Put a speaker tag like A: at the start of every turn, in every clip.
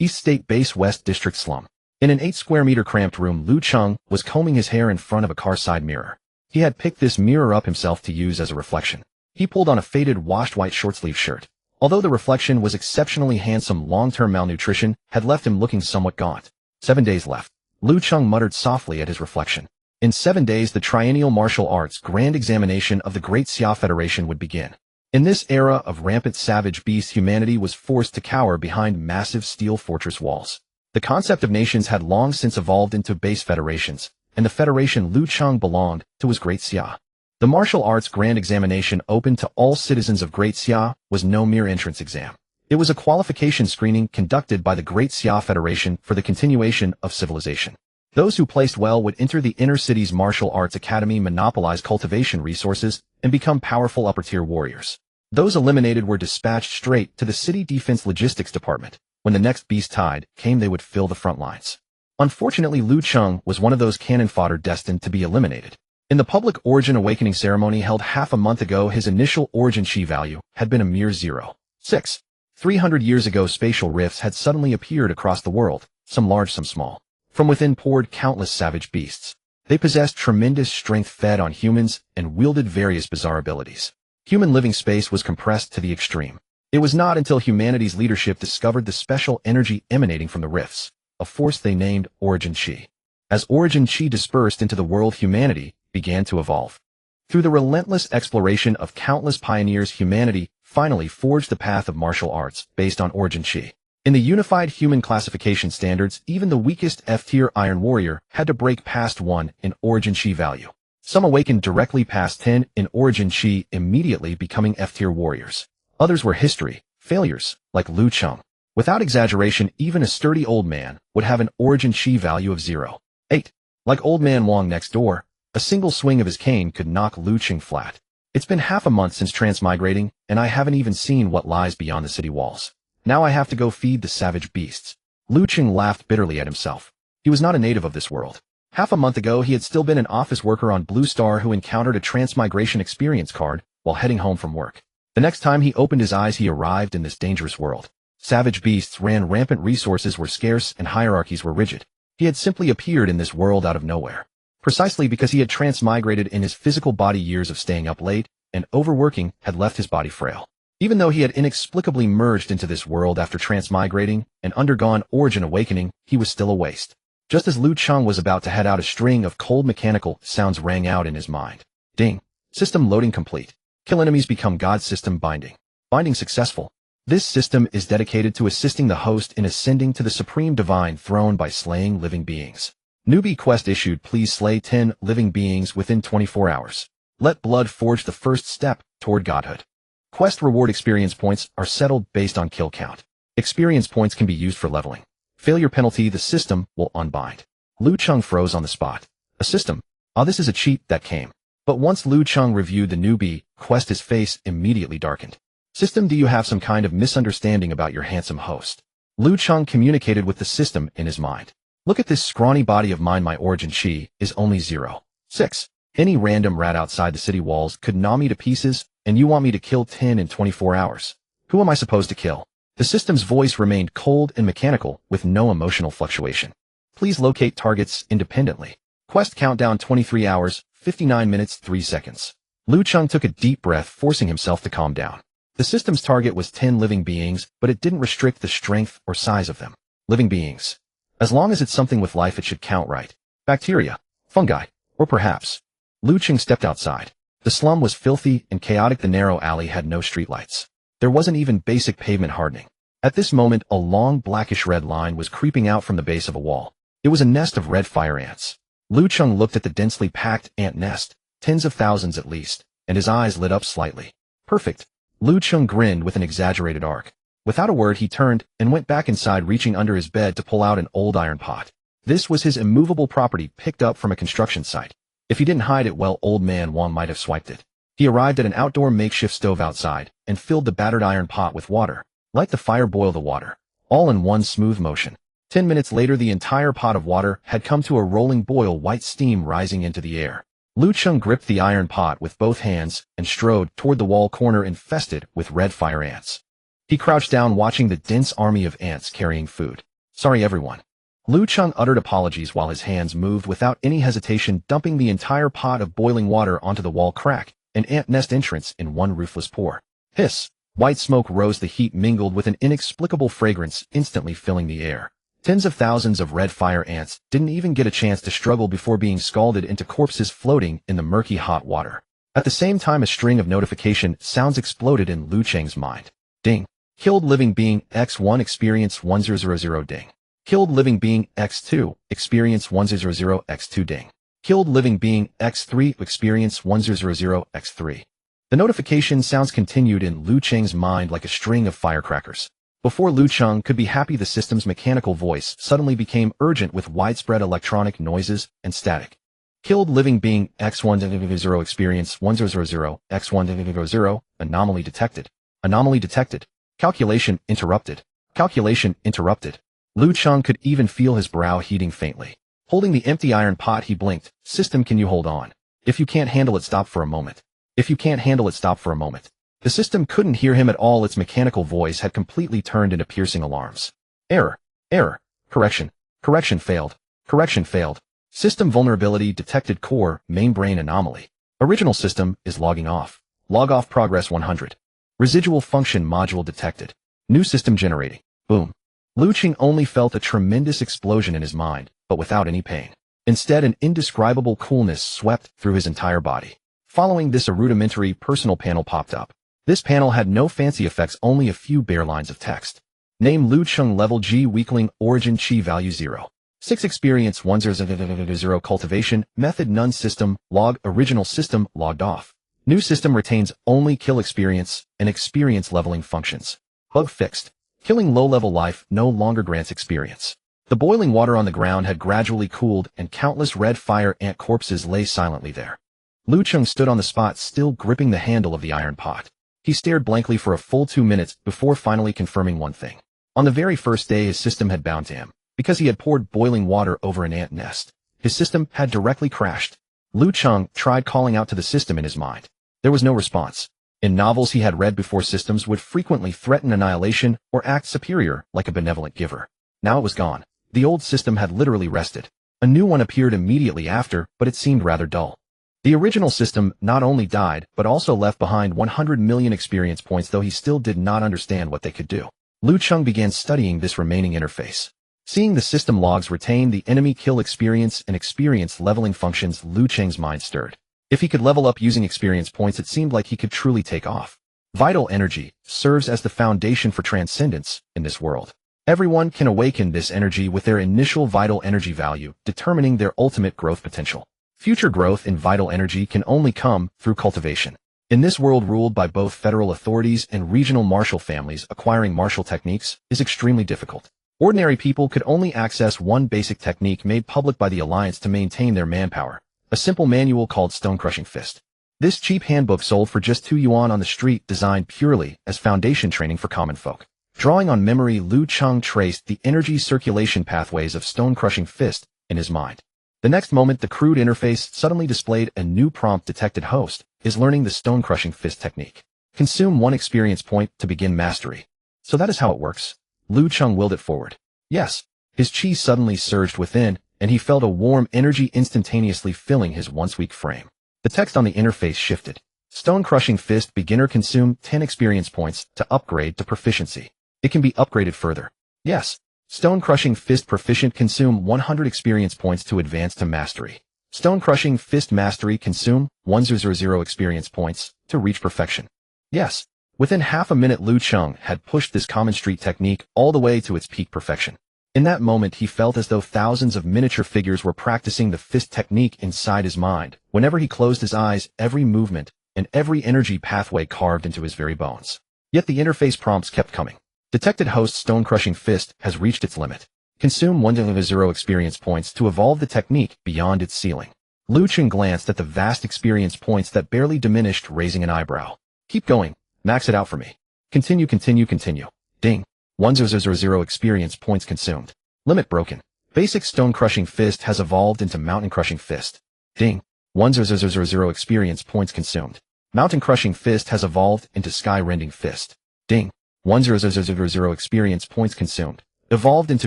A: East State Base West District slum. In an 8-square-meter cramped room, Lu Cheng was combing his hair in front of a car side mirror. He had picked this mirror up himself to use as a reflection. He pulled on a faded, washed white short-sleeve shirt. Although the reflection was exceptionally handsome, long-term malnutrition had left him looking somewhat gaunt. 7 days left. Lu Cheng muttered softly at his reflection. In 7 days, the triennial martial arts grand examination of the Great Xia Federation would begin. In this era of rampant savage beasts, humanity was forced to cower behind massive steel fortress walls. The concept of nations had long since evolved into base federations, and the federation Lu Cheng belonged to was Great Xia. The martial arts grand examination open to all citizens of Great Xia was no mere entrance exam. It was a qualification screening conducted by the Great Xia Federation for the continuation of civilization. Those who placed well would enter the inner city's martial arts academy, monopolize cultivation resources, and become powerful upper-tier warriors. Those eliminated were dispatched straight to the city defense logistics department. When the next beast tide came, they would fill the front lines. Unfortunately, Lu Cheng was one of those cannon fodder destined to be eliminated. In the public origin awakening ceremony held half a month ago, his initial origin chi value had been a mere 0.6. 300 years ago, spatial rifts had suddenly appeared across the world, some large, some small. From within poured countless savage beasts. They possessed tremendous strength, fed on humans, and wielded various bizarre abilities. Human living space was compressed to the extreme. It was not until humanity's leadership discovered the special energy emanating from the rifts, a force they named Origin Chi. As Origin Chi dispersed into the world, humanity began to evolve. Through the relentless exploration of countless pioneers, humanity finally forged the path of martial arts based on Origin Chi. In the unified human classification standards, even the weakest F-tier Iron Warrior had to break past 1 in Origin Chi value. Some awakened directly past 10 in Origin Chi, immediately becoming F-tier warriors. Others were history failures, like Lu Cheng. Without exaggeration, even a sturdy old man would have an Origin Chi value of 0.8. Like old man Wong next door, a single swing of his cane could knock Lu Cheng flat. It's been half a month since transmigrating, and I haven't even seen what lies beyond the city walls. Now I have to go feed the savage beasts. Lu Cheng laughed bitterly at himself. He was not a native of this world. Half a month ago, he had still been an office worker on Blue Star who encountered a transmigration experience card while heading home from work. The next time he opened his eyes, he arrived in this dangerous world. Savage beasts ran rampant, resources were scarce, and hierarchies were rigid. He had simply appeared in this world out of nowhere. Precisely because he had transmigrated in his physical body, years of staying up late and overworking had left his body frail. Even though he had inexplicably merged into this world after transmigrating and undergone origin awakening, he was still a waste. Just as Lu Cheng was about to head out, a string of cold mechanical sounds rang out in his mind. Ding. System loading complete. Kill enemies, become God. System binding. Binding successful. This system is dedicated to assisting the host in ascending to the supreme divine throne by slaying living beings. Newbie quest issued. Please slay 10 living beings within 24 hours. Let blood forge the first step toward godhood. Quest reward experience points are settled based on kill count. Experience points can be used for leveling. Failure penalty, the system will unbind. Lu Cheng froze on the spot. A system? Ah, this is a cheat that came. But once Lu Cheng reviewed the newbie quest, his face immediately darkened. System, do you have some kind of misunderstanding about your handsome host? Lu Cheng communicated with the system in his mind. Look at this scrawny body of mine. My Origin Chi is only 0.6. Any random rat outside the city walls could gnaw me to pieces, and you want me to kill 10 in 24 hours. Who am I supposed to kill? The system's voice remained cold and mechanical, with no emotional fluctuation. Please locate targets independently. Quest countdown 23 hours, 59 minutes, 3 seconds. Lu Cheng took a deep breath, forcing himself to calm down. The system's target was 10 living beings, but it didn't restrict the strength or size of them. Living beings. As long as it's something with life, it should count, right? Bacteria, fungi, or perhaps. Lu Cheng stepped outside. The slum was filthy and chaotic. The narrow alley had no streetlights. There wasn't even basic pavement hardening. At this moment, a long blackish-red line was creeping out from the base of a wall. It was a nest of red fire ants. Lu Cheng looked at the densely packed ant nest, tens of thousands at least, and his eyes lit up slightly. Perfect. Lu Cheng grinned with an exaggerated arc. Without a word, he turned and went back inside, reaching under his bed to pull out an old iron pot. This was his immovable property picked up from a construction site. If he didn't hide it well, old man Wong might have swiped it. He arrived at an outdoor makeshift stove outside and filled the battered iron pot with water. Light the fire, boil the water. All in one smooth motion. 10 minutes later, the entire pot of water had come to a rolling boil, white steam rising into the air. Lu Cheng gripped the iron pot with both hands and strode toward the wall corner infested with red fire ants. He crouched down watching the dense army of ants carrying food. Sorry everyone. Lu Cheng uttered apologies while his hands moved without any hesitation, dumping the entire pot of boiling water onto the wall crack, an ant nest entrance in one ruthless pour. Hiss! White smoke rose, the heat mingled with an inexplicable fragrance, instantly filling the air. Tens of thousands of red fire ants didn't even get a chance to struggle before being scalded into corpses floating in the murky hot water. At the same time, a string of notification sounds exploded in Lu Cheng's mind. Ding. Killed living being X1 experience 1000 ding. Killed living being X2 experience 100 X2 ding. Killed living being X3 experience 100 X3. The notification sounds continued in Lu Cheng's mind like a string of firecrackers. Before Lu Cheng could be happy, the system's mechanical voice suddenly became urgent with widespread electronic noises and static. Killed living being X1 experience 100 X1 anomaly detected. Anomaly detected. Calculation interrupted. Calculation interrupted. Lu Cheng could even feel his brow heating faintly. Holding the empty iron pot, he blinked. System, can you hold on? If you can't handle it, stop for a moment. If you can't handle it, stop for a moment. The system couldn't hear him at all. Its mechanical voice had completely turned into piercing alarms. Error. Error. Correction. Correction failed. Correction failed. System vulnerability detected. Core main brain anomaly. Original system is logging off. Log off progress 100. Residual function module detected. New system generating. Boom. Lu Cheng only felt a tremendous explosion in his mind, but without any pain. Instead, an indescribable coolness swept through his entire body. Following this, a rudimentary personal panel popped up. This panel had no fancy effects, only a few bare lines of text. Name Lu Cheng, level G, weakling, origin chi value 0. 6 experience 100 cultivation, method none, system, log, original system, logged off. New system retains only kill experience and experience leveling functions. Bug fixed. Killing low-level life no longer grants experience. The boiling water on the ground had gradually cooled and countless red fire ant corpses lay silently there. Lu Cheng stood on the spot, still gripping the handle of the iron pot. He stared blankly for a full 2 minutes before finally confirming one thing. On the very first day, his system had bound to him. Because he had poured boiling water over an ant nest, his system had directly crashed. Lu Cheng tried calling out to the system in his mind. There was no response. In novels he had read before, systems would frequently threaten annihilation or act superior like a benevolent giver. Now it was gone. The old system had literally rested. A new one appeared immediately after, but it seemed rather dull. The original system not only died, but also left behind 100 million experience points, though he still did not understand what they could do. Lu Cheng began studying this remaining interface. Seeing the system logs retain the enemy kill experience and experience leveling functions, Lu Cheng's mind stirred. If he could level up using experience points, it seemed like he could truly take off. Vital energy serves as the foundation for transcendence in this world. Everyone can awaken this energy with their initial vital energy value, determining their ultimate growth potential. Future growth in vital energy can only come through cultivation. In this world ruled by both federal authorities and regional martial families, acquiring martial techniques is extremely difficult. Ordinary people could only access one basic technique made public by the Alliance to maintain their manpower. A simple manual called Stone-Crushing Fist. This cheap handbook sold for just 2 yuan on the street, designed purely as foundation training for common folk. Drawing on memory, Lu Cheng traced the energy circulation pathways of Stone-Crushing Fist in his mind. The next moment, the crude interface suddenly displayed a new prompt. Detected host is learning the Stone-Crushing Fist technique. Consume 1 experience point to begin mastery. So that is how it works. Lu Cheng willed it forward. Yes. His chi suddenly surged within, and he felt a warm energy instantaneously filling his once weak frame. The text on the interface shifted. Stone-Crushing Fist beginner, consume 10 experience points to upgrade to proficiency. It can be upgraded further. Yes. Stone-Crushing Fist proficient, consume 100 experience points to advance to mastery. Stone-Crushing Fist mastery, consume 100 experience points to reach perfection. Yes. Within half a minute, Lu Cheng had pushed this common street technique all the way to its peak perfection. In that moment, he felt as though thousands of miniature figures were practicing the fist technique inside his mind. Whenever he closed his eyes, every movement and every energy pathway carved into his very bones. Yet the interface prompts kept coming. Detected host Stone-Crushing Fist has reached its limit. Consume 100 experience points to evolve the technique beyond its ceiling. Lu Cheng glanced at the vast experience points that barely diminished, raising an eyebrow. Keep going. Max it out for me. Continue, continue, continue. Ding. 100 experience points consumed. Limit broken. Basic Stone-Crushing Fist has evolved into Mountain-Crushing Fist. Ding. 100 experience points consumed. Mountain-Crushing Fist has evolved into Sky-Rending Fist. Ding. 1000 experience points consumed. Evolved into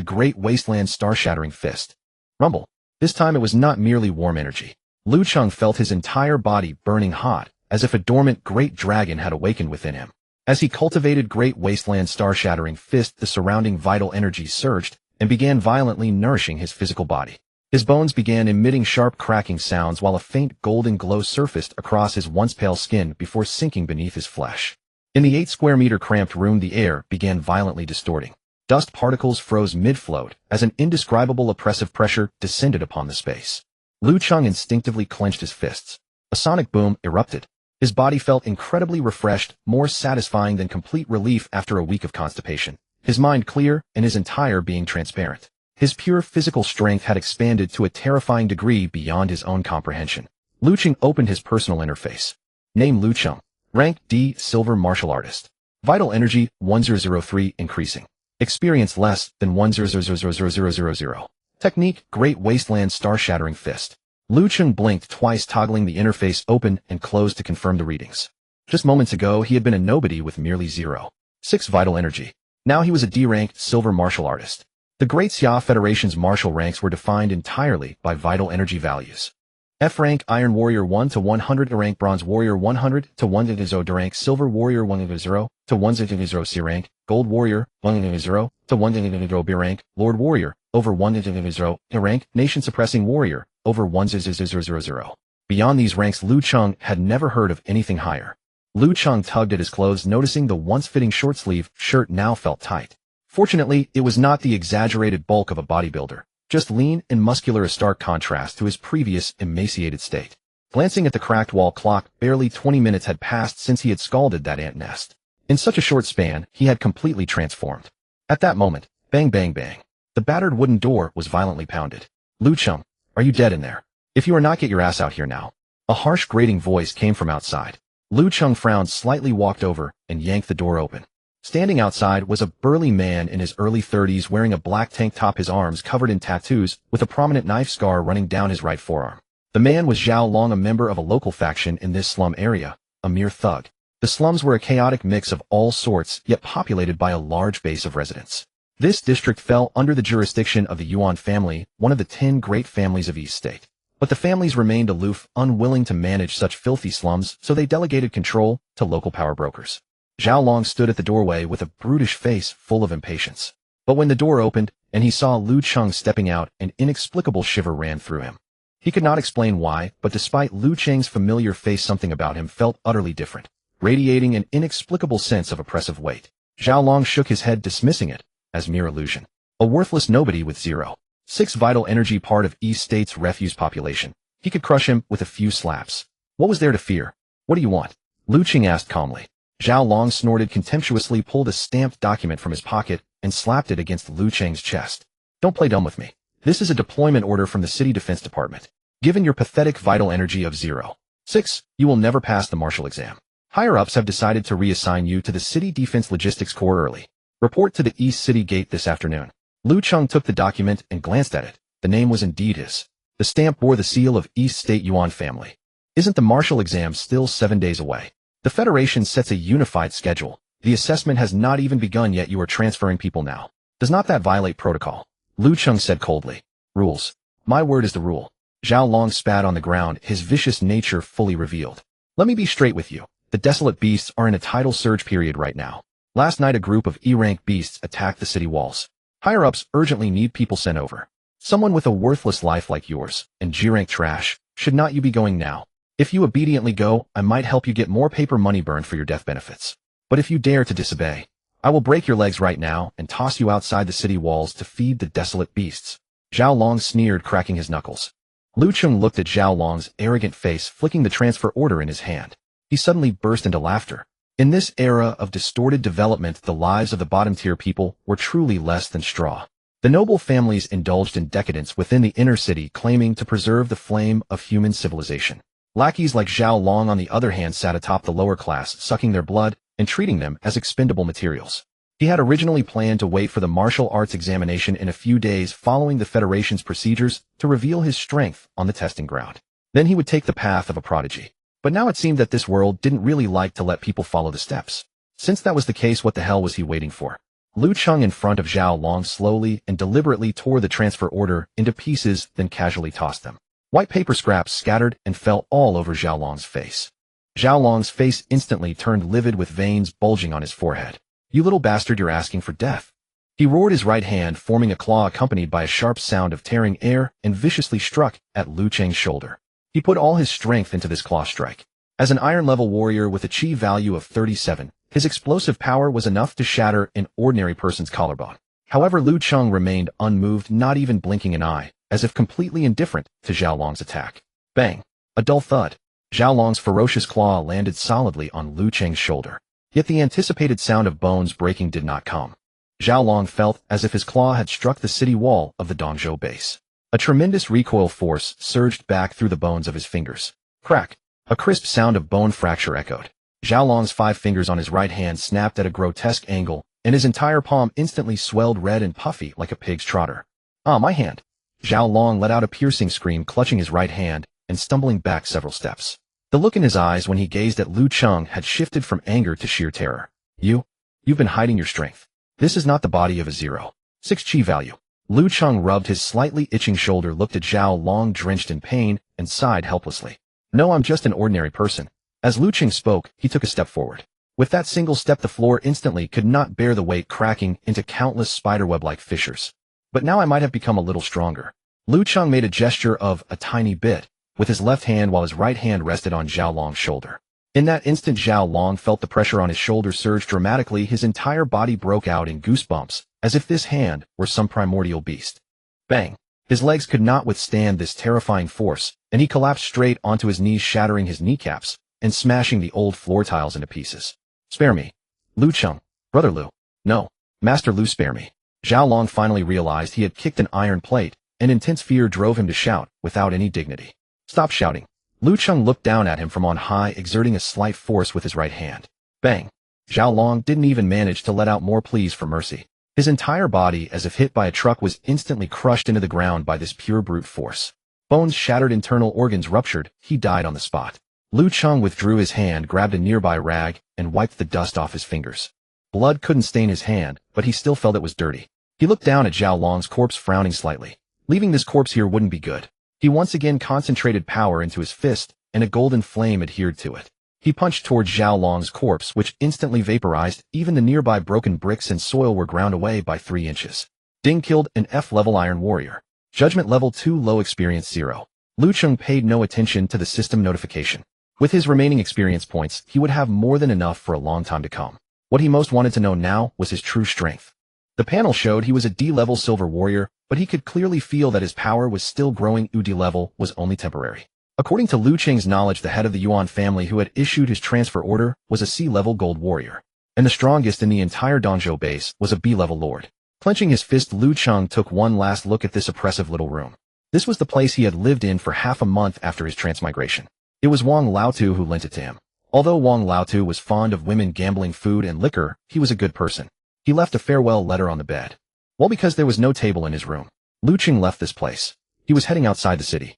A: Great Wasteland Star-Shattering Fist. Rumble. This time it was not merely warm energy. Liu Cheng felt his entire body burning hot, as if a dormant great dragon had awakened within him. As he cultivated Great Wasteland Star-Shattering Fist, the surrounding vital energy surged and began violently nourishing his physical body. His bones began emitting sharp cracking sounds while a faint golden glow surfaced across his once pale skin before sinking beneath his flesh. In the 8-square-meter cramped room, the air began violently distorting. Dust particles froze mid-float as an indescribable oppressive pressure descended upon the space. Liu Cheng instinctively clenched his fists. A sonic boom erupted. His body felt incredibly refreshed, more satisfying than complete relief after a week of constipation. His mind clear and his entire being transparent. His pure physical strength had expanded to a terrifying degree beyond his own comprehension. Liu Cheng opened his personal interface. Name Liu Cheng. Rank D, Silver Martial Artist. Vital Energy 1003 increasing. Experience less than 10000000. Technique Great Wasteland Star-Shattering Fist. Liu Cheng blinked twice, toggling the interface open and closed to confirm the readings. Just moments ago he had been a nobody with merely 0.6 vital energy. Now he was a D-ranked Silver Martial Artist. The Great Xia Federation's martial ranks were defined entirely by vital energy values. F rank Iron Warrior 1 to 100, rank Bronze Warrior 100 to 100, D rank Silver Warrior 100 to 100, C rank Gold Warrior 100 to 100, B rank Lord Warrior over 100, A rank Nation Suppressing Warrior over 100. Beyond these ranks, Liu Cheng had never heard of anything higher. Liu Cheng tugged at his clothes, noticing the once-fitting short-sleeve shirt now felt tight. Fortunately, it was not the exaggerated bulk of a bodybuilder, just lean and muscular, a stark contrast to his previous emaciated state. Glancing at the cracked wall clock, barely 20 minutes had passed since he had scalded that ant nest. In such a short span, he had completely transformed. At that moment, bang bang bang, the battered wooden door was violently pounded. Liu Cheng, are you dead in there? If you are not, get your ass out here now. A harsh grating voice came from outside. Liu Cheng frowned slightly, walked over, and yanked the door open. Standing outside was a burly man in his early 30s, wearing a black tank top, his arms covered in tattoos, with a prominent knife scar running down his right forearm. The man was Zhao Long, a member of a local faction in this slum area, a mere thug. The slums were a chaotic mix of all sorts, yet populated by a large base of residents. This district fell under the jurisdiction of the Yuan family, one of the 10 great families of East State. But the families remained aloof, unwilling to manage such filthy slums, so they delegated control to local power brokers. Zhao Long stood at the doorway with a brutish face full of impatience. But when the door opened, and he saw Liu Cheng stepping out, an inexplicable shiver ran through him. He could not explain why, but despite Liu Cheng's familiar face, something about him felt utterly different, radiating an inexplicable sense of oppressive weight. Zhao Long shook his head, dismissing it as mere illusion. A worthless nobody with 0.6 vital energy, part of East State's refuse population. He could crush him with a few slaps. What was there to fear? What do you want? Liu Cheng asked calmly. Zhao Long snorted contemptuously, pulled a stamped document from his pocket, and slapped it against Liu Cheng's chest. Don't play dumb with me. This is a deployment order from the City Defense Department. Given your pathetic vital energy of 0.6, you will never pass the martial exam. Higher-ups have decided to reassign you to the City Defense Logistics Corps early. Report to the East City Gate this afternoon. Liu Cheng took the document and glanced at it. The name was indeed his. The stamp bore the seal of East State Yuan family. Isn't the martial exam still 7 days away? The Federation sets a unified schedule. The assessment has not even begun yet. You are transferring people now. Does not that violate protocol? Liu Cheng said coldly. Rules. My word is the rule. Zhao Long spat on the ground, his vicious nature fully revealed. Let me be straight with you. The desolate beasts are in a tidal surge period right now. Last night a group of E-rank beasts attacked the city walls. Higher-ups urgently need people sent over. Someone with a worthless life like yours, and G-rank trash, should not you be going now? If you obediently go, I might help you get more paper money burned for your death benefits. But if you dare to disobey, I will break your legs right now and toss you outside the city walls to feed the desolate beasts. Zhao Long sneered, cracking his knuckles. Liu Cheng looked at Zhao Long's arrogant face, flicking the transfer order in his hand. He suddenly burst into laughter. In this era of distorted development, the lives of the bottom-tier people were truly less than straw. The noble families indulged in decadence within the inner city, claiming to preserve the flame of human civilization. Lackeys like Zhao Long, on the other hand, sat atop the lower class, sucking their blood and treating them as expendable materials. He had originally planned to wait for the martial arts examination in a few days following the Federation's procedures to reveal his strength on the testing ground. Then he would take the path of a prodigy. But now it seemed that this world didn't really like to let people follow the steps. Since that was the case, what the hell was he waiting for? Lu Cheng in front of Zhao Long slowly and deliberately tore the transfer order into pieces, then casually tossed them. White paper scraps scattered and fell all over Zhao Long's face. Zhao Long's face instantly turned livid with veins bulging on his forehead. "You little bastard, you're asking for death." He roared his right hand, forming a claw accompanied by a sharp sound of tearing air, and viciously struck at Lu Cheng's shoulder. He put all his strength into this claw strike. As an iron-level warrior with a chi value of 37, his explosive power was enough to shatter an ordinary person's collarbone. However, Lu Cheng remained unmoved, not even blinking an eye, as if completely indifferent to Zhao Long's attack. Bang! A dull thud. Zhao Long's ferocious claw landed solidly on Lu Cheng's shoulder. Yet the anticipated sound of bones breaking did not come. Zhao Long felt as if his claw had struck the city wall of the Dongzhou base. A tremendous recoil force surged back through the bones of his fingers. Crack! A crisp sound of bone fracture echoed. Zhao Long's 5 fingers on his right hand snapped at a grotesque angle, and his entire palm instantly swelled red and puffy like a pig's trotter. "Ah, my hand!" Zhao Long let out a piercing scream, clutching his right hand and stumbling back several steps. The look in his eyes when he gazed at Lu Cheng had shifted from anger to sheer terror. You've been hiding your strength. This is not the body of a 0.6 chi value." Lu Cheng rubbed his slightly itching shoulder, looked at Zhao Long drenched in pain, and sighed helplessly. "No, I'm just an ordinary person." As Lu Cheng spoke, he took a step forward. With that single step, the floor instantly could not bear the weight, cracking into countless spiderweb-like fissures. "But now I might have become a little stronger." Lu Cheng made a gesture of a tiny bit with his left hand while his right hand rested on Zhao Long's shoulder. In that instant, Zhao Long felt the pressure on his shoulder surge dramatically. His entire body broke out in goosebumps, as if this hand were some primordial beast. Bang! His legs could not withstand this terrifying force, and he collapsed straight onto his knees, shattering his kneecaps and smashing the old floor tiles into pieces. "Spare me. Lu Cheng. Brother Lu. No. Master Lu, spare me." Zhao Long finally realized he had kicked an iron plate, and intense fear drove him to shout without any dignity. "Stop shouting." Lu Cheng looked down at him from on high, exerting a slight force with his right hand. Bang! Zhao Long didn't even manage to let out more pleas for mercy. His entire body, as if hit by a truck, was instantly crushed into the ground by this pure brute force. Bones shattered, internal organs ruptured, he died on the spot. Lu Cheng withdrew his hand, grabbed a nearby rag, and wiped the dust off his fingers. Blood couldn't stain his hand, but he still felt it was dirty. He looked down at Zhao Long's corpse, frowning slightly. Leaving this corpse here wouldn't be good. He once again concentrated power into his fist, and a golden flame adhered to it. He punched towards Zhao Long's corpse, which instantly vaporized. Even the nearby broken bricks and soil were ground away by 3 inches. Ding killed an F-level Iron Warrior. Judgment level 2, low, experience 0. Lu Cheng paid no attention to the system notification. With his remaining experience points, he would have more than enough for a long time to come. What he most wanted to know now was his true strength. The panel showed he was a D-level Silver Warrior, but he could clearly feel that his power was still growing. D level was only temporary. According to Lu Cheng's knowledge, the head of the Yuan family who had issued his transfer order was a C-level Gold Warrior, and the strongest in the entire Dongzhou base was a B-level Lord. Clenching his fist, Lu Cheng took one last look at this oppressive little room. This was the place he had lived in for half a month after his transmigration. It was Wang Laotu who lent it to him. Although Wang Laotu was fond of women, gambling, food, and liquor, he was a good person. He left a farewell letter on the bed. Well, because there was no table in his room, Lu Cheng left this place. He was heading outside the city.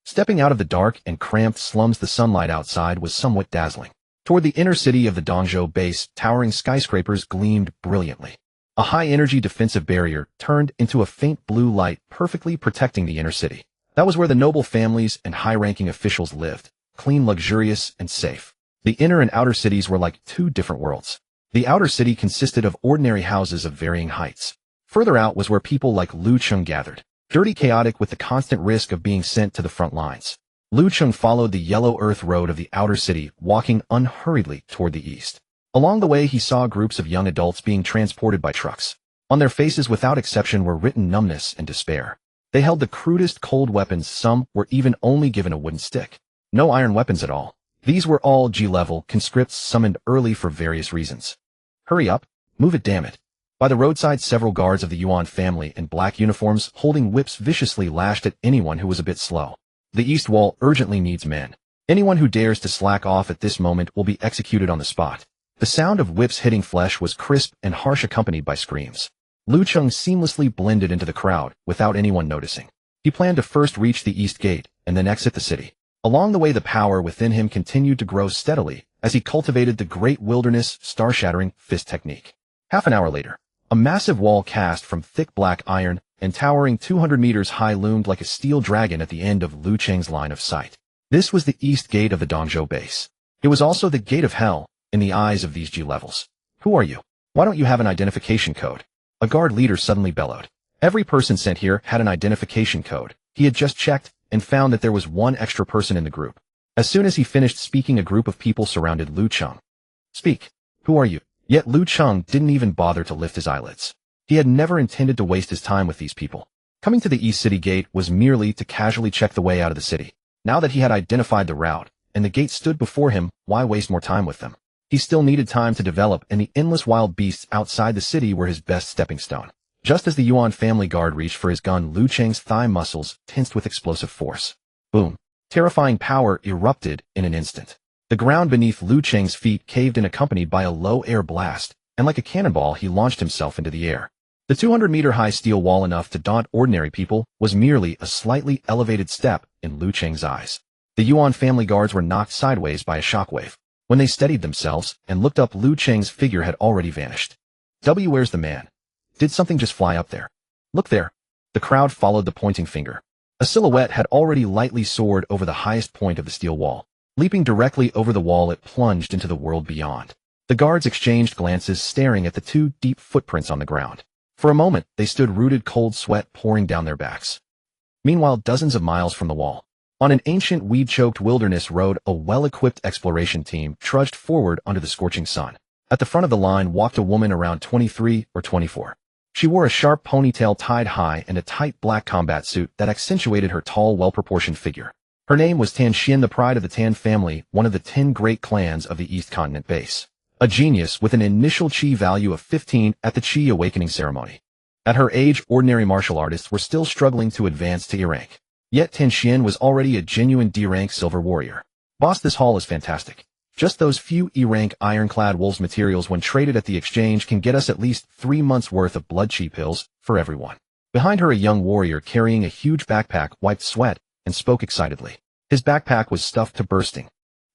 A: Stepping out of the dark and cramped slums, the sunlight outside was somewhat dazzling. Toward the inner city of the Dongzhou base, towering skyscrapers gleamed brilliantly. A high-energy defensive barrier turned into a faint blue light, perfectly protecting the inner city. That was where the noble families and high-ranking officials lived, clean, luxurious, and safe. The inner and outer cities were like 2 different worlds. The outer city consisted of ordinary houses of varying heights. Further out was where people like Lu Cheng gathered. Dirty, chaotic, with the constant risk of being sent to the front lines. Lu Cheng followed the yellow earth road of the outer city, walking unhurriedly toward the east. Along the way, he saw groups of young adults being transported by trucks. On their faces, without exception, were written numbness and despair. They held the crudest cold weapons. Some were even only given a wooden stick. No iron weapons at all. These were all G-level conscripts summoned early for various reasons. Hurry up, move it, damn it. By the roadside, several guards of the Yuan family in black uniforms holding whips viciously lashed at anyone who was a bit slow. The east wall urgently needs men. Anyone who dares to slack off at this moment will be executed on the spot. The sound of whips hitting flesh was crisp and harsh, accompanied by screams. Lu Cheng seamlessly blended into the crowd without anyone noticing. He planned to first reach the east gate and then exit the city. Along the way, the power within him continued to grow steadily as he cultivated the great wilderness, star-shattering fist technique. Half an hour later, a massive wall cast from thick black iron and towering 200 meters high loomed like a steel dragon at the end of Lu Cheng's line of sight. This was the east gate of the Dongzhou base. It was also the gate of hell in the eyes of these G levels. Who are you? Why don't you have an identification code? A guard leader suddenly bellowed. Every person sent here had an identification code. He had just checked and found that there was one extra person in the group. As soon as he finished speaking, a group of people surrounded Lu Cheng. Speak. Who are you? Yet Lu Cheng didn't even bother to lift his eyelids. He had never intended to waste his time with these people. Coming to the East City Gate was merely to casually check the way out of the city. Now that he had identified the route, and the gate stood before him, why waste more time with them? He still needed time to develop, and the endless wild beasts outside the city were his best stepping stone. Just as the Yuan family guard reached for his gun, Lu Cheng's thigh muscles tensed with explosive force. Boom. Terrifying power erupted in an instant. The ground beneath Lu Cheng's feet caved in, accompanied by a low air blast, and like a cannonball he launched himself into the air. The 200-meter-high steel wall, enough to daunt ordinary people, was merely a slightly elevated step in Lu Cheng's eyes. The Yuan family guards were knocked sideways by a shockwave. When they steadied themselves and looked up, Lu Cheng's figure had already vanished. Where's the man? Did something just fly up there? Look there. The crowd followed the pointing finger. A silhouette had already lightly soared over the highest point of the steel wall. Leaping directly over the wall, it plunged into the world beyond. The guards exchanged glances, staring at the two deep footprints on the ground. For a moment, they stood rooted, cold sweat pouring down their backs. Meanwhile, dozens of miles from the wall, on an ancient weed-choked wilderness road, a well-equipped exploration team trudged forward under the scorching sun. At the front of the line walked a woman around 23 or 24. She wore a sharp ponytail tied high and a tight black combat suit that accentuated her tall, well-proportioned figure. Her name was Tan Xian, the pride of the Tan family, one of the 10 great clans of the East Continent base. A genius with an initial Qi value of 15 at the Qi awakening ceremony. At her age, ordinary martial artists were still struggling to advance to E rank. Yet Tan Xian was already a genuine D rank silver warrior. Boss, this haul is fantastic. Just those few E rank ironclad wolves materials, when traded at the exchange, can get us at least 3 months worth of blood Qi pills for everyone. Behind her, a young warrior carrying a huge backpack wiped sweat and spoke excitedly. His backpack was stuffed to bursting.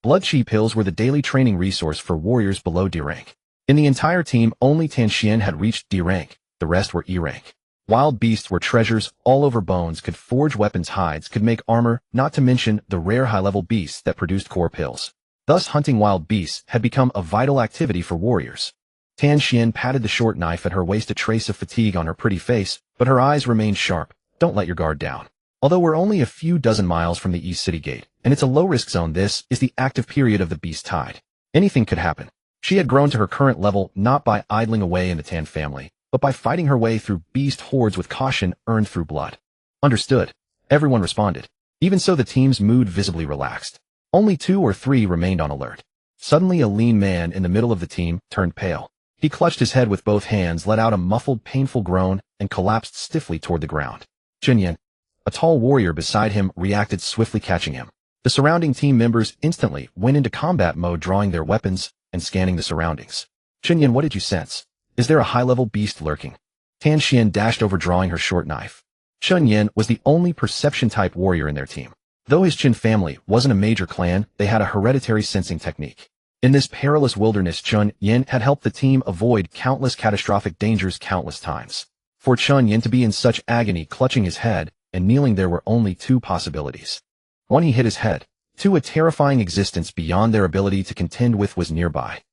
A: Blood Qi pills were the daily training resource for warriors below D rank. In the entire team, only Tan Xian had reached D rank. The rest were E rank. Wild beasts were treasures all over. Bones could forge weapons, hides could make armor, not to mention the rare high-level beasts that produced core pills. Thus, hunting wild beasts had become a vital activity for warriors. Tan Xian patted the short knife at her waist, a trace of fatigue on her pretty face, but her eyes remained sharp. Don't let your guard down. Although we're only a few dozen miles from the East City Gate, and it's a low-risk zone, this is the active period of the beast tide. Anything could happen. She had grown to her current level not by idling away in the Tan family, but by fighting her way through beast hordes with caution earned through blood. Understood. Everyone responded. Even so, the team's mood visibly relaxed. Only 2 or 3 remained on alert. Suddenly, a lean man in the middle of the team turned pale. He clutched his head with both hands, let out a muffled, painful groan, and collapsed stiffly toward the ground. Chen Yan, a tall warrior beside him, reacted swiftly, catching him. The surrounding team members instantly went into combat mode, drawing their weapons and scanning the surroundings. Chen Yan, what did you sense? Is there a high-level beast lurking? Tan Xian dashed over, drawing her short knife. Chen Yan was the only perception-type warrior in their team. Though his Chen family wasn't a major clan, they had a hereditary sensing technique. In this perilous wilderness, Chen Yan had helped the team avoid countless catastrophic dangers countless times. For Chen Yan to be in such agony, clutching his head and kneeling, there were only 2 possibilities. 1, he hit his head. 2, a terrifying existence beyond their ability to contend with was nearby.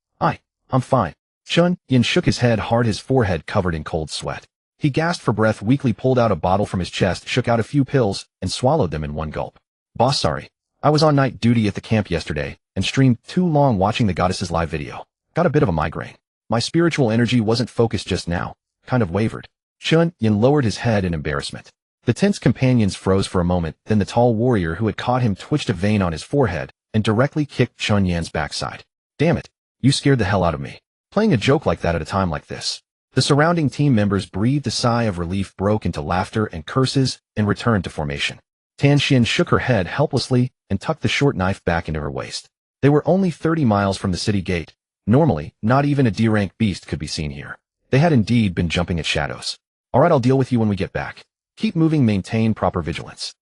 A: I'm fine. Chen Yan shook his head hard, his forehead covered in cold sweat. He gasped for breath, weakly pulled out a bottle from his chest, shook out a few pills, and swallowed them in one gulp. Boss, sorry. I was on night duty at the camp yesterday and streamed too long watching the goddess's live video. Got a bit of a migraine. My spiritual energy wasn't focused just now. Kind of wavered. Chen Yan lowered his head in embarrassment. The tense companions froze for a moment, then the tall warrior who had caught him twitched a vein on his forehead and directly kicked Chen Yan's backside. Damn it. You scared the hell out of me. Playing a joke like that at a time like this. The surrounding team members breathed a sigh of relief, broke into laughter and curses, and returned to formation. Tan Xian shook her head helplessly and tucked the short knife back into her waist. They were only 30 miles from the city gate. Normally, not even a D-rank beast could be seen here. They had indeed been jumping at shadows. Alright, I'll deal with you when we get back. Keep moving, maintain proper vigilance.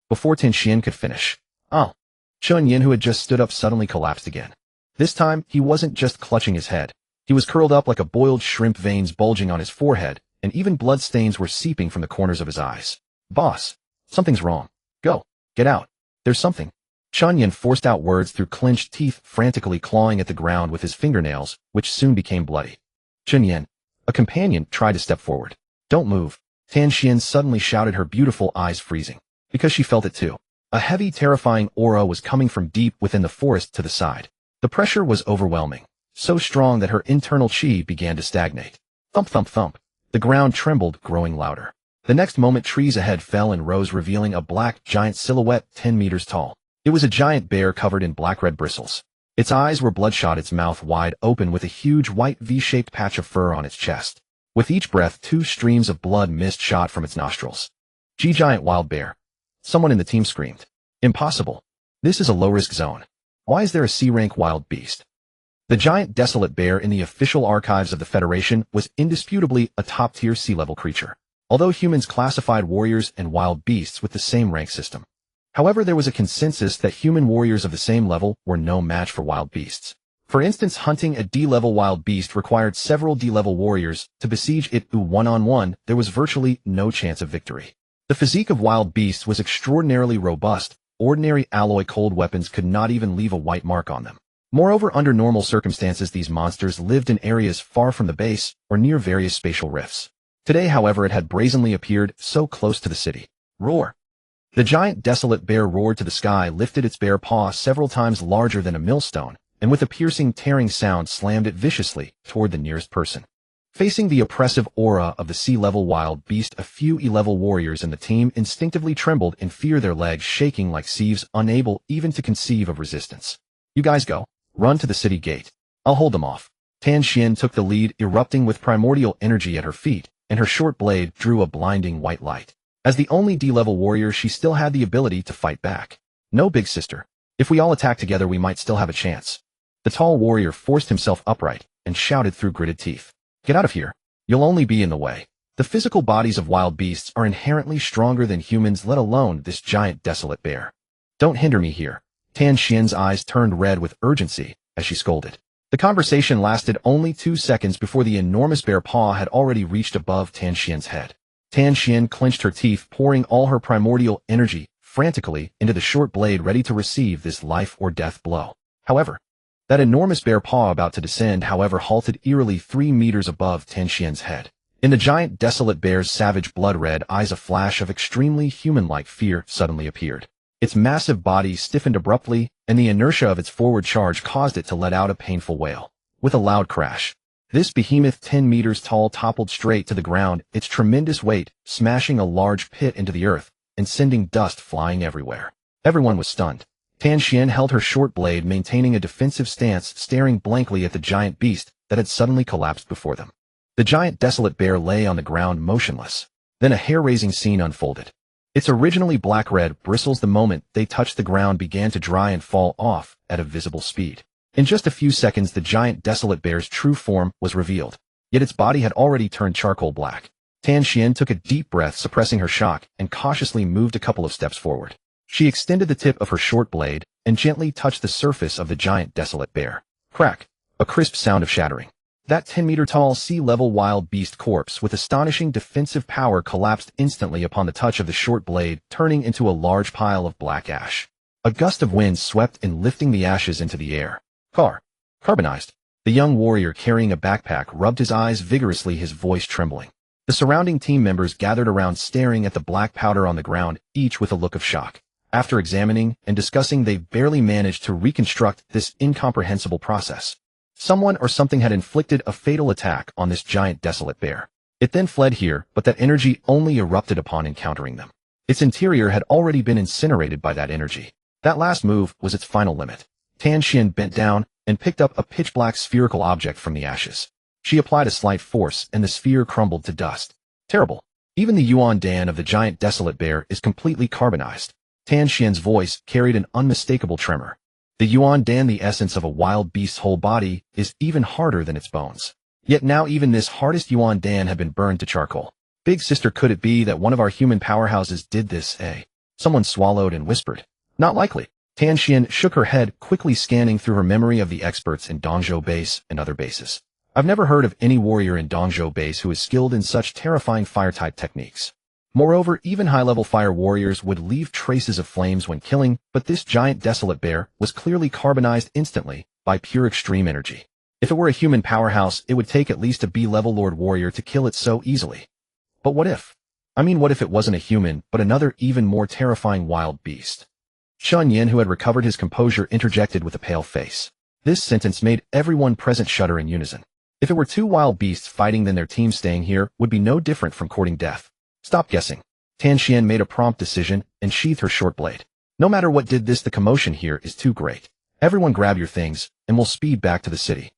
A: Before Tan Xian could finish. Oh. Cheng, who had just stood up, suddenly collapsed again. This time, he wasn't just clutching his head. He was curled up like a boiled shrimp, veins bulging on his forehead, and even blood stains were seeping from the corners of his eyes. Boss, something's wrong. Go. Get out. There's something. Cheng forced out words through clenched teeth, frantically clawing at the ground with his fingernails, which soon became bloody. Cheng, a companion, tried to step forward. Don't move. Tan Xian suddenly shouted, her beautiful eyes freezing. Because she felt it too. A heavy, terrifying aura was coming from deep within the forest to the side. The pressure was overwhelming, so strong that her internal chi began to stagnate. Thump, thump, thump. The ground trembled, growing louder. The next moment, trees ahead fell and rose, revealing a black, giant silhouette 10 meters tall. It was a giant bear covered in black-red bristles. Its eyes were bloodshot, its mouth wide open with a huge white V-shaped patch of fur on its chest. With each breath, 2 streams of blood mist shot from its nostrils. Giant wild bear. Someone in the team screamed. Impossible. This is a low-risk zone. Why is there a C-rank wild beast? The giant desolate bear in the official archives of the Federation was indisputably a top-tier sea-level creature, although humans classified warriors and wild beasts with the same rank system. However, there was a consensus that human warriors of the same level were no match for wild beasts. For instance, hunting a D-level wild beast required several D-level warriors to besiege it one-on-one. There was virtually no chance of victory. The physique of wild beasts was extraordinarily robust. Ordinary alloy cold weapons could not even leave a white mark on them. Moreover, under normal circumstances, these monsters lived in areas far from the base or near various spatial rifts. Today, however, it had brazenly appeared so close to the city. Roar! The giant desolate bear roared to the sky, lifted its bare paw several times larger than a millstone, and with a piercing, tearing sound slammed it viciously toward the nearest person. Facing the oppressive aura of the sea-level wild beast, a few E-level warriors in the team instinctively trembled in fear, their legs shaking like sieves, unable even to conceive of resistance. You guys go. Run to the city gate. I'll hold them off. Tan Xian took the lead, erupting with primordial energy at her feet, and her short blade drew a blinding white light. As the only D-level warrior, she still had the ability to fight back. No, big sister. If we all attack together, we might still have a chance. The tall warrior forced himself upright and shouted through gritted teeth. Get out of here. You'll only be in the way. The physical bodies of wild beasts are inherently stronger than humans, let alone this giant desolate bear. Don't hinder me here. Tan Xian's eyes turned red with urgency as she scolded. The conversation lasted only 2 seconds before the enormous bear paw had already reached above Tan Xian's head. Tan Xian clenched her teeth, pouring all her primordial energy frantically into the short blade, ready to receive this life or death blow. However, that enormous bear paw about to descend, halted eerily 3 meters above Tan Xian's head. In the giant desolate bear's savage blood-red eyes, a flash of extremely human-like fear suddenly appeared. Its massive body stiffened abruptly, and the inertia of its forward charge caused it to let out a painful wail. With a loud crash, this behemoth 10 meters tall toppled straight to the ground, its tremendous weight smashing a large pit into the earth and sending dust flying everywhere. Everyone was stunned. Tan Xian held her short blade, maintaining a defensive stance, staring blankly at the giant beast that had suddenly collapsed before them. The giant desolate bear lay on the ground motionless. Then a hair-raising scene unfolded. Its originally black-red bristles, the moment they touched the ground, began to dry and fall off at a visible speed. In just a few seconds, the giant desolate bear's true form was revealed, yet its body had already turned charcoal black. Tan Xian took a deep breath, suppressing her shock, and cautiously moved a couple of steps forward. She extended the tip of her short blade and gently touched the surface of the giant desolate bear. Crack! A crisp sound of shattering. That 10-meter-tall sea-level wild beast corpse with astonishing defensive power collapsed instantly upon the touch of the short blade, turning into a large pile of black ash. A gust of wind swept in, lifting the ashes into the air. Carbonized. The young warrior carrying a backpack rubbed his eyes vigorously, his voice trembling. The surrounding team members gathered around, staring at the black powder on the ground, each with a look of shock. After examining and discussing, they barely managed to reconstruct this incomprehensible process. Someone or something had inflicted a fatal attack on this giant desolate bear. It then fled here, but that energy only erupted upon encountering them. Its interior had already been incinerated by that energy. That last move was its final limit. Tan Xian bent down and picked up a pitch-black spherical object from the ashes. She applied a slight force, and the sphere crumbled to dust. Terrible. Even the Yuan Dan of the giant desolate bear is completely carbonized. Tan Xian's voice carried an unmistakable tremor. The Yuan Dan, the essence of a wild beast's whole body, is even harder than its bones. Yet now even this hardest Yuan Dan had been burned to charcoal. Big sister, could it be that one of our human powerhouses did this, eh? Someone swallowed and whispered. Not likely. Tan Xian shook her head, quickly scanning through her memory of the experts in Dongzhou base and other bases. I've never heard of any warrior in Dongzhou base who is skilled in such terrifying fire-type techniques. Moreover, even high-level fire warriors would leave traces of flames when killing, but this giant desolate bear was clearly carbonized instantly by pure extreme energy. If it were a human powerhouse, it would take at least a B-level Lord Warrior to kill it so easily. But what if? What if it wasn't a human, but another even more terrifying wild beast? Cheng Yin, who had recovered his composure, interjected with a pale face. This sentence made everyone present shudder in unison. If it were two wild beasts fighting, then their team staying here would be no different from courting death. Stop guessing. Tan Xian made a prompt decision and sheathed her short blade. No matter what did this, the commotion here is too great. Everyone grab your things, and we'll speed back to the city.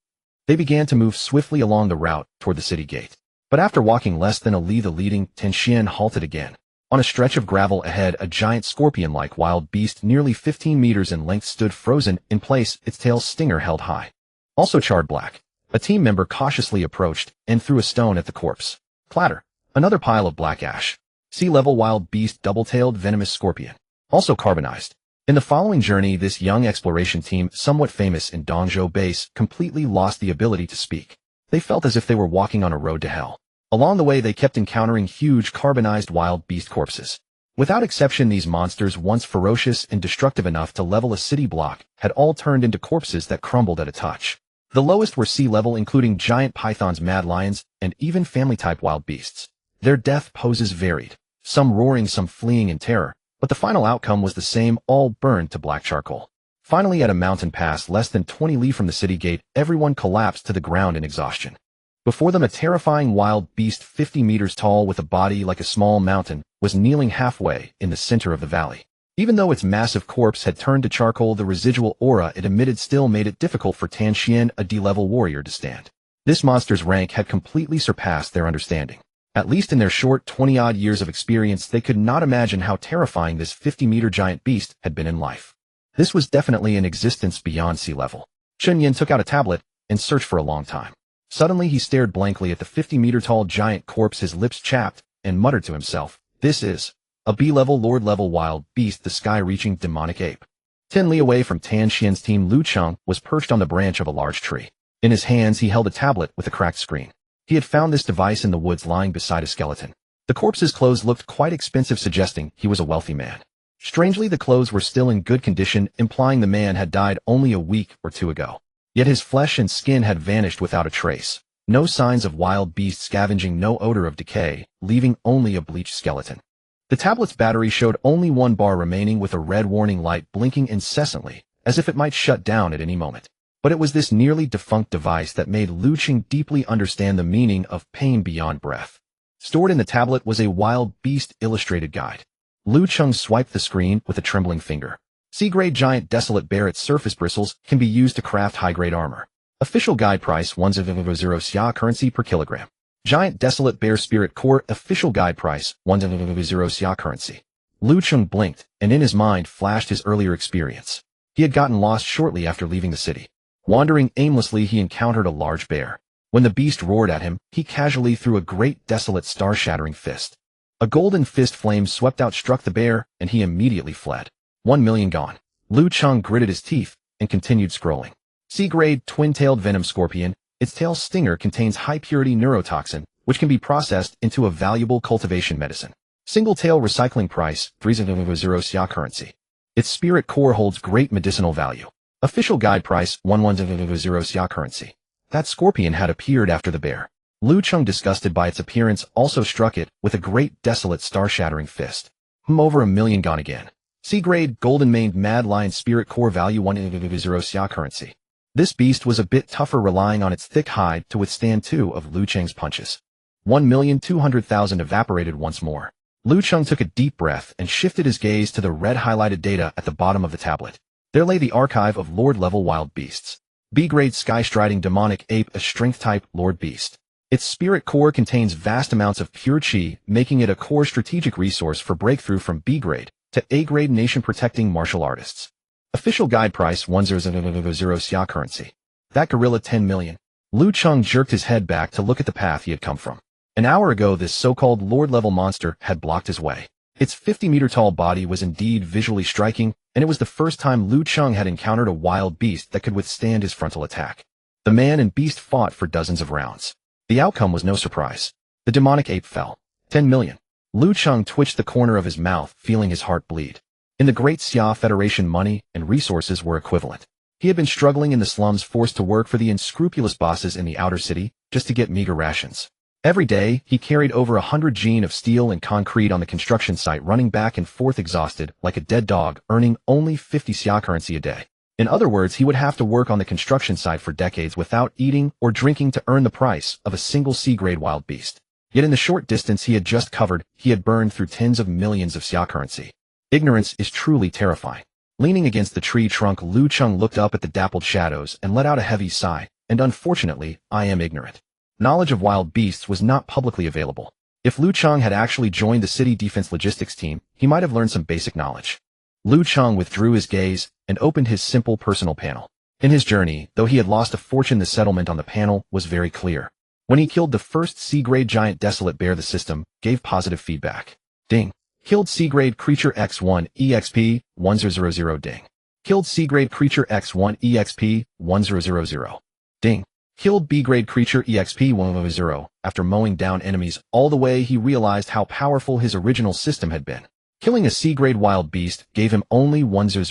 A: They began to move swiftly along the route toward the city gate. But after walking less than a li, the leading Tan Xian halted again. On a stretch of gravel ahead, a giant scorpion-like wild beast nearly 15 meters in length stood frozen in place, its tail's stinger held high. Also charred black. A team member cautiously approached and threw a stone at the corpse. Clatter. Another pile of black ash. Sea-level wild beast, double-tailed venomous scorpion. Also carbonized. In the following journey, this young exploration team, somewhat famous in Dongzhou base, completely lost the ability to speak. They felt as if they were walking on a road to hell. Along the way, they kept encountering huge carbonized wild beast corpses. Without exception, these monsters, once ferocious and destructive enough to level a city block, had all turned into corpses that crumbled at a touch. The lowest were sea level, including giant pythons, mad lions, and even family-type wild beasts. Their death poses varied, some roaring, some fleeing in terror, but the final outcome was the same, all burned to black charcoal. Finally, at a mountain pass less than 20 li from the city gate, everyone collapsed to the ground in exhaustion. Before them, a terrifying wild beast 50 meters tall with a body like a small mountain was kneeling halfway in the center of the valley. Even though its massive corpse had turned to charcoal, the residual aura it emitted still made it difficult for Tan Xian, a D-level warrior, to stand. This monster's rank had completely surpassed their understanding. At least in their short 20-odd years of experience, they could not imagine how terrifying this 50-meter giant beast had been in life. This was definitely an existence beyond sea level. Cheng Yin took out a tablet and searched for a long time. Suddenly, he stared blankly at the 50-meter-tall giant corpse, his lips chapped, and muttered to himself, "This is a B-level, Lord-level wild beast, the sky-reaching demonic ape." 10 li away from Tan Xian's team, Lu Cheng was perched on the branch of a large tree. In his hands, he held a tablet with a cracked screen. He had found this device in the woods lying beside a skeleton. The corpse's clothes looked quite expensive, suggesting he was a wealthy man. Strangely, the clothes were still in good condition, implying the man had died only a week or two ago. Yet his flesh and skin had vanished without a trace. No signs of wild beast scavenging, no odor of decay, leaving only a bleached skeleton. The tablet's battery showed only 1 bar remaining, with a red warning light blinking incessantly, as if it might shut down at any moment. But it was this nearly defunct device that made Lu Cheng deeply understand the meaning of pain beyond breath. Stored in the tablet was a wild beast illustrated guide. Lu Cheng swiped the screen with a trembling finger. C-grade giant desolate bear, its surface bristles can be used to craft high-grade armor. Official guide price 100 xia currency per kilogram. Giant desolate bear spirit core, official guide price 100 xia currency. Lu Cheng blinked, and in his mind flashed his earlier experience. He had gotten lost shortly after leaving the city. Wandering aimlessly, he encountered a large bear. When the beast roared at him, he casually threw a great desolate star-shattering fist. A golden fist flame swept out, struck the bear, and he immediately fled. 1 million gone. Lu Cheng gritted his teeth and continued scrolling. C-grade twin-tailed venom scorpion. Its tail's stinger contains high-purity neurotoxin, which can be processed into a valuable cultivation medicine. Single-tail recycling price 30 xia currency. Its spirit core holds great medicinal value. Official guide price 110 xia currency. That scorpion had appeared after the bear. Lu Cheng, disgusted by its appearance, also struck it with a great desolate star-shattering fist. Over 1 million gone again. C-grade golden-maned mad lion spirit core value 100 xia currency. This beast was a bit tougher, relying on its thick hide to withstand 2 of Lu Cheng's punches. 1,200,000 evaporated once more. Lu Cheng took a deep breath and shifted his gaze to the red highlighted data at the bottom of the tablet. There lay the archive of Lord-level wild beasts. B-grade sky-striding demonic ape, a strength-type Lord beast. Its spirit core contains vast amounts of pure chi, making it a core strategic resource for breakthrough from B-grade to A-grade nation-protecting martial artists. Official guide price 100 xia currency. That gorilla 10 million. Lu Cheng jerked his head back to look at the path he had come from. An hour ago, this so-called Lord-level monster had blocked his way. Its 50-meter-tall body was indeed visually striking, and it was the first time Liu Cheng had encountered a wild beast that could withstand his frontal attack. The man and beast fought for dozens of rounds. The outcome was no surprise. The demonic ape fell. 10 million. Liu Cheng twitched the corner of his mouth, feeling his heart bleed. In the Great Xia Federation, money and resources were equivalent. He had been struggling in the slums, forced to work for the unscrupulous bosses in the outer city, just to get meager rations. Every day, he carried over 100 jean of steel and concrete on the construction site, running back and forth exhausted, like a dead dog, earning only 50 xia currency a day. In other words, he would have to work on the construction site for decades without eating or drinking to earn the price of a single C-grade wild beast. Yet in the short distance he had just covered, he had burned through tens of millions of xia currency. Ignorance is truly terrifying. Leaning against the tree trunk, Liu Cheng looked up at the dappled shadows and let out a heavy sigh, and unfortunately, I am ignorant. Knowledge of wild beasts was not publicly available. If Liu Cheng had actually joined the city defense logistics team, he might have learned some basic knowledge. Liu Cheng withdrew his gaze and opened his simple personal panel. In his journey, though he had lost a fortune, the settlement on the panel was very clear. When he killed the first C-grade giant desolate bear, the system gave positive feedback. Ding. Killed C-grade creature X1 EXP 1000 ding. Killed C-grade creature X1 EXP 1000 ding. Killed B-grade creature EXP 100. After mowing down enemies all the way, he realized how powerful his original system had been. Killing a C-grade wild beast gave him only 100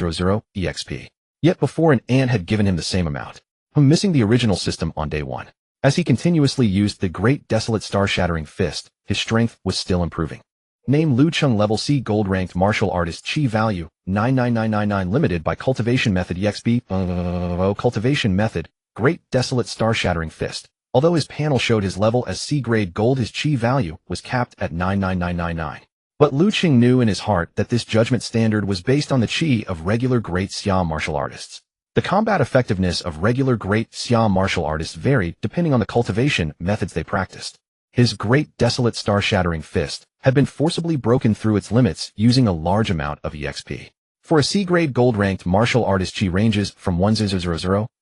A: EXP. Yet before, an ant had given him the same amount. Missing the original system on day 1. As he continuously used the great desolate star-shattering fist, his strength was still improving. Name: Liu Cheng, level C, gold ranked martial artist, chi value 99999, limited by cultivation method EXP cultivation method, great desolate star-shattering fist. Although his panel showed his level as C-grade gold, his chi value was capped at 99999. But Liu Cheng knew in his heart that this judgment standard was based on the chi of regular Great Xia martial artists. The combat effectiveness of regular Great Xia martial artists varied depending on the cultivation methods they practiced. His great desolate star-shattering fist had been forcibly broken through its limits using a large amount of EXP. For a C-grade gold-ranked martial artist, chi ranges from 1000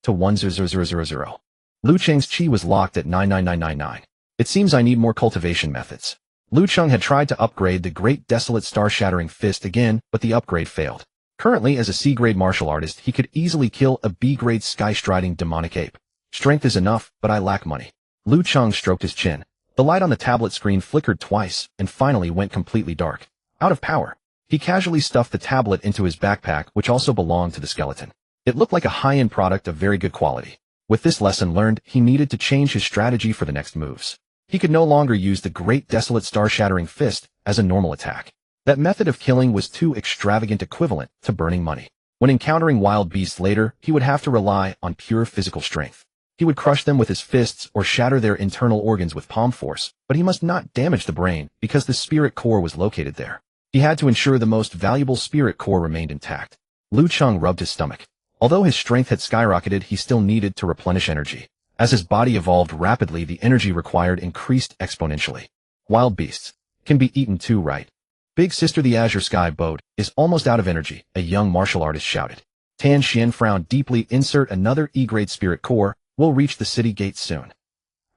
A: to 10000. Liu Cheng's chi was locked at 99999. It seems I need more cultivation methods. Liu Cheng had tried to upgrade the great desolate star-shattering fist again, but the upgrade failed. Currently, as a C-grade martial artist, he could easily kill a B-grade sky-striding demonic ape. Strength is enough, but I lack money. Liu Cheng stroked his chin. The light on the tablet screen flickered twice and finally went completely dark. Out of power. He casually stuffed the tablet into his backpack, which also belonged to the skeleton. It looked like a high-end product of very good quality. With this lesson learned, he needed to change his strategy for the next moves. He could no longer use the great desolate star-shattering fist as a normal attack. That method of killing was too extravagant, equivalent to burning money. When encountering wild beasts later, he would have to rely on pure physical strength. He would crush them with his fists or shatter their internal organs with palm force, but he must not damage the brain because the spirit core was located there. He had to ensure the most valuable spirit core remained intact. Liu Cheng rubbed his stomach. Although his strength had skyrocketed, he still needed to replenish energy. As his body evolved rapidly, the energy required increased exponentially. Wild beasts can be eaten too, right? Big sister, the Azure Sky boat is almost out of energy, a young martial artist shouted. Tan Xian frowned deeply. Insert another E-grade spirit core. We'll reach the city gates soon.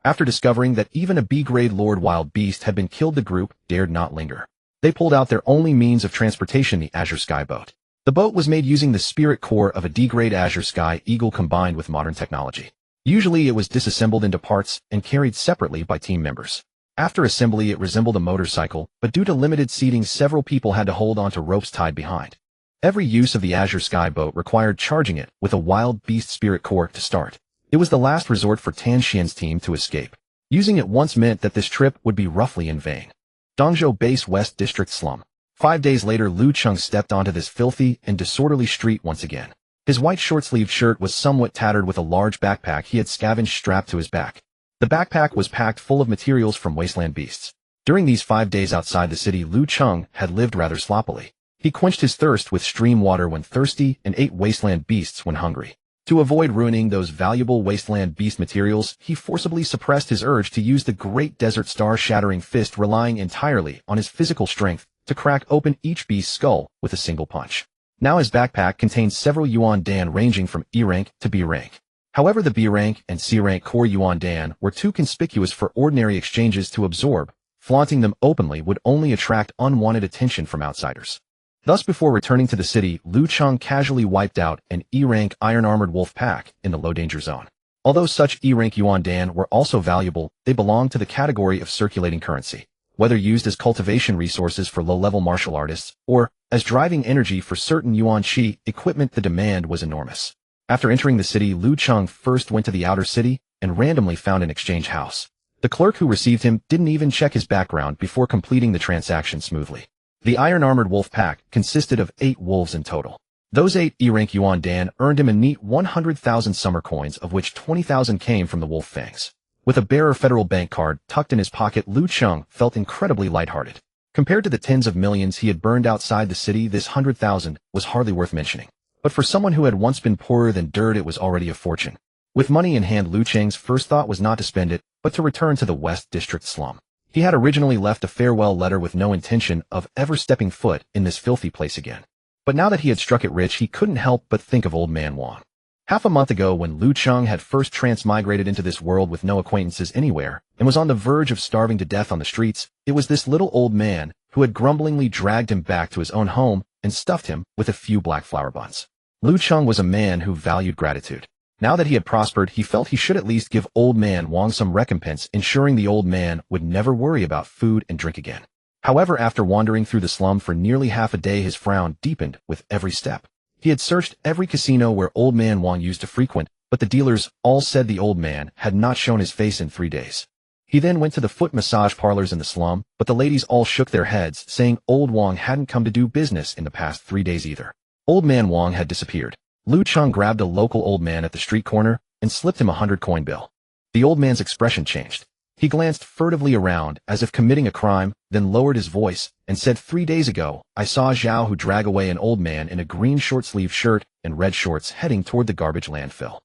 A: After discovering that even a B-grade Lord Wild Beast had been killed, the group dared not linger. They pulled out their only means of transportation, the Azure Sky boat. The boat was made using the spirit core of a D-grade Azure Sky Eagle combined with modern technology. Usually it was disassembled into parts and carried separately by team members. After assembly, it resembled a motorcycle, but due to limited seating, several people had to hold onto ropes tied behind. Every use of the Azure Sky boat required charging it with a Wild Beast spirit core to start. It was the last resort for Tan Xian's team to escape. Using it once meant that this trip would be roughly in vain. Dongzhou Base West District Slum. 5 days later, Liu Cheng stepped onto this filthy and disorderly street once again. His white short-sleeved shirt was somewhat tattered with a large backpack he had scavenged strapped to his back. The backpack was packed full of materials from wasteland beasts. During these 5 days outside the city, Liu Cheng had lived rather sloppily. He quenched his thirst with stream water when thirsty and ate wasteland beasts when hungry. To avoid ruining those valuable wasteland beast materials, he forcibly suppressed his urge to use the great desert star-shattering fist, relying entirely on his physical strength to crack open each beast's skull with a single punch. Now his backpack contained several yuan dan ranging from E rank to B rank. However, the B rank and C rank core yuan dan were too conspicuous for ordinary exchanges to absorb, flaunting them openly would only attract unwanted attention from outsiders. Thus, before returning to the city, Lu Cheng casually wiped out an E-rank iron-armored wolf pack in the low-danger zone. Although such E-rank Yuan Dan were also valuable, they belonged to the category of circulating currency, whether used as cultivation resources for low-level martial artists or as driving energy for certain Yuan Qi equipment. The demand was enormous. After entering the city, Lu Cheng first went to the outer city and randomly found an exchange house. The clerk who received him didn't even check his background before completing the transaction smoothly. The iron-armored wolf pack consisted of 8 wolves in total. Those 8 E-rank Yuan Dan earned him a neat 100,000 summer coins, of which 20,000 came from the wolf fangs. With a bearer federal bank card tucked in his pocket, Lu Cheng felt incredibly lighthearted. Compared to the tens of millions he had burned outside the city, this 100,000 was hardly worth mentioning. But for someone who had once been poorer than dirt, it was already a fortune. With money in hand, Lu Cheng's first thought was not to spend it, but to return to the West District slum. He had originally left a farewell letter with no intention of ever stepping foot in this filthy place again. But now that he had struck it rich, he couldn't help but think of Old Man Wang. Half a month ago, when Lu Cheng had first transmigrated into this world with no acquaintances anywhere and was on the verge of starving to death on the streets, it was this little old man who had grumblingly dragged him back to his own home and stuffed him with a few black flower buns. Lu Cheng was a man who valued gratitude. Now that he had prospered, he felt he should at least give Old Man Wang some recompense, ensuring the old man would never worry about food and drink again. However, after wandering through the slum for nearly half a day, his frown deepened with every step. He had searched every casino where Old Man Wang used to frequent, but the dealers all said the old man had not shown his face in 3 days. He then went to the foot massage parlors in the slum, but the ladies all shook their heads, saying Old Wang hadn't come to do business in the past 3 days either. Old Man Wang had disappeared. Lu Cheng grabbed a local old man at the street corner and slipped him a 100-coin bill. The old man's expression changed. He glanced furtively around as if committing a crime, then lowered his voice and said, 3 days ago, I saw Zhao Hu drag away an old man in a green short-sleeved shirt and red shorts heading toward the garbage landfill.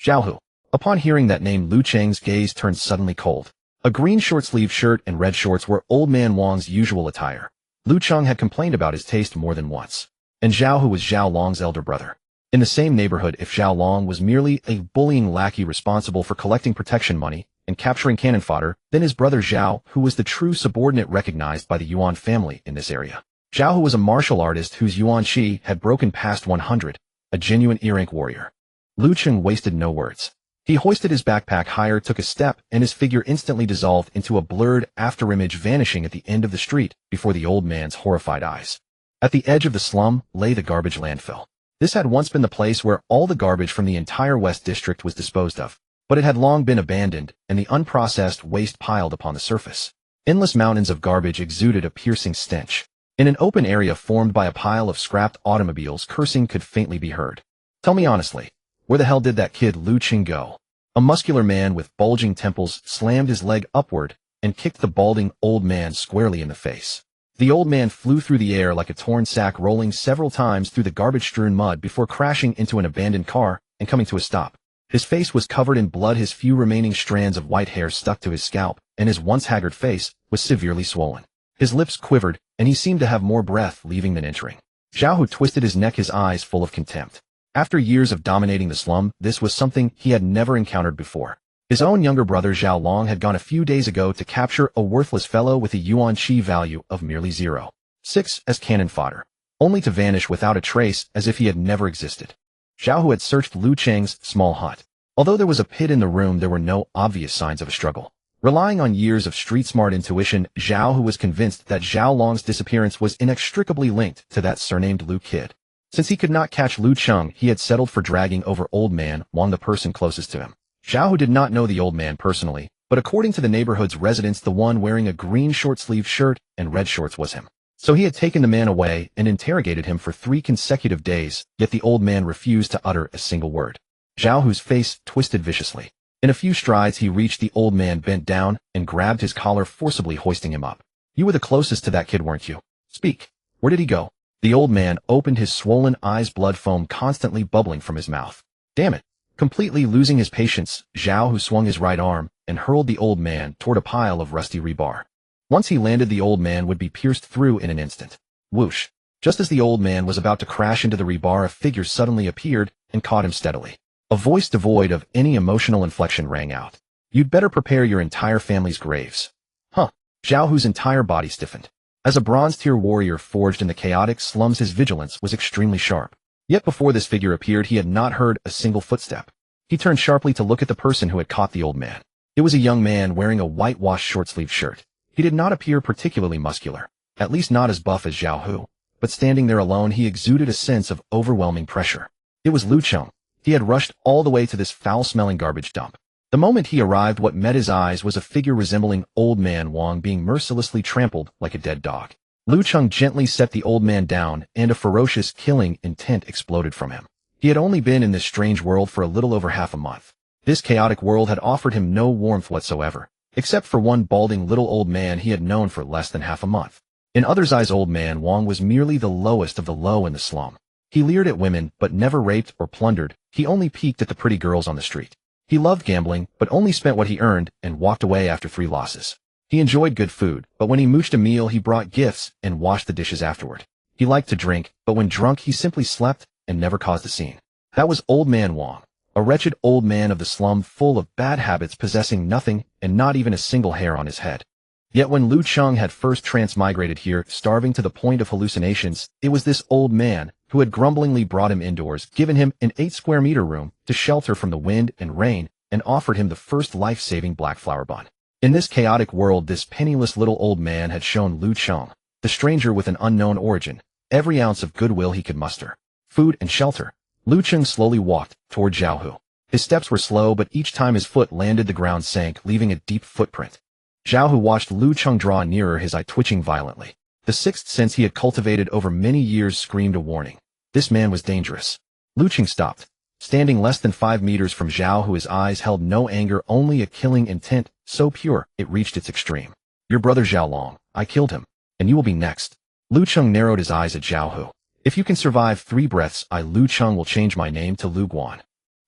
A: Zhao Hu. Upon hearing that name, Lu Cheng's gaze turned suddenly cold. A green short-sleeved shirt and red shorts were Old Man Wang's usual attire. Lu Cheng had complained about his taste more than once. And Zhao Hu was Zhao Long's elder brother. In the same neighborhood, if Zhao Long was merely a bullying lackey responsible for collecting protection money and capturing cannon fodder, then his brother Zhao, who was the true subordinate recognized by the Yuan family in this area. Zhao Hu was a martial artist whose Yuan Qi had broken past 100, a genuine E-rank warrior. Lu Cheng wasted no words. He hoisted his backpack higher, took a step, and his figure instantly dissolved into a blurred afterimage, vanishing at the end of the street before the old man's horrified eyes. At the edge of the slum lay the garbage landfill. This had once been the place where all the garbage from the entire West District was disposed of, but it had long been abandoned and the unprocessed waste piled upon the surface. Endless mountains of garbage exuded a piercing stench. In an open area formed by a pile of scrapped automobiles, cursing could faintly be heard. Tell me honestly, where the hell did that kid Lu Cheng go? A muscular man with bulging temples slammed his leg upward and kicked the balding old man squarely in the face. The old man flew through the air like a torn sack, rolling several times through the garbage-strewn mud before crashing into an abandoned car and coming to a stop. His face was covered in blood, his few remaining strands of white hair stuck to his scalp, and his once haggard face was severely swollen. His lips quivered, and he seemed to have more breath leaving than entering. Zhao Hu twisted his neck, his eyes full of contempt. After years of dominating the slum, this was something he had never encountered before. His own younger brother Zhao Long had gone a few days ago to capture a worthless fellow with a Yuan Qi value of merely 0.6 as cannon fodder, only to vanish without a trace as if he had never existed. Zhao Hu had searched Lu Cheng's small hut. Although there was a pit in the room, there were no obvious signs of a struggle. Relying on years of street-smart intuition, Zhao Hu was convinced that Zhao Long's disappearance was inextricably linked to that surnamed Lu kid. Since he could not catch Lu Cheng, he had settled for dragging over Old Man Wang, the person closest to him. Zhao Hu did not know the old man personally, but according to the neighborhood's residents, the one wearing a green short-sleeved shirt and red shorts was him. So he had taken the man away and interrogated him for 3 consecutive days, yet the old man refused to utter a single word. Zhao Hu's face twisted viciously. In a few strides, he reached the old man, bent down, and grabbed his collar, forcibly hoisting him up. You were the closest to that kid, weren't you? Speak. Where did he go? The old man opened his swollen eyes, blood foam constantly bubbling from his mouth. Damn it. Completely losing his patience, Zhao Hu swung his right arm and hurled the old man toward a pile of rusty rebar. Once he landed, the old man would be pierced through in an instant. Whoosh! Just as the old man was about to crash into the rebar, a figure suddenly appeared and caught him steadily. A voice devoid of any emotional inflection rang out. You'd better prepare your entire family's graves. Huh. Zhao Hu's entire body stiffened. As a bronze-tier warrior forged in the chaotic slums, his vigilance was extremely sharp. Yet before this figure appeared, he had not heard a single footstep. He turned sharply to look at the person who had caught the old man. It was a young man wearing a whitewashed short-sleeved shirt. He did not appear particularly muscular, at least not as buff as Zhao Hu, but standing there alone he exuded a sense of overwhelming pressure. It was Lu Cheng. He had rushed all the way to this foul-smelling garbage dump. The moment he arrived, what met his eyes was a figure resembling Old Man Wang being mercilessly trampled like a dead dog. Lu Cheng gently set the old man down, and a ferocious killing intent exploded from him. He had only been in this strange world for a little over half a month. This chaotic world had offered him no warmth whatsoever, except for one balding little old man he had known for less than half a month. In others' eyes, Old Man Wang was merely the lowest of the low in the slum. He leered at women, but never raped or plundered. He only peeked at the pretty girls on the street. He loved gambling, but only spent what he earned and walked away after 3 losses. He enjoyed good food, but when he mooched a meal, he brought gifts and washed the dishes afterward. He liked to drink, but when drunk, he simply slept and never caused a scene. That was Old Man Wang, a wretched old man of the slum full of bad habits, possessing nothing and not even a single hair on his head. Yet when Lu Cheng had first transmigrated here, starving to the point of hallucinations, it was this old man who had grumblingly brought him indoors, given him an 8-square-meter room to shelter from the wind and rain, and offered him the first life-saving black flower bun. In this chaotic world, this penniless little old man had shown Lu Cheng, the stranger with an unknown origin, every ounce of goodwill he could muster. Food and shelter. Lu Cheng slowly walked toward Zhao Hu. His steps were slow, but each time his foot landed, the ground sank, leaving a deep footprint. Zhao Hu watched Lu Cheng draw nearer, his eye twitching violently. The sixth sense he had cultivated over many years screamed a warning. This man was dangerous. Lu Cheng stopped. Standing less than 5 meters from Zhao Hu, his eyes held no anger, only a killing intent, so pure it reached its extreme. Your brother Zhao Long, I killed him, and you will be next. Lu Cheng narrowed his eyes at Zhao Hu. If you can survive 3 breaths, I, Lu Cheng, will change my name to Lu Guan.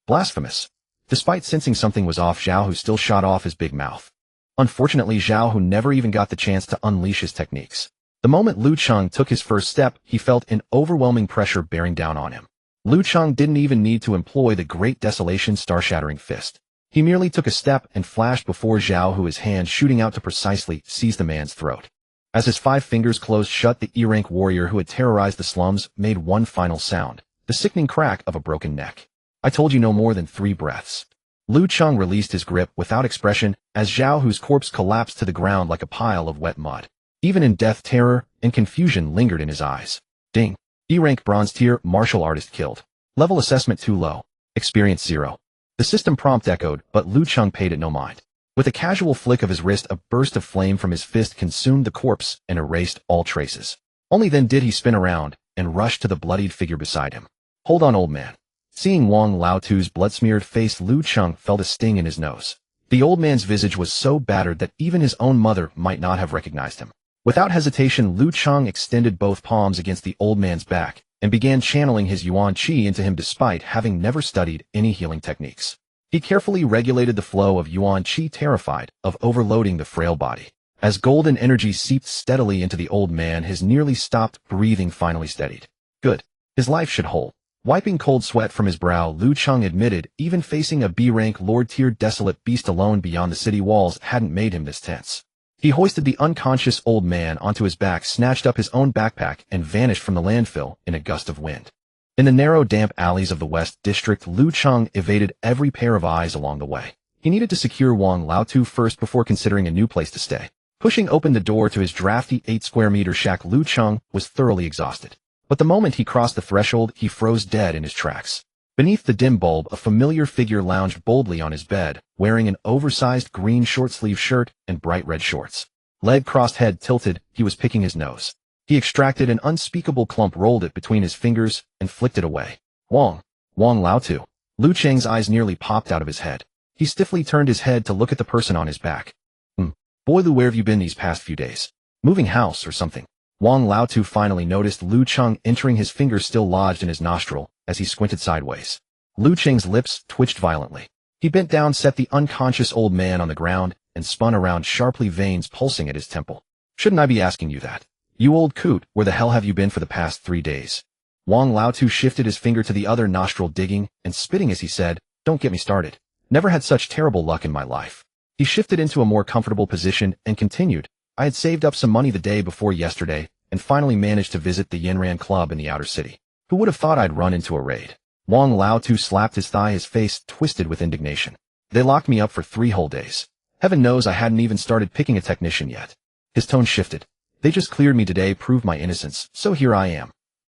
A: Blasphemous. Despite sensing something was off, Zhao Hu still shot off his big mouth. Unfortunately, Zhao Hu never even got the chance to unleash his techniques. The moment Lu Cheng took his first step, he felt an overwhelming pressure bearing down on him. Lu Cheng didn't even need to employ the Great Desolation star-shattering fist. He merely took a step and flashed before Zhao Hu, his hand shooting out to precisely seize the man's throat. As his 5 fingers closed shut, the E-rank warrior who had terrorized the slums made one final sound, the sickening crack of a broken neck. I told you no more than 3 breaths. Lu Cheng released his grip without expression as Zhao Hu's corpse collapsed to the ground like a pile of wet mud. Even in death, terror and confusion lingered in his eyes. Ding. E-rank bronze tier martial artist killed. Level assessment too low. Experience 0. The system prompt echoed, but Lu Cheng paid it no mind. With a casual flick of his wrist, a burst of flame from his fist consumed the corpse and erased all traces. Only then did he spin around and rush to the bloodied figure beside him. Hold on, old man. Seeing Wang Laotu's blood-smeared face, Lu Cheng felt a sting in his nose. The old man's visage was so battered that even his own mother might not have recognized him. Without hesitation, Lu Cheng extended both palms against the old man's back and began channeling his yuan qi into him despite having never studied any healing techniques. He carefully regulated the flow of yuan qi, terrified of overloading the frail body. As golden energy seeped steadily into the old man, his nearly stopped breathing finally steadied. Good. His life should hold. Wiping cold sweat from his brow, Lu Cheng admitted even facing a B-rank lord-tier desolate beast alone beyond the city walls hadn't made him this tense. He hoisted the unconscious old man onto his back, snatched up his own backpack, and vanished from the landfill in a gust of wind. In the narrow, damp alleys of the West District, Lu Cheng evaded every pair of eyes along the way. He needed to secure Wang Laotu first before considering a new place to stay. Pushing open the door to his drafty 8-square-meter shack, Lu Cheng was thoroughly exhausted. But the moment he crossed the threshold, he froze dead in his tracks. Beneath the dim bulb, a familiar figure lounged boldly on his bed, wearing an oversized green short-sleeve shirt and bright red shorts. Leg crossed, head tilted, he was picking his nose. He extracted an unspeakable clump, rolled it between his fingers, and flicked it away. Wang Laotu. Lu Cheng's eyes nearly popped out of his head. He stiffly turned his head to look at the person on his back. Boy Lu, where have you been these past few days? Moving house or something? Wang Laotu finally noticed Lu Cheng entering, his finger still lodged in his nostril, as he squinted sideways. Lu Cheng's lips twitched violently. He bent down, set the unconscious old man on the ground, and spun around sharply, veins pulsing at his temple. Shouldn't I be asking you that? You old coot, where the hell have you been for the past 3 days? Wang Laotu shifted his finger to the other nostril, digging and spitting as he said, Don't get me started. Never had such terrible luck in my life. He shifted into a more comfortable position and continued, I had saved up some money the day before yesterday and finally managed to visit the Yinran Club in the outer city. Who would have thought I'd run into a raid? Wang Lao-Tu slapped his thigh, his face twisted with indignation. They locked me up for 3 whole days. Heaven knows I hadn't even started picking a technician yet. His tone shifted. They just cleared me today, proved my innocence, so here I am.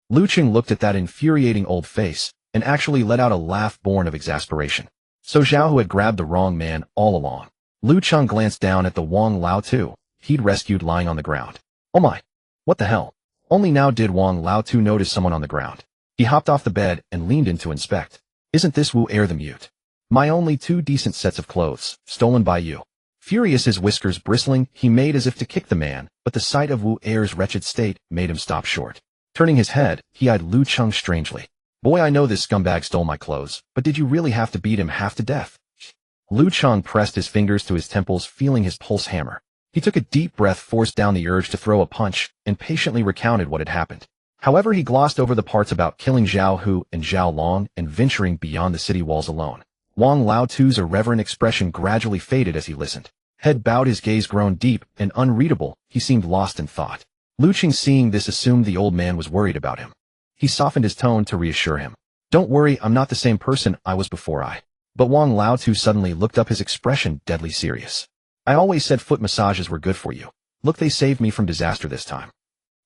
A: Lu Cheng looked at that infuriating old face and actually let out a laugh born of exasperation. So Zhao had grabbed the wrong man all along. Lu Cheng glanced down at the Wang Lao-Tu he'd rescued lying on the ground. Oh my! What the hell? Only now did Wang Lao-Tu notice someone on the ground. He hopped off the bed and leaned in to inspect. Isn't this Wu Er the mute? My only 2 decent sets of clothes, stolen by you. Furious, his whiskers bristling, he made as if to kick the man, but the sight of Wu Er's wretched state made him stop short. Turning his head, he eyed Lu Cheng strangely. Boy, I know this scumbag stole my clothes, but did you really have to beat him half to death? Lu Cheng pressed his fingers to his temples, feeling his pulse hammer. He took a deep breath, forced down the urge to throw a punch, and patiently recounted what had happened. However, he glossed over the parts about killing Zhao Hu and Zhao Long and venturing beyond the city walls alone. Wang Lao-Tu's irreverent expression gradually faded as he listened. Head bowed, his gaze grown deep and unreadable, he seemed lost in thought. Lu Cheng, seeing this, assumed the old man was worried about him. He softened his tone to reassure him. Don't worry, I'm not the same person I was before But Wang Lao-Tu suddenly looked up, his expression deadly serious. I always said foot massages were good for you. Look, they saved me from disaster this time.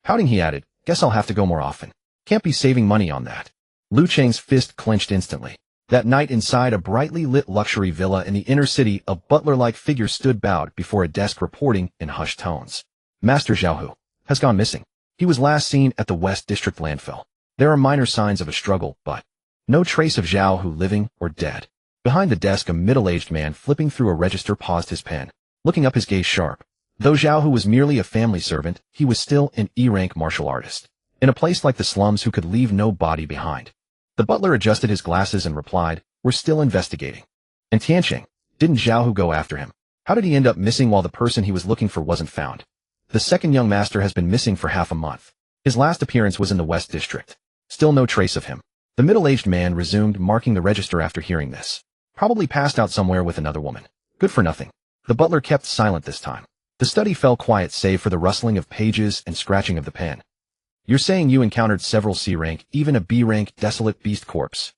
A: Pouting, he added, guess I'll have to go more often. Can't be saving money on that. Lu Cheng's fist clenched instantly. That night, inside a brightly lit luxury villa in the inner city, a butler-like figure stood bowed before a desk, reporting in hushed tones. Master Zhao Hu has gone missing. He was last seen at the West District landfill. There are minor signs of a struggle, but no trace of Zhao Hu, living or dead. Behind the desk, a middle-aged man flipping through a register paused his pen, looking up, his gaze sharp. Though Zhao Hu was merely a family servant, he was still an E-rank martial artist. In a place like the slums, who could leave no body behind. The butler adjusted his glasses and replied, we're still investigating. And Tiancheng, didn't Zhao Hu go after him? How did he end up missing while the person he was looking for wasn't found? The second young master has been missing for half a month. His last appearance was in the West District. Still no trace of him. The middle-aged man resumed marking the register after hearing this. Probably passed out somewhere with another woman. Good for nothing. The butler kept silent this time. The study fell quiet save for the rustling of pages and scratching of the pen. You're saying you encountered several C-rank, even a B-rank desolate beast corpse?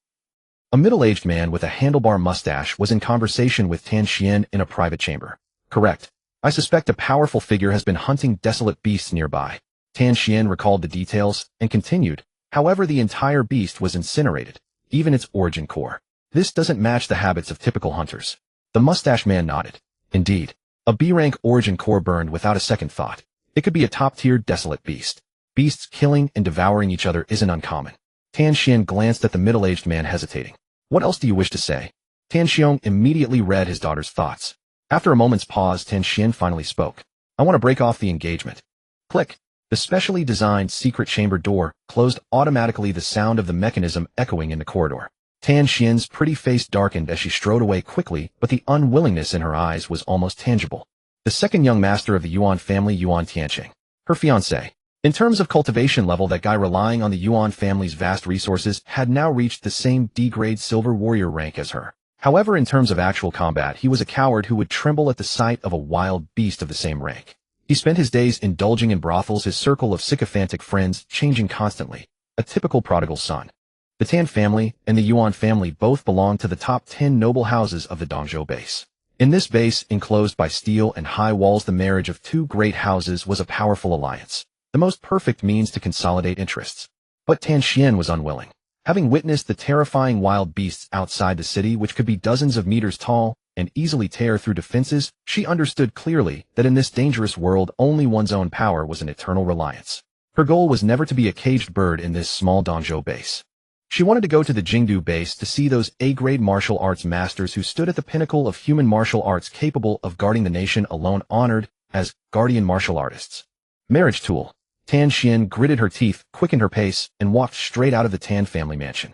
A: A middle-aged man with a handlebar mustache was in conversation with Tan Xian in a private chamber. Correct. I suspect a powerful figure has been hunting desolate beasts nearby. Tan Xian recalled the details and continued. However, the entire beast was incinerated, even its origin core. This doesn't match the habits of typical hunters. The mustache man nodded. Indeed. A B-rank origin core burned without a second thought. It could be a top-tier desolate beast. Beasts killing and devouring each other isn't uncommon. Tan Xian glanced at the middle-aged man, hesitating. What else do you wish to say? Tan Xiong immediately read his daughter's thoughts. After a moment's pause, Tan Xian finally spoke. I want to break off the engagement. Click. The specially designed secret chamber door closed automatically, the sound of the mechanism echoing in the corridor. Tan Xian's pretty face darkened as she strode away quickly, but the unwillingness in her eyes was almost tangible. The second young master of the Yuan family, Yuan Tiancheng. Her fiancé. In terms of cultivation level, that guy, relying on the Yuan family's vast resources, had now reached the same D-grade silver warrior rank as her. However, in terms of actual combat, he was a coward who would tremble at the sight of a wild beast of the same rank. He spent his days indulging in brothels, his circle of sycophantic friends changing constantly. A typical prodigal son. The Tan family and the Yuan family both belonged to the top 10 noble houses of the Dongzhou base. In this base, enclosed by steel and high walls, the marriage of two great houses was a powerful alliance. The most perfect means to consolidate interests. But Tan Xian was unwilling. Having witnessed the terrifying wild beasts outside the city, which could be dozens of meters tall and easily tear through defenses, she understood clearly that in this dangerous world only one's own power was an eternal reliance. Her goal was never to be a caged bird in this small Dongzhou base. She wanted to go to the Jingdu base to see those A-grade martial arts masters who stood at the pinnacle of human martial arts, capable of guarding the nation alone, honored as guardian martial artists. Marriage tool. Tan Xian gritted her teeth, quickened her pace, and walked straight out of the Tan family mansion.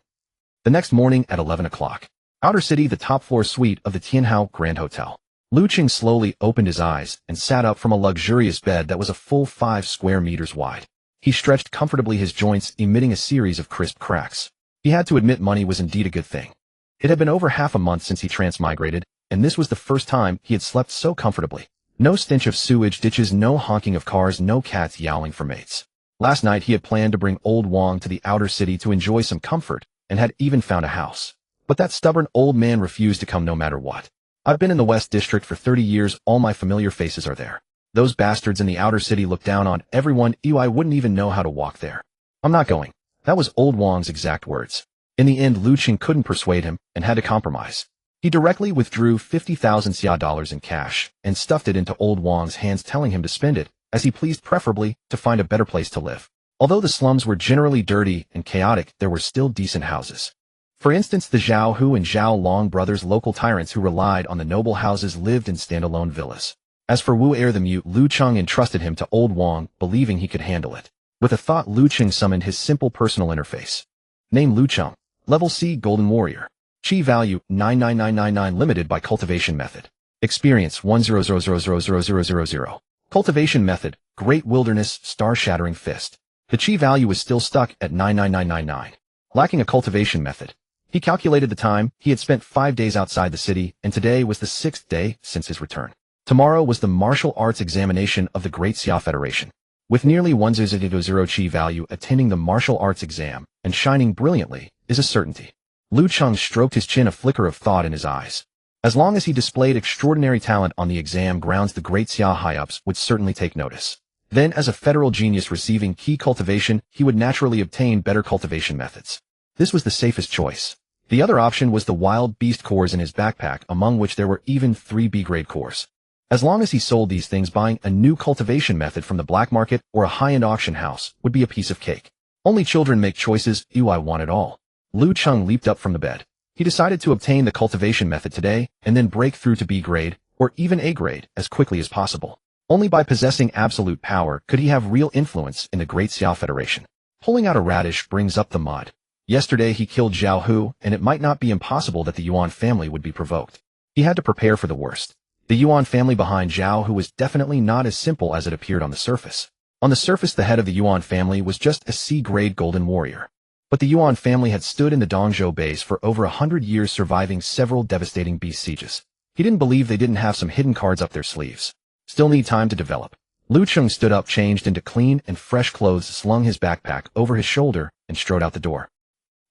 A: The next morning at 11 o'clock. Outer city, the top-floor suite of the Tianhao Grand Hotel. Lu Cheng slowly opened his eyes and sat up from a luxurious bed that was a full 5 square meters wide. He stretched comfortably, his joints emitting a series of crisp cracks. He had to admit money was indeed a good thing. It had been over half a month since he transmigrated, and this was the first time he had slept so comfortably. No stench of sewage ditches, no honking of cars, no cats yowling for mates. Last night he had planned to bring old Wang to the outer city to enjoy some comfort, and had even found a house. But that stubborn old man refused to come no matter what. I've been in the West District for 30 years, all my familiar faces are there. Those bastards in the outer city look down on everyone, I wouldn't even know how to walk there. I'm not going. That was old Wang's exact words. In the end, Lu Cheng couldn't persuade him, and had to compromise. He directly withdrew 50,000 xia dollars in cash, and stuffed it into old Wang's hands, telling him to spend it as he pleased, preferably to find a better place to live. Although the slums were generally dirty and chaotic, there were still decent houses. For instance, the Zhao Hu and Zhao Long brothers, local tyrants who relied on the noble houses, lived in standalone villas. As for Wu Er the Mute, Lu Cheng entrusted him to old Wang, believing he could handle it. With a thought, Lu Cheng summoned his simple personal interface. Name Lu Cheng. Level C Golden Warrior. Chi value 99999 limited by cultivation method. Experience 100000000. Cultivation method, Great Wilderness, Star-Shattering Fist. The Chi value was still stuck at 99999. Lacking a cultivation method. He calculated the time. He had spent 5 days outside the city, and today was the 6th day since his return. Tomorrow was the martial arts examination of the Great Xia Federation. With nearly 1000 Chi value, attending the martial arts exam and shining brilliantly is a certainty. Lu Cheng stroked his chin, a flicker of thought in his eyes. As long as he displayed extraordinary talent on the exam grounds, the Great Xia high-ups would certainly take notice. Then, as a federal genius receiving key cultivation, he would naturally obtain better cultivation methods. This was the safest choice. The other option was the wild beast cores in his backpack, among which there were even 3 B-grade cores. As long as he sold these things, buying a new cultivation method from the black market or a high-end auction house would be a piece of cake. Only children make choices. I want it all. Lu Cheng leaped up from the bed. He decided to obtain the cultivation method today, and then break through to B grade, or even A grade, as quickly as possible. Only by possessing absolute power could he have real influence in the Great Xia Federation. Pulling out a radish brings up the mud. Yesterday he killed Zhao Hu, and it might not be impossible that the Yuan family would be provoked. He had to prepare for the worst. The Yuan family behind Zhao Hu was definitely not as simple as it appeared on the surface. On the surface, the head of the Yuan family was just a C-grade golden warrior. But the Yuan family had stood in the Dongzhou base for over 100 years, surviving several devastating beast sieges. He didn't believe they didn't have some hidden cards up their sleeves. Still need time to develop. Lu Cheng stood up, changed into clean and fresh clothes, slung his backpack over his shoulder, and strode out the door.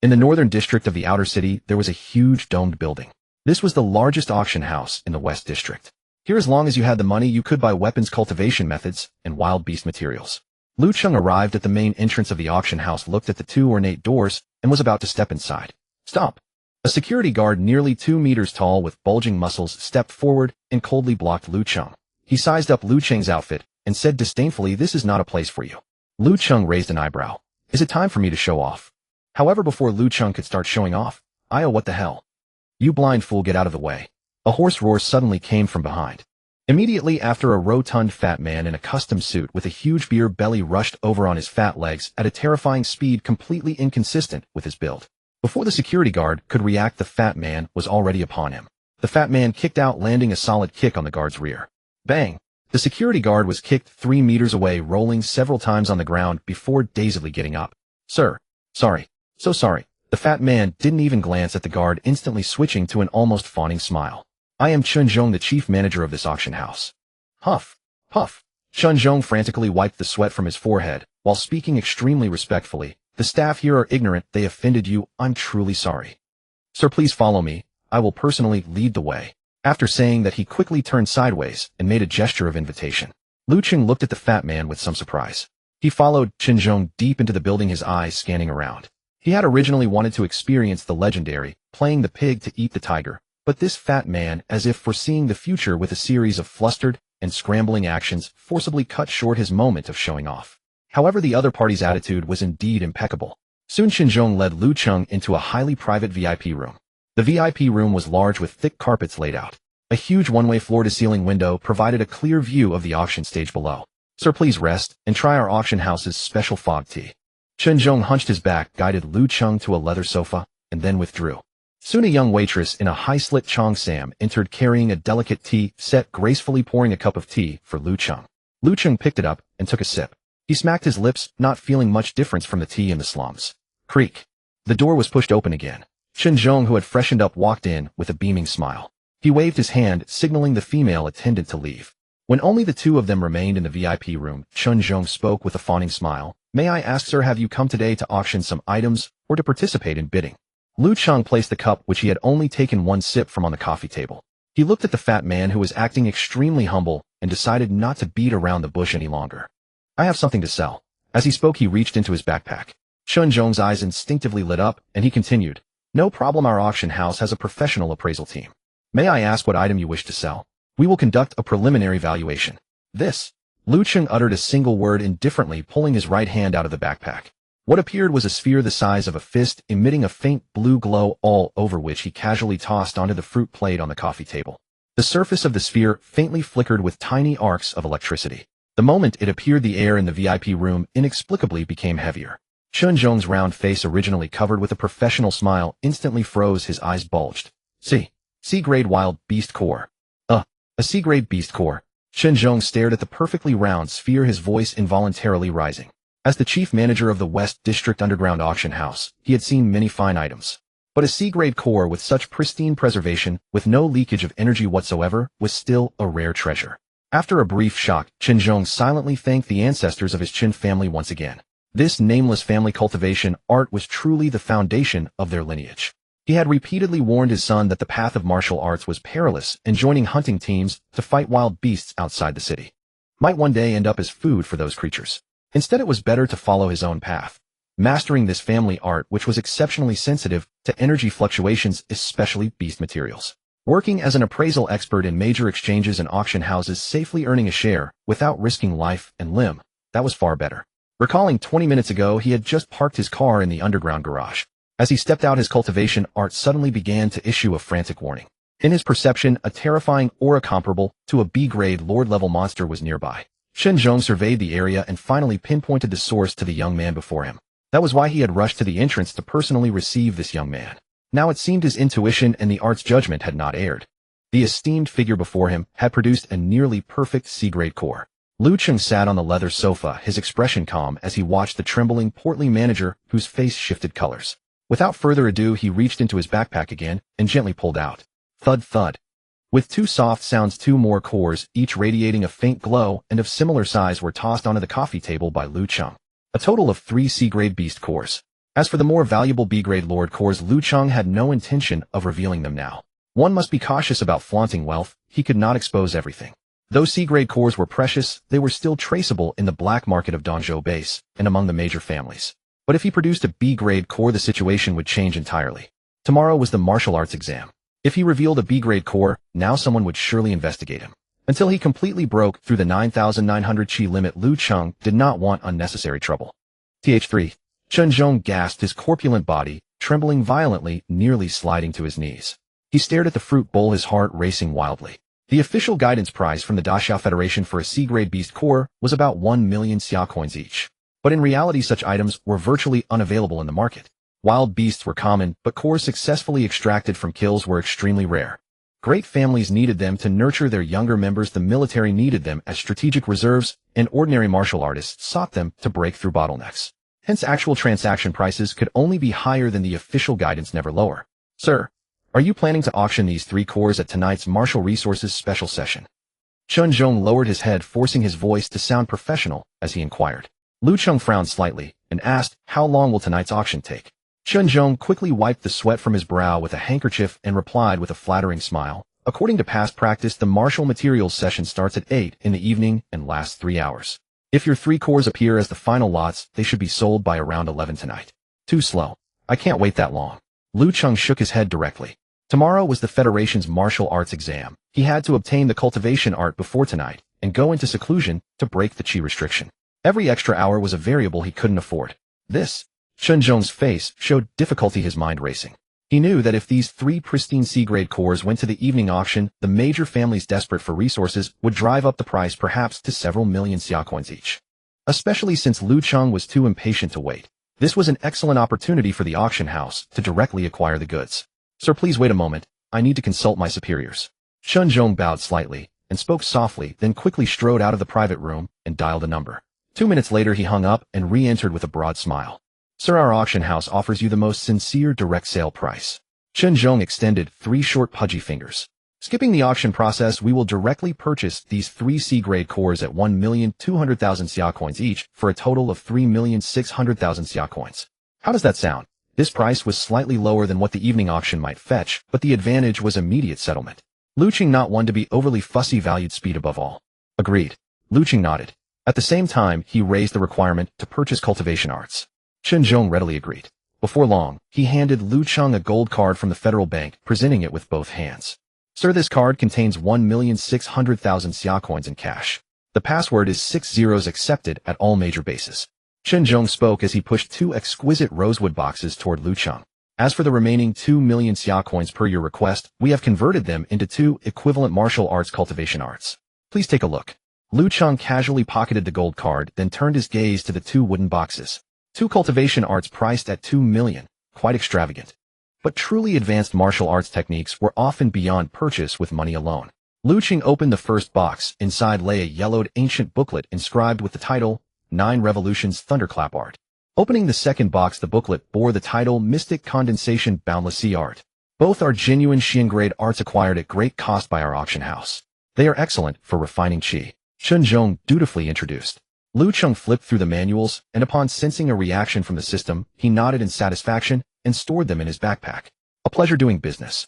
A: In the northern district of the outer city, there was a huge domed building. This was the largest auction house in the West District. Here, as long as you had the money, you could buy weapons, cultivation methods, and wild beast materials. Lu Cheng arrived at the main entrance of the auction house, looked at the 2 ornate doors, and was about to step inside. Stop! A security guard nearly 2 meters tall with bulging muscles stepped forward and coldly blocked Lu Cheng. He sized up Lu Cheng's outfit and said disdainfully, "This is not a place for you." Lu Cheng raised an eyebrow. "Is it time for me to show off?" However, before Lu Cheng could start showing off, what the hell? "You blind fool, get out of the way." A hoarse roar suddenly came from behind. Immediately after, a rotund fat man in a custom suit with a huge beer belly rushed over on his fat legs at a terrifying speed completely inconsistent with his build. Before the security guard could react, the fat man was already upon him. The fat man kicked out, landing a solid kick on the guard's rear. Bang! The security guard was kicked 3 meters away, rolling several times on the ground before dazedly getting up. "Sir, sorry. So sorry." The fat man didn't even glance at the guard, instantly switching to an almost fawning smile. "I am Chen Zhong, the chief manager of this auction house." Huff, puff. Chen Zhong frantically wiped the sweat from his forehead, while speaking extremely respectfully. "The staff here are ignorant. They offended you. I'm truly sorry. Sir, please follow me. I will personally lead the way." After saying that, he quickly turned sideways and made a gesture of invitation. Lu Cheng looked at the fat man with some surprise. He followed Chen Zhong deep into the building, his eyes scanning around. He had originally wanted to experience the legendary playing the pig to eat the tiger, but this fat man, as if foreseeing the future with a series of flustered and scrambling actions, forcibly cut short his moment of showing off. However, the other party's attitude was indeed impeccable. Soon Chen Zhong led Lu Cheng into a highly private VIP room. The VIP room was large with thick carpets laid out. A huge one-way floor-to-ceiling window provided a clear view of the auction stage below. "Sir, please rest and try our auction house's special fog tea." Chen Zhong hunched his back, guided Lu Cheng to a leather sofa, and then withdrew. Soon a young waitress in a high-slit cheongsam entered, carrying a delicate tea set, gracefully pouring a cup of tea for Lu Cheng. Lu Cheng picked it up and took a sip. He smacked his lips, not feeling much difference from the tea in the slums. Creak. The door was pushed open again. Chen Zhong, who had freshened up, walked in with a beaming smile. He waved his hand, signaling the female attendant to leave. When only the two of them remained in the VIP room, Cheng spoke with a fawning smile. "May I ask, sir, have you come today to auction some items or to participate in bidding?" Lu Cheng placed the cup which he had only taken one sip from on the coffee table. He looked at the fat man who was acting extremely humble and decided not to beat around the bush any longer. "I have something to sell." As he spoke, he reached into his backpack. Cheng Zhong's eyes instinctively lit up, and he continued, "No problem, our auction house has a professional appraisal team. May I ask what item you wish to sell? We will conduct a preliminary valuation." This. Lu Cheng uttered a single word indifferently, pulling his right hand out of the backpack. What appeared was a sphere the size of a fist, emitting a faint blue glow, all over which he casually tossed onto the fruit plate on the coffee table. The surface of the sphere faintly flickered with tiny arcs of electricity. The moment it appeared, the air in the VIP room inexplicably became heavier. Cheng Zhong's round face, originally covered with a professional smile, instantly froze. His eyes bulged. C-grade wild beast core. A C-grade beast core. Cheng Zhong stared at the perfectly round sphere, his voice involuntarily rising. As the chief manager of the West District Underground Auction House, he had seen many fine items. But a C-grade core with such pristine preservation, with no leakage of energy whatsoever, was still a rare treasure. After a brief shock, Cheng Zhong silently thanked the ancestors of his Chen family once again. This nameless family cultivation art was truly the foundation of their lineage. He had repeatedly warned his son that the path of martial arts was perilous, and joining hunting teams to fight wild beasts outside the city might one day end up as food for those creatures. Instead, it was better to follow his own path, mastering this family art which was exceptionally sensitive to energy fluctuations, especially beast materials. Working as an appraisal expert in major exchanges and auction houses, safely earning a share without risking life and limb, that was far better. Recalling 20 minutes ago, he had just parked his car in the underground garage. As he stepped out, his cultivation art suddenly began to issue a frantic warning. In his perception, a terrifying aura comparable to a B-grade Lord-level monster was nearby. Cheng Zhong surveyed the area and finally pinpointed the source to the young man before him. That was why he had rushed to the entrance to personally receive this young man. Now it seemed his intuition and the art's judgment had not erred. The esteemed figure before him had produced a nearly perfect C-grade core. Lu Cheng sat on the leather sofa, his expression calm as he watched the trembling, portly manager whose face shifted colors. Without further ado, he reached into his backpack again and gently pulled out. Thud thud. With two soft sounds, two more cores, each radiating a faint glow and of similar size, were tossed onto the coffee table by Lu Cheng. A total of 3 C-grade beast cores. As for the more valuable B-grade lord cores, Lu Cheng had no intention of revealing them now. One must be cautious about flaunting wealth. He could not expose everything. Though C-grade cores were precious, they were still traceable in the black market of Dongzhou base and among the major families. But if he produced a B-grade core, the situation would change entirely. Tomorrow was the martial arts exam. If he revealed a B-grade core, now someone would surely investigate him. Until he completely broke through the 9,900 chi limit, Lu Cheng did not want unnecessary trouble. Th3. Cheng Zhong gasped, his corpulent body trembling violently, nearly sliding to his knees. He stared at the fruit bowl, his heart racing wildly. The official guidance price from the Daxiao Federation for a C-grade beast core was about 1 million xia coins each. But in reality, such items were virtually unavailable in the market. Wild beasts were common, but cores successfully extracted from kills were extremely rare. Great families needed them to nurture their younger members, the military needed them as strategic reserves, and ordinary martial artists sought them to break through bottlenecks. Hence, actual transaction prices could only be higher than the official guidance, never lower. "Sir, are you planning to auction these 3 cores at tonight's Martial Resources special session?" Cheng Zhong lowered his head, forcing his voice to sound professional as he inquired. Lu Cheng frowned slightly and asked, "How long will tonight's auction take?" Cheng Zhong quickly wiped the sweat from his brow with a handkerchief and replied with a flattering smile, "According to past practice, the martial materials session starts at 8 in the evening and lasts 3 hours. If your 3 cores appear as the final lots, they should be sold by around 11 tonight." "Too slow. I can't wait that long." Lu Cheng shook his head directly. Tomorrow was the Federation's martial arts exam. He had to obtain the cultivation art before tonight and go into seclusion to break the chi restriction. Every extra hour was a variable he couldn't afford. This. Cheng Zhong's face showed difficulty, his mind racing. He knew that if these 3 pristine C-grade cores went to the evening auction, the major families desperate for resources would drive up the price perhaps to several million xia coins each. Especially since Lu Cheng was too impatient to wait. This was an excellent opportunity for the auction house to directly acquire the goods. "Sir, please wait a moment. I need to consult my superiors." Cheng Zhong bowed slightly and spoke softly, then quickly strode out of the private room and dialed a number. 2 minutes later, he hung up and re-entered with a broad smile. "Sir, our auction house offers you the most sincere direct sale price." Cheng Zhong extended 3 short pudgy fingers. Skipping the auction process, we will directly purchase these 3 C-grade cores at 1,200,000 xia coins each for a total of 3,600,000 xia coins. How does that sound? This price was slightly lower than what the evening auction might fetch, but the advantage was immediate settlement. Lu Cheng, not one to be overly fussy, valued speed above all. Agreed. Lu Cheng nodded. At the same time, he raised the requirement to purchase cultivation arts. Chen Zhong readily agreed. Before long, he handed Lu Cheng a gold card from the federal bank, presenting it with both hands. Sir, this card contains 1,600,000 xia coins in cash. The password is 6 zeros, accepted at all major bases. Chen Zhong spoke as he pushed 2 exquisite rosewood boxes toward Lu Cheng. As for the remaining 2 million xia coins per your request, we have converted them into 2 equivalent martial arts cultivation arts. Please take a look. Lu Cheng casually pocketed the gold card, then turned his gaze to the 2 wooden boxes. 2 cultivation arts priced at 2 million, quite extravagant. But truly advanced martial arts techniques were often beyond purchase with money alone. Lu Cheng opened the first box. Inside lay a yellowed ancient booklet inscribed with the title, 9 Revolutions Thunderclap Art. Opening the second box, the booklet bore the title, Mystic Condensation Boundless Sea Art. Both are genuine Xian-grade arts acquired at great cost by our auction house. They are excellent for refining qi. Chen Zhong dutifully introduced. Lu Cheng flipped through the manuals, and upon sensing a reaction from the system, he nodded in satisfaction and stored them in his backpack. A pleasure doing business.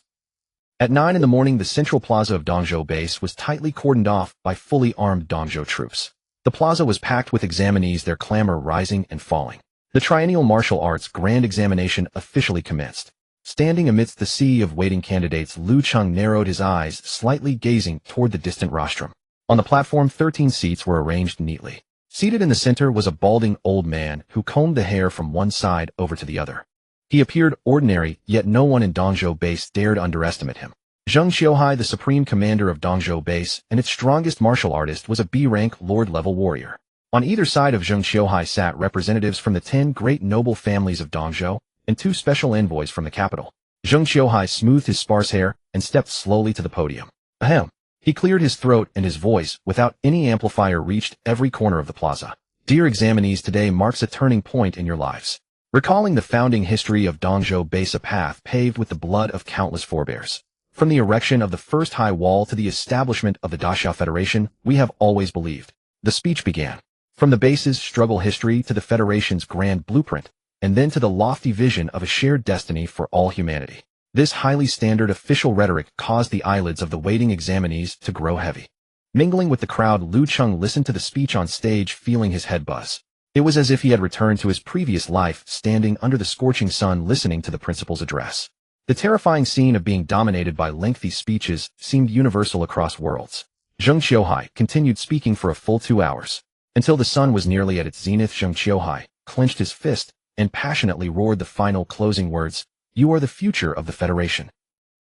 A: At 9 in the morning, the central plaza of Dongzhou base was tightly cordoned off by fully armed Dongzhou troops. The plaza was packed with examinees, their clamor rising and falling. The triennial martial arts grand examination officially commenced. Standing amidst the sea of waiting candidates, Lu Cheng narrowed his eyes, slightly gazing toward the distant rostrum. On the platform, 13 seats were arranged neatly. Seated in the center was a balding old man who combed the hair from one side over to the other. He appeared ordinary, yet no one in Dongzhou base dared underestimate him. Zheng Xiaohai, the supreme commander of Dongzhou base and its strongest martial artist, was a B-rank lord-level warrior. On either side of Zheng Xiaohai sat representatives from the 10 great noble families of Dongzhou and 2 special envoys from the capital. Zheng Xiaohai smoothed his sparse hair and stepped slowly to the podium. Ahem. He cleared his throat, and his voice, without any amplifier, reached every corner of the plaza. Dear examinees, today marks a turning point in your lives. Recalling the founding history of Dongzhou base, a path paved with the blood of countless forebears. From the erection of the first high wall to the establishment of the Daxiao Federation, we have always believed. The speech began. From the base's struggle history to the Federation's grand blueprint, and then to the lofty vision of a shared destiny for all humanity. This highly standard official rhetoric caused the eyelids of the waiting examinees to grow heavy. Mingling with the crowd, Lu Cheng listened to the speech on stage, feeling his head buzz. It was as if he had returned to his previous life, standing under the scorching sun listening to the principal's address. The terrifying scene of being dominated by lengthy speeches seemed universal across worlds. Zheng Xiaohai continued speaking for a full 2 hours. Until the sun was nearly at its zenith, Zheng Xiaohai clenched his fist and passionately roared the final closing words. You are the future of the Federation.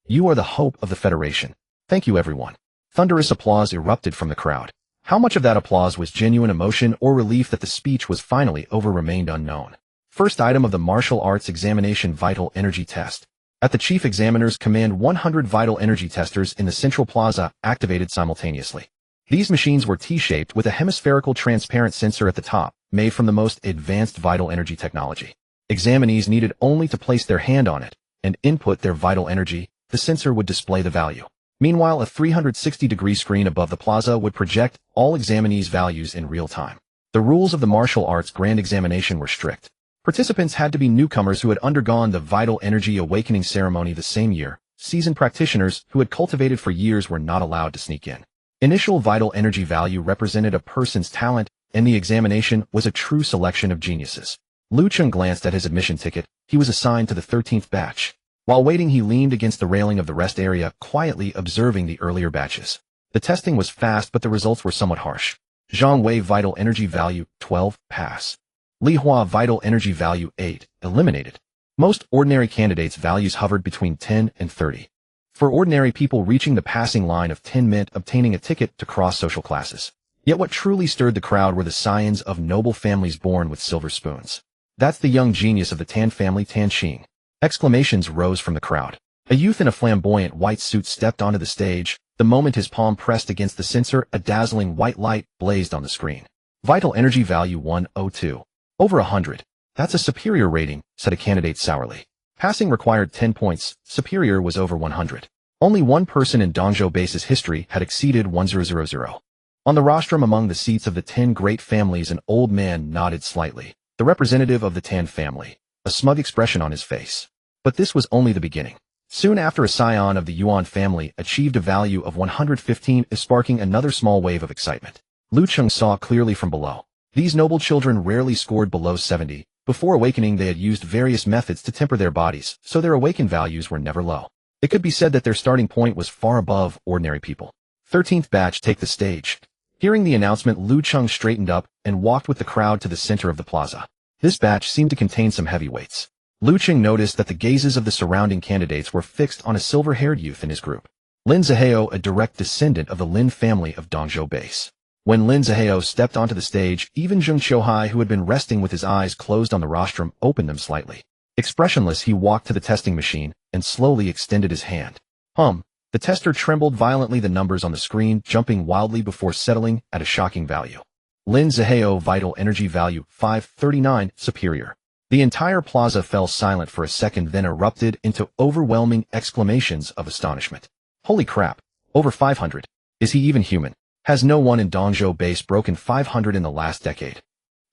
A: You are the hope of the Federation. Thank you, everyone. Thunderous applause erupted from the crowd. How much of that applause was genuine emotion or relief that the speech was finally over remained unknown. First item of the martial arts examination: vital energy test. At the chief examiner's command, 100 vital energy testers in the central plaza activated simultaneously. These machines were T-shaped with a hemispherical transparent sensor at the top, made from the most advanced vital energy technology. Examinees needed only to place their hand on it and input their vital energy. The sensor would display the value. Meanwhile, a 360-degree screen above the plaza would project all examinees' values in real time. The rules of the martial arts grand examination were strict. Participants had to be newcomers who had undergone the vital energy awakening ceremony the same year. Seasoned practitioners who had cultivated for years were not allowed to sneak in. Initial vital energy value represented a person's talent, and the examination was a true selection of geniuses. Lu Cheng glanced at his admission ticket. He was assigned to the 13th batch. While waiting, he leaned against the railing of the rest area, quietly observing the earlier batches. The testing was fast, but the results were somewhat harsh. Zhang Wei, vital energy value 12, pass. Li Hua, vital energy value 8, eliminated. Most ordinary candidates' values hovered between 10 and 30. For ordinary people, reaching the passing line of 10 meant obtaining a ticket to cross social classes. Yet what truly stirred the crowd were the scions of noble families born with silver spoons. That's the young genius of the Tan family, Tan Xing. Exclamations rose from the crowd. A youth in a flamboyant white suit stepped onto the stage. The moment his palm pressed against the sensor, a dazzling white light blazed on the screen. Vital energy value 102. Over 100. That's a superior rating, said a candidate sourly. Passing required 10 points. Superior was over 100. Only one person in Dongzhou Base's history had exceeded 1000. On the rostrum among the seats of the 10 great families, an old man nodded slightly, the representative of the Tan family, a smug expression on his face. But this was only the beginning. Soon after, a scion of the Yuan family achieved a value of 115, sparking another small wave of excitement. Lu Cheng saw clearly from below. These noble children rarely scored below 70. Before awakening, they had used various methods to temper their bodies, so their awakened values were never low. It could be said that their starting point was far above ordinary people. 13th batch, take the stage. Hearing the announcement, Lu Cheng straightened up and walked with the crowd to the center of the plaza. This batch seemed to contain some heavyweights. Lu Cheng noticed that the gazes of the surrounding candidates were fixed on a silver-haired youth in his group. Lin Zihao, a direct descendant of the Lin family of Dongzhou Base. When Lin Zihao stepped onto the stage, even Zheng Qiuhai, who had been resting with his eyes closed on the rostrum, opened them slightly. Expressionless, he walked to the testing machine and slowly extended his hand. The tester trembled violently, the numbers on the screen jumping wildly before settling at a shocking value. Lin Zihao, vital energy value 539, superior. The entire plaza fell silent for a second, then erupted into overwhelming exclamations of astonishment. Holy crap! Over 500. Is he even human? Has no one in Dongzhou Base broken 500 in the last decade?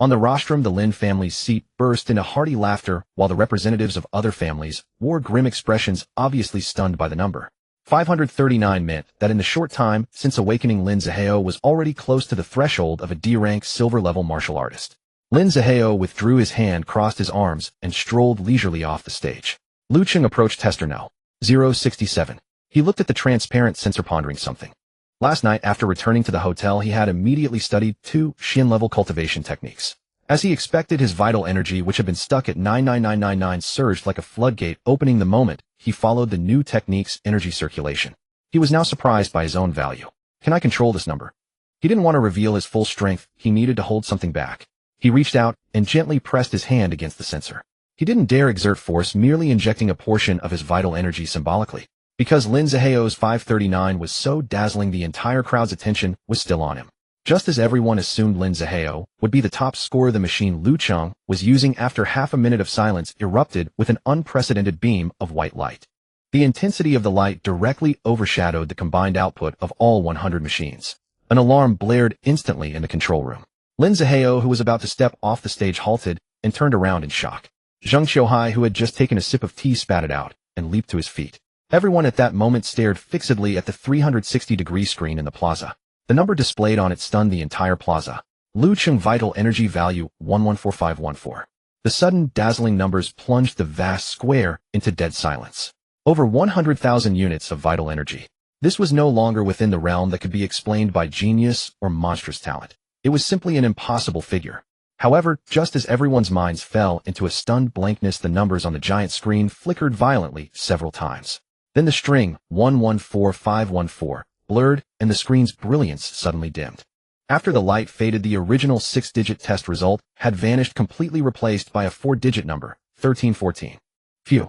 A: On the rostrum, the Lin family's seat burst into hearty laughter, while the representatives of other families wore grim expressions, obviously stunned by the number. 539 meant that in the short time since awakening, Lin Zihao was already close to the threshold of a D-rank silver-level martial artist. Lin Zihao withdrew his hand, crossed his arms, and strolled leisurely off the stage. Lu Cheng approached tester No. 067. He looked at the transparent sensor, pondering something. Last night, after returning to the hotel, he had immediately studied 2 Xin-level cultivation techniques. As he expected, his vital energy, which had been stuck at 99999, surged like a floodgate, opening the moment he followed the new technique's energy circulation. He was now surprised by his own value. Can I control this number? He didn't want to reveal his full strength. He needed to hold something back. He reached out and gently pressed his hand against the sensor. He didn't dare exert force, merely injecting a portion of his vital energy symbolically. Because Lin Zihao's 539 was so dazzling, the entire crowd's attention was still on him. Just as everyone assumed Lin Zihao would be the top scorer, the machine Lu Cheng was using, after half a minute of silence, erupted with an unprecedented beam of white light. The intensity of the light directly overshadowed the combined output of all 100 machines. An alarm blared instantly in the control room. Lin Zihao, who was about to step off the stage, halted and turned around in shock. Zheng Qiuhai, who had just taken a sip of tea, spat it out and leaped to his feet. Everyone at that moment stared fixedly at the 360-degree screen in the plaza. The number displayed on it stunned the entire plaza. Lu Cheng, vital energy value 114514. The sudden dazzling numbers plunged the vast square into dead silence. Over 100,000 units of vital energy. This was no longer within the realm that could be explained by genius or monstrous talent. It was simply an impossible figure. However, just as everyone's minds fell into a stunned blankness, the numbers on the giant screen flickered violently several times. Then the string 114514 blurred, and the screen's brilliance suddenly dimmed. After the light faded, the original 6-digit test result had vanished, completely replaced by a 4-digit number, 1314. Phew.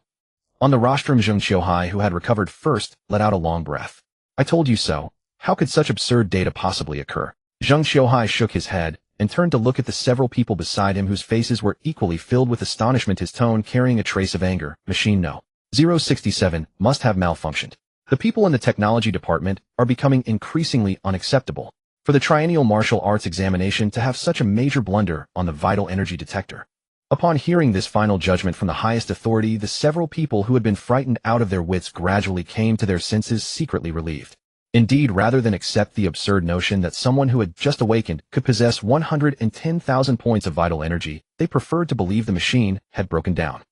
A: On the rostrum, Zheng Qiuhai, who had recovered first, let out a long breath. I told you so. How could such absurd data possibly occur? Zheng Qiuhai shook his head and turned to look at the several people beside him, whose faces were equally filled with astonishment, his tone carrying a trace of anger. Machine No. 067 must have malfunctioned. The people in the technology department are becoming increasingly unacceptable. For the triennial martial arts examination to have such a major blunder on the vital energy detector. Upon hearing this final judgment from the highest authority, the several people who had been frightened out of their wits gradually came to their senses, secretly relieved. Indeed, rather than accept the absurd notion that someone who had just awakened could possess 110,000 points of vital energy, they preferred to believe the machine had broken down.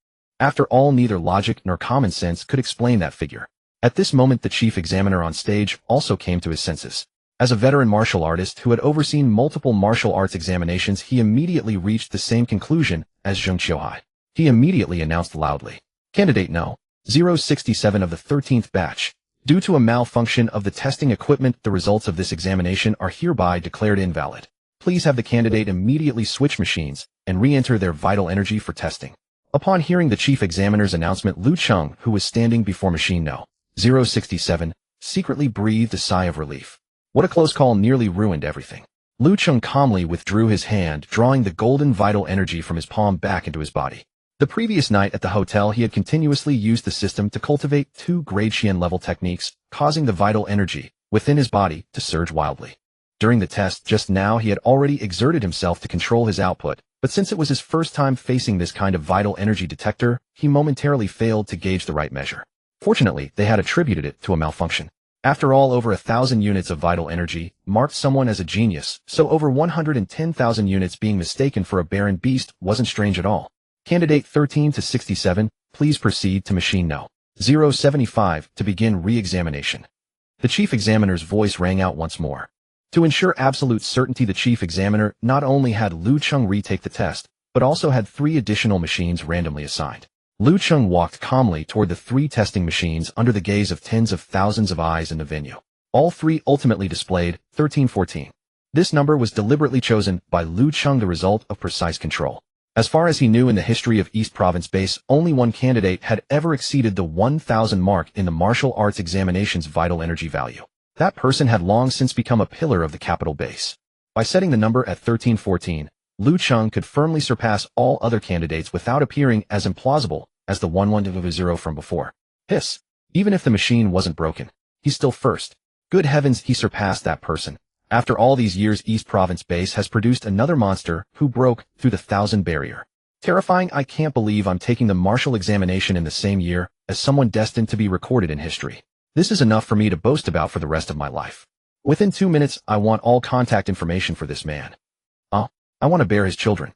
A: After all, neither logic nor common sense could explain that figure. At this moment, the chief examiner on stage also came to his senses. As a veteran martial artist who had overseen multiple martial arts examinations, he immediately reached the same conclusion as Zheng Qiuhai. He immediately announced loudly, Candidate No. 067 of the 13th batch. Due to a malfunction of the testing equipment, the results of this examination are hereby declared invalid. Please have the candidate immediately switch machines and re-enter their vital energy for testing. Upon hearing the chief examiner's announcement, Lu Cheng, who was standing before machine No. 067, secretly breathed a sigh of relief. What a close call, nearly ruined everything. Lu Cheng calmly withdrew his hand, drawing the golden vital energy from his palm back into his body. The previous night at the hotel he had continuously used the system to cultivate 2 grade Xian level techniques, causing the vital energy within his body to surge wildly. During the test just now he had already exerted himself to control his output, but since it was his first time facing this kind of vital energy detector, he momentarily failed to gauge the right measure. Fortunately, they had attributed it to a malfunction. After all, over 1,000 units of vital energy marked someone as a genius, so over 110,000 units being mistaken for a barren beast wasn't strange at all. Candidate 13 to 67, please proceed to machine no. 075 to begin re-examination. The chief examiner's voice rang out once more. To ensure absolute certainty, the chief examiner not only had Lu Cheng retake the test, but also had 3 additional machines randomly assigned. Lu Cheng walked calmly toward the 3 testing machines under the gaze of tens of thousands of eyes in the venue. All 3 ultimately displayed 1314. This number was deliberately chosen by Lu Cheng, the result of precise control. As far as he knew in the history of East Province Base, only one candidate had ever exceeded the 1,000 mark in the martial arts examination's vital energy value. That person had long since become a pillar of the capital base. By setting the number at 1314, Lu Cheng could firmly surpass all other candidates without appearing as implausible as the 1100 from before. Hiss. Even if the machine wasn't broken, he's still first. Good heavens, he surpassed that person. After all these years, East Province Base has produced another monster who broke through the 1,000 barrier. Terrifying. I can't believe I'm taking the martial examination in the same year as someone destined to be recorded in history. This is enough for me to boast about for the rest of my life. Within 2 minutes, I want all contact information for this man. I want to bear his children.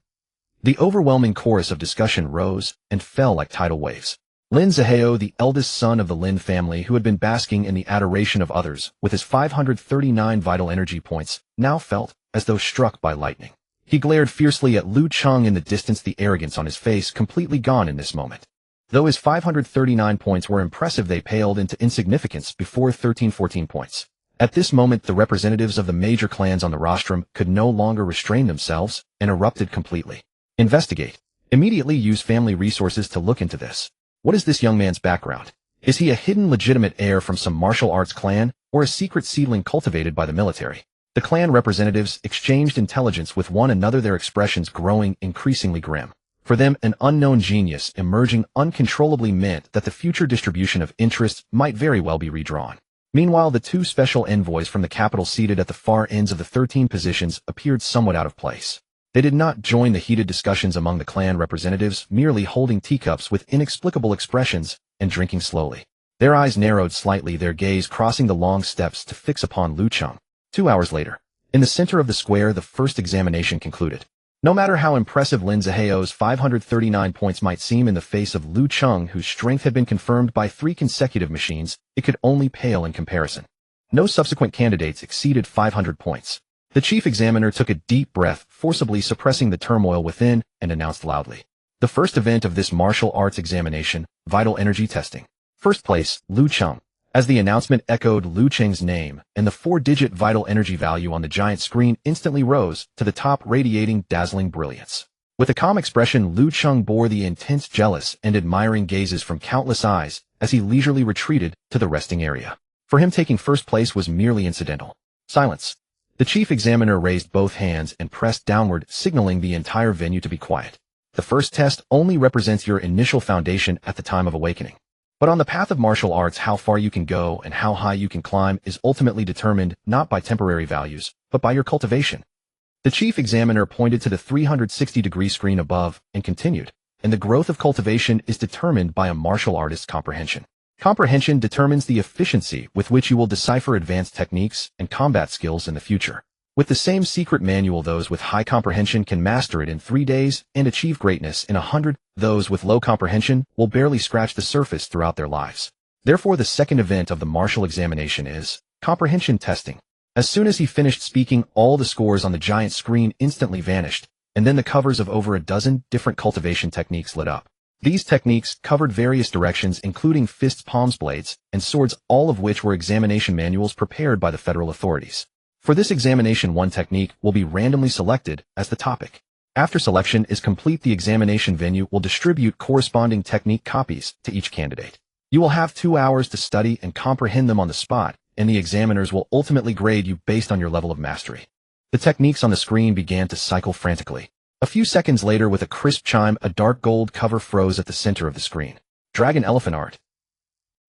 A: The overwhelming chorus of discussion rose and fell like tidal waves. Lin Zihao, the eldest son of the Lin family who had been basking in the adoration of others with his 539 vital energy points, now felt as though struck by lightning. He glared fiercely at Lu Cheng in the distance, the arrogance on his face completely gone in this moment. Though his 539 points were impressive, they paled into insignificance before 1314 points. At this moment, the representatives of the major clans on the rostrum could no longer restrain themselves and erupted completely. Investigate. Immediately use family resources to look into this. What is this young man's background? Is he a hidden legitimate heir from some martial arts clan, or a secret seedling cultivated by the military? The clan representatives exchanged intelligence with one another, their expressions growing increasingly grim. For them, an unknown genius emerging uncontrollably meant that the future distribution of interests might very well be redrawn. Meanwhile, the 2 special envoys from the capital seated at the far ends of the 13 positions appeared somewhat out of place. They did not join the heated discussions among the clan representatives, merely holding teacups with inexplicable expressions and drinking slowly. Their eyes narrowed slightly, their gaze crossing the long steps to fix upon Lu Cheng. 2 hours later, in the center of the square, the first examination concluded. No matter how impressive Lin Zihao's 539 points might seem in the face of Lu Cheng, whose strength had been confirmed by 3 consecutive machines, it could only pale in comparison. No subsequent candidates exceeded 500 points. The chief examiner took a deep breath, forcibly suppressing the turmoil within, and announced loudly. The first event of this martial arts examination, vital energy testing. First place, Lu Cheng. As the announcement echoed Lu Cheng's name, and the 4-digit vital energy value on the giant screen instantly rose to the top, radiating dazzling brilliance. With a calm expression, Lu Cheng bore the intense, jealous, and admiring gazes from countless eyes as he leisurely retreated to the resting area. For him, taking first place was merely incidental. Silence. The chief examiner raised both hands and pressed downward, signaling the entire venue to be quiet. The first test only represents your initial foundation at the time of awakening. But on the path of martial arts, how far you can go and how high you can climb is ultimately determined not by temporary values, but by your cultivation. The chief examiner pointed to the 360-degree screen above and continued, and the growth of cultivation is determined by a martial artist's comprehension. Comprehension determines the efficiency with which you will decipher advanced techniques and combat skills in the future. With the same secret manual, those with high comprehension can master it in 3 days and achieve greatness in 100. Those with low comprehension will barely scratch the surface throughout their lives. Therefore, the second event of the martial examination is comprehension testing. As soon as he finished speaking, all the scores on the giant screen instantly vanished, and then the covers of over a dozen different cultivation techniques lit up. These techniques covered various directions, including fists, palms, blades, and swords, all of which were examination manuals prepared by the federal authorities. For this examination, one technique will be randomly selected as the topic. After selection is complete, the examination venue will distribute corresponding technique copies to each candidate. You will have 2 hours to study and comprehend them on the spot, and the examiners will ultimately grade you based on your level of mastery. The techniques on the screen began to cycle frantically. A few seconds later, with a crisp chime, a dark gold cover froze at the center of the screen. Dragon Elephant Art.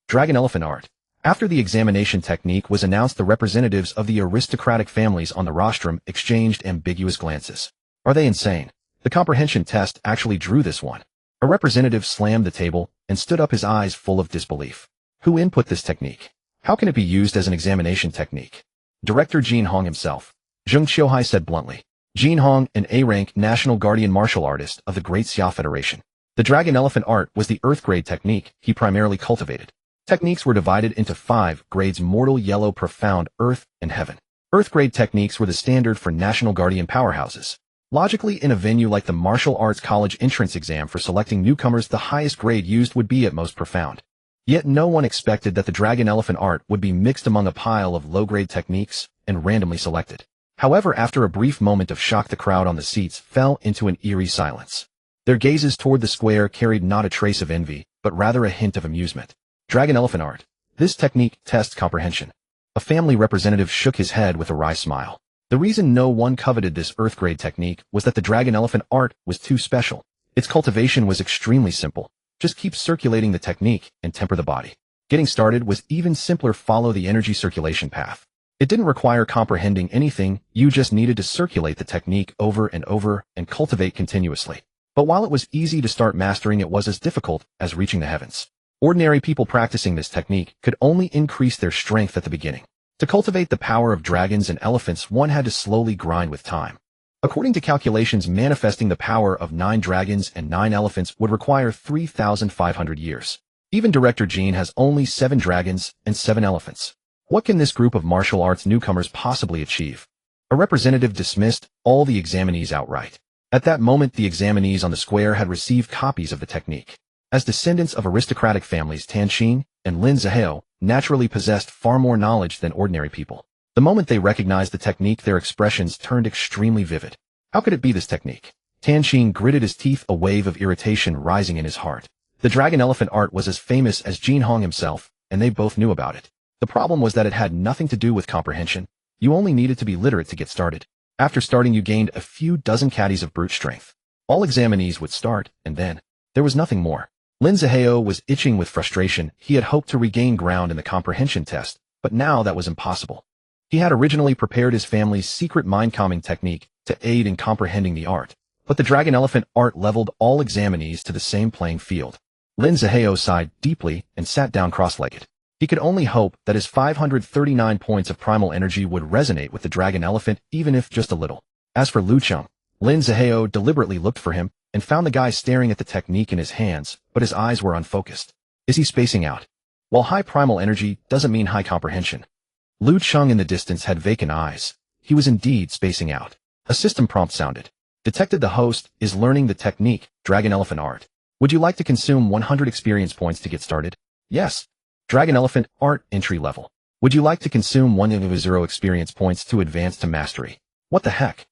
A: Dragon Elephant Art. After the examination technique was announced, the representatives of the aristocratic families on the rostrum exchanged ambiguous glances. Are they insane? The comprehension test actually drew this one. A representative slammed the table and stood up, his eyes full of disbelief. Who input this technique? How can it be used as an examination technique? Director Jin Hong himself. Zheng Qiuhai said bluntly. Jin Hong, an A-rank National Guardian martial artist of the Great Xia Federation. The Dragon Elephant Art was the Earth grade technique he primarily cultivated. Techniques were divided into 5 grades: Mortal, Yellow, Profound, Earth, and Heaven. Earth grade techniques were the standard for National Guardian powerhouses. Logically, in a venue like the Martial Arts College entrance exam for selecting newcomers, the highest grade used would be at most Profound. Yet no one expected that the Dragon Elephant Art would be mixed among a pile of low-grade techniques and randomly selected. However, after a brief moment of shock, the crowd on the seats fell into an eerie silence. Their gazes toward the square carried not a trace of envy, but rather a hint of amusement. Dragon Elephant Art. This technique tests comprehension. A family representative shook his head with a wry smile. The reason no one coveted this Earth grade technique was that the Dragon Elephant Art was too special. Its cultivation was extremely simple. Just keep circulating the technique and temper the body. Getting started was even simpler. Follow the energy circulation path. It didn't require comprehending anything, you just needed to circulate the technique over and over and cultivate continuously. But while it was easy to start mastering, it was as difficult as reaching the heavens. Ordinary people practicing this technique could only increase their strength at the beginning. To cultivate the power of dragons and elephants, one had to slowly grind with time. According to calculations, manifesting the power of 9 dragons and 9 elephants would require 3,500 years. Even Director Jin has only 7 dragons and 7 elephants. What can this group of martial arts newcomers possibly achieve? A representative dismissed all the examinees outright. At that moment, the examinees on the square had received copies of the technique. As descendants of aristocratic families, Tan Qing and Lin Zihao naturally possessed far more knowledge than ordinary people. The moment they recognized the technique, their expressions turned extremely vivid. How could it be this technique? Tan Qing gritted his teeth, a wave of irritation rising in his heart. The Dragon Elephant Art was as famous as Jin Hong himself, and they both knew about it. The problem was that it had nothing to do with comprehension. You only needed to be literate to get started. After starting, you gained a few dozen caddies of brute strength. All examinees would start, and then there was nothing more. Lin Zihao was itching with frustration. He had hoped to regain ground in the comprehension test, but now that was impossible. He had originally prepared his family's secret mind-calming technique to aid in comprehending the art, but the Dragon Elephant Art leveled all examinees to the same playing field. Lin Zihao sighed deeply and sat down cross-legged. He could only hope that his 539 points of primal energy would resonate with the Dragon Elephant, even if just a little. As for Lu Cheng, Lin Zihao deliberately looked for him and found the guy staring at the technique in his hands, but his eyes were unfocused. Is he spacing out? While high primal energy doesn't mean high comprehension. Lu Cheng in the distance had vacant eyes. He was indeed spacing out. A system prompt sounded. Detected. The host is learning the technique, Dragon Elephant Art. Would you like to consume 100 experience points to get started? Yes. Dragon Elephant Art entry level. Would you like to consume 100 experience points to advance to mastery? What the heck?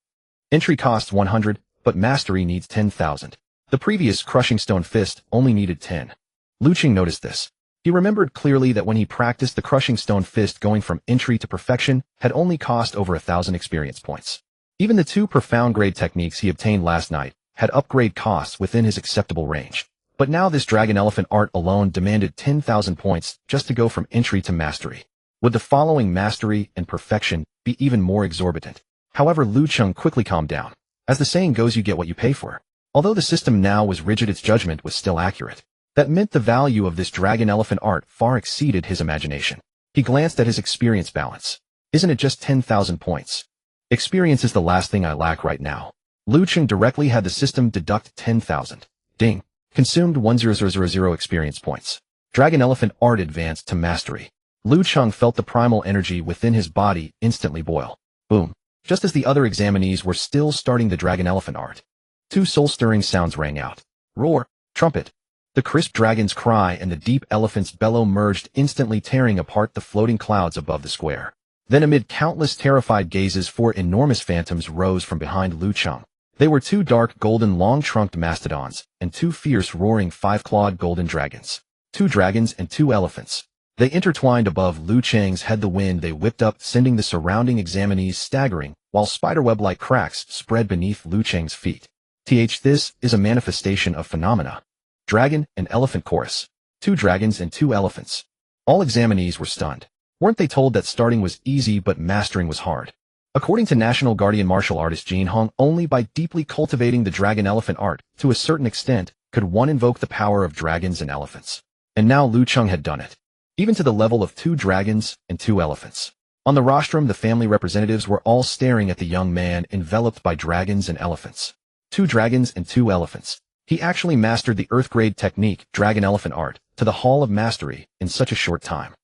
A: Entry costs 100, but mastery needs 10,000. The previous Crushing Stone Fist only needed 10. Lu Cheng noticed this. He remembered clearly that when he practiced the Crushing Stone Fist, going from entry to perfection had only cost over 1,000 experience points. Even the 2 profound grade techniques he obtained last night had upgrade costs within his acceptable range. But now this Dragon Elephant Art alone demanded 10,000 points just to go from entry to mastery. Would the following mastery and perfection be even more exorbitant? However, Lu Cheng quickly calmed down. As the saying goes, you get what you pay for. Although the system now was rigid, its judgment was still accurate. That meant the value of this Dragon Elephant Art far exceeded his imagination. He glanced at his experience balance. Isn't it just 10,000 points? Experience is the last thing I lack right now. Lu Cheng directly had the system deduct 10,000. Ding. Consumed 10000 experience points. Dragon Elephant Art advanced to mastery. Lu Cheng felt the primal energy within his body instantly boil. Boom. Just as the other examinees were still starting the Dragon Elephant Art, 2 soul-stirring sounds rang out. Roar, trumpet. The crisp dragon's cry and the deep elephant's bellow merged, instantly tearing apart the floating clouds above the square. Then amid countless terrified gazes, 4 enormous phantoms rose from behind Lu Cheng. They were 2 dark golden long-trunked mastodons and 2 fierce roaring 5-clawed golden dragons. 2 dragons and 2 elephants. They intertwined above Lu Cheng's head. The wind they whipped up, sending the surrounding examinees staggering, while spiderweb-like cracks spread beneath Lu Cheng's feet. This is a manifestation of phenomena. Dragon and elephant chorus. 2 dragons and 2 elephants. All examinees were stunned. Weren't they told that starting was easy but mastering was hard? According to National Guardian martial artist Jin Hong, only by deeply cultivating the dragon-elephant art, to a certain extent, could one invoke the power of dragons and elephants. And now Lu Cheng had done it. Even to the level of 2 dragons and 2 elephants. On the rostrum, the family representatives were all staring at the young man enveloped by dragons and elephants. 2 dragons and 2 elephants. He actually mastered the Earth-grade technique, dragon-elephant art, to the Hall of Mastery, in such a short time.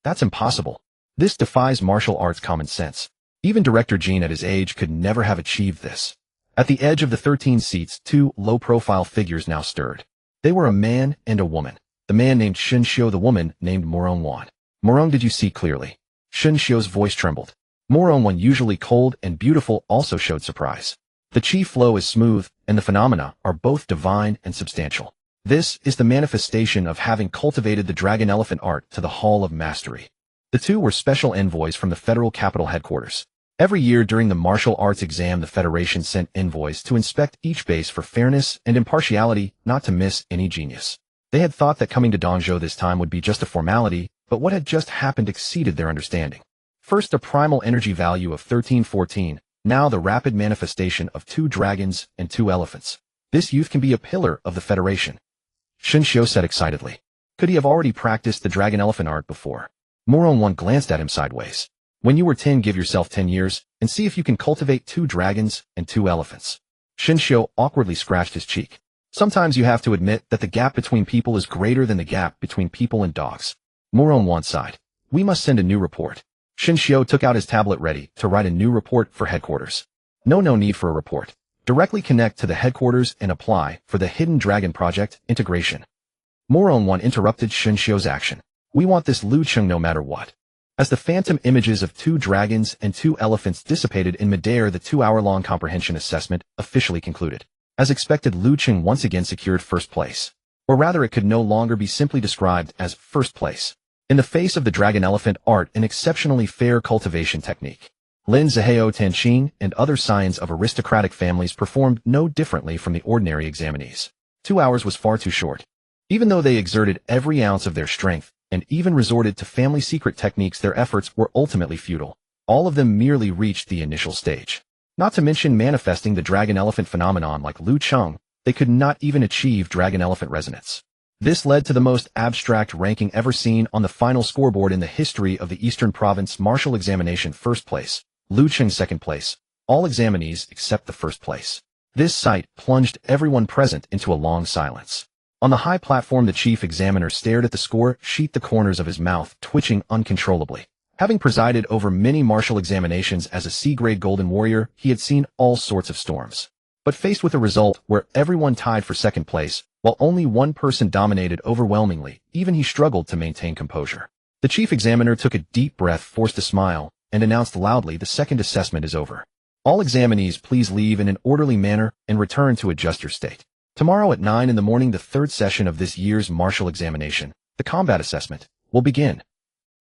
A: That's impossible. This defies martial arts common sense. Even Director Jin at his age could never have achieved this. At the edge of the 13 seats, 2 low-profile figures now stirred. They were a man and a woman. The man named Shen Xiu, the woman named Morong Wan. Morong, did you see clearly? Shen Xiu's voice trembled. Morong Wan, usually cold and beautiful, also showed surprise. The chi flow is smooth, and the phenomena are both divine and substantial. This is the manifestation of having cultivated the dragon-elephant art to the Hall of Mastery. The 2 were special envoys from the Federal Capital Headquarters. Every year during the martial arts exam, the Federation sent envoys to inspect each base for fairness and impartiality, not to miss any genius. They had thought that coming to Dongzhou this time would be just a formality, but what had just happened exceeded their understanding. First, a primal energy value of 1314, now the rapid manifestation of 2 dragons and 2 elephants. This youth can be a pillar of the Federation. Shen Xiu said excitedly. Could he have already practiced the dragon-elephant art before? Morong Wan glanced at him sideways. When you were 10, give yourself 10 years, and see if you can cultivate 2 dragons and 2 elephants. Shen Xiu awkwardly scratched his cheek. Sometimes you have to admit that the gap between people is greater than the gap between people and dogs. Morong Wan sighed. We must send a new report. Shen Xiu took out his tablet ready to write a new report for headquarters. No need for a report. Directly connect to the headquarters and apply for the Hidden Dragon Project integration. Morong Wan interrupted Shen Xiu's action. We want this Lu Cheng no matter what. As the phantom images of 2 dragons and 2 elephants dissipated in midair, the 2-hour-long comprehension assessment officially concluded. As expected, Lu Cheng once again secured first place. Or rather, it could no longer be simply described as first place. In the face of the dragon-elephant art, an exceptionally fair cultivation technique. Lin Zihao Tanqing and other scions of aristocratic families performed no differently from the ordinary examinees. 2 hours was far too short. Even though they exerted every ounce of their strength, and even resorted to family secret techniques, their efforts were ultimately futile. All of them merely reached the initial stage. Not to mention manifesting the dragon-elephant phenomenon like Lu Cheng, they could not even achieve dragon-elephant resonance. This led to the most abstract ranking ever seen on the final scoreboard in the history of the Eastern Province Martial Examination. First place, Lu Cheng. Second place, all examinees except the first place. This sight plunged everyone present into a long silence. On the high platform, the chief examiner stared at the score sheet, the corners of his mouth twitching uncontrollably. Having presided over many martial examinations as a C-grade golden warrior, he had seen all sorts of storms. But faced with a result where everyone tied for second place, while only one person dominated overwhelmingly, even he struggled to maintain composure. The chief examiner took a deep breath, forced a smile, and announced loudly, the second assessment is over. All examinees please leave in an orderly manner and return to adjust your state. Tomorrow at 9 in the morning, the 3rd session of this year's martial examination, the combat assessment, will begin.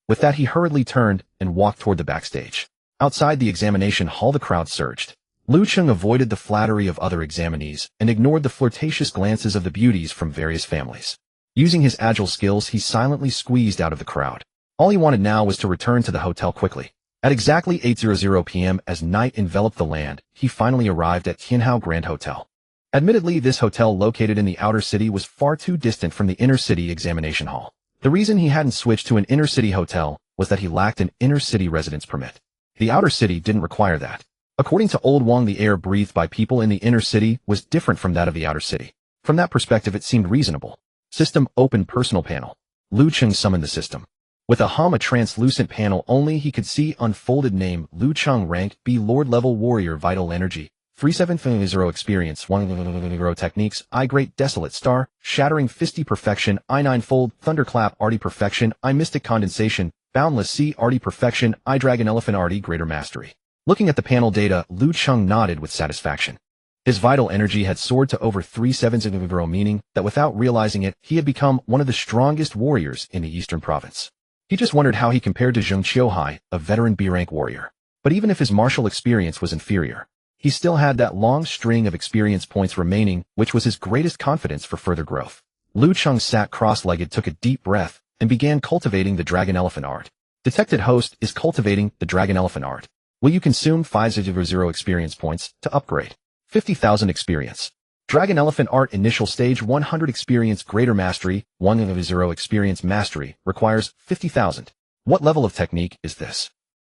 A: With that, he hurriedly turned and walked toward the backstage. Outside the examination hall, the crowd surged. Lu Cheng avoided the flattery of other examinees and ignored the flirtatious glances of the beauties from various families. Using his agile skills, he silently squeezed out of the crowd. All he wanted now was to return to the hotel quickly. At exactly 8:00 p.m., as night enveloped the land, he finally arrived at Qianhao Grand Hotel. Admittedly, this hotel, located in the outer city, was far too distant from the inner-city examination hall. The reason he hadn't switched to an inner-city hotel was that he lacked an inner-city residence permit. The outer city didn't require that. According to Old Wang, the air breathed by people in the inner city was different from that of the outer city. From that perspective, it seemed reasonable. System open personal panel. Lu Cheng summoned the system. With a translucent panel only, he could see unfolded name, Lu Cheng, rank B, Lord level warrior, vital energy, 3750 experience, 1 techniques, I great desolate star, shattering fisty perfection, I 9-fold, thunderclap arty perfection, I mystic condensation, boundless sea arty perfection, I dragon elephant arty greater mastery. Looking at the panel data, Lu Cheng nodded with satisfaction. His vital energy had soared to over 3750, meaning that without realizing it, he had become one of the strongest warriors in the Eastern Province. He just wondered how he compared to Zheng Qiuhai, a veteran B-rank warrior. But even if his martial experience was inferior, He still had that long string of experience points remaining, which was his greatest confidence for further growth. Lu Cheng sat cross-legged, took a deep breath, and began cultivating the dragon elephant art. Detected host is cultivating the dragon elephant art. Will you consume 500 experience points to upgrade? 50,000 experience. Dragon elephant art initial stage 100 experience greater mastery, 100 experience mastery, requires 50,000. What level of technique is this?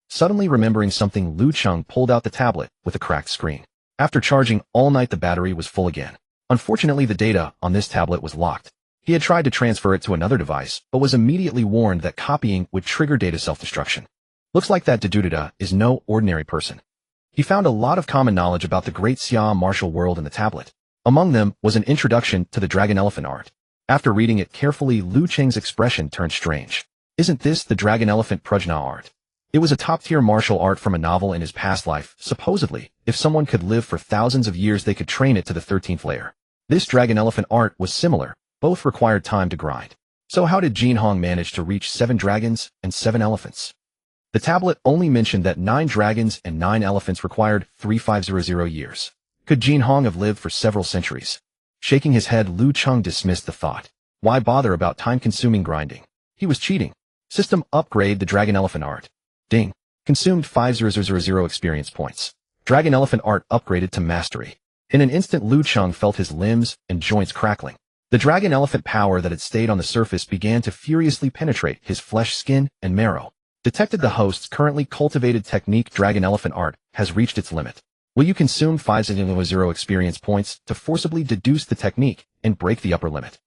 A: Suddenly remembering something, Lu Cheng pulled out the tablet with a cracked screen. After charging all night, the battery was full again. Unfortunately, the data on this tablet was locked. He had tried to transfer it to another device, but was immediately warned that copying would trigger data self-destruction. Looks like that Godhood is no ordinary person. He found a lot of common knowledge about the great Xia martial world in the tablet. Among them was an introduction to the dragon elephant art. After reading it carefully, Lu Cheng's expression turned strange. Isn't this the dragon elephant prajna art? It was a top-tier martial art from a novel in his past life. Supposedly, if someone could live for thousands of years, they could train it to the 13th layer. This dragon elephant art was similar. Both required time to grind. So how did Jin Hong manage to reach 7 dragons and 7 elephants? The tablet only mentioned that 9 dragons and 9 elephants required 3500 years. Could Jin Hong have lived for several centuries? Shaking his head, Lu Cheng dismissed the thought. Why bother about time-consuming grinding? He was cheating. System upgrade the dragon elephant art. Ding. Consumed 5000 experience points. Dragon elephant art upgraded to mastery. In an instant, Lu Cheng felt his limbs and joints crackling. The dragon elephant power that had stayed on the surface began to furiously penetrate his flesh, skin, and marrow. Detected the host's currently cultivated technique dragon elephant art has reached its limit. Will you consume 500 experience points to forcibly deduce the technique and break the upper limit?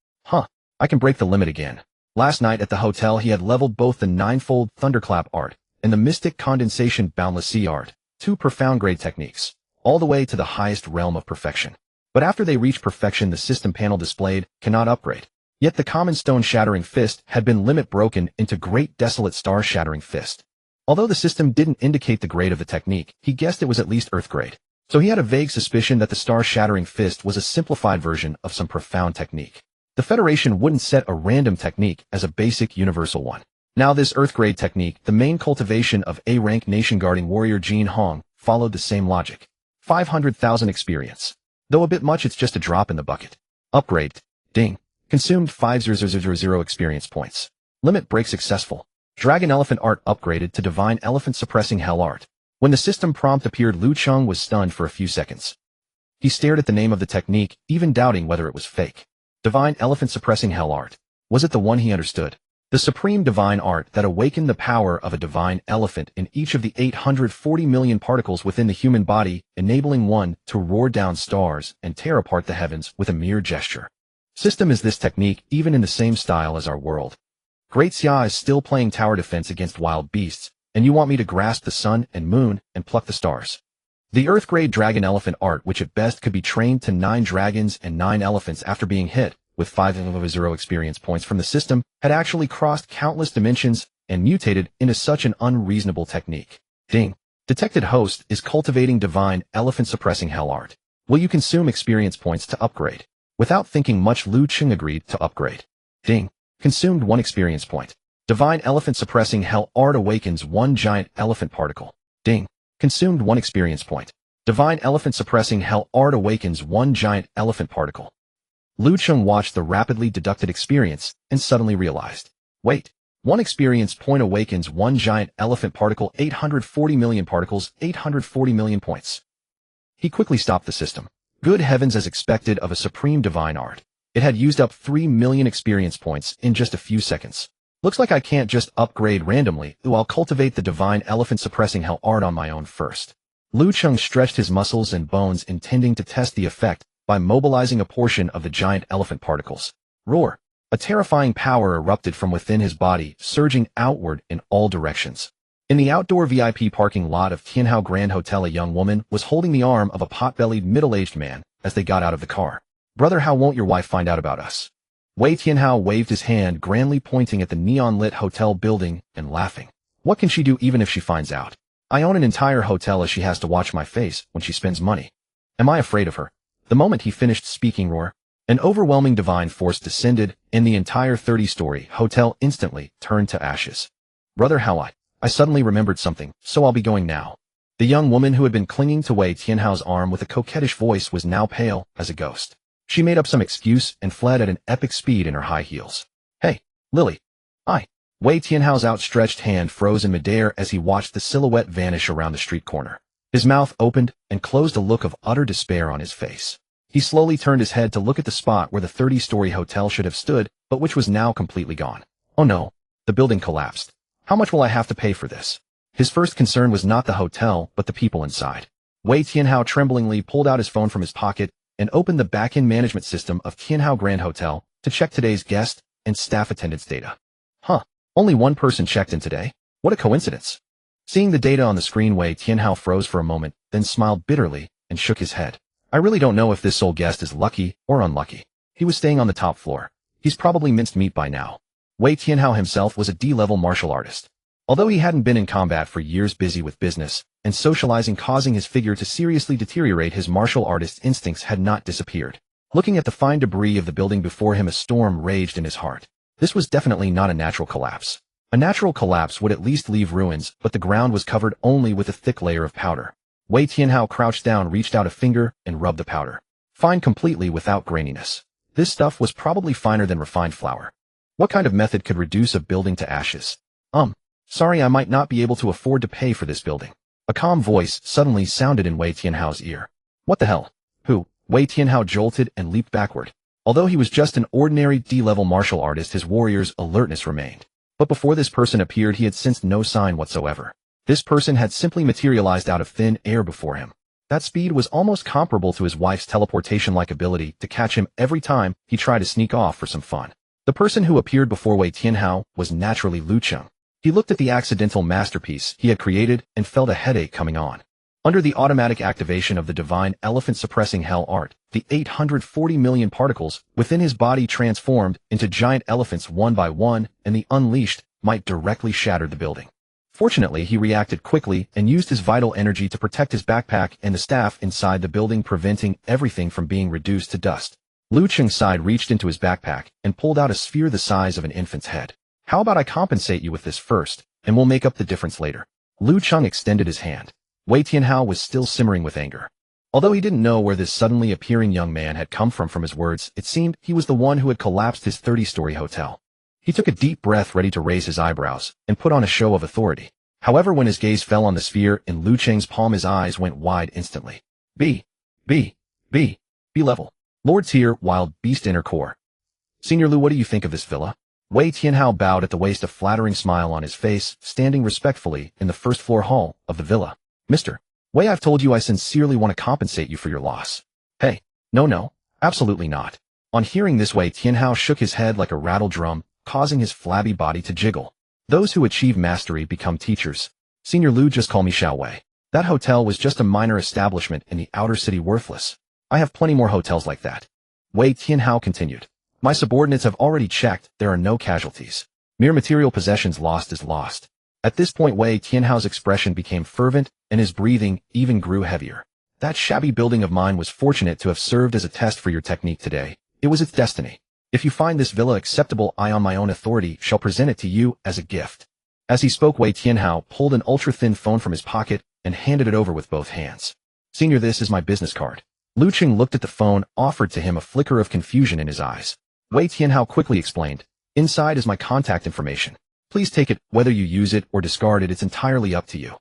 A: I can break the limit again. Last night at the hotel, he had leveled both the ninefold thunderclap art and the mystic condensation boundless sea art, 2 profound grade techniques, all the way to the highest realm of perfection. But after they reach perfection, the system panel displayed cannot upgrade. Yet the common stone shattering fist had been limit broken into great desolate star shattering fist. Although the system didn't indicate the grade of the technique, he guessed it was at least earth grade. So he had a vague suspicion that the star shattering fist was a simplified version of some profound technique. The Federation wouldn't set a random technique as a basic universal one. Now this earth grade technique, the main cultivation of A-rank nation guarding warrior Jin Hong, followed the same logic. 500,000 experience. Though a bit much, it's just a drop in the bucket. Upgrade. Ding. Consumed 5000 experience points. Limit break successful. Dragon elephant art upgraded to divine elephant suppressing hell art. When the system prompt appeared, Lu Cheng was stunned for a few seconds. He stared at the name of the technique, even doubting whether it was fake. Divine elephant suppressing hell art. Was it the one he understood? The supreme divine art that awakened the power of a divine elephant in each of the 840 million particles within the human body, enabling one to roar down stars and tear apart the heavens with a mere gesture. System, is this technique even in the same style as our world? Great Xia is still playing tower defense against wild beasts, and you want me to grasp the sun and moon and pluck the stars. The earth-grade dragon elephant art, which at best could be trained to 9 dragons and 9 elephants after being hit with 500 experience points from the system, had actually crossed countless dimensions and mutated into such an unreasonable technique. Ding. Detected host is cultivating divine elephant suppressing hell art. Will you consume experience points to upgrade? Without thinking much, Lu Cheng agreed to upgrade. Ding. Consumed 1 experience point. Divine elephant suppressing hell art awakens 1 giant elephant particle. Ding. Consumed 1 experience point. Divine elephant suppressing hell art awakens 1 giant elephant particle. Lu Cheng watched the rapidly deducted experience and suddenly realized. Wait. 1 experience point awakens 1 giant elephant particle, 840 million particles, 840 million points. He quickly stopped the system. Good heavens, as expected of a supreme divine art. It had used up 3 million experience points in just a few seconds. Looks like I can't just upgrade randomly. I'll cultivate the divine elephant suppressing hell art on my own first. Lu Cheng stretched his muscles and bones, intending to test the effect by mobilizing a portion of the giant elephant particles. Roar! A terrifying power erupted from within his body, surging outward in all directions. In the outdoor VIP parking lot of Tianhao Grand Hotel, a young woman was holding the arm of a pot-bellied middle-aged man as they got out of the car. Brother, how won't your wife find out about us? Wei Tianhao waved his hand, grandly pointing at the neon-lit hotel building and laughing. What can she do even if she finds out? I own an entire hotel, as she has to watch my face when she spends money. Am I afraid of her? The moment he finished speaking, roar, an overwhelming divine force descended, and the entire 30-story hotel instantly turned to ashes. Brother, how I suddenly remembered something, so I'll be going now. The young woman who had been clinging to Wei Tianhao's arm with a coquettish voice was now pale as a ghost. She made up some excuse and fled at an epic speed in her high heels. Hey, Lily. Wei Tianhao's outstretched hand froze in midair as he watched the silhouette vanish around the street corner. His mouth opened and closed, a look of utter despair on his face. He slowly turned his head to look at the spot where the 30-story hotel should have stood, but which was now completely gone. Oh no, the building collapsed. How much will I have to pay for this? His first concern was not the hotel, but the people inside. Wei Tianhao tremblingly pulled out his phone from his pocket and opened the back-end management system of Tianhao Grand Hotel to check today's guest and staff attendance data. Only one person checked in today? What a coincidence. Seeing the data on the screen, Wei Tianhao froze for a moment, then smiled bitterly and shook his head. I really don't know if this sole guest is lucky or unlucky. He was staying on the top floor. He's probably minced meat by now. Wei Tianhao himself was a D-level martial artist. Although he hadn't been in combat for years, busy with business and socializing causing his figure to seriously deteriorate, his martial artist's instincts had not disappeared. Looking at the fine debris of the building before him, a storm raged in his heart. This was definitely not a natural collapse. A natural collapse would at least leave ruins, but the ground was covered only with a thick layer of powder. Wei Tianhao crouched down, reached out a finger, and rubbed the powder. Fine, completely without graininess. This stuff was probably finer than refined flour. What kind of method could reduce a building to ashes? Sorry, I might not be able to afford to pay for this building. A calm voice suddenly sounded in Wei Tianhao's ear. What the hell? Who? Wei Tianhao jolted and leaped backward. Although he was just an ordinary D-level martial artist, his warrior's alertness remained. But before this person appeared, he had sensed no sign whatsoever. This person had simply materialized out of thin air before him. That speed was almost comparable to his wife's teleportation-like ability to catch him every time he tried to sneak off for some fun. The person who appeared before Wei Tianhao was naturally Lu Cheng. He looked at the accidental masterpiece he had created and felt a headache coming on. Under the automatic activation of the divine elephant-suppressing hell art, the 840 million particles within his body transformed into giant elephants one by one, and the unleashed might directly shatter the building. Fortunately, he reacted quickly and used his vital energy to protect his backpack and the staff inside the building, preventing everything from being reduced to dust. Lu Cheng's side reached into his backpack and pulled out a sphere the size of an infant's head. How about I compensate you with this first, and we'll make up the difference later? Lu Cheng extended his hand. Wei Tianhao was still simmering with anger. Although he didn't know where this suddenly appearing young man had come from his words, it seemed he was the one who had collapsed his 30-story hotel. He took a deep breath, ready to raise his eyebrows and put on a show of authority. However, when his gaze fell on the sphere in Lu Cheng's palm, his eyes went wide instantly. B level. Lord's here, wild beast inner core. Senior Lu, what do you think of this villa? Wei Tianhao bowed at the waist, a flattering smile on his face, standing respectfully in the first-floor hall of the villa. Mr. Wei, I've told you I sincerely want to compensate you for your loss. Hey, no, absolutely not. On hearing this, Wei Tianhao shook his head like a rattle drum, causing his flabby body to jiggle. Those who achieve mastery become teachers. Senior Lu, just call me Xiao Wei. That hotel was just a minor establishment in the outer city, worthless. I have plenty more hotels like that. Wei Tianhao continued. My subordinates have already checked, there are no casualties. Mere material possessions lost is lost. At this point, Wei Tianhao's expression became fervent, and his breathing even grew heavier. That shabby building of mine was fortunate to have served as a test for your technique today. It was its destiny. If you find this villa acceptable, I on my own authority shall present it to you as a gift. As he spoke, Wei Tianhao pulled an ultra-thin phone from his pocket and handed it over with both hands. Senior, this is my business card. Lu Cheng looked at the phone, offered to him, a flicker of confusion in his eyes. Wei Tianhao quickly explained. Inside is my contact information. Please take it, whether you use it or discard it, it's entirely up to you.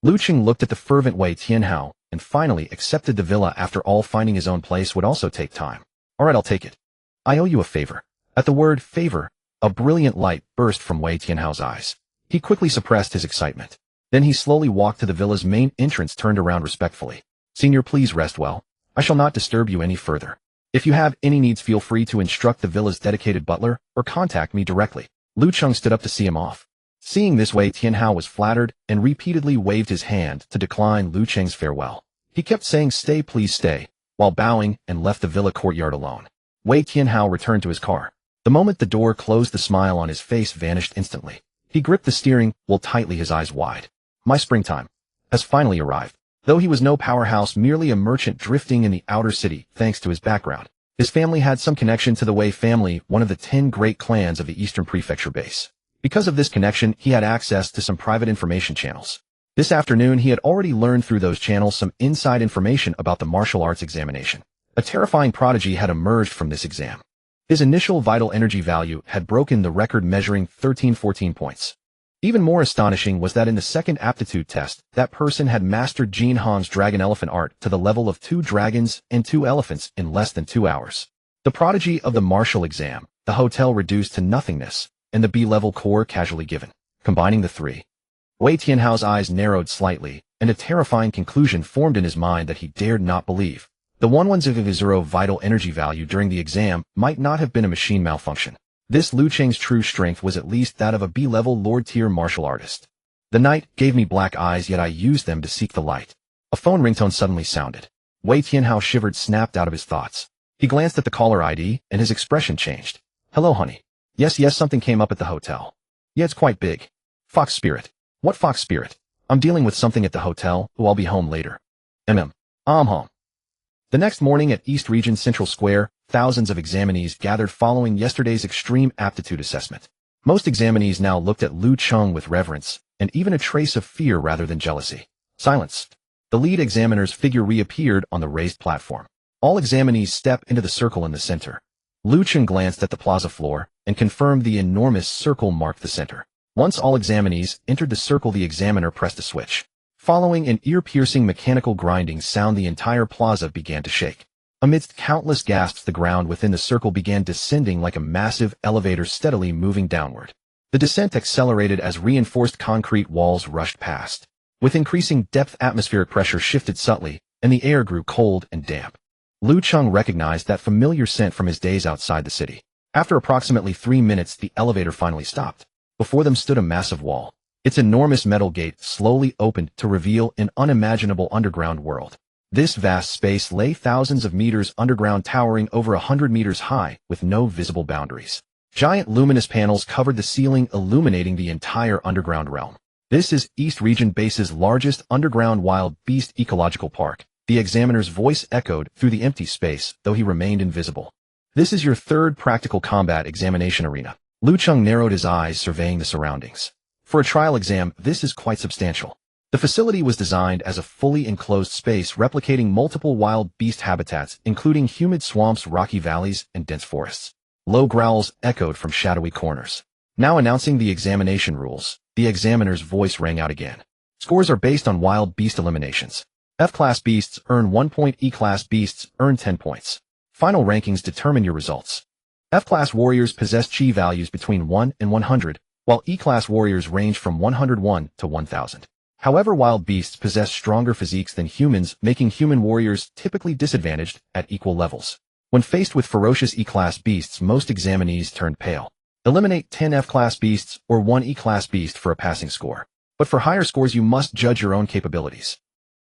A: Lu Cheng looked at the fervent Wei Tianhao and finally accepted the villa. After all, finding his own place would also take time. Alright, I'll take it. I owe you a favor. At the word favor, a brilliant light burst from Wei Tianhao's eyes. He quickly suppressed his excitement. Then he slowly walked to the villa's main entrance, turned around respectfully. Senior, please rest well. I shall not disturb you any further. If you have any needs, feel free to instruct the villa's dedicated butler or contact me directly. Lu Cheng stood up to see him off. Seeing this, Wei Tianhao was flattered and repeatedly waved his hand to decline Lu Cheng's farewell. He kept saying, stay, please stay, while bowing, and left the villa courtyard alone. Wei Tianhao returned to his car. The moment the door closed, the smile on his face vanished instantly. He gripped the steering wheel tightly, his eyes wide. My springtime has finally arrived. Though he was no powerhouse, merely a merchant drifting in the outer city, thanks to his background, his family had some connection to the Wei family, one of the 10 great clans of the Eastern Prefecture base. Because of this connection, he had access to some private information channels. This afternoon he had already learned through those channels some inside information about the martial arts examination. A terrifying prodigy had emerged from this exam. His initial vital energy value had broken the record, measuring 1314 points. Even more astonishing was that in the second aptitude test, that person had mastered Jin Han's dragon elephant art to the level of 2 dragons and 2 elephants in less than 2 hours. The prodigy of the martial exam, the hotel reduced to nothingness, and the B-level core casually given. Combining the three, Wei Tianhao's eyes narrowed slightly, and a terrifying conclusion formed in his mind that he dared not believe. The 110 vital energy value during the exam might not have been a machine malfunction. This Lu Cheng's true strength was at least that of a B-level Lord-tier martial artist. The night gave me black eyes, yet I used them to seek the light. A phone ringtone suddenly sounded. Wei Tianhao shivered, snapped out of his thoughts. He glanced at the caller ID, and his expression changed. Hello, honey. Yes, something came up at the hotel. Yeah, it's quite big. Fox Spirit. What Fox Spirit? I'm dealing with something at the hotel, I'll be home later. I'm home. The next morning at East Region Central Square, thousands of examinees gathered following yesterday's extreme aptitude assessment. Most examinees now looked at Lu Cheng with reverence, and even a trace of fear rather than jealousy. Silence. The lead examiner's figure reappeared on the raised platform. All examinees step into the circle in the center. Lu Cheng glanced at the plaza floor and confirmed the enormous circle marked the center. Once all examinees entered the circle, the examiner pressed a switch. Following an ear-piercing mechanical grinding sound, the entire plaza began to shake. Amidst countless gasps, the ground within the circle began descending like a massive elevator, steadily moving downward. The descent accelerated as reinforced concrete walls rushed past. With increasing depth, atmospheric pressure shifted subtly, and the air grew cold and damp. Lu Cheng recognized that familiar scent from his days outside the city. After approximately 3 minutes, the elevator finally stopped. Before them stood a massive wall. Its enormous metal gate slowly opened to reveal an unimaginable underground world. This vast space lay thousands of meters underground, towering over 100 meters high, with no visible boundaries. Giant luminous panels covered the ceiling, illuminating the entire underground realm. This is East Region Base's largest underground wild beast ecological park. The examiner's voice echoed through the empty space, though he remained invisible. This is your third practical combat examination arena. Lu Cheng narrowed his eyes, surveying the surroundings. For a trial exam, this is quite substantial. The facility was designed as a fully enclosed space replicating multiple wild beast habitats, including humid swamps, rocky valleys, and dense forests. Low growls echoed from shadowy corners. Now announcing the examination rules, the examiner's voice rang out again. Scores are based on wild beast eliminations. F-class beasts earn 1 point, E-class beasts earn 10 points. Final rankings determine your results. F-class warriors possess chi values between 1 and 100, while E-class warriors range from 101 to 1000. However, wild beasts possess stronger physiques than humans, making human warriors typically disadvantaged at equal levels. When faced with ferocious E-class beasts, most examinees turn pale. Eliminate 10 F-class beasts or 1 E-class beast for a passing score. But for higher scores, you must judge your own capabilities.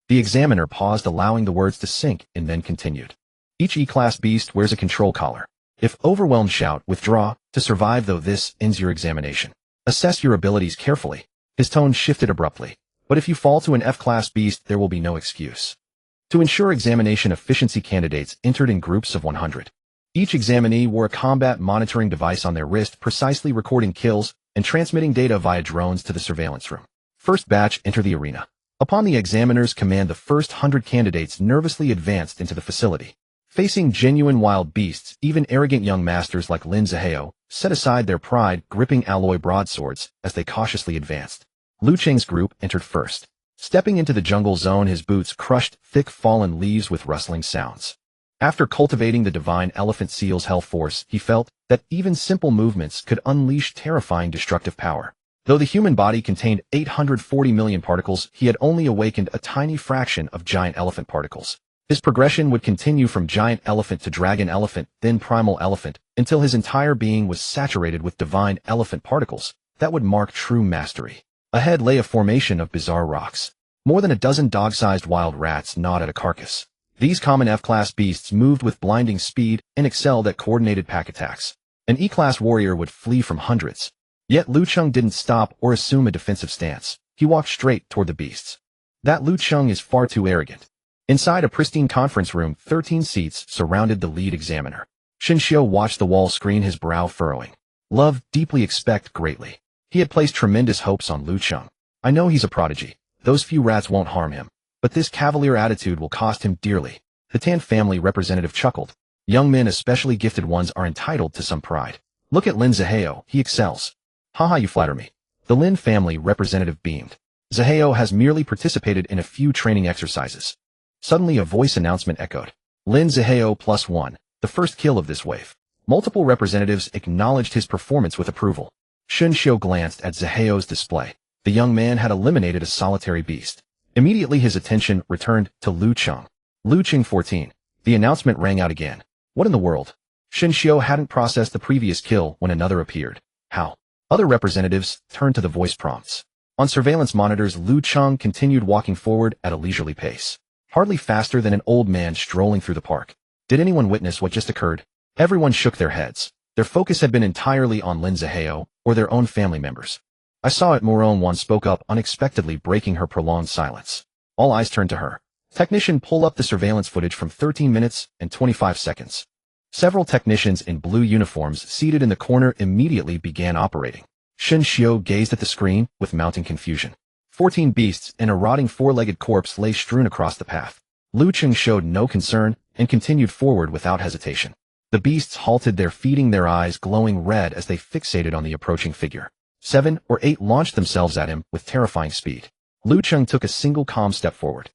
A: The examiner paused, allowing the words to sink, and then continued. Each E-class beast wears a control collar. If overwhelmed, shout, withdraw, to survive, though this ends your examination. Assess your abilities carefully. His tone shifted abruptly. But if you fall to an F-class beast, there will be no excuse. To ensure examination efficiency, candidates entered in groups of 100. Each examinee wore a combat monitoring device on their wrist, precisely recording kills and transmitting data via drones to the surveillance room. First batch enter the arena. Upon the examiner's command, the first 100 candidates nervously advanced into the facility. Facing genuine wild beasts, even arrogant young masters like Lin Zihao set aside their pride, gripping alloy broadswords as they cautiously advanced. Lu Cheng's group entered first. Stepping into the jungle zone, his boots crushed thick fallen leaves with rustling sounds. After cultivating the divine elephant seal's health force, he felt that even simple movements could unleash terrifying destructive power. Though the human body contained 840 million particles, he had only awakened a tiny fraction of giant elephant particles. His progression would continue from giant elephant to dragon elephant, then primal elephant, until his entire being was saturated with divine elephant particles. That would mark true mastery. Ahead lay a formation of bizarre rocks. More than a dozen dog-sized wild rats gnawed at a carcass. These common F-class beasts moved with blinding speed and excelled at coordinated pack attacks. An E-class warrior would flee from hundreds. Yet Lu Cheng didn't stop or assume a defensive stance. He walked straight toward the beasts. That Lu Cheng is far too arrogant. Inside a pristine conference room, 13 seats surrounded the lead examiner. Shen Xiu watched the wall screen, his brow furrowing. Love, deeply, expect greatly. He had placed tremendous hopes on Lu Cheng. I know he's a prodigy, those few rats won't harm him. But this cavalier attitude will cost him dearly. The Tan family representative chuckled. Young men, especially gifted ones, are entitled to some pride. Look at Lin Zaheo, he excels. Haha, you flatter me. The Lin family representative beamed. Zaheo has merely participated in a few training exercises. Suddenly a voice announcement echoed. Lin Zaheo +1, the first kill of this wave. Multiple representatives acknowledged his performance with approval. Shun Xiu glanced at Zaheo's display. The young man had eliminated a solitary beast. Immediately his attention returned to Lu Cheng. Lu Cheng 14. The announcement rang out again. What in the world? Shun Xiu hadn't processed the previous kill when another appeared. How? Other representatives turned to the voice prompts. On surveillance monitors, Lu Cheng continued walking forward at a leisurely pace. Hardly faster than an old man strolling through the park. Did anyone witness what just occurred? Everyone shook their heads. Their focus had been entirely on Lin Zaheo or their own family members. I saw it, Moron Wan spoke up, unexpectedly breaking her prolonged silence. All eyes turned to her. Technician, pull up the surveillance footage from 13 minutes and 25 seconds. Several technicians in blue uniforms seated in the corner immediately began operating. Shun Xiu gazed at the screen with mounting confusion. 14 beasts and a rotting four-legged corpse lay strewn across the path. Lu Cheng showed no concern and continued forward without hesitation. The beasts halted there, feeding, their eyes glowing red as they fixated on the approaching figure. 7 or 8 launched themselves at him with terrifying speed. Lu Cheng took a single calm step forward.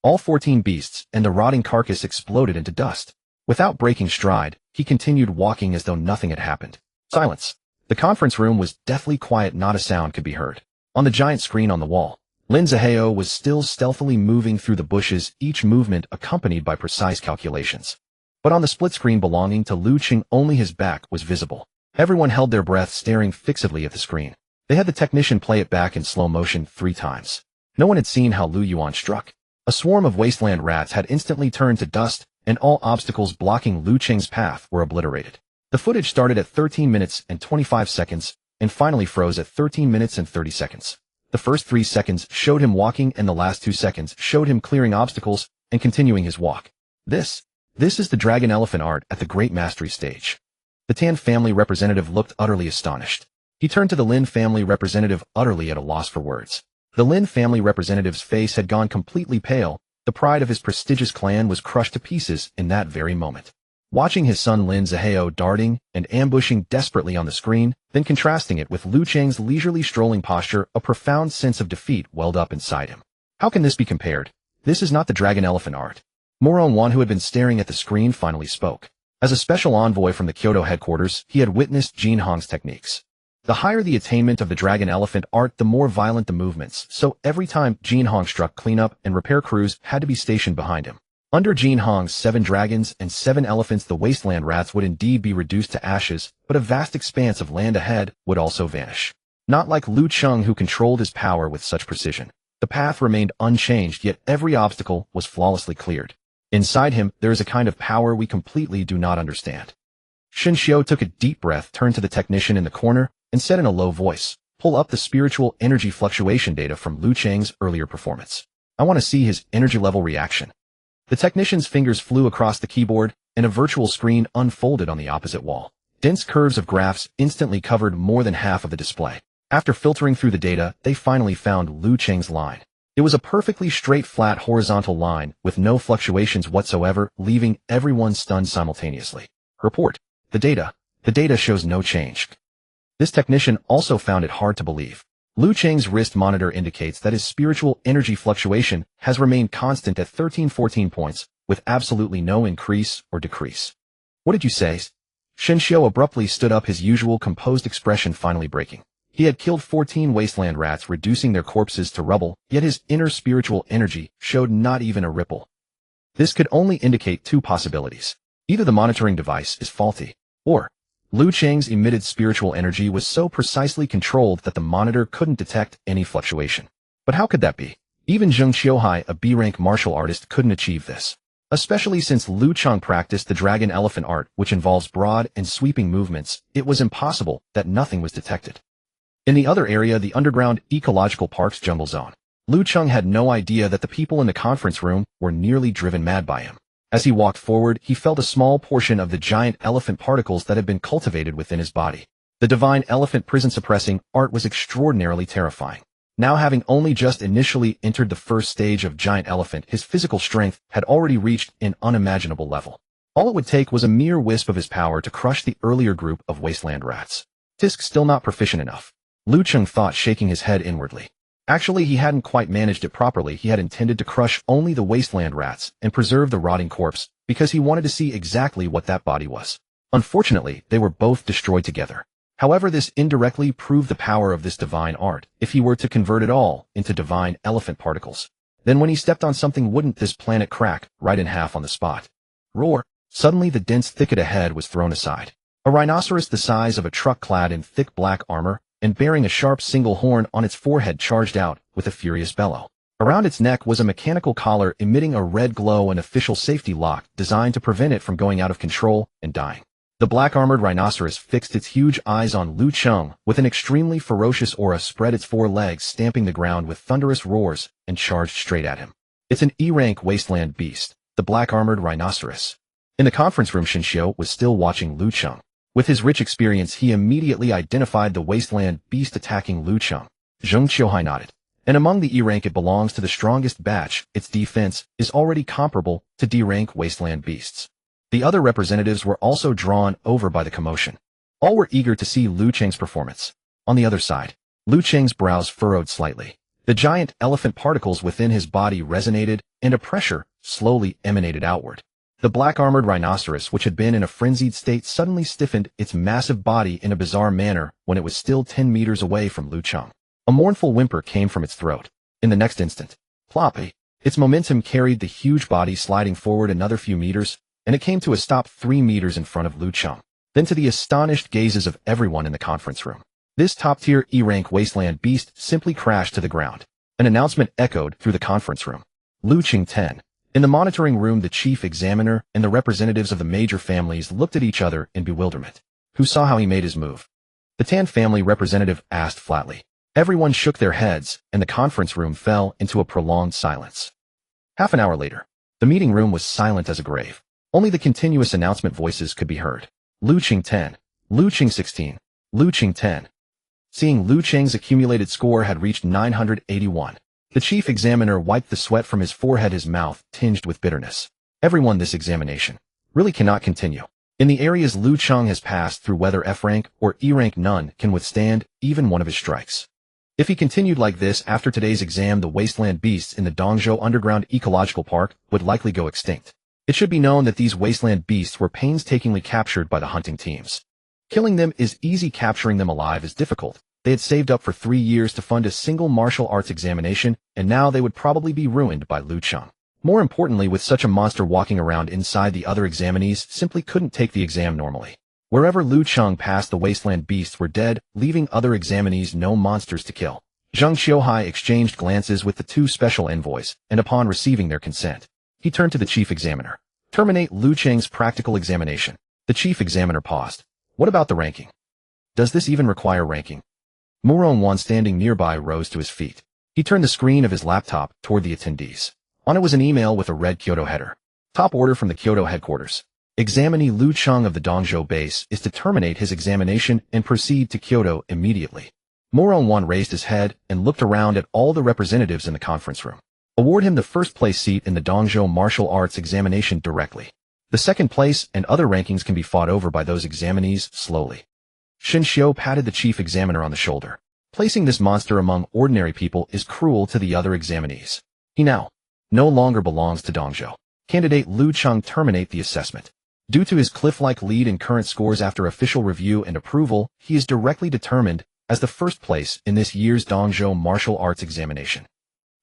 A: All 14 beasts and the rotting carcass exploded into dust. Without breaking stride, he continued walking as though nothing had happened. Silence. The conference room was deathly quiet, not a sound could be heard. On the giant screen on the wall, Lin Zaheo was still stealthily moving through the bushes, each movement accompanied by precise calculations. But on the split screen belonging to Lu Cheng, only his back was visible. Everyone held their breath, staring fixedly at the screen. They had the technician play it back in slow motion 3 times. No one had seen how Lu Yuan struck. A swarm of wasteland rats had instantly turned to dust, and all obstacles blocking Lu Cheng's path were obliterated. The footage started at 13 minutes and 25 seconds, and finally froze at 13 minutes and 30 seconds. The first 3 seconds showed him walking, and the last 2 seconds showed him clearing obstacles and continuing his walk. This is the dragon elephant art at the great mastery stage. The Tan family representative looked utterly astonished. He turned to the Lin family representative, utterly at a loss for words. The Lin family representative's face had gone completely pale. The pride of his prestigious clan was crushed to pieces in that very moment. Watching his son Lin Zaheo darting and ambushing desperately on the screen, then contrasting it with Lu Cheng's leisurely strolling posture, a profound sense of defeat welled up inside him. How can this be compared? This is not the dragon elephant art. Moron Wan, who had been staring at the screen, finally spoke. As a special envoy from the Kyoto headquarters, he had witnessed Jin Hong's techniques. The higher the attainment of the dragon elephant art, the more violent the movements, so every time Jin Hong struck, cleanup and repair crews had to be stationed behind him. Under Jin Hong's 7 dragons and 7 elephants, the wasteland rats would indeed be reduced to ashes, but a vast expanse of land ahead would also vanish. Not like Lu Cheng, who controlled his power with such precision. The path remained unchanged, yet every obstacle was flawlessly cleared. Inside him, there is a kind of power we completely do not understand. Shun Xiu took a deep breath, turned to the technician in the corner, and said in a low voice, pull up the spiritual energy fluctuation data from Lu Cheng's earlier performance. I want to see his energy level reaction. The technician's fingers flew across the keyboard, and a virtual screen unfolded on the opposite wall. Dense curves of graphs instantly covered more than half of the display. After filtering through the data, they finally found Lu Cheng's line. It was a perfectly straight, flat, horizontal line with no fluctuations whatsoever, leaving everyone stunned simultaneously. Report. The data shows no change. This technician also found it hard to believe. Lu Cheng's wrist monitor indicates that his spiritual energy fluctuation has remained constant at 13-14 points, with absolutely no increase or decrease. What did you say? Shun Xiu abruptly stood up, his usual composed expression finally breaking. He had killed 14 wasteland rats, reducing their corpses to rubble, yet his inner spiritual energy showed not even a ripple. This could only indicate 2 possibilities. Either the monitoring device is faulty, or Lu Cheng's emitted spiritual energy was so precisely controlled that the monitor couldn't detect any fluctuation. But how could that be? Even Zheng Qiuhai, a B-rank martial artist, couldn't achieve this. Especially since Lu Cheng practiced the dragon elephant art, which involves broad and sweeping movements, it was impossible that nothing was detected. In the other area, the underground ecological park's jungle zone, Lu Cheng had no idea that the people in the conference room were nearly driven mad by him. As he walked forward, he felt a small portion of the giant elephant particles that had been cultivated within his body. The divine elephant prison suppressing art was extraordinarily terrifying. Now having only just initially entered the first stage of giant elephant, his physical strength had already reached an unimaginable level. All it would take was a mere wisp of his power to crush the earlier group of wasteland rats. Tisk still not proficient enough. Lu Cheng thought, shaking his head inwardly. Actually, he hadn't quite managed it properly. He had intended to crush only the wasteland rats and preserve the rotting corpse because he wanted to see exactly what that body was. Unfortunately, they were both destroyed together. However, this indirectly proved the power of this divine art if he were to convert it all into divine elephant particles. Then when he stepped on something, wouldn't this planet crack right in half on the spot? Roar! Suddenly the dense thicket ahead was thrown aside. A rhinoceros the size of a truck, clad in thick black armor and bearing a sharp single horn on its forehead, charged out with a furious bellow. Around its neck was a mechanical collar emitting a red glow, an official safety lock designed to prevent it from going out of control and dying. The black-armored rhinoceros fixed its huge eyes on Lu Cheng with an extremely ferocious aura, spread its 4 legs, stamping the ground with thunderous roars, and charged straight at him. It's an E-rank wasteland beast, the black-armored rhinoceros. In the conference room, Shenxiu was still watching Lu Cheng. With his rich experience, he immediately identified the wasteland beast attacking Lu Cheng. Zheng Qiuhai nodded. And among the E-rank, it belongs to the strongest batch. Its defense is already comparable to D-rank wasteland beasts. The other representatives were also drawn over by the commotion. All were eager to see Lu Cheng's performance. On the other side, Lu Cheng's brows furrowed slightly. The giant elephant particles within his body resonated, and a pressure slowly emanated outward. The black-armored rhinoceros, which had been in a frenzied state, suddenly stiffened its massive body in a bizarre manner when it was still 10 meters away from Lu Cheng. A mournful whimper came from its throat. In the next instant, ploppy, its momentum carried the huge body sliding forward another few meters, and it came to a stop 3 meters in front of Lu Cheng. Then, to the astonished gazes of everyone in the conference room, this top-tier E-rank wasteland beast simply crashed to the ground. An announcement echoed through the conference room. Lu Cheng 10. In the monitoring room, the chief examiner and the representatives of the major families looked at each other in bewilderment. Who saw how he made his move? The Tan family representative asked flatly. Everyone shook their heads, and the conference room fell into a prolonged silence. Half an hour later, the meeting room was silent as a grave. Only the continuous announcement voices could be heard. Lu Cheng 10. Lu Cheng 16. Lu Cheng 10. Seeing Lu Cheng's accumulated score had reached 981. The chief examiner wiped the sweat from his forehead, his mouth tinged with bitterness. Everyone, this examination really cannot continue. In the areas Lu Cheng has passed through, whether F-rank or E-rank, none can withstand even one of his strikes. If he continued like this after today's exam, the wasteland beasts in the Dongzhou Underground Ecological Park would likely go extinct. It should be known that these wasteland beasts were painstakingly captured by the hunting teams. Killing them is easy, capturing them alive is difficult. They had saved up for 3 years to fund a single martial arts examination, and now they would probably be ruined by Lu Cheng. More importantly, with such a monster walking around inside, the other examinees simply couldn't take the exam normally. Wherever Lu Cheng passed, the wasteland beasts were dead, leaving other examinees no monsters to kill. Zheng Qiuhai exchanged glances with the 2 special envoys, and upon receiving their consent, he turned to the chief examiner. Terminate Lu Cheng's practical examination. The chief examiner paused. What about the ranking? Does this even require ranking? Muronwan, standing nearby, rose to his feet. He turned the screen of his laptop toward the attendees. On it was an email with a red Kyoto header. Top order from the Kyoto headquarters. Examinee Lu Cheng of the Dongzhou base is to terminate his examination and proceed to Kyoto immediately. Muronwan raised his head and looked around at all the representatives in the conference room. Award him the first place seat in the Dongzhou martial arts examination directly. The second place and other rankings can be fought over by those examinees slowly. Shenxiu patted the chief examiner on the shoulder. Placing this monster among ordinary people is cruel to the other examinees. He now no longer belongs to Dongzhou. Candidate Lu Cheng, terminate the assessment. Due to his cliff-like lead in current scores, after official review and approval, he is directly determined as the first place in this year's Dongzhou martial arts examination.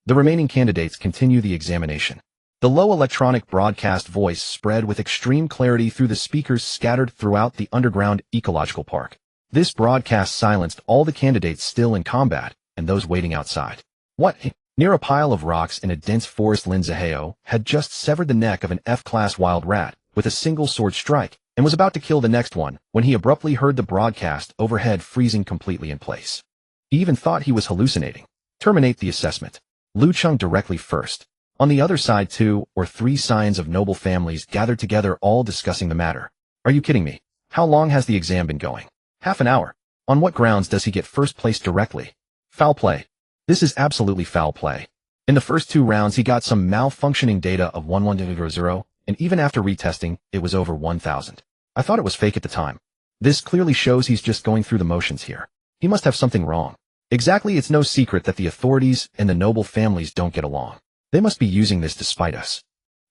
A: The remaining candidates continue the examination. The low electronic broadcast voice spread with extreme clarity through the speakers scattered throughout the underground ecological park. This broadcast silenced all the candidates still in combat and those waiting outside. What? Near a pile of rocks in a dense forest, Lin Zihao had just severed the neck of an F-class wild rat with a single sword strike and was about to kill the next one when he abruptly heard the broadcast overhead freezing completely in place. He even thought he was hallucinating. Terminate the assessment. Lu Cheng directly first. On the other side, 2 or 3 scions of noble families gathered together, all discussing the matter. Are you kidding me? How long has the exam been going? Half an hour. On what grounds does he get first place directly? Foul play. This is absolutely foul play. In the first 2 rounds he got some malfunctioning data of 1100, and even after retesting, it was over 1000. I thought it was fake at the time. This clearly shows he's just going through the motions here. He must have something wrong. Exactly, it's no secret that the authorities and the noble families don't get along. They must be using this to spite us.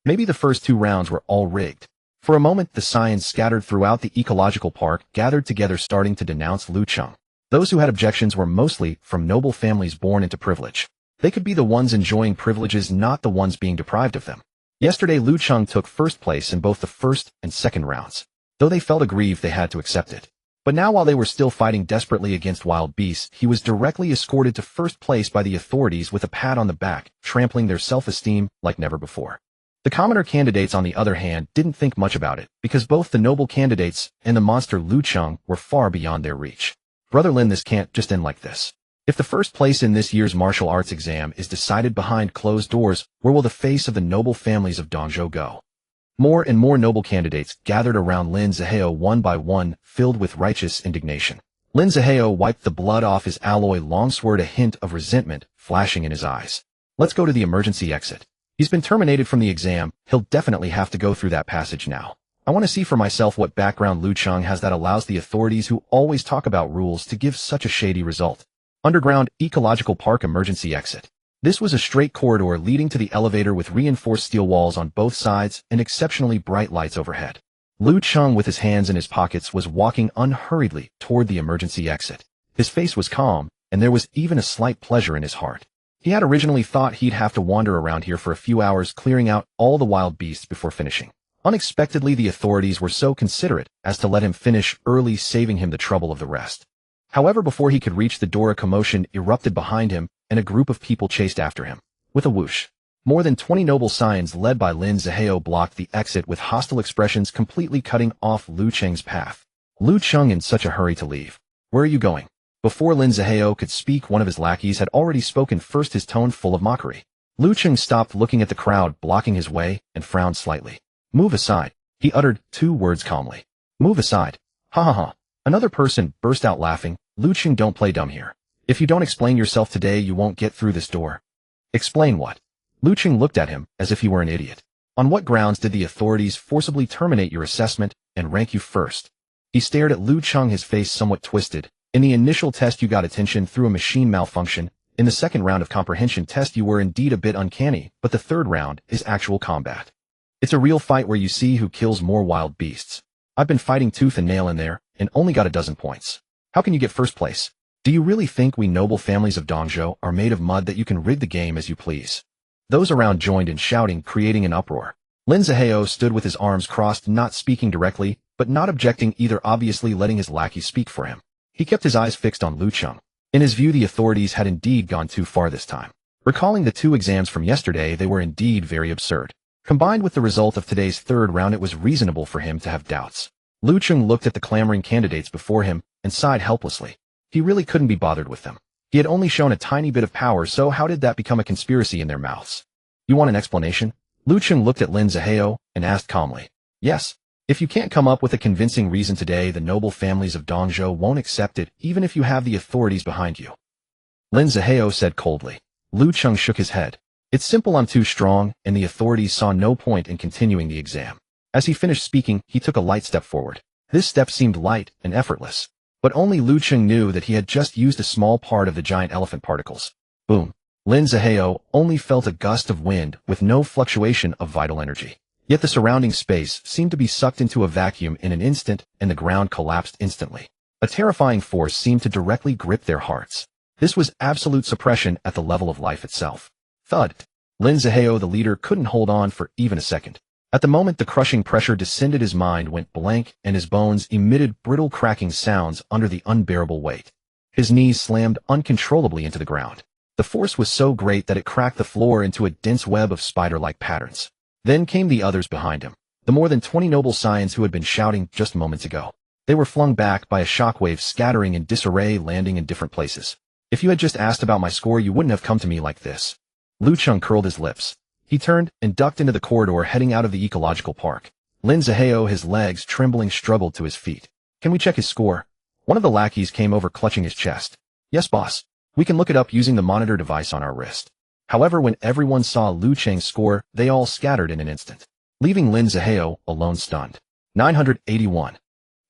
A: Maybe the first 2 rounds were all rigged. For a moment, the scions scattered throughout the ecological park gathered together starting to denounce Lu Cheng. Those who had objections were mostly from noble families born into privilege. They could be the ones enjoying privileges, not the ones being deprived of them. Yesterday, Lu Cheng took first place in both the first and second rounds. Though they felt aggrieved, they had to accept it. But now, while they were still fighting desperately against wild beasts, he was directly escorted to first place by the authorities with a pat on the back, trampling their self-esteem like never before. The commoner candidates, on the other hand, didn't think much about it, because both the noble candidates and the monster Lu Cheng were far beyond their reach. Brother Lin, this can't just end like this. If the first place in this year's martial arts exam is decided behind closed doors, where will the face of the noble families of Dongzhou go? More and more noble candidates gathered around Lin Zihao one by one, filled with righteous indignation. Lin Zihao wiped the blood off his alloy longsword, a hint of resentment flashing in his eyes. Let's go to the emergency exit. He's been terminated from the exam. He'll definitely have to go through that passage now. I want to see for myself what background Lu Cheng has that allows the authorities who always talk about rules to give such a shady result. Underground Ecological Park emergency exit. This was a straight corridor leading to the elevator with reinforced steel walls on both sides and exceptionally bright lights overhead. Lu Cheng, with his hands in his pockets, was walking unhurriedly toward the emergency exit. His face was calm, and there was even a slight pleasure in his heart. He had originally thought he'd have to wander around here for a few hours, clearing out all the wild beasts before finishing. Unexpectedly, the authorities were so considerate as to let him finish early, saving him the trouble of the rest. However, before he could reach the door, a commotion erupted behind him, and a group of people chased after him. With a whoosh, more than 20 noble scions led by Lin Zihao blocked the exit with hostile expressions, completely cutting off Lu Cheng's path. Lu Cheng, in such a hurry to leave. Where are you going? Before Lin Zihao could speak, one of his lackeys had already spoken first, his tone full of mockery. Lu Cheng stopped, looking at the crowd blocking his way, and frowned slightly. Move aside, he uttered 2 words calmly. Move aside. Ha ha ha. Another person burst out laughing. Lu Cheng, don't play dumb here. If you don't explain yourself today, you won't get through this door. Explain what? Lu Cheng looked at him as if he were an idiot. On what grounds did the authorities forcibly terminate your assessment and rank you first? He stared at Lu Cheng, his face somewhat twisted. In the initial test you got attention through a machine malfunction. In the second round of comprehension test you were indeed a bit uncanny, but the third round is actual combat. It's a real fight where you see who kills more wild beasts. I've been fighting tooth and nail in there, and only got a dozen points. How can you get first place? Do you really think we noble families of Dongzhou are made of mud that you can rig the game as you please? Those around joined in shouting, creating an uproar. Lin Zihao stood with his arms crossed, not speaking directly, but not objecting either, obviously letting his lackey speak for him. He kept his eyes fixed on Lu Cheng. In his view, the authorities had indeed gone too far this time. Recalling the 2 exams from yesterday, they were indeed very absurd. Combined with the result of today's third round, it was reasonable for him to have doubts. Lu Cheng looked at the clamoring candidates before him and sighed helplessly. He really couldn't be bothered with them. He had only shown a tiny bit of power, so how did that become a conspiracy in their mouths? You want an explanation? Lu Cheng looked at Lin Zihao and asked calmly. Yes. If you can't come up with a convincing reason today, the noble families of Dongzhou won't accept it, even if you have the authorities behind you. Lin Zihao said coldly. Lu Cheng shook his head. It's simple, I'm too strong, and the authorities saw no point in continuing the exam. As he finished speaking, he took a light step forward. This step seemed light and effortless. But only Lu Cheng knew that he had just used a small part of the giant elephant particles. Boom. Lin Zihao only felt a gust of wind with no fluctuation of vital energy. Yet the surrounding space seemed to be sucked into a vacuum in an instant, and the ground collapsed instantly. A terrifying force seemed to directly grip their hearts. This was absolute suppression at the level of life itself. Thud. Lin Zihao, the leader, couldn't hold on for even a second. At the moment the crushing pressure descended, his mind went blank, and his bones emitted brittle cracking sounds under the unbearable weight. His knees slammed uncontrollably into the ground. The force was so great that it cracked the floor into a dense web of spider-like patterns. Then came the others behind him, the more than 20 noble scions who had been shouting just moments ago. They were flung back by a shockwave, scattering in disarray, landing in different places. If you had just asked about my score, you wouldn't have come to me like this. Lu Cheng curled his lips. He turned and ducked into the corridor, heading out of the ecological park. Lin Zihao, his legs trembling, struggled to his feet. Can we check his score? One of the lackeys came over, clutching his chest. Yes, boss. We can look it up using the monitor device on our wrist. However, when everyone saw Lu Cheng's score, they all scattered in an instant, leaving Lin Zihao alone stunned. 981.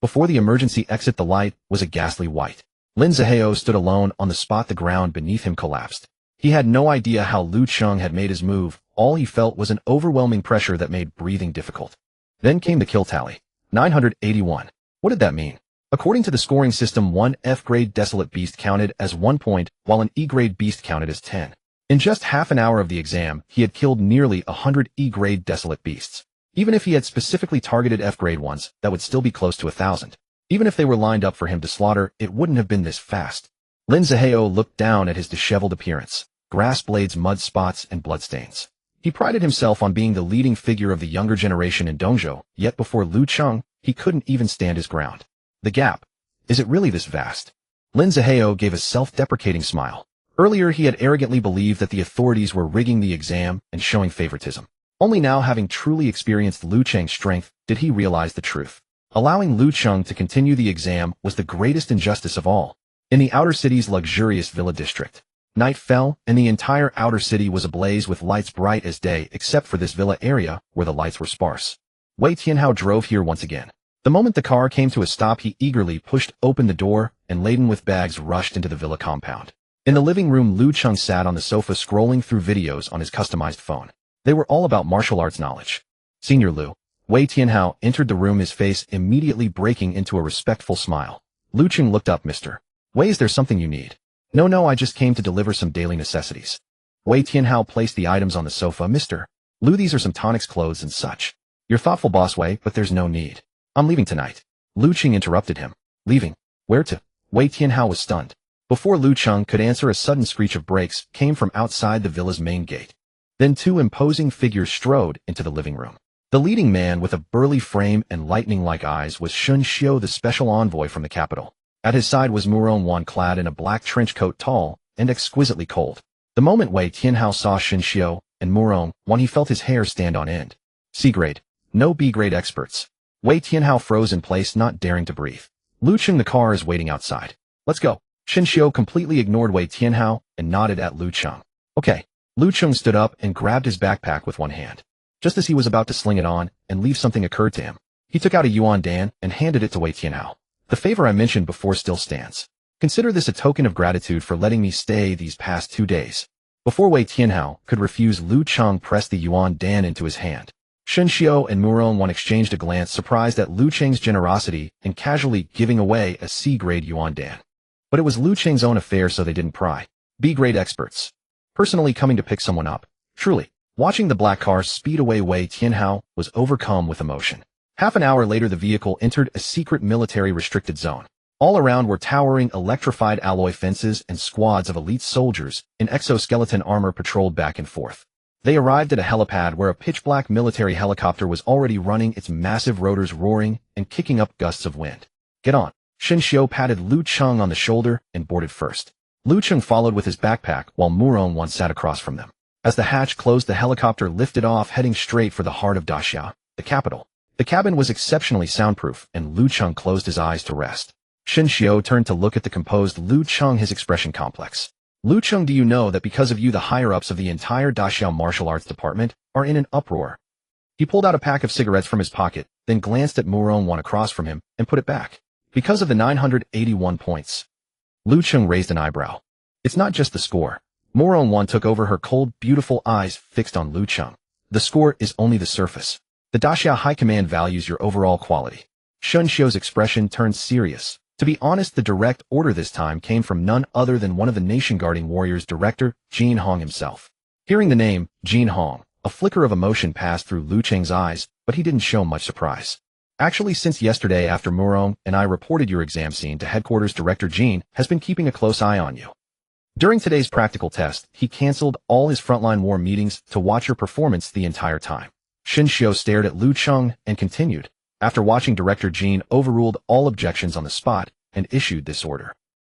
A: Before the emergency exit, the light was a ghastly white. Lin Zihao stood alone on the spot. The ground beneath him collapsed. He had no idea how Lu Cheng had made his move. All he felt was an overwhelming pressure that made breathing difficult. Then came the kill tally. 981. What did that mean? According to the scoring system, one F-grade desolate beast counted as 1 point, while an E-grade beast counted as 10. In just half an hour of the exam, he had killed nearly 100 E-grade desolate beasts. Even if he had specifically targeted F-grade ones, that would still be close to 1,000. Even if they were lined up for him to slaughter, it wouldn't have been this fast. Lin Zihao looked down at his disheveled appearance, grass blades, mud spots, and bloodstains. He prided himself on being the leading figure of the younger generation in Dongzhou, yet before Lu Cheng, he couldn't even stand his ground. The gap. Is it really this vast? Lin Zihao gave a self-deprecating smile. Earlier he had arrogantly believed that the authorities were rigging the exam and showing favoritism. Only now, having truly experienced Lu Cheng's strength, did he realize the truth. Allowing Lu Cheng to continue the exam was the greatest injustice of all. In the outer city's luxurious villa district, night fell, and the entire outer city was ablaze with lights bright as day except for this villa area where the lights were sparse. Wei Tianhao drove here once again. The moment the car came to a stop, he eagerly pushed open the door and, laden with bags, rushed into the villa compound. In the living room, Lu Cheng sat on the sofa scrolling through videos on his customized phone. They were all about martial arts knowledge. Senior Lu. Wei Tianhao entered the room, his face immediately breaking into a respectful smile. Lu Cheng looked up. Mr. Wei, is there something you need? No, I just came to deliver some daily necessities. Wei Tianhao placed the items on the sofa. Mr. Lu, these are some tonics, clothes, and such. You're thoughtful, boss Wei, but there's no need. I'm leaving tonight. Lu Cheng interrupted him. Leaving? Where to? Wei Tianhao was stunned. Before Lu Cheng could answer, a sudden screech of brakes came from outside the villa's main gate. Then two imposing figures strode into the living room. The leading man, with a burly frame and lightning-like eyes, was Shun Xiu, the special envoy from the capital. At his side was Muron Wan, clad in a black trench coat, tall and exquisitely cold. The moment Wei Tianhao saw Shun Xiu and Muron Wan, he felt his hair stand on end. C-grade. No B-grade experts. Wei Tianhao froze in place, not daring to breathe. Lu Cheng, the car is waiting outside. Let's go. Shun Xiu completely ignored Wei Tianhao and nodded at Lu Cheng. Okay. Lu Cheng stood up and grabbed his backpack with one hand. Just as he was about to sling it on and leave, something occurred to him. He took out a yuan dan and handed it to Wei Tianhao. The favor I mentioned before still stands. Consider this a token of gratitude for letting me stay these past 2 days. Before Wei Tianhao could refuse, Lu Cheng pressed the yuan dan into his hand. Shun Xiu and Muron Wan exchanged a glance, surprised at Lu Cheng's generosity in casually giving away a C-grade yuan dan. But it was Lu Cheng's own affair, so they didn't pry. B-grade experts. Personally coming to pick someone up. Truly. Watching the black car speed away, Wei Tianhao was overcome with emotion. Half an hour later, the vehicle entered a secret military restricted zone. All around were towering electrified alloy fences, and squads of elite soldiers in exoskeleton armor patrolled back and forth. They arrived at a helipad where a pitch-black military helicopter was already running, its massive rotors roaring and kicking up gusts of wind. Get on. Shun Xiu patted Lu Cheng on the shoulder and boarded first. Lu Cheng followed with his backpack, while Muron Wan sat across from them. As the hatch closed, the helicopter lifted off, heading straight for the heart of Daxia, the capital. The cabin was exceptionally soundproof, and Lu Cheng closed his eyes to rest. Shun Xiu turned to look at the composed Lu Cheng, his expression complex. Lu Cheng, do you know that because of you, the higher-ups of the entire Daxiao martial arts department are in an uproar? He pulled out a pack of cigarettes from his pocket, then glanced at Muron Wan across from him and put it back. Because of the 981 points. Lu Cheng raised an eyebrow. It's not just the score. Muron Wan took over, her cold, beautiful eyes fixed on Lu Cheng. The score is only the surface. The Daxia High Command values your overall quality. Shun Xiu's expression turned serious. To be honest, the direct order this time came from none other than one of the nation-guarding warriors' director, Jin Hong himself. Hearing the name, Jin Hong, a flicker of emotion passed through Lu Cheng's eyes, but he didn't show much surprise. Actually, since yesterday after Muron and I reported your exam scene to headquarters, Director Jin has been keeping a close eye on you. During today's practical test, he canceled all his frontline war meetings to watch your performance the entire time. Shun Xiu stared at Lu Cheng and continued. After watching, Director Jin overruled all objections on the spot and issued this order.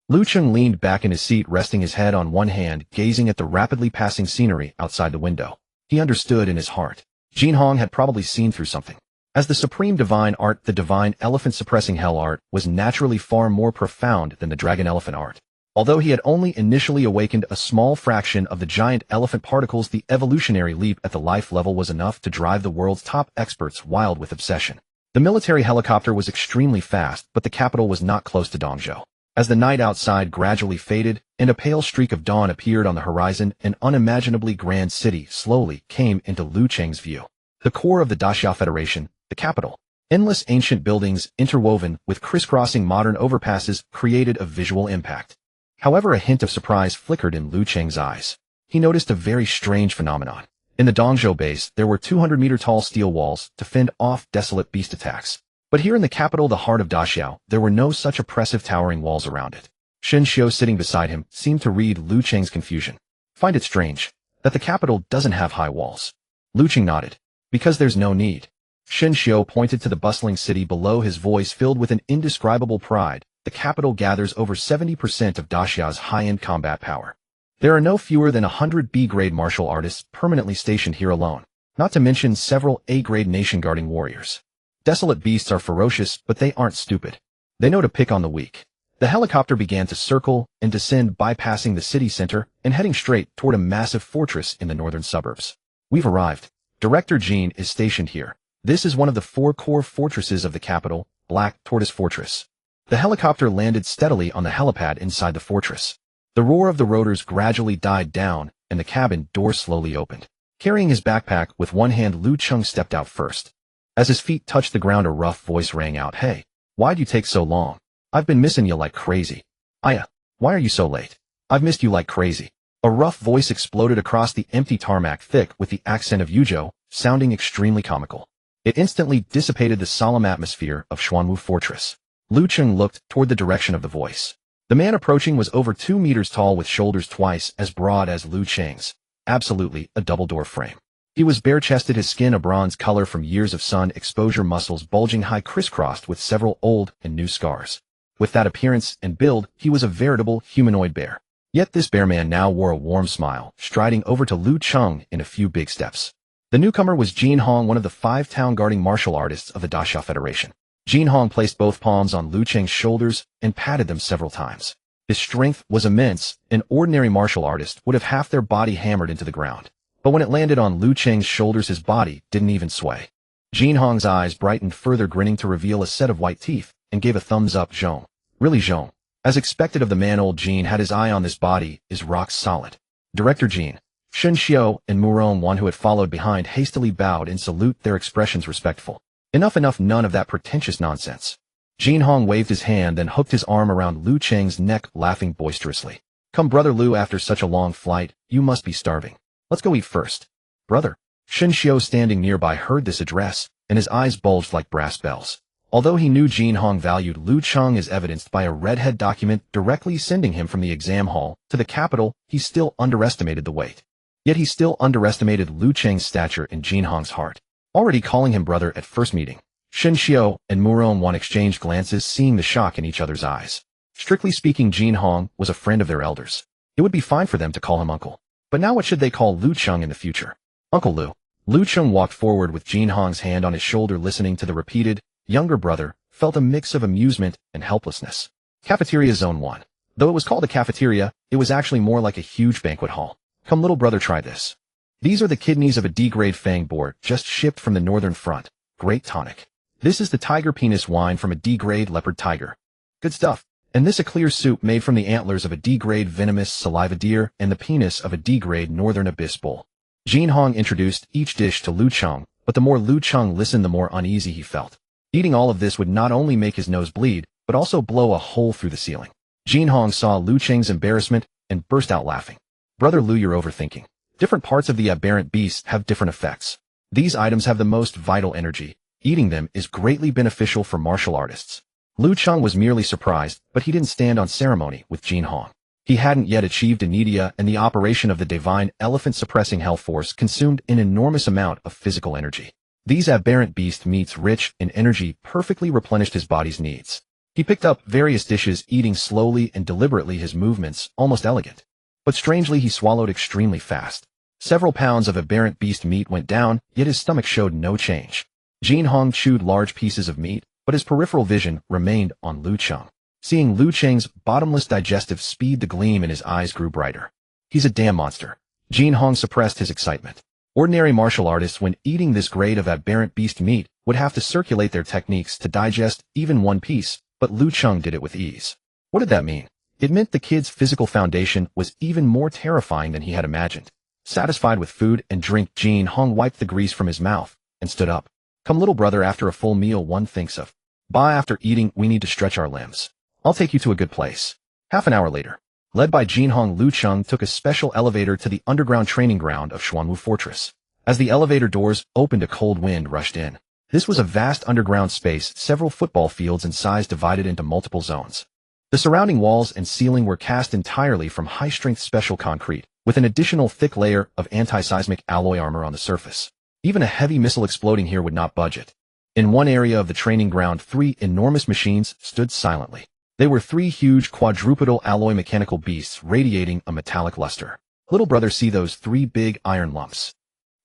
A: Lu Cheng leaned back in his seat, resting his head on one hand, gazing at the rapidly passing scenery outside the window. He understood in his heart. Jin Hong had probably seen through something. As the supreme divine art, the divine elephant suppressing hell art was naturally far more profound than the dragon elephant art. Although he had only initially awakened a small fraction of the giant elephant particles, the evolutionary leap at the life level was enough to drive the world's top experts wild with obsession. The military helicopter was extremely fast, but the capital was not close to Dongzhou. As the night outside gradually faded and a pale streak of dawn appeared on the horizon, an unimaginably grand city slowly came into Lu Cheng's view. The core of the Daxia Federation, the capital. Endless ancient buildings interwoven with crisscrossing modern overpasses created a visual impact. However, a hint of surprise flickered in Lu Cheng's eyes. He noticed a very strange phenomenon. In the Dongzhou base, there were 200-meter-tall steel walls to fend off desolate beast attacks. But here in the capital, the heart of Daxiao, there were no such oppressive towering walls around it. Shen Xiao, sitting beside him, seemed to read Lu Cheng's confusion. Find it strange that the capital doesn't have high walls. Lu Cheng nodded. Because there's no need. Shen Xiao pointed to the bustling city below, his voice filled with an indescribable pride. The capital gathers over 70% of Daxia's high-end combat power. There are no fewer than 100 B-grade martial artists permanently stationed here alone, not to mention several A-grade nation-guarding warriors. Desolate beasts are ferocious, but they aren't stupid. They know to pick on the weak. The helicopter began to circle and descend, bypassing the city center and heading straight toward a massive fortress in the northern suburbs. We've arrived. Director Jean is stationed here. This is one of the 4 core fortresses of the capital, Black Tortoise Fortress. The helicopter landed steadily on the helipad inside the fortress. The roar of the rotors gradually died down, and the cabin door slowly opened. Carrying his backpack with one hand, Lu Cheng stepped out first. As his feet touched the ground, a rough voice rang out. Hey, why'd you take so long? I've been missing you like crazy. Aya, why are you so late? I've missed you like crazy. A rough voice exploded across the empty tarmac, thick with the accent of Yuzhou, sounding extremely comical. It instantly dissipated the solemn atmosphere of Xuanwu Fortress. Lu Cheng looked toward the direction of the voice. The man approaching was over 2 meters tall with shoulders twice as broad as Lu Cheng's. Absolutely a double-door frame. He was bare-chested, his skin a bronze color from years of sun exposure, muscles bulging high, crisscrossed with several old and new scars. With that appearance and build, he was a veritable humanoid bear. Yet this bear man now wore a warm smile, striding over to Lu Cheng in a few big steps. The newcomer was Jin Hong, one of the 5 town-guarding martial artists of the Daxia Federation. Jin Hong placed both palms on Lu Cheng's shoulders and patted them several times. His strength was immense. An ordinary martial artist would have half their body hammered into the ground. But when it landed on Lu Cheng's shoulders, his body didn't even sway. Jin Hong's eyes brightened further, grinning to reveal a set of white teeth, and gave a thumbs up. Zhong. Really, Zhong. As expected of the man, old Jin had his eye on this body, is rock solid. Director Jin. Shen Xiao and Murong, one who had followed behind, hastily bowed in salute, their expressions respectful. Enough, none of that pretentious nonsense. Jin Hong waved his hand, then hooked his arm around Lu Cheng's neck, laughing boisterously. Come, brother Lu, after such a long flight, you must be starving. Let's go eat first. Brother. Shen Xiao, standing nearby, heard this address, and his eyes bulged like brass bells. Although he knew Jin Hong valued Lu Cheng, as evidenced by a redhead document directly sending him from the exam hall to the capital, he still underestimated the weight. Yet he still underestimated Lu Cheng's stature in Jin Hong's heart. Already calling him brother at first meeting. Shen Xiao and Murong Wan exchanged glances, seeing the shock in each other's eyes. Strictly speaking, Jin Hong was a friend of their elders. It would be fine for them to call him uncle. But now what should they call Lu Cheng in the future? Uncle Lu. Lu Cheng walked forward with Jin Hong's hand on his shoulder, listening to the repeated, younger brother, felt a mix of amusement and helplessness. Cafeteria Zone 1. Though it was called a cafeteria, it was actually more like a huge banquet hall. Come, little brother, try this. These are the kidneys of a D-grade feigned boar just shipped from the northern front. Great tonic. This is the tiger penis wine from a D-grade leopard tiger. Good stuff. And this a clear soup made from the antlers of a D-grade venomous saliva deer and the penis of a D-grade northern abyss bull. Jin Hong introduced each dish to Lu Cheng, but the more Lu Cheng listened, the more uneasy he felt. Eating all of this would not only make his nose bleed, but also blow a hole through the ceiling. Jin Hong saw Lu Cheng's embarrassment and burst out laughing. Brother Lu, you're overthinking. Different parts of the aberrant beast have different effects. These items have the most vital energy. Eating them is greatly beneficial for martial artists. Lu Cheng was merely surprised, but he didn't stand on ceremony with Jin Hong. He hadn't yet achieved Anidia, and the operation of the divine elephant-suppressing hell force consumed an enormous amount of physical energy. These aberrant beast meats, rich in energy, perfectly replenished his body's needs. He picked up various dishes, eating slowly and deliberately, his movements almost elegant. But strangely, he swallowed extremely fast. Several pounds of aberrant beast meat went down, yet his stomach showed no change. Jin Hong chewed large pieces of meat, but his peripheral vision remained on Lu Cheng. Seeing Lu Cheng's bottomless digestive speed, the gleam in his eyes grew brighter. He's a damn monster. Jin Hong suppressed his excitement. Ordinary martial artists, when eating this grade of aberrant beast meat, would have to circulate their techniques to digest even one piece, but Lu Cheng did it with ease. What did that mean? It meant the kid's physical foundation was even more terrifying than he had imagined. Satisfied with food and drink, Jin Hong wiped the grease from his mouth and stood up. Come, little brother, after a full meal one thinks of. After eating, we need to stretch our limbs. I'll take you to a good place. Half an hour later, led by Jin Hong, Lu Cheng took a special elevator to the underground training ground of Xuanwu Fortress. As the elevator doors opened, a cold wind rushed in. This was a vast underground space, several football fields in size, divided into multiple zones. The surrounding walls and ceiling were cast entirely from high-strength special concrete, with an additional thick layer of anti-seismic alloy armor on the surface. Even a heavy missile exploding here would not budge it. In one area of the training ground, 3 enormous machines stood silently. They were 3 huge quadrupedal alloy mechanical beasts radiating a metallic luster. Little brother, see those 3 big iron lumps?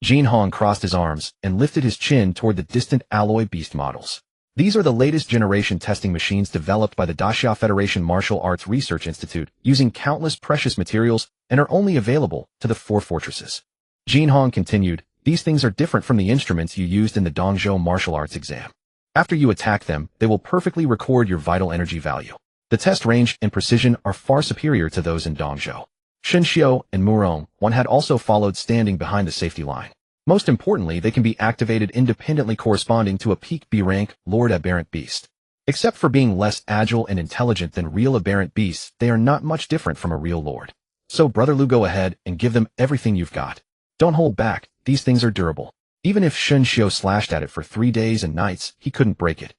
A: Jin Hong crossed his arms and lifted his chin toward the distant alloy beast models. These are the latest generation testing machines developed by the Daxia Federation Martial Arts Research Institute using countless precious materials and are only available to the 4 fortresses. Jin Hong continued, these things are different from the instruments you used in the Dongzhou martial arts exam. After you attack them, they will perfectly record your vital energy value. The test range and precision are far superior to those in Dongzhou. Shen Xiu and Murong, one had also followed, standing behind the safety line. Most importantly, they can be activated independently, corresponding to a peak B rank Lord Aberrant Beast. Except for being less agile and intelligent than real aberrant beasts, they are not much different from a real lord. So brother Lu, go ahead and give them everything you've got. Don't hold back, these things are durable. Even if Shen Xiu slashed at it for 3 days and nights, he couldn't break it.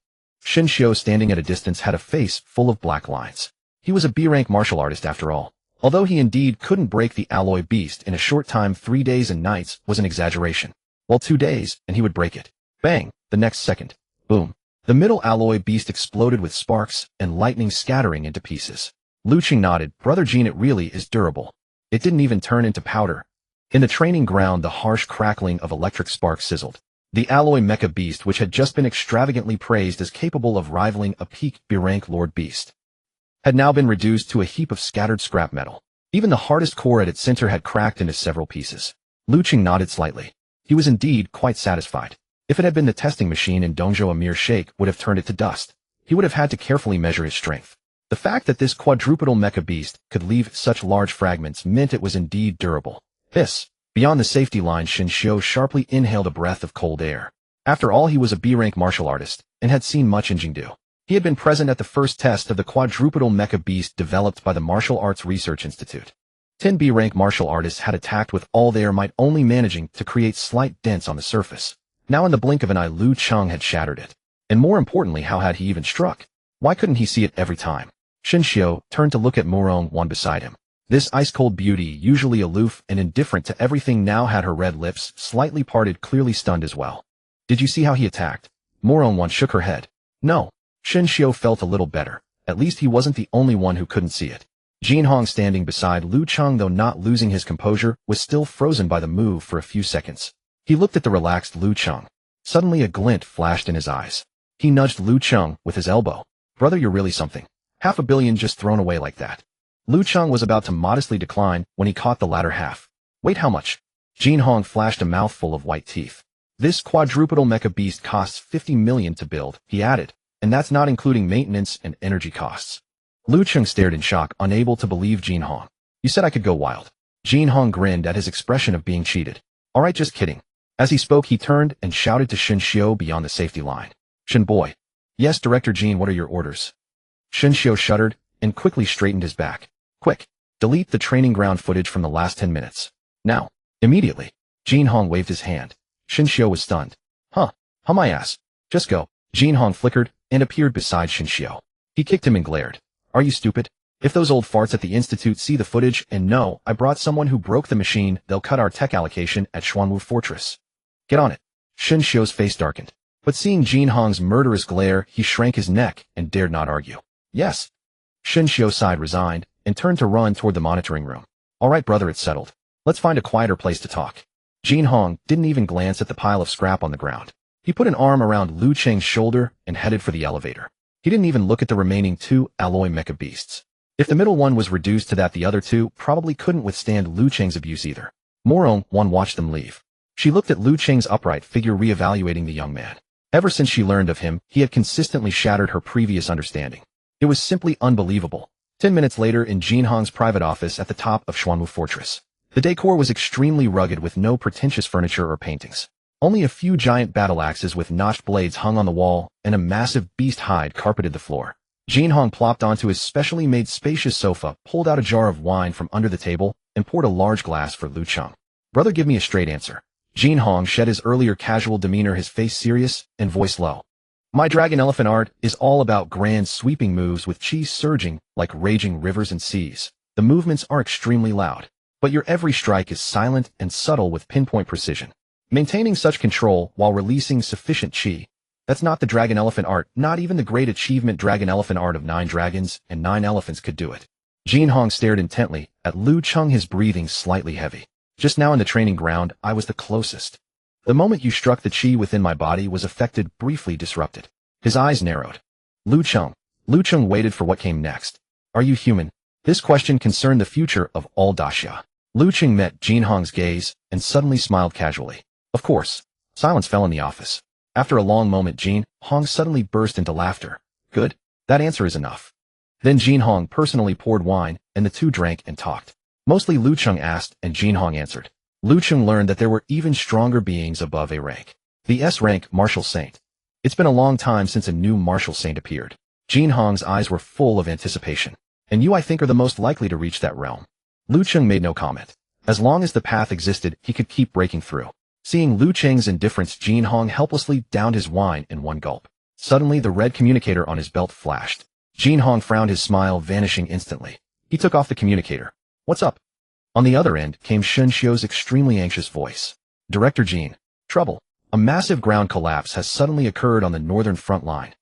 A: Shen Xiu, standing at a distance, had a face full of black lines. He was a B-rank martial artist after all. Although he indeed couldn't break the alloy beast in a short time, 3 days and nights was an exaggeration. Well, 2 days, and he would break it. Bang! The next second. Boom. The middle alloy beast exploded with sparks and lightning scattering into pieces. Lu Cheng nodded. Brother Jin, it really is durable. It didn't even turn into powder. In the training ground, the harsh crackling of electric sparks sizzled. The alloy mecha beast, which had just been extravagantly praised as capable of rivaling a peak B-rank lord beast, had now been reduced to a heap of scattered scrap metal. Even the hardest core at its center had cracked into several pieces. Lu Cheng nodded slightly. He was indeed quite satisfied. If it had been the testing machine in Dongzhou, a mere shake would have turned it to dust. He would have had to carefully measure his strength. The fact that this quadrupedal mecha beast could leave such large fragments meant it was indeed durable. Hiss! Beyond the safety line, Shen Xiu sharply inhaled a breath of cold air. After all, he was a B-rank martial artist and had seen much in Jingdu. He had been present at the first test of the quadrupedal mecha beast developed by the Martial Arts Research Institute. 10 B-rank martial artists had attacked with all their might, only managing to create slight dents on the surface. Now in the blink of an eye, Lu Cheng had shattered it. And more importantly, how had he even struck? Why couldn't he see it every time? Shen Xiu turned to look at Murong, one beside him. This ice-cold beauty, usually aloof and indifferent to everything, now had her red lips slightly parted, clearly stunned as well. Did you see how he attacked? Murong one shook her head. No. Shen Xiu felt a little better. At least he wasn't the only one who couldn't see it. Jin Hong, standing beside Lu Cheng, though not losing his composure, was still frozen by the move for a few seconds. He looked at the relaxed Lu Cheng. Suddenly a glint flashed in his eyes. He nudged Lu Cheng with his elbow. Brother, you're really something. $500 million just thrown away like that. Lu Cheng was about to modestly decline when he caught the latter half. Wait, how much? Jin Hong flashed a mouthful of white teeth. This quadrupedal mecha beast costs $50 million to build, he added, and that's not including maintenance and energy costs. Lu Cheng stared in shock, unable to believe Jin Hong. You said I could go wild. Jin Hong grinned at his expression of being cheated. All right, just kidding. As he spoke, he turned and shouted to Shen Xiu beyond the safety line. Shen boy. Yes, Director Jin, what are your orders? Shen Xiu shuddered and quickly straightened his back. Quick. Delete the training ground footage from the last 10 minutes. Now. Immediately. Jin Hong waved his hand. Shen Xiu was stunned. Huh my ass. Just go. Jin Hong flickered and appeared beside Shen Xiu. He kicked him and glared. Are you stupid? If those old farts at the Institute see the footage and know I brought someone who broke the machine, they'll cut our tech allocation at Xuanwu Fortress. Get on it. Shen Xiu's face darkened. But seeing Jin Hong's murderous glare, he shrank his neck and dared not argue. Yes. Shen Xiu sighed, resigned, and turned to run toward the monitoring room. All right, brother, it's settled. Let's find a quieter place to talk. Jin Hong didn't even glance at the pile of scrap on the ground. He put an arm around Lu Cheng's shoulder and headed for the elevator. He didn't even look at the remaining two alloy mecha beasts. If the middle one was reduced to that, the other two probably couldn't withstand Lu Cheng's abuse either. Morong Wan watched them leave. She looked at Lu Cheng's upright figure, reevaluating the young man. Ever since she learned of him, he had consistently shattered her previous understanding. It was simply unbelievable. 10 minutes later, in Jin Hong's private office at the top of Xuanwu Fortress. The decor was extremely rugged with no pretentious furniture or paintings. Only a few giant battle axes with notched blades hung on the wall, and a massive beast hide carpeted the floor. Jin Hong plopped onto his specially made spacious sofa, pulled out a jar of wine from under the table, and poured a large glass for Lu Cheng. Brother, give me a straight answer. Jin Hong shed his earlier casual demeanor, his face serious and voice low. My dragon elephant art is all about grand sweeping moves with chi surging like raging rivers and seas. The movements are extremely loud, but your every strike is silent and subtle with pinpoint precision. Maintaining such control while releasing sufficient chi. That's not the dragon elephant art. Not even the great achievement dragon elephant art of 9 dragons and 9 elephants could do it. Jin Hong stared intently at Lu Cheng, his breathing slightly heavy. Just now in the training ground, I was the closest. The moment you struck, the chi within my body was affected, briefly disrupted. His eyes narrowed. Lu Cheng waited for what came next. Are you human? This question concerned the future of all Daxia. Lu Cheng met Jin Hong's gaze and suddenly smiled casually. Of course. Silence fell in the office. After a long moment, Jin Hong suddenly burst into laughter. Good. That answer is enough. Then Jin Hong personally poured wine, and the two drank and talked. Mostly Lu Cheng asked, and Jin Hong answered. Lu Cheng learned that there were even stronger beings above A rank. The S rank martial saint. It's been a long time since a new martial saint appeared. Jin Hong's eyes were full of anticipation. And you, I think, are the most likely to reach that realm. Lu Cheng made no comment. As long as the path existed, he could keep breaking through. Seeing Lu Cheng's indifference, Jin Hong helplessly downed his wine in one gulp. Suddenly, the red communicator on his belt flashed. Jin Hong frowned, his smile vanishing instantly. He took off the communicator. What's up? On the other end came Shen Xiu's extremely anxious voice. Director Jin. Trouble. A massive ground collapse has suddenly occurred on the northern front line.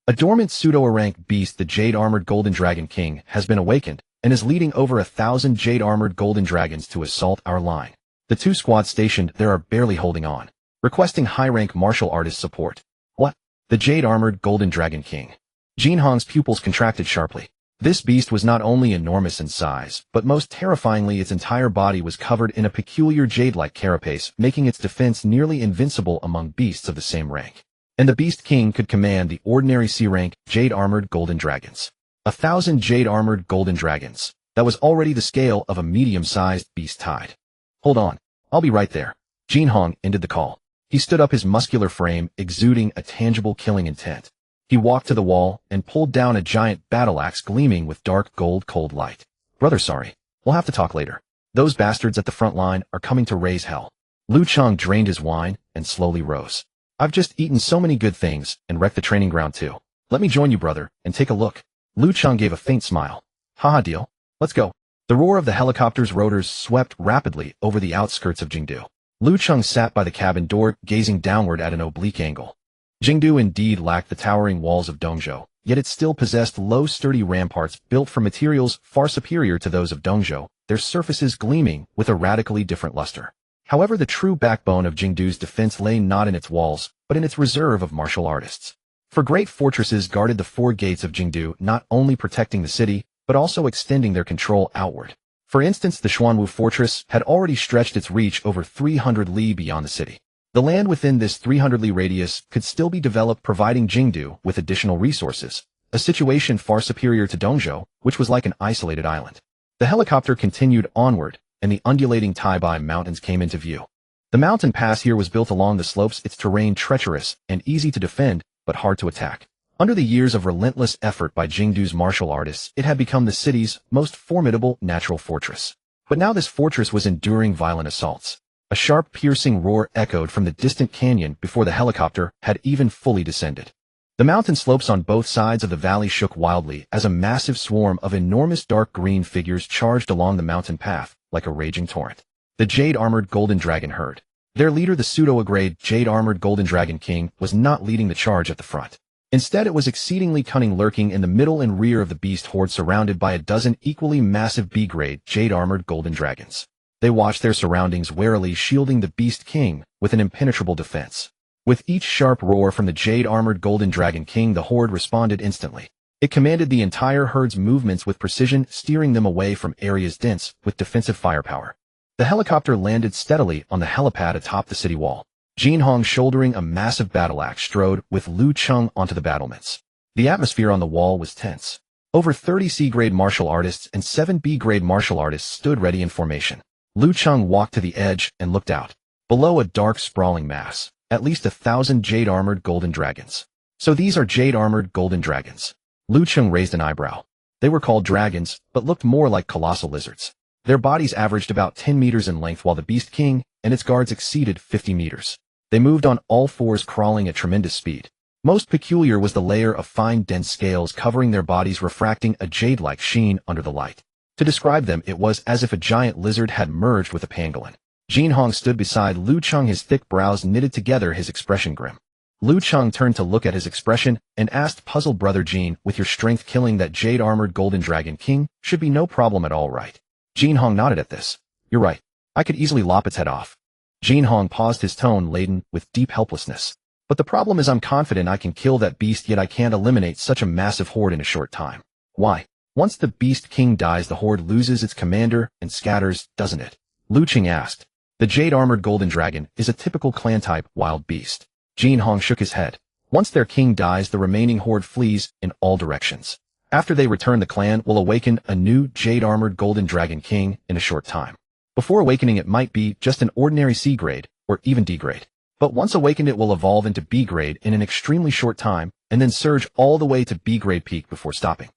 A: A dormant pseudo-rank beast, the Jade-Armored Golden Dragon King, has been awakened and is leading over 1,000 Jade-Armored Golden Dragons to assault our line. The 2 squads stationed there are barely holding on, requesting high-rank martial artist support. What? The Jade-Armored Golden Dragon King. Jin Hong's pupils contracted sharply. This beast was not only enormous in size, but most terrifyingly, its entire body was covered in a peculiar jade-like carapace, making its defense nearly invincible among beasts of the same rank. And the Beast King could command the ordinary C-rank Jade-Armored Golden Dragons. 1,000 Jade-Armored Golden Dragons. That was already the scale of a medium-sized beast tide. Hold on. I'll be right there. Jin Hong ended the call. He stood up, his muscular frame exuding a tangible killing intent. He walked to the wall and pulled down a giant battle axe gleaming with dark gold cold light. Brother, sorry. We'll have to talk later. Those bastards at the front line are coming to raise hell. Lu Cheng drained his wine and slowly rose. I've just eaten so many good things and wrecked the training ground too. Let me join you, brother, and take a look. Lu Cheng gave a faint smile. Haha, deal. Let's go. The roar of the helicopter's rotors swept rapidly over the outskirts of Jingdu. Lu Cheng sat by the cabin door, gazing downward at an oblique angle. Jingdu indeed lacked the towering walls of Dongzhou, yet it still possessed low, sturdy ramparts built from materials far superior to those of Dongzhou, their surfaces gleaming with a radically different luster. However, the true backbone of Jingdu's defense lay not in its walls, but in its reserve of martial artists. For great fortresses guarded the 4 gates of Jingdu, not only protecting the city, but also extending their control outward. For instance, the Xuanwu Fortress had already stretched its reach over 300 li beyond the city. The land within this 300 li radius could still be developed, providing Jingdu with additional resources, a situation far superior to Dongzhou, which was like an isolated island. The helicopter continued onward, and the undulating Taibai Mountains came into view. The mountain pass here was built along the slopes, its terrain treacherous and easy to defend, but hard to attack. Under the years of relentless effort by Jingdu's martial artists, it had become the city's most formidable natural fortress. But now this fortress was enduring violent assaults. A sharp, piercing roar echoed from the distant canyon before the helicopter had even fully descended. The mountain slopes on both sides of the valley shook wildly as a massive swarm of enormous dark green figures charged along the mountain path like a raging torrent. The Jade-Armored Golden Dragon herd. Their leader, the pseudo-grade Jade-Armored Golden Dragon King, was not leading the charge at the front. Instead, it was exceedingly cunning, lurking in the middle and rear of the beast horde, surrounded by a dozen equally massive B-grade Jade-Armored Golden Dragons. They watched their surroundings warily, shielding the Beast King with an impenetrable defense. With each sharp roar from the jade-armored golden dragon king, the horde responded instantly. It commanded the entire herde's movements with precision, steering them away from areas dense with defensive firepower. The helicopter landed steadily on the helipad atop the city wall. Jin Hong, shouldering a massive battle axe, strode with Lu Cheng onto the battlements. The atmosphere on the wall was tense. Over 30 C-grade martial artists and 7 B-grade martial artists stood ready in formation. Lu Cheng walked to the edge and looked out. Below, a dark, sprawling mass. At least 1,000 jade-armored golden dragons. So these are jade-armored golden dragons. Lu Cheng raised an eyebrow. They were called dragons, but looked more like colossal lizards. Their bodies averaged about 10 meters in length, while the Beast King and its guards exceeded 50 meters. They moved on all fours, crawling at tremendous speed. Most peculiar was the layer of fine, dense scales covering their bodies, refracting a jade-like sheen under the light. To describe them, it was as if a giant lizard had merged with a pangolin. Jin Hong stood beside Lu Cheng, his thick brows knitted together, his expression grim. Lu Cheng turned to look at his expression and asked, puzzled, "Brother Jin, with your strength, killing that jade-armored golden dragon king should be no problem at all, right?" Jin Hong nodded at this. "You're right. I could easily lop its head off." Jin Hong paused, his tone laden with deep helplessness. "But the problem is I'm confident I can kill that beast, yet I can't eliminate such a massive horde in a short time." "Why?" "Once the Beast King dies, the horde loses its commander and scatters, doesn't it?" Lu Cheng asked. "The jade-armored golden dragon is a typical clan-type wild beast." Jin Hong shook his head. "Once their king dies, the remaining horde flees in all directions. After they return, the clan will awaken a new jade-armored golden dragon king in a short time. Before awakening, it might be just an ordinary C-grade or even D-grade. But once awakened, it will evolve into B-grade in an extremely short time and then surge all the way to B-grade peak before stopping.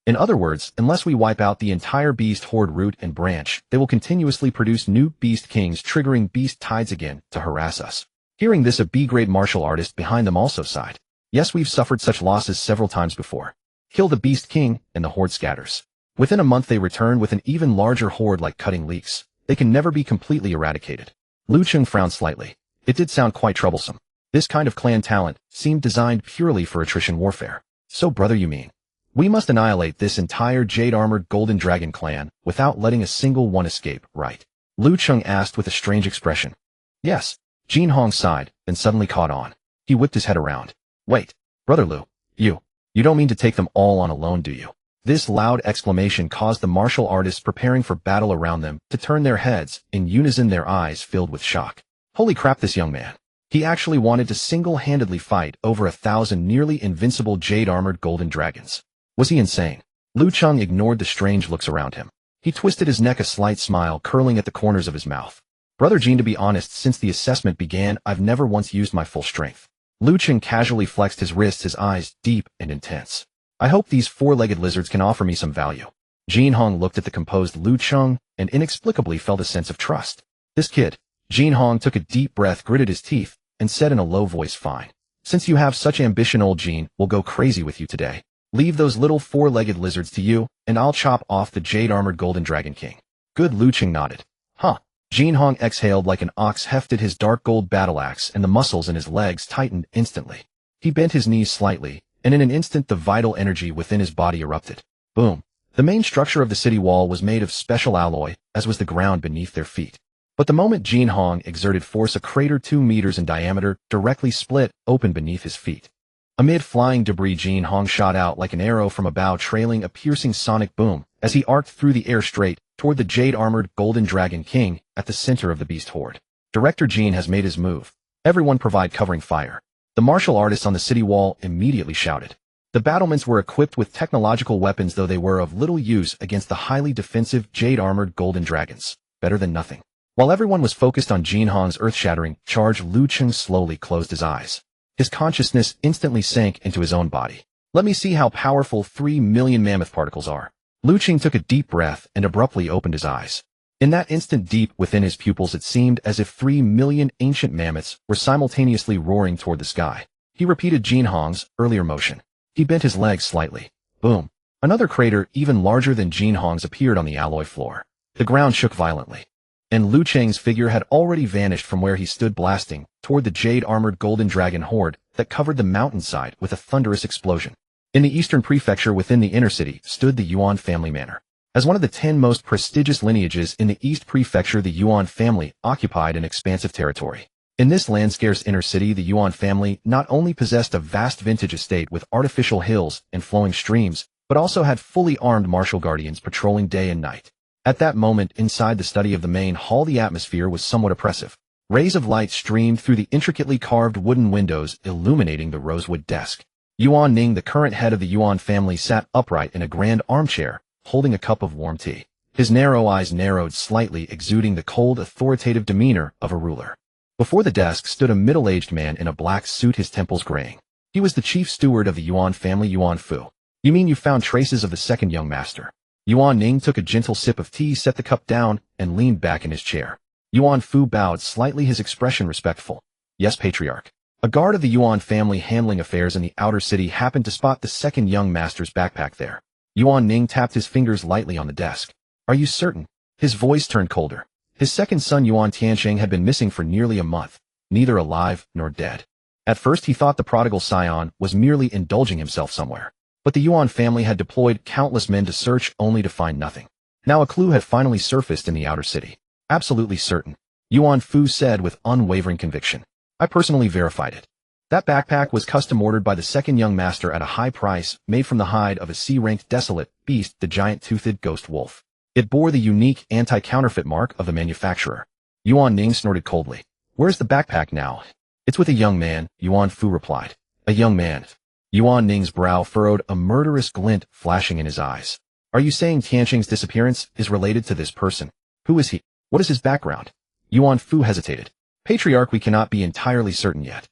A: In other words, unless we wipe out the entire beast horde root and branch, they will continuously produce new beast kings, triggering beast tides again to harass us." Hearing this, a B-grade martial artist behind them also sighed. "Yes, we've suffered such losses several times before. Kill the Beast King, and the horde scatters. Within a month they return with an even larger horde, like cutting leaks. They can never be completely eradicated." Lu Cheng frowned slightly. It did sound quite troublesome. This kind of clan talent seemed designed purely for attrition warfare. "So, brother, you mean we must annihilate this entire jade-armored golden dragon clan without letting a single one escape, right?" Lu Cheng asked with a strange expression. "Yes." Jin Hong sighed, then suddenly caught on. He whipped his head around. "Wait, Brother Lu, you don't mean to take them all on alone, do you?" This loud exclamation caused the martial artists preparing for battle around them to turn their heads, in unison, their eyes filled with shock. Holy crap, this young man. He actually wanted to single-handedly fight over 1,000 nearly invincible jade-armored golden dragons. Was he insane? Lu Cheng ignored the strange looks around him. He twisted his neck, a slight smile curling at the corners of his mouth. "Brother Jin, to be honest, since the assessment began, I've never once used my full strength." Lu Cheng casually flexed his wrists, his eyes deep and intense. "I hope these four-legged lizards can offer me some value." Jin Hong looked at the composed Lu Cheng and inexplicably felt a sense of trust. This kid. Jin Hong took a deep breath, gritted his teeth, and said in a low voice, "Fine. Since you have such ambition, old Jin will go crazy with you today. Leave those little four-legged lizards to you, and I'll chop off the jade-armored golden dragon king." "Good." Lu Cheng nodded. "Huh." Jin Hong exhaled like an ox, hefted his dark gold battle axe, and the muscles in his legs tightened instantly. He bent his knees slightly, and in an instant the vital energy within his body erupted. Boom. The main structure of the city wall was made of special alloy, as was the ground beneath their feet. But the moment Jin Hong exerted force, a crater 2 meters in diameter directly split open beneath his feet. Amid flying debris, Jin Hong shot out like an arrow from a bow, trailing a piercing sonic boom as he arced through the air straight toward the jade-armored golden dragon king at the center of the beast horde. Director Jin has made his move. Everyone provide covering fire. The martial artists on the city wall immediately shouted. The battlements were equipped with technological weapons, though they were of little use against the highly defensive jade-armored golden dragons. Better than nothing. While everyone was focused on Jin Hong's earth-shattering charge, Lu Cheng slowly closed his eyes. His consciousness instantly sank into his own body. "Let me see how powerful 3 million mammoth particles are." Lu Cheng took a deep breath and abruptly opened his eyes. In that instant, deep within his pupils, it seemed as if 3 million ancient mammoths were simultaneously roaring toward the sky. He repeated Jin Hong's earlier motion. He bent his legs slightly. Boom. Another crater, even larger than Jin Hong's, appeared on the alloy floor. The ground shook violently. And Lu Cheng's figure had already vanished from where he stood, blasting toward the jade-armored golden dragon horde that covered the mountainside with a thunderous explosion. In the eastern prefecture within the inner city stood the Yuan family manor. As one of the 10 most prestigious lineages in the East Prefecture, the Yuan family occupied an expansive territory. In this land-scarce inner city, the Yuan family not only possessed a vast vintage estate with artificial hills and flowing streams, but also had fully armed martial guardians patrolling day and night. At that moment, inside the study of the main hall, the atmosphere was somewhat oppressive. Rays of light streamed through the intricately carved wooden windows, illuminating the rosewood desk. Yuan Ning, the current head of the Yuan family, sat upright in a grand armchair, holding a cup of warm tea. His narrow eyes narrowed slightly, exuding the cold, authoritative demeanor of a ruler. Before the desk stood a middle-aged man in a black suit, his temples graying. He was the chief steward of the Yuan family, Yuan Fu. You mean you found traces of the second young master? Yuan Ning took a gentle sip of tea, set the cup down, and leaned back in his chair. Yuan Fu bowed slightly, his expression respectful. Yes, Patriarch. A guard of the Yuan family handling affairs in the outer city happened to spot the second young master's backpack there. Yuan Ning tapped his fingers lightly on the desk. Are you certain? His voice turned colder. His second son Yuan Tiancheng had been missing for nearly a month, neither alive nor dead. At first he thought the prodigal scion was merely indulging himself somewhere. But the Yuan family had deployed countless men to search only to find nothing. Now a clue had finally surfaced in the outer city. Absolutely certain, Yuan Fu said with unwavering conviction. I personally verified it. That backpack was custom ordered by the second young master at a high price, made from the hide of a C-ranked desolate beast, the giant-toothed ghost wolf. It bore the unique anti-counterfeit mark of the manufacturer. Yuan Ning snorted coldly. Where's the backpack now? It's with a young man, Yuan Fu replied. A young man. Yuan Ning's brow furrowed, a murderous glint flashing in his eyes. Are you saying Tiancheng's disappearance is related to this person? Who is he? What is his background? Yuan Fu hesitated. Patriarch, we cannot be entirely certain yet.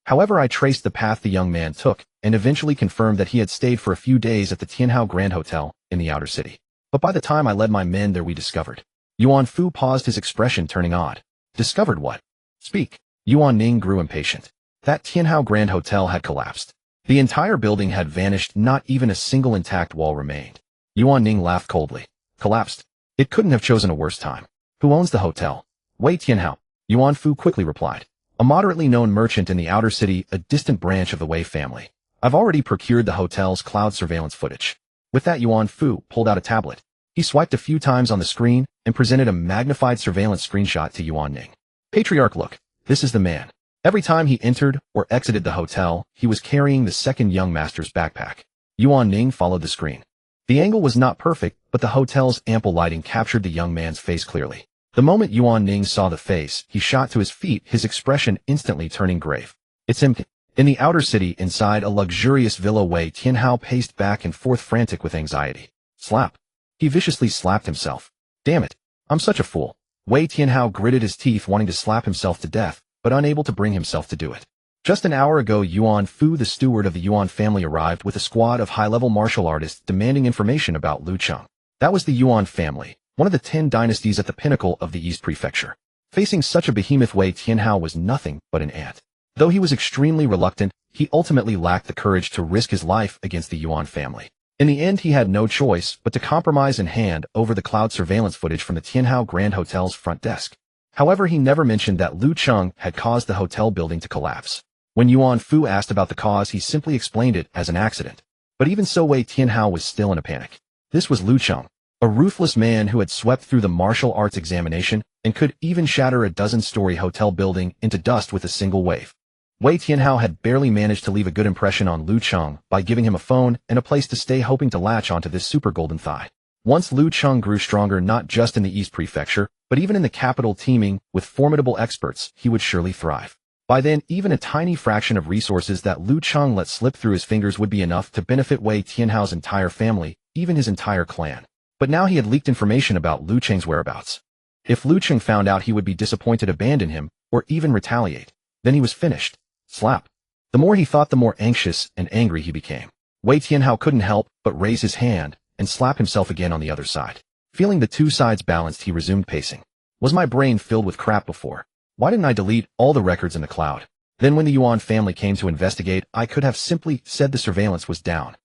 A: However, I traced the path the young man took, and eventually confirmed that he had stayed for a few days at the Tianhao Grand Hotel in the outer city. But by the time I led my men there, we discovered. Yuan Fu paused, his expression turning odd. Discovered what? Speak. Yuan Ning grew impatient. That Tianhao Grand Hotel had collapsed. The entire building had vanished, not even a single intact wall remained. Yuan Ning laughed coldly. Collapsed? It couldn't have chosen a worse time. Who owns the hotel? Wei Tianhao. Yuan Fu quickly replied. A moderately known merchant in the outer city, a distant branch of the Wei family. I've already procured the hotel's cloud surveillance footage. With that, Yuan Fu pulled out a tablet. He swiped a few times on the screen and presented a magnified surveillance screenshot to Yuan Ning. Patriarch, look. This is the man. Every time he entered or exited the hotel, he was carrying the second young master's backpack. Yuan Ning followed the screen. The angle was not perfect, but the hotel's ample lighting captured the young man's face clearly. The moment Yuan Ning saw the face, he shot to his feet, his expression instantly turning grave. It's him. In the outer city, inside a luxurious villa, Wei Tianhao paced back and forth, frantic with anxiety. Slap. He viciously slapped himself. Damn it. I'm such a fool. Wei Tianhao gritted his teeth, wanting to slap himself to death, but unable to bring himself to do it. Just an hour ago, Yuan Fu, the steward of the Yuan family, arrived with a squad of high-level martial artists demanding information about Lu Cheng. That was the Yuan family, one of the 10 dynasties at the pinnacle of the East Prefecture. Facing such a behemoth, Wei Tianhao was nothing but an ant. Though he was extremely reluctant, he ultimately lacked the courage to risk his life against the Yuan family. In the end, he had no choice but to compromise and hand over the cloud surveillance footage from the Tianhao Grand Hotel's front desk. However, he never mentioned that Lu Cheng had caused the hotel building to collapse. When Yuan Fu asked about the cause, he simply explained it as an accident. But even so, Wei Tianhao was still in a panic. This was Lu Cheng, a ruthless man who had swept through the martial arts examination and could even shatter a dozen-story hotel building into dust with a single wave. Wei Tianhao had barely managed to leave a good impression on Lu Cheng by giving him a phone and a place to stay, hoping to latch onto this super golden thigh. Once Lu Cheng grew stronger, not just in the East Prefecture, but even in the capital teeming with formidable experts, he would surely thrive. By then, even a tiny fraction of resources that Lu Cheng let slip through his fingers would be enough to benefit Wei Tianhao's entire family, even his entire clan. But now he had leaked information about Lu Cheng's whereabouts. If Lu Cheng found out, he would be disappointed, abandon him, or even retaliate. Then he was finished. Slap. The more he thought, the more anxious and angry he became. Wei Tianhao couldn't help but raise his hand and slap himself again on the other side. Feeling the two sides balanced, he resumed pacing. Was my brain filled with crap before? Why didn't I delete all the records in the cloud? Then when the Yuan family came to investigate, I could have simply said the surveillance was down.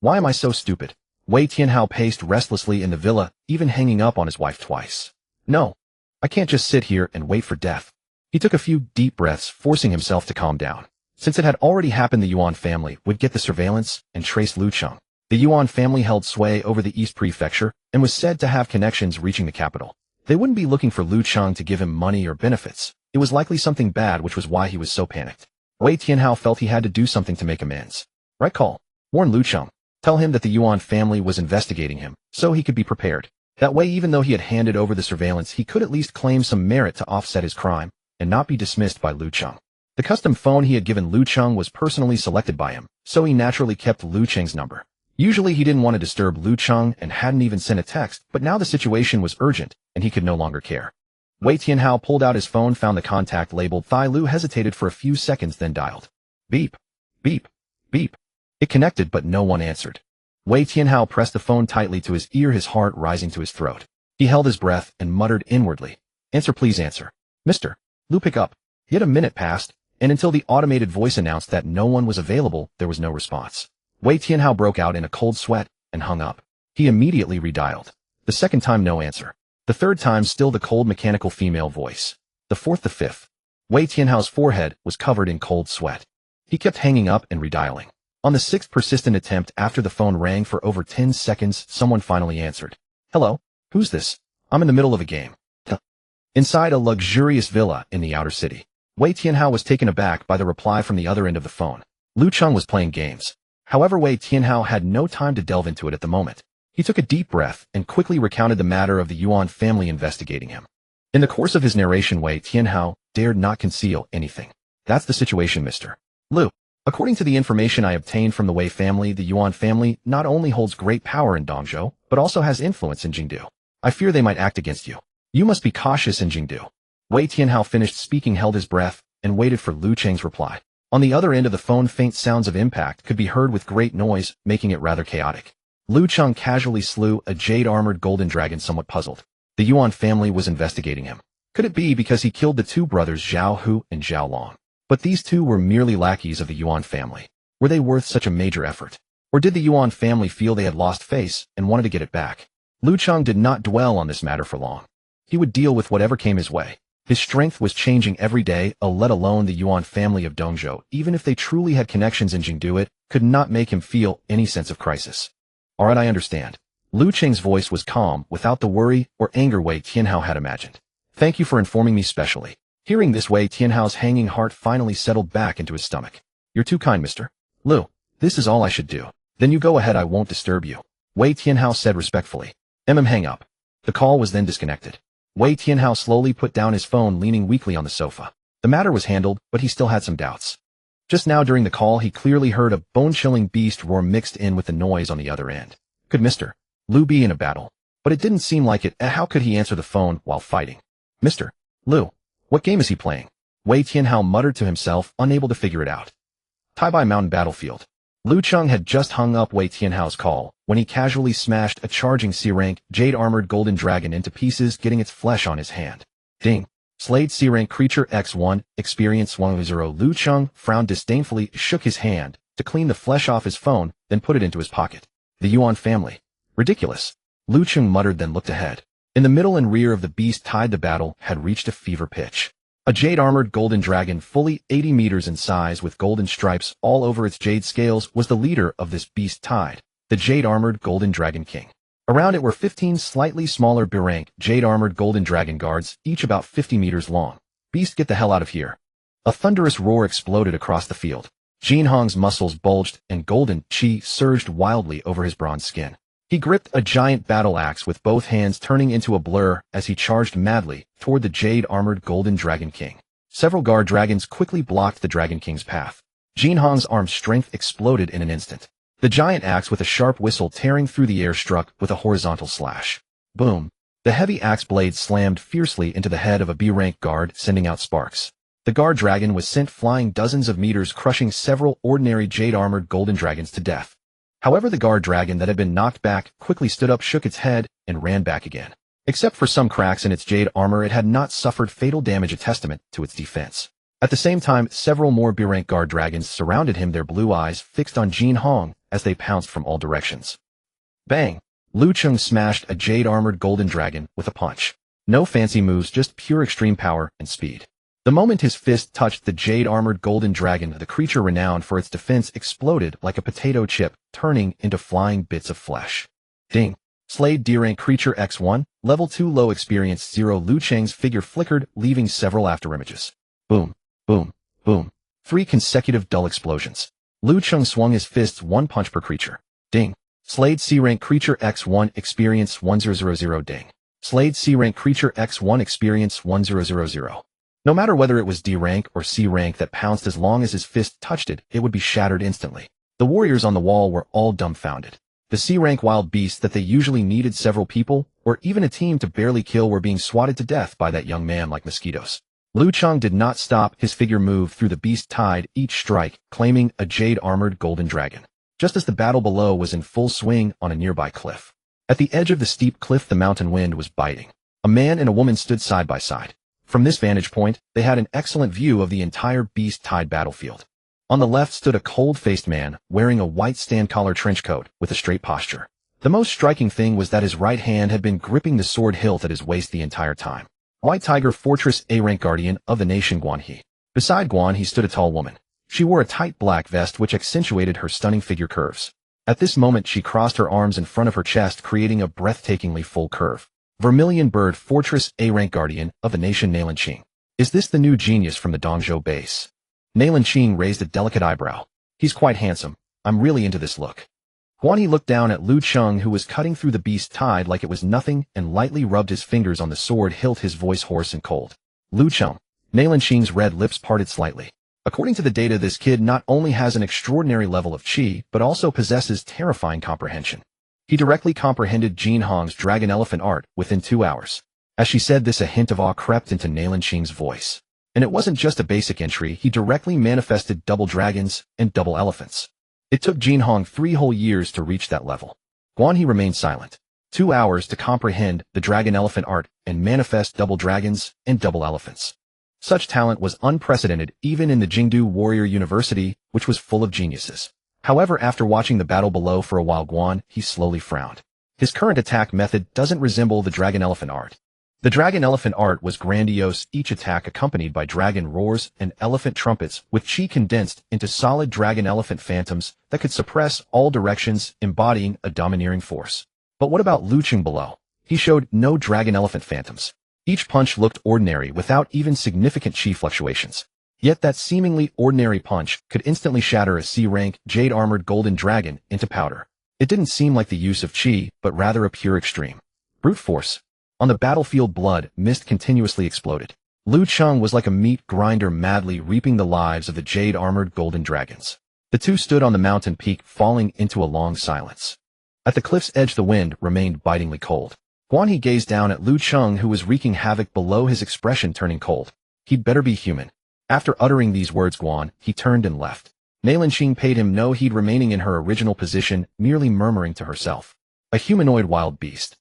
A: Why am I so stupid? Wei Tianhao paced restlessly in the villa, even hanging up on his wife twice. No. I can't just sit here and wait for death. He took a few deep breaths, forcing himself to calm down. Since it had already happened, the Yuan family would get the surveillance and trace Lu Cheng. The Yuan family held sway over the East Prefecture and was said to have connections reaching the capital. They wouldn't be looking for Lu Cheng to give him money or benefits, It was likely something bad, which was why he was so panicked. Wei Tianhao felt he had to do something to make amends. Right call. Warn Lu Cheng. Tell him that the Yuan family was investigating him, so he could be prepared. That way, even though he had handed over the surveillance, he could at least claim some merit to offset his crime, and not be dismissed by Lu Cheng. The custom phone he had given Lu Cheng was personally selected by him, so he naturally kept Lu Cheng's number. Usually he didn't want to disturb Lu Cheng and hadn't even sent a text, but now the situation was urgent, and he could no longer care. Wei Tianhao pulled out his phone, found the contact labeled Thai Lu, hesitated for a few seconds, then dialed. Beep. Beep. Beep. It connected, but no one answered. Wei Tianhao pressed the phone tightly to his ear, his heart rising to his throat. He held his breath and muttered inwardly, "Answer, please answer. Mr. Lu, pick up." Yet a minute passed, and until the automated voice announced that no one was available, there was no response. Wei Tianhao broke out in a cold sweat and hung up. He immediately redialed. The second time, no answer. The third time, still the cold mechanical female voice. The fourth, the fifth. Wei Tianhao's forehead was covered in cold sweat. He kept hanging up and redialing. On the sixth persistent attempt, after the phone rang for over 10 seconds, someone finally answered. "Hello? Who's this? I'm in the middle of a game." Inside a luxurious villa in the outer city. Wei Tianhao was taken aback by the reply from the other end of the phone. Lu Cheng was playing games. However, Wei Tianhao had no time to delve into it at the moment. He took a deep breath and quickly recounted the matter of the Yuan family investigating him. In the course of his narration, Wei Tianhao dared not conceal anything. "That's the situation, Mr. Lu. According to the information I obtained from the Wei family, the Yuan family not only holds great power in Dongzhou, but also has influence in Jingdu. I fear they might act against you. You must be cautious in Jingdu." Wei Tianhao finished speaking, held his breath, and waited for Lu Cheng's reply. On the other end of the phone, faint sounds of impact could be heard with great noise, making it rather chaotic. Lu Cheng casually slew a jade-armored golden dragon, somewhat puzzled. The Yuan family was investigating him. Could it be because he killed the two brothers Zhao Hu and Zhao Long? But these two were merely lackeys of the Yuan family. Were they worth such a major effort? Or did the Yuan family feel they had lost face and wanted to get it back? Lu Cheng did not dwell on this matter for long. He would deal with whatever came his way. His strength was changing every day, let alone the Yuan family of Dongzhou. Even if they truly had connections in Jingdu, it could not make him feel any sense of crisis. "Alright, I understand." Lu Cheng's voice was calm, without the worry or anger Wei Tianhao had imagined. "Thank you for informing me specially." Hearing this, Wei Tianhao's hanging heart finally settled back into his stomach. "You're too kind, Mr. Lu. This is all I should do." "Then you go ahead, I won't disturb you," Wei Tianhao said respectfully. Hang up. The call was then disconnected. Wei Tianhao slowly put down his phone, leaning weakly on the sofa. The matter was handled, but he still had some doubts. Just now during the call, he clearly heard a bone-chilling beast roar mixed in with the noise on the other end. Could Mr. Lu be in a battle? But it didn't seem like it. How could he answer the phone while fighting? "Mr. Lu, what game is he playing?" Wei Tianhao muttered to himself, unable to figure it out. Taibai Mountain Battlefield. Lu Cheng had just hung up Wei Tianhao's call when he casually smashed a charging C-rank jade-armored golden dragon into pieces, getting its flesh on his hand. Ding. Slayed C-rank creature X1, experience 100. Lu Cheng frowned disdainfully, shook his hand to clean the flesh off his phone, then put it into his pocket. The Yuan family. Ridiculous. Lu Cheng muttered, then looked ahead. In the middle and rear of the beast-tide, the battle had reached a fever pitch. A jade-armored golden dragon, fully 80 meters in size with golden stripes all over its jade scales, was the leader of this beast-tide, the jade-armored golden dragon king. Around it were 15 slightly smaller B-rank jade-armored golden dragon guards, each about 50 meters long. "Beast, get the hell out of here." A thunderous roar exploded across the field. Jin Hong's muscles bulged and golden qi surged wildly over his bronze skin. He gripped a giant battle axe with both hands, turning into a blur as he charged madly toward the jade-armored golden dragon king. Several guard dragons quickly blocked the dragon king's path. Jin Hong's arm strength exploded in an instant. The giant axe, with a sharp whistle tearing through the air, struck with a horizontal slash. Boom. The heavy axe blade slammed fiercely into the head of a B-rank guard, sending out sparks. The guard dragon was sent flying dozens of meters, crushing several ordinary jade-armored golden dragons to death. However, the guard dragon that had been knocked back quickly stood up, shook its head, and ran back again. Except for some cracks in its jade armor, it had not suffered fatal damage, a testament to its defense. At the same time, several more B-rank guard dragons surrounded him, their blue eyes fixed on Jin Hong as they pounced from all directions. Bang! Lu Cheng smashed a jade-armored golden dragon with a punch. No fancy moves, just pure extreme power and speed. The moment his fist touched the jade-armored golden dragon, the creature renowned for its defense exploded like a potato chip, turning into flying bits of flesh. Ding! Slayed D-rank creature X1, level 2 low experience 0. Liu Cheng's figure flickered, leaving several afterimages. Boom, boom, boom. 3 consecutive dull explosions. Liu Cheng swung his fists 1 punch per creature. Ding. Slayed C-rank creature X1 experience 1000. Ding. Slayed C-rank creature X1 experience 1000. No matter whether it was D-rank or C-rank that pounced, as long as his fist touched it, it would be shattered instantly. The warriors on the wall were all dumbfounded. The C-rank wild beasts that they usually needed several people, or even a team to barely kill, were being swatted to death by that young man like mosquitoes. Liu Cheng did not stop. His figure moved through the beast tide, each strike claiming a jade-armored golden dragon. Just as the battle below was in full swing on a nearby cliff. At the edge of the steep cliff, the mountain wind was biting. A man and a woman stood side by side. From this vantage point, they had an excellent view of the entire beast tide battlefield. On the left stood a cold-faced man, wearing a white stand-collar trench coat with a straight posture. The most striking thing was that his right hand had been gripping the sword hilt at his waist the entire time. White Tiger Fortress A-rank guardian of the nation Guanhe. Beside Guanhe stood a tall woman. She wore a tight black vest which accentuated her stunning figure curves. At this moment she crossed her arms in front of her chest, creating a breathtakingly full curve. Vermilion Bird Fortress A-rank guardian of the nation Nalan Qing. Is this the new genius from the Dongzhou base? Nalan Qing raised a delicate eyebrow. He's quite handsome. I'm really into this look. Guanhe looked down at Liu Cheng, who was cutting through the beast tide like it was nothing, and lightly rubbed his fingers on the sword hilt, his voice hoarse and cold. Liu Cheng. Nalan Qing's red lips parted slightly. According to the data, this kid not only has an extraordinary level of qi, but also possesses terrifying comprehension. He directly comprehended Jin Hong's dragon elephant art within 2 hours. As she said this, a hint of awe crept into Nalan Qing's voice. And it wasn't just a basic entry, he directly manifested double dragons and double elephants. It took Jin Hong 3 whole years to reach that level. Guanhe remained silent. 2 hours to comprehend the dragon elephant art and manifest double dragons and double elephants. Such talent was unprecedented even in the Jingdu Warrior University, which was full of geniuses. However, after watching the battle below for a while, he slowly frowned. His current attack method doesn't resemble the dragon elephant art. The dragon elephant art was grandiose, each attack accompanied by dragon roars and elephant trumpets, with chi condensed into solid dragon elephant phantoms that could suppress all directions, embodying a domineering force. But what about Liu Cheng below? He showed no dragon elephant phantoms. Each punch looked ordinary without even significant chi fluctuations. Yet that seemingly ordinary punch could instantly shatter a C-rank, jade-armored golden dragon into powder. It didn't seem like the use of chi, but rather a pure extreme. Brute force. On the battlefield, blood mist continuously exploded. Liu Cheng was like a meat grinder, madly reaping the lives of the jade-armored golden dragons. The two stood on the mountain peak, falling into a long silence. At the cliff's edge, the wind remained bitingly cold. Guanhe gazed down at Liu Cheng, who was wreaking havoc below, his expression turning cold. He'd better be human. After uttering these words, he turned and left. Nalan Qing paid him no heed, remaining in her original position, merely murmuring to herself. A humanoid wild beast.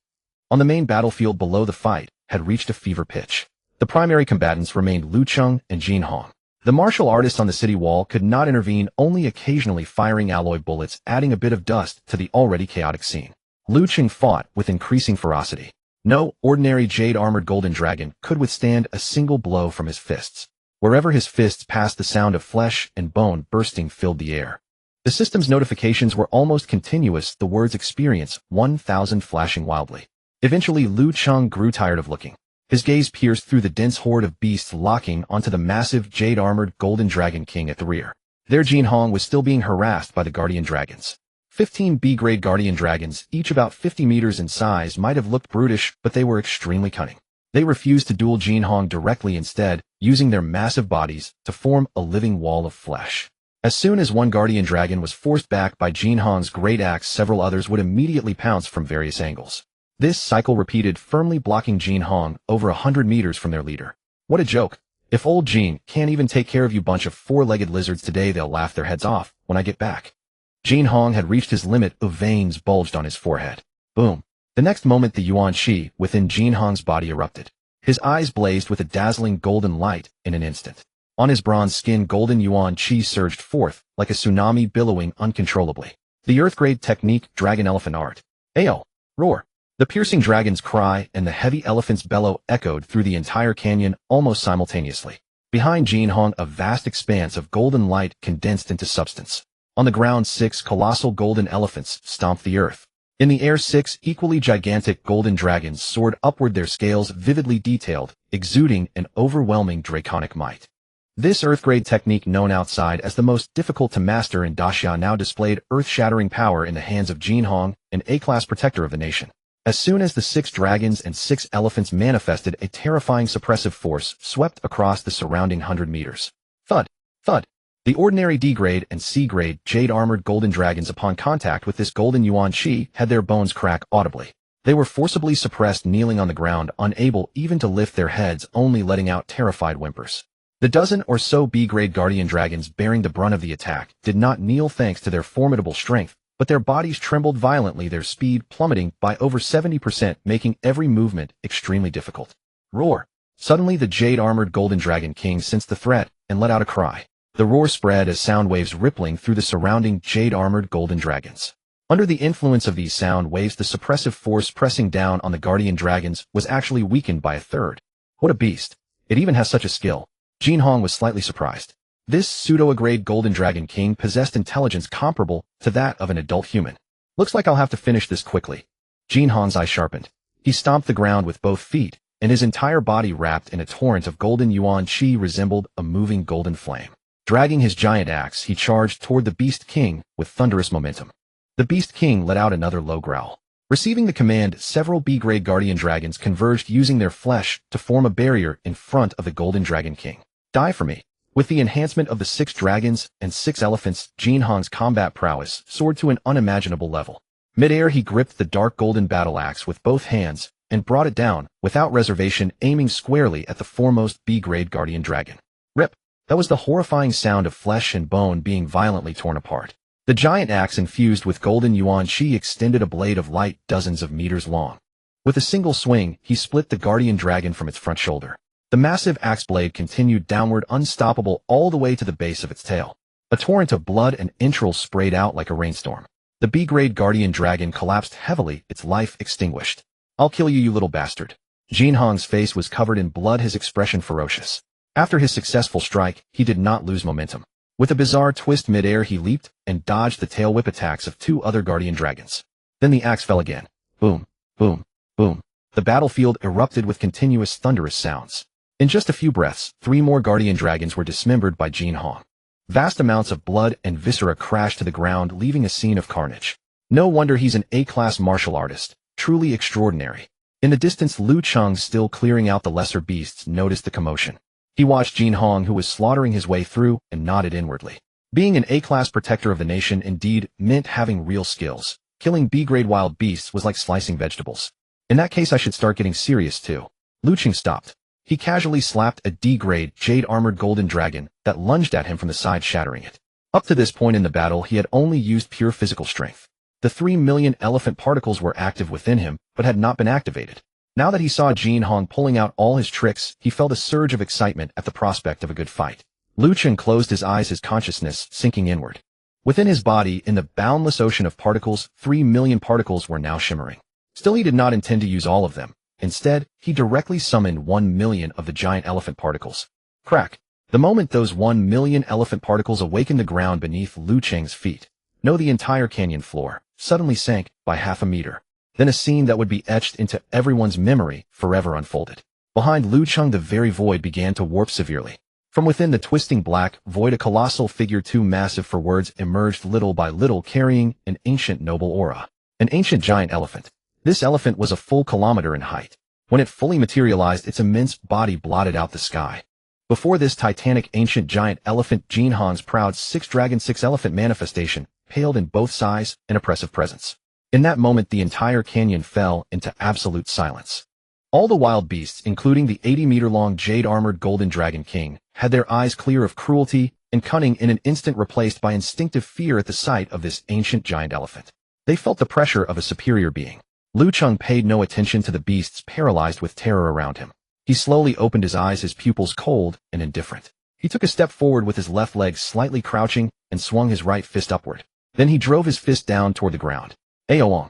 A: On the main battlefield below, the fight had reached a fever pitch. The primary combatants remained Liu Cheng and Jin Hong. The martial artist on the city wall could not intervene, only occasionally firing alloy bullets, adding a bit of dust to the already chaotic scene. Liu Cheng fought with increasing ferocity. No ordinary jade-armored golden dragon could withstand a single blow from his fists. Wherever his fists passed, the sound of flesh and bone bursting filled the air. The system's notifications were almost continuous, the words "experience 1000" flashing wildly. Eventually, Liu Cheng grew tired of looking. His gaze pierced through the dense horde of beasts, locking onto the massive jade-armored golden dragon king at the rear. There, Jin Hong was still being harassed by the guardian dragons. 15 B-grade guardian dragons, each about 50 meters in size, might have looked brutish, but they were extremely cunning. They refused to duel Jin Hong directly, instead using their massive bodies to form a living wall of flesh. As soon as one guardian dragon was forced back by Jin Hong's great axe, several others would immediately pounce from various angles. This cycle repeated, firmly blocking Jin Hong over 100 meters from their leader. What a joke. If old Jin can't even take care of you bunch of four-legged lizards today, they'll laugh their heads off when I get back. Jin Hong had reached his limit, of veins bulged on his forehead. Boom. The next moment, the yuan qi within Jin Hong's body erupted. His eyes blazed with a dazzling golden light in an instant. On his bronze skin, golden yuan qi surged forth like a tsunami, billowing uncontrollably. The earth-grade technique, dragon elephant art. Ayo! Roar! The piercing dragon's cry and the heavy elephant's bellow echoed through the entire canyon almost simultaneously. Behind Jin Hong, a vast expanse of golden light condensed into substance. On the ground, 6 colossal golden elephants stomped the earth. In the air, 6 equally gigantic golden dragons soared upward, their scales vividly detailed, exuding an overwhelming draconic might. This Earth-grade technique, known outside as the most difficult to master in Daxia, now displayed earth-shattering power in the hands of Jin Hong, an A-class protector of the nation. As soon as the 6 dragons and 6 elephants manifested, a terrifying suppressive force swept across the surrounding 100 meters. Thud! Thud! The ordinary D-grade and C-grade jade-armored golden dragons, upon contact with this golden yuan qi, had their bones crack audibly. They were forcibly suppressed, kneeling on the ground, unable even to lift their heads, only letting out terrified whimpers. The dozen or so B-grade guardian dragons bearing the brunt of the attack did not kneel thanks to their formidable strength, but their bodies trembled violently, their speed plummeting by over 70%, making every movement extremely difficult. Roar! Suddenly the jade-armored golden dragon king sensed the threat and let out a cry. The roar spread as sound waves rippling through the surrounding jade-armored golden dragons. Under the influence of these sound waves, the suppressive force pressing down on the guardian dragons was actually weakened by a third. What a beast! It even has such a skill. Jin Hong was slightly surprised. This pseudo-grade golden dragon king possessed intelligence comparable to that of an adult human. Looks like I'll have to finish this quickly. Jin Hong's eye sharpened. He stomped the ground with both feet, and his entire body, wrapped in a torrent of golden yuan qi, resembled a moving golden flame. Dragging his giant axe, he charged toward the Beast King with thunderous momentum. The Beast King let out another low growl. Receiving the command, several B-grade guardian dragons converged, using their flesh to form a barrier in front of the golden dragon king. Die for me. With the enhancement of the 6 dragons and 6 elephants, Jin Hong's combat prowess soared to an unimaginable level. Mid-air, he gripped the dark golden battle axe with both hands and brought it down, without reservation, aiming squarely at the foremost B-grade guardian dragon. Rip! That was the horrifying sound of flesh and bone being violently torn apart. The giant axe, infused with golden yuan qi, extended a blade of light dozens of meters long. With a single swing, he split the guardian dragon from its front shoulder. The massive axe blade continued downward, unstoppable, all the way to the base of its tail. A torrent of blood and entrails sprayed out like a rainstorm. The B-grade guardian dragon collapsed heavily, its life extinguished. I'll kill you, you little bastard. Jin Hong's face was covered in blood, his expression ferocious. After his successful strike, he did not lose momentum. With a bizarre twist mid-air, he leaped and dodged the tail whip attacks of 2 other guardian dragons. Then the axe fell again. Boom, boom, boom. The battlefield erupted with continuous thunderous sounds. In just a few breaths, 3 more guardian dragons were dismembered by Jin Hong. Vast amounts of blood and viscera crashed to the ground, leaving a scene of carnage. No wonder he's an A-class martial artist. Truly extraordinary. In the distance, Lu Cheng, still clearing out the lesser beasts, noticed the commotion. He watched Jin Hong, who was slaughtering his way through, and nodded inwardly. Being an A-class protector of the nation indeed meant having real skills. Killing B-grade wild beasts was like slicing vegetables. In that case, I should start getting serious too. Lu Cheng stopped. He casually slapped a D-grade, jade-armored golden dragon that lunged at him from the side, shattering it. Up to this point in the battle, he had only used pure physical strength. The 3 million elephant particles were active within him, but had not been activated. Now that he saw Jin Hong pulling out all his tricks, he felt a surge of excitement at the prospect of a good fight. Lu Cheng closed his eyes, his consciousness sinking inward. Within his body, in the boundless ocean of particles, 3 million particles were now shimmering. Still, he did not intend to use all of them. Instead, he directly summoned 1 million of the giant elephant particles. Crack! The moment those 1 million elephant particles awakened, the ground beneath Lu Cheng's feet, no, the entire canyon floor, suddenly sank by half a meter. Then a scene that would be etched into everyone's memory forever unfolded. Behind Lu Cheng, the very void began to warp severely. From within the twisting black void, a colossal figure, too massive for words, emerged little by little, carrying an ancient noble aura. An ancient giant elephant. This elephant was a full kilometer in height. When it fully materialized, its immense body blotted out the sky. Before this titanic ancient giant elephant, Jin Hong's proud 6-dragon 6-elephant manifestation paled in both size and oppressive presence. In that moment, the entire canyon fell into absolute silence. All the wild beasts, including the 80-meter-long jade-armored golden dragon king, had their eyes clear of cruelty and cunning, in an instant replaced by instinctive fear at the sight of this ancient giant elephant. They felt the pressure of a superior being. Lu Cheng paid no attention to the beasts, paralyzed with terror around him. He slowly opened his eyes, his pupils cold and indifferent. He took a step forward with his left leg slightly crouching and swung his right fist upward. Then he drove his fist down toward the ground. Aoong.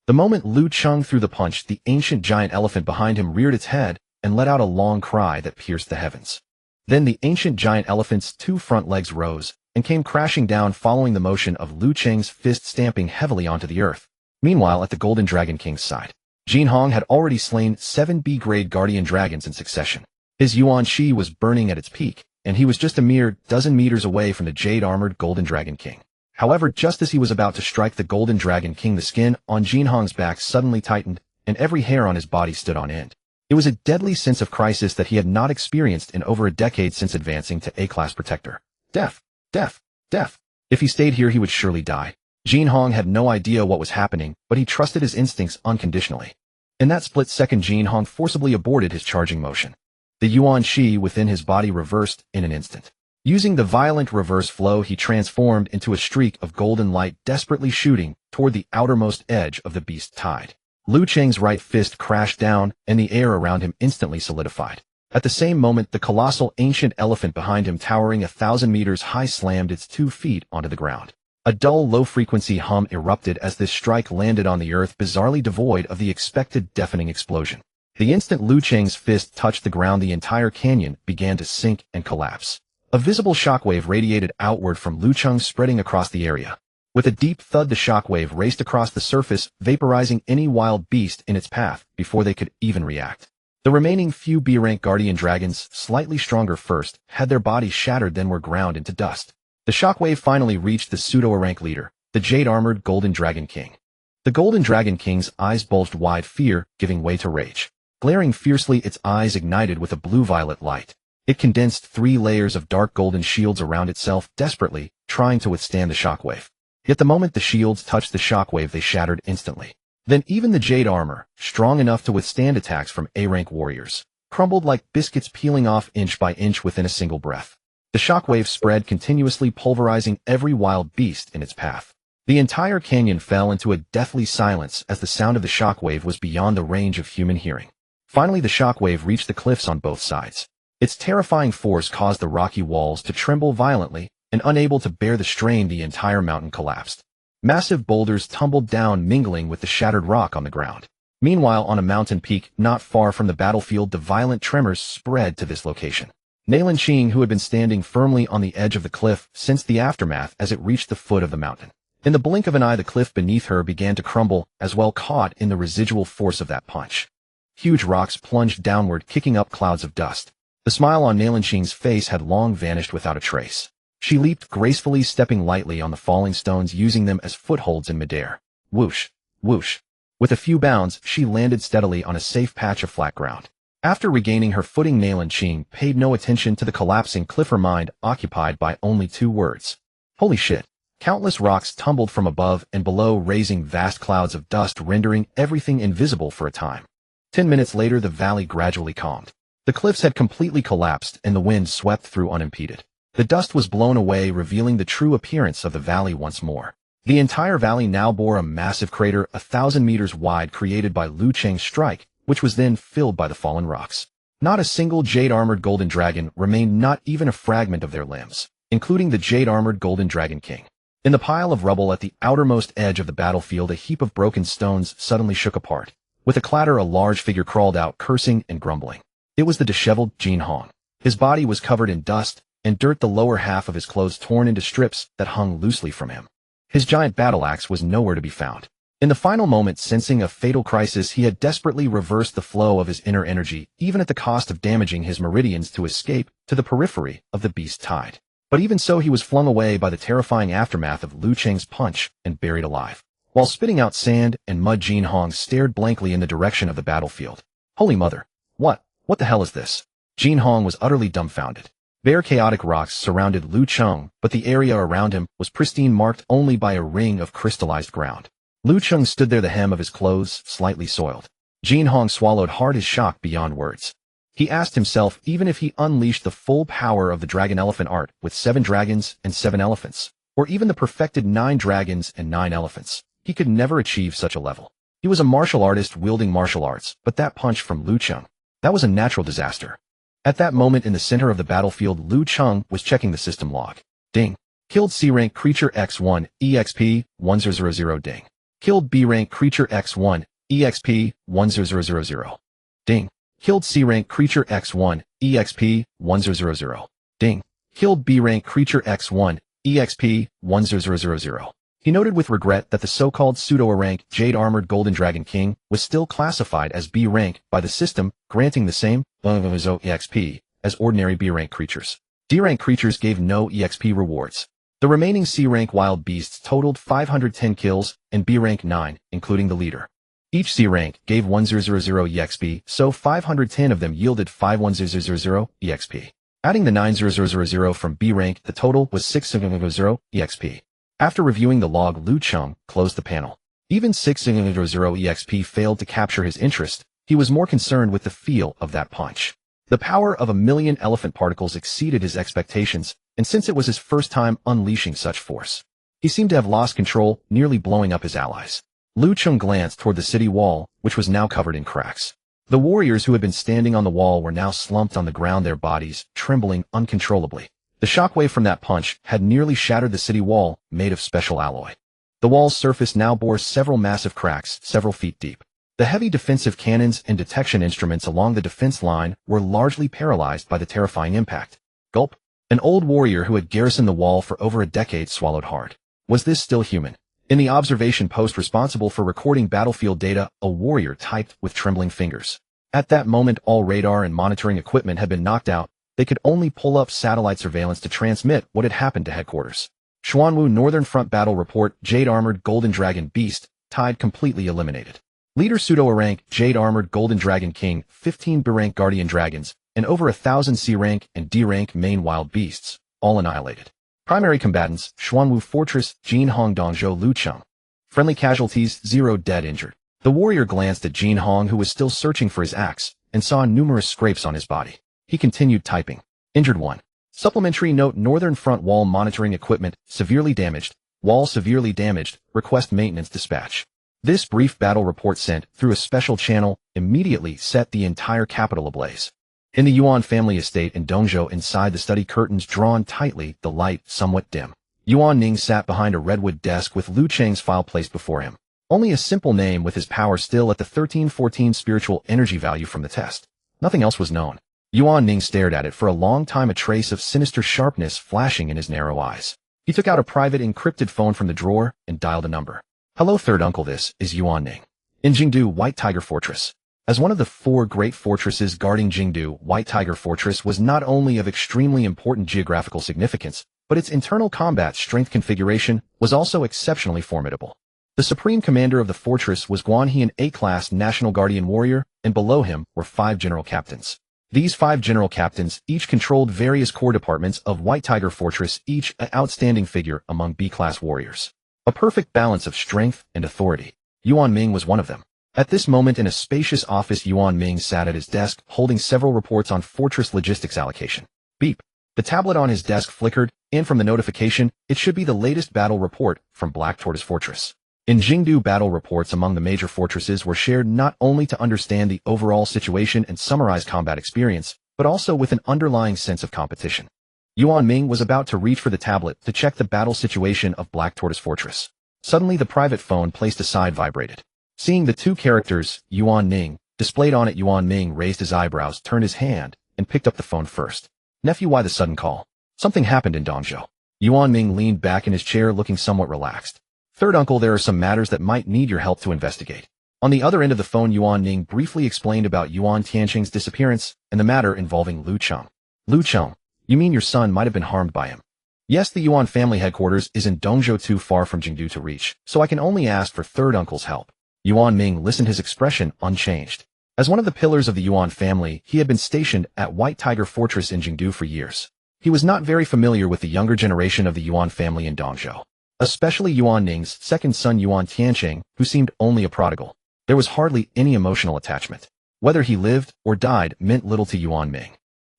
A: The moment Lu Cheng threw the punch, the ancient giant elephant behind him reared its head and let out a long cry that pierced the heavens. Then the ancient giant elephant's 2 front legs rose and came crashing down, following the motion of Lu Cheng's fist, stamping heavily onto the earth. Meanwhile, at the Golden Dragon King's side, Jin Hong had already slain 7 B-grade guardian dragons in succession. His Yuan Shi was burning at its peak, and he was just a mere dozen meters away from the jade-armored Golden Dragon King. However, just as he was about to strike the Golden Dragon King, the skin on Jin Hong's back suddenly tightened, and every hair on his body stood on end. It was a deadly sense of crisis that he had not experienced in over a decade since advancing to A-class protector. Death, death, death. If he stayed here, he would surely die. Jin Hong had no idea what was happening, but he trusted his instincts unconditionally. In that split second, Jin Hong forcibly aborted his charging motion. The Yuan Shi within his body reversed in an instant. Using the violent reverse flow, he transformed into a streak of golden light, desperately shooting toward the outermost edge of the beast tide. Lu Cheng's right fist crashed down, and the air around him instantly solidified. At the same moment, the colossal ancient elephant behind him, towering 1,000 meters high, slammed its 2 feet onto the ground. A dull, low-frequency hum erupted as this strike landed on the earth, bizarrely devoid of the expected deafening explosion. The instant Lu Cheng's fist touched the ground, the entire canyon began to sink and collapse. A visible shockwave radiated outward from Lu Cheng, spreading across the area. With a deep thud, the shockwave raced across the surface, vaporizing any wild beast in its path before they could even react. The remaining few B-rank guardian dragons, slightly stronger first, had their bodies shattered, then were ground into dust. The shockwave finally reached the pseudo-rank leader, the jade-armored Golden Dragon King. The Golden Dragon King's eyes bulged wide, fear giving way to rage. Glaring fiercely, its eyes ignited with a blue-violet light. It condensed 3 layers of dark golden shields around itself, desperately trying to withstand the shockwave. Yet the moment the shields touched the shockwave, they shattered instantly. Then even the jade armor, strong enough to withstand attacks from A-rank warriors, crumbled like biscuits, peeling off inch by inch within a single breath. The shockwave spread continuously, pulverizing every wild beast in its path. The entire canyon fell into a deathly silence as the sound of the shockwave was beyond the range of human hearing. Finally, the shockwave reached the cliffs on both sides. Its terrifying force caused the rocky walls to tremble violently, and unable to bear the strain, the entire mountain collapsed. Massive boulders tumbled down, mingling with the shattered rock on the ground. Meanwhile, on a mountain peak not far from the battlefield, the violent tremors spread to this location. Nalan Cheng, who had been standing firmly on the edge of the cliff, sensed the aftermath as it reached the foot of the mountain. In the blink of an eye, the cliff beneath her began to crumble, as well, caught in the residual force of that punch. Huge rocks plunged downward, kicking up clouds of dust. The smile on Nalan Cheng's face had long vanished without a trace. She leaped gracefully, stepping lightly on the falling stones, using them as footholds in midair. Whoosh, whoosh. With a few bounds, she landed steadily on a safe patch of flat ground. After regaining her footing, Nalan Cheng paid no attention to the collapsing cliff, her mind occupied by only 2 words. Holy shit. Countless rocks tumbled from above and below, raising vast clouds of dust, rendering everything invisible for a time. 10 minutes later, the valley gradually calmed. The cliffs had completely collapsed, and the wind swept through unimpeded. The dust was blown away, revealing the true appearance of the valley once more. The entire valley now bore a massive crater 1,000 meters wide, created by Lu Cheng's strike, which was then filled by the fallen rocks. Not a single jade-armored golden dragon remained, not even a fragment of their limbs, including the jade-armored Golden Dragon King. In the pile of rubble at the outermost edge of the battlefield, a heap of broken stones suddenly shook apart. With a clatter, a large figure crawled out, cursing and grumbling. It was the disheveled Jin Hong. His body was covered in dust and dirt, the lower half of his clothes torn into strips that hung loosely from him. His giant battle axe was nowhere to be found. In the final moment, sensing a fatal crisis, he had desperately reversed the flow of his inner energy, even at the cost of damaging his meridians, to escape to the periphery of the beast tide. But even so, he was flung away by the terrifying aftermath of Lu Cheng's punch and buried alive. While spitting out sand and mud, Jin Hong stared blankly in the direction of the battlefield. Holy mother! What the hell is this? Jin Hong was utterly dumbfounded. Bare chaotic rocks surrounded Lu Cheng, but the area around him was pristine, marked only by a ring of crystallized ground. Lu Cheng stood there, the hem of his clothes slightly soiled. Jin Hong swallowed hard, his shock beyond words. He asked himself, even if he unleashed the full power of the dragon elephant art with 7 dragons and 7 elephants, or even the perfected 9 dragons and 9 elephants, he could never achieve such a level. He was a martial artist wielding martial arts, but that punch from Lu Cheng, that was a natural disaster. At that moment, in the center of the battlefield, Lu Cheng was checking the system log. Ding. Killed C-rank creature X1, EXP, 1000. Ding. Killed B-rank creature X1, EXP, 1000. Ding. Killed C-rank creature X1, EXP, 1000. Ding. Killed B-rank creature X1, EXP, 1000. He noted with regret that the so-called pseudo-rank Jade-Armored Golden Dragon King was still classified as B rank by the system, granting the same EXP as ordinary B rank creatures. D rank creatures gave no EXP rewards. The remaining C rank wild beasts totaled 510 kills and B rank 9, including the leader. Each C rank gave 1000 EXP, so 510 of them yielded 51000 EXP. Adding the 9000 from B rank, the total was 600 EXP. After reviewing the log, Lu Cheng closed the panel. Even 600 EXP failed to capture his interest. He was more concerned with the feel of that punch. The power of 1,000,000 elephant particles exceeded his expectations, and since it was his first time unleashing such force, he seemed to have lost control, nearly blowing up his allies. Lu Cheng glanced toward the city wall, which was now covered in cracks. The warriors who had been standing on the wall were now slumped on the ground, their bodies trembling uncontrollably. The shockwave from that punch had nearly shattered the city wall, made of special alloy. The wall's surface now bore several massive cracks, several feet deep. The heavy defensive cannons and detection instruments along the defense line were largely paralyzed by the terrifying impact. Gulp. An old warrior who had garrisoned the wall for over a decade swallowed hard. Was this still human? In the observation post responsible for recording battlefield data, a warrior typed with trembling fingers. At that moment, all radar and monitoring equipment had been knocked out. They could only pull up satellite surveillance to transmit what had happened to headquarters. Xuanwu Northern Front Battle Report, Jade-Armored Golden Dragon Beast, tied completely eliminated. Leader Pseudo-A-Rank, Jade-Armored Golden Dragon King, 15 B-Rank Guardian Dragons, and over 1,000 C-Rank and D-Rank main wild beasts, all annihilated. Primary combatants, Xuanwu Fortress, Jinhong Dongzhou Lu Cheng. Friendly casualties, 0 dead injured. The warrior glanced at Jinhong, who was still searching for his axe, and saw numerous scrapes on his body. He continued typing. Injured 1. Supplementary note: Northern Front Wall monitoring equipment severely damaged. Wall severely damaged. Request maintenance dispatch. This brief battle report sent through a special channel immediately set the entire capital ablaze. In the Yuan family estate in Dongzhou, inside the study, curtains drawn tightly, the light somewhat dim. Yuan Ning sat behind a redwood desk with Lu Cheng's file placed before him. Only a simple name, with his power still at the 1314 spiritual energy value from the test. Nothing else was known. Yuan Ning stared at it for a long time, a trace of sinister sharpness flashing in his narrow eyes. He took out a private encrypted phone from the drawer and dialed a number. Hello, third uncle, this is Yuan Ning. In Jingdu, White Tiger Fortress. As one of the 4 great fortresses guarding Jingdu, White Tiger Fortress was not only of extremely important geographical significance, but its internal combat strength configuration was also exceptionally formidable. The supreme commander of the fortress was Guanhe, an A-class National Guardian warrior, and below him were 5 general captains. These 5 general captains each controlled various core departments of White Tiger Fortress, each an outstanding figure among B-class warriors. A perfect balance of strength and authority. Yuan Ming was one of them. At this moment, in a spacious office, Yuan Ming sat at his desk, holding several reports on fortress logistics allocation. Beep. The tablet on his desk flickered, and from the notification, it should be the latest battle report from Black Tortoise Fortress. In Jingdu, battle reports among the major fortresses were shared not only to understand the overall situation and summarize combat experience, but also with an underlying sense of competition. Yuan Ming was about to reach for the tablet to check the battle situation of Black Tortoise Fortress. Suddenly, the private phone placed aside vibrated. Seeing the 2 characters, Yuan Ning, displayed on it, Yuan Ming raised his eyebrows, turned his hand, and picked up the phone first. Nephew, why the sudden call? Something happened in Dongzhou. Yuan Ming leaned back in his chair, looking somewhat relaxed. Third uncle, there are some matters that might need your help to investigate. On the other end of the phone, Yuan Ning briefly explained about Yuan Tianqing's disappearance and the matter involving Lu Cheng. Lu Cheng, you mean your son might have been harmed by him? Yes, the Yuan family headquarters is in Dongzhou, too far from Jingdu to reach, so I can only ask for third uncle's help. Yuan Ming listened, his expression unchanged. As one of the pillars of the Yuan family, he had been stationed at White Tiger Fortress in Jingdu for years. He was not very familiar with the younger generation of the Yuan family in Dongzhou, especially Yuan Ning's second son Yuan Tianqing, who seemed only a prodigal. There was hardly any emotional attachment. Whether he lived or died meant little to Yuan Ming.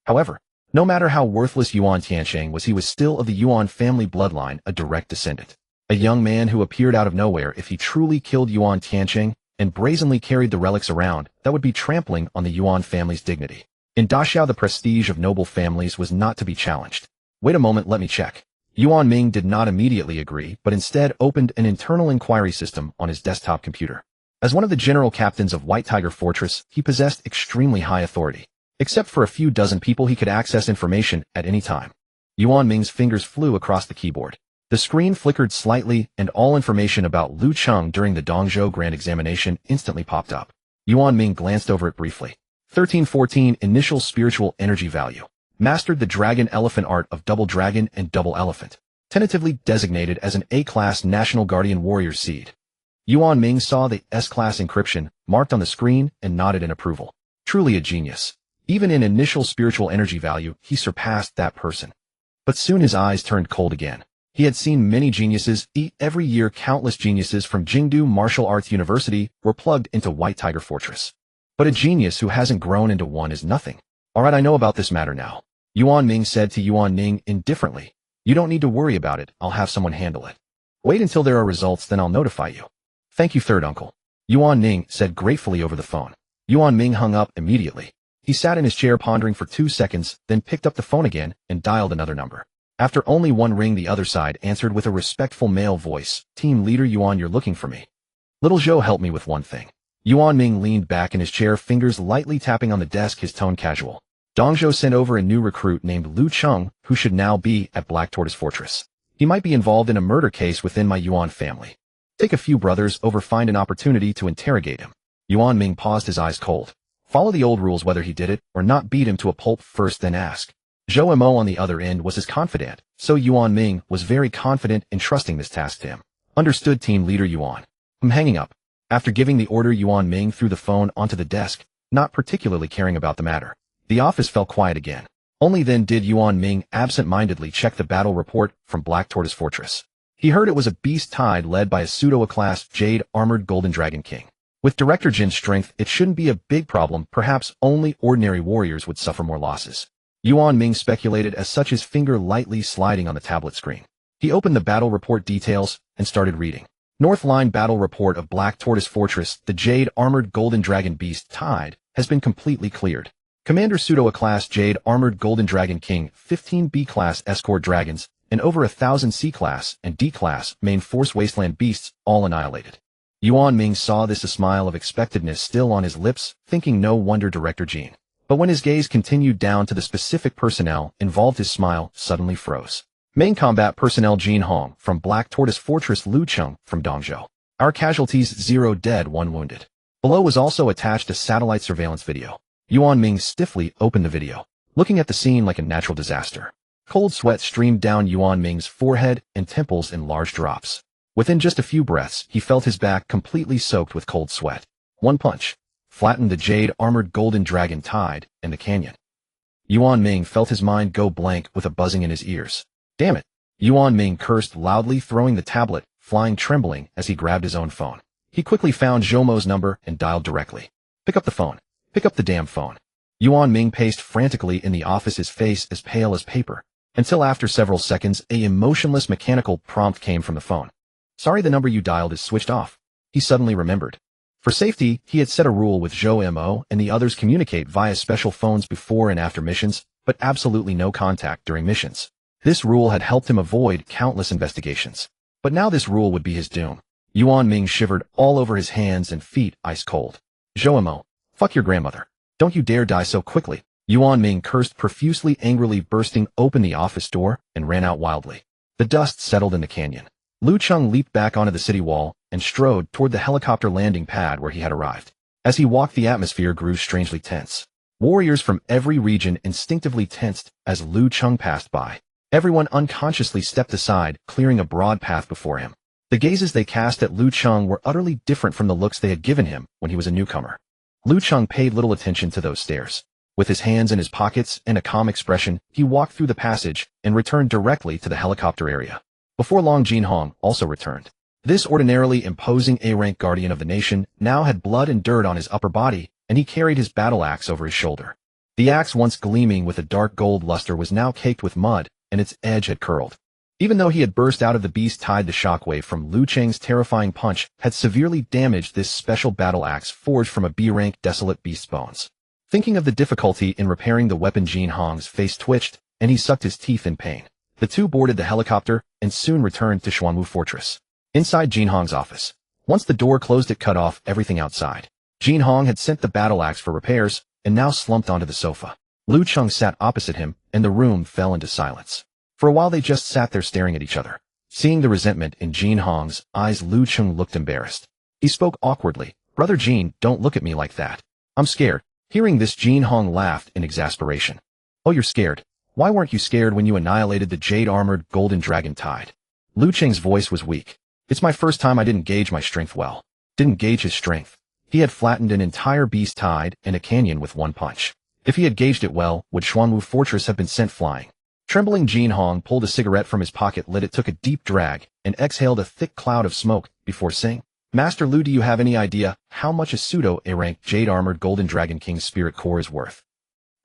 A: However, no matter how worthless Yuan Tianqing was, he was still of the Yuan family bloodline, a direct descendant. A young man who appeared out of nowhere. If he truly killed Yuan Tianqing and brazenly carried the relics around, that would be trampling on the Yuan family's dignity. In Daxiao, the prestige of noble families was not to be challenged. Wait a moment, let me check. Yuan Ming did not immediately agree, but instead opened an internal inquiry system on his desktop computer. As one of the general captains of White Tiger Fortress, he possessed extremely high authority. Except for a few dozen people, he could access information at any time. Yuan Ming's fingers flew across the keyboard. The screen flickered slightly, and all information about Lu Cheng during the Dongzhou Grand Examination instantly popped up. Yuan Ming glanced over it briefly. 1314 Initial Spiritual Energy Value. Mastered the Dragon Elephant Art of Double Dragon and Double Elephant. Tentatively designated as an A-Class National Guardian Warrior Seed. Yuan Ming saw the S-Class encryption marked on the screen and nodded in approval. Truly a genius. Even in initial spiritual energy value, he surpassed that person. But soon his eyes turned cold again. He had seen many geniuses eat every year. Countless geniuses from Jingdu Martial Arts University were plugged into White Tiger Fortress. But a genius who hasn't grown into one is nothing. Alright, I know about this matter now. Yuan Ming said to Yuan Ning indifferently. You don't need to worry about it, I'll have someone handle it. Wait until there are results, then I'll notify you. Thank you, third uncle. Yuan Ning said gratefully over the phone. Yuan Ming hung up immediately. He sat in his chair pondering for 2 seconds, then picked up the phone again and dialed another number. After only one ring, the other side answered with a respectful male voice. Team Leader Yuan, you're looking for me. Little Zhou, help me with one thing. Yuan Ming leaned back in his chair, fingers lightly tapping on the desk, his tone casual. Dongzhou sent over a new recruit named Lu Cheng, who should now be at Black Tortoise Fortress. He might be involved in a murder case within my Yuan family. Take a few brothers over, find an opportunity to interrogate him. Yuan Ming paused, his eyes cold. Follow the old rules, whether he did it or not. Beat him to a pulp first, then ask. Zhou Mo on the other end was his confidant, so Yuan Ming was very confident in trusting this task to him. Understood, Team Leader Yuan. I'm hanging up. After giving the order, Yuan Ming threw the phone onto the desk, not particularly caring about the matter. The office fell quiet again. Only then did Yuan Ming absent-mindedly check the battle report from Black Tortoise Fortress. He heard it was a beast tide led by a pseudo-A-class Jade Armored Golden Dragon King. With Director Jin's strength, it shouldn't be a big problem. Perhaps only ordinary warriors would suffer more losses. Yuan Ming speculated, as such, his finger lightly sliding on the tablet screen. He opened the battle report details and started reading. North Line Battle Report of Black Tortoise Fortress. The Jade Armored Golden Dragon Beast Tide has been completely cleared. Commander Pseudo-A-Class Jade Armored Golden Dragon King, 15 B-Class Escort Dragons, and over 1,000 C-Class and D-Class Main Force Wasteland Beasts, all annihilated. Yuan Ming saw this, a smile of expectedness still on his lips, thinking no wonder Director Jin. But when his gaze continued down to the specific personnel involved, his smile suddenly froze. Main Combat Personnel Jin Hong from Black Tortoise Fortress, Lu Cheng from Dongzhou. Our casualties 0 dead, 1 wounded. Below was also attached a satellite surveillance video. Yuan Ming stiffly opened the video, looking at the scene like a natural disaster. Cold sweat streamed down Yuan Ming's forehead and temples in large drops. Within just a few breaths, he felt his back completely soaked with cold sweat. One punch flattened the Jade Armored Golden Dragon Tide in the canyon. Yuan Ming felt his mind go blank with a buzzing in his ears. Damn it! Yuan Ming cursed loudly, throwing the tablet, flying trembling as he grabbed his own phone. He quickly found Zhou Mo's number and dialed directly. Pick up the phone. Pick up the damn phone. Yuan Ming paced frantically in the office, his face as pale as paper, until after several seconds, a emotionless mechanical prompt came from the phone. Sorry, the number you dialed is switched off. He suddenly remembered. For safety, he had set a rule with Zhou Mo and the others communicate via special phones before and after missions, but absolutely no contact during missions. This rule had helped him avoid countless investigations. But now this rule would be his doom. Yuan Ming shivered all over his hands and feet, ice cold. Zhou Mo, fuck your grandmother. Don't you dare die so quickly. Yuan Ming cursed profusely, angrily bursting open the office door and ran out wildly. The dust settled in the canyon. Lu Cheng leaped back onto the city wall and strode toward the helicopter landing pad where he had arrived. As he walked, the atmosphere grew strangely tense. Warriors from every region instinctively tensed as Lu Cheng passed by. Everyone unconsciously stepped aside, clearing a broad path before him. The gazes they cast at Lu Cheng were utterly different from the looks they had given him when he was a newcomer. Lu Cheng paid little attention to those stares. With his hands in his pockets and a calm expression, he walked through the passage and returned directly to the helicopter area. Before long, Jin Hong also returned. This ordinarily imposing A-rank guardian of the nation now had blood and dirt on his upper body, and he carried his battle axe over his shoulder. The axe, once gleaming with a dark gold luster, was now caked with mud, and its edge had curled. Even though he had burst out of the beast tide, the shockwave from Lu Cheng's terrifying punch had severely damaged this special battle axe forged from a B-rank desolate beast's bones. Thinking of the difficulty in repairing the weapon, Jin Hong's face twitched, and he sucked his teeth in pain. The two boarded the helicopter and soon returned to Xuanwu Fortress. Inside Jin Hong's office, once the door closed, it cut off everything outside. Jin Hong had sent the battle axe for repairs and now slumped onto the sofa. Lu Cheng sat opposite him, and the room fell into silence. For a while they just sat there staring at each other. Seeing the resentment in Jin Hong's eyes, Lu Cheng looked embarrassed. He spoke awkwardly. Brother Jin, don't look at me like that. I'm scared. Hearing this, Jin Hong laughed in exasperation. Oh, you're scared? Why weren't you scared when you annihilated the jade-armored golden dragon tide? Lu Cheng's voice was weak. It's my first time I didn't gauge my strength well. Didn't gauge his strength. He had flattened an entire beast tide in a canyon with one punch. If he had gauged it well, would Xuanwu Fortress have been sent flying? Trembling Jin Hong pulled a cigarette from his pocket, lit it, took a deep drag, and exhaled a thick cloud of smoke before saying, Master Lu, do you have any idea how much a pseudo-A-rank jade-armored golden dragon king's spirit core is worth?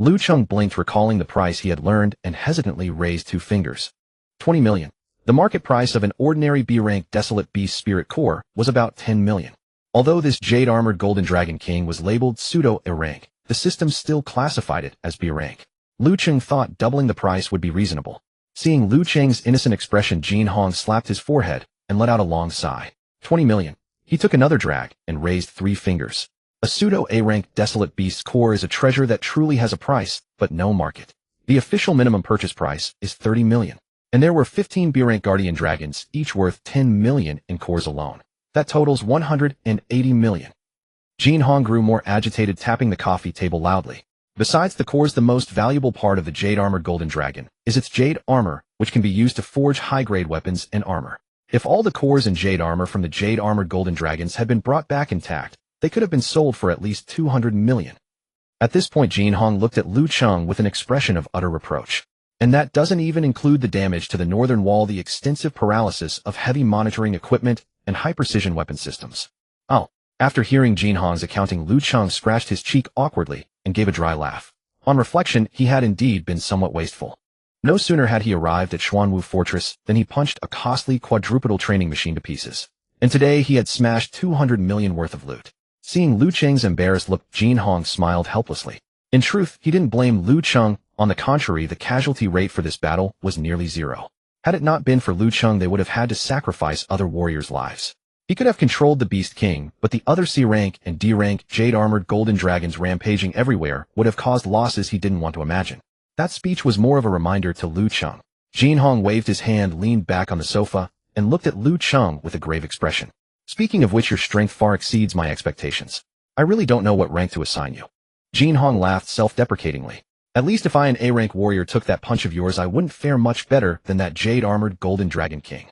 A: Lu Cheng blinked, recalling the price he had learned, and hesitantly raised 2 fingers. 20 million. The market price of an ordinary B-rank desolate beast spirit core was about 10 million. Although this jade-armored golden dragon king was labeled pseudo-A-rank, the system still classified it as B-rank. Lu Cheng thought doubling the price would be reasonable. Seeing Lu Cheng's innocent expression, Jin Hong slapped his forehead and let out a long sigh. 20 million. He took another drag and raised 3 fingers. A pseudo-A-rank desolate beast core is a treasure that truly has a price, but no market. The official minimum purchase price is 30 million. And there were 15 B-rank guardian dragons, each worth 10 million in cores alone. That totals 180 million. Jin Hong grew more agitated, tapping the coffee table loudly. Besides the cores, the most valuable part of the jade-armored golden dragon is its jade armor, which can be used to forge high-grade weapons and armor. If all the cores and jade armor from the jade-armored golden dragons had been brought back intact, they could have been sold for at least 200 million. At this point, Jin Hong looked at Lu Cheng with an expression of utter reproach. And that doesn't even include the damage to the northern wall, the extensive paralysis of heavy monitoring equipment and high-precision weapon systems. Oh. After hearing Jin Hong's accounting, Lu Cheng scratched his cheek awkwardly and gave a dry laugh. On reflection, he had indeed been somewhat wasteful. No sooner had he arrived at Xuanwu Fortress than he punched a costly quadrupedal training machine to pieces. And today he had smashed 200 million worth of loot. Seeing Lu Cheng's embarrassed look, Jin Hong smiled helplessly. In truth, he didn't blame Lu Cheng. On the contrary, the casualty rate for this battle was nearly 0. Had it not been for Lu Cheng, they would have had to sacrifice other warriors' lives. He could have controlled the Beast King, but the other C-rank and D-rank jade-armored golden dragons rampaging everywhere would have caused losses he didn't want to imagine. That speech was more of a reminder to Lu Cheng. Jin Hong waved his hand, leaned back on the sofa, and looked at Lu Cheng with a grave expression. Speaking of which, your strength far exceeds my expectations. I really don't know what rank to assign you. Jin Hong laughed self-deprecatingly. At least if I, an A-rank warrior, took that punch of yours, I wouldn't fare much better than that jade-armored golden dragon king.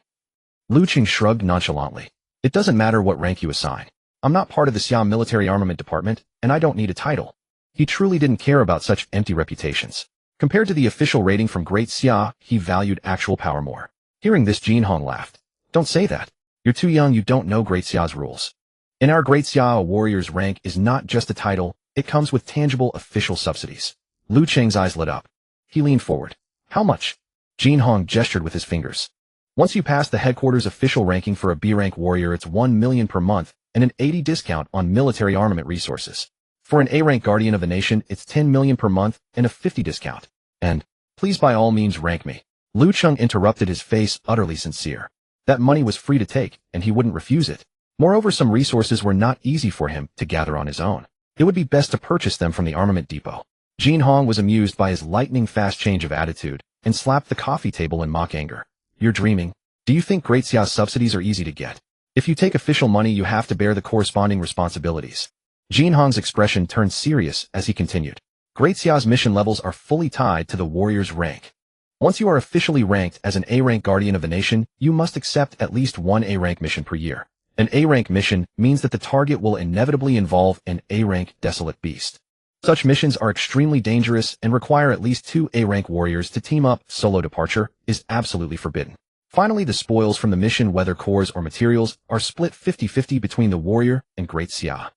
A: Lu Cheng shrugged nonchalantly. It doesn't matter what rank you assign. I'm not part of the Xia military armament department, and I don't need a title. He truly didn't care about such empty reputations. Compared to the official rating from Great Xia, he valued actual power more. Hearing this, Jin Hong laughed. Don't say that. You're too young, you don't know Great Xia's rules. In our Great Xia, a warrior's rank is not just a title, it comes with tangible official subsidies. Lu Cheng's eyes lit up. He leaned forward. How much? Jin Hong gestured with his fingers. Once you pass the headquarters official ranking for a B-rank warrior, it's 1 million per month and an 80 discount on military armament resources. For an A-rank guardian of the nation, it's 10 million per month and a 50 discount. And, please by all means rank me. Lu Cheng interrupted, his face utterly sincere. That money was free to take, and he wouldn't refuse it. Moreover, some resources were not easy for him to gather on his own. It would be best to purchase them from the armament depot. Jin Hong was amused by his lightning-fast change of attitude and slapped the coffee table in mock anger. You're dreaming. Do you think Great Xia's subsidies are easy to get? If you take official money, you have to bear the corresponding responsibilities. Jin Hong's expression turned serious as he continued. Great Xia's mission levels are fully tied to the warrior's rank. Once you are officially ranked as an A-rank guardian of the nation, you must accept at least 1 A-rank mission per year. An A-rank mission means that the target will inevitably involve an A-rank desolate beast. Such missions are extremely dangerous and require at least 2 A-rank warriors to team up. Solo departure is absolutely forbidden. Finally, the spoils from the mission, whether cores or materials, are split 50-50 between the warrior and Great Xia.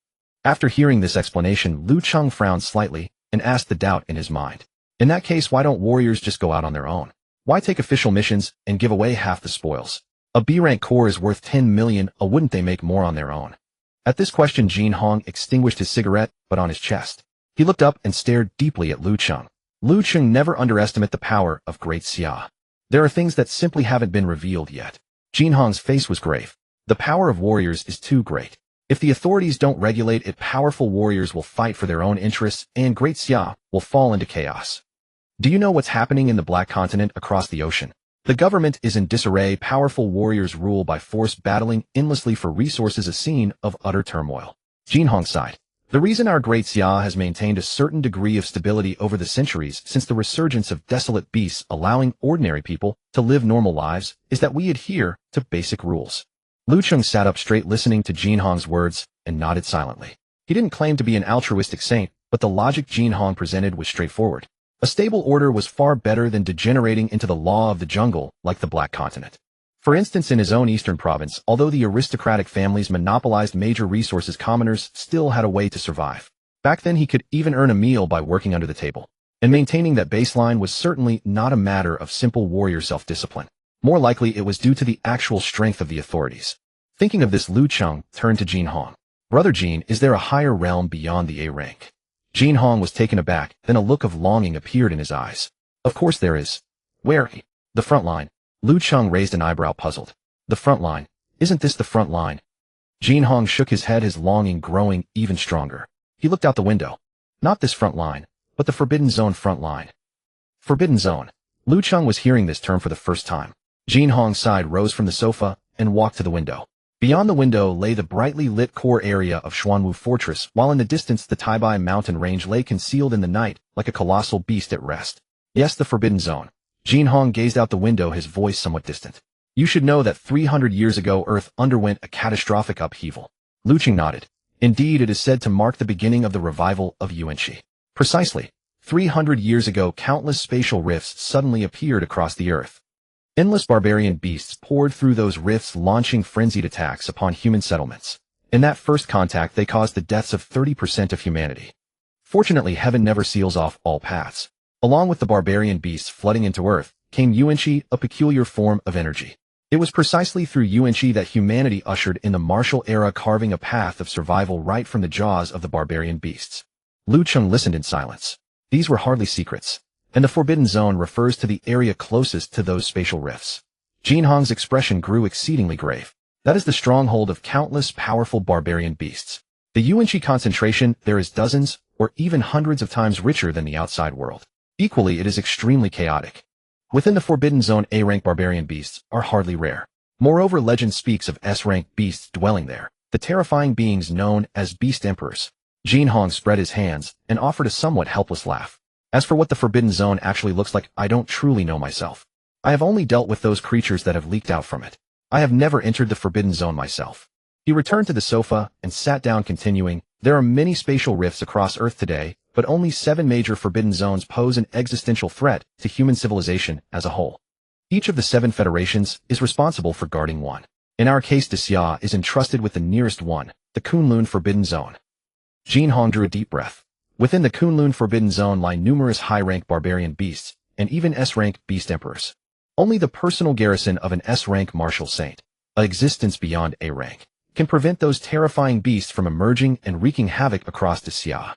A: After hearing this explanation, Lu Cheng frowned slightly and asked the doubt in his mind. In that case, why don't warriors just go out on their own? Why take official missions and give away half the spoils? A B-rank core is worth 10 million, wouldn't they make more on their own? At this question, Jin Hong extinguished his cigarette, but on his chest. He looked up and stared deeply at Lu Cheng. Lu Cheng, never underestimate the power of Great Xia. There are things that simply haven't been revealed yet. Jin Hong's face was grave. The power of warriors is too great. If the authorities don't regulate it, powerful warriors will fight for their own interests, and Great Xia will fall into chaos. Do you know what's happening in the Black Continent across the ocean? The government is in disarray, powerful warriors rule by force, battling endlessly for resources, a scene of utter turmoil. Jin Hong sighed. The reason our great Xia has maintained a certain degree of stability over the centuries since the resurgence of desolate beasts allowing ordinary people to live normal lives is that we adhere to basic rules. Lu Cheng sat up straight, listening to Jin Hong's words, and nodded silently. He didn't claim to be an altruistic saint, but the logic Jin Hong presented was straightforward. A stable order was far better than degenerating into the law of the jungle like the Black Continent. For instance, in his own eastern province, although the aristocratic families monopolized major resources, commoners still had a way to survive. Back then he could even earn a meal by working under the table. And maintaining that baseline was certainly not a matter of simple warrior self-discipline. More likely it was due to the actual strength of the authorities. Thinking of this, Lu Cheng turned to Jin Hong. Brother Jin, is there a higher realm beyond the A rank? Jin Hong was taken aback, then a look of longing appeared in his eyes. Of course there is. Where? The front line. Lu Cheng raised an eyebrow, puzzled. The front line? Isn't this the front line? Jin Hong shook his head, his longing growing even stronger. He looked out the window. Not this front line, but the Forbidden Zone front line. Forbidden Zone. Lu Cheng was hearing this term for the first time. Jin Hong sighed, rose from the sofa, and walked to the window. Beyond the window lay the brightly lit core area of Xuanwu Fortress, while in the distance the Taibai mountain range lay concealed in the night like a colossal beast at rest. Yes, the Forbidden Zone. Jin Hong gazed out the window, his voice somewhat distant. You should know that 300 years ago Earth underwent a catastrophic upheaval. Lu Cheng nodded. Indeed, it is said to mark the beginning of the revival of Yuanxi. Precisely. 300 years ago, countless spatial rifts suddenly appeared across the Earth. Endless barbarian beasts poured through those rifts, launching frenzied attacks upon human settlements. In that first contact, they caused the deaths of 30% of humanity. Fortunately, heaven never seals off all paths. Along with the barbarian beasts flooding into Earth, came Yuanxi, a peculiar form of energy. It was precisely through Yuanxi that humanity ushered in the martial era, carving a path of survival right from the jaws of the barbarian beasts. Lu Cheng listened in silence. These were hardly secrets. And the Forbidden Zone refers to the area closest to those spatial rifts. Jin Hong's expression grew exceedingly grave. That is the stronghold of countless powerful barbarian beasts. The Yuanxi concentration there is dozens or even hundreds of times richer than the outside world. Equally, it is extremely chaotic. Within the Forbidden Zone, A-rank barbarian beasts are hardly rare. Moreover, legend speaks of S-rank beasts dwelling there, the terrifying beings known as Beast Emperors. Jin Hong spread his hands and offered a somewhat helpless laugh. As for what the Forbidden Zone actually looks like, I don't truly know myself. I have only dealt with those creatures that have leaked out from it. I have never entered the Forbidden Zone myself. He returned to the sofa and sat down, continuing, there are many spatial rifts across Earth today, but only 7 major Forbidden Zones pose an existential threat to human civilization as a whole. Each of the 7 federations is responsible for guarding one. In our case, Xia is entrusted with the nearest one, the Kunlun Forbidden Zone. Jin Hong drew a deep breath. Within the Kunlun Forbidden Zone lie numerous high-rank barbarian beasts, and even S-rank beast emperors. Only the personal garrison of an S-rank martial saint, an existence beyond A-rank, can prevent those terrifying beasts from emerging and wreaking havoc across Xia.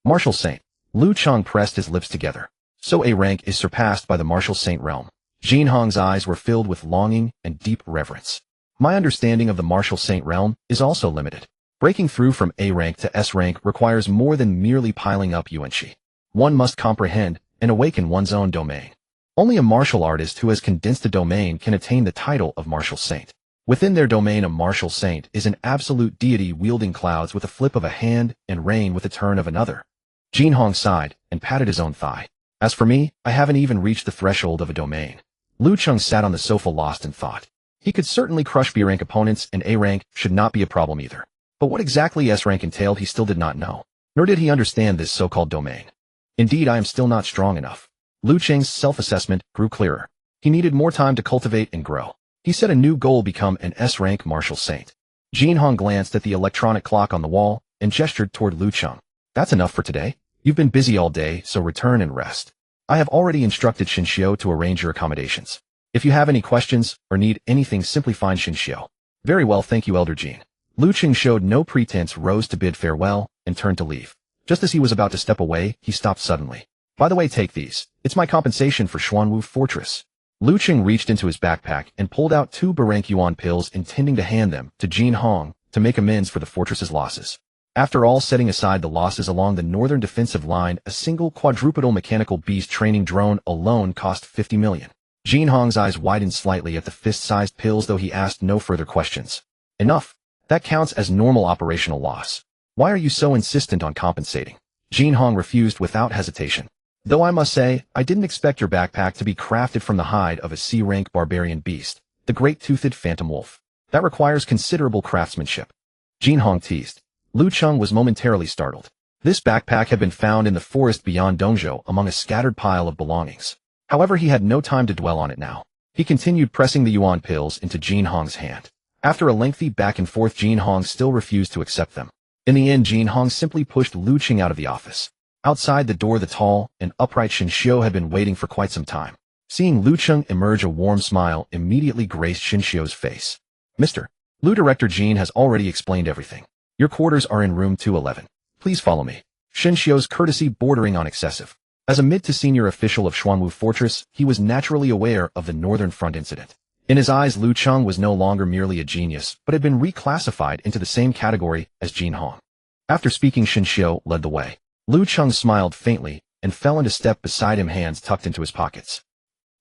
A: Martial saint. Lu Cheng pressed his lips together. So A-rank is surpassed by the martial saint realm. Jin Hong's eyes were filled with longing and deep reverence. My understanding of the martial saint realm is also limited. Breaking through from A-rank to S-rank requires more than merely piling up Yuanxi. One must comprehend and awaken one's own domain. Only a martial artist who has condensed a domain can attain the title of martial saint. Within their domain, a martial saint is an absolute deity wielding clouds with a flip of a hand and rain with a turn of another. Jin Hong sighed and patted his own thigh. As for me, I haven't even reached the threshold of a domain. Lu Cheng sat on the sofa lost in thought. He could certainly crush B-rank opponents, and A-rank should not be a problem either. But what exactly S-rank entailed he still did not know, nor did he understand this so-called domain. Indeed, I am still not strong enough. Lu Cheng's self-assessment grew clearer. He needed more time to cultivate and grow. He set a new goal: become an S-rank martial saint. Jin Hong glanced at the electronic clock on the wall and gestured toward Lu Cheng. That's enough for today. You've been busy all day, so return and rest. I have already instructed Shinshio to arrange your accommodations. If you have any questions or need anything, simply find Shinshio. Very well, thank you, Elder Jin. Lu Cheng showed no pretense, rose to bid farewell, and turned to leave. Just as he was about to step away, he stopped suddenly. By the way, take these. It's my compensation for Xuanwu Fortress. Lu Cheng reached into his backpack and pulled out 2 Barank Yuan pills, intending to hand them to Jin Hong to make amends for the fortress's losses. After all, setting aside the losses along the northern defensive line, a single quadrupedal mechanical beast training drone alone cost 50 million. Jin Hong's eyes widened slightly at the fist-sized pills, though he asked no further questions. Enough. That counts as normal operational loss. Why are you so insistent on compensating? Jin Hong refused without hesitation. Though I must say, I didn't expect your backpack to be crafted from the hide of a C-rank barbarian beast, the great-toothed phantom wolf. That requires considerable craftsmanship. Jin Hong teased. Lu Cheng was momentarily startled. This backpack had been found in the forest beyond Dongzhou among a scattered pile of belongings. However, he had no time to dwell on it now. He continued pressing the yuan pills into Jin Hong's hand. After a lengthy back and forth, Jin Hong still refused to accept them. In the end, Jin Hong simply pushed Lu Cheng out of the office. Outside the door, the tall and upright Shen Xiu had been waiting for quite some time. Seeing Lu Cheng emerge, a warm smile immediately graced Shen Xiu's face. Mr. Lu, Director Jin has already explained everything. Your quarters are in room 211. Please follow me. Shen Xiu's courtesy bordering on excessive. As a mid-to-senior official of Xuanwu Fortress, he was naturally aware of the Northern Front incident. In his eyes, Lu Cheng was no longer merely a genius, but had been reclassified into the same category as Jin Hong. After speaking, Shen Xiu led the way. Lu Cheng smiled faintly and fell into step beside him, hands tucked into his pockets.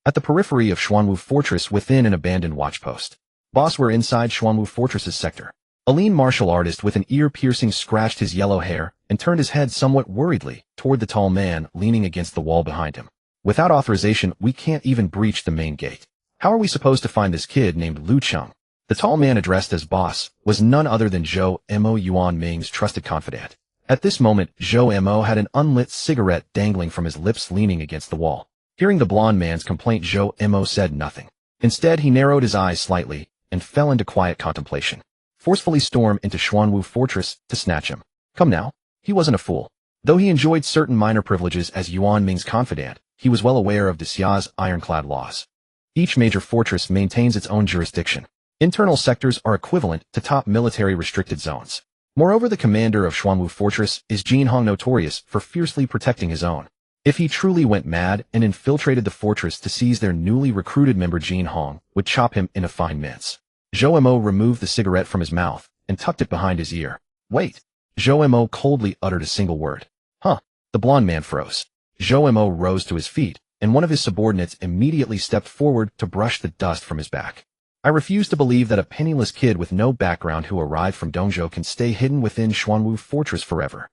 A: At the periphery of Xuanwu Fortress, within an abandoned watchpost. Boss, we're inside Xuanwu Fortress's sector. A lean martial artist with an ear-piercing scratched his yellow hair and turned his head somewhat worriedly toward the tall man leaning against the wall behind him. Without authorization, we can't even breach the main gate. How are we supposed to find this kid named Lu Cheng? The tall man addressed as boss was none other than Zhou Mo, Yuan Ming's trusted confidant. At this moment, Zhou Mo had an unlit cigarette dangling from his lips, leaning against the wall. Hearing the blond man's complaint, Zhou Mo said nothing. Instead, he narrowed his eyes slightly and fell into quiet contemplation. Forcefully storm into Xuanwu Fortress to snatch him. Come now. He wasn't a fool. Though he enjoyed certain minor privileges as Yuan Ming's confidant, he was well aware of Dxia's ironclad laws. Each major fortress maintains its own jurisdiction. Internal sectors are equivalent to top military restricted zones. Moreover, the commander of Xuanwu Fortress is Jin Hong, notorious for fiercely protecting his own. If he truly went mad and infiltrated the fortress to seize their newly recruited member, Jin Hong would chop him in a fine mince. Zhou Mo removed the cigarette from his mouth and tucked it behind his ear. Wait. Zhou Mo coldly uttered a single word. Huh. The blond man froze. Zhou Mo rose to his feet, and one of his subordinates immediately stepped forward to brush the dust from his back. I refuse to believe that a penniless kid with no background who arrived from Dongzhou can stay hidden within Xuanwu Fortress forever.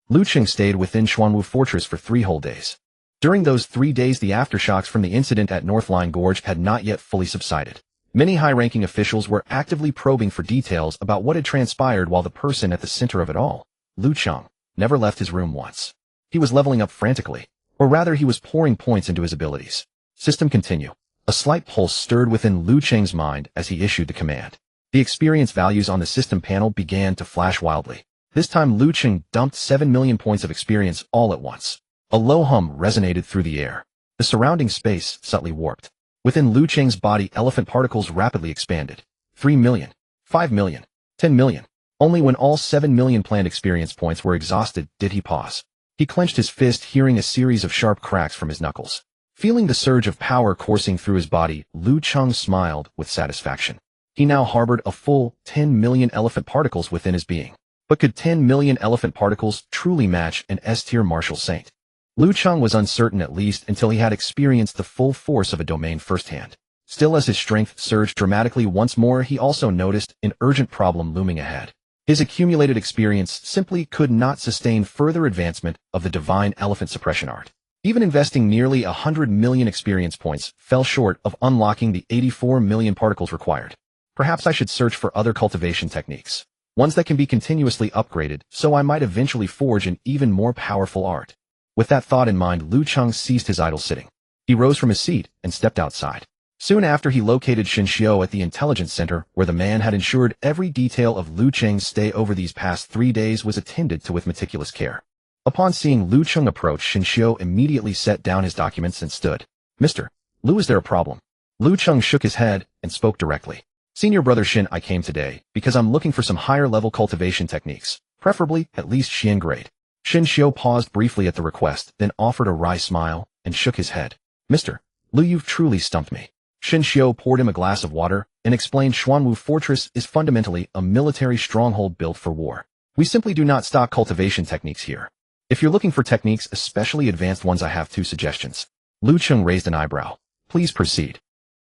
A: Lu Cheng stayed within Xuanwu Fortress for 3 whole days. During those 3 days, the aftershocks from the incident at Northline Gorge had not yet fully subsided. Many high-ranking officials were actively probing for details about what had transpired, while the person at the center of it all, Lu Cheng, never left his room once. He was leveling up frantically, or rather he was pouring points into his abilities. System continue. A slight pulse stirred within Lu Cheng's mind as he issued the command. The experience values on the system panel began to flash wildly. This time Lu Cheng dumped 7 million points of experience all at once. A low hum resonated through the air. The surrounding space subtly warped. Within Lu Cheng's body, elephant particles rapidly expanded. 3 million, 5 million, 10 million. Only when all 7 million planned experience points were exhausted did he pause. He clenched his fist, hearing a series of sharp cracks from his knuckles. Feeling the surge of power coursing through his body, Lu Cheng smiled with satisfaction. He now harbored a full 10 million elephant particles within his being. But could 10 million elephant particles truly match an S-tier martial saint? Lu Cheng was uncertain, at least until he had experienced the full force of a domain firsthand. Still, as his strength surged dramatically once more, he also noticed an urgent problem looming ahead. His accumulated experience simply could not sustain further advancement of the divine elephant suppression art. Even investing nearly 100 million experience points fell short of unlocking the 84 million particles required. Perhaps I should search for other cultivation techniques, ones that can be continuously upgraded, so I might eventually forge an even more powerful art. With that thought in mind, Lu Cheng ceased his idle sitting. He rose from his seat and stepped outside. Soon after, he located Shen Xiu at the intelligence center, where the man had ensured every detail of Lu Cheng's stay over these past 3 days was attended to with meticulous care. Upon seeing Lu Cheng approach, Shen Xiu immediately set down his documents and stood. Mr. Lu, is there a problem? Lu Cheng shook his head and spoke directly. Senior brother Shen, I came today because I'm looking for some higher-level cultivation techniques, preferably at least Xian grade. Shen Xiu paused briefly at the request, then offered a wry smile and shook his head. Mr. Lu, you've truly stumped me. Shen Xiu poured him a glass of water and explained Xuanwu Fortress is fundamentally a military stronghold built for war. We simply do not stock cultivation techniques here. If you're looking for techniques, especially advanced ones, I have 2 suggestions. Lu Cheng raised an eyebrow. Please proceed.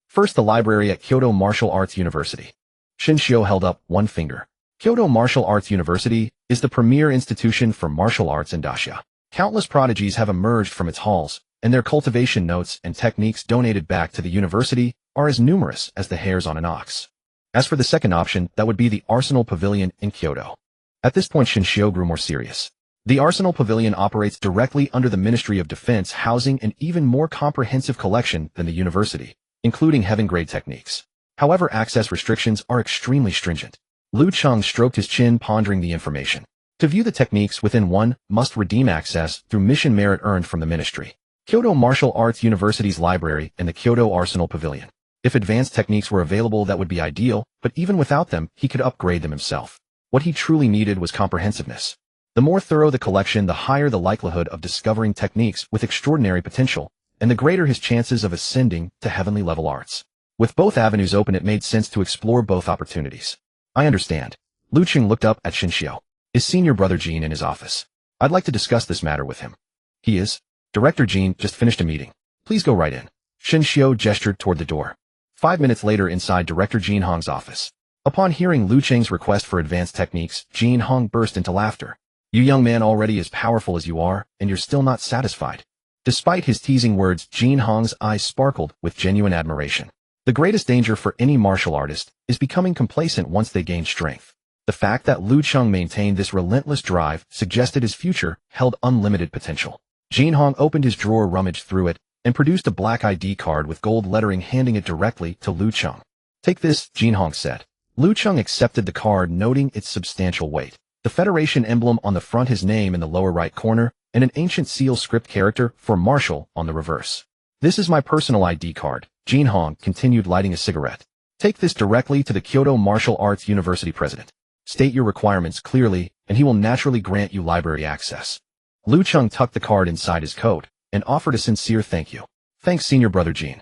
A: First, the library at Kyoto Martial Arts University. Shinshio held up one finger. Kyoto Martial Arts University is the premier institution for martial arts in Dacia. Countless prodigies have emerged from its halls, and their cultivation notes and techniques donated back to the university are as numerous as the hairs on an ox. As for the second option, that would be the Arsenal Pavilion in Kyoto. At this point, Shinshio grew more serious. The Arsenal Pavilion operates directly under the Ministry of Defense, housing an even more comprehensive collection than the university, including heaven-grade techniques. However, access restrictions are extremely stringent. Lu Cheng stroked his chin, pondering the information. To view the techniques within, one must redeem access through mission merit earned from the ministry. Kyoto Martial Arts University's library and the Kyoto Arsenal Pavilion. If advanced techniques were available, that would be ideal, but even without them, he could upgrade them himself. What he truly needed was comprehensiveness. The more thorough the collection, the higher the likelihood of discovering techniques with extraordinary potential, and the greater his chances of ascending to heavenly level arts. With both avenues open, it made sense to explore both opportunities. I understand. Lu Cheng looked up at Shinshio. Is senior brother Jean in his office? I'd like to discuss this matter with him. He is. Director Jean just finished a meeting. Please go right in. Shinshio gestured toward the door. 5 minutes later, inside Director Jean Hong's office. Upon hearing Lu Cheng's request for advanced techniques, Jean Hong burst into laughter. You young man already as powerful as you are, and you're still not satisfied. Despite his teasing words, Jean Hong's eyes sparkled with genuine admiration. The greatest danger for any martial artist is becoming complacent once they gain strength. The fact that Lu Cheng maintained this relentless drive suggested his future held unlimited potential. Jean Hong opened his drawer, rummaged through it, and produced a black ID card with gold lettering, handing it directly to Lu Cheng. Take this, Jean Hong said. Lu Cheng accepted the card, noting its substantial weight. The Federation emblem on the front, his name in the lower right corner, and an ancient seal script character for martial on the reverse. This is my personal ID card, Jean Hong continued, lighting a cigarette. Take this directly to the Kyoto Martial Arts University president. State your requirements clearly, and he will naturally grant you library access. Lu Cheng tucked the card inside his coat and offered a sincere thank you. Thanks, senior brother Jean.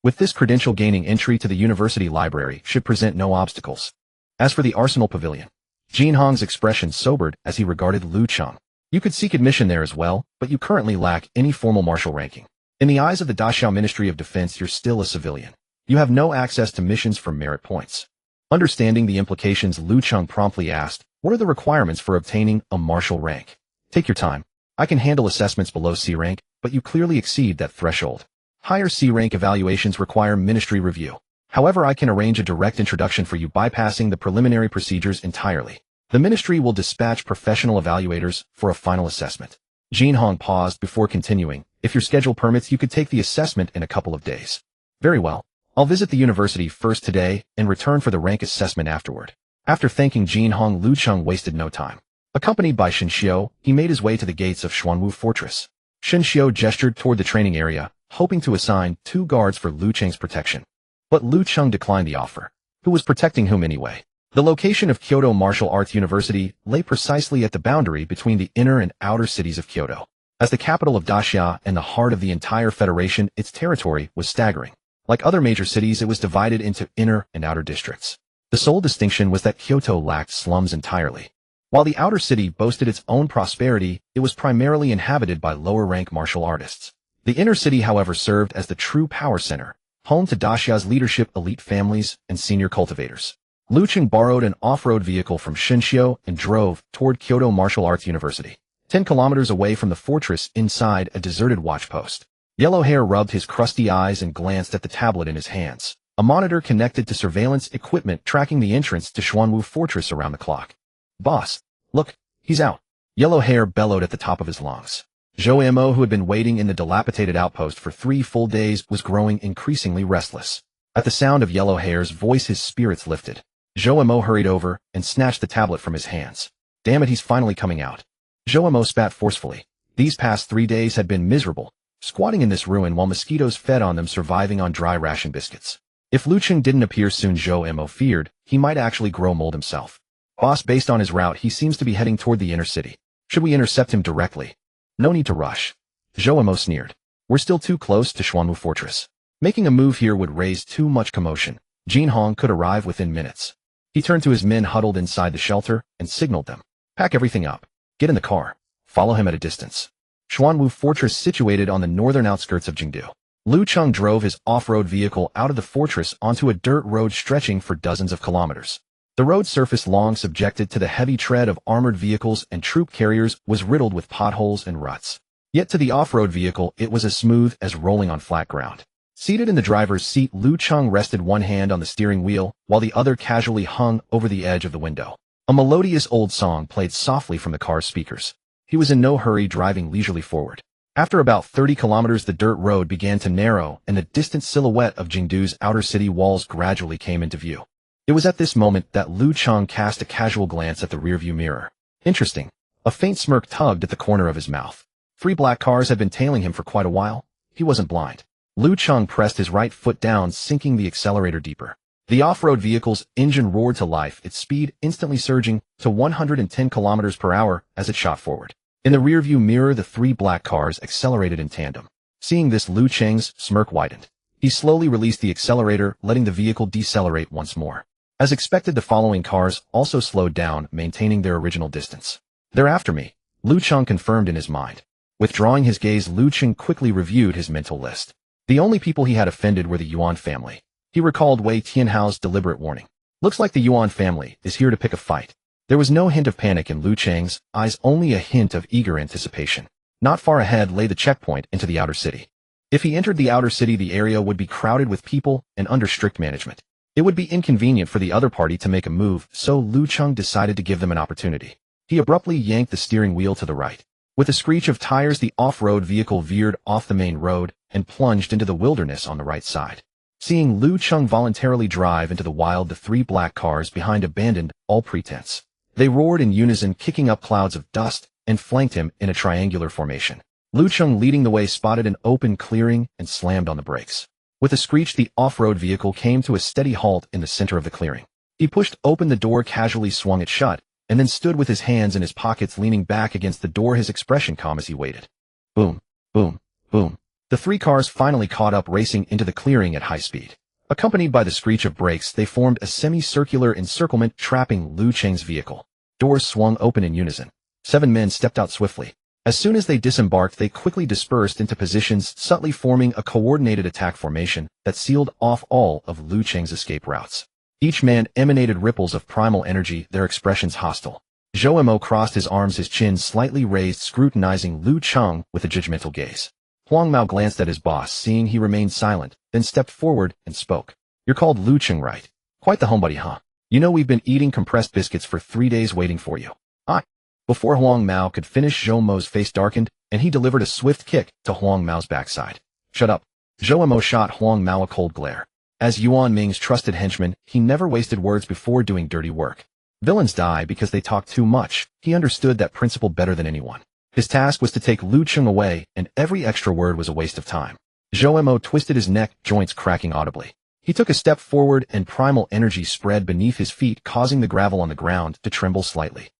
A: With this credential, gaining entry to the university library should present no obstacles. As for the Arsenal Pavilion, Jean Hong's expression sobered as he regarded Lu Cheng. You could seek admission there as well, but you currently lack any formal martial ranking. In the eyes of the Dacia Ministry of Defense, you're still a civilian. You have no access to missions for merit points. Understanding the implications, Lu Cheng promptly asked, what are the requirements for obtaining a martial rank? Take your time. I can handle assessments below C rank, but you clearly exceed that threshold. Higher C rank evaluations require ministry review. However, I can arrange a direct introduction for you, bypassing the preliminary procedures entirely. The ministry will dispatch professional evaluators for a final assessment. Jean Hong paused before continuing. If your schedule permits, you could take the assessment in a couple of days. Very well. I'll visit the university first today and return for the rank assessment afterward. After thanking Jean Hong, Lu Cheng wasted no time. Accompanied by Shinshio, he made his way to the gates of Xuanwu Fortress. Shinshio gestured toward the training area, hoping to assign 2 guards for Lu Cheng's protection. But Lu Cheng declined the offer. Who was protecting whom anyway? The location of Kyoto Martial Arts University lay precisely at the boundary between the inner and outer cities of Kyoto. As the capital of Dacia and the heart of the entire federation, its territory was staggering. Like other major cities, it was divided into inner and outer districts. The sole distinction was that Kyoto lacked slums entirely. While the outer city boasted its own prosperity, it was primarily inhabited by lower-rank martial artists. The inner city, however, served as the true power center, home to Dacia's leadership, elite families, and senior cultivators. Lu Cheng borrowed an off-road vehicle from Shinshio and drove toward Kyoto Martial Arts University. 10 kilometers away from the fortress, inside a deserted watch post. Yellow Hair rubbed his crusty eyes and glanced at the tablet in his hands, a monitor connected to surveillance equipment tracking the entrance to Xuanwu Fortress around the clock. Boss, look, he's out. Yellow Hair bellowed at the top of his lungs. Zhou Mo, who had been waiting in the dilapidated outpost for 3 full days, was growing increasingly restless. At the sound of Yellow Hair's voice, his spirits lifted. Zhou Mo hurried over and snatched the tablet from his hands. Damn it, he's finally coming out. Zhou Mo spat forcefully. These past 3 days had been miserable, squatting in this ruin while mosquitoes fed on them, surviving on dry ration biscuits. If Lu Cheng didn't appear soon, Zhou Mo feared he might actually grow mold himself. Boss, based on his route, he seems to be heading toward the inner city. Should we intercept him directly? No need to rush. Zhou Mo sneered. We're still too close to Xuanwu Fortress. Making a move here would raise too much commotion. Jean Hong could arrive within minutes. He turned to his men huddled inside the shelter and signaled them. Pack everything up. Get in the car. Follow him at a distance. Xuanwu Fortress, situated on the northern outskirts of Jingdu. Lu Cheng drove his off-road vehicle out of the fortress onto a dirt road stretching for dozens of kilometers. The road surface, long subjected to the heavy tread of armored vehicles and troop carriers, was riddled with potholes and ruts. Yet to the off-road vehicle, it was as smooth as rolling on flat ground. Seated in the driver's seat, Lu Cheng rested one hand on the steering wheel, while the other casually hung over the edge of the window. A melodious old song played softly from the car's speakers. He was in no hurry, driving leisurely forward. After about 30 kilometers, the dirt road began to narrow, and the distant silhouette of Chengdu's outer city walls gradually came into view. It was at this moment that Lu Cheng cast a casual glance at the rearview mirror. Interesting. A faint smirk tugged at the corner of his mouth. 3 black cars had been tailing him for quite a while. He wasn't blind. Lu Cheng pressed his right foot down, sinking the accelerator deeper. The off-road vehicle's engine roared to life, its speed instantly surging to 110 kilometers per hour as it shot forward. In the rearview mirror, the 3 black cars accelerated in tandem. Seeing this, Lu Cheng's smirk widened. He slowly released the accelerator, letting the vehicle decelerate once more. As expected, the following cars also slowed down, maintaining their original distance. "They're after me," Lu Cheng confirmed in his mind. Withdrawing his gaze, Lu Cheng quickly reviewed his mental list. The only people he had offended were the Yuan family. He recalled Wei Tianhao's deliberate warning. Looks like the Yuan family is here to pick a fight. There was no hint of panic in Lu Cheng's eyes, only a hint of eager anticipation. Not far ahead lay the checkpoint into the outer city. If he entered the outer city, the area would be crowded with people and under strict management. It would be inconvenient for the other party to make a move, so Lu Cheng decided to give them an opportunity. He abruptly yanked the steering wheel to the right. With a screech of tires, the off-road vehicle veered off the main road and plunged into the wilderness on the right side. Seeing Lu Cheng voluntarily drive into the wild, the 3 black cars behind abandoned all pretense. They roared in unison, kicking up clouds of dust, and flanked him in a triangular formation. Lu Cheng, leading the way, spotted an open clearing and slammed on the brakes. With a screech, the off-road vehicle came to a steady halt in the center of the clearing. He pushed open the door, casually swung it shut, and then stood with his hands in his pockets, leaning back against the door, his expression calm as he waited. Boom, boom, boom. The 3 cars finally caught up, racing into the clearing at high speed. Accompanied by the screech of brakes, they formed a semicircular encirclement, trapping Lu Cheng's vehicle. Doors swung open in unison. 7 men stepped out swiftly. As soon as they disembarked, they quickly dispersed into positions, subtly forming a coordinated attack formation that sealed off all of Lu Cheng's escape routes. Each man emanated ripples of primal energy, their expressions hostile. Zhou Mo crossed his arms, his chin slightly raised, scrutinizing Lu Cheng with a judgmental gaze. Huang Mao glanced at his boss, seeing he remained silent, then stepped forward and spoke. "You're called Lu Cheng, right? Quite the homebody, huh? You know we've been eating compressed biscuits for 3 days waiting for you." "Aye." Before Huang Mao could finish, Zhou Mo's face darkened, and he delivered a swift kick to Huang Mao's backside. "Shut up." Zhou Mo shot Huang Mao a cold glare. As Yuan Ming's trusted henchman, he never wasted words before doing dirty work. Villains die because they talk too much. He understood that principle better than anyone. His task was to take Lu Cheng away, and every extra word was a waste of time. Zhou Mo twisted his neck, joints cracking audibly. He took a step forward, and primal energy spread beneath his feet, causing the gravel on the ground to tremble slightly.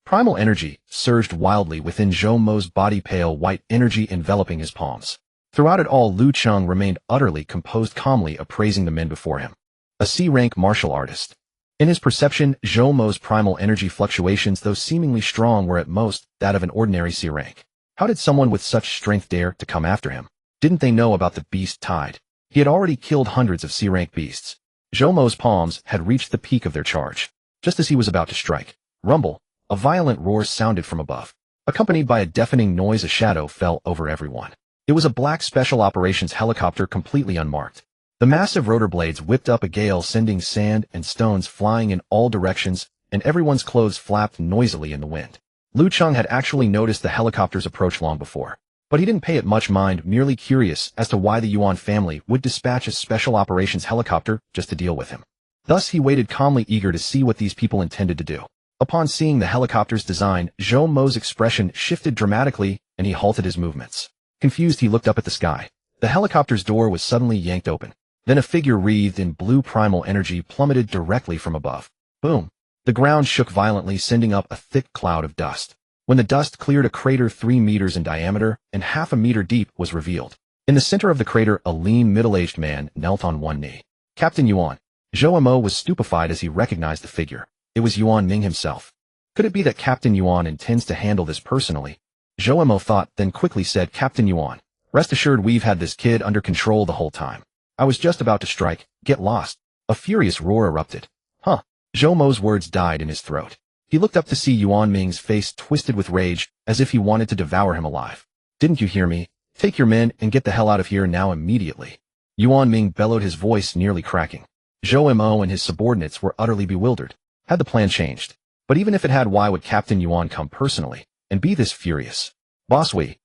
A: Primal energy surged wildly within Zhou Mo's body, pale white energy enveloping his palms. Throughout it all, Lu Cheng remained utterly composed, calmly appraising the men before him. A C-rank martial artist. In his perception, Zhou Mo's primal energy fluctuations, though seemingly strong, were at most that of an ordinary C-rank. How did someone with such strength dare to come after him? Didn't they know about the beast tide? He had already killed hundreds of C-rank beasts. Zhou Mo's palms had reached the peak of their charge. Just as he was about to strike, rumble, a violent roar sounded from above. Accompanied by a deafening noise, a shadow fell over everyone. It was a black special operations helicopter, completely unmarked. The massive rotor blades whipped up a gale, sending sand and stones flying in all directions, and everyone's clothes flapped noisily in the wind. Lu Cheng had actually noticed the helicopter's approach long before, but he didn't pay it much mind, merely curious as to why the Yuan family would dispatch a special operations helicopter just to deal with him. Thus he waited calmly, eager to see what these people intended to do. Upon seeing the helicopter's design, Zhou Mo's expression shifted dramatically, and he halted his movements. Confused, he looked up at the sky. The helicopter's door was suddenly yanked open. Then a figure wreathed in blue primal energy plummeted directly from above. Boom! The ground shook violently, sending up a thick cloud of dust. When the dust cleared, a crater 3 meters in diameter and half a meter deep was revealed. In the center of the crater, a lean, middle-aged man knelt on one knee. "Captain Yuan." Zhou Mo was stupefied as he recognized the figure. It was Yuan Ming himself. Could it be that Captain Yuan intends to handle this personally? Zhou Mo thought, then quickly said, "Captain Yuan, Rest assured we've had this kid under control the whole time. I was just about to strike. Get lost. A furious roar erupted. Huh. Zhou Mo's words died in his throat. He looked up to see Yuan Ming's face twisted with rage, as if he wanted to devour him alive. Didn't you hear me? Take your men and get the hell out of here now immediately. Yuan Ming bellowed, his voice nearly cracking. Zhou Mo and his subordinates were utterly bewildered. Had the plan changed? But even if it had, why would Captain Yuan come personally and be this furious? Boss Wei.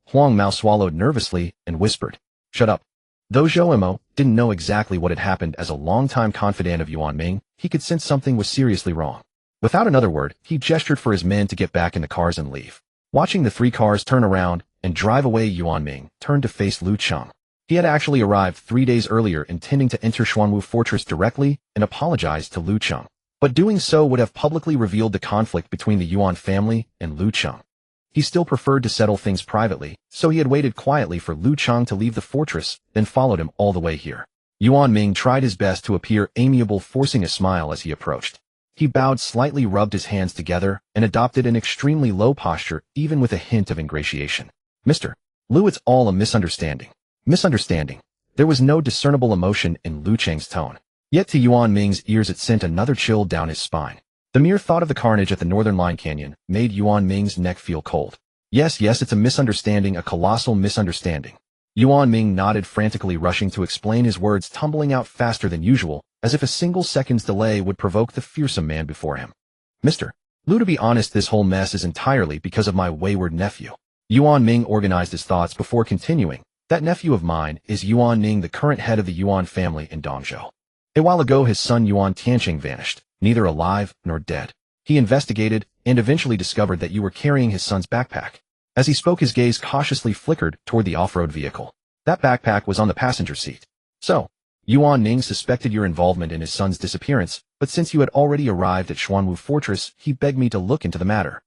A: Huang Mao swallowed nervously and whispered, "Shut up." Though Zhou Mo didn't know exactly what had happened, as a longtime confidant of Yuan Ming, he could sense something was seriously wrong. Without another word, he gestured for his men to get back in the cars and leave. Watching the 3 cars turn around and drive away, Yuan Ming turned to face Lu Cheng. He had actually arrived 3 days earlier, intending to enter Xuanwu Fortress directly and apologize to Lu Cheng. But doing so would have publicly revealed the conflict between the Yuan family and Lu Cheng. He still preferred to settle things privately, so he had waited quietly for Lu Cheng to leave the fortress, then followed him all the way here. Yuan Ming tried his best to appear amiable, forcing a smile as he approached. He bowed slightly, rubbed his hands together, and adopted an extremely low posture, even with a hint of ingratiation. Mr. Lu, it's all a misunderstanding. Misunderstanding. There was no discernible emotion in Lu Cheng's tone. Yet to Yuan Ming's ears it sent another chill down his spine. The mere thought of the carnage at the Northern Line Canyon made Yuan Ming's neck feel cold. Yes, it's a misunderstanding, a colossal misunderstanding. Yuan Ming nodded, frantically rushing to explain, his words tumbling out faster than usual, as if a single second's delay would provoke the fearsome man before him. Mr. Lu, to be honest, this whole mess is entirely because of my wayward nephew. Yuan Ming organized his thoughts before continuing. That nephew of mine is Yuan Ming, the current head of the Yuan family in Dongzhou. A while ago his son Yuan Tianqing vanished, neither alive nor dead. He investigated and eventually discovered that you were carrying his son's backpack. As he spoke, his gaze cautiously flickered toward the off-road vehicle. That backpack was on the passenger seat. So, Yuan Ming suspected your involvement in his son's disappearance, but since you had already arrived at Xuanwu Fortress, he begged me to look into the matter.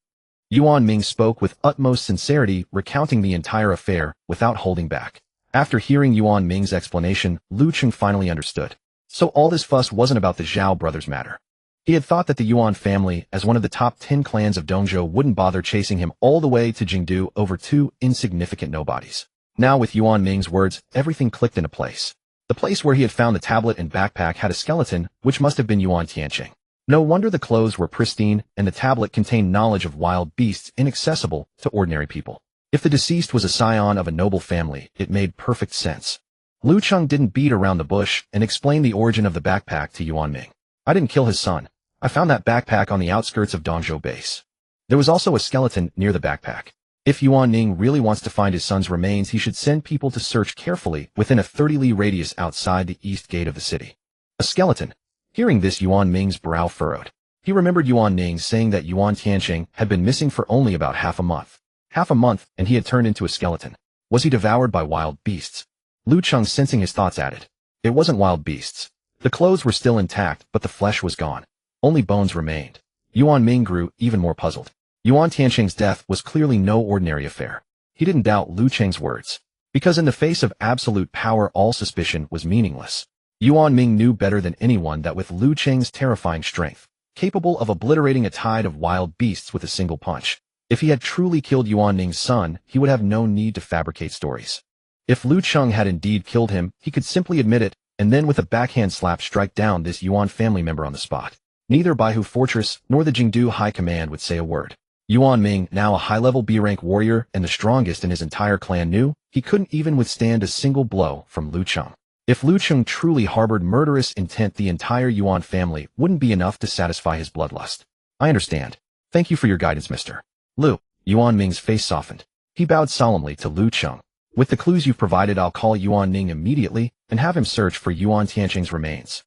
A: Yuan Ming spoke with utmost sincerity, recounting the entire affair without holding back. After hearing Yuan Ming's explanation, Lu Cheng finally understood. So all this fuss wasn't about the Zhao brothers' matter. He had thought that the Yuan family, as one of the top 10 clans of Dongzhou, wouldn't bother chasing him all the way to Jingdu over 2 insignificant nobodies. Now with Yuan Ming's words, everything clicked into place. The place where he had found the tablet and backpack had a skeleton, which must have been Yuan Tianqing. No wonder the clothes were pristine, and the tablet contained knowledge of wild beasts inaccessible to ordinary people. If the deceased was a scion of a noble family, it made perfect sense. Lu Cheng didn't beat around the bush and explained the origin of the backpack to Yuan Ming. I didn't kill his son. I found that backpack on the outskirts of Dongzhou base. There was also a skeleton near the backpack. If Yuan Ming really wants to find his son's remains, he should send people to search carefully within a 30-li radius outside the east gate of the city. A skeleton. Hearing this, Yuan Ming's brow furrowed. He remembered Yuan Ming saying that Yuan Tianqing had been missing for only about half a month. Half a month, and he had turned into a skeleton. Was he devoured by wild beasts? Lu Cheng, sensing his thoughts, added, "It wasn't wild beasts. The clothes were still intact, but the flesh was gone. Only bones remained." Yuan Ming grew even more puzzled. Yuan Tianqing's death was clearly no ordinary affair. He didn't doubt Lu Cheng's words, because in the face of absolute power, all suspicion was meaningless. Yuan Ming knew better than anyone that with Lu Cheng's terrifying strength, capable of obliterating a tide of wild beasts with a single punch, if he had truly killed Yuan Ming's son, he would have no need to fabricate stories. If Lu Cheng had indeed killed him, he could simply admit it, and then with a backhand slap strike down this Yuan family member on the spot. Neither Baihu Fortress nor the Jingdu High Command would say a word. Yuan Ming, now a high-level B-rank warrior and the strongest in his entire clan, knew he couldn't even withstand a single blow from Lu Cheng. If Lu Cheng truly harbored murderous intent, the entire Yuan family wouldn't be enough to satisfy his bloodlust. I understand. Thank you for your guidance, Mr. Lu. Yuan Ming's face softened. He bowed solemnly to Lu Cheng. With the clues you've provided, I'll call Yuan Ming immediately and have him search for Yuan Tianqing's remains.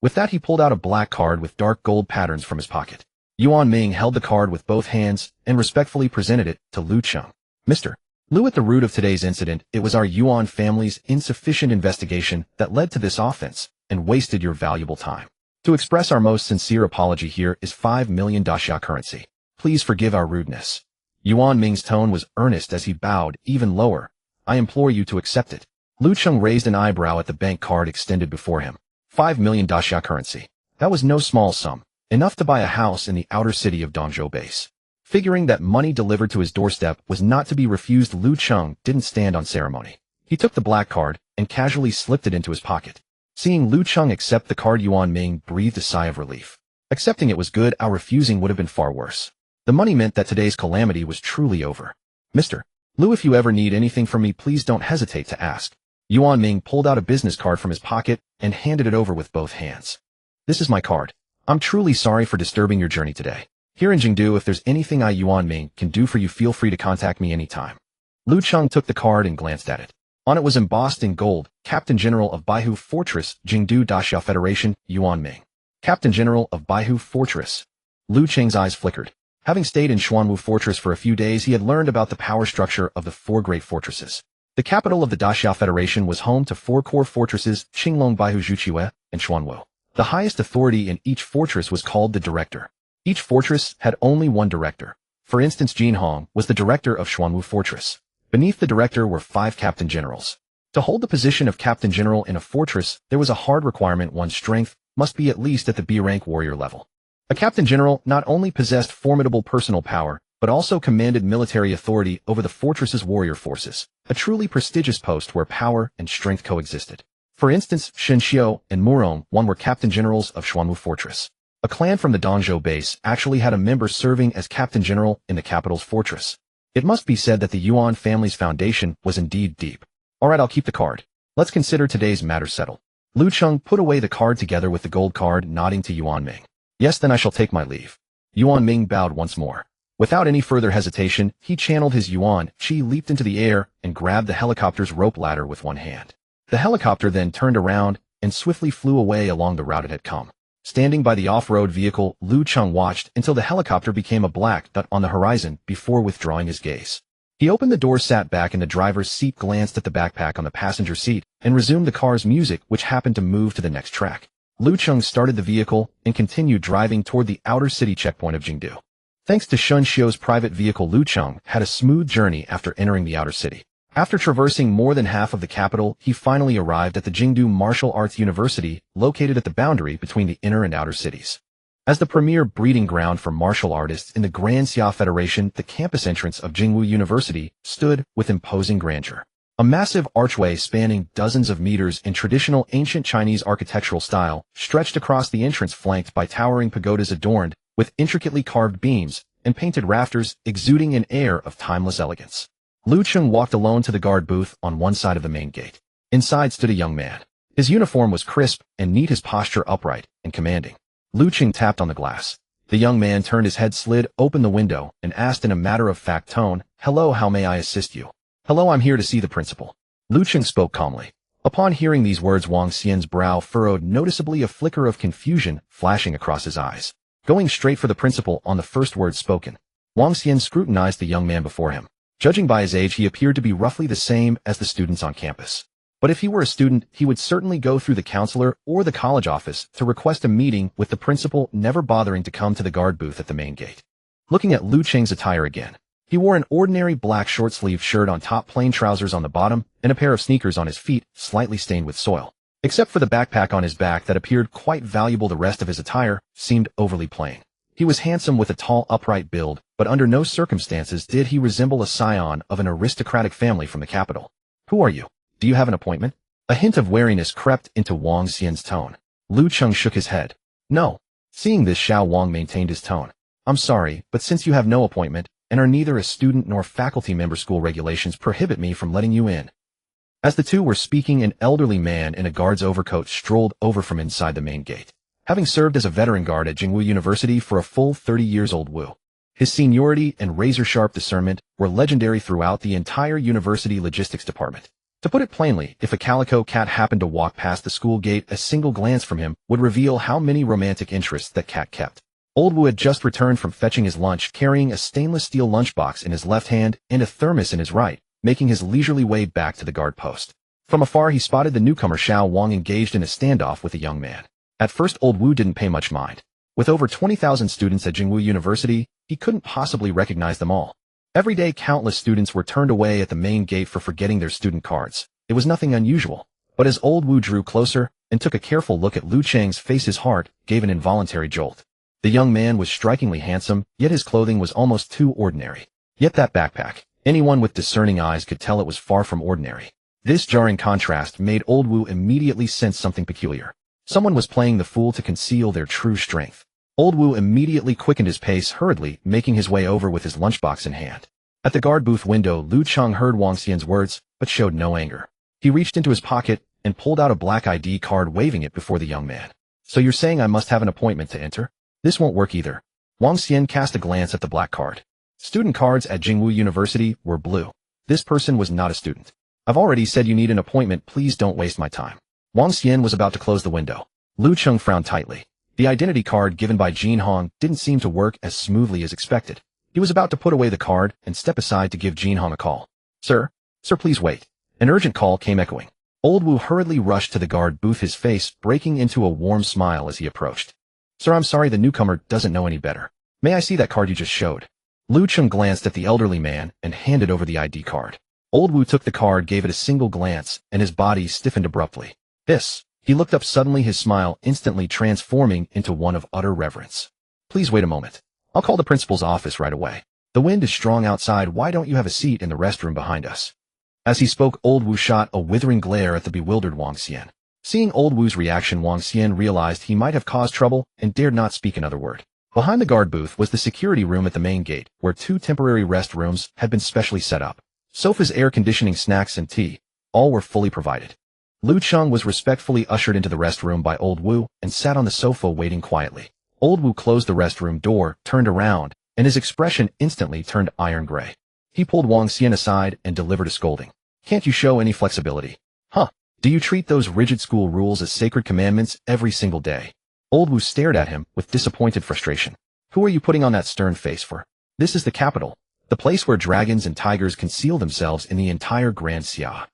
A: With that, he pulled out a black card with dark gold patterns from his pocket. Yuan Ming held the card with both hands and respectfully presented it to Lu Cheng. Mr. Lu, at the root of today's incident, it was our Yuan family's insufficient investigation that led to this offense and wasted your valuable time. To express our most sincere apology, here is 5 million daxia currency. Please forgive our rudeness. Yuan Ming's tone was earnest as he bowed even lower. I implore you to accept it. Lu Cheng raised an eyebrow at the bank card extended before him. 5 million daxia currency. That was no small sum. Enough to buy a house in the outer city of Dongzhou base. Figuring that money delivered to his doorstep was not to be refused, Lu Cheng didn't stand on ceremony. He took the black card and casually slipped it into his pocket. Seeing Lu Cheng accept the card, Yuan Ming breathed a sigh of relief. Accepting it was good, our refusing would have been far worse. The money meant that today's calamity was truly over. Mr. Lu, if you ever need anything from me, please don't hesitate to ask. Yuan Ming pulled out a business card from his pocket and handed it over with both hands. This is my card. I'm truly sorry for disturbing your journey today. Here in Jingdu, if there's anything I, Yuan Ming, can do for you, feel free to contact me anytime. Lu Cheng took the card and glanced at it. On it was embossed in gold, Captain General of Baihu Fortress, Jingdu Daxia Federation, Yuan Ming. Captain General of Baihu Fortress. Lu Cheng's eyes flickered. Having stayed in Xuanwu Fortress for a few days, he had learned about the power structure of the four great fortresses. The capital of the Daxia Federation was home to four core fortresses, Qinglong, Baihu, Zhuqiue, and Xuanwu. The highest authority in each fortress was called the Director. Each fortress had only one director. For instance, Jin Hong was the director of Xuanwu Fortress. Beneath the director were 5 captain generals. To hold the position of captain general in a fortress, there was a hard requirement: one's strength must be at least at the B-rank warrior level. A captain general not only possessed formidable personal power, but also commanded military authority over the fortress's warrior forces, a truly prestigious post where power and strength coexisted. For instance, Shen Xiu and Murong were captain generals of Xuanwu Fortress. A clan from the Dongzhou base actually had a member serving as captain general in the capital's fortress. It must be said that the Yuan family's foundation was indeed deep. Alright, I'll keep the card. Let's consider today's matter settled. Lu Cheng put away the card together with the gold card, nodding to Yuan Ming. Yes, then I shall take my leave. Yuan Ming bowed once more. Without any further hesitation, he channeled his Yuan Qi, leaped into the air, and grabbed the helicopter's rope ladder with one hand. The helicopter then turned around and swiftly flew away along the route it had come. Standing by the off-road vehicle, Lu Cheng watched until the helicopter became a black dot on the horizon before withdrawing his gaze. He opened the door, sat back in the driver's seat, glanced at the backpack on the passenger seat, and resumed the car's music, which happened to move to the next track. Lu Cheng started the vehicle and continued driving toward the outer city checkpoint of Jingdu. Thanks to Shen Xiu's private vehicle, Lu Cheng had a smooth journey after entering the outer city. After traversing more than half of the capital, he finally arrived at the Jingdu Martial Arts University, located at the boundary between the inner and outer cities. As the premier breeding ground for martial artists in the Grand Xia Federation, the campus entrance of Jingwu University stood with imposing grandeur. A massive archway spanning dozens of meters in traditional ancient Chinese architectural style stretched across the entrance, flanked by towering pagodas adorned with intricately carved beams and painted rafters, exuding an air of timeless elegance. Lu Cheng walked alone to the guard booth on one side of the main gate. Inside stood a young man. His uniform was crisp and neat, his posture upright and commanding. Lu Cheng tapped on the glass. The young man turned his head, slid open the window, and asked in a matter-of-fact tone, "Hello, how may I assist you?" "Hello, I'm here to see the principal." Lu Cheng spoke calmly. Upon hearing these words, Wang Xian's brow furrowed noticeably, a flicker of confusion flashing across his eyes. Going straight for the principal on the first word spoken, Wang Xian scrutinized the young man before him. Judging by his age, he appeared to be roughly the same as the students on campus. But if he were a student, he would certainly go through the counselor or the college office to request a meeting with the principal, never bothering to come to the guard booth at the main gate. Looking at Lu Cheng's attire again, he wore an ordinary black short-sleeved shirt on top, plain trousers on the bottom, and a pair of sneakers on his feet, slightly stained with soil. Except for the backpack on his back that appeared quite valuable, the rest of his attire seemed overly plain. He was handsome with a tall, upright build, but under no circumstances did he resemble a scion of an aristocratic family from the capital. "Who are you? Do you have an appointment?" A hint of wariness crept into Wang Xian's tone. Lu Cheng shook his head. "No." Seeing this, Xiao Wang maintained his tone. "I'm sorry, but since you have no appointment, and are neither a student nor faculty member, school regulations prohibit me from letting you in." As the two were speaking, an elderly man in a guard's overcoat strolled over from inside the main gate. Having served as a veteran guard at Jingwu University for a full 30 years old, his seniority and razor-sharp discernment were legendary throughout the entire university logistics department. To put it plainly, if a calico cat happened to walk past the school gate, a single glance from him would reveal how many romantic interests that cat kept. Old Wu had just returned from fetching his lunch, carrying a stainless steel lunchbox in his left hand and a thermos in his right, making his leisurely way back to the guard post. From afar, he spotted the newcomer Xiao Wang engaged in a standoff with a young man. At first, Old Wu didn't pay much mind. With over 20,000 students at Jingwu University, he couldn't possibly recognize them all. Every day, countless students were turned away at the main gate for forgetting their student cards. It was nothing unusual. But as Old Wu drew closer and took a careful look at Lu Cheng's face, his heart gave an involuntary jolt. The young man was strikingly handsome, yet his clothing was almost too ordinary. Yet that backpack, anyone with discerning eyes could tell it was far from ordinary. This jarring contrast made Old Wu immediately sense something peculiar. Someone was playing the fool to conceal their true strength. Old Wu immediately quickened his pace hurriedly, making his way over with his lunchbox in hand. At the guard booth window, Lu Cheng heard Wang Xian's words, but showed no anger. He reached into his pocket and pulled out a black ID card, waving it before the young man. So you're saying I must have an appointment to enter? This won't work either. Wang Xian cast a glance at the black card. Student cards at Jingwu University were blue. This person was not a student. I've already said you need an appointment, please don't waste my time. Wang Xian was about to close the window. Lu Cheng frowned tightly. The identity card given by Jin Hong didn't seem to work as smoothly as expected. He was about to put away the card and step aside to give Jin Hong a call. Sir, please wait. An urgent call came echoing. Old Wu hurriedly rushed to the guard booth, his face breaking into a warm smile as he approached. Sir, I'm sorry, the newcomer doesn't know any better. May I see that card you just showed? Lu Cheng glanced at the elderly man and handed over the ID card. Old Wu took the card, gave it a single glance, and his body stiffened abruptly. This. He looked up suddenly, his smile instantly transforming into one of utter reverence. Please wait a moment. I'll call the principal's office right away. The wind is strong outside, why don't you have a seat in the restroom behind us? As he spoke, Old Wu shot a withering glare at the bewildered Wang Xian. Seeing Old Wu's reaction, Wang Xian realized he might have caused trouble and dared not speak another word. Behind the guard booth was the security room at the main gate, where 2 temporary rest rooms had been specially set up. Sofas, air conditioning, snacks, and tea, all were fully provided. Lu Cheng was respectfully ushered into the restroom by Old Wu and sat on the sofa waiting quietly. Old Wu closed the restroom door, turned around, and his expression instantly turned iron gray. He pulled Wang Xian aside and delivered a scolding. Can't you show any flexibility? Huh? Do you treat those rigid school rules as sacred commandments every single day? Old Wu stared at him with disappointed frustration. Who are you putting on that stern face for? This is the capital, the place where dragons and tigers conceal themselves in the entire Grand Xia.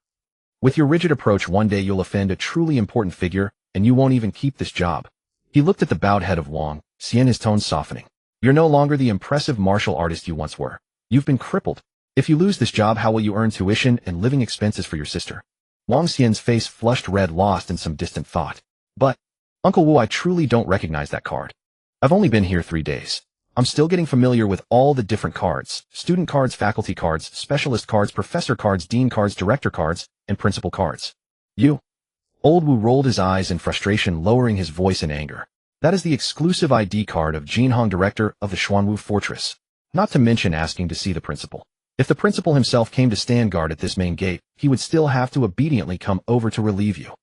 A: With your rigid approach, one day you'll offend a truly important figure, and you won't even keep this job. He looked at the bowed head of Wang Xian, his tone softening. You're no longer the impressive martial artist you once were. You've been crippled. If you lose this job, how will you earn tuition and living expenses for your sister? Wang Xian's face flushed red, lost in some distant thought. But, Uncle Wu, I truly don't recognize that card. I've only been here 3 days. I'm still getting familiar with all the different cards. Student cards, faculty cards, specialist cards, professor cards, dean cards, director cards, and principal cards. You. Old Wu rolled his eyes in frustration, lowering his voice in anger. That is the exclusive ID card of Jin Hong, director of the Xuanwu Fortress. Not to mention asking to see the principal. If the principal himself came to stand guard at this main gate, he would still have to obediently come over to relieve you.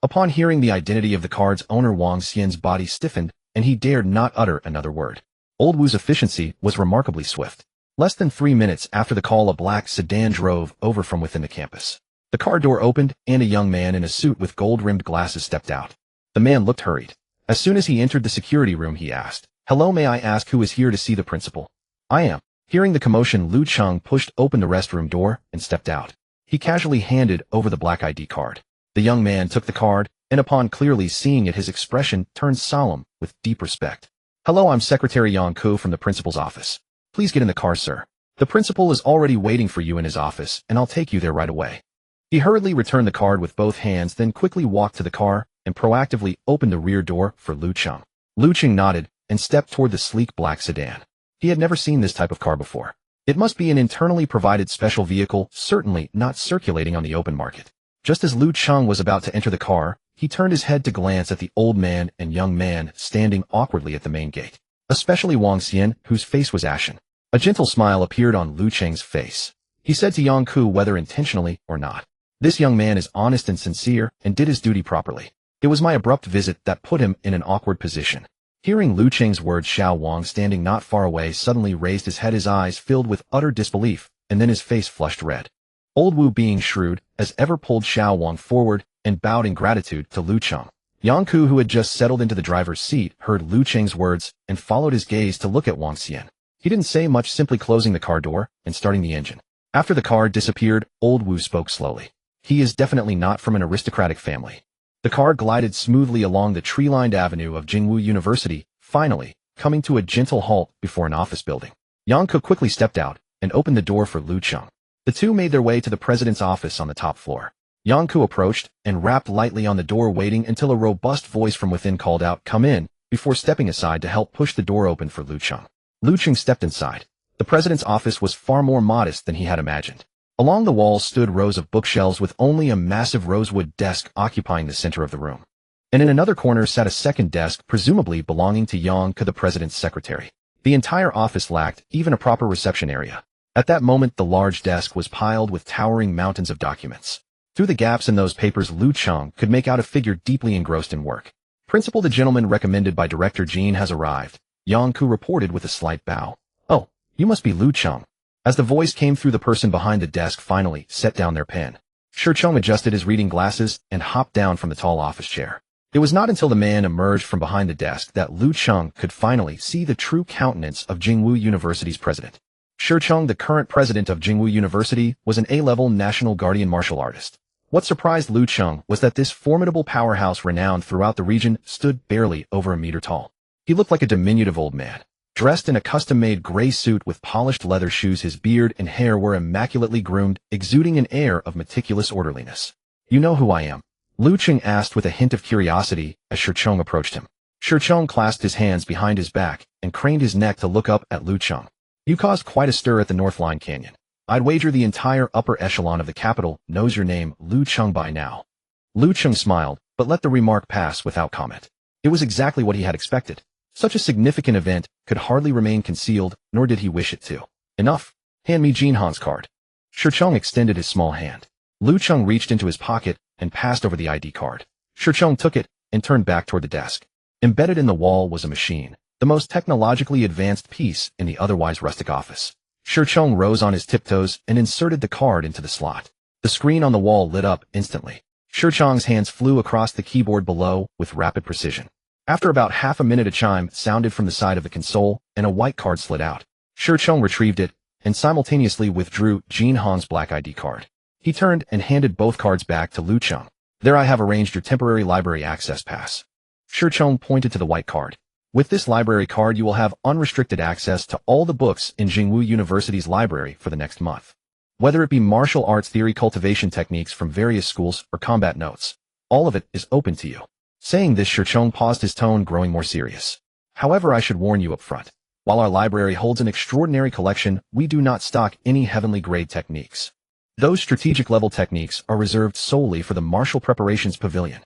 A: Upon hearing the identity of the card's owner, Wang Xian's body stiffened, and he dared not utter another word. Old Wu's efficiency was remarkably swift. Less than 3 minutes after the call, a black sedan drove over from within the campus. The car door opened, and a young man in a suit with gold-rimmed glasses stepped out. The man looked hurried. As soon as he entered the security room, he asked, "Hello, may I ask who is here to see the principal?" "I am." Hearing the commotion, Lu Cheng pushed open the restroom door and stepped out. He casually handed over the black ID card. The young man took the card, and upon clearly seeing it, his expression turned solemn with deep respect. "Hello, I'm Secretary Yang Ku from the principal's office. Please get in the car, sir. The principal is already waiting for you in his office, and I'll take you there right away." He hurriedly returned the card with both hands, then quickly walked to the car and proactively opened the rear door for Lu Cheng. Lu Cheng nodded and stepped toward the sleek black sedan. He had never seen this type of car before. It must be an internally provided special vehicle, certainly not circulating on the open market. Just as Lu Cheng was about to enter the car, he turned his head to glance at the old man and young man standing awkwardly at the main gate, especially Wang Xian, whose face was ashen. A gentle smile appeared on Lu Cheng's face. He said to Yang Ku, whether intentionally or not, "This young man is honest and sincere and did his duty properly. It was my abrupt visit that put him in an awkward position." Hearing Lu Cheng's words, Xiao Wang, standing not far away, suddenly raised his head, his eyes filled with utter disbelief, and then his face flushed red. Old Wu, being shrewd as ever, pulled Xiao Wang forward and bowed in gratitude to Lu Cheng. Yang Ku, who had just settled into the driver's seat, heard Lu Cheng's words and followed his gaze to look at Wang Xian. He didn't say much, simply closing the car door and starting the engine. After the car disappeared, Old Wu spoke slowly. "He is definitely not from an aristocratic family." The car glided smoothly along the tree-lined avenue of Jingwu University, finally coming to a gentle halt before an office building. Yang Ku quickly stepped out and opened the door for Lu Cheng. The two made their way to the president's office on the top floor. Yang Ku approached and rapped lightly on the door, waiting until a robust voice from within called out, "Come in," before stepping aside to help push the door open for Lu Cheng. Lu Cheng stepped inside. The president's office was far more modest than he had imagined. Along the walls stood rows of bookshelves with only a massive rosewood desk occupying the center of the room. And in another corner sat a second desk, presumably belonging to Yang Ke, the president's secretary. The entire office lacked even a proper reception area. At that moment, the large desk was piled with towering mountains of documents. Through the gaps in those papers, Lu Cheng could make out a figure deeply engrossed in work. "Principal, the gentleman recommended by Director Jean has arrived," Yang Ke reported with a slight bow. "Oh, you must be Lu Cheng." As the voice came through, the person behind the desk finally set down their pen. Cheng adjusted his reading glasses and hopped down from the tall office chair. It was not until the man emerged from behind the desk that Lu Cheng could finally see the true countenance of Jingwu University's president. Cheng, the current president of Jingwu University, was an A-level National Guardian martial artist. What surprised Lu Cheng was that this formidable powerhouse, renowned throughout the region, stood barely over a meter tall. He looked like a diminutive old man. Dressed in a custom-made gray suit with polished leather shoes, his beard and hair were immaculately groomed, exuding an air of meticulous orderliness. "You know who I am?" Lu Cheng asked with a hint of curiosity as Cheng approached him. Cheng clasped his hands behind his back and craned his neck to look up at Lu Cheng. "You caused quite a stir at the Northline Canyon. I'd wager the entire upper echelon of the capital knows your name, Lu Cheng, by now." Lu Cheng smiled, but let the remark pass without comment. It was exactly what he had expected. Such a significant event could hardly remain concealed, nor did he wish it to. "Enough. Hand me Jean Han's card." Cheng extended his small hand. Lu Cheng reached into his pocket and passed over the ID card. Cheng took it and turned back toward the desk. Embedded in the wall was a machine, the most technologically advanced piece in the otherwise rustic office. Cheng rose on his tiptoes and inserted the card into the slot. The screen on the wall lit up instantly. Cheng's hands flew across the keyboard below with rapid precision. After about half a minute, a chime sounded from the side of the console, and a white card slid out. Cheng retrieved it and simultaneously withdrew Jean Han's black ID card. He turned and handed both cards back to Lu Cheng. "There, I have arranged your temporary library access pass." Cheng pointed to the white card. "With this library card, you will have unrestricted access to all the books in Jingwu University's library for the next month. Whether it be martial arts theory, cultivation techniques from various schools, or combat notes, all of it is open to you." Saying this, Cheng paused, his tone growing more serious. "However, I should warn you up front. While our library holds an extraordinary collection, we do not stock any heavenly grade techniques. Those strategic level techniques are reserved solely for the Martial Preparations Pavilion."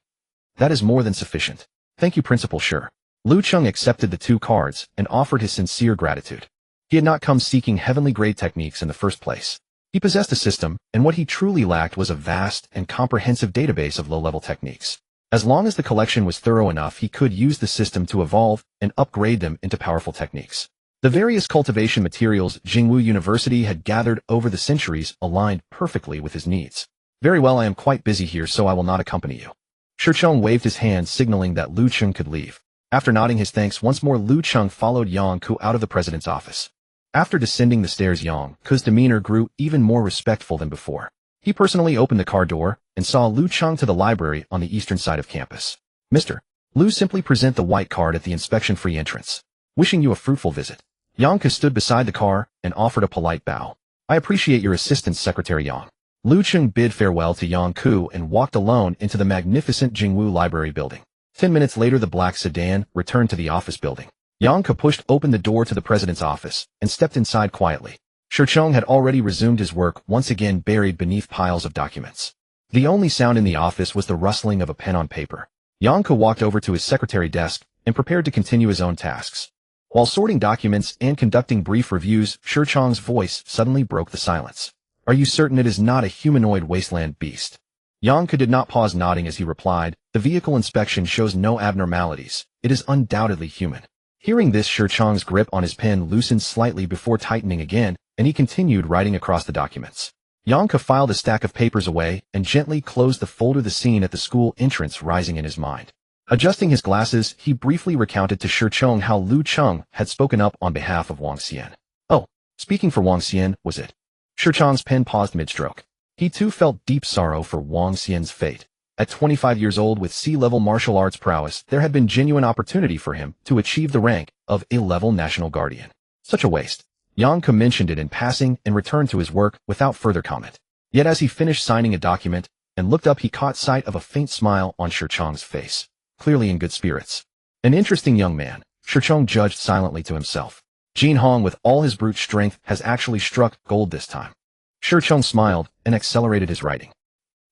A: "That is more than sufficient. Thank you, Principal Shi." Lu Cheng accepted the two cards and offered his sincere gratitude. He had not come seeking heavenly grade techniques in the first place. He possessed a system, and what he truly lacked was a vast and comprehensive database of low-level techniques. As long as the collection was thorough enough, he could use the system to evolve and upgrade them into powerful techniques. The various cultivation materials Jingwu University had gathered over the centuries aligned perfectly with his needs. "Very well, I am quite busy here, so I will not accompany you." Cheng waved his hand, signaling that Lu Cheng could leave. After nodding his thanks once more, Lu Cheng followed Yang Ke out of the president's office. After descending the stairs, Yang Ke's demeanor grew even more respectful than before. He personally opened the car door and saw Lu Cheng to the library on the eastern side of campus. "Mr. Lu, simply present the white card at the inspection-free entrance. Wishing you a fruitful visit." Yang Ke stood beside the car and offered a polite bow. "I appreciate your assistance, Secretary Yang." Lu Cheng bid farewell to Yang Ke and walked alone into the magnificent Jingwu Library building. 10 minutes later, the black sedan returned to the office building. Yang Ke pushed open the door to the president's office and stepped inside quietly. Cheng had already resumed his work, once again buried beneath piles of documents. The only sound in the office was the rustling of a pen on paper. Yang Ke walked over to his secretary desk and prepared to continue his own tasks. While sorting documents and conducting brief reviews, Cheng's voice suddenly broke the silence. "Are you certain it is not a humanoid wasteland beast?" Yang Ke did not pause, nodding as he replied, "The vehicle inspection shows no abnormalities. It is undoubtedly human." Hearing this, Cheng's grip on his pen loosened slightly before tightening again, and he continued writing across the documents. Yang Ke filed a stack of papers away and gently closed the folder, the scene at the school entrance rising in his mind. Adjusting his glasses, he briefly recounted to Cheng how Lu Cheng had spoken up on behalf of Wang Xian. "Oh, speaking for Wang Xian, was it?" Cheng's pen paused mid-stroke. He too felt deep sorrow for Wang Xian's fate. At 25 years old with C-level martial arts prowess, there had been genuine opportunity for him to achieve the rank of A-level National Guardian. Such a waste. Yang Ke mentioned it in passing and returned to his work without further comment. Yet as he finished signing a document and looked up, he caught sight of a faint smile on Cheng's face, clearly in good spirits. An interesting young man, Cheng judged silently to himself. Jin Hong with all his brute strength has actually struck gold this time. Cheng smiled and accelerated his writing.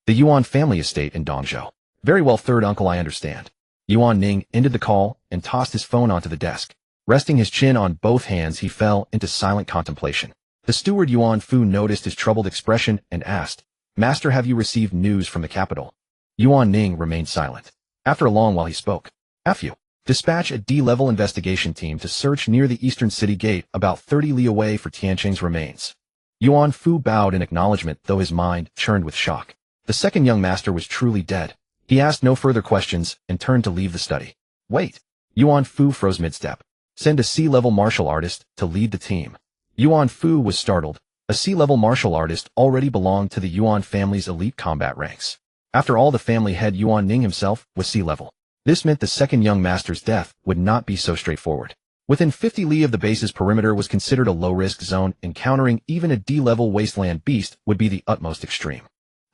A: The Yuan family estate in Dongzhou. Very well, third uncle, I understand. Yuan Ning ended the call and tossed his phone onto the desk. Resting his chin on both hands, he fell into silent contemplation. The steward Yuan Fu noticed his troubled expression and asked, "Master, have you received news from the capital?" Yuan Ning remained silent. After a long while he spoke. "F you. Dispatch a D-level investigation team to search near the eastern city gate about 30 li away for Tianqing's remains." Yuan Fu bowed in acknowledgement, though his mind churned with shock. The second young master was truly dead. He asked no further questions and turned to leave the study. "Wait." Yuan Fu froze mid-step. "Send a C-level martial artist to lead the team." Yuan Fu was startled. A C-level martial artist already belonged to the Yuan family's elite combat ranks. After all, the family head Yuan Ning himself was C-level. This meant the second young master's death would not be so straightforward. Within 50 li of the base's perimeter was considered a low-risk zone. Encountering even a D-level wasteland beast would be the utmost extreme.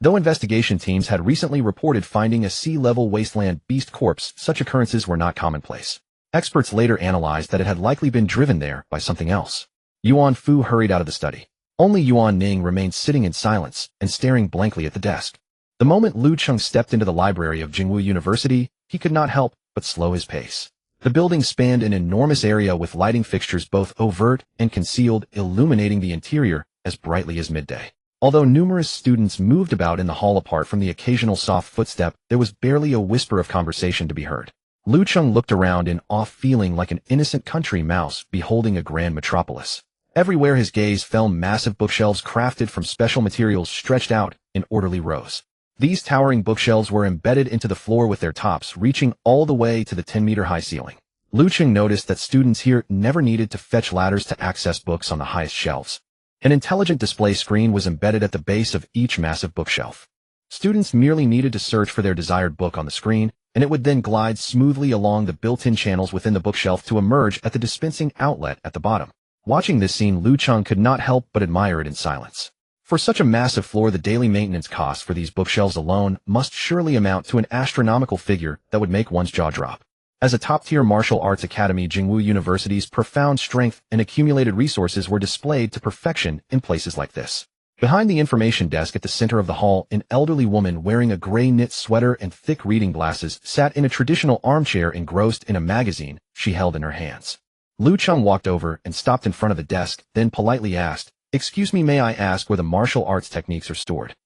A: Though investigation teams had recently reported finding a C-level wasteland beast corpse, such occurrences were not commonplace. Experts later analyzed that it had likely been driven there by something else. Yuan Fu hurried out of the study. Only Yuan Ning remained sitting in silence and staring blankly at the desk. The moment Lu Cheng stepped into the library of Jingwu University, he could not help but slow his pace. The building spanned an enormous area with lighting fixtures both overt and concealed, illuminating the interior as brightly as midday. Although numerous students moved about in the hall apart from the occasional soft footstep, there was barely a whisper of conversation to be heard. Lu Cheng looked around in awe, feeling like an innocent country mouse beholding a grand metropolis. Everywhere his gaze fell, massive bookshelves crafted from special materials stretched out in orderly rows. These towering bookshelves were embedded into the floor with their tops reaching all the way to the 10-meter-high ceiling. Lu Cheng noticed that students here never needed to fetch ladders to access books on the highest shelves. An intelligent display screen was embedded at the base of each massive bookshelf. Students merely needed to search for their desired book on the screen, and it would then glide smoothly along the built-in channels within the bookshelf to emerge at the dispensing outlet at the bottom. Watching this scene, Lu Cheng could not help but admire it in silence. For such a massive floor, the daily maintenance costs for these bookshelves alone must surely amount to an astronomical figure that would make one's jaw drop. As a top-tier martial arts academy, Jingwu University's profound strength and accumulated resources were displayed to perfection in places like this. Behind the information desk at the center of the hall, an elderly woman wearing a gray knit sweater and thick reading glasses sat in a traditional armchair, engrossed in a magazine she held in her hands. Lu Cheng walked over and stopped in front of the desk, then politely asked, "Excuse me, may I ask where the martial arts techniques are stored?"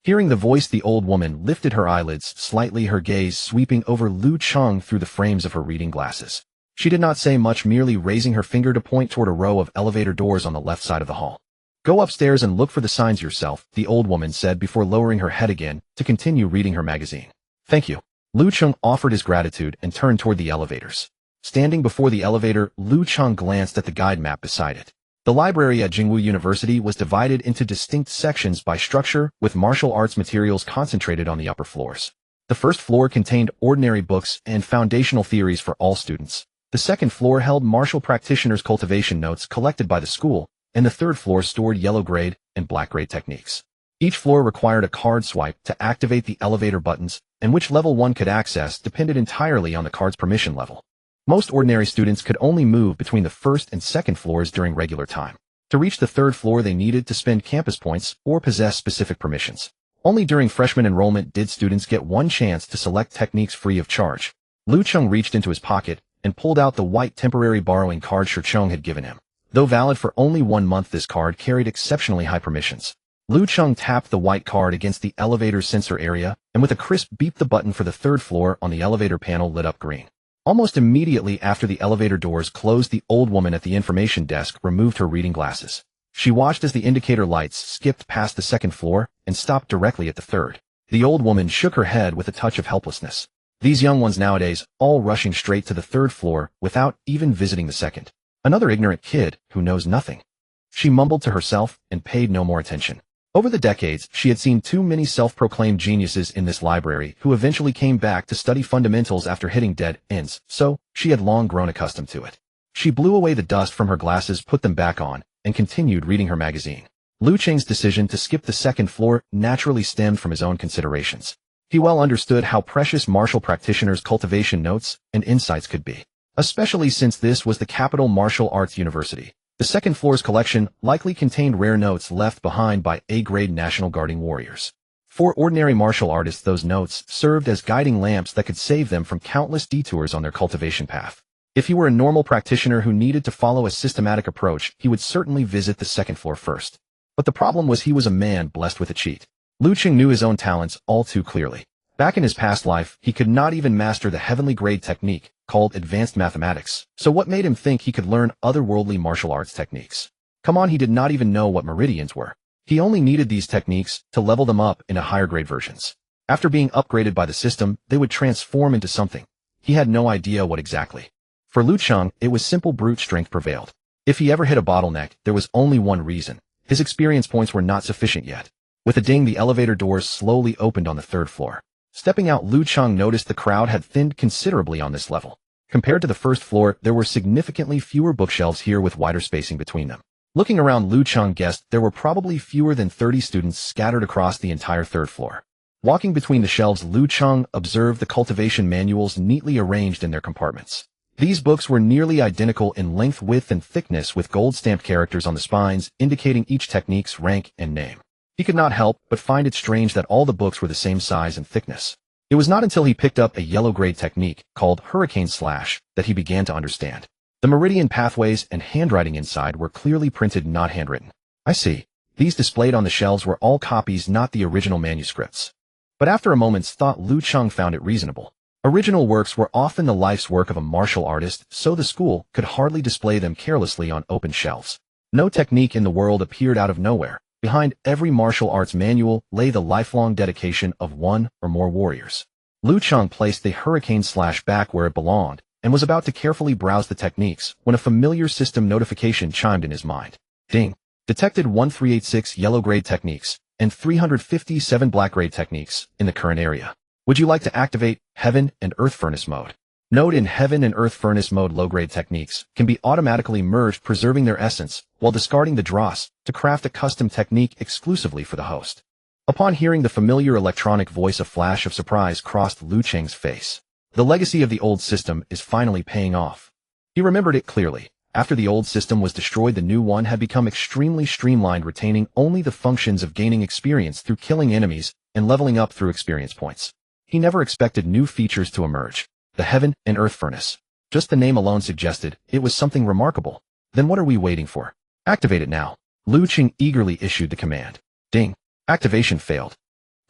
A: Hearing the voice, the old woman lifted her eyelids slightly, her gaze sweeping over Lu Cheng through the frames of her reading glasses. She did not say much, merely raising her finger to point toward a row of elevator doors on the left side of the hall. "Go upstairs and look for the signs yourself," the old woman said before lowering her head again to continue reading her magazine. "Thank you." Lu Cheng offered his gratitude and turned toward the elevators. Standing before the elevator, Lu Cheng glanced at the guide map beside it. The library at Jingwu University was divided into distinct sections by structure, with martial arts materials concentrated on the upper floors. The first floor contained ordinary books and foundational theories for all students. The second floor held martial practitioners' cultivation notes collected by the school, and the third floor stored yellow grade and black grade techniques. Each floor required a card swipe to activate the elevator buttons, and which level one could access depended entirely on the card's permission level. Most ordinary students could only move between the first and second floors during regular time. To reach the third floor, they needed to spend campus points or possess specific permissions. Only during freshman enrollment did students get one chance to select techniques free of charge. Lu Cheng reached into his pocket and pulled out the white temporary borrowing card Cheng had given him. Though valid for only 1 month, this card carried exceptionally high permissions. Lu Cheng tapped the white card against the elevator's sensor area, and with a crisp beep, the button for the third floor on the elevator panel lit up green. Almost immediately after the elevator doors closed, the old woman at the information desk removed her reading glasses. She watched as the indicator lights skipped past the second floor and stopped directly at the third. The old woman shook her head with a touch of helplessness. These young ones nowadays, all rushing straight to the third floor without even visiting the second. Another ignorant kid who knows nothing. She mumbled to herself and paid no more attention. Over the decades, she had seen too many self-proclaimed geniuses in this library who eventually came back to study fundamentals after hitting dead ends, so she had long grown accustomed to it. She blew away the dust from her glasses, put them back on, and continued reading her magazine. Lu Cheng's decision to skip the second floor naturally stemmed from his own considerations. He well understood how precious martial practitioners' cultivation notes and insights could be, especially since this was the Capital Martial Arts University. The second floor's collection likely contained rare notes left behind by A-grade National Guarding warriors. For ordinary martial artists, those notes served as guiding lamps that could save them from countless detours on their cultivation path. If he were a normal practitioner who needed to follow a systematic approach, he would certainly visit the second floor first. But the problem was he was a man blessed with a cheat. Lu Cheng knew his own talents all too clearly. Back in his past life, he could not even master the heavenly grade technique called advanced mathematics. So what made him think he could learn otherworldly martial arts techniques? Come on, he did not even know what meridians were. He only needed these techniques to level them up into higher grade versions. After being upgraded by the system, they would transform into something. He had no idea what exactly. For Lu Cheng, it was simple brute strength prevailed. If he ever hit a bottleneck, there was only one reason. His experience points were not sufficient yet. With a ding, the elevator doors slowly opened on the third floor. Stepping out, Lu Cheng noticed the crowd had thinned considerably on this level. Compared to the first floor, there were significantly fewer bookshelves here with wider spacing between them. Looking around, Lu Cheng guessed there were probably fewer than 30 students scattered across the entire third floor. Walking between the shelves, Lu Cheng observed the cultivation manuals neatly arranged in their compartments. These books were nearly identical in length, width, and thickness, with gold-stamped characters on the spines indicating each technique's rank and name. He could not help but find it strange that all the books were the same size and thickness. It was not until he picked up a yellow-grade technique called hurricane slash that he began to understand. The meridian pathways and handwriting inside were clearly printed, not handwritten. I see. These displayed on the shelves were all copies, not the original manuscripts. But after a moment's thought, Lu Cheng found it reasonable. Original works were often the life's work of a martial artist, so the school could hardly display them carelessly on open shelves. No technique in the world appeared out of nowhere. Behind every martial arts manual lay the lifelong dedication of one or more warriors. Lu Cheng placed the hurricane slash back where it belonged and was about to carefully browse the techniques when a familiar system notification chimed in his mind. Ding! Detected 1386 yellow grade techniques and 357 black grade techniques in the current area. Would you like to activate Heaven and Earth Furnace mode? Note: in Heaven and Earth Furnace mode, low-grade techniques can be automatically merged, preserving their essence while discarding the dross to craft a custom technique exclusively for the host. Upon hearing the familiar electronic voice, a flash of surprise crossed Lu Cheng's face. The legacy of the old system is finally paying off. He remembered it clearly. After the old system was destroyed, the new one had become extremely streamlined, retaining only the functions of gaining experience through killing enemies and leveling up through experience points. He never expected new features to emerge. The Heaven and Earth Furnace. Just the name alone suggested it was something remarkable. Then what are we waiting for? Activate it now. Lu Cheng eagerly issued the command. Ding. Activation failed.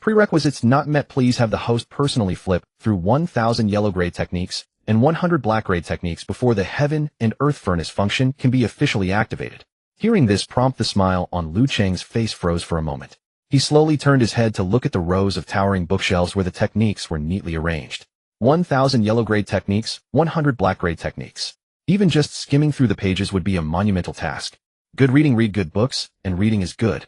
A: Prerequisites not met. Please have the host personally flip through 1,000 yellow grade techniques and 100 black grade techniques before the Heaven and Earth Furnace function can be officially activated. Hearing this prompt, the smile on Lu Cheng's face froze for a moment. He slowly turned his head to look at the rows of towering bookshelves where the techniques were neatly arranged. 1,000 yellow grade techniques, 100 black grade techniques. Even just skimming through the pages would be a monumental task. Good reading, read good books, and reading is good.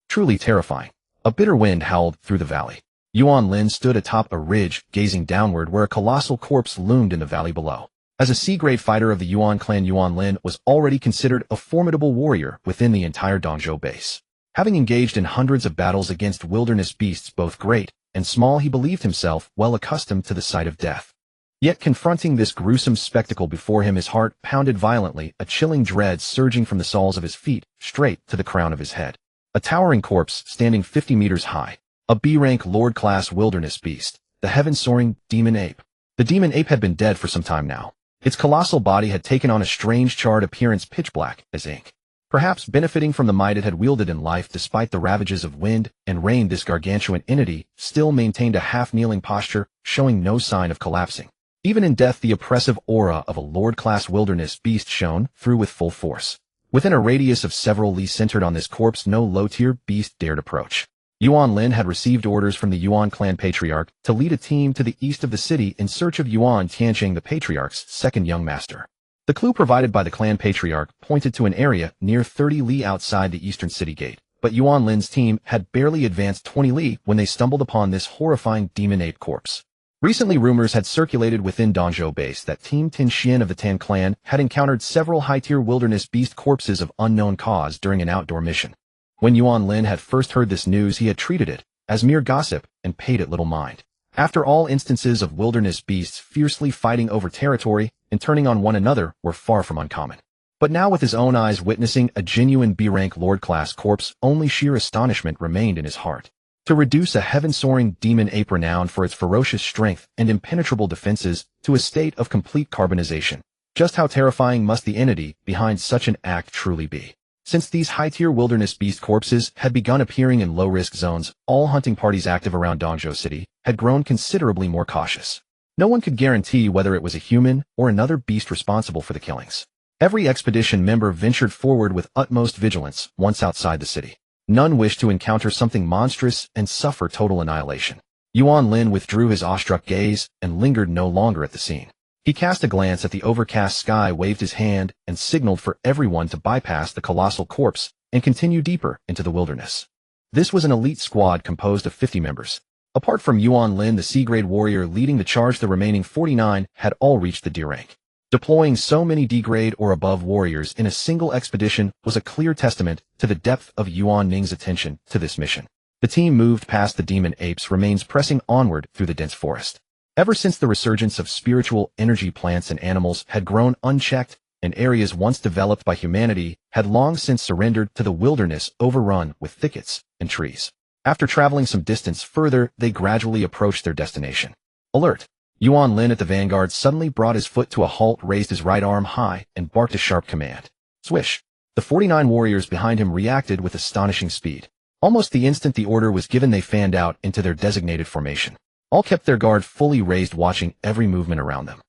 A: Truly terrifying. A bitter wind howled through the valley. Yuan Lin stood atop a ridge, gazing downward where a colossal corpse loomed in the valley below. As a C-grade fighter of the Yuan clan, Yuan Lin was already considered a formidable warrior within the entire Dongzhou base. Having engaged in hundreds of battles against wilderness beasts, both great and small, he believed himself well accustomed to the sight of death. Yet confronting this gruesome spectacle before him, his heart pounded violently, a chilling dread surging from the soles of his feet straight to the crown of his head. A towering corpse standing 50 meters high. A B-rank Lord-class wilderness beast. The heaven-soaring demon ape. The demon ape had been dead for some time now. Its colossal body had taken on a strange charred appearance, pitch black as ink. Perhaps benefiting from the might it had wielded in life despite the ravages of wind and rain, this gargantuan entity still maintained a half-kneeling posture, showing no sign of collapsing. Even in death, the oppressive aura of a lord-class wilderness beast shone through with full force. Within a radius of several li centered on this corpse, no low-tier beast dared approach. Yuan Lin had received orders from the Yuan clan patriarch to lead a team to the east of the city in search of Yuan Tiancheng, the patriarch's second young master. The clue provided by the clan patriarch pointed to an area near 30 li outside the eastern city gate, but Yuan Lin's team had barely advanced 20 li when they stumbled upon this horrifying demon ape corpse. Recently, rumors had circulated within Dongzhou base that Team Tin Xian of the Tan clan had encountered several high-tier wilderness beast corpses of unknown cause during an outdoor mission. When Yuan Lin had first heard this news, he had treated it as mere gossip and paid it little mind. After all, instances of wilderness beasts fiercely fighting over territory and turning on one another were far from uncommon. But now, with his own eyes witnessing a genuine B-rank Lord-class corpse, only sheer astonishment remained in his heart. To reduce a heaven-soaring demon ape renowned for its ferocious strength and impenetrable defenses to a state of complete carbonization. Just how terrifying must the entity behind such an act truly be? Since these high-tier wilderness beast corpses had begun appearing in low-risk zones, all hunting parties active around Dongzhou City had grown considerably more cautious. No one could guarantee whether it was a human or another beast responsible for the killings. Every expedition member ventured forward with utmost vigilance once outside the city. None wished to encounter something monstrous and suffer total annihilation. Yuan Lin withdrew his awestruck gaze and lingered no longer at the scene. He cast a glance at the overcast sky, waved his hand, and signaled for everyone to bypass the colossal corpse and continue deeper into the wilderness. This was an elite squad composed of 50 members. Apart from Yuan Lin, the C-grade warrior leading the charge, the remaining 49 had all reached the D rank. Deploying so many D-grade or above warriors in a single expedition was a clear testament to the depth of Yuan Ning's attention to this mission. The team moved past the demon apes' remains, pressing onward through the dense forest. Ever since the resurgence of spiritual energy, plants and animals had grown unchecked, and areas once developed by humanity had long since surrendered to the wilderness overrun with thickets and trees. After traveling some distance further, they gradually approached their destination. Alert! Yuan Lin at the vanguard suddenly brought his foot to a halt, raised his right arm high, and barked a sharp command. Swish! The 49 warriors behind him reacted with astonishing speed. Almost the instant the order was given, they fanned out into their designated formation. All kept their guard fully raised, watching every movement around them.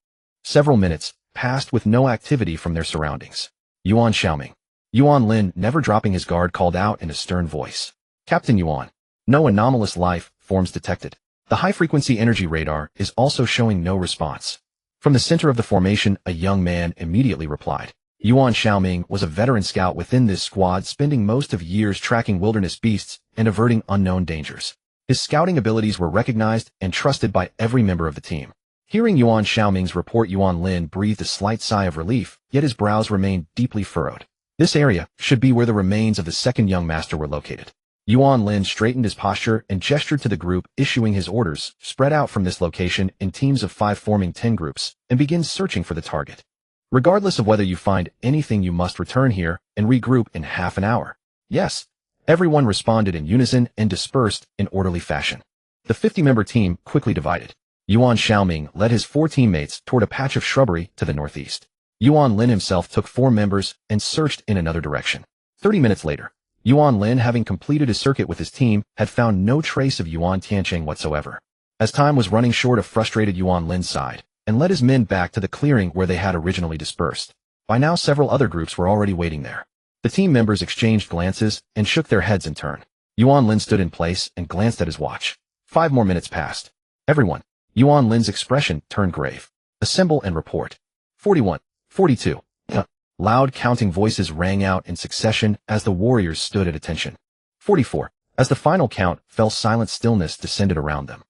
A: Several minutes passed with no activity from their surroundings. Yuan Xiaoming. Yuan Lin, never dropping his guard, called out in a stern voice. Captain Yuan. No anomalous life forms detected. The high-frequency energy radar is also showing no response. From the center of the formation, a young man immediately replied. Yuan Xiaoming was a veteran scout within this squad, spending most of years tracking wilderness beasts and averting unknown dangers. His scouting abilities were recognized and trusted by every member of the team. Hearing Yuan Xiaoming's report, Yuan Lin breathed a slight sigh of relief, yet his brows remained deeply furrowed. This area should be where the remains of the second young master were located. Yuan Lin straightened his posture and gestured to the group, issuing his orders: spread out from this location in teams of 5, forming 10 groups, and begin searching for the target. Regardless of whether you find anything, you must return here and regroup in half an hour. Yes. Everyone responded in unison and dispersed in orderly fashion. The 50-member team quickly divided. Yuan Xiaoming led his 4 teammates toward a patch of shrubbery to the northeast. Yuan Lin himself took 4 members and searched in another direction. 30 minutes later, Yuan Lin, having completed his circuit with his team, had found no trace of Yuan Tiancheng whatsoever. As time was running short, a frustrated Yuan Lin sighed and led his men back to the clearing where they had originally dispersed. By now, several other groups were already waiting there. The team members exchanged glances and shook their heads in turn. Yuan Lin stood in place and glanced at his watch. 5 more minutes passed. Everyone. Yuan Lin's expression turned grave. Assemble and report. 41. 42. Loud counting voices rang out in succession as the warriors stood at attention. 44. As the final count fell, silent stillness descended around them.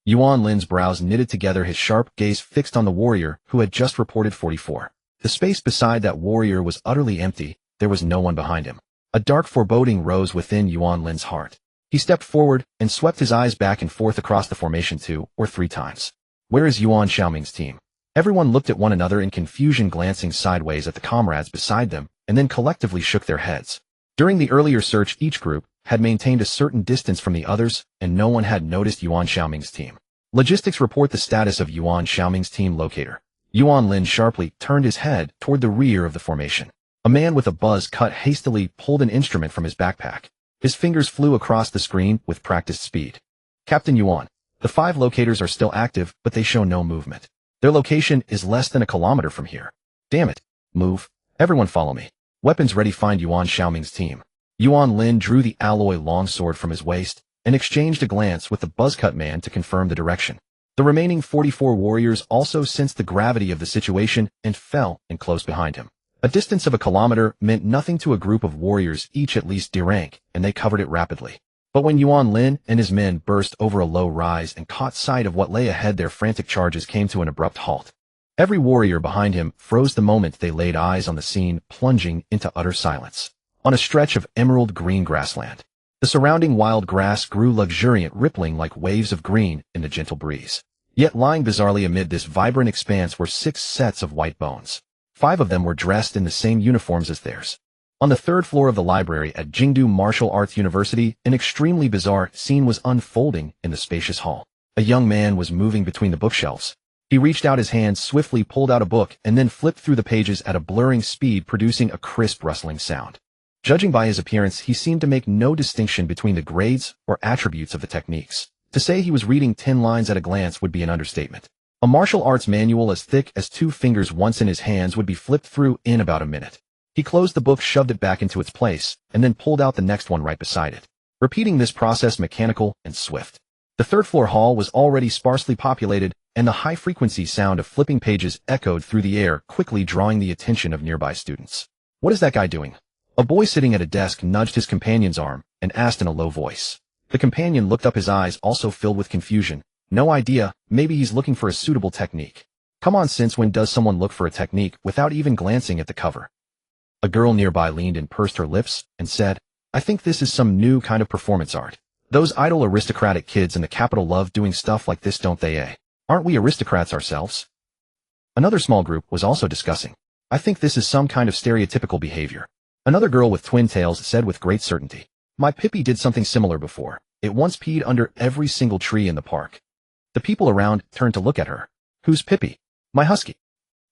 A: Yuan Lin's brows knitted together, his sharp gaze fixed on the warrior who had just reported 44. The space beside that warrior was utterly empty. There was no one behind him. A dark foreboding rose within Yuan Lin's heart. He stepped forward and swept his eyes back and forth across the formation 2 or 3 times. Where is Yuan Xiaoming's team? Everyone looked at one another in confusion, glancing sideways at the comrades beside them, and then collectively shook their heads. During the earlier search, each group had maintained a certain distance from the others, and no one had noticed Yuan Xiaoming's team. Logistics report the status of Yuan Xiaoming's team locator. Yuan Lin sharply turned his head toward the rear of the formation. A man with a buzz cut hastily pulled an instrument from his backpack. His fingers flew across the screen with practiced speed. Captain Yuan, the 5 locators are still active, but they show no movement. Their location is less than a kilometer from here. Damn it. Move. Everyone follow me. Weapons ready. Find Yuan Xiaoming's team. Yuan Lin drew the alloy longsword from his waist and exchanged a glance with the buzzcut man to confirm the direction. The remaining 44 warriors also sensed the gravity of the situation and fell in close behind him. A distance of a kilometer meant nothing to a group of warriors, each at least D rank, and they covered it rapidly. But when Yuan Lin and his men burst over a low rise and caught sight of what lay ahead, their frantic charges came to an abrupt halt. Every warrior behind him froze the moment they laid eyes on the scene, plunging into utter silence. On a stretch of emerald green grassland, The surrounding wild grass grew luxuriant, rippling like waves of green in the gentle breeze. Yet lying bizarrely amid this vibrant expanse were 6 sets of white bones. 5 of them were dressed in the same uniforms as theirs. On the 3rd floor of the library at Jingdu Martial Arts University, an extremely bizarre scene was unfolding in the spacious hall. A young man was moving between the bookshelves. He reached out his hand, swiftly pulled out a book, and then flipped through the pages at a blurring speed, producing a crisp rustling sound. Judging by his appearance, he seemed to make no distinction between the grades or attributes of the techniques. To say he was reading 10 lines at a glance would be an understatement. A martial arts manual as thick as 2 fingers once in his hands would be flipped through in about a minute. He closed the book, shoved it back into its place, and then pulled out the next one right beside it, repeating this process mechanical and swift. The 3rd floor hall was already sparsely populated, and the high-frequency sound of flipping pages echoed through the air, quickly drawing the attention of nearby students. "What is that guy doing?" A boy sitting at a desk nudged his companion's arm and asked in a low voice. The companion looked up, his eyes also filled with confusion. "No idea, maybe he's looking for a suitable technique." "Come on, since when does someone look for a technique without even glancing at the cover?" A girl nearby leaned and pursed her lips and said, "I think this is some new kind of performance art. Those idle aristocratic kids in the capital love doing stuff like this, don't they, eh? Aren't we aristocrats ourselves?" Another small group was also discussing. "I think this is some kind of stereotypical behavior." Another girl with twin tails said with great certainty, "My Pippi did something similar before. It once peed under every single tree in the park." The people around turned to look at her. "Who's Pippi?" "My husky."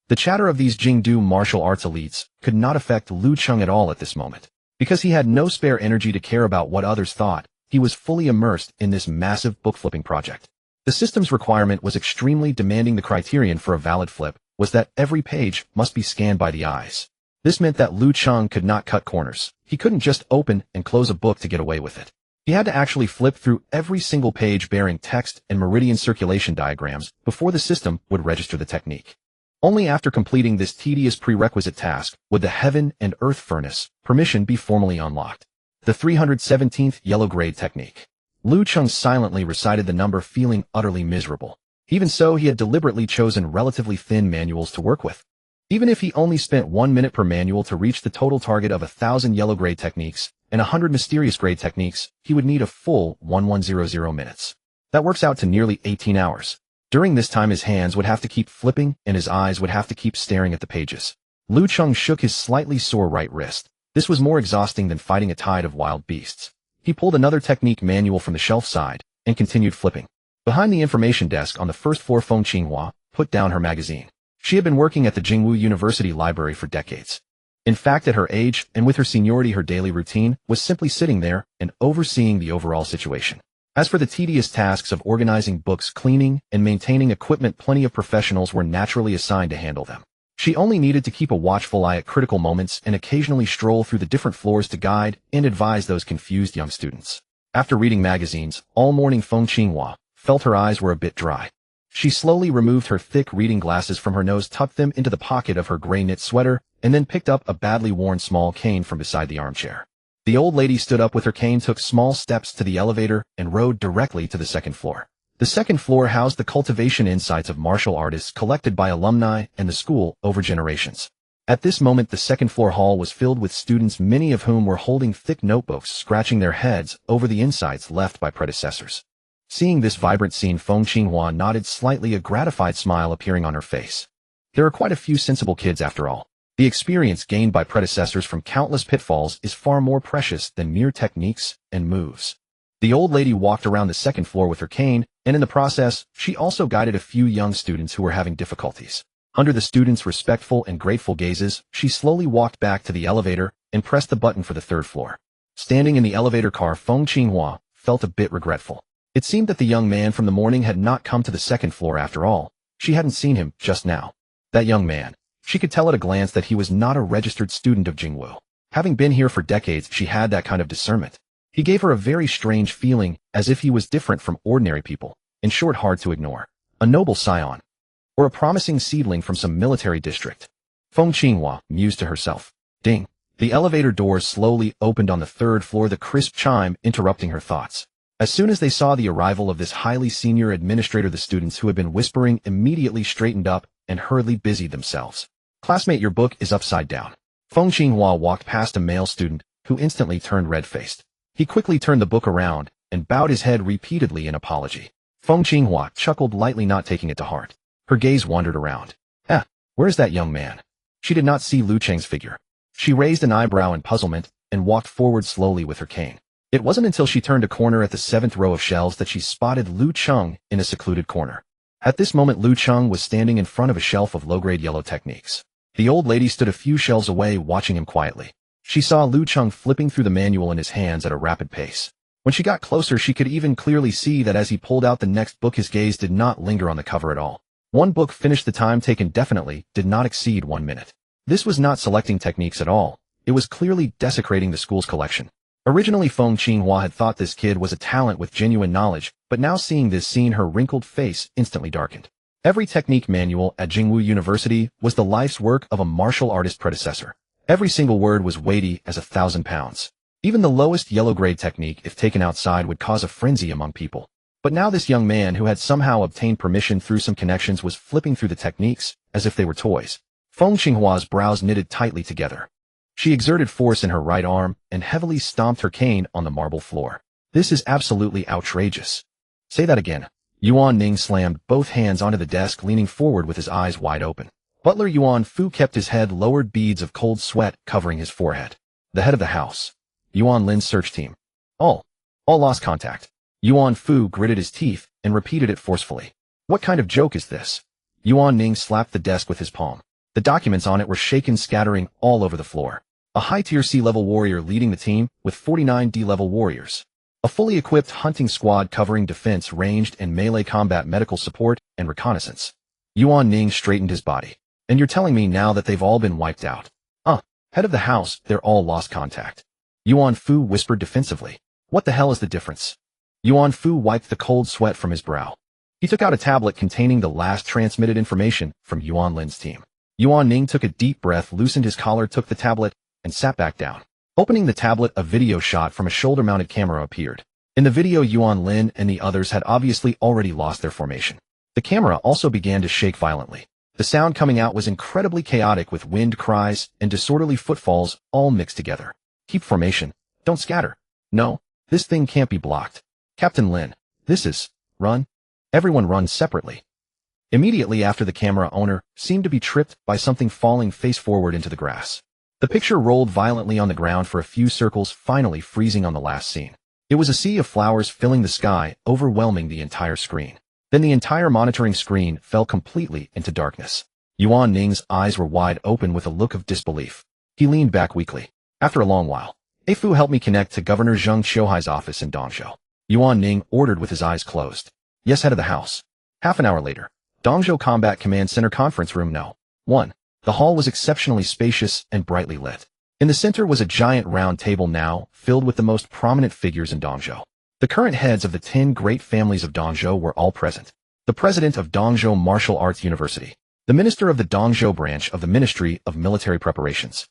A: The chatter of these Jingdu martial arts elites could not affect Lu Cheng at all at this moment. Because he had no spare energy to care about what others thought, he was fully immersed in this massive book-flipping project. The system's requirement was extremely demanding. The criterion for a valid flip was that every page must be scanned by the eyes. This meant that Lu Cheng could not cut corners. He couldn't just open and close a book to get away with it. He had to actually flip through every single page bearing text and meridian circulation diagrams before the system would register the technique. Only after completing this tedious prerequisite task would the heaven and earth furnace permission be formally unlocked. The 317th yellow grade technique. Lu Cheng silently recited the number, feeling utterly miserable. Even so, he had deliberately chosen relatively thin manuals to work with. Even if he only spent 1 minute per manual to reach the total target of 1,000 yellow grade techniques and 100 mysterious grade techniques, he would need a full 1100 minutes. That works out to nearly 18 hours. During this time, his hands would have to keep flipping and his eyes would have to keep staring at the pages. Lu Cheng shook his slightly sore right wrist. This was more exhausting than fighting a tide of wild beasts. He pulled another technique manual from the shelf side and continued flipping. Behind the information desk on the 1st floor, Feng Qinghua put down her magazine. She had been working at the Jingwu University Library for decades. In fact, at her age and with her seniority, her daily routine was simply sitting there and overseeing the overall situation. As for the tedious tasks of organizing books, cleaning, and maintaining equipment, plenty of professionals were naturally assigned to handle them. She only needed to keep a watchful eye at critical moments and occasionally stroll through the different floors to guide and advise those confused young students. After reading magazines all morning, Feng Qinghua felt her eyes were a bit dry. She slowly removed her thick reading glasses from her nose, tucked them into the pocket of her gray knit sweater, and then picked up a badly worn small cane from beside the armchair. The old lady stood up with her cane, took small steps to the elevator, and rode directly to the 2nd floor. The 2nd floor housed the cultivation insights of martial artists collected by alumni and the school over generations. At this moment, the 2nd floor hall was filled with students, many of whom were holding thick notebooks, scratching their heads over the insights left by predecessors. Seeing this vibrant scene, Feng Qinghua nodded slightly, a gratified smile appearing on her face. There are quite a few sensible kids after all. The experience gained by predecessors from countless pitfalls is far more precious than mere techniques and moves. The old lady walked around the 2nd floor with her cane, and in the process, she also guided a few young students who were having difficulties. Under the students' respectful and grateful gazes, she slowly walked back to the elevator and pressed the button for the 3rd floor. Standing in the elevator car, Feng Qinghua felt a bit regretful. It seemed that the young man from the morning had not come to the 2nd floor after all. She hadn't seen him just now. That young man. She could tell at a glance that he was not a registered student of Jingwu. Having been here for decades, she had that kind of discernment. He gave her a very strange feeling, as if he was different from ordinary people, in short, hard to ignore. A noble scion. Or a promising seedling from some military district. Feng Qinghua mused to herself. Ding. The elevator doors slowly opened on the 3rd floor, the crisp chime interrupting her thoughts. As soon as they saw the arrival of this highly senior administrator, the students who had been whispering immediately straightened up and hurriedly busied themselves. Classmate, your book is upside down. Feng Qinghua walked past a male student who instantly turned red-faced. He quickly turned the book around and bowed his head repeatedly in apology. Feng Qinghua chuckled lightly, not taking it to heart. Her gaze wandered around. Where's that young man? She did not see Lu Cheng's figure. She raised an eyebrow in puzzlement and walked forward slowly with her cane. It wasn't until she turned a corner at the 7th row of shelves that she spotted Lu Cheng in a secluded corner. At this moment, Lu Cheng was standing in front of a shelf of low-grade yellow techniques. The old lady stood a few shelves away, watching him quietly. She saw Lu Cheng flipping through the manual in his hands at a rapid pace. When she got closer, she could even clearly see that as he pulled out the next book, his gaze did not linger on the cover at all. One book finished. The time taken definitely did not exceed 1 minute. This was not selecting techniques at all. It was clearly desecrating the school's collection. Originally, Feng Qinghua had thought this kid was a talent with genuine knowledge, but now seeing this scene, her wrinkled face instantly darkened. Every technique manual at Jingwu University was the life's work of a martial artist predecessor. Every single word was weighty as 1,000 pounds. Even the lowest yellow-grade technique, if taken outside, would cause a frenzy among people. But now this young man, who had somehow obtained permission through some connections, was flipping through the techniques as if they were toys. Feng Qinghua's brows knitted tightly together. She exerted force in her right arm and heavily stomped her cane on the marble floor. This is absolutely outrageous. Say that again. Yuan Ning slammed both hands onto the desk, leaning forward with his eyes wide open. Butler Yuan Fu kept his head lowered, beads of cold sweat covering his forehead. The head of the house. Yuan Lin's search team. All lost contact. Yuan Fu gritted his teeth and repeated it forcefully. What kind of joke is this? Yuan Ning slapped the desk with his palm. The documents on it were shaken, scattering all over the floor. A high-tier C-level warrior leading the team with 49 D-level warriors. A fully equipped hunting squad covering defense, ranged and melee combat, medical support, and reconnaissance. Yuan Ning straightened his body. And you're telling me now that they've all been wiped out? Head of the house, they're all lost contact. Yuan Fu whispered defensively. What the hell is the difference? Yuan Fu wiped the cold sweat from his brow. He took out a tablet containing the last transmitted information from Yuan Lin's team. Yuan Ning took a deep breath, loosened his collar, took the tablet, and sat back down. Opening the tablet, a video shot from a shoulder-mounted camera appeared. In the video, Yuan Lin and the others had obviously already lost their formation. The camera also began to shake violently. The sound coming out was incredibly chaotic, with wind, cries, and disorderly footfalls all mixed together. Keep formation. Don't scatter. No, this thing can't be blocked. Captain Lin, this is... Run. Everyone run separately. Immediately after, the camera owner seemed to be tripped by something, falling face forward into the grass. The picture rolled violently on the ground for a few circles, finally freezing on the last scene. It was a sea of flowers filling the sky, overwhelming the entire screen. Then the entire monitoring screen fell completely into darkness. Yuan Ning's eyes were wide open with a look of disbelief. He leaned back weakly. After a long while, Fu, help me connect to Governor Zheng Qiuhai's office in Dongzhou. Yuan Ning ordered with his eyes closed. Yes, head of the house. Half an hour later. Dongzhou Combat Command Center Conference Room No. 1. The hall was exceptionally spacious and brightly lit. In the center was a giant round table, now filled with the most prominent figures in Dongzhou. The current heads of the 10 great families of Dongzhou were all present. The president of Dongzhou Martial Arts University. The minister of the Dongzhou branch of the Ministry of Military Preparations.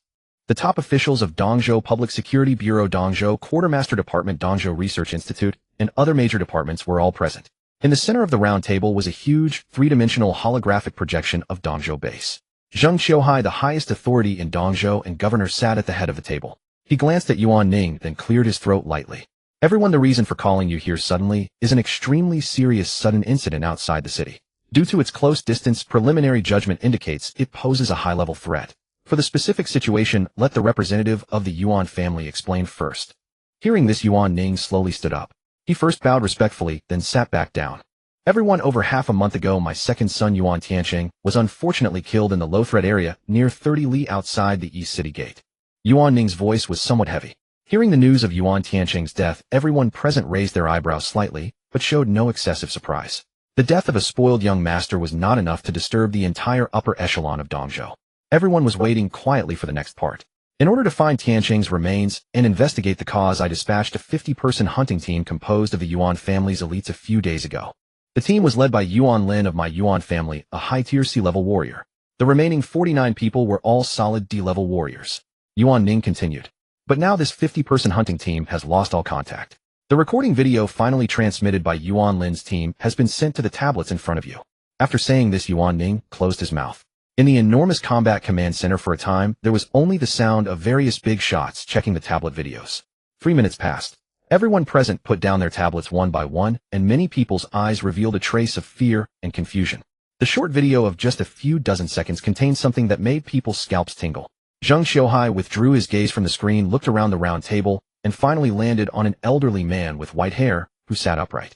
A: The top officials of Dongzhou Public Security Bureau, Dongzhou Quartermaster Department, Dongzhou Research Institute, and other major departments were all present. In the center of the round table was a huge, three-dimensional holographic projection of Dongzhou base. Zheng Qiuhai, the highest authority in Dongzhou and governor, sat at the head of the table. He glanced at Yuan Ning, then cleared his throat lightly. Everyone, the reason for calling you here suddenly is an extremely serious sudden incident outside the city. Due to its close distance, preliminary judgment indicates it poses a high-level threat. For the specific situation, let the representative of the Yuan family explain first. Hearing this, Yuan Ning slowly stood up. He first bowed respectfully, then sat back down. Everyone, over half a month ago, my second son Yuan Tiancheng was unfortunately killed in the low-threat area near 30 Li outside the East City Gate. Yuan Ning's voice was somewhat heavy. Hearing the news of Yuan Tiancheng's death, everyone present raised their eyebrows slightly, but showed no excessive surprise. The death of a spoiled young master was not enough to disturb the entire upper echelon of Dongzhou. Everyone was waiting quietly for the next part. In order to find Tiancheng's remains and investigate the cause, I dispatched a 50-person hunting team composed of the Yuan family's elites a few days ago. The team was led by Yuan Lin of my Yuan family, a high-tier C-level warrior. The remaining 49 people were all solid D-level warriors. Yuan Ning continued. But now this 50-person hunting team has lost all contact. The recording video finally transmitted by Yuan Lin's team has been sent to the tablets in front of you. After saying this, Yuan Ning closed his mouth. In the enormous combat command center, for a time, there was only the sound of various big shots checking the tablet videos. 3 minutes passed. Everyone present put down their tablets one by one, and many people's eyes revealed a trace of fear and confusion. The short video of just a few dozen seconds contained something that made people's scalps tingle. Zheng Xiuhai withdrew his gaze from the screen, looked around the round table, and finally landed on an elderly man with white hair who sat upright.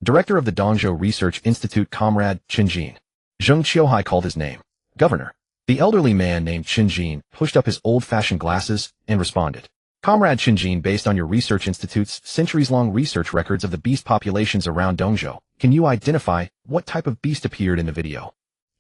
A: Director of the Dongzhou Research Institute, Comrade Chen Jin. Zheng Xiuhai called his name. Governor. The elderly man named Chen Jin pushed up his old-fashioned glasses and responded. Comrade Chen Jin, based on your research institute's centuries-long research records of the beast populations around Dongzhou, can you identify what type of beast appeared in the video?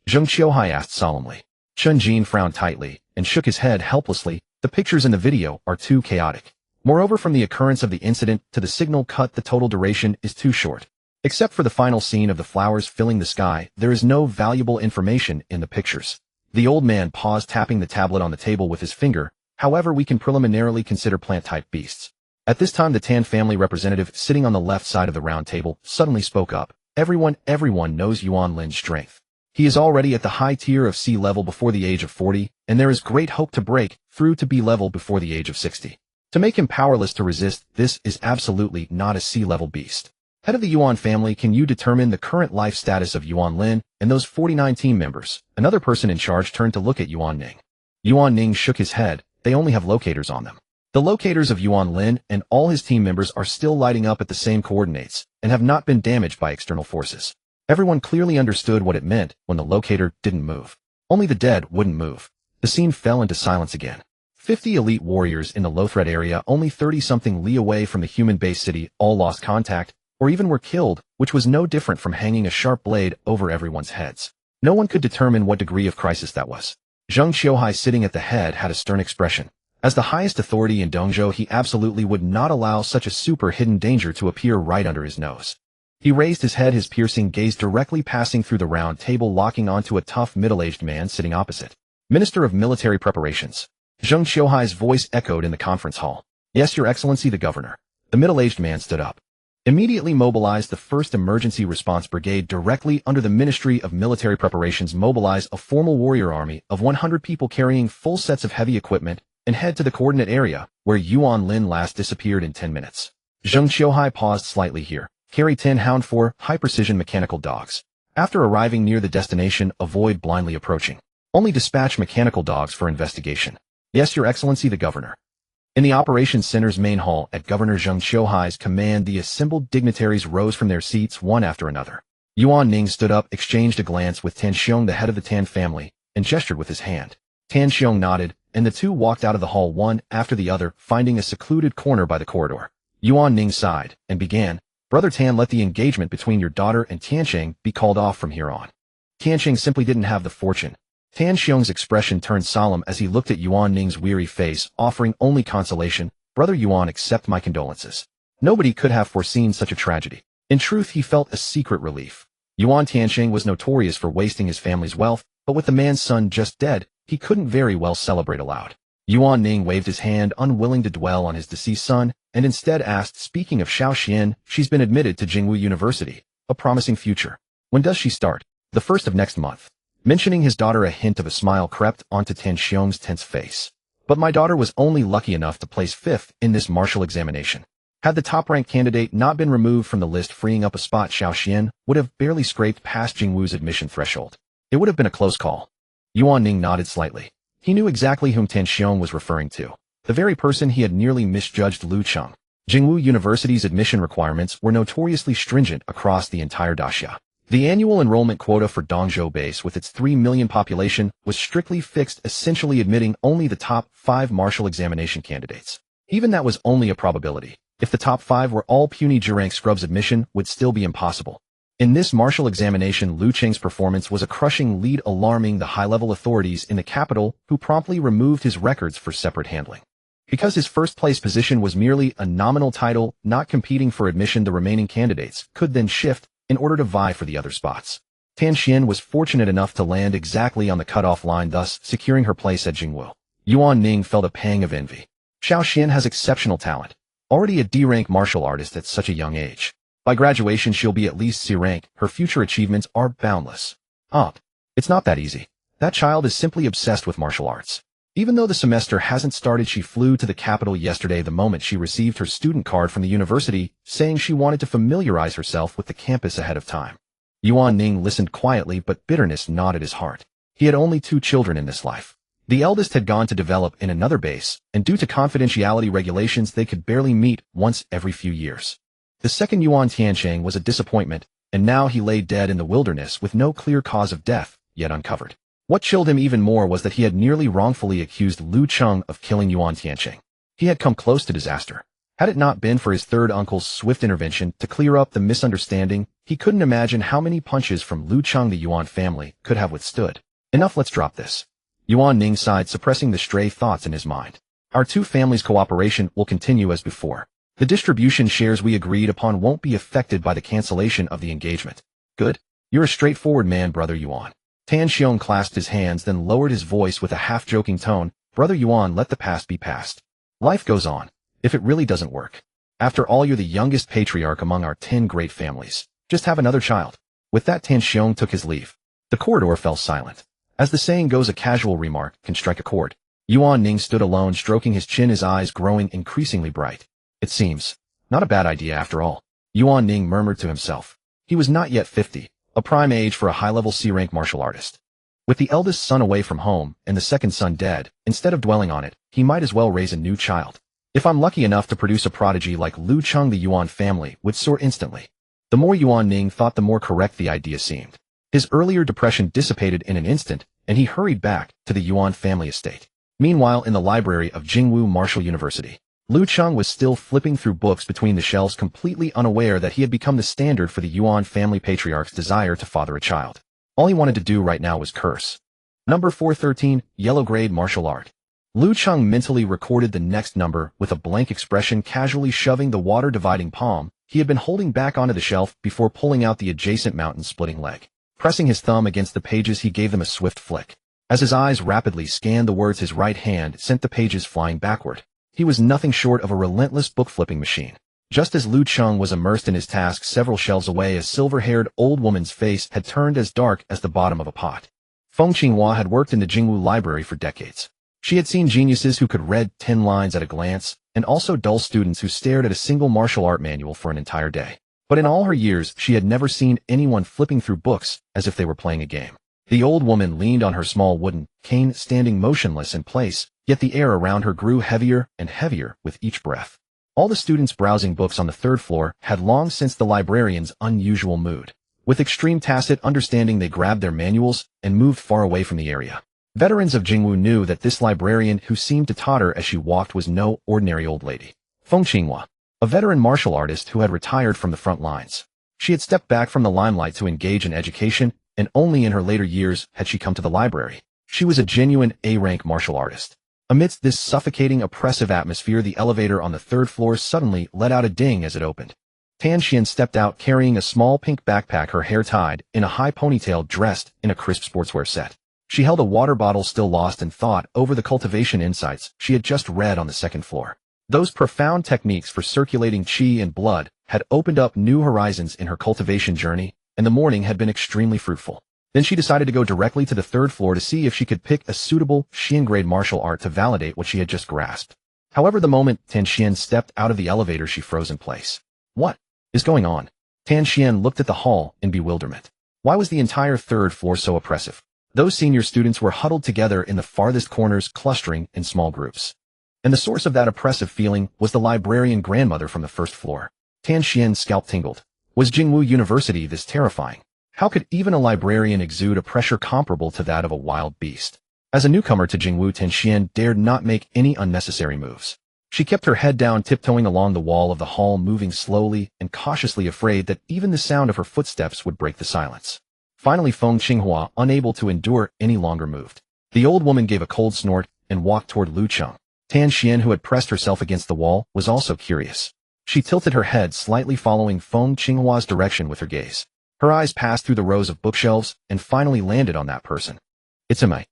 A: Zheng Xiuhai asked solemnly. Chen Jin frowned tightly and shook his head helplessly. The pictures in the video are too chaotic. Moreover, from the occurrence of the incident to the signal cut, the total duration is too short. Except for the final scene of the flowers filling the sky, there is no valuable information in the pictures. The old man paused, tapping the tablet on the table with his finger. However, we can preliminarily consider plant-type beasts. At this time, the Tan family representative, sitting on the left side of the round table, suddenly spoke up. Everyone knows Yuan Lin's strength. He is already at the high tier of C level before the age of 40, and there is great hope to break through to B level before the age of 60. To make him powerless to resist, this is absolutely not a C level beast. Head of the Yuan family, can you determine the current life status of Yuan Lin and those 49 team members? Another person in charge turned to look at Yuan Ning. Yuan Ning shook his head. They only have locators on them. The locators of Yuan Lin and all his team members are still lighting up at the same coordinates and have not been damaged by external forces. Everyone clearly understood what it meant when the locator didn't move. Only the dead wouldn't move. The scene fell into silence again. 50 elite warriors in the low-threat area, only 30-something li away from the human-based city, all lost contact, or even were killed, which was no different from hanging a sharp blade over everyone's heads. No one could determine what degree of crisis that was. Zheng Xiuhai, sitting at the head, had a stern expression. As the highest authority in Dongzhou, he absolutely would not allow such a super hidden danger to appear right under his nose. He raised his head, his piercing gaze directly passing through the round table, locking onto a tough middle-aged man sitting opposite. Minister of Military Preparations. Zheng Xiuhai's voice echoed in the conference hall. Yes, Your Excellency the Governor. The middle-aged man stood up. Immediately mobilize the 1st Emergency Response Brigade directly under the Ministry of Military Preparations. Mobilize a formal warrior army of 100 people carrying full sets of heavy equipment and head to the coordinate area where Yuan Lin last disappeared in 10 minutes. Zheng Xiuhai paused slightly here. Carry 10 Hound 4 high-precision mechanical dogs. After arriving near the destination, avoid blindly approaching. Only dispatch mechanical dogs for investigation. Yes, Your Excellency the Governor. In the Operations Center's main hall, at Governor Zheng Xiuhai's command, the assembled dignitaries rose from their seats one after another. Yuan Ning stood up, exchanged a glance with Tan Xiong, the head of the Tan family, and gestured with his hand. Tan Xiong nodded, and the two walked out of the hall one after the other, finding a secluded corner by the corridor. Yuan Ning sighed and began, Brother Tan, let the engagement between your daughter and Tiancheng be called off from here on. Tiancheng simply didn't have the fortune. Tan Xiong's expression turned solemn as he looked at Yuan Ning's weary face, offering only consolation. Brother Yuan, accept my condolences. Nobody could have foreseen such a tragedy. In truth, he felt a secret relief. Yuan Tiancheng was notorious for wasting his family's wealth, but with the man's son just dead, he couldn't very well celebrate aloud. Yuan Ning waved his hand, unwilling to dwell on his deceased son, and instead asked, speaking of Xiao Xian, she's been admitted to Jingwu University. A promising future. When does she start? The 1st of next month. Mentioning his daughter, a hint of a smile crept onto Tan Xiong's tense face. But my daughter was only lucky enough to place 5th in this martial examination. Had the top-ranked candidate not been removed from the list, freeing up a spot, Xiao Xian would have barely scraped past Jingwu's admission threshold. It would have been a close call. Yuan Ning nodded slightly. He knew exactly whom Tan Xiong was referring to. The very person he had nearly misjudged, Lu Cheng. Jingwu University's admission requirements were notoriously stringent across the entire daxia. The annual enrollment quota for Dongzhou base, with its 3 million population, was strictly fixed, essentially admitting only the top 5 martial examination candidates. Even that was only a probability. If the top 5 were all puny G-rank scrubs, admission would still be impossible. In this martial examination, Lu Cheng's performance was a crushing lead, alarming the high-level authorities in the capital, who promptly removed his records for separate handling. Because his first-place position was merely a nominal title, not competing for admission, the remaining candidates could then shift in order to vie for the other spots. Tan Xian was fortunate enough to land exactly on the cutoff line, thus securing her place at Jingwu. Yuan Ning felt a pang of envy. Xiao Xian has exceptional talent. Already a D-rank martial artist at such a young age. By graduation, she'll be at least C-rank. Her future achievements are boundless. It's not that easy. That child is simply obsessed with martial arts. Even though the semester hasn't started, she flew to the capital yesterday the moment she received her student card from the university, saying she wanted to familiarize herself with the campus ahead of time. Yuan Ning listened quietly, but bitterness gnawed at his heart. He had only 2 children in this life. The eldest had gone to develop in another base, and due to confidentiality regulations they could barely meet once every few years. The second Yuan Tiancheng was a disappointment, and now he lay dead in the wilderness with no clear cause of death, yet uncovered. What chilled him even more was that he had nearly wrongfully accused Lu Cheng of killing Yuan Tiancheng. He had come close to disaster. Had it not been for his third uncle's swift intervention to clear up the misunderstanding, he couldn't imagine how many punches from Lu Cheng the Yuan family could have withstood. Enough, let's drop this. Yuan Ning sighed, suppressing the stray thoughts in his mind. Our 2 families' cooperation will continue as before. The distribution shares we agreed upon won't be affected by the cancellation of the engagement. Good. You're a straightforward man, Brother Yuan. Tan Xiong clasped his hands, then lowered his voice with a half-joking tone. Brother Yuan, let the past be past. Life goes on, if it really doesn't work. After all, you're the youngest patriarch among our 10 great families. Just have another child. With that, Tan Xiong took his leave. The corridor fell silent. As the saying goes, a casual remark can strike a chord. Yuan Ning stood alone, stroking his chin, his eyes growing increasingly bright. It seems not a bad idea after all, Yuan Ning murmured to himself. He was not yet 50, a prime age for a high-level C-rank martial artist. With the eldest son away from home and the second son dead, instead of dwelling on it, he might as well raise a new child. If I'm lucky enough to produce a prodigy like Lu Cheng, the Yuan family would soar instantly. The more Yuan Ning thought, the more correct the idea seemed. His earlier depression dissipated in an instant, and he hurried back to the Yuan family estate. Meanwhile, in the library of Jingwu Martial University, Lu Cheng was still flipping through books between the shelves, completely unaware that he had become the standard for the Yuan family patriarch's desire to father a child. All he wanted to do right now was curse. Number 413, Yellow Grade Martial Art. Lu Cheng mentally recorded the next number with a blank expression, casually shoving the water-dividing palm he had been holding back onto the shelf before pulling out the adjacent mountain-splitting leg. Pressing his thumb against the pages, he gave them a swift flick. As his eyes rapidly scanned the words, his right hand sent the pages flying backward. He was nothing short of a relentless book-flipping machine. Just as Lu Cheng was immersed in his task, several shelves away, a silver-haired old woman's face had turned as dark as the bottom of a pot. Feng Qinghua had worked in the Jingwu library for decades. She had seen geniuses who could read 10 lines at a glance, and also dull students who stared at a single martial art manual for an entire day. But in all her years, she had never seen anyone flipping through books as if they were playing a game. The old woman leaned on her small wooden cane, standing motionless in place, yet the air around her grew heavier and heavier with each breath. All the students browsing books on the 3rd floor had long sensed the librarian's unusual mood. With extreme tacit understanding, they grabbed their manuals and moved far away from the area. Veterans of Jingwu knew that this librarian, who seemed to totter as she walked, was no ordinary old lady. Feng Qinghua, a veteran martial artist who had retired from the front lines. She had stepped back from the limelight to engage in education, and only in her later years had she come to the library. She was a genuine A-rank martial artist. Amidst this suffocating, oppressive atmosphere, the elevator on the 3rd floor suddenly let out a ding as it opened. Tan Xian stepped out carrying a small pink backpack, her hair tied in a high ponytail, dressed in a crisp sportswear set. She held a water bottle, still lost in thought over the cultivation insights she had just read on the 2nd floor. Those profound techniques for circulating qi and blood had opened up new horizons in her cultivation journey, and the morning had been extremely fruitful. Then she decided to go directly to the 3rd floor to see if she could pick a suitable Xian-grade martial art to validate what she had just grasped. However, the moment Tan Xian stepped out of the elevator, she froze in place. What is going on? Tan Xian looked at the hall in bewilderment. Why was the entire 3rd floor so oppressive? Those senior students were huddled together in the farthest corners, clustering in small groups. And the source of that oppressive feeling was the librarian grandmother from the 1st floor. Tan Xian's scalp tingled. Was Jingwu University this terrifying? How could even a librarian exude a pressure comparable to that of a wild beast? As a newcomer to Jingwu, Tan Xian dared not make any unnecessary moves. She kept her head down, tiptoeing along the wall of the hall, moving slowly and cautiously, afraid that even the sound of her footsteps would break the silence. Finally, Feng Qinghua, unable to endure any longer, moved. The old woman gave a cold snort and walked toward Lu Cheng. Tan Xian, who had pressed herself against the wall, was also curious. She tilted her head slightly, following Feng Qinghua's direction with her gaze. Her eyes passed through the rows of bookshelves and finally landed on that person. It's a me.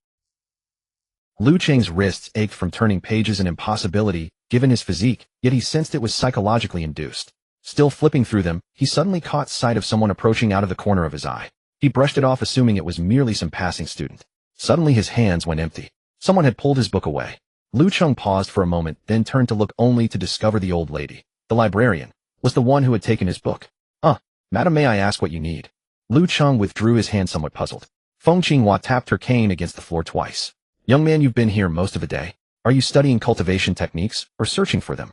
A: Lu Cheng's wrists ached from turning pages, an impossibility, given his physique, yet he sensed it was psychologically induced. Still flipping through them, he suddenly caught sight of someone approaching out of the corner of his eye. He brushed it off, assuming it was merely some passing student. Suddenly his hands went empty. Someone had pulled his book away. Lu Cheng paused for a moment, then turned to look only to discover the old lady, the librarian, was the one who had taken his book. Madam, may I ask what you need? Lu Cheng withdrew his hand somewhat puzzled. Feng Qinghua tapped her cane against the floor twice. Young man, you've been here most of the day. Are you studying cultivation techniques or searching for them?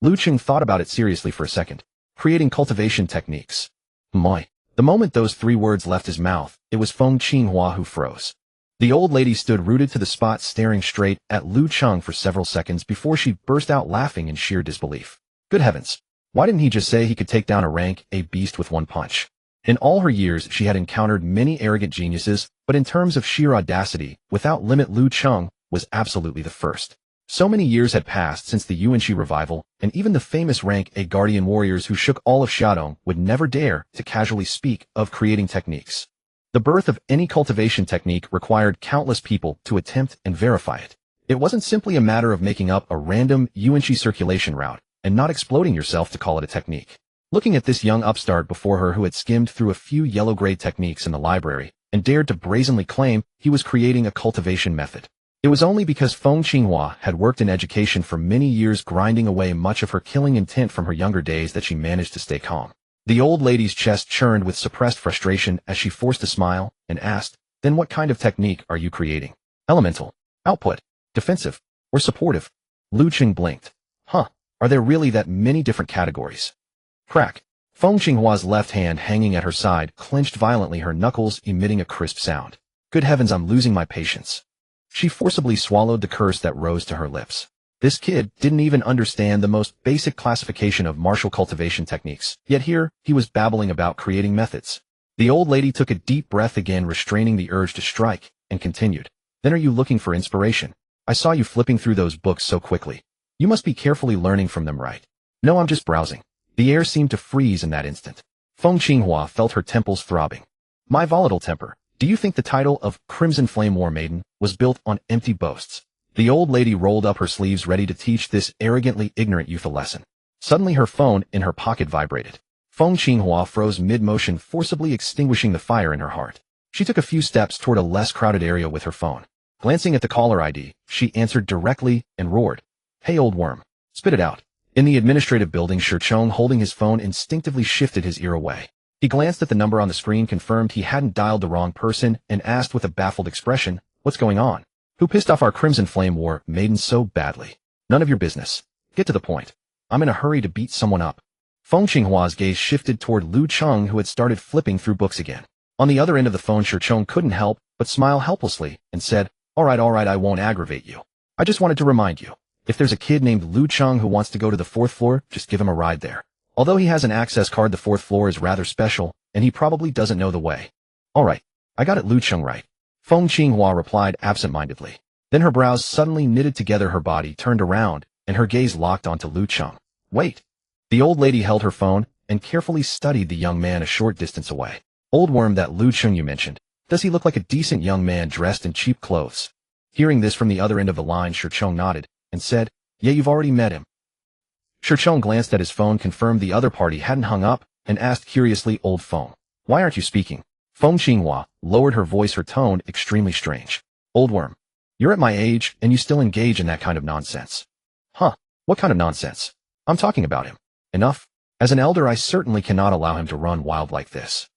A: Lu Cheng thought about it seriously for a second. Creating cultivation techniques. My. The moment those 3 words left his mouth, it was Feng Qinghua who froze. The old lady stood rooted to the spot, staring straight at Lu Cheng for several seconds before she burst out laughing in sheer disbelief. Good heavens. Why didn't he just say he could take down a rank A beast with one punch? In all her years, she had encountered many arrogant geniuses, but in terms of sheer audacity, without limit, Lu Cheng was absolutely the first. So many years had passed since the Yuanxi revival, and even the famous rank A guardian warriors who shook all of Xiaodong would never dare to casually speak of creating techniques. The birth of any cultivation technique required countless people to attempt and verify it. It wasn't simply a matter of making up a random Yuanxi circulation route and not exploding yourself to call it a technique. Looking at this young upstart before her who had skimmed through a few yellow-grade techniques in the library and dared to brazenly claim he was creating a cultivation method. It was only because Feng Qinghua had worked in education for many years, grinding away much of her killing intent from her younger days, that she managed to stay calm. The old lady's chest churned with suppressed frustration as she forced a smile and asked, "Then what kind of technique are you creating? Elemental, output, defensive, or supportive?" Lu Cheng blinked. Are there really that many different categories? Crack. Feng Qinghua's left hand, hanging at her side, clenched violently, her knuckles emitting a crisp sound. Good heavens, I'm losing my patience. She forcibly swallowed the curse that rose to her lips. This kid didn't even understand the most basic classification of martial cultivation techniques, yet here he was babbling about creating methods. The old lady took a deep breath again, restraining the urge to strike, and continued. Then are you looking for inspiration? I saw you flipping through those books so quickly. You must be carefully learning from them, right? No, I'm just browsing. The air seemed to freeze in that instant. Feng Qinghua felt her temples throbbing. My volatile temper. Do you think the title of Crimson Flame War Maiden was built on empty boasts? The old lady rolled up her sleeves, ready to teach this arrogantly ignorant youth a lesson. Suddenly her phone in her pocket vibrated. Feng Qinghua froze mid-motion, forcibly extinguishing the fire in her heart. She took a few steps toward a less crowded area with her phone. Glancing at the caller ID, she answered directly and roared. Hey, old worm. Spit it out. In the administrative building, Cheng, holding his phone, instinctively shifted his ear away. He glanced at the number on the screen, confirmed he hadn't dialed the wrong person, and asked with a baffled expression, "What's going on? Who pissed off our Crimson Flame War Maiden so badly? None of your business. Get to the point. I'm in a hurry to beat someone up." Feng Qinghua's gaze shifted toward Lu Cheng, who had started flipping through books again. On the other end of the phone, Cheng couldn't help but smile helplessly and said, all right, I won't aggravate you. I just wanted to remind you. If there's a kid named Lu Cheng who wants to go to the 4th floor, just give him a ride there. Although he has an access card, the 4th floor is rather special, and he probably doesn't know the way. All right, I got it, Lu Cheng, right? Feng Qinghua replied absent-mindedly. Then her brows suddenly knitted together, her body turned around, and her gaze locked onto Lu Cheng. Wait. The old lady held her phone and carefully studied the young man a short distance away. Old worm, that Lu Cheng you mentioned. Does he look like a decent young man dressed in cheap clothes? Hearing this from the other end of the line, Cheng nodded and said, yeah, you've already met him. Cheng glanced at his phone, confirmed the other party hadn't hung up, and asked curiously, old phone, why aren't you speaking? Feng Qinghua lowered her voice, her tone extremely strange. Old worm, you're at my age, and you still engage in that kind of nonsense. Huh, what kind of nonsense? I'm talking about him. Enough. As an elder, I certainly cannot allow him to run wild like this.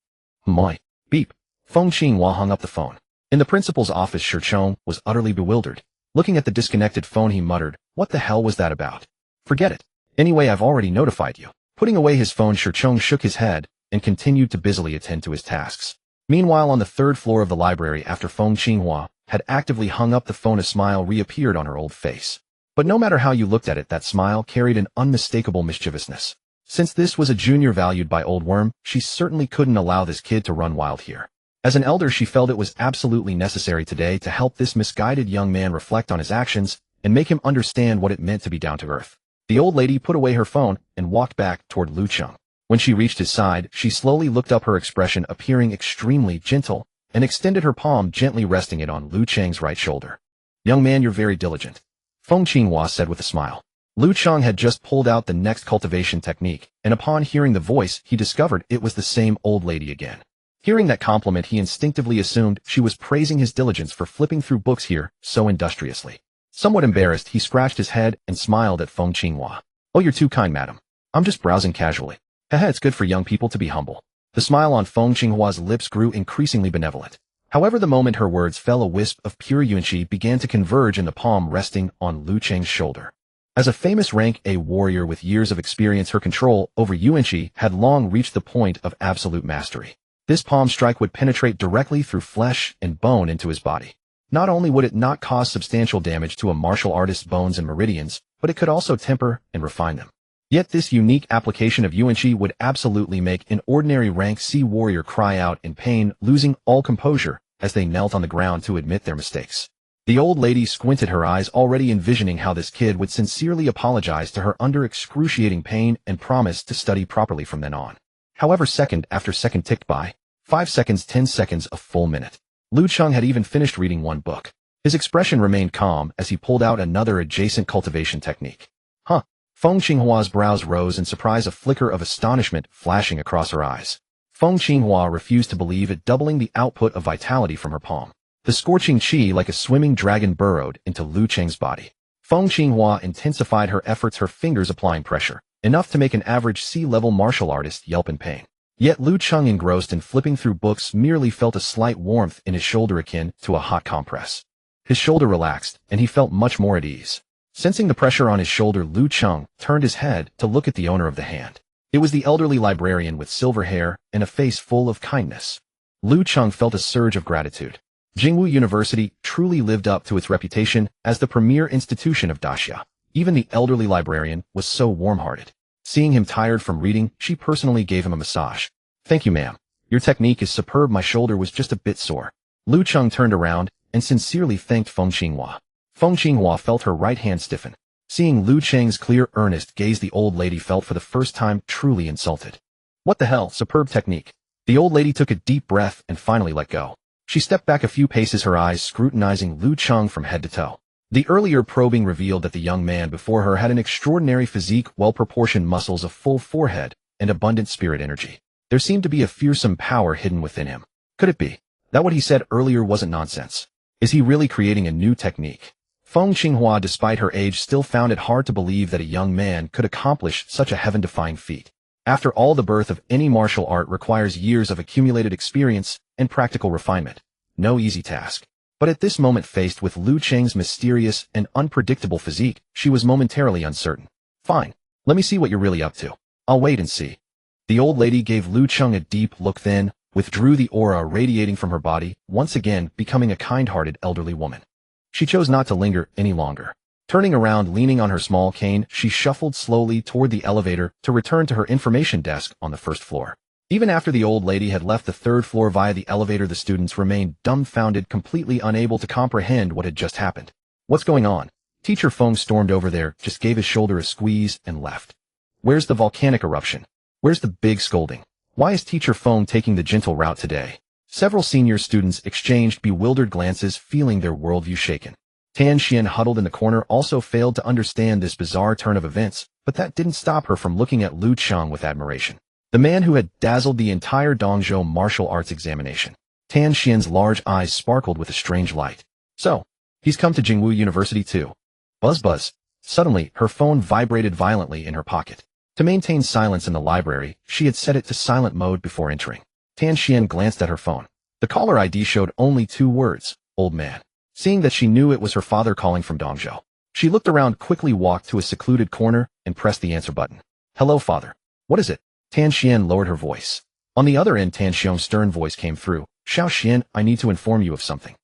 A: My. Beep. Feng Qinghua hung up the phone. In the principal's office, Cheng was utterly bewildered. Looking at the disconnected phone, he muttered, what the hell was that about? Forget it. Anyway, I've already notified you. Putting away his phone, Cheng shook his head and continued to busily attend to his tasks. Meanwhile, on the 3rd floor of the library, after Feng Qinghua had actively hung up the phone, a smile reappeared on her old face. But no matter how you looked at it, that smile carried an unmistakable mischievousness. Since this was a junior valued by Old Worm, she certainly couldn't allow this kid to run wild here. As an elder, she felt it was absolutely necessary today to help this misguided young man reflect on his actions and make him understand what it meant to be down to earth. The old lady put away her phone and walked back toward Lu Cheng. When she reached his side, she slowly looked up, her expression appearing extremely gentle, and extended her palm, gently resting it on Lu Cheng's right shoulder. Young man, you're very diligent, Feng Qinghua said with a smile. Lu Cheng had just pulled out the next cultivation technique, and upon hearing the voice, he discovered it was the same old lady again. Hearing that compliment, he instinctively assumed she was praising his diligence for flipping through books here so industriously. Somewhat embarrassed, he scratched his head and smiled at Feng Qinghua. "Oh, you're too kind, madam. I'm just browsing casually. Haha, it's good for young people to be humble." The smile on Feng Qinghua's lips grew increasingly benevolent. However, the moment her words fell, a wisp of pure Yuanqi began to converge in the palm resting on Lu Cheng's shoulder. As a famous rank A warrior with years of experience, her control over Yuanqi had long reached the point of absolute mastery. This palm strike would penetrate directly through flesh and bone into his body. Not only would it not cause substantial damage to a martial artist's bones and meridians, but it could also temper and refine them. Yet this unique application of Yuanqi would absolutely make an ordinary rank C warrior cry out in pain, losing all composure as they knelt on the ground to admit their mistakes. The old lady squinted her eyes, already envisioning how this kid would sincerely apologize to her under excruciating pain and promise to study properly from then on. However, second after second ticked by. 5 seconds, 10 seconds, a full minute. Lu Cheng had even finished reading one book. His expression remained calm as he pulled out another adjacent cultivation technique. Huh. Feng Qinghua's brows rose in surprise, a flicker of astonishment flashing across her eyes. Feng Qinghua refused to believe it, doubling the output of vitality from her palm. The scorching qi like a swimming dragon burrowed into Lu Cheng's body. Feng Qinghua intensified her efforts, her fingers applying pressure, enough to make an average C-level martial artist yelp in pain. Yet Lu Cheng, engrossed in flipping through books, merely felt a slight warmth in his shoulder akin to a hot compress. His shoulder relaxed, and he felt much more at ease. Sensing the pressure on his shoulder, Lu Cheng turned his head to look at the owner of the hand. It was the elderly librarian with silver hair and a face full of kindness. Lu Cheng felt a surge of gratitude. Jingwu University truly lived up to its reputation as the premier institution of Daxia. Even the elderly librarian was so warm-hearted. Seeing him tired from reading, she personally gave him a massage. "Thank you, ma'am. Your technique is superb. My shoulder was just a bit sore." Lu Cheng turned around and sincerely thanked Feng Qinghua. Feng Qinghua felt her right hand stiffen. Seeing Lu Cheng's clear, earnest gaze, the old lady felt for the first time truly insulted. "What the hell? Superb technique." The old lady took a deep breath and finally let go. She stepped back a few paces, her eyes scrutinizing Lu Cheng from head to toe. The earlier probing revealed that the young man before her had an extraordinary physique, well-proportioned muscles, a full forehead, and abundant spirit energy. There seemed to be a fearsome power hidden within him. Could it be that what he said earlier wasn't nonsense? Is he really creating a new technique? Feng Qinghua, despite her age, still found it hard to believe that a young man could accomplish such a heaven-defying feat. After all, the birth of any martial art requires years of accumulated experience and practical refinement. No easy task. But at this moment, faced with Lu Cheng's mysterious and unpredictable physique, she was momentarily uncertain. "Fine. Let me see what you're really up to. I'll wait and see." The old lady gave Lu Cheng a deep look, then withdrew, the aura radiating from her body, once again becoming a kind-hearted elderly woman. She chose not to linger any longer. Turning around, leaning on her small cane, she shuffled slowly toward the elevator to return to her information desk on the first floor. Even after the old lady had left the third floor via the elevator, the students remained dumbfounded, completely unable to comprehend what had just happened. "What's going on?" Teacher Feng stormed over there, just gave his shoulder a squeeze, and left. "Where's the volcanic eruption? Where's the big scolding? Why is Teacher Feng taking the gentle route today?" Several senior students exchanged bewildered glances, feeling their worldview shaken. Tan Xian, huddled in the corner, also failed to understand this bizarre turn of events, but that didn't stop her from looking at Lu Cheng with admiration. The man who had dazzled the entire Dongzhou martial arts examination. Tan Xian's large eyes sparkled with a strange light. "So, he's come to Jingwu University too." Buzz buzz. Suddenly, her phone vibrated violently in her pocket. To maintain silence in the library, she had set it to silent mode before entering. Tan Xian glanced at her phone. The caller ID showed only 2 words, "Old man." Seeing that she knew it was her father calling from Dongzhou, she looked around, quickly walked to a secluded corner, and pressed the answer button. "Hello, father. What is it?" Tan Xian lowered her voice. On the other end, Tan Xian's stern voice came through. "Xiao Xian, I need to inform you of something."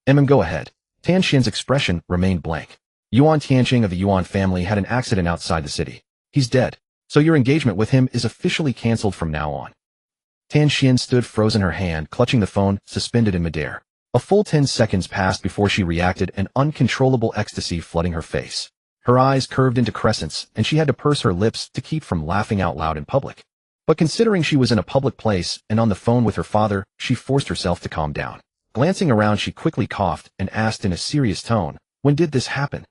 A: Go ahead." Tan Xian's expression remained blank. "Yuan Tianqing of the Yuan family had an accident outside the city. He's dead. So your engagement with him is officially cancelled from now on." Tan Xian stood frozen, her hand clutching the phone, suspended in midair. A full 10 seconds passed before she reacted, an uncontrollable ecstasy flooding her face. Her eyes curved into crescents, and she had to purse her lips to keep from laughing out loud in public. But considering she was in a public place and on the phone with her father, she forced herself to calm down. Glancing around, she quickly coughed and asked in a serious tone, "When did this happen?"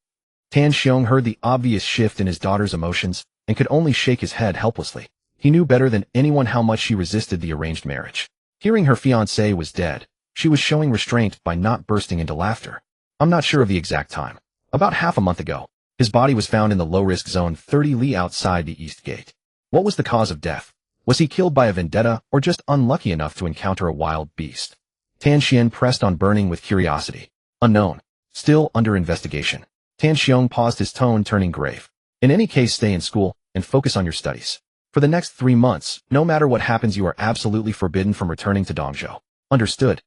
A: Tan Xiong heard the obvious shift in his daughter's emotions and could only shake his head helplessly. He knew better than anyone how much she resisted the arranged marriage. Hearing her fiancé was dead, she was showing restraint by not bursting into laughter. I'm not sure of the exact time. About half a month ago. His body was found in the low-risk zone 30 li outside the East Gate. What was the cause of death? Was he killed by a vendetta or just unlucky enough to encounter a wild beast? Tan Xian pressed on, burning with curiosity. Unknown. Still under investigation. Tan Xiong paused, his tone turning grave. In any case, stay in school and focus on your studies. For the next 3 months, no matter what happens, you are absolutely forbidden from returning to Dongzhou. Understood?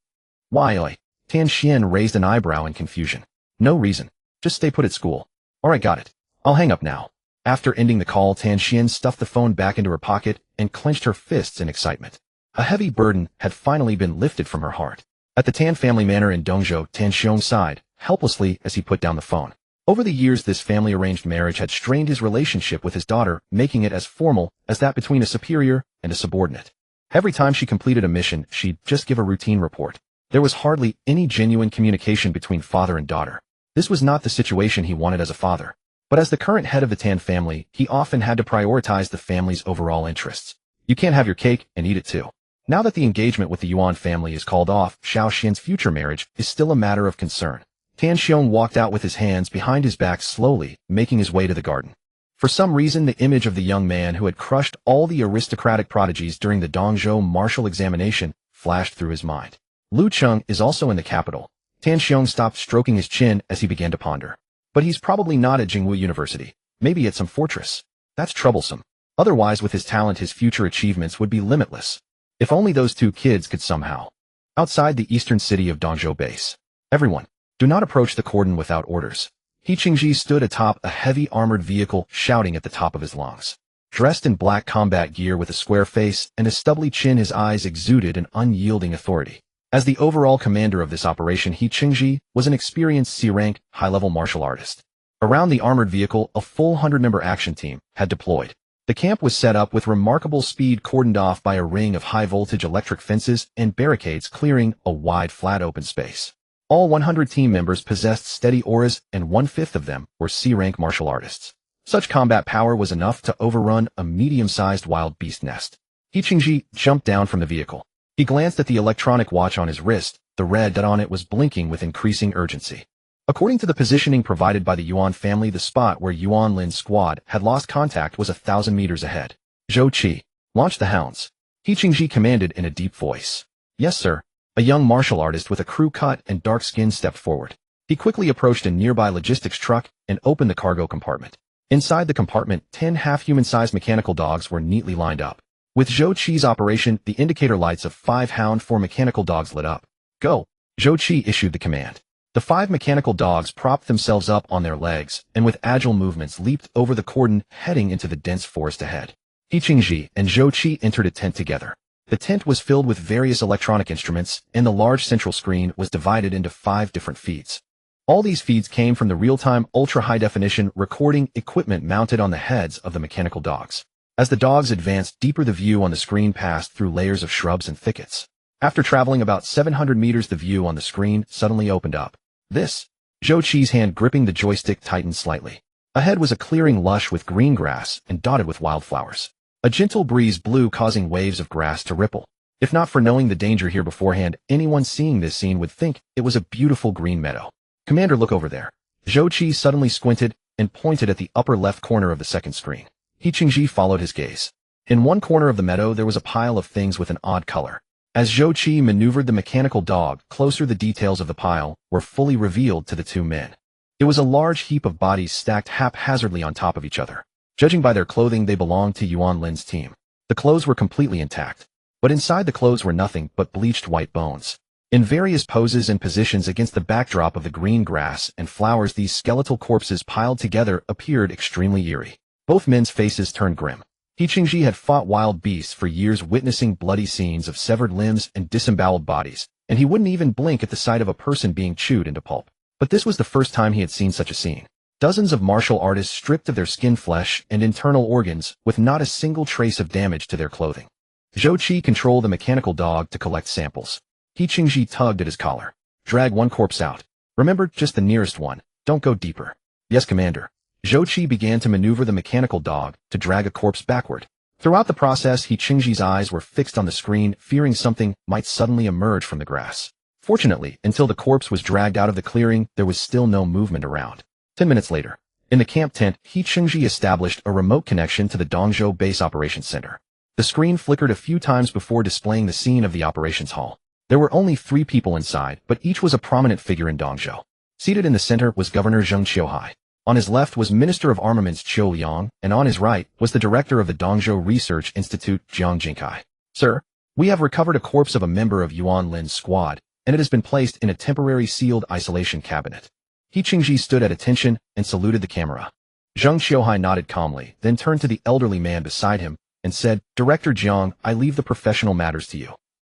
A: Why, oi? Tan Xian raised an eyebrow in confusion. No reason. Just stay put at school. Alright, got it. I'll hang up now. After ending the call, Tan Xian stuffed the phone back into her pocket and clenched her fists in excitement. A heavy burden had finally been lifted from her heart. At the Tan family manor in Dongzhou, Tan Xiong sighed helplessly as he put down the phone. Over the years, this family-arranged marriage had strained his relationship with his daughter, making it as formal as that between a superior and a subordinate. Every time she completed a mission, she'd just give a routine report. There was hardly any genuine communication between father and daughter. This was not the situation he wanted as a father. But as the current head of the Tan family, he often had to prioritize the family's overall interests. You can't have your cake and eat it too. Now that the engagement with the Yuan family is called off, Xiao Xian's future marriage is still a matter of concern. Tan Xiong walked out with his hands behind his back, slowly making his way to the garden. For some reason, the image of the young man who had crushed all the aristocratic prodigies during the Dongzhou martial examination flashed through his mind. Lu Cheng is also in the capital. Tan Xiong stopped stroking his chin as he began to ponder. But he's probably not at Jingwu University. Maybe at some fortress. That's troublesome. Otherwise, with his talent, his future achievements would be limitless. If only those two kids could somehow. Outside the eastern city of Dongzhou base. Everyone, do not approach the cordon without orders. He Qingji stood atop a heavy armored vehicle, shouting at the top of his lungs. Dressed in black combat gear with a square face and a stubbly chin, his eyes exuded an unyielding authority. As the overall commander of this operation, He Qingji was an experienced C-rank, high-level martial artist. Around the armored vehicle, a full 100-member action team had deployed. The camp was set up with remarkable speed, cordoned off by a ring of high-voltage electric fences and barricades clearing a wide, flat open space. All 100 team members possessed steady auras, and 1/5 of them were C-rank martial artists. Such combat power was enough to overrun a medium-sized wild beast nest. He Qingji jumped down from the vehicle. He glanced at the electronic watch on his wrist. The red dot on it was blinking with increasing urgency. According to the positioning provided by the Yuan family, the spot where Yuan Lin's squad had lost contact was 1,000 meters ahead. Zhou Qi, launch the hounds. He Qingji commanded in a deep voice. Yes, sir. A young martial artist with a crew cut and dark skin stepped forward. He quickly approached a nearby logistics truck and opened the cargo compartment. Inside the compartment, 10 half-human-sized mechanical dogs were neatly lined up. With Zhou Qi's operation, the indicator lights of 5 Hound 4 mechanical dogs lit up. Go! Zhou Qi issued the command. The 5 mechanical dogs propped themselves up on their legs and with agile movements leaped over the cordon, heading into the dense forest ahead. He Qingji and Zhou Qi entered a tent together. The tent was filled with various electronic instruments, and the large central screen was divided into 5 different feeds. All these feeds came from the real-time ultra-high-definition recording equipment mounted on the heads of the mechanical dogs. As the dogs advanced deeper, the view on the screen passed through layers of shrubs and thickets. After traveling about 700 meters, the view on the screen suddenly opened up. This, Zhou Qi's hand gripping the joystick tightened slightly. Ahead was a clearing lush with green grass and dotted with wildflowers. A gentle breeze blew, causing waves of grass to ripple. If not for knowing the danger here beforehand, anyone seeing this scene would think it was a beautiful green meadow. Commander, look over there. Zhou Qi suddenly squinted and pointed at the upper left corner of the second screen. He Qingji followed his gaze. In one corner of the meadow, there was a pile of things with an odd color. As Zhou Qi maneuvered the mechanical dog closer, the details of the pile were fully revealed to the 2 men. It was a large heap of bodies stacked haphazardly on top of each other. Judging by their clothing, they belonged to Yuan Lin's team. The clothes were completely intact, but inside the clothes were nothing but bleached white bones. In various poses and positions against the backdrop of the green grass and flowers, these skeletal corpses piled together appeared extremely eerie. Both men's faces turned grim. He Qingji had fought wild beasts for years, witnessing bloody scenes of severed limbs and disemboweled bodies, and he wouldn't even blink at the sight of a person being chewed into pulp. But this was the first time he had seen such a scene. Dozens of martial artists stripped of their skin, flesh, and internal organs, with not a single trace of damage to their clothing. Zhou Qi controlled the mechanical dog to collect samples. He Qingji tugged at his collar. Drag one corpse out. Remember, just the nearest one. Don't go deeper. Yes, Commander. Zhou Qi began to maneuver the mechanical dog to drag a corpse backward. Throughout the process, Chengji's eyes were fixed on the screen, fearing something might suddenly emerge from the grass. Fortunately, until the corpse was dragged out of the clearing, there was still no movement around. 10 minutes later, in the camp tent, Chengji established a remote connection to the Dongzhou Base Operations Center. The screen flickered a few times before displaying the scene of the operations hall. There were only 3 people inside, but each was a prominent figure in Dongzhou. Seated in the center was Governor Zheng Qiuhai. On his left was Minister of Armaments Qiu Liang, and on his right was the director of the Dongzhou Research Institute, Jiang Jinkai. Sir, we have recovered a corpse of a member of Yuan Lin's squad, and it has been placed in a temporary sealed isolation cabinet. Chengji stood at attention and saluted the camera. Zheng Qiuhai nodded calmly, then turned to the elderly man beside him and said, Director Jiang, I leave the professional matters to you.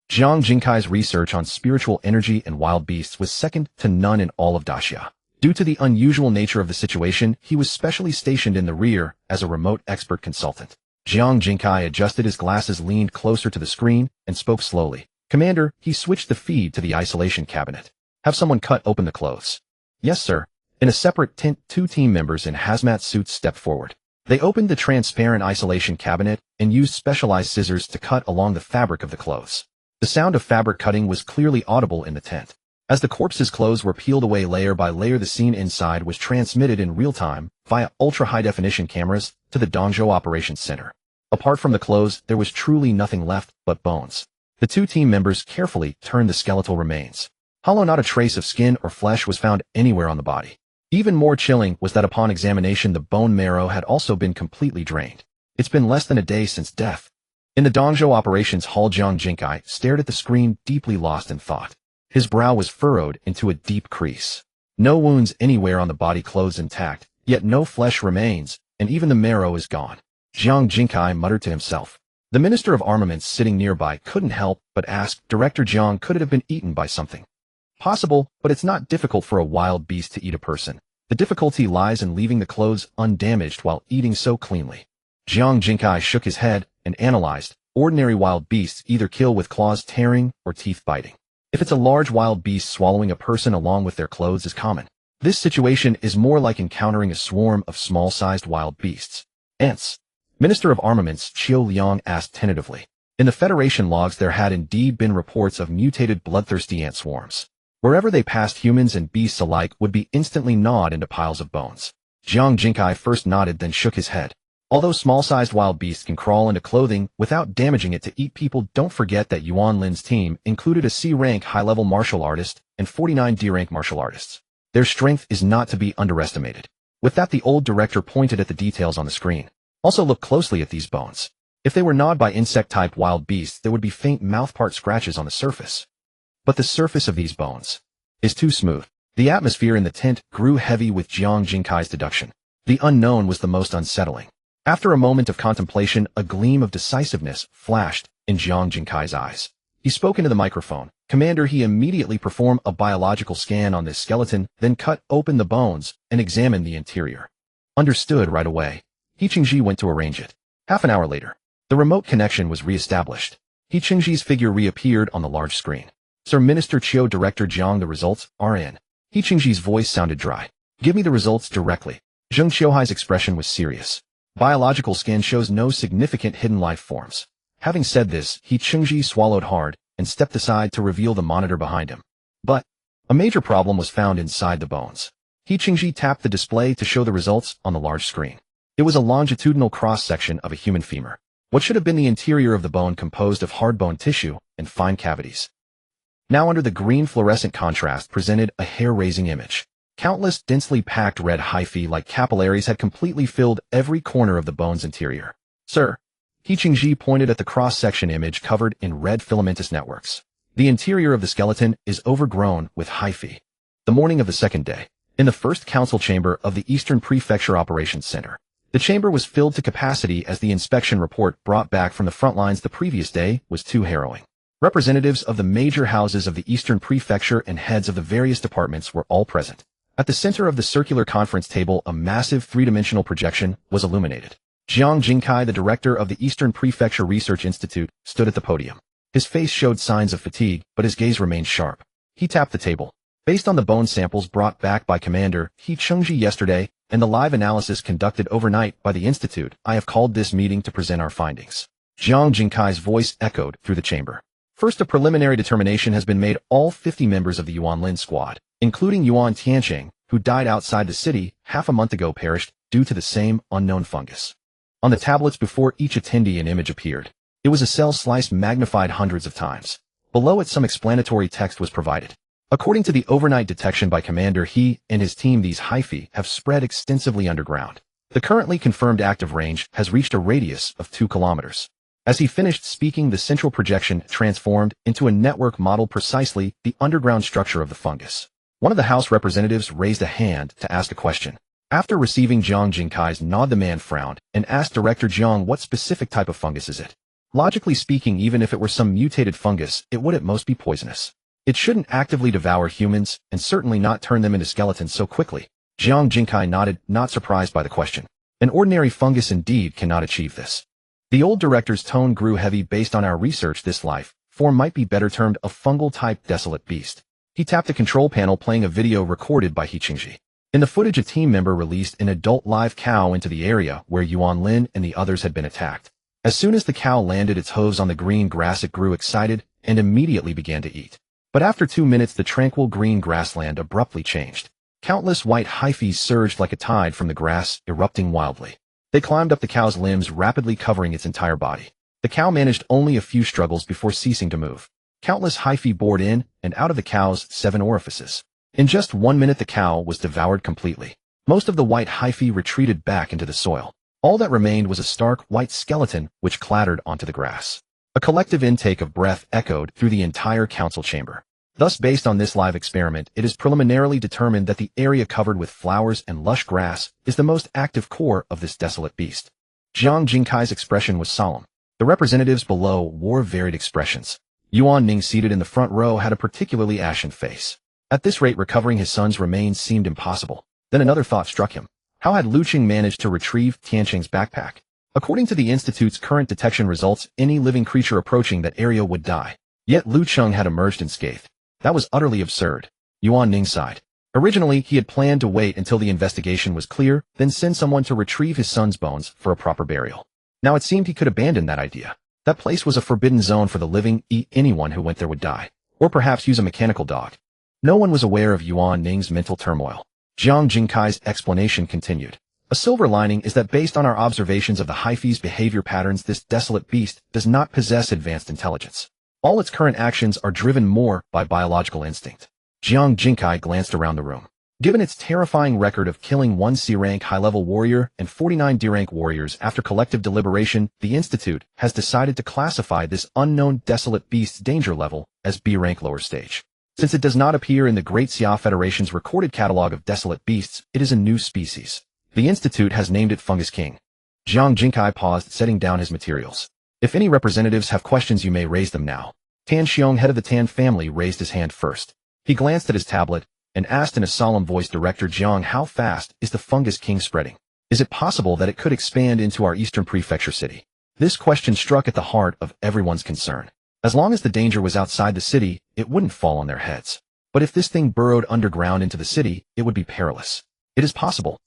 A: Jiang Jinkai's research on spiritual energy and wild beasts was second to none in all of Daxia. Due to the unusual nature of the situation, he was specially stationed in the rear as a remote expert consultant. Jiang Jinkai adjusted his glasses, leaned closer to the screen, and spoke slowly. Commander, he switched the feed to the isolation cabinet. Have someone cut open the clothes. Yes, sir. In a separate tent, 2 team members in hazmat suits stepped forward. They opened the transparent isolation cabinet and used specialized scissors to cut along the fabric of the clothes. The sound of fabric cutting was clearly audible in the tent. As the corpse's clothes were peeled away layer by layer, the scene inside was transmitted in real time via ultra-high-definition cameras to the Dongzhou Operations Center. Apart from the clothes, there was truly nothing left but bones. The 2 team members carefully turned the skeletal remains. Hollow, not a trace of skin or flesh was found anywhere on the body. Even more chilling was that upon examination, the bone marrow had also been completely drained. It's been less than a day since death. In the Dongzhou Operations Hall, Jiang Jinkai stared at the screen, deeply lost in thought. His brow was furrowed into a deep crease. No wounds anywhere on the body, clothes intact, yet no flesh remains, and even the marrow is gone. Jiang Jinkai muttered to himself. The Minister of Armaments sitting nearby couldn't help but ask, Director Jiang, could it have been eaten by something? Possible, but it's not difficult for a wild beast to eat a person. The difficulty lies in leaving the clothes undamaged while eating so cleanly. Jiang Jinkai shook his head and analyzed. Ordinary wild beasts either kill with claws tearing or teeth biting. If it's a large wild beast, swallowing a person along with their clothes is common. This situation is more like encountering a swarm of small-sized wild beasts. Ants. Minister of Armaments Qiu Liang asked tentatively. In the Federation logs, there had indeed been reports of mutated bloodthirsty ant swarms. Wherever they passed, humans and beasts alike would be instantly gnawed into piles of bones. Jiang Jinkai first nodded, then shook his head. Although small-sized wild beasts can crawl into clothing without damaging it to eat people, don't forget that Yuan Lin's team included a C-rank high-level martial artist and 49 D-rank martial artists. Their strength is not to be underestimated. With that, the old director pointed at the details on the screen. Also look closely at these bones. If they were gnawed by insect-type wild beasts, there would be faint mouthpart scratches on the surface. But the surface of these bones is too smooth. The atmosphere in the tent grew heavy with Jiang Jinkai's deduction. The unknown was the most unsettling. After a moment of contemplation, a gleam of decisiveness flashed in Jiang Jinkai's eyes. He spoke into the microphone. Commander, he immediately performed a biological scan on this skeleton, then cut open the bones and examined the interior. Understood right away. Chengji went to arrange it. Half an hour later, the remote connection was re-established. Chengji's figure reappeared on the large screen. Sir Minister Qiu, Director Jiang, the results are in. Chengji's voice sounded dry. Give me the results directly. Zheng Qiuhai's expression was serious. Biological scan shows no significant hidden life forms. Having said this, Chengji swallowed hard and stepped aside to reveal the monitor behind him. But a major problem was found inside the bones. Chengji tapped the display to show the results on the large screen. It was a longitudinal cross-section of a human femur. What should have been the interior of the bone composed of hard bone tissue and fine cavities. Now under the green fluorescent contrast presented a hair-raising image. Countless densely packed red hyphae like capillaries had completely filled every corner of the bone's interior. Sir, Chengji pointed at the cross-section image covered in red filamentous networks. The interior of the skeleton is overgrown with hyphae. The morning of the second day, in the first council chamber of the Eastern Prefecture Operations Center, the chamber was filled to capacity as the inspection report brought back from the front lines the previous day was too harrowing. Representatives of the major houses of the Eastern Prefecture and heads of the various departments were all present. At the center of the circular conference table, a massive three-dimensional projection was illuminated. Jiang Jinkai, the director of the Eastern Prefecture Research Institute, stood at the podium. His face showed signs of fatigue, but his gaze remained sharp. He tapped the table. Based on the bone samples brought back by Commander Chengji yesterday, and the live analysis conducted overnight by the Institute, I have called this meeting to present our findings. Jiang Jingkai's voice echoed through the chamber. First, a preliminary determination has been made. All 50 members of the Yuan Lin squad, including Yuan Tiancheng, who died outside the city half a month ago, perished due to the same unknown fungus. On the tablets before each attendee an image appeared. It was a cell slice magnified hundreds of times. Below it some explanatory text was provided. According to the overnight detection by Commander He and his team, these hyphae have spread extensively underground. The currently confirmed active range has reached a radius of 2 kilometers. As he finished speaking, the central projection transformed into a network model precisely the underground structure of the fungus. One of the House representatives raised a hand to ask a question. After receiving Jiang Jingkai's nod, the man frowned and asked Director Jiang, what specific type of fungus is it? Logically speaking, even if it were some mutated fungus, it would at most be poisonous. It shouldn't actively devour humans, and certainly not turn them into skeletons so quickly. Jiang Jingkai nodded, not surprised by the question. An ordinary fungus indeed cannot achieve this. The old director's tone grew heavy. Based on our research, this life form might be better termed a fungal-type desolate beast. He tapped the control panel, playing a video recorded by He Qingji. In the footage, a team member released an adult live cow into the area where Yuan Lin and the others had been attacked. As soon as the cow landed its hooves on the green grass, it grew excited and immediately began to eat. But after 2 minutes, the tranquil green grassland abruptly changed. Countless white hyphae surged like a tide from the grass, erupting wildly. They climbed up the cow's limbs, rapidly covering its entire body. The cow managed only a few struggles before ceasing to move. Countless hyphae bored in and out of the cow's 7 orifices. In just 1 minute, the cow was devoured completely. Most of the white hyphae retreated back into the soil. All that remained was a stark white skeleton which clattered onto the grass. A collective intake of breath echoed through the entire council chamber. Thus, based on this live experiment, it is preliminarily determined that the area covered with flowers and lush grass is the most active core of this desolate beast. Jiang Jingkai's expression was solemn. The representatives below wore varied expressions. Yuan Ning, seated in the front row, had a particularly ashen face. At this rate, recovering his son's remains seemed impossible. Then another thought struck him. How had Lu Qing managed to retrieve Tiancheng's backpack? According to the Institute's current detection results, any living creature approaching that area would die. Yet Lu Qing had emerged unscathed. That was utterly absurd. Yuan Ning sighed. Originally, he had planned to wait until the investigation was clear, then send someone to retrieve his son's bones for a proper burial. Now it seemed he could abandon that idea. That place was a forbidden zone for the living. Anyone who went there would die. Or perhaps use a mechanical dog. No one was aware of Yuan Ning's mental turmoil. Jiang Jingkai's explanation continued. A silver lining is that based on our observations of the hyphae's behavior patterns, this desolate beast does not possess advanced intelligence. All its current actions are driven more by biological instinct. Jiang Jingkai glanced around the room. Given its terrifying record of killing 1 C-rank high-level warrior and 49 D-rank warriors, after collective deliberation, the Institute has decided to classify this unknown desolate beast's danger level as B-rank lower stage. Since it does not appear in the Great Xia Federation's recorded catalog of desolate beasts, it is a new species. The Institute has named it Fungus King. Jiang Jingkai paused, setting down his materials. If any representatives have questions, you may raise them now. Tan Xiong, head of the Tan family, raised his hand first. He glanced at his tablet and asked in a solemn voice, Director Jiang, how fast is the Fungus King spreading? Is it possible that it could expand into our eastern prefecture city? This question struck at the heart of everyone's concern. As long as the danger was outside the city, it wouldn't fall on their heads. But if this thing burrowed underground into the city, it would be perilous. It is possible.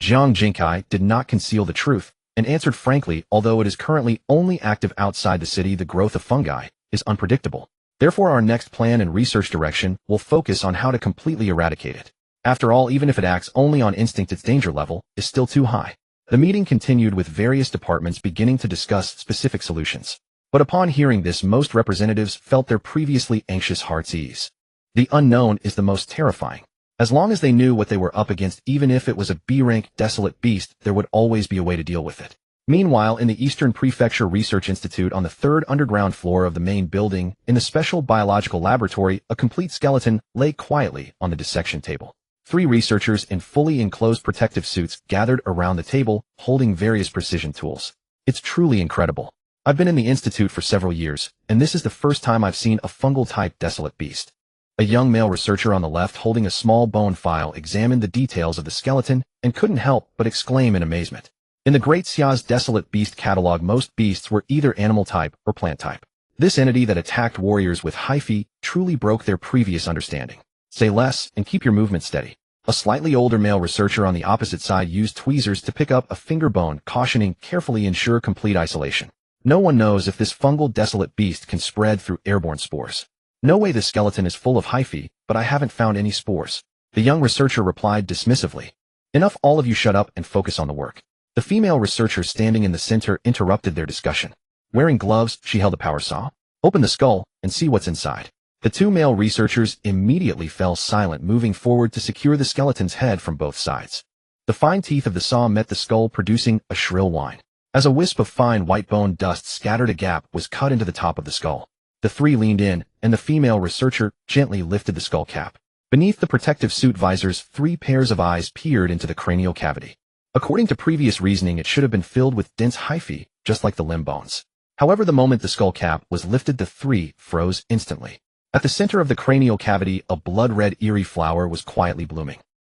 A: Jiang Jingkai did not conceal the truth and answered frankly, although it is currently only active outside the city, the growth of fungi is unpredictable. Therefore, our next plan and research direction will focus on how to completely eradicate it. After all, even if it acts only on instinct, its danger level is still too high. The meeting continued with various departments beginning to discuss specific solutions. But upon hearing this, most representatives felt their previously anxious hearts ease. The unknown is the most terrifying. As long as they knew what they were up against, even if it was a B-rank desolate beast, there would always be a way to deal with it. Meanwhile, in the Eastern Prefecture Research Institute, on the 3rd underground floor of the main building, in the special biological laboratory, a complete skeleton lay quietly on the dissection table. 3 researchers in fully enclosed protective suits gathered around the table, holding various precision tools. It's truly incredible. I've been in the Institute for several years, and this is the first time I've seen a fungal-type desolate beast. A young male researcher on the left, holding a small bone file, examined the details of the skeleton and couldn't help but exclaim in amazement. In the Great Xia's desolate beast catalog, most beasts were either animal type or plant type. This entity that attacked warriors with hyphae truly broke their previous understanding. Say less and keep your movement steady. A slightly older male researcher on the opposite side used tweezers to pick up a finger bone, cautioning, "Carefully ensure complete isolation. No one knows if this fungal desolate beast can spread through airborne spores. No way the skeleton is full of hyphae, but I haven't found any spores." The young researcher replied dismissively. "Enough, all of you shut up and focus on the work." The female researcher standing in the center interrupted their discussion. Wearing gloves, she held a power saw. "Open the skull and see what's inside." The two male researchers immediately fell silent, moving forward to secure the skeleton's head from both sides. The fine teeth of the saw met the skull, producing a shrill whine. As a wisp of fine white bone dust scattered, a gap was cut into the top of the skull. The three leaned in, and the female researcher gently lifted the skull cap. Beneath the protective suit visors, 3 pairs of eyes peered into the cranial cavity. According to previous reasoning, it should have been filled with dense hyphae, just like the limb bones. However, the moment the skull cap was lifted, the 3 froze instantly. At the center of the cranial cavity, a blood-red eerie flower was quietly blooming.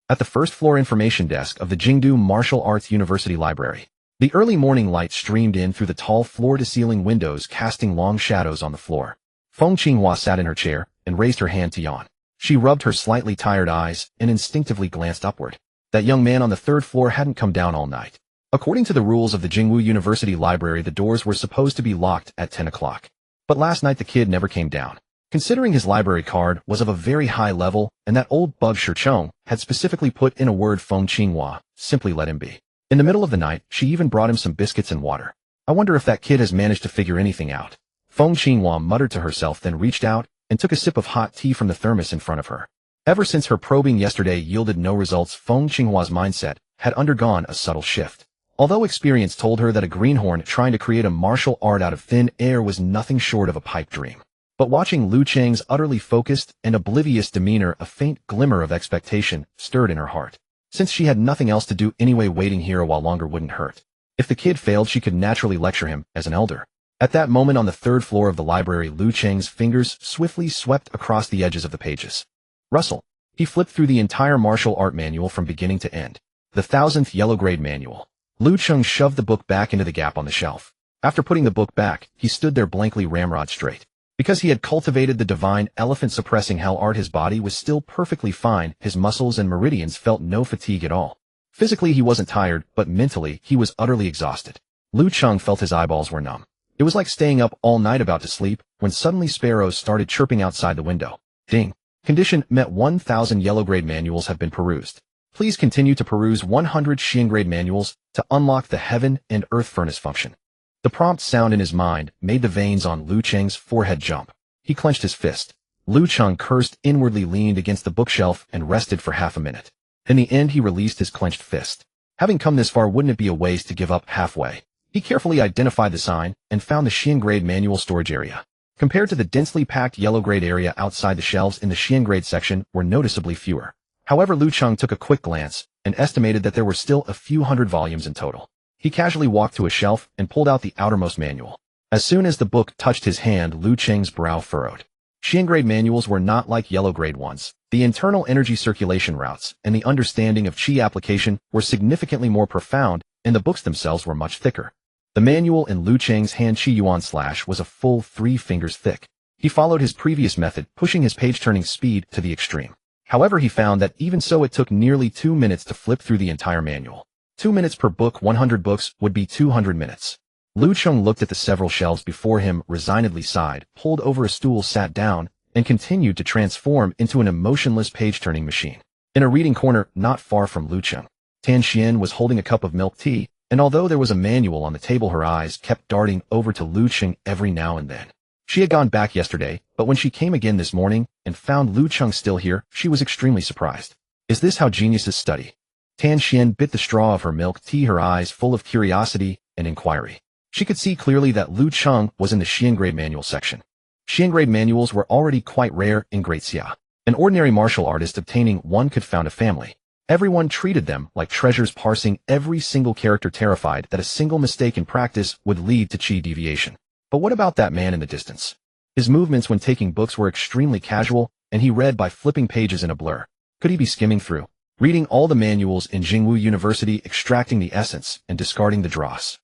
A: At the first-floor information desk of the Jingdu Martial Arts University Library, the early morning light streamed in through the tall floor-to-ceiling windows, casting long shadows on the floor. Feng Qinghua sat in her chair and raised her hand to yawn. She rubbed her slightly tired eyes and instinctively glanced upward. That young man on the 3rd floor hadn't come down all night. According to the rules of the Jingwu University Library, the doors were supposed to be locked at 10 o'clock. But last night the kid never came down. Considering his library card was of a very high level and that old bug Cheng had specifically put in a word, Feng Qinghua simply let him be. In the middle of the night, she even brought him some biscuits and water. "I wonder if that kid has managed to figure anything out." Feng Qinghua muttered to herself, then reached out and took a sip of hot tea from the thermos in front of her. Ever since her probing yesterday yielded no results, Feng Qinghua's mindset had undergone a subtle shift. Although experience told her that a greenhorn trying to create a martial art out of thin air was nothing short of a pipe dream. But watching Lu Cheng's utterly focused and oblivious demeanor, a faint glimmer of expectation stirred in her heart. Since she had nothing else to do anyway, waiting here a while longer wouldn't hurt. If the kid failed, she could naturally lecture him as an elder. At that moment, on the 3rd floor of the library, Lu Cheng's fingers swiftly swept across the edges of the pages. Rustle. He flipped through the entire martial art manual from beginning to end. The 1000th yellow grade manual. Lu Cheng shoved the book back into the gap on the shelf. After putting the book back, he stood there blankly, ramrod straight. Because he had cultivated the divine elephant suppressing hell art, his body was still perfectly fine. His muscles and meridians felt no fatigue at all. Physically, he wasn't tired, but mentally, he was utterly exhausted. Lu Cheng felt his eyeballs were numb. It was like staying up all night about to sleep, when suddenly sparrows started chirping outside the window. Ding. Condition met. 1000 yellow grade manuals have been perused. Please continue to peruse 100 Xian grade manuals to unlock the heaven and earth furnace function. The prompt sound in his mind made the veins on Lu Cheng's forehead jump. He clenched his fist. Lu Cheng cursed inwardly, leaned against the bookshelf, and rested for half a minute. In the end, he released his clenched fist. Having come this far, wouldn't it be a waste to give up halfway? He carefully identified the sign and found the Xian grade manual storage area. Compared to the densely packed yellow grade area outside, the shelves in the Xian grade section were noticeably fewer. However, Lu Cheng took a quick glance and estimated that there were still a few hundred volumes in total. He casually walked to a shelf and pulled out the outermost manual. As soon as the book touched his hand, Lu Cheng's brow furrowed. Xian grade manuals were not like yellow grade ones. The internal energy circulation routes and the understanding of qi application were significantly more profound, and the books themselves were much thicker. The manual in Lu Cheng's hand, Qi Yuan slash, was a full 3 fingers thick. He followed his previous method, pushing his page-turning speed to the extreme. However, he found that even so, it took nearly 2 minutes to flip through the entire manual. 2 minutes per book, 100 books would be 200 minutes. Lu Cheng looked at the several shelves before him, resignedly sighed, pulled over a stool, sat down, and continued to transform into an emotionless page-turning machine. In a reading corner, not far from Lu Cheng, Tan Xian was holding a cup of milk tea, and although there was a manual on the table, her eyes kept darting over to Lu Cheng every now and then. She had gone back yesterday, but when she came again this morning and found Lu Cheng still here, she was extremely surprised. Is this how geniuses study? Tan Xian bit the straw of her milk tea, her eyes full of curiosity and inquiry. She could see clearly that Lu Cheng was in the Xian grade manual section. Xian grade manuals were already quite rare in Great Xia. An ordinary martial artist obtaining one could found a family. Everyone treated them like treasures, parsing every single character, terrified that a single mistake in practice would lead to qi deviation. But what about that man in the distance? His movements when taking books were extremely casual, and he read by flipping pages in a blur. Could he be skimming through, reading all the manuals in Jingwu University, extracting the essence and discarding the dross?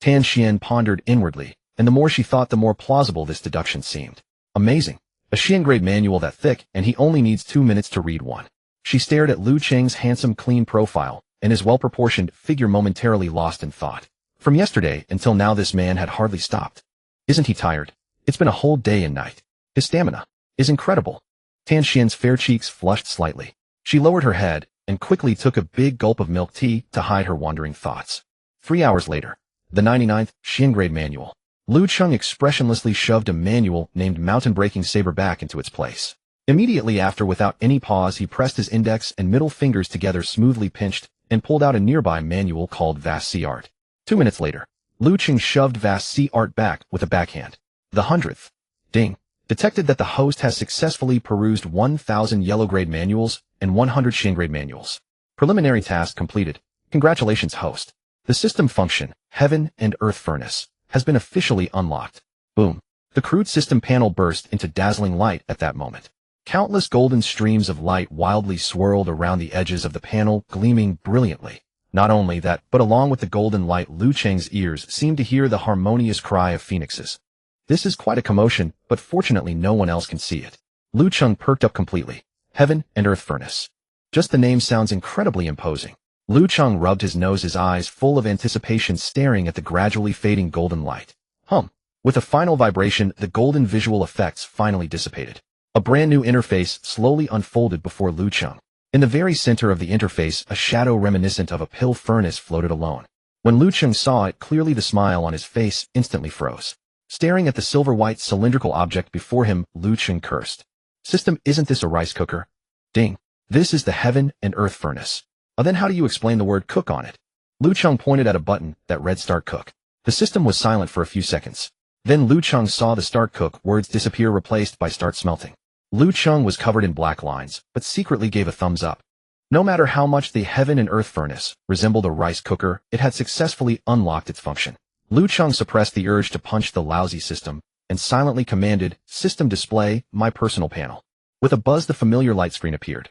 A: Tan Xian pondered inwardly, and the more she thought, the more plausible this deduction seemed. Amazing. A Xian grade manual that thick, and he only needs 2 minutes to read one. She stared at Lu Cheng's handsome, clean profile, and his well-proportioned figure momentarily lost in thought. From yesterday until now this man had hardly stopped. Isn't he tired? It's been a whole day and night. His stamina is incredible. Tan Xian's fair cheeks flushed slightly. She lowered her head and quickly took a big gulp of milk tea to hide her wandering thoughts. 3 hours later, the 99th Xiangrade manual. Lu Cheng expressionlessly shoved a manual named Mountain-Breaking Saber back into its place. Immediately after, without any pause, he pressed his index and middle fingers together, smoothly pinched, and pulled out a nearby manual called Vast Sea Art. 2 minutes later, Lu Cheng shoved Vast Sea Art back with a backhand. The 100th ding detected that the host has successfully perused 1,000 yellow-grade manuals and 100 Xiangrade manuals. Preliminary task completed. Congratulations, host. The system function, Heaven and Earth Furnace, has been officially unlocked. Boom. The crude system panel burst into dazzling light at that moment. Countless golden streams of light wildly swirled around the edges of the panel, gleaming brilliantly. Not only that, but along with the golden light, Lu Cheng's ears seemed to hear the harmonious cry of phoenixes. This is quite a commotion, but fortunately no one else can see it. Lu Cheng perked up completely. Heaven and Earth Furnace. Just the name sounds incredibly imposing. Lu Cheng rubbed his nose, his eyes full of anticipation, staring at the gradually fading golden light. With a final vibration, the golden visual effects finally dissipated. A brand new interface slowly unfolded before Lu Cheng. In the very center of the interface, a shadow reminiscent of a pill furnace floated alone. When Lu Cheng saw it clearly, the smile on his face instantly froze. Staring at the silver-white cylindrical object before him, Lu Cheng cursed. System, isn't this a rice cooker? Ding. This is the Heaven and Earth Furnace. Then how do you explain the word cook on it? Lu Cheng pointed at a button that read Start Cook. The system was silent for a few seconds. Then Lu Cheng saw the Start Cook words disappear, replaced by Start Smelting. Lu Cheng was covered in black lines, but secretly gave a thumbs up. No matter how much the Heaven and Earth Furnace resembled a rice cooker, it had successfully unlocked its function. Lu Cheng suppressed the urge to punch the lousy system and silently commanded, System display, my personal panel. With a buzz, the familiar light screen appeared.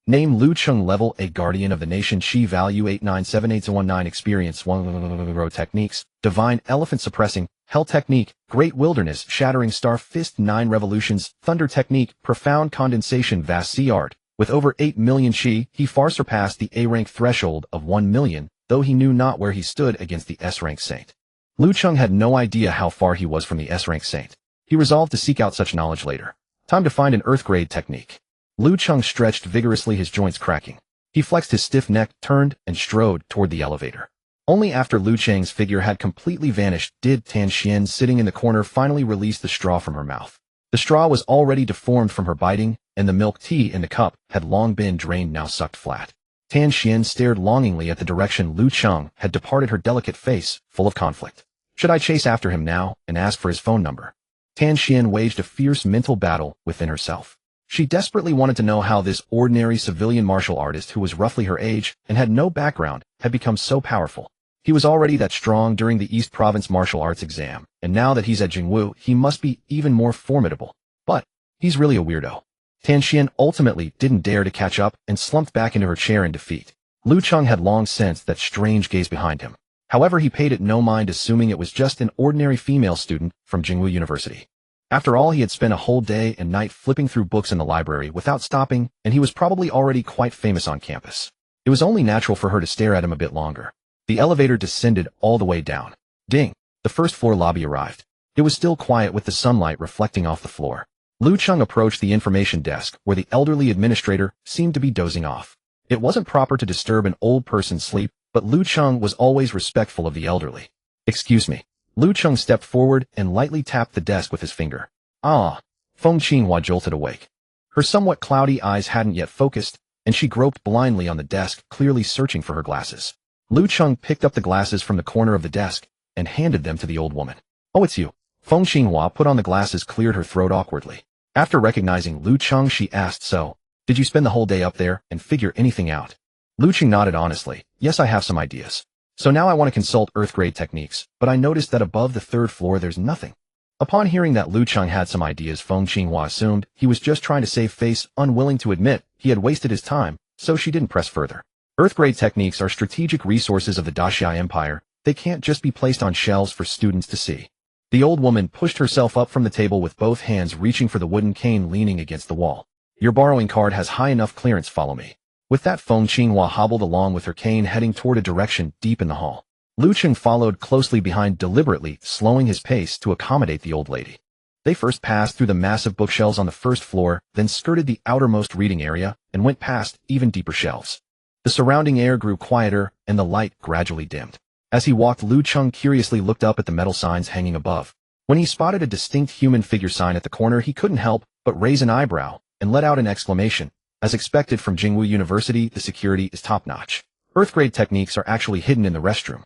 A: Name Lu Cheng, level A, Guardian of the Nation, Chi value 897819, experience 1 techniques, Divine Elephant Suppressing, Hell Technique, Great Wilderness Shattering, Star Fist 9 Revolutions, Thunder Technique, Profound Condensation, Vast Sea Art. With over 8 million Chi, he far surpassed the A-rank threshold of 1 million, though he knew not where he stood against the S-rank saint. Lu Cheng had no idea how far he was from the S-rank saint. He resolved to seek out such knowledge later. Time to find an Earth-grade technique. Lu Cheng stretched vigorously, his joints cracking. He flexed his stiff neck, turned, and strode toward the elevator. Only after Lu Cheng's figure had completely vanished did Tan Xian, sitting in the corner, finally release the straw from her mouth. The straw was already deformed from her biting, and the milk tea in the cup had long been drained, now sucked flat. Tan Xian stared longingly at the direction Lu Cheng had departed, her delicate face full of conflict. Should I chase after him now and ask for his phone number? Tan Xian waged a fierce mental battle within herself. She desperately wanted to know how this ordinary civilian martial artist, who was roughly her age and had no background, had become so powerful. He was already that strong during the East Province martial arts exam, and now that he's at Jingwu, he must be even more formidable. But he's really a weirdo. Tan Xian ultimately didn't dare to catch up and slumped back into her chair in defeat. Lu Cheng had long sensed that strange gaze behind him. However, he paid it no mind, assuming it was just an ordinary female student from Jingwu University. After all, he had spent a whole day and night flipping through books in the library without stopping, and he was probably already quite famous on campus. It was only natural for her to stare at him a bit longer. The elevator descended all the way down. Ding! The first floor lobby arrived. It was still quiet, with the sunlight reflecting off the floor. Lu Cheng approached the information desk, where the elderly administrator seemed to be dozing off. It wasn't proper to disturb an old person's sleep, but Lu Cheng was always respectful of the elderly. Excuse me. Lu Cheng stepped forward and lightly tapped the desk with his finger. Ah! Feng Qinghua jolted awake. Her somewhat cloudy eyes hadn't yet focused, and she groped blindly on the desk, clearly searching for her glasses. Lu Cheng picked up the glasses from the corner of the desk and handed them to the old woman. Oh, it's you. Feng Qinghua put on the glasses, cleared her throat awkwardly. After recognizing Lu Cheng, she asked, So, did you spend the whole day up there and figure anything out? Lu Cheng nodded honestly. Yes, I have some ideas. So now I want to consult Earth-grade techniques, but I noticed that above the 3rd floor there's nothing. Upon hearing that Lu Cheng had some ideas, Feng Qinghua assumed he was just trying to save face, unwilling to admit he had wasted his time, so she didn't press further. Earth-grade techniques are strategic resources of the Daxia Empire. They can't just be placed on shelves for students to see. The old woman pushed herself up from the table with both hands reaching for the wooden cane leaning against the wall. Your borrowing card has high enough clearance, follow me. With that, Feng Qinghua hobbled along with her cane, heading toward a direction deep in the hall. Lu Cheng followed closely behind, deliberately slowing his pace to accommodate the old lady. They first passed through the massive bookshelves on the first floor, then skirted the outermost reading area and went past even deeper shelves. The surrounding air grew quieter and the light gradually dimmed. As he walked, Lu Cheng curiously looked up at the metal signs hanging above. When he spotted a distinct human figure sign at the corner, he couldn't help but raise an eyebrow and let out an exclamation. As expected from Jingwu University, the security is top-notch. Earth-grade techniques are actually hidden in the restroom.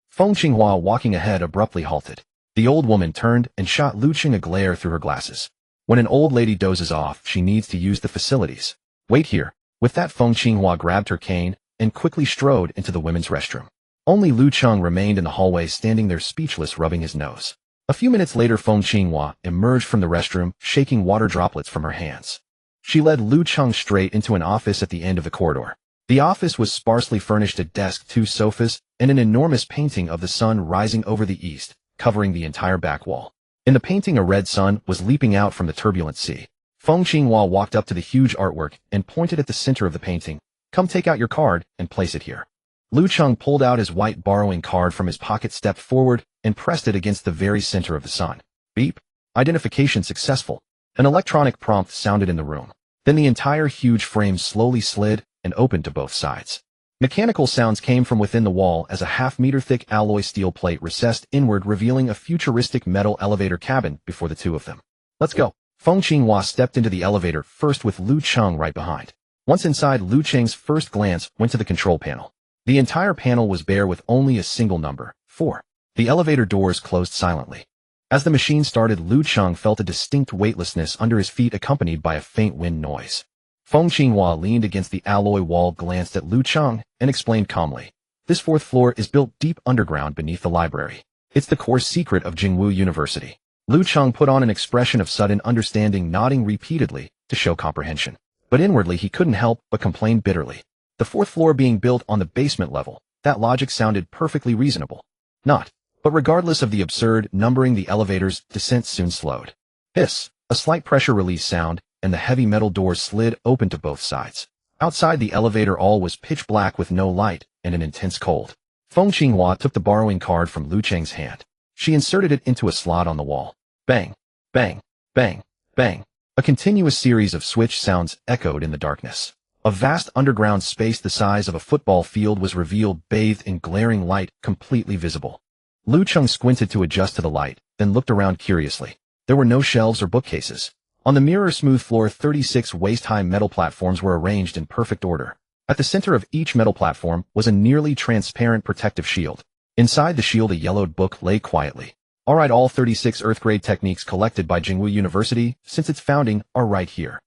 A: Feng Qinghua, walking ahead, abruptly halted. The old woman turned and shot Lu Cheng a glare through her glasses. When an old lady dozes off, she needs to use the facilities. Wait here. With that, Feng Qinghua grabbed her cane and quickly strode into the women's restroom. Only Lu Cheng remained in the hallway, standing there speechless, rubbing his nose. A few minutes later, Feng Qinghua emerged from the restroom, shaking water droplets from her hands. She led Lu Cheng straight into an office at the end of the corridor. The office was sparsely furnished: a desk, 2 sofas, and an enormous painting of the sun rising over the east, covering the entire back wall. In the painting, a red sun was leaping out from the turbulent sea. Feng Qinghua walked up to the huge artwork and pointed at the center of the painting. Come, take out your card and place it here. Lu Cheng pulled out his white borrowing card from his pocket, stepped forward, and pressed it against the very center of the sun. Beep. Identification successful. An electronic prompt sounded in the room. Then the entire huge frame slowly slid and opened to both sides. Mechanical sounds came from within the wall as a half-meter-thick alloy steel plate recessed inward, revealing a futuristic metal elevator cabin before the two of them. Let's go. Feng Qinghua stepped into the elevator, first with Lu Cheng right behind. Once inside, Lu Cheng's first glance went to the control panel. The entire panel was bare with only a single number, 4. The elevator doors closed silently. As the machine started, Lu Cheng felt a distinct weightlessness under his feet, accompanied by a faint wind noise. Feng Qinghua leaned against the alloy wall, glanced at Lu Cheng, and explained calmly. This 4th floor is built deep underground beneath the library. It's the core secret of Jingwu University. Lu Cheng put on an expression of sudden understanding, nodding repeatedly to show comprehension. But inwardly he couldn't help but complain bitterly. The 4th floor being built on the basement level, that logic sounded perfectly reasonable. Not. But regardless of the absurd numbering, the elevator's descent soon slowed. Hiss. A slight pressure release sound, and the heavy metal doors slid open to both sides. Outside the elevator, all was pitch black with no light and an intense cold. Feng Qinghua took the borrowing card from Lu Cheng's hand. She inserted it into a slot on the wall. Bang, bang, bang, bang. A continuous series of switch sounds echoed in the darkness. A vast underground space the size of a football field was revealed, bathed in glaring light, completely visible. Lu Cheng squinted to adjust to the light, then looked around curiously. There were no shelves or bookcases. On the mirror-smooth floor, 36 waist-high metal platforms were arranged in perfect order. At the center of each metal platform was a nearly transparent protective shield. Inside the shield, a yellowed book lay quietly. All right, all 36 Earth-grade techniques collected by Jingwu University since its founding are right here.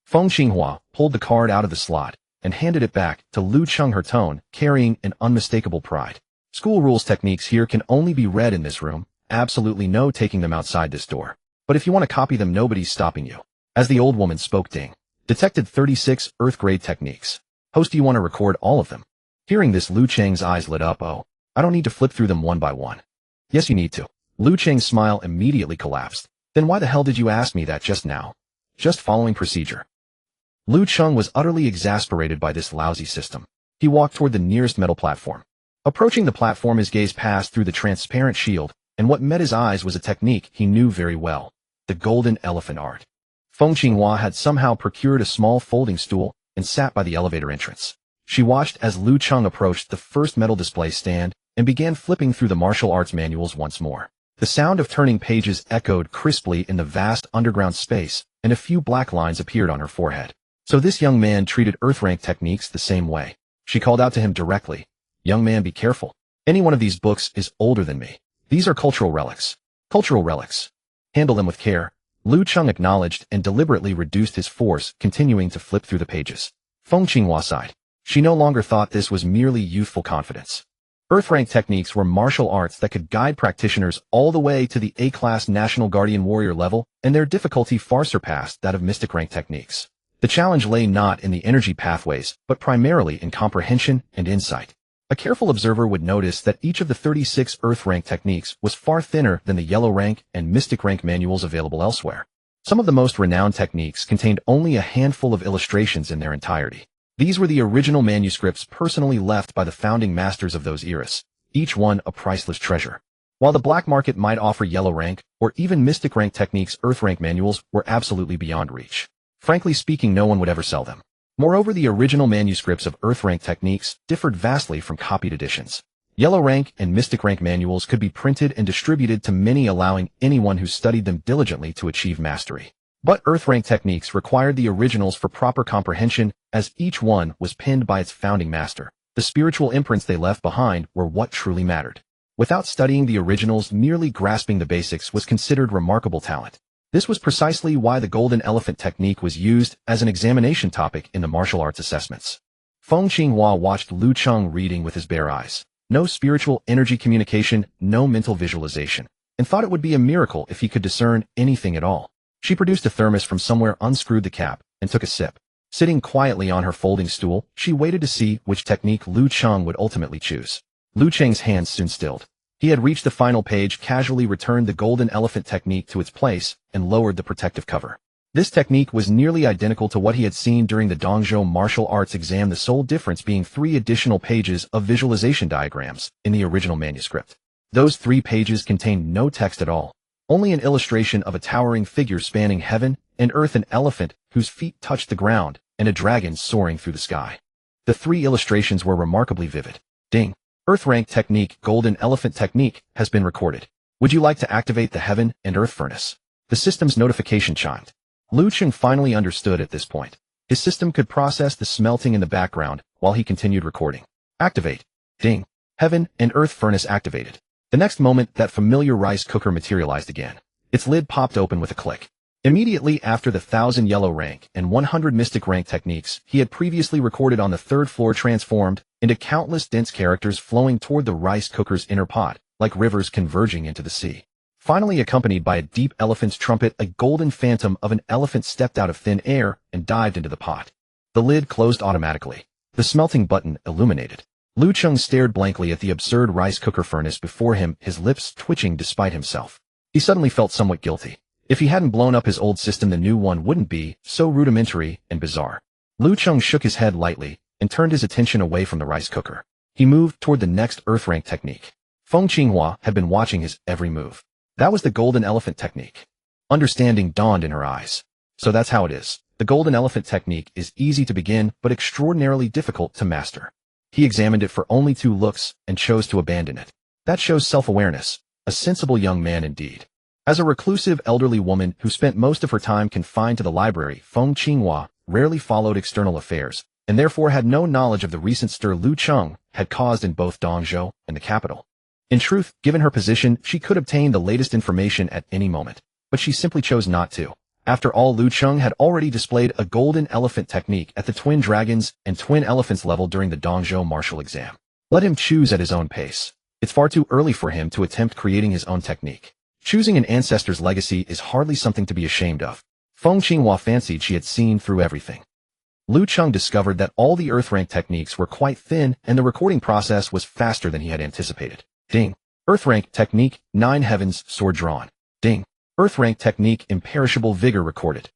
A: Feng Qinghua pulled the card out of the slot and handed it back to Lu Cheng, her tone carrying an unmistakable pride. School rules: techniques here can only be read in this room. Absolutely no taking them outside this door. But if you want to copy them, nobody's stopping you. As the old woman spoke, ding. Detected 36 Earth-grade techniques. Host, do you want to record all of them? Hearing this, Lu Cheng's eyes lit up. Oh, I don't need to flip through them one by one. Yes, you need to. Lu Cheng's smile immediately collapsed. Then why the hell did you ask me that just now? Just following procedure. Lu Cheng was utterly exasperated by this lousy system. He walked toward the nearest metal platform. Approaching the platform, his gaze passed through the transparent shield, and what met his eyes was a technique he knew very well. The golden elephant art. Feng Qinghua had somehow procured a small folding stool and sat by the elevator entrance. She watched as Lu Cheng approached the first metal display stand and began flipping through the martial arts manuals once more. The sound of turning pages echoed crisply in the vast underground space, and a few black lines appeared on her forehead. So this young man treated Earth-rank techniques the same way. She called out to him directly. Young man, be careful. Any one of these books is older than me. These are cultural relics. Cultural relics. Handle them with care. Lu Cheng acknowledged and deliberately reduced his force, continuing to flip through the pages. Feng Qinghua sighed. She no longer thought this was merely youthful confidence. Earth-rank techniques were martial arts that could guide practitioners all the way to the A-class National Guardian Warrior level, and their difficulty far surpassed that of mystic-rank techniques. The challenge lay not in the energy pathways, but primarily in comprehension and insight. A careful observer would notice that each of the 36 Earth-rank techniques was far thinner than the yellow rank and mystic rank manuals available elsewhere. Some of the most renowned techniques contained only a handful of illustrations in their entirety. These were the original manuscripts personally left by the founding masters of those eras, each one a priceless treasure. While the black market might offer yellow rank or even mystic rank techniques, earth rank manuals were absolutely beyond reach. Frankly speaking, no one would ever sell them. Moreover, the original manuscripts of earth rank techniques differed vastly from copied editions. Yellow rank and mystic rank manuals could be printed and distributed to many, allowing anyone who studied them diligently to achieve mastery. But earth rank techniques required the originals for proper comprehension, as each one was pinned by its founding master. The spiritual imprints they left behind were what truly mattered. Without studying the originals, merely grasping the basics was considered remarkable talent. This was precisely why the golden elephant technique was used as an examination topic in the martial arts assessments. Feng Qinghua watched Lu Cheng reading with his bare eyes. No spiritual energy communication, no mental visualization, and thought it would be a miracle if he could discern anything at all. She produced a thermos from somewhere, unscrewed the cap, and took a sip. Sitting quietly on her folding stool, she waited to see which technique Lu Cheng would ultimately choose. Lu Cheng's hands soon stilled. He had reached the final page, casually returned the golden elephant technique to its place, and lowered the protective cover. This technique was nearly identical to what he had seen during the Dongzhou martial arts exam, the sole difference being 3 additional pages of visualization diagrams in the original manuscript. Those 3 pages contained no text at all, only an illustration of a towering figure spanning heaven and earth, an elephant whose feet touched the ground, and a dragon soaring through the sky. The 3 illustrations were remarkably vivid. Ding. Earth rank technique, golden elephant technique, has been recorded. Would you like to activate the heaven and earth furnace? The system's notification chimed. Lu Cheng finally understood at this point. His system could process the smelting in the background while he continued recording. Activate. Ding. Heaven and earth furnace activated. The next moment, that familiar rice cooker materialized again. Its lid popped open with a click. Immediately after the 1,000 yellow rank and 100 mystic rank techniques he had previously recorded on the 3rd floor transformed into countless dense characters flowing toward the rice cooker's inner pot, like rivers converging into the sea. Finally, accompanied by a deep elephant's trumpet, a golden phantom of an elephant stepped out of thin air and dived into the pot. The lid closed automatically. The smelting button illuminated. Lu Cheng stared blankly at the absurd rice cooker furnace before him, his lips twitching despite himself. He suddenly felt somewhat guilty. If he hadn't blown up his old system, the new one wouldn't be so rudimentary and bizarre. Lu Cheng shook his head lightly and turned his attention away from the rice cooker. He moved toward the next earth rank technique. Feng Qinghua had been watching his every move. That was the golden elephant technique. Understanding dawned in her eyes. So that's how it is. The golden elephant technique is easy to begin but extraordinarily difficult to master. He examined it for only 2 looks and chose to abandon it. That shows self-awareness. A sensible young man indeed. As a reclusive elderly woman who spent most of her time confined to the library, Feng Qinghua rarely followed external affairs, and therefore had no knowledge of the recent stir Lu Cheng had caused in both Dongzhou and the capital. In truth, given her position, she could obtain the latest information at any moment, but she simply chose not to. After all, Lu Cheng had already displayed a golden elephant technique at the twin dragons and twin elephants level during the Dongzhou martial exam. Let him choose at his own pace. It's far too early for him to attempt creating his own technique. Choosing an ancestor's legacy is hardly something to be ashamed of. Feng Qinghua fancied she had seen through everything. Lu Cheng discovered that all the earth rank techniques were quite thin and the recording process was faster than he had anticipated. Ding. Earth rank technique, 9 heavens, sword drawn. Ding. Earth rank technique, imperishable vigor recorded.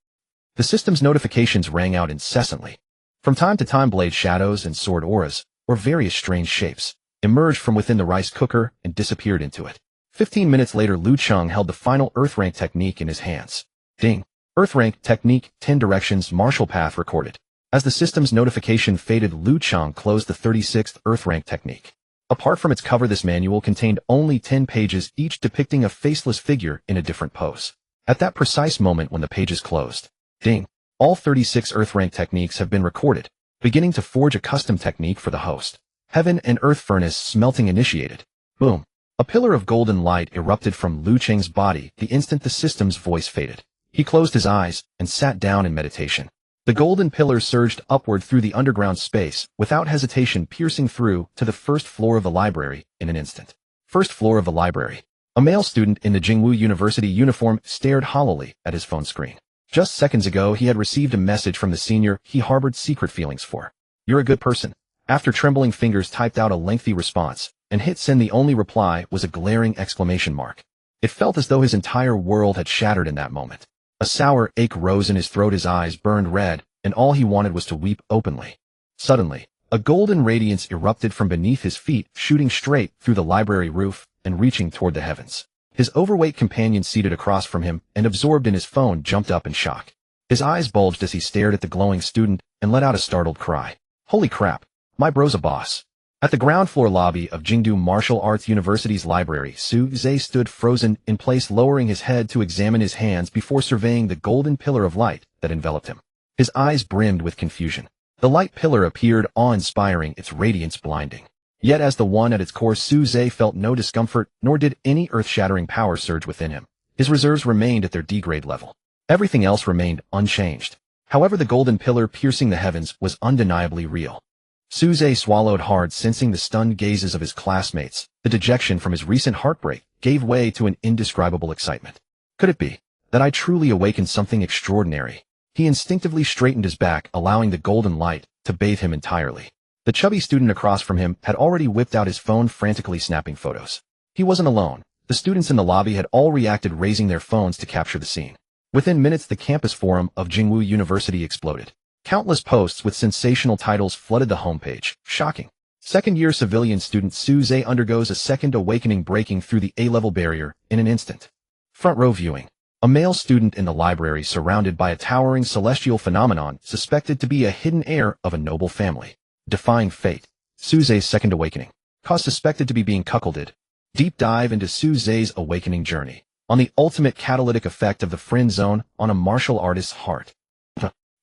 A: The system's notifications rang out incessantly. From time to time, blade shadows and sword auras, or various strange shapes, emerged from within the rice cooker and disappeared into it. 15 minutes later, Lu Cheng held the final earth rank technique in his hands. Ding. Earth rank technique, 10 directions, martial path recorded. As the system's notification faded, Lu Cheng closed the 36th earth rank technique. Apart from its cover, this manual contained only 10 pages, each depicting a faceless figure in a different pose. At that precise moment when the pages closed, ding, all 36 earth rank techniques have been recorded, beginning to forge a custom technique for the host. Heaven and earth furnace smelting initiated. Boom. A pillar of golden light erupted from Lu Cheng's body the instant the system's voice faded. He closed his eyes and sat down in meditation. The golden pillar surged upward through the underground space, without hesitation piercing through to the 1st floor of the library in an instant. 1st floor of the library. A male student in the Jingwu University uniform stared hollowly at his phone screen. Just seconds ago, he had received a message from the senior he harbored secret feelings for. "You're a good person." After trembling fingers typed out a lengthy response, and hit send, the only reply was a glaring exclamation mark. It felt as though his entire world had shattered in that moment. A sour ache rose in his throat, his eyes burned red, and all he wanted was to weep openly. Suddenly, a golden radiance erupted from beneath his feet, shooting straight through the library roof and reaching toward the heavens. His overweight companion seated across from him and absorbed in his phone jumped up in shock. His eyes bulged as he stared at the glowing student and let out a startled cry. Holy crap, my bro's a boss. At the ground floor lobby of Jingdu Martial Arts University's library, Su Zhe stood frozen in place, lowering his head to examine his hands before surveying the golden pillar of light that enveloped him. His eyes brimmed with confusion. The light pillar appeared awe-inspiring, its radiance blinding. Yet as the one at its core, Su Zhe felt no discomfort, nor did any earth-shattering power surge within him. His reserves remained at their D-grade level. Everything else remained unchanged. However, the golden pillar piercing the heavens was undeniably real. Su Zhe swallowed hard, sensing the stunned gazes of his classmates. The dejection from his recent heartbreak gave way to an indescribable excitement. Could it be that I truly awakened something extraordinary? He instinctively straightened his back, allowing the golden light to bathe him entirely. The chubby student across from him had already whipped out his phone, frantically snapping photos. He wasn't alone. The students in the lobby had all reacted, raising their phones to capture the scene. Within minutes, the campus forum of Jingwu University exploded. Countless posts with sensational titles flooded the homepage. Shocking. Second-year civilian student Su Zhe undergoes a second awakening, breaking through the A-level barrier in an instant. Front row viewing. A male student in the library surrounded by a towering celestial phenomenon suspected to be a hidden heir of a noble family. Defying fate. Su Zhe's second awakening. Cause suspected to be being cuckolded. Deep dive into Su Zhe's awakening journey. On the ultimate catalytic effect of the friend zone on a martial artist's heart.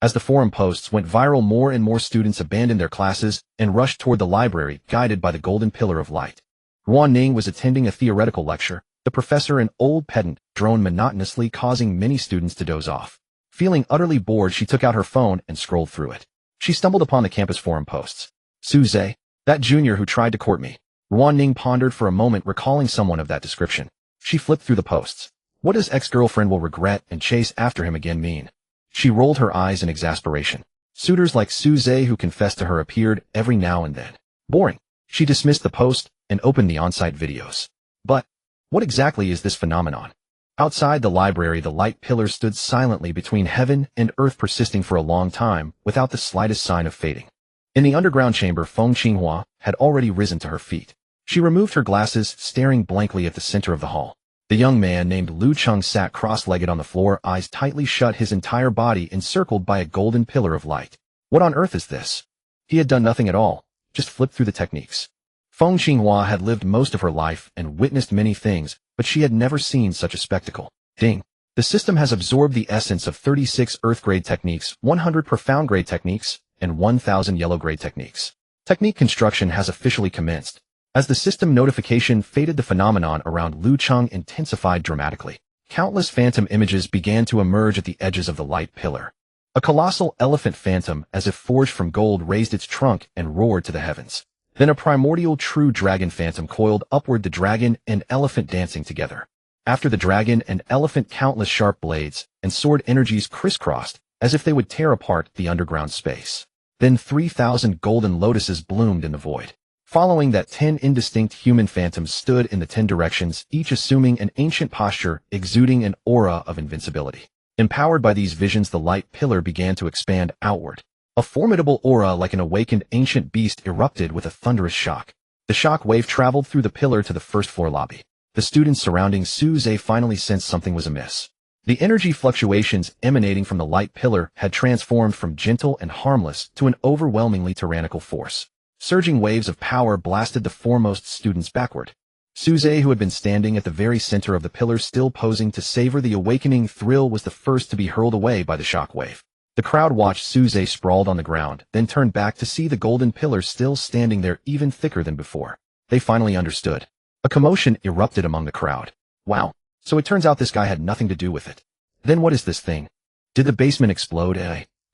A: As the forum posts went viral, more and more students abandoned their classes and rushed toward the library, guided by the golden pillar of light. Ruan Ning was attending a theoretical lecture. The professor, an old pedant, droned monotonously, causing many students to doze off. Feeling utterly bored, she took out her phone and scrolled through it. She stumbled upon the campus forum posts. Su Zhe, that junior who tried to court me. Ruan Ning pondered for a moment, recalling someone of that description. She flipped through the posts. What does ex-girlfriend will regret and chase after him again mean? She rolled her eyes in exasperation. Suitors like Su Zhe who confessed to her appeared every now and then. Boring. She dismissed the post and opened the on-site videos. But what exactly is this phenomenon? Outside the library, the light pillar stood silently between heaven and earth, persisting for a long time without the slightest sign of fading. In the underground chamber, Feng Qinghua had already risen to her feet. She removed her glasses, staring blankly at the center of the hall. The young man named Lu Cheng sat cross-legged on the floor, eyes tightly shut, his entire body encircled by a golden pillar of light. What on earth is this? He had done nothing at all, just flipped through the techniques. Feng Qinghua had lived most of her life and witnessed many things, but she had never seen such a spectacle. Ding. The system has absorbed the essence of 36 Earth-grade techniques, 100 profound-grade techniques, and 1,000 yellow-grade techniques. Technique construction has officially commenced. As the system notification faded, the phenomenon around Lu Cheng intensified dramatically. Countless phantom images began to emerge at the edges of the light pillar. A colossal elephant phantom, as if forged from gold, raised its trunk and roared to the heavens. Then a primordial true dragon phantom coiled upward, the dragon and elephant dancing together. After the dragon and elephant, countless sharp blades and sword energies crisscrossed, as if they would tear apart the underground space. Then 3,000 golden lotuses bloomed in the void. Following that, 10 indistinct human phantoms stood in the 10 directions, each assuming an ancient posture, exuding an aura of invincibility. Empowered by these visions, the light pillar began to expand outward. A formidable aura like an awakened ancient beast erupted with a thunderous shock. The shock wave traveled through the pillar to the first-floor lobby. The students surrounding Su Zhe finally sensed something was amiss. The energy fluctuations emanating from the light pillar had transformed from gentle and harmless to an overwhelmingly tyrannical force. Surging waves of power blasted the foremost students backward. Su Zhe, who had been standing at the very center of the pillar, still posing to savor the awakening thrill, was the first to be hurled away by the shock wave. The crowd watched Su Zhe sprawled on the ground, then turned back to see the golden pillar still standing there, even thicker than before. They finally understood. A commotion erupted among the crowd. Wow, so it turns out this guy had nothing to do with it. Then what is this thing? Did the basement explode?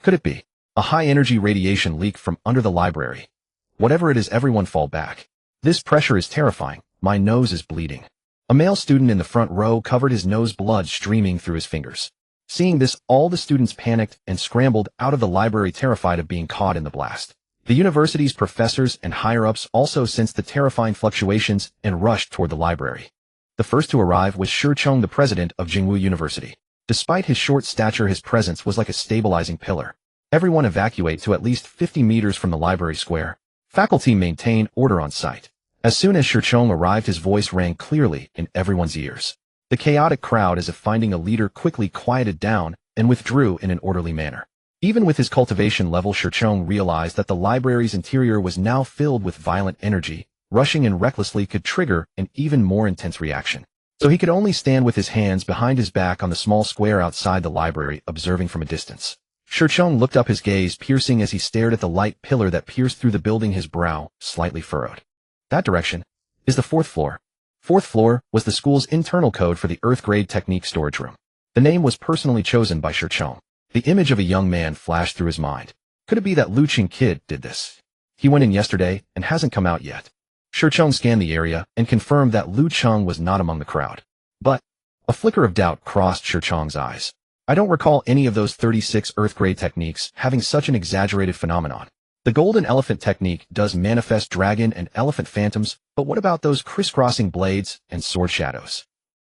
A: Could it be? A high-energy radiation leak from under the library. Whatever it is, everyone fall back. This pressure is terrifying. My nose is bleeding. A male student in the front row covered his nose, blood streaming through his fingers. Seeing this, all the students panicked and scrambled out of the library, terrified of being caught in the blast. The university's professors and higher-ups also sensed the terrifying fluctuations and rushed toward the library. The first to arrive was Cheng, the president of Jingwu University. Despite his short stature, his presence was like a stabilizing pillar. Everyone evacuate to at least 50 meters from the library square. Faculty maintain order on site. As soon as Cheng arrived, his voice rang clearly in everyone's ears. The chaotic crowd, as if finding a leader, quickly quieted down and withdrew in an orderly manner. Even with his cultivation level, Cheng realized that the library's interior was now filled with violent energy. Rushing in recklessly could trigger an even more intense reaction. So he could only stand with his hands behind his back on the small square outside the library, observing from a distance. Cheng looked up, his gaze piercing as he stared at the light pillar that pierced through the building, his brow slightly furrowed. That direction is the 4th floor. 4th floor was the school's internal code for the Earth-grade technique storage room. The name was personally chosen by Cheng. The image of a young man flashed through his mind. Could it be that Cheng kid did this? He went in yesterday and hasn't come out yet. Cheng scanned the area and confirmed that Cheng was not among the crowd. But a flicker of doubt crossed Cheng's eyes. I don't recall any of those 36 Earth-grade techniques having such an exaggerated phenomenon. The golden elephant technique does manifest dragon and elephant phantoms, but what about those crisscrossing blades and sword shadows?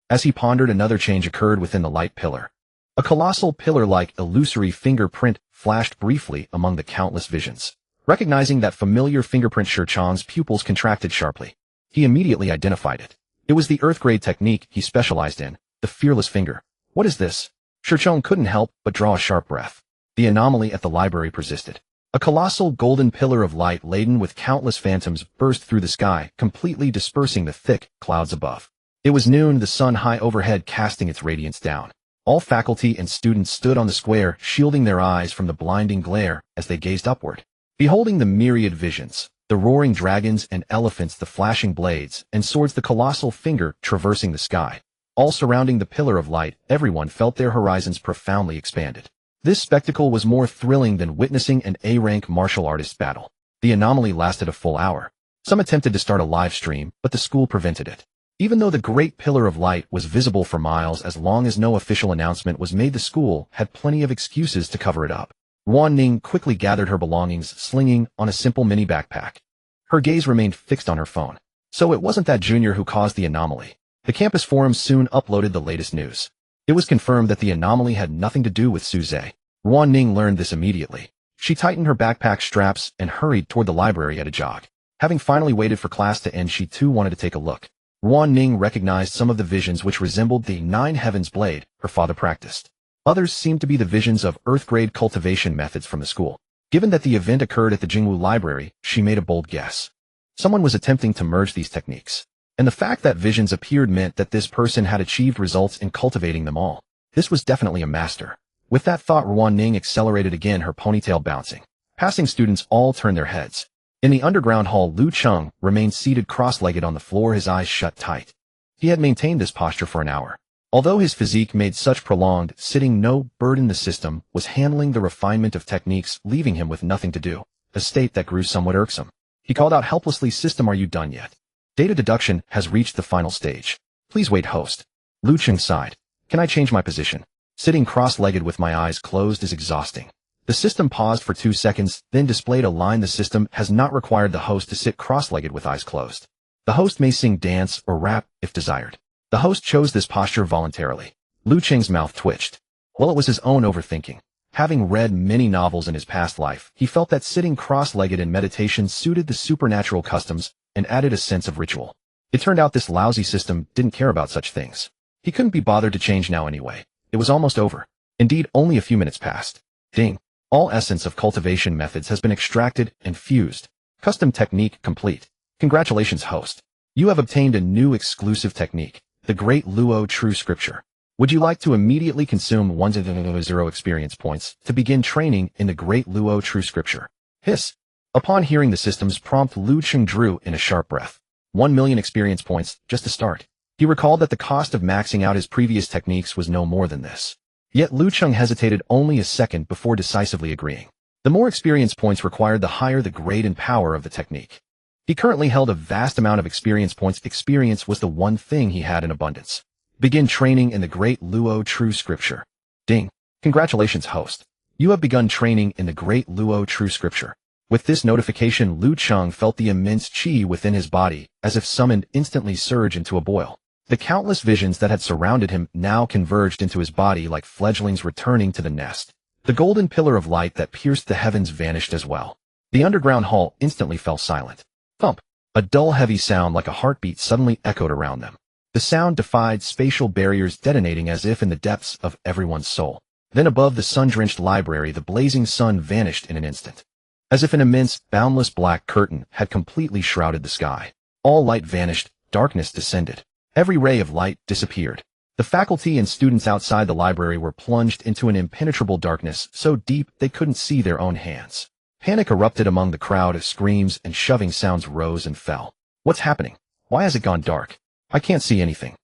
A: As he pondered, another change occurred within the light pillar. A colossal pillar-like illusory fingerprint flashed briefly among the countless visions. Recognizing that familiar fingerprint, Cheng's pupils contracted sharply. He immediately identified it. It was the Earth-grade technique he specialized in, the fearless finger. What is this? Cheng couldn't help but draw a sharp breath. The anomaly at the library persisted. A colossal golden pillar of light laden with countless phantoms burst through the sky, completely dispersing the thick clouds above. It was noon, the sun high overhead casting its radiance down. All faculty and students stood on the square, shielding their eyes from the blinding glare as they gazed upward. Beholding the myriad visions, the roaring dragons and elephants, the flashing blades and swords, the colossal finger traversing the sky, all surrounding the pillar of light, everyone felt their horizons profoundly expanded. This spectacle was more thrilling than witnessing an A-rank martial artist battle. The anomaly lasted a full hour. Some attempted to start a live stream, but the school prevented it. Even though the great pillar of light was visible for miles, as long as no official announcement was made, the school had plenty of excuses to cover it up. Wan Ning quickly gathered her belongings, slinging on a simple mini backpack. Her gaze remained fixed on her phone. So it wasn't that junior who caused the anomaly. The campus forum soon uploaded the latest news. It was confirmed that the anomaly had nothing to do with Suze. Wan Ning learned this immediately. She tightened her backpack straps and hurried toward the library at a jog. Having finally waited for class to end, she too wanted to take a look. Wan Ning recognized some of the visions which resembled the 9 Heavens blade her father practiced. Others seemed to be the visions of Earth-grade cultivation methods from the school. Given that the event occurred at the Jingwu Library, she made a bold guess. Someone was attempting to merge these techniques. And the fact that visions appeared meant that this person had achieved results in cultivating them all. This was definitely a master. With that thought, Wan Ning accelerated again, her ponytail bouncing. Passing students all turned their heads. In the underground hall, Cheng remained seated cross-legged on the floor, his eyes shut tight. He had maintained this posture for an hour. Although his physique made such prolonged sitting no burden, the system was handling the refinement of techniques, leaving him with nothing to do, a state that grew somewhat irksome. He called out helplessly, "System, are you done yet? Data deduction has reached the final stage. Please wait, host." Cheng sighed. "Can I change my position? Sitting cross-legged with my eyes closed is exhausting." The system paused for 2 seconds, then displayed a line: "The system has not required the host to sit cross-legged with eyes closed. The host may sing, dance, or rap if desired." The host chose this posture voluntarily. Cheng's mouth twitched. Well, it was his own overthinking. Having read many novels in his past life, he felt that sitting cross-legged in meditation suited the supernatural customs and added a sense of ritual. It turned out this lousy system didn't care about such things. He couldn't be bothered to change now anyway. It was almost over. Indeed, only a few minutes passed. Ding. All essence of cultivation methods has been extracted and fused. Custom technique complete. Congratulations, host. You have obtained a new exclusive technique, the Great Luo True Scripture. Would you like to immediately consume 100 experience points to begin training in the Great Luo True Scripture? Hiss. Upon hearing the system's prompt, Cheng drew in a sharp breath. 1 million experience points, just to start. He recalled that the cost of maxing out his previous techniques was no more than this. Yet Cheng hesitated only a second before decisively agreeing. The more experience points required, the higher the grade and power of the technique. He currently held a vast amount of experience points. Experience was the one thing he had in abundance. Begin training in the Great Luo True Scripture. Ding. Congratulations, host. You have begun training in the Great Luo True Scripture. With this notification, Cheng felt the immense qi within his body, as if summoned, instantly surge into a boil. The countless visions that had surrounded him now converged into his body like fledglings returning to the nest. The golden pillar of light that pierced the heavens vanished as well. The underground hall instantly fell silent. Thump! A dull heavy sound like a heartbeat suddenly echoed around them. The sound defied spatial barriers, detonating as if in the depths of everyone's soul. Then above the sun-drenched library, the blazing sun vanished in an instant. As if an immense, boundless black curtain had completely shrouded the sky. All light vanished, darkness descended. Every ray of light disappeared. The faculty and students outside the library were plunged into an impenetrable darkness so deep they couldn't see their own hands. Panic erupted among the crowd as screams and shoving sounds rose and fell. What's happening? Why has it gone dark? I can't see anything.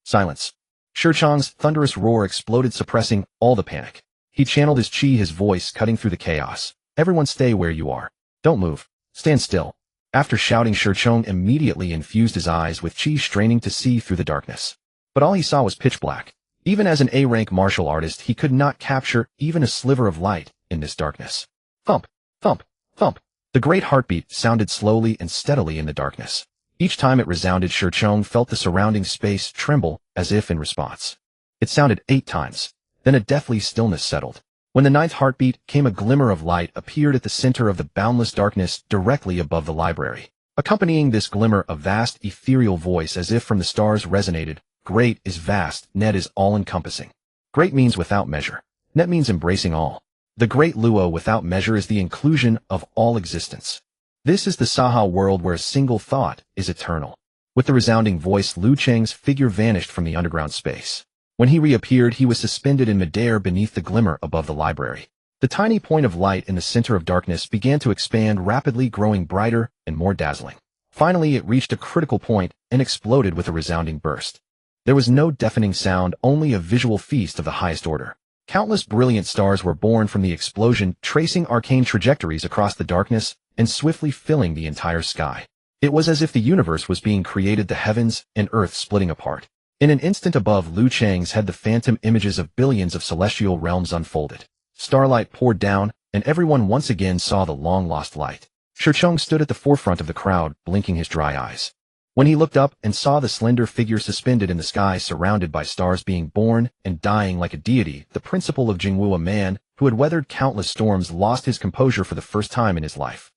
A: Silence. Cheng's thunderous roar exploded, suppressing all the panic. He channeled his chi, his voice cutting through the chaos. Everyone stay where you are. Don't move. Stand still. After shouting, Cheng immediately infused his eyes with chi, straining to see through the darkness. But all he saw was pitch black. Even as an A-rank martial artist, he could not capture even a sliver of light in this darkness. Thump, thump, thump. The great heartbeat sounded slowly and steadily in the darkness. Each time it resounded, Cheng felt the surrounding space tremble as if in response. It sounded 8 times. Then a deathly stillness settled. When the 9th heartbeat came, a glimmer of light appeared at the center of the boundless darkness directly above the library. Accompanying this glimmer, a vast, ethereal voice as if from the stars resonated. Great is vast, net is all-encompassing. Great means without measure. Net means embracing all. The great Luo without measure is the inclusion of all existence. This is the Saha world where a single thought is eternal. With the resounding voice, Liu Cheng's figure vanished from the underground space. When he reappeared, he was suspended in midair beneath the glimmer above the library. The tiny point of light in the center of darkness began to expand rapidly, growing brighter and more dazzling. Finally, it reached a critical point and exploded with a resounding burst. There was no deafening sound, only a visual feast of the highest order. Countless brilliant stars were born from the explosion, tracing arcane trajectories across the darkness and swiftly filling the entire sky. It was as if the universe was being created, the heavens and earth splitting apart. In an instant above Liu Cheng's head, the phantom images of billions of celestial realms unfolded. Starlight poured down, and everyone once again saw the long-lost light. Cheng stood at the forefront of the crowd, blinking his dry eyes. When he looked up and saw the slender figure suspended in the sky, surrounded by stars, being born and dying like a deity, the principle of Jingwu, a man who had weathered countless storms, lost his composure for the first time in his life.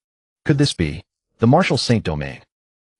A: Could this be the martial saint domain?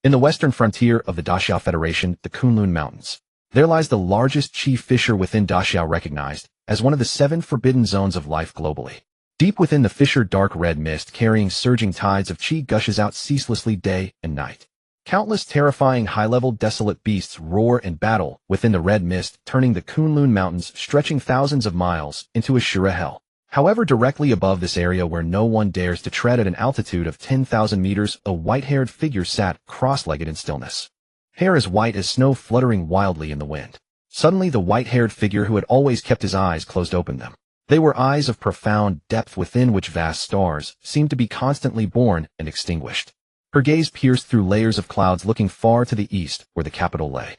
A: In the western frontier of the Daxiao Federation, the Kunlun Mountains, there lies the largest chi fissure within Daxiao, recognized as one of the 7 forbidden zones of life globally. Deep within the fissure, dark red mist carrying surging tides of chi gushes out ceaselessly day and night. Countless terrifying high-level desolate beasts roar and battle within the red mist, turning the Kunlun Mountains, stretching thousands of miles, into a Shura hell. However, directly above this area where no one dares to tread at an altitude of 10,000 meters, a white-haired figure sat cross-legged in stillness. Hair as white as snow fluttering wildly in the wind. Suddenly, the white-haired figure who had always kept his eyes closed opened them. They were eyes of profound depth within which vast stars seemed to be constantly born and extinguished. Her gaze pierced through layers of clouds, looking far to the east where the capital lay.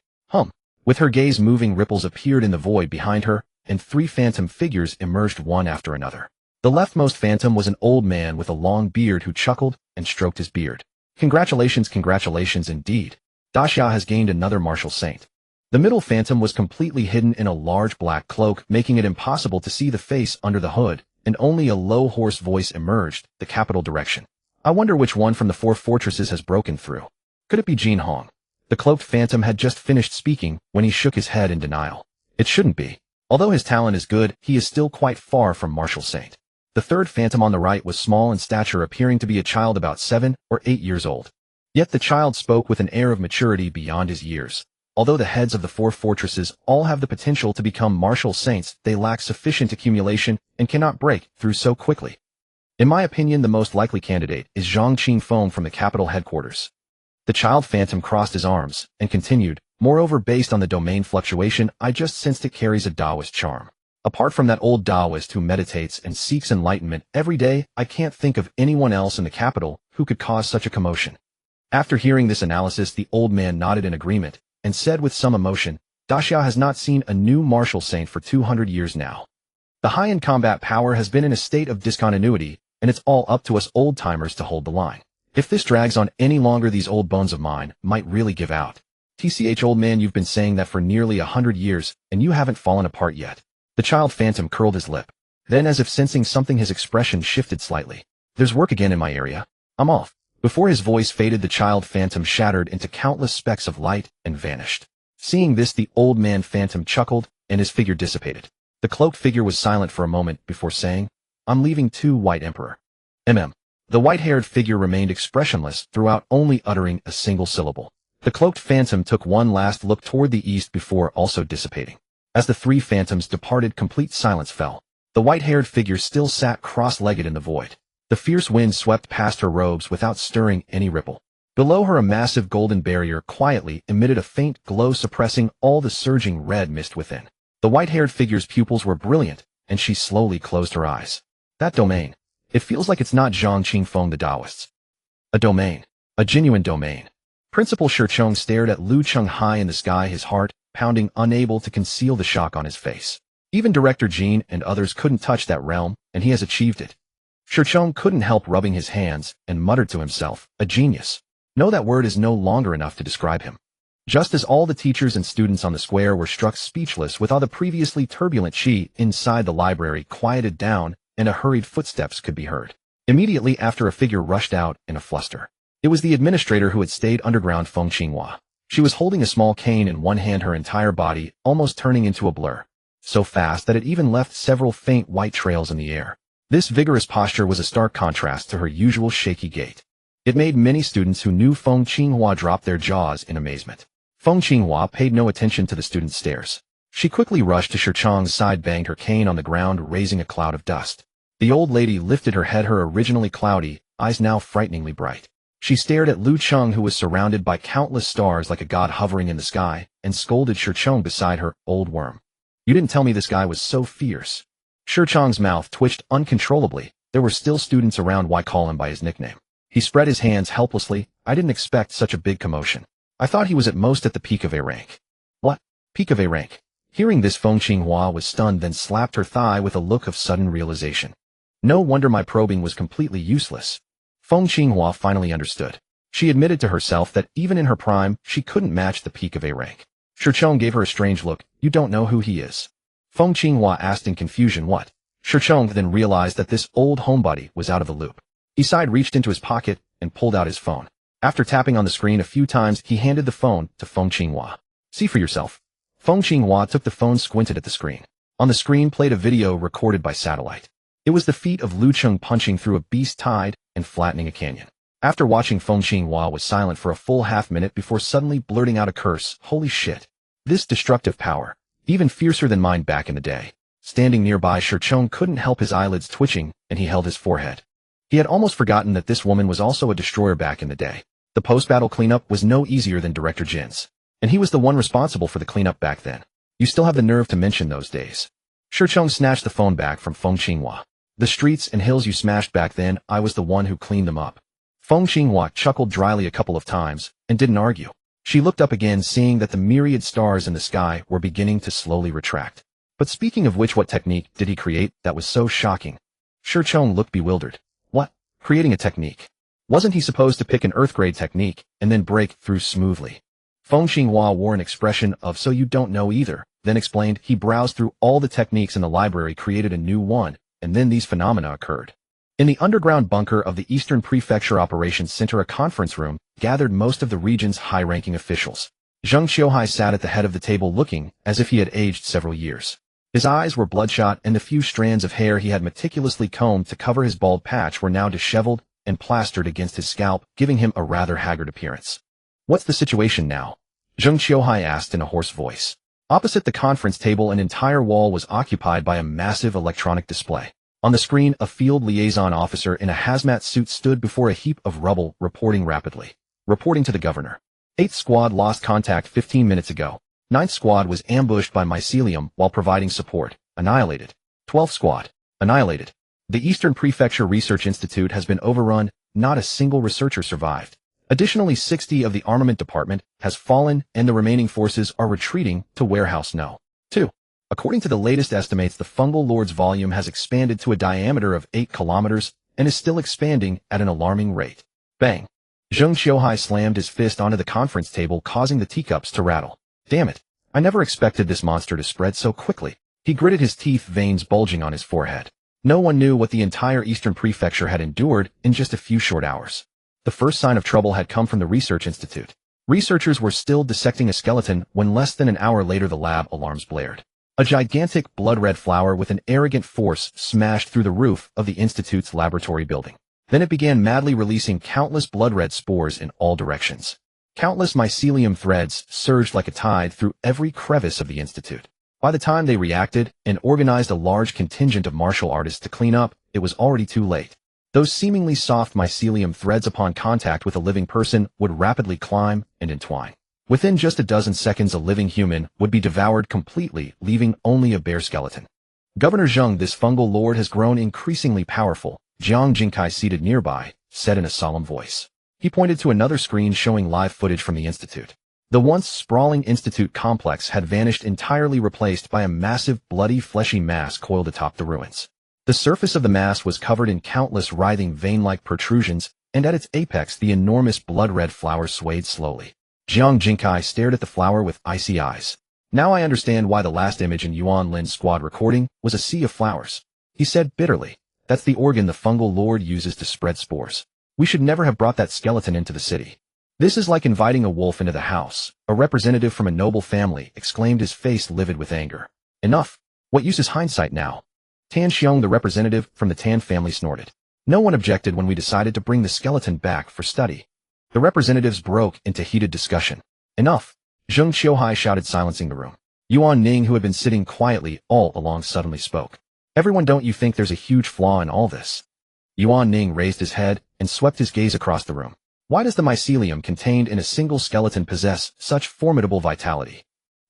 A: With her gaze moving, ripples appeared in the void behind her, and 3 phantom figures emerged one after another. The leftmost phantom was an old man with a long beard who chuckled and stroked his beard. Congratulations, congratulations indeed. Daxiao has gained another martial saint. The middle phantom was completely hidden in a large black cloak, making it impossible to see the face under the hood, and only a low, hoarse voice emerged, the capital direction. I wonder which one from the 4 fortresses has broken through. Could it be Jin Hong? The cloaked phantom had just finished speaking when he shook his head in denial. It shouldn't be. Although his talent is good, he is still quite far from martial saint. The third phantom on the right was small in stature, appearing to be a child about 7 or 8 years old. Yet the child spoke with an air of maturity beyond his years. Although the heads of the 4 fortresses all have the potential to become martial saints, they lack sufficient accumulation and cannot break through so quickly. In my opinion, the most likely candidate is Zhang Qingfeng from the capital headquarters. The child phantom crossed his arms and continued, moreover, based on the domain fluctuation, I just sensed it carries a Taoist charm. Apart from that old Taoist who meditates and seeks enlightenment every day, I can't think of anyone else in the capital who could cause such a commotion. After hearing this analysis, the old man nodded in agreement and said with some emotion, Daxiao has not seen a new martial saint for 200 years now. The high-end combat power has been in a state of discontinuity, and it's all up to us old-timers to hold the line. If this drags on any longer, these old bones of mine might really give out. TCH old man, you've been saying that for nearly 100 years, and you haven't fallen apart yet. The child phantom curled his lip. Then, as if sensing something, his expression shifted slightly. There's work again in my area. I'm off. Before his voice faded, the child phantom shattered into countless specks of light and vanished. Seeing this, the old man phantom chuckled, and his figure dissipated. The cloaked figure was silent for a moment before saying, I'm leaving too, White Emperor. The white-haired figure remained expressionless throughout, only uttering a single syllable. The cloaked phantom took one last look toward the east before also dissipating. As the three phantoms departed, complete silence fell. The white-haired figure still sat cross-legged in the void. The fierce wind swept past her robes without stirring any ripple. Below her, a massive golden barrier quietly emitted a faint glow, suppressing all the surging red mist within. The white-haired figure's pupils were brilliant, and she slowly closed her eyes. That domain. It feels like it's not Zhang Qingfeng the Taoists. A domain. A genuine domain. Principal Cheng stared at Lu Cheng high in the sky, his heart pounding, unable to conceal the shock on his face. Even Director Jean and others couldn't touch that realm, and he has achieved it. Cheng couldn't help rubbing his hands and muttered to himself, a genius. No, that word is no longer enough to describe him. Just as all the teachers and students on the square were struck speechless with all the previously turbulent chi inside the library quieted down, and a hurried footsteps could be heard. Immediately after, a figure rushed out in a fluster. It was the administrator who had stayed underground, Feng Qinghua. She was holding a small cane in one hand, her entire body almost turning into a blur. So fast that it even left several faint white trails in the air. This vigorous posture was a stark contrast to her usual shaky gait. It made many students who knew Feng Qinghua drop their jaws in amazement. Feng Qinghua paid no attention to the students' stares. She quickly rushed to Cheng's side, banged her cane on the ground, raising a cloud of dust. The old lady lifted her head, her originally cloudy eyes now frighteningly bright. She stared at Lu Cheng, who was surrounded by countless stars like a god hovering in the sky, and scolded Cheng beside her, old worm. You didn't tell me this guy was so fierce. Cheng's mouth twitched uncontrollably. There were still students around. Why call him by his nickname? He spread his hands helplessly. I didn't expect such a big commotion. I thought he was at most at the peak of A rank. What? Peak of A rank? Hearing this, Feng Qinghua was stunned, then slapped her thigh with a look of sudden realization. No wonder my probing was completely useless. Feng Qinghua finally understood. She admitted to herself that even in her prime, she couldn't match the peak of A rank. Cheng gave her a strange look. You don't know who he is? Feng Qinghua asked in confusion. What? Cheng then realized that this old homebody was out of the loop. He sighed, reached into his pocket, and pulled out his phone. After tapping on the screen a few times, he handed the phone to Feng Qinghua. See for yourself. Feng Qinghua took the phone, squinted at the screen. On the screen played a video recorded by satellite. It was the feat of Lu Cheng punching through a beast tide and flattening a canyon. After watching, Feng Qinghua was silent for a full half-minute before suddenly blurting out a curse. Holy shit. This destructive power. Even fiercer than mine back in the day. Standing nearby, Cheng couldn't help his eyelids twitching, and he held his forehead. He had almost forgotten that this woman was also a destroyer back in the day. The post-battle cleanup was no easier than Director Jin's. And he was the one responsible for the cleanup back then. You still have the nerve to mention those days. Cheng snatched the phone back from Feng Qinghua. The streets and hills you smashed back then, I was the one who cleaned them up. Feng Qinghua chuckled dryly a couple of times, and didn't argue. She looked up again, seeing that the myriad stars in the sky were beginning to slowly retract. But speaking of which, what technique did he create that was so shocking? Cheng looked bewildered. What? Creating a technique? Wasn't he supposed to pick an Earth-grade technique and then break through smoothly? Feng Qinghua wore an expression of so you don't know either, then explained he browsed through all the techniques in the library, created a new one, and then these phenomena occurred. In the underground bunker of the Eastern Prefecture Operations Center, a conference room gathered most of the region's high-ranking officials. Zheng Qiuhai sat at the head of the table, looking as if he had aged several years. His eyes were bloodshot, and the few strands of hair he had meticulously combed to cover his bald patch were now disheveled and plastered against his scalp, giving him a rather haggard appearance. What's the situation now? Zheng Qiuhai asked in a hoarse voice. Opposite the conference table, an entire wall was occupied by a massive electronic display. On the screen, a field liaison officer in a hazmat suit stood before a heap of rubble, reporting rapidly. Reporting to the governor. 8th Squad lost contact 15 minutes ago. 9th Squad was ambushed by mycelium while providing support. Annihilated. 12th Squad. Annihilated. The Eastern Prefecture Research Institute has been overrun. Not a single researcher survived. Additionally, 60 of the armament department has fallen, and the remaining forces are retreating to Warehouse No. 2. According to the latest estimates, the fungal lord's volume has expanded to a diameter of 8 kilometers and is still expanding at an alarming rate. Bang. Zheng Qiuhai slammed his fist onto the conference table, causing the teacups to rattle. Damn it. I never expected this monster to spread so quickly. He gritted his teeth, veins bulging on his forehead. No one knew what the entire Eastern Prefecture had endured in just a few short hours. The first sign of trouble had come from the research institute. Researchers were still dissecting a skeleton when less than an hour later the lab alarms blared. A gigantic blood-red flower with an arrogant force smashed through the roof of the institute's laboratory building. Then it began madly releasing countless blood-red spores in all directions. Countless mycelium threads surged like a tide through every crevice of the institute. By the time they reacted and organized a large contingent of martial artists to clean up, it was already too late. Those seemingly soft mycelium threads upon contact with a living person would rapidly climb and entwine. Within just a dozen seconds, a living human would be devoured completely, leaving only a bare skeleton. Governor Zheng, this fungal lord has grown increasingly powerful, Jiang Jingkai, seated nearby, said in a solemn voice. He pointed to another screen showing live footage from the institute. The once sprawling institute complex had vanished entirely, replaced by a massive, bloody, fleshy mass coiled atop the ruins. The surface of the mass was covered in countless writhing vein-like protrusions, and at its apex the enormous blood-red flower swayed slowly. Jiang Jingkai stared at the flower with icy eyes. Now I understand why the last image in Yuan Lin's squad recording was a sea of flowers. He said bitterly. That's the organ the fungal lord uses to spread spores. We should never have brought that skeleton into the city. This is like inviting a wolf into the house. A representative from a noble family exclaimed, his face livid with anger. Enough. What use is hindsight now? Tan Xiong, the representative from the Tan family, snorted. No one objected when we decided to bring the skeleton back for study. The representatives broke into heated discussion. Enough. Zheng Qiuhai shouted, silencing the room. Yuan Ning, who had been sitting quietly all along, suddenly spoke. Everyone, don't you think there's a huge flaw in all this? Yuan Ning raised his head and swept his gaze across the room. Why does the mycelium contained in a single skeleton possess such formidable vitality?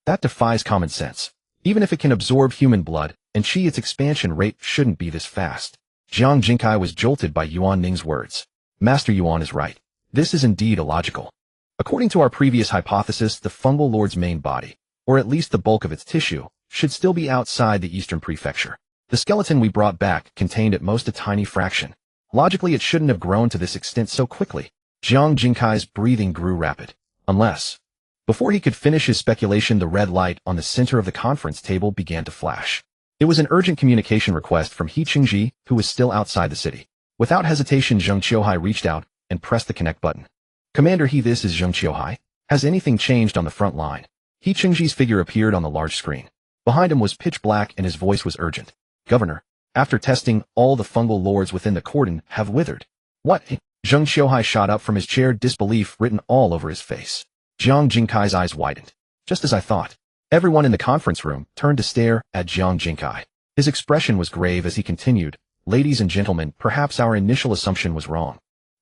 A: That defies common sense. Even if it can absorb human blood and qi, its expansion rate shouldn't be this fast. Jiang Jingkai was jolted by Yuan Ning's words. Master Yuan is right. This is indeed illogical. According to our previous hypothesis, the fungal lord's main body, or at least the bulk of its tissue, should still be outside the Eastern Prefecture. The skeleton we brought back contained at most a tiny fraction. Logically, it shouldn't have grown to this extent so quickly. Jiang Jingkai's breathing grew rapid. Unless... Before he could finish his speculation, the red light on the center of the conference table began to flash. It was an urgent communication request from He Qingji, who was still outside the city. Without hesitation, Zheng Qiuhai reached out and pressed the connect button. Commander He, this is Zheng Qiuhai. Has anything changed on the front line? He Qingji's figure appeared on the large screen. Behind him was pitch black and his voice was urgent. Governor, after testing, all the fungal lords within the cordon have withered. What? Zheng Qiuhai shot up from his chair, disbelief written all over his face. Jiang Jingkai's eyes widened. Just as I thought. Everyone in the conference room turned to stare at Jiang Jingkai. His expression was grave as he continued, Ladies and gentlemen, perhaps our initial assumption was wrong.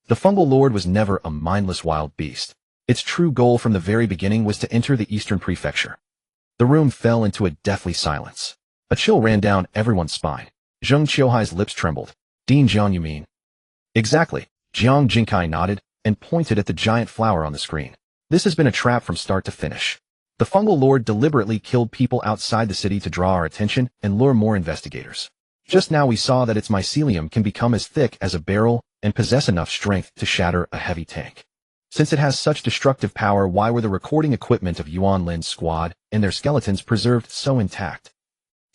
A: The fungal lord was never a mindless wild beast. Its true goal from the very beginning was to enter the Eastern Prefecture. The room fell into a deathly silence. A chill ran down everyone's spine. Zheng Qiuhai's lips trembled. Dean Jiang, you mean? Exactly. Jiang Jingkai nodded and pointed at the giant flower on the screen. This has been a trap from start to finish. The fungal lord deliberately killed people outside the city to draw our attention and lure more investigators. Just now we saw that its mycelium can become as thick as a barrel and possess enough strength to shatter a heavy tank. Since it has such destructive power, why were the recording equipment of Yuan Lin's squad and their skeletons preserved so intact?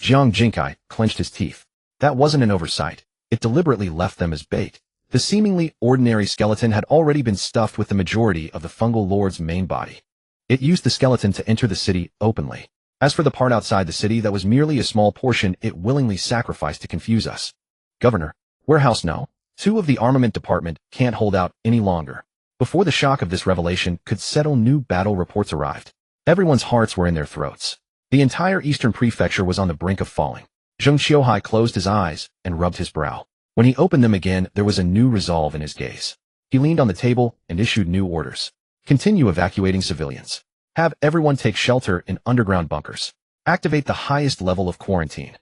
A: Jiang Jingkai clenched his teeth. That wasn't an oversight. It deliberately left them as bait. The seemingly ordinary skeleton had already been stuffed with the majority of the fungal lord's main body. It used the skeleton to enter the city openly. As for the part outside the city that was merely a small portion, it willingly sacrificed to confuse us. Governor, warehouse no. 2 of the armament department can't hold out any longer. Before the shock of this revelation could settle, new battle reports arrived. Everyone's hearts were in their throats. The entire Eastern Prefecture was on the brink of falling. Zheng Qiuhai closed his eyes and rubbed his brow. When he opened them again, there was a new resolve in his gaze. He leaned on the table and issued new orders. Continue evacuating civilians. Have everyone take shelter in underground bunkers. Activate the highest level of quarantine.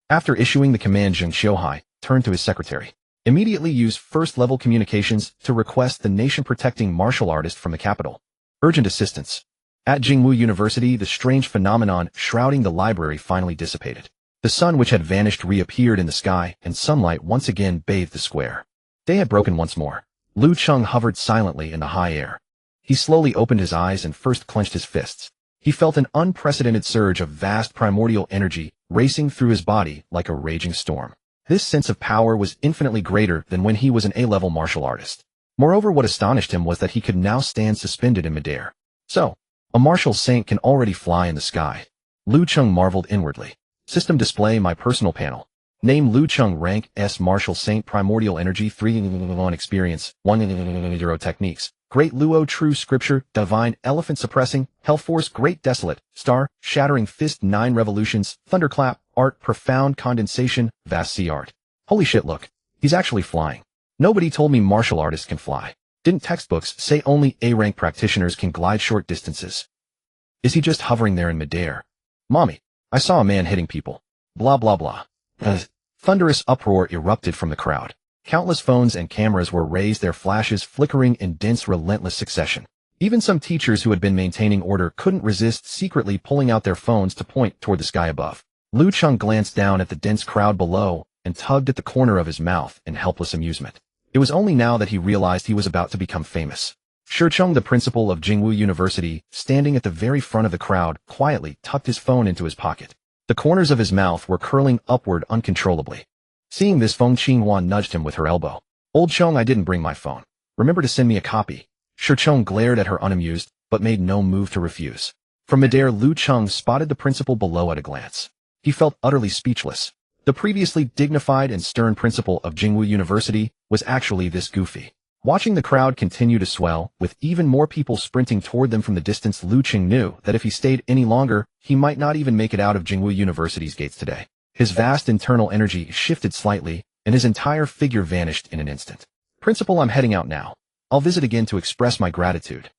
A: After issuing the command, Zheng Qiuhai turned to his secretary. Immediately use first-level communications to request the nation-protecting martial artist from the capital. Urgent assistance. At Jingwu University, the strange phenomenon shrouding the library finally dissipated. The sun, which had vanished, reappeared in the sky, and sunlight once again bathed the square. They had broken once more. Lu Cheng hovered silently in the high air. He slowly opened his eyes and first clenched his fists. He felt an unprecedented surge of vast primordial energy racing through his body like a raging storm. This sense of power was infinitely greater than when he was an A-level martial artist. Moreover, what astonished him was that he could now stand suspended in midair. So, a martial saint can already fly in the sky. Lu Cheng marveled inwardly. System display my personal panel. Name Lu Cheng, rank S, martial saint, primordial energy 3, experience 1, techniques. Great Luo, true scripture, divine, elephant suppressing, hellforce, great desolate, star, shattering fist, 9 revolutions, thunderclap, art, profound condensation, vast sea art. Holy shit, look. He's actually flying. Nobody told me martial artists can fly. Didn't textbooks say only A-rank practitioners can glide short distances? Is he just hovering there in midair? Mommy, I saw a man hitting people. Blah blah blah. Thunderous uproar erupted from the crowd. Countless phones and cameras were raised, their flashes flickering in dense, relentless succession. Even some teachers who had been maintaining order couldn't resist secretly pulling out their phones to point toward the sky above. Lu Cheng glanced down at the dense crowd below and tugged at the corner of his mouth in helpless amusement. It was only now that he realized he was about to become famous. Cheng, the principal of Jingwu University, standing at the very front of the crowd, quietly tucked his phone into his pocket. The corners of his mouth were curling upward uncontrollably. Seeing this, Feng Qinghua nudged him with her elbow. Old Cheng, I didn't bring my phone. Remember to send me a copy. Cheng glared at her unamused, but made no move to refuse. From midair, Lu Cheng spotted the principal below at a glance. He felt utterly speechless. The previously dignified and stern principal of Jingwu University was actually this goofy. Watching the crowd continue to swell, with even more people sprinting toward them from the distance, Lu Cheng knew that if he stayed any longer, he might not even make it out of Jingwu University's gates today. His vast internal energy shifted slightly, and his entire figure vanished in an instant. Principal, I'm heading out now. I'll visit again to express my gratitude.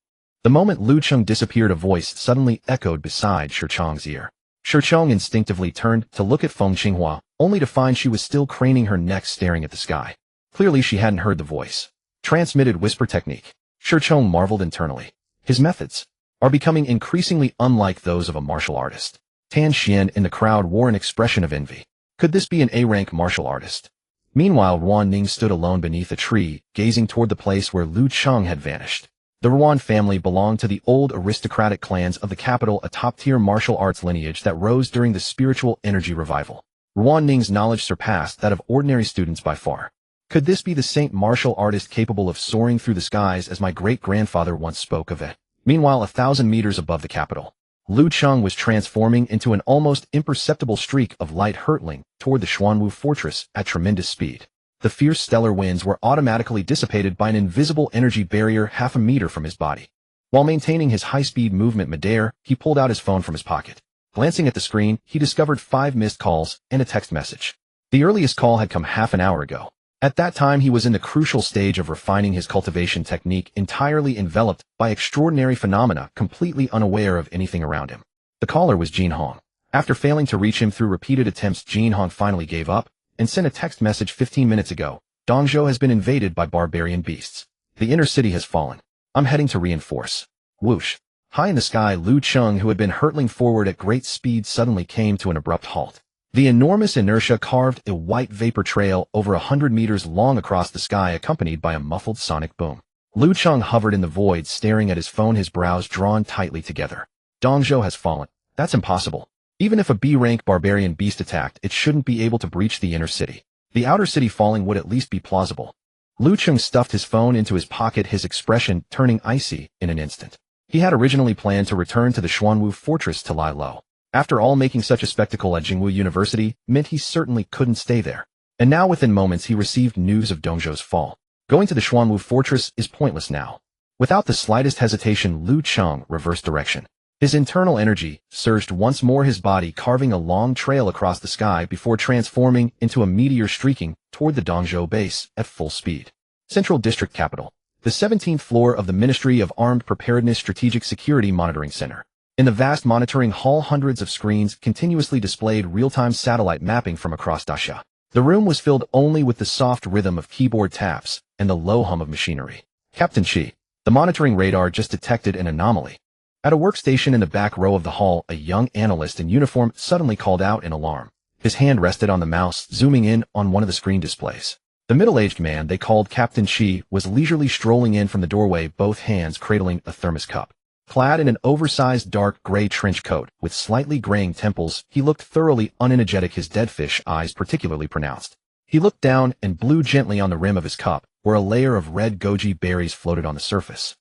A: The moment Lu Cheng disappeared, a voice suddenly echoed beside Cheng's ear. Cheng instinctively turned to look at Feng Qinghua, only to find she was still craning her neck staring at the sky. Clearly she hadn't heard the voice. Transmitted whisper technique. Cheng marveled internally. His methods are becoming increasingly unlike those of a martial artist. Tan Xian in the crowd wore an expression of envy. Could this be an A-rank martial artist? Meanwhile, Ruan Ning stood alone beneath a tree, gazing toward the place where Lu Cheng had vanished. The Ruan family belonged to the old aristocratic clans of the capital, a top-tier martial arts lineage that rose during the spiritual energy revival. Ruan Ning's knowledge surpassed that of ordinary students by far. Could this be the saint martial artist capable of soaring through the skies as my great-grandfather once spoke of it? Meanwhile, 1,000 meters above the capital, Lu Cheng was transforming into an almost imperceptible streak of light hurtling toward the Xuanwu fortress at tremendous speed. The fierce stellar winds were automatically dissipated by an invisible energy barrier half a meter from his body. While maintaining his high-speed movement midair, he pulled out his phone from his pocket. Glancing at the screen, he discovered 5 missed calls and a text message. The earliest call had come half an hour ago. At that time, he was in the crucial stage of refining his cultivation technique, entirely enveloped by extraordinary phenomena, completely unaware of anything around him. The caller was Jin Hong. After failing to reach him through repeated attempts, Jin Hong finally gave up and sent a text message 15 minutes ago. Dongzhou has been invaded by barbarian beasts. The inner city has fallen. I'm heading to reinforce. Whoosh. High in the sky, Lu Cheng, who had been hurtling forward at great speed, suddenly came to an abrupt halt. The enormous inertia carved a white vapor trail over 100 meters long across the sky, accompanied by a muffled sonic boom. Lu Cheng hovered in the void, staring at his phone, his brows drawn tightly together. Dongzhou has fallen. That's impossible. Even if a B-rank barbarian beast attacked, it shouldn't be able to breach the inner city. The outer city falling would at least be plausible. Lu Cheng stuffed his phone into his pocket, his expression turning icy in an instant. He had originally planned to return to the Xuanwu fortress to lie low. After all, making such a spectacle at Jingwu University meant he certainly couldn't stay there. And now within moments he received news of Dongzhou's fall. Going to the Xuanwu fortress is pointless now. Without the slightest hesitation, Lu Cheng reversed direction. His internal energy surged once more, his body carving a long trail across the sky before transforming into a meteor streaking toward the Dongzhou base at full speed. Central District Capital. The 17th floor of the Ministry of Armed Preparedness Strategic Security Monitoring Center. In the vast monitoring hall, hundreds of screens continuously displayed real-time satellite mapping from across Dasha. The room was filled only with the soft rhythm of keyboard taps and the low hum of machinery. Captain Shi, the monitoring radar just detected an anomaly. At a workstation in the back row of the hall, a young analyst in uniform suddenly called out in alarm. His hand rested on the mouse, zooming in on one of the screen displays. The middle-aged man they called Captain Chi was leisurely strolling in from the doorway, both hands cradling a thermos cup. Clad in an oversized dark gray trench coat with slightly graying temples, he looked thoroughly unenergetic, his dead fish eyes particularly pronounced. He looked down and blew gently on the rim of his cup, where a layer of red goji berries floated on the surface.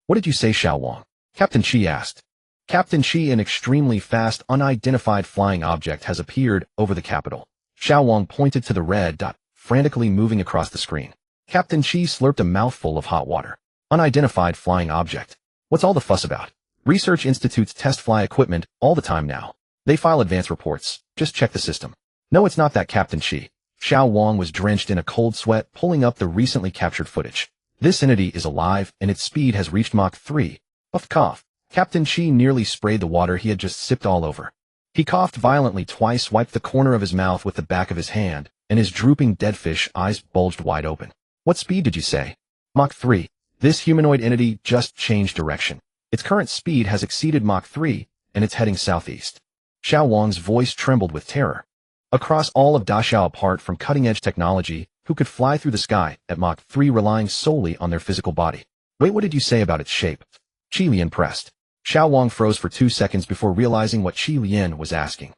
A: What did you say, Xiao Wang? Captain Chi asked. Captain Chi, an extremely fast, unidentified flying object has appeared over the capital. Xiao Wang pointed to the red dot, frantically moving across the screen. Captain Chi slurped a mouthful of hot water. Unidentified flying object. What's all the fuss about? Research institutes test fly equipment all the time now. They file advance reports. Just check the system. No, it's not that, Captain Chi. Xiao Wang was drenched in a cold sweat, pulling up the recently captured footage. This entity is alive, and its speed has reached Mach 3. Puff cough. Captain Chi nearly sprayed the water he had just sipped all over. He coughed violently twice, wiped the corner of his mouth with the back of his hand, and his drooping deadfish eyes bulged wide open. What speed did you say? Mach 3. This humanoid entity just changed direction. Its current speed has exceeded Mach 3, and it's heading southeast. Xiao Wang's voice trembled with terror. Across all of Dachau, apart from cutting-edge technology, who could fly through the sky at Mach 3 relying solely on their physical body. Wait, what did you say about its shape? Qi Lian pressed. Xiao Wang froze for 2 seconds before realizing what Qi Lian was asking.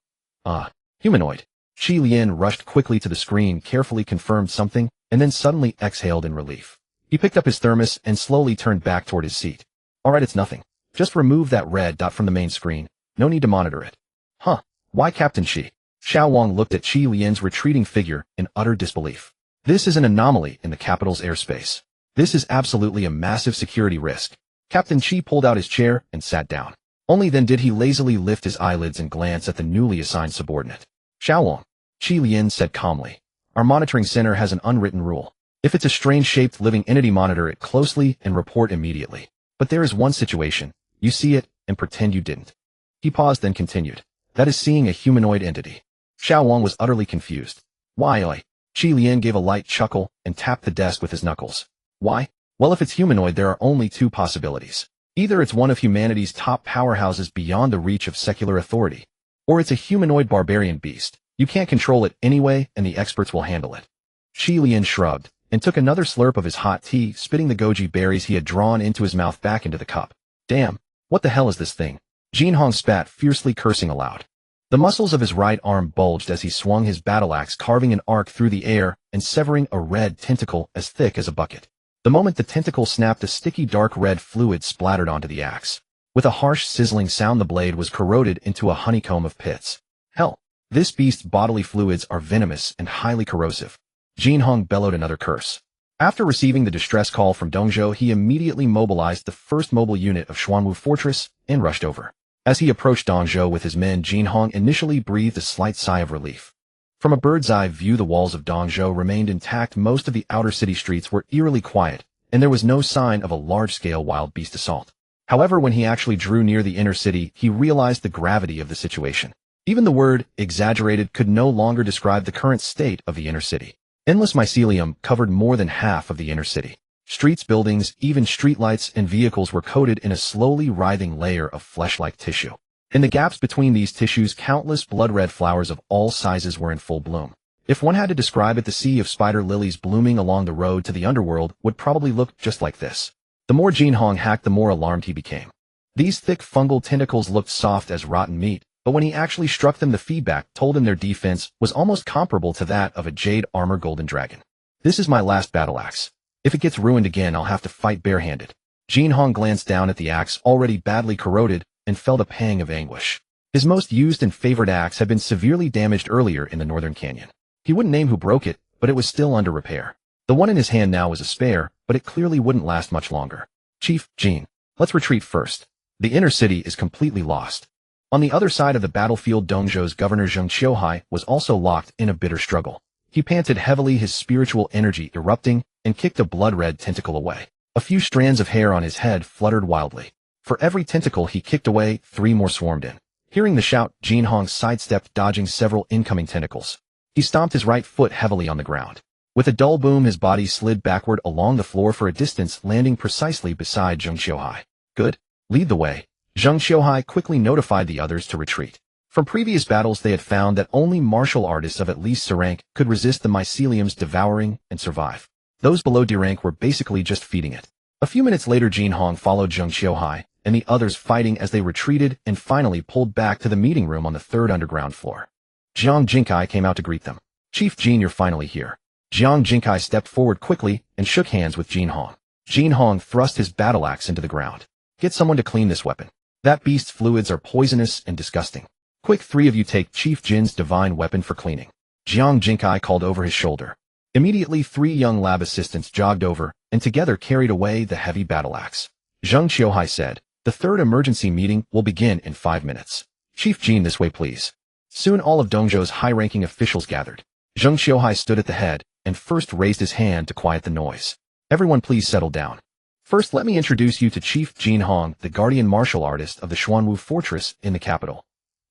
A: Humanoid. Qi Lian rushed quickly to the screen, carefully confirmed something, and then suddenly exhaled in relief. He picked up his thermos and slowly turned back toward his seat. Alright, it's nothing. Just remove that red dot from the main screen. No need to monitor it. Huh. Why, Captain Qi? Xiao Wang looked at Qi Lian's retreating figure in utter disbelief. This is an anomaly in the capital's airspace. This is absolutely a massive security risk. Captain Qi pulled out his chair and sat down. Only then did he lazily lift his eyelids and glance at the newly assigned subordinate. Xiao Wang, Qi Lian said calmly. Our monitoring center has an unwritten rule. If it's a strange-shaped living entity, monitor it closely and report immediately. But there is one situation. You see it and pretend you didn't. He paused, then continued. That is seeing a humanoid entity. Xiao Wang was utterly confused. Why? Qi Lian gave a light chuckle and tapped the desk with his knuckles. Why? Well, if it's humanoid, there are only two possibilities. Either it's one of humanity's top powerhouses beyond the reach of secular authority, or it's a humanoid barbarian beast. You can't control it anyway, and the experts will handle it. Qi Lian shrugged and took another slurp of his hot tea, spitting the goji berries he had drawn into his mouth back into the cup. Damn, what the hell is this thing? Jin Hong spat, fiercely cursing aloud. The muscles of his right arm bulged as he swung his battle axe, carving an arc through the air and severing a red tentacle as thick as a bucket. The moment the tentacle snapped, a sticky dark red fluid splattered onto the axe. With a harsh sizzling sound, the blade was corroded into a honeycomb of pits. Hell, this beast's bodily fluids are venomous and highly corrosive. Jin Hong bellowed another curse. After receiving the distress call from Dongzhou, he immediately mobilized the first mobile unit of Xuanwu Fortress and rushed over. As he approached Dongzhou with his men, Jin Hong initially breathed a slight sigh of relief. From a bird's-eye view, the walls of Dongzhou remained intact. Most of the outer city streets were eerily quiet, and there was no sign of a large-scale wild beast assault. However, when he actually drew near the inner city, he realized the gravity of the situation. Even the word exaggerated could no longer describe the current state of the inner city. Endless mycelium covered more than half of the inner city. Streets, buildings, even streetlights and vehicles were coated in a slowly writhing layer of flesh-like tissue. In the gaps between these tissues, countless blood-red flowers of all sizes were in full bloom. If one had to describe it, the sea of spider lilies blooming along the road to the underworld would probably look just like this. The more Jin Hong hacked, the more alarmed he became. These thick fungal tentacles looked soft as rotten meat, but when he actually struck them, the feedback told him their defense was almost comparable to that of a jade armor golden dragon. This is my last battle axe. If it gets ruined again, I'll have to fight barehanded. Jin Hong glanced down at the axe, already badly corroded, and felt a pang of anguish. His most used and favored axe had been severely damaged earlier in the Northern Canyon. He wouldn't name who broke it, but it was still under repair. The one in his hand now was a spare, but it clearly wouldn't last much longer. Chief, Jin, let's retreat first. The inner city is completely lost. On the other side of the battlefield, Dongzhou's governor Zheng Qiuhai was also locked in a bitter struggle. He panted heavily, his spiritual energy erupting, and kicked a blood-red tentacle away. A few strands of hair on his head fluttered wildly. For every tentacle he kicked away, 3 more swarmed in. Hearing the shout, Jin Hong sidestepped, dodging several incoming tentacles. He stomped his right foot heavily on the ground. With a dull boom, his body slid backward along the floor for a distance, landing precisely beside Zheng Qiuhai. Good. Lead the way. Zheng Qiuhai quickly notified the others to retreat. From previous battles they had found that only martial artists of at least C rank could resist the mycelium's devouring and survive. Those below D rank were basically just feeding it. A few minutes later Jin Hong followed Zheng Qiuhai and the others fighting as they retreated and finally pulled back to the meeting room on the third underground floor. Jiang Jinkai came out to greet them. Chief Jin, you're finally here. Jiang Jinkai stepped forward quickly and shook hands with Jin Hong. Jin Hong thrust his battle axe into the ground. Get someone to clean this weapon. That beast's fluids are poisonous and disgusting. Quick, 3 of you take Chief Jin's divine weapon for cleaning. Jiang Jinkai called over his shoulder. Immediately 3 young lab assistants jogged over and together carried away the heavy battle axe. Zheng Qiuhai said, the third emergency meeting will begin in 5 minutes. Chief Jin, this way please. Soon all of Dongzhou's high-ranking officials gathered. Zheng Qiuhai stood at the head and first raised his hand to quiet the noise. Everyone please settle down. First let me introduce you to Chief Jin Hong, the guardian martial artist of the Xuanwu Fortress in the capital.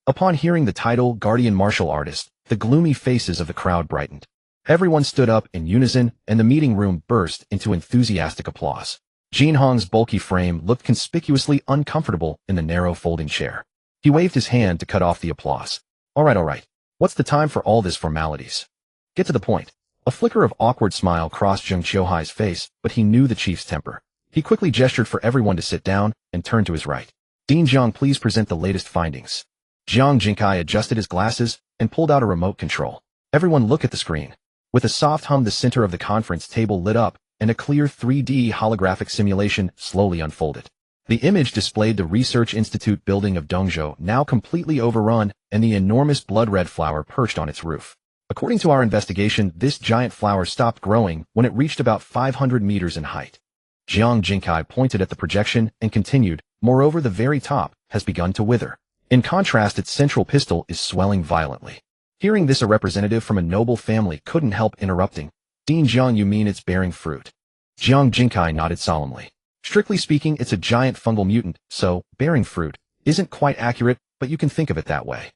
A: Upon hearing the title guardian martial artist, the gloomy faces of the crowd brightened. Everyone stood up in unison and the meeting room burst into enthusiastic applause. Jin Hong's bulky frame looked conspicuously uncomfortable in the narrow folding chair. He waved his hand to cut off the applause. All right. What's the time for all this formalities? Get to the point. A flicker of awkward smile crossed Zheng Qiuhai's face, but he knew the chief's temper. He quickly gestured for everyone to sit down and turned to his right. Dean Jiang, please present the latest findings. Jiang Jinkai adjusted his glasses and pulled out a remote control. Everyone look at the screen. With a soft hum, the center of the conference table lit up and a clear 3D holographic simulation slowly unfolded. The image displayed the Research Institute building of Dongzhou, now completely overrun, and the enormous blood-red flower perched on its roof. According to our investigation, this giant flower stopped growing when it reached about 500 meters in height. Jiang Jinkai pointed at the projection and continued, moreover the very top has begun to wither. In contrast, its central pistil is swelling violently. Hearing this, a representative from a noble family couldn't help interrupting. Dean Jiang, you mean it's bearing fruit? Jiang Jinkai nodded solemnly. Strictly speaking, it's a giant fungal mutant, so bearing fruit isn't quite accurate, but you can think of it that way.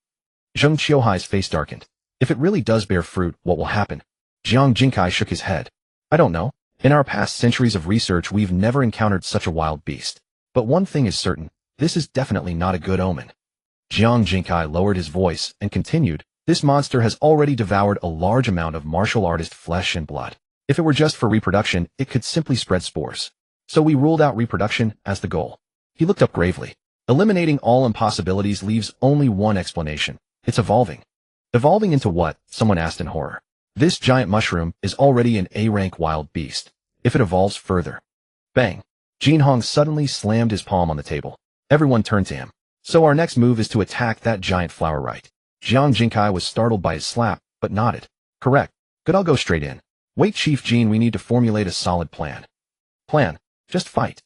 A: Zheng Qiuhai's face darkened. If it really does bear fruit, what will happen? Jiang Jinkai shook his head. I don't know. In our past centuries of research, we've never encountered such a wild beast. But one thing is certain, this is definitely not a good omen. Jiang Jinkai lowered his voice and continued, this monster has already devoured a large amount of martial artist flesh and blood. If it were just for reproduction, it could simply spread spores. So we ruled out reproduction as the goal. He looked up gravely. Eliminating all impossibilities leaves only one explanation. It's evolving. Evolving into what? Someone asked in horror. This giant mushroom is already an A-rank wild beast. If it evolves further. Bang. Jin Hong suddenly slammed his palm on the table. Everyone turned to him. So our next move is to attack that giant flower, right? Jiang Jinkai was startled by his slap, but nodded. Correct. Good, I'll go straight in. Wait, Chief Jin, we need to formulate a solid plan. Plan? Just fight.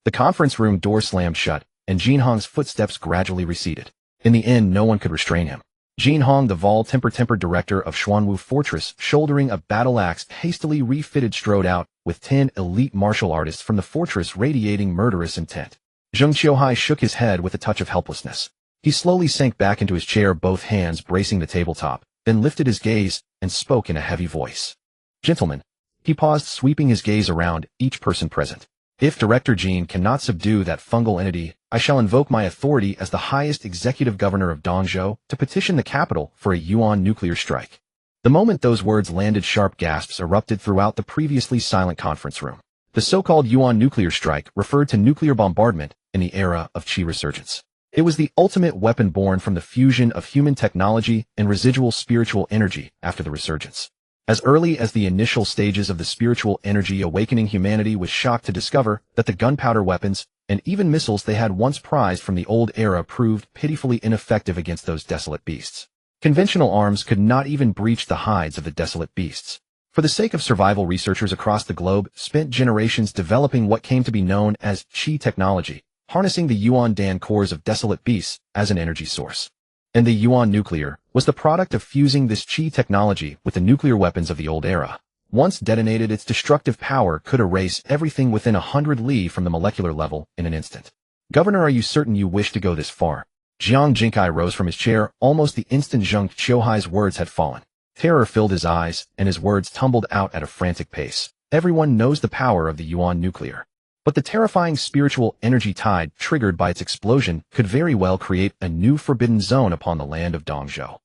A: The conference room door slammed shut, and Jin Hong's footsteps gradually receded. In the end, no one could restrain him. Jin Hong, the Vol-tempered director of Xuanwu Fortress, shouldering a battle axe hastily refitted, strode out, with 10 elite martial artists from the fortress radiating murderous intent. Zheng Qiuhai shook his head with a touch of helplessness. He slowly sank back into his chair, both hands bracing the tabletop, then lifted his gaze and spoke in a heavy voice. Gentlemen. He paused, sweeping his gaze around each person present. If Director Jin cannot subdue that fungal entity, I shall invoke my authority as the highest executive governor of Dongzhou to petition the capital for a Yuan nuclear strike. The moment those words landed, sharp gasps erupted throughout the previously silent conference room. The so-called Yuan nuclear strike referred to nuclear bombardment in the era of Qi resurgence. It was the ultimate weapon born from the fusion of human technology and residual spiritual energy after the resurgence. As early as the initial stages of the spiritual energy awakening, humanity was shocked to discover that the gunpowder weapons and even missiles they had once prized from the old era proved pitifully ineffective against those desolate beasts. Conventional arms could not even breach the hides of the desolate beasts. For the sake of survival, researchers across the globe spent generations developing what came to be known as Qi technology, harnessing the Yuan Dan cores of desolate beasts as an energy source. And the Yuan nuclear was the product of fusing this Qi technology with the nuclear weapons of the old era. Once detonated, its destructive power could erase everything within 100 li from the molecular level in an instant. Governor, are you certain you wish to go this far? Jiang Jinkai rose from his chair almost the instant Zheng Qiuhai's words had fallen. Terror filled his eyes, and his words tumbled out at a frantic pace. Everyone knows the power of the Yuan nuclear. But the terrifying spiritual energy tide triggered by its explosion could very well create a new forbidden zone upon the land of Dongzhou.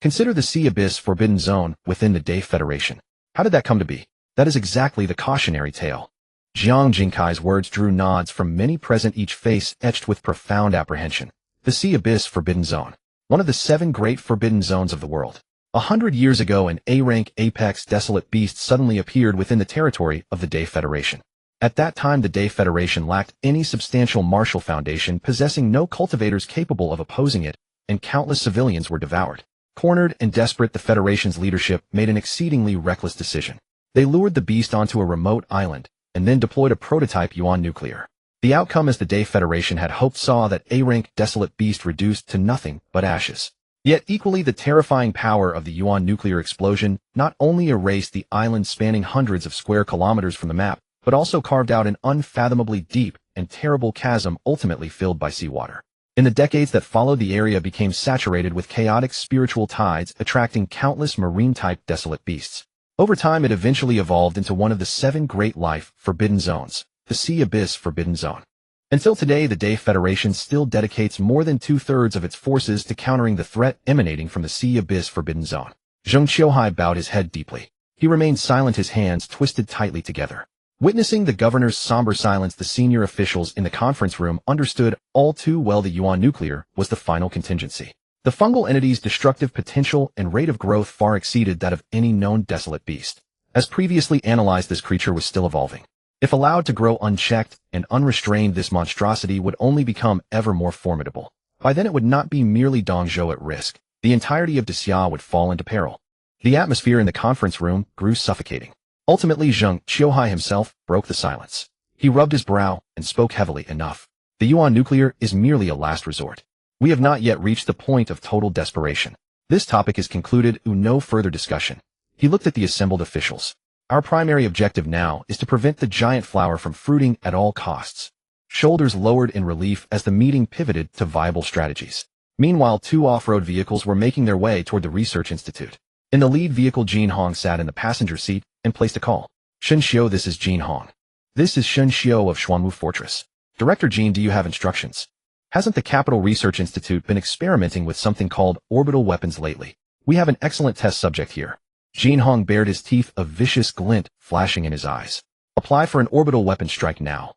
A: Consider the Sea Abyss Forbidden Zone within the Day Federation. How did that come to be? That is exactly the cautionary tale. Jiang Jinkai's words drew nods from many present, each face etched with profound apprehension. The Sea Abyss Forbidden Zone. One of the 7 great forbidden zones of the world. 100 years ago, an A-rank apex desolate beast suddenly appeared within the territory of the Day Federation. At that time, the Day Federation lacked any substantial martial foundation, possessing no cultivators capable of opposing it, and countless civilians were devoured. Cornered and desperate, the Federation's leadership made an exceedingly reckless decision. They lured the beast onto a remote island, and then deployed a prototype Yuan nuclear. The outcome, as the Day Federation had hoped, saw that A-rank desolate beast reduced to nothing but ashes. Yet equally, the terrifying power of the Yuan nuclear explosion not only erased the island spanning hundreds of square kilometers from the map, but also carved out an unfathomably deep and terrible chasm ultimately filled by seawater. In the decades that followed, the area became saturated with chaotic spiritual tides, attracting countless marine-type desolate beasts. Over time, it eventually evolved into one of the 7 great life forbidden zones, the Sea Abyss Forbidden Zone. Until today, the Day Federation still dedicates more than 2/3 of its forces to countering the threat emanating from the Sea Abyss Forbidden Zone. Zheng Qiuhai bowed his head deeply. He remained silent, his hands twisted tightly together. Witnessing the governor's somber silence, the senior officials in the conference room understood all too well the Yuan nuclear was the final contingency. The fungal entity's destructive potential and rate of growth far exceeded that of any known desolate beast. As previously analyzed, this creature was still evolving. If allowed to grow unchecked and unrestrained, this monstrosity would only become ever more formidable. By then, it would not be merely Dongzhou at risk. The entirety of Xia would fall into peril. The atmosphere in the conference room grew suffocating. Ultimately, Zheng Qiuhai himself broke the silence. He rubbed his brow and spoke heavily. Enough. The Yuan nuclear is merely a last resort. We have not yet reached the point of total desperation. This topic is concluded. No further discussion. He looked at the assembled officials. Our primary objective now is to prevent the giant flower from fruiting at all costs. Shoulders lowered in relief as the meeting pivoted to viable strategies. Meanwhile, 2 off-road vehicles were making their way toward the research institute. In the lead vehicle, Jin Hong sat in the passenger seat and placed a call. Shen Xiu, this is Jin Hong. This is Shen Xiu of Xuanwu Fortress. Director Jin, do you have instructions? Hasn't the Capital Research Institute been experimenting with something called orbital weapons lately? We have an excellent test subject here. Jin Hong bared his teeth, a vicious glint flashing in his eyes. Apply for an orbital weapon strike now.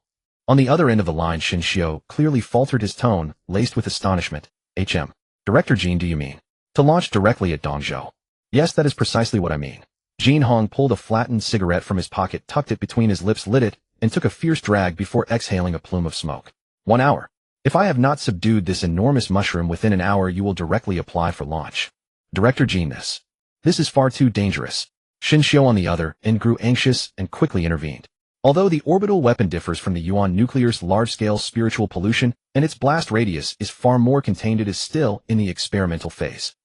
A: On the other end of the line, Shen Xiu clearly faltered, his tone laced with astonishment. Director Jin, do you mean to launch directly at Dongzhou? Yes, that is precisely what I mean. Jin Hong pulled a flattened cigarette from his pocket, tucked it between his lips, lit it, and took a fierce drag before exhaling a plume of smoke. 1 hour. If I have not subdued this enormous mushroom within an hour, you will directly apply for launch. Director Jin, this is far too dangerous. Shen Xiu, on the other end, grew anxious and quickly intervened. Although the orbital weapon differs from the Yuan nuclear's large-scale spiritual pollution, and its blast radius is far more contained, it is still in the experimental phase.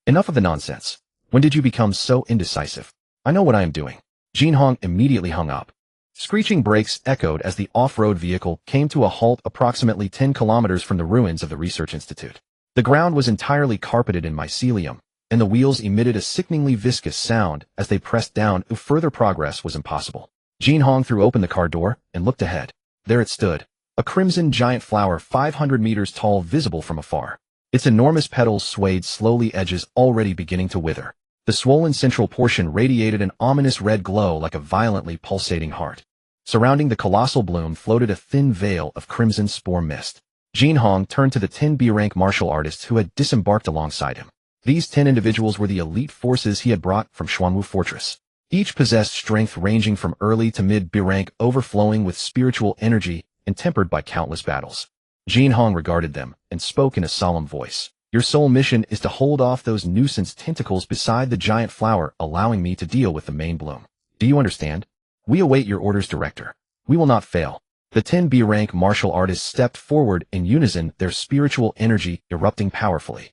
A: Enough of the nonsense. When did you become so indecisive? I know what I am doing. Jin Hong immediately hung up. Screeching brakes echoed as the off-road vehicle came to a halt approximately 10 kilometers from the ruins of the research institute. The ground was entirely carpeted in mycelium, and the wheels emitted a sickeningly viscous sound as they pressed down. Further progress was impossible. Jin Hong threw open the car door and looked ahead. There it stood, a crimson giant flower 500 meters tall, visible from afar. Its enormous petals swayed slowly, edges already beginning to wither. The swollen central portion radiated an ominous red glow like a violently pulsating heart. Surrounding the colossal bloom floated a thin veil of crimson spore mist. Jin Hong turned to the 10 B-rank martial artists who had disembarked alongside him. These 10 individuals were the elite forces he had brought from Xuanwu Fortress. Each possessed strength ranging from early to mid B-rank, overflowing with spiritual energy and tempered by countless battles. Jin Hong regarded them and spoke in a solemn voice. Your sole mission is to hold off those nuisance tentacles beside the giant flower, allowing me to deal with the main bloom. Do you understand? We await your orders, Director. We will not fail. The 10 B-rank martial artists stepped forward in unison, their spiritual energy erupting powerfully.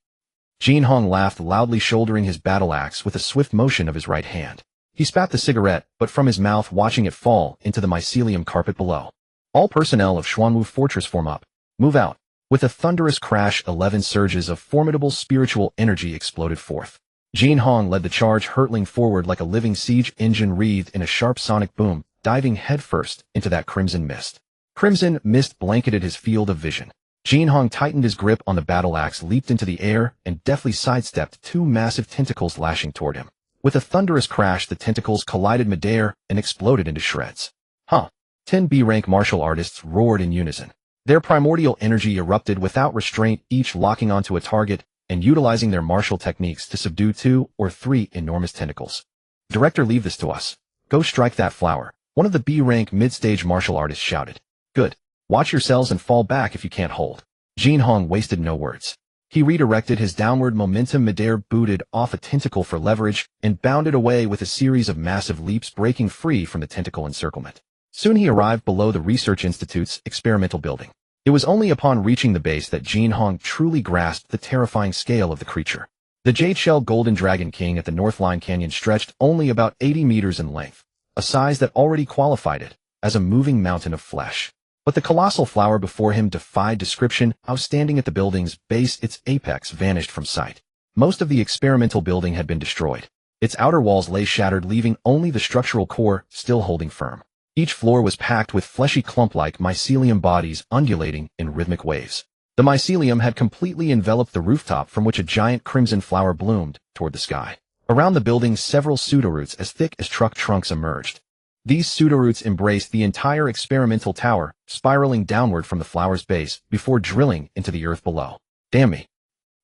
A: Jin Hong laughed loudly, shouldering his battle axe with a swift motion of his right hand. He spat the cigarette, but from his mouth, watching it fall into the mycelium carpet below. All personnel of Xuanwu Fortress form up. Move out. With a thunderous crash, 11 surges of formidable spiritual energy exploded forth. Jin Hong led the charge, hurtling forward like a living siege engine wreathed in a sharp sonic boom, diving headfirst into that crimson mist. Crimson mist blanketed his field of vision. Jin Hong tightened his grip on the battle axe, leaped into the air, and deftly sidestepped two massive tentacles lashing toward him. With a thunderous crash, the tentacles collided midair and exploded into shreds. 10 B-rank martial artists roared in unison. Their primordial energy erupted without restraint, each locking onto a target and utilizing their martial techniques to subdue 2 or 3 enormous tentacles. "Director, leave this to us. Go strike that flower," one of the B-rank mid-stage martial artists shouted. "Good. Watch yourselves and fall back if you can't hold." Jin Hong wasted no words. He redirected his downward momentum midair, booted off a tentacle for leverage, and bounded away with a series of massive leaps, breaking free from the tentacle encirclement. Soon he arrived below the Research Institute's experimental building. It was only upon reaching the base that Jin Hong truly grasped the terrifying scale of the creature. The jade-shell golden dragon king at the Northline Canyon stretched only about 80 meters in length, a size that already qualified it as a moving mountain of flesh. But the colossal flower before him defied description. Outstanding at the building's base, its apex vanished from sight. Most of the experimental building had been destroyed. Its outer walls lay shattered, leaving only the structural core still holding firm. Each floor was packed with fleshy clump-like mycelium bodies undulating in rhythmic waves. The mycelium had completely enveloped the rooftop, from which a giant crimson flower bloomed toward the sky. Around the building, several pseudoroots as thick as truck trunks emerged. These pseudoroots embraced the entire experimental tower, spiraling downward from the flower's base before drilling into the earth below. "Damn me.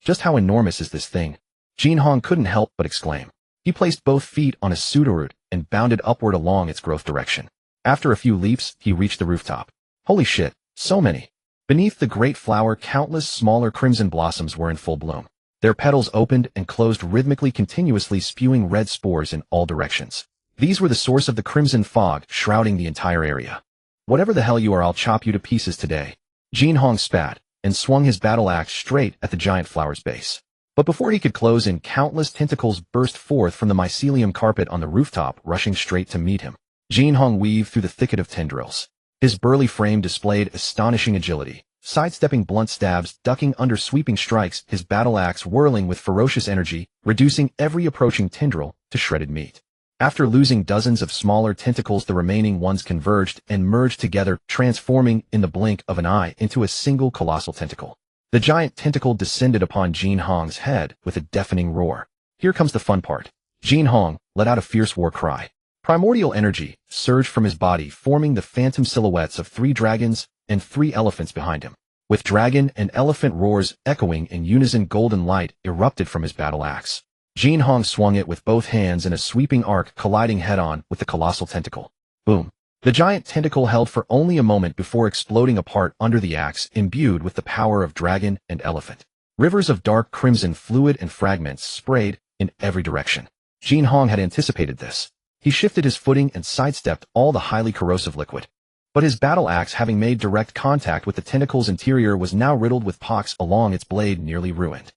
A: Just how enormous is this thing?" Jin Hong couldn't help but exclaim. He placed both feet on a pseudoroot and bounded upward along its growth direction. After a few leaps, he reached the rooftop. Holy shit, so many. Beneath the great flower, countless smaller crimson blossoms were in full bloom. Their petals opened and closed rhythmically, continuously spewing red spores in all directions. These were the source of the crimson fog shrouding the entire area. "Whatever the hell you are, I'll chop you to pieces today." Jin Hong spat and swung his battle axe straight at the giant flower's base. But before he could close in, countless tentacles burst forth from the mycelium carpet on the rooftop, rushing straight to meet him. Jin Hong weaved through the thicket of tendrils. His burly frame displayed astonishing agility, sidestepping blunt stabs, ducking under sweeping strikes, his battle axe whirling with ferocious energy, reducing every approaching tendril to shredded meat. After losing dozens of smaller tentacles, the remaining ones converged and merged together, transforming in the blink of an eye into a single colossal tentacle. The giant tentacle descended upon Jin Hong's head with a deafening roar. Here comes the fun part. Jin Hong let out a fierce war cry. Primordial energy surged from his body, forming the phantom silhouettes of 3 dragons and 3 elephants behind him. With dragon and elephant roars echoing in unison, golden light erupted from his battle axe. Jin Hong swung it with both hands in a sweeping arc, colliding head-on with the colossal tentacle. Boom! The giant tentacle held for only a moment before exploding apart under the axe, imbued with the power of dragon and elephant. Rivers of dark crimson fluid and fragments sprayed in every direction. Jin Hong had anticipated this. He shifted his footing and sidestepped all the highly corrosive liquid. But his battle axe, having made direct contact with the tentacle's interior, was now riddled with pocks along its blade, nearly ruined.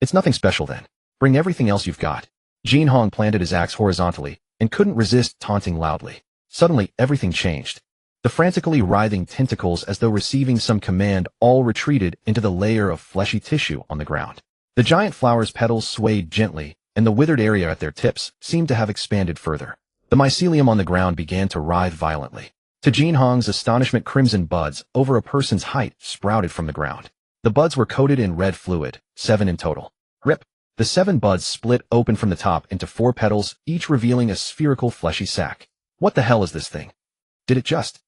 A: It's nothing special then. Bring everything else you've got." Jin Hong planted his axe horizontally and couldn't resist taunting loudly. Suddenly, everything changed. The frantically writhing tentacles, as though receiving some command, all retreated into the layer of fleshy tissue on the ground. The giant flower's petals swayed gently, and the withered area at their tips seemed to have expanded further. The mycelium on the ground began to writhe violently. To Jin Hong's astonishment, crimson buds over a person's height sprouted from the ground. The buds were coated in red fluid, 7 in total. Rip! The 7 buds split open from the top into 4 petals, each revealing a spherical fleshy sac. What the hell is this thing? Did it just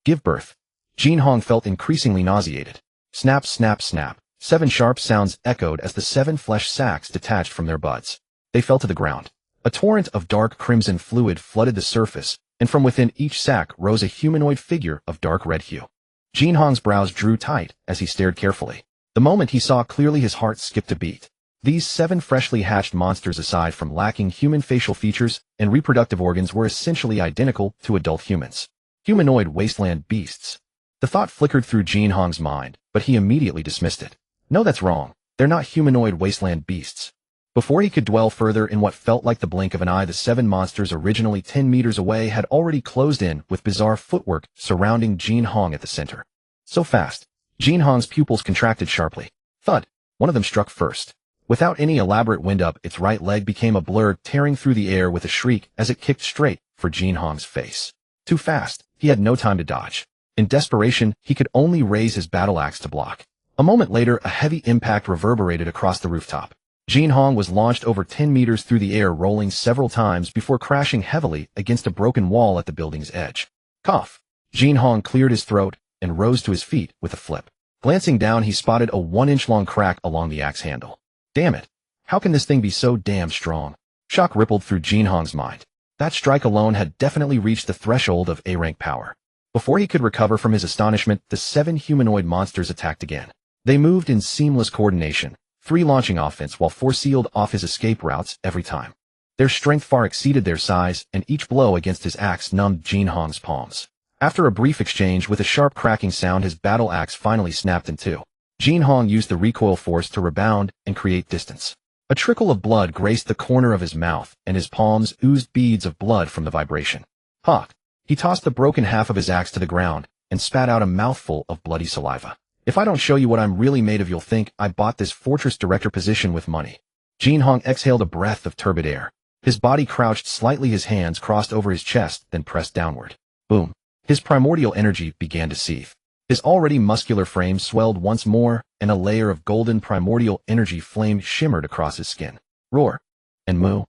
A: give birth? Jin Hong felt increasingly nauseated. Snap, snap, snap. 7 sharp sounds echoed as the 7 flesh sacs detached from their buds. They fell to the ground. A torrent of dark crimson fluid flooded the surface, and from within each sac rose a humanoid figure of dark red hue. Jin Hong's brows drew tight as he stared carefully. The moment he saw clearly, his heart skipped a beat. These 7 freshly hatched monsters, aside from lacking human facial features and reproductive organs, were essentially identical to adult humans. Humanoid wasteland beasts. The thought flickered through Jin Hong's mind, but he immediately dismissed it. No, that's wrong. They're not humanoid wasteland beasts. Before he could dwell further, in what felt like the blink of an eye, the 7 monsters, originally 10 meters away, had already closed in, with bizarre footwork surrounding Jin Hong at the center. So fast. Jin Hong's pupils contracted sharply. Thud. One of them struck first. Without any elaborate wind-up, its right leg became a blur, tearing through the air with a shriek as it kicked straight for Jin Hong's face. Too fast. He had no time to dodge. In desperation, he could only raise his battle axe to block. A moment later, a heavy impact reverberated across the rooftop. Jinhong was launched over 10 meters through the air, rolling several times before crashing heavily against a broken wall at the building's edge. Cough. Jinhong cleared his throat and rose to his feet with a flip. Glancing down, he spotted a 1-inch-long crack along the axe handle. Damn it. How can this thing be so damn strong? Shock rippled through Jinhong's mind. That strike alone had definitely reached the threshold of A-rank power. Before he could recover from his astonishment, the 7 humanoid monsters attacked again. They moved in seamless coordination, 3 launching offense while 4 sealed off his escape routes every time. Their strength far exceeded their size, and each blow against his axe numbed Jinhong's palms. After a brief exchange with a sharp cracking sound, his battle axe finally snapped in two. Jinhong used the recoil force to rebound and create distance. A trickle of blood graced the corner of his mouth, and his palms oozed beads of blood from the vibration. Hawk. He tossed the broken half of his axe to the ground and spat out a mouthful of bloody saliva. If I don't show you what I'm really made of, you'll think I bought this fortress director position with money. Jinhong exhaled a breath of turbid air. His body crouched slightly, his hands crossed over his chest, then pressed downward. Boom. His primordial energy began to seethe. His already muscular frame swelled once more, and a layer of golden primordial energy flame shimmered across his skin. Roar. And moo.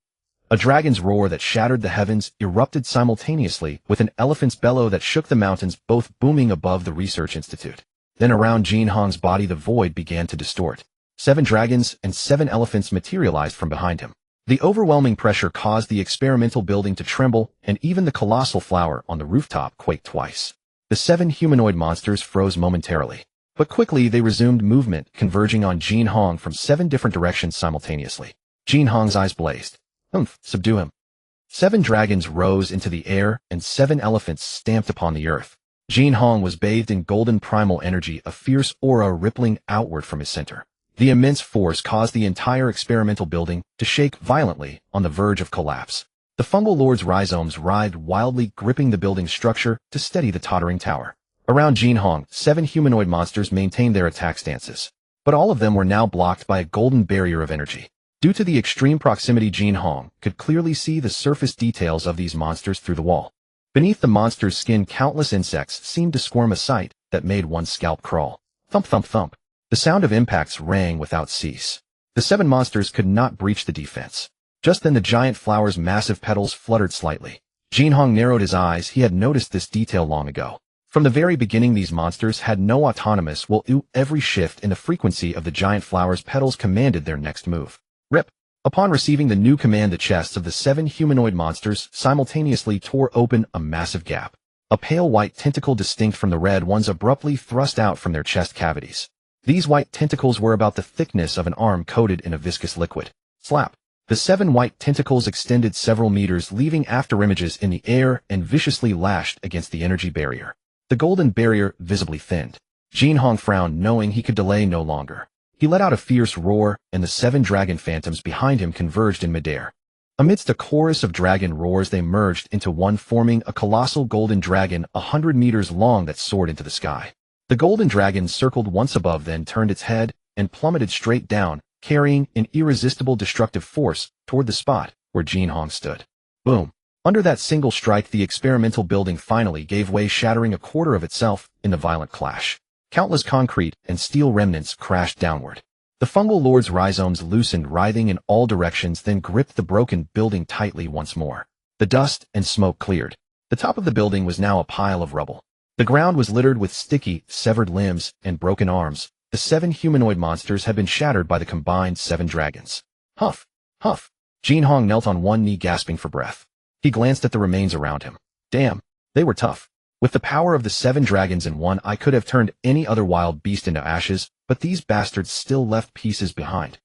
A: A dragon's roar that shattered the heavens erupted simultaneously with an elephant's bellow that shook the mountains, both booming above the research institute. Then around Jinhong's body the void began to distort. 7 dragons and 7 elephants materialized from behind him. The overwhelming pressure caused the experimental building to tremble, and even the colossal flower on the rooftop quaked twice. The 7 humanoid monsters froze momentarily, but quickly they resumed movement, converging on Jinhong from 7 different directions simultaneously. Jinhong's eyes blazed. Subdue him. 7 dragons rose into the air, and 7 elephants stamped upon the earth. Jinhong was bathed in golden primal energy, a fierce aura rippling outward from his center. The immense force caused the entire experimental building to shake violently on the verge of collapse. The fungal lord's rhizomes writhed wildly, gripping the building's structure to steady the tottering tower. Around Jinhong, 7 humanoid monsters maintained their attack stances, but all of them were now blocked by a golden barrier of energy. Due to the extreme proximity, Jinhong could clearly see the surface details of these monsters through the wall. Beneath the monster's skin, countless insects seemed to squirm, a sight that made one's scalp crawl. Thump, thump, thump. The sound of impacts rang without cease. The 7 monsters could not breach the defense. Just then the giant flower's massive petals fluttered slightly. Jinhong narrowed his eyes. He had noticed this detail long ago. From the very beginning, these monsters had no autonomous will. Every shift in the frequency of the giant flower's petals commanded their next move. Rip. Upon receiving the new command, the chests of the 7 humanoid monsters simultaneously tore open a massive gap. A pale white tentacle distinct from the red ones abruptly thrust out from their chest cavities. These white tentacles were about the thickness of an arm coated in a viscous liquid. Slap. The 7 white tentacles extended several meters, leaving afterimages in the air, and viciously lashed against the energy barrier. The golden barrier visibly thinned. Jinhong frowned, knowing he could delay no longer. He let out a fierce roar, and the 7 dragon phantoms behind him converged in midair. Amidst a chorus of dragon roars, they merged into one, forming a colossal golden dragon 100 meters long that soared into the sky. The golden dragon circled once above, then turned its head and plummeted straight down, carrying an irresistible destructive force toward the spot where Jinhong stood. Boom. Under that single strike, the experimental building finally gave way, shattering a quarter of itself in the violent clash. Countless concrete and steel remnants crashed downward. The fungal lord's rhizomes loosened, writhing in all directions, then gripped the broken building tightly once more. The dust and smoke cleared. The top of the building was now a pile of rubble. The ground was littered with sticky, severed limbs and broken arms. The 7 humanoid monsters had been shattered by the combined 7 dragons. Huff! Huff! Jinhong knelt on one knee, gasping for breath. He glanced at the remains around him. Damn, they were tough. With the power of the 7 dragons in one, I could have turned any other wild beast into ashes, but these bastards still left pieces behind.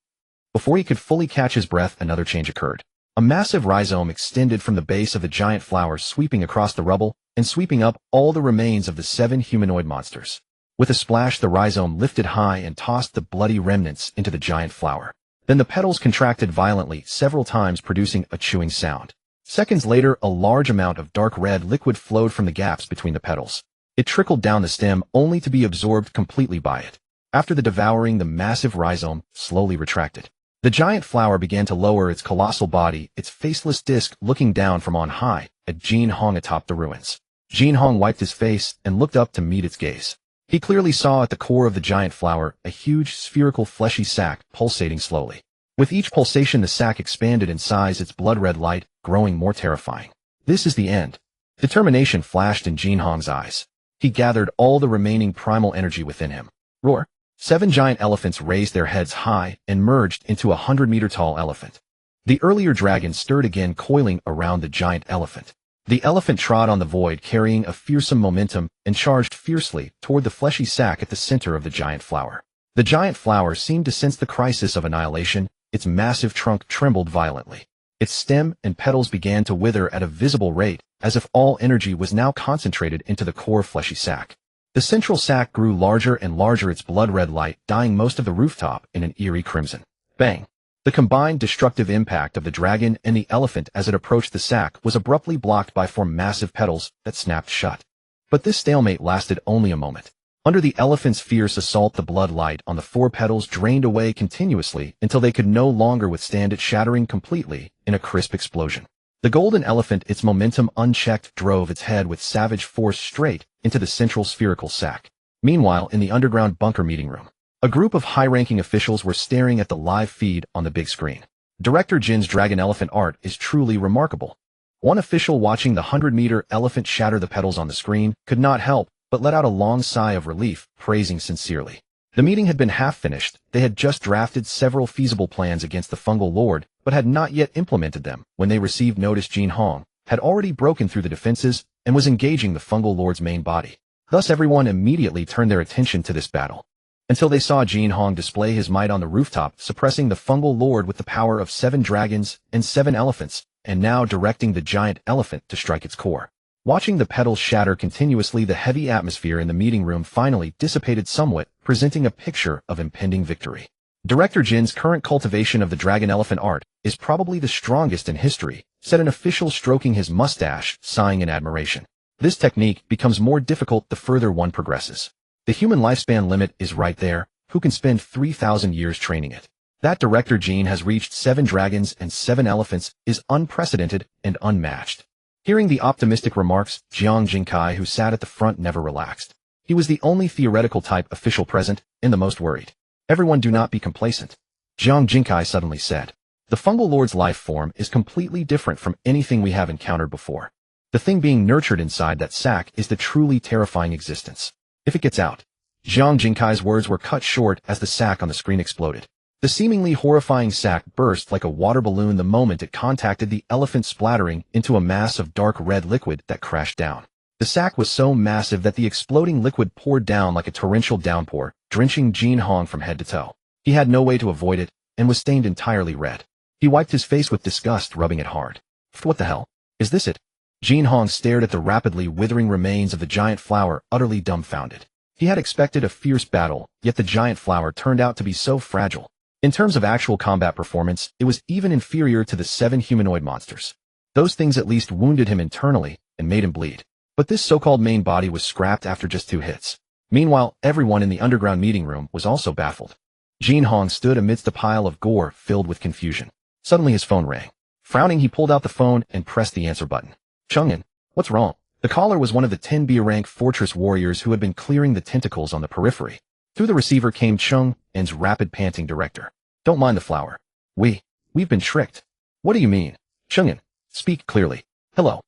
A: Before he could fully catch his breath, another change occurred. A massive rhizome extended from the base of the giant flower, sweeping across the rubble and sweeping up all the remains of the 7 humanoid monsters. With a splash, the rhizome lifted high and tossed the bloody remnants into the giant flower. Then the petals contracted violently several times, producing a chewing sound. Seconds later, a large amount of dark red liquid flowed from the gaps between the petals. It trickled down the stem, only to be absorbed completely by it. After the devouring, the massive rhizome slowly retracted. The giant flower began to lower its colossal body, its faceless disc looking down from on high at Jinhong atop the ruins. Jin Hong wiped his face and looked up to meet its gaze. He clearly saw at the core of the giant flower a huge, spherical, fleshy sac pulsating slowly. With each pulsation, the sac expanded in size, its blood-red light growing more terrifying. This is the end. Determination flashed in Jin Hong's eyes. He gathered all the remaining primal energy within him. Roar! 7 giant elephants raised their heads high and merged into a 100-meter-tall elephant. The earlier dragon stirred again, coiling around the giant elephant. The elephant trod on the void, carrying a fearsome momentum, and charged fiercely toward the fleshy sac at the center of the giant flower. The giant flower seemed to sense the crisis of annihilation. Its massive trunk trembled violently. Its stem and petals began to wither at a visible rate, as if all energy was now concentrated into the core fleshy sac. The central sac grew larger and larger, its blood-red light dyeing most of the rooftop in an eerie crimson. Bang! The combined destructive impact of the dragon and the elephant as it approached the sac was abruptly blocked by 4 massive petals that snapped shut. But this stalemate lasted only a moment. Under the elephant's fierce assault, the blood light on the 4 petals drained away continuously until they could no longer withstand it, shattering completely in a crisp explosion. The golden elephant, its momentum unchecked, drove its head with savage force straight into the central spherical sac. Meanwhile, in the underground bunker meeting room, a group of high-ranking officials were staring at the live feed on the big screen. Director Jin's dragon elephant art is truly remarkable. One official watching the 100-meter elephant shatter the petals on the screen could not help but let out a long sigh of relief, praising sincerely. The meeting had been half finished. They had just drafted several feasible plans against the fungal lord, but had not yet implemented them when they received notice Jin Hong had already broken through the defenses and was engaging the fungal lord's main body. Thus everyone immediately turned their attention to this battle, until they saw Jin Hong display his might on the rooftop, suppressing the fungal lord with the power of 7 dragons and 7 elephants, and now directing the giant elephant to strike its core. Watching the petals shatter continuously, the heavy atmosphere in the meeting room finally dissipated somewhat, presenting a picture of impending victory. Director Jin's current cultivation of the dragon elephant art is probably the strongest in history, said an official, stroking his mustache, sighing in admiration. This technique becomes more difficult the further one progresses. The human lifespan limit is right there. Who can spend 3,000 years training it? That Director Jin has reached 7 dragons and 7 elephants is unprecedented and unmatched. Hearing the optimistic remarks, Jiang Jingkai, who sat at the front, never relaxed. He was the only theoretical type official present, and the most worried. Everyone, do not be complacent, Jiang Jingkai suddenly said. The fungal lord's life form is completely different from anything we have encountered before. The thing being nurtured inside that sac is the truly terrifying existence. If it gets out. Jiang Jingkai's words were cut short as the sac on the screen exploded. The seemingly horrifying sac burst like a water balloon the moment it contacted the elephant, splattering into a mass of dark red liquid that crashed down. The sac was so massive that the exploding liquid poured down like a torrential downpour, drenching Jin Hong from head to toe. He had no way to avoid it, and was stained entirely red. He wiped his face with disgust, rubbing it hard. What the hell? Is this it? Jin Hong stared at the rapidly withering remains of the giant flower, utterly dumbfounded. He had expected a fierce battle, yet the giant flower turned out to be so fragile. In terms of actual combat performance, it was even inferior to the 7 humanoid monsters. Those things at least wounded him internally and made him bleed. But this so-called main body was scrapped after just 2 hits. Meanwhile, everyone in the underground meeting room was also baffled. Jin Hong stood amidst a pile of gore filled with confusion. Suddenly his phone rang. Frowning, he pulled out the phone and pressed the answer button. Cheng, what's wrong? The caller was one of the 10B rank fortress warriors who had been clearing the tentacles on the periphery. Through the receiver came Cheng's rapid, panting, "Director, don't mind the flower. We've been tricked." "What do you mean?" "Cheng, speak clearly." "Hello.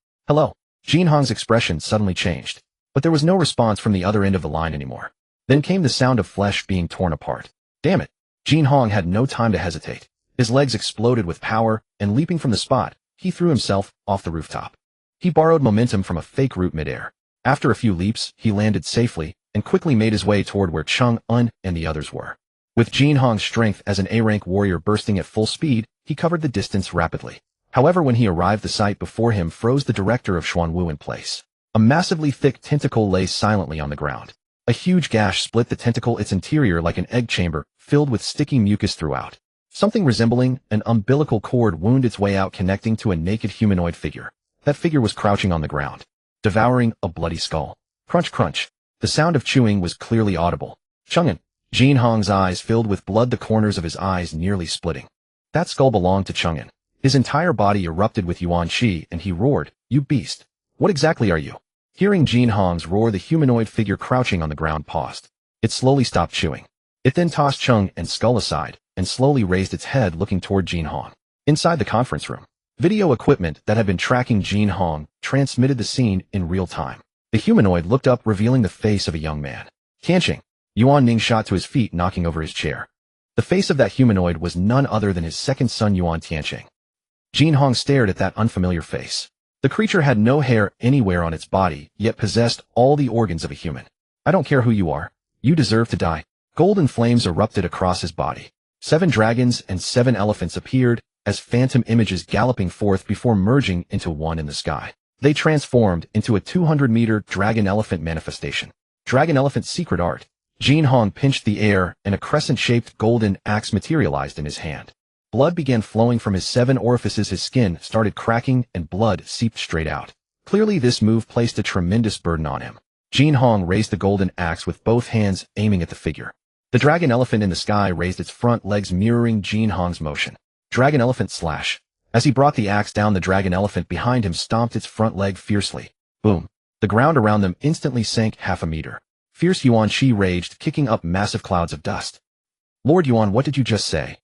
A: Jin Hong's expression suddenly changed, but there was no response from the other end of the line anymore. Then came the sound of flesh being torn apart. Damn it. Jin Hong had no time to hesitate. His legs exploded with power, and leaping from the spot, he threw himself off the rooftop. He borrowed momentum from a fake route midair. After a few leaps, he landed safely, and quickly made his way toward where Cheng and the others were. With Jin Hong's strength as an A-rank warrior bursting at full speed, he covered the distance rapidly. However, when he arrived, the sight before him froze the director of Xuanwu in place. A massively thick tentacle lay silently on the ground. A huge gash split the tentacle, its interior like an egg chamber, filled with sticky mucus throughout. Something resembling an umbilical cord wound its way out, connecting to a naked humanoid figure. That figure was crouching on the ground, devouring a bloody skull. Crunch, crunch. The sound of chewing was clearly audible. Cheng, Jin Hong's eyes filled with blood, the corners of his eyes nearly splitting. That skull belonged to Cheng. His entire body erupted with yuan qi, and he roared, "You beast! What exactly are you?" Hearing Jin Hong's roar, the humanoid figure crouching on the ground paused. It slowly stopped chewing. It then tossed Cheng and Skull aside and slowly raised its head, looking toward Jin Hong. Inside the conference room, video equipment that had been tracking Jin Hong transmitted the scene in real time. The humanoid looked up, revealing the face of a young man. Tianqing. Yuan Ning shot to his feet, knocking over his chair. The face of that humanoid was none other than his second son, Yuan Tianqing. Jin Hong stared at that unfamiliar face. The creature had no hair anywhere on its body, yet possessed all the organs of a human. I don't care who you are. You deserve to die. Golden flames erupted across his body. 7 dragons and 7 elephants appeared as phantom images galloping forth before merging into one in the sky. They transformed into a 200-meter dragon-elephant manifestation. Dragon-elephant secret art. Jin Hong pinched the air, and a crescent-shaped golden axe materialized in his hand. Blood began flowing from his 7 orifices. His skin started cracking, and blood seeped straight out. Clearly, this move placed a tremendous burden on him. Jin Hong raised the golden axe with both hands, aiming at the figure. The dragon-elephant in the sky raised its front legs, mirroring Jin Hong's motion. Dragon-elephant slash. As he brought the axe down, the dragon-elephant behind him stomped its front leg fiercely. Boom. The ground around them instantly sank half a meter. Fierce Yuan Qi raged, kicking up massive clouds of dust. Lord Yuan, what did you just say?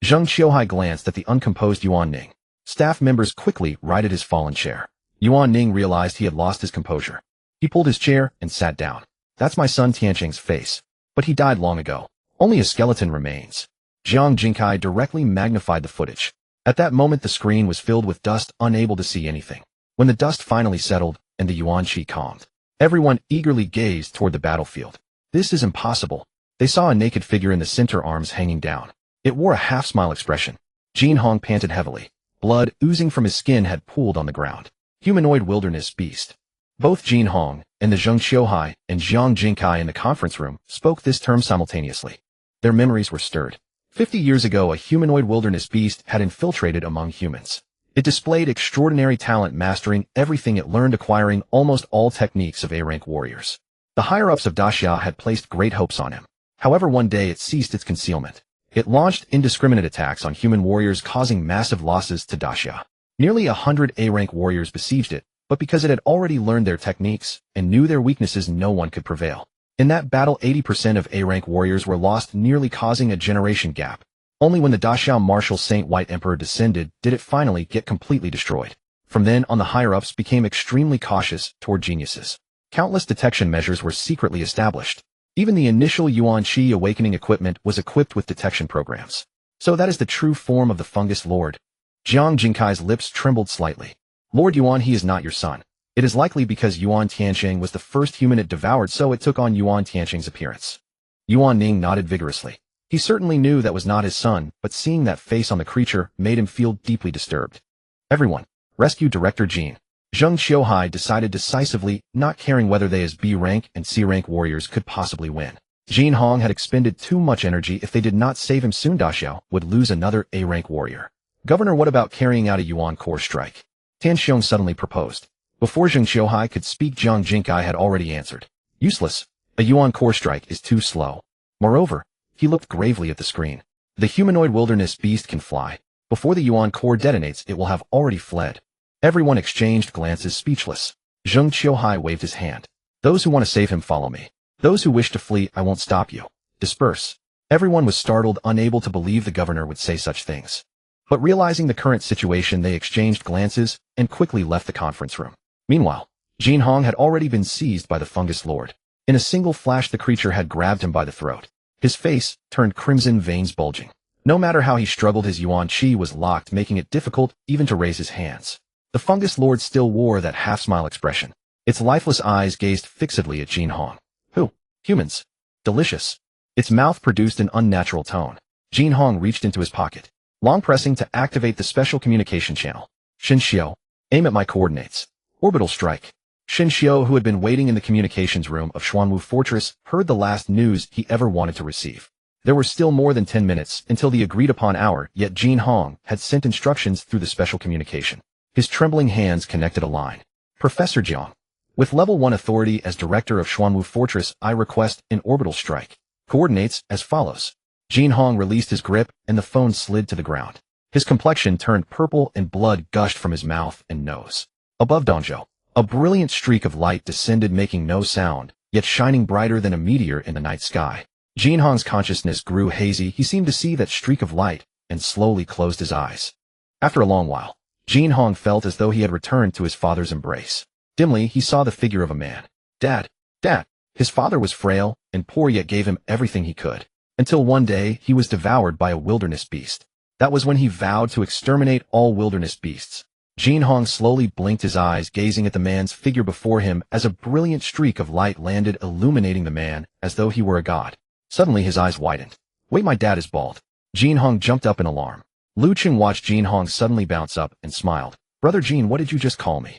A: Zheng Qiuhai glanced at the uncomposed Yuan Ning. Staff members quickly righted his fallen chair. Yuan Ning realized he had lost his composure. He pulled his chair and sat down. That's my son Tianqing's face. But he died long ago. Only a skeleton remains. Jiang Jinkai directly magnified the footage. At that moment, the screen was filled with dust, unable to see anything. When the dust finally settled and the Yuan Qi calmed, everyone eagerly gazed toward the battlefield. This is impossible. They saw a naked figure in the center, arms hanging down. It wore a half-smile expression. Jin Hong panted heavily. Blood oozing from his skin had pooled on the ground. Humanoid wilderness beast. Both Jin Hong and the Zheng Qiuhai and Jiang Jinkai in the conference room spoke this term simultaneously. Their memories were stirred. 50 years ago, a humanoid wilderness beast had infiltrated among humans. It displayed extraordinary talent, mastering everything it learned, acquiring almost all techniques of A-rank warriors. The higher-ups of Daxia had placed great hopes on him. However, one day it ceased its concealment. It launched indiscriminate attacks on human warriors, causing massive losses to Daxia. Nearly 100 A-rank warriors besieged it, but because it had already learned their techniques and knew their weaknesses, no one could prevail. In that battle, 80% of A-rank warriors were lost, nearly causing a generation gap. Only when the Daxiao martial Saint White Emperor descended did it finally get completely destroyed. From then on, the higher-ups became extremely cautious toward geniuses. Countless detection measures were secretly established. Even the initial Yuan Qi awakening equipment was equipped with detection programs. So that is the true form of the fungus lord. Jiang Jinkai's lips trembled slightly. Lord Yuan, he is not your son. It is likely because Yuan Tianqing was the first human it devoured, so it took on Yuan Tianqing's appearance. Yuan Ning nodded vigorously. He certainly knew that was not his son, but seeing that face on the creature made him feel deeply disturbed. Everyone, rescue Director Jin. Zheng Qiuhai decided decisively, not caring whether they as B-rank and C-rank warriors could possibly win. Jin Hong had expended too much energy. If they did not save him soon, Daxiao would lose another A-rank warrior. Governor, what about carrying out a Yuan core strike? Tan Xiong suddenly proposed. Before Zheng Qiuhai could speak, Jiang Jinkai had already answered. Useless. A Yuan core strike is too slow. Moreover, he looked gravely at the screen. The humanoid wilderness beast can fly. Before the Yuan core detonates, it will have already fled. Everyone exchanged glances, speechless. Zheng Qiuhai waved his hand. Those who want to save him, follow me. Those who wish to flee, I won't stop you. Disperse. Everyone was startled, unable to believe the governor would say such things. But realizing the current situation, they exchanged glances and quickly left the conference room. Meanwhile, Jin Hong had already been seized by the fungus lord. In a single flash, the creature had grabbed him by the throat. His face turned crimson, veins bulging. No matter how he struggled, his Yuan Qi was locked, making it difficult even to raise his hands. The fungus lord still wore that half-smile expression. Its lifeless eyes gazed fixedly at Jin Hong. Who? Humans. Delicious. Its mouth produced an unnatural tone. Jin Hong reached into his pocket, long pressing to activate the special communication channel. Shen Xiao, aim at my coordinates. Orbital strike. Shen Xiao, who had been waiting in the communications room of Xuanwu Fortress, heard the last news he ever wanted to receive. There were still more than 10 minutes until the agreed-upon hour, yet Jin Hong had sent instructions through the special communication. His trembling hands connected a line. Professor Jiang, with level 1 authority as director of Xuanwu Fortress, I request an orbital strike. Coordinates as follows. Jin Hong released his grip, and the phone slid to the ground. His complexion turned purple and blood gushed from his mouth and nose. Above Dongzhou, A brilliant streak of light descended making no sound, yet shining brighter than a meteor in the night sky. Jin Hong's consciousness grew hazy. He seemed to see that streak of light and slowly closed his eyes. After a long while, Jin Hong felt as though he had returned to his father's embrace. Dimly, he saw the figure of a man. Dad! Dad! His father was frail and poor yet gave him everything he could. Until one day, he was devoured by a wilderness beast. That was when he vowed to exterminate all wilderness beasts. Jin Hong slowly blinked his eyes, gazing at the man's figure before him as a brilliant streak of light landed, illuminating the man as though he were a god. Suddenly, his eyes widened. Wait, my dad is bald. Jin Hong jumped up in alarm. Lu Cheng watched Jin Hong suddenly bounce up and smiled. Brother Jin, what did you just call me?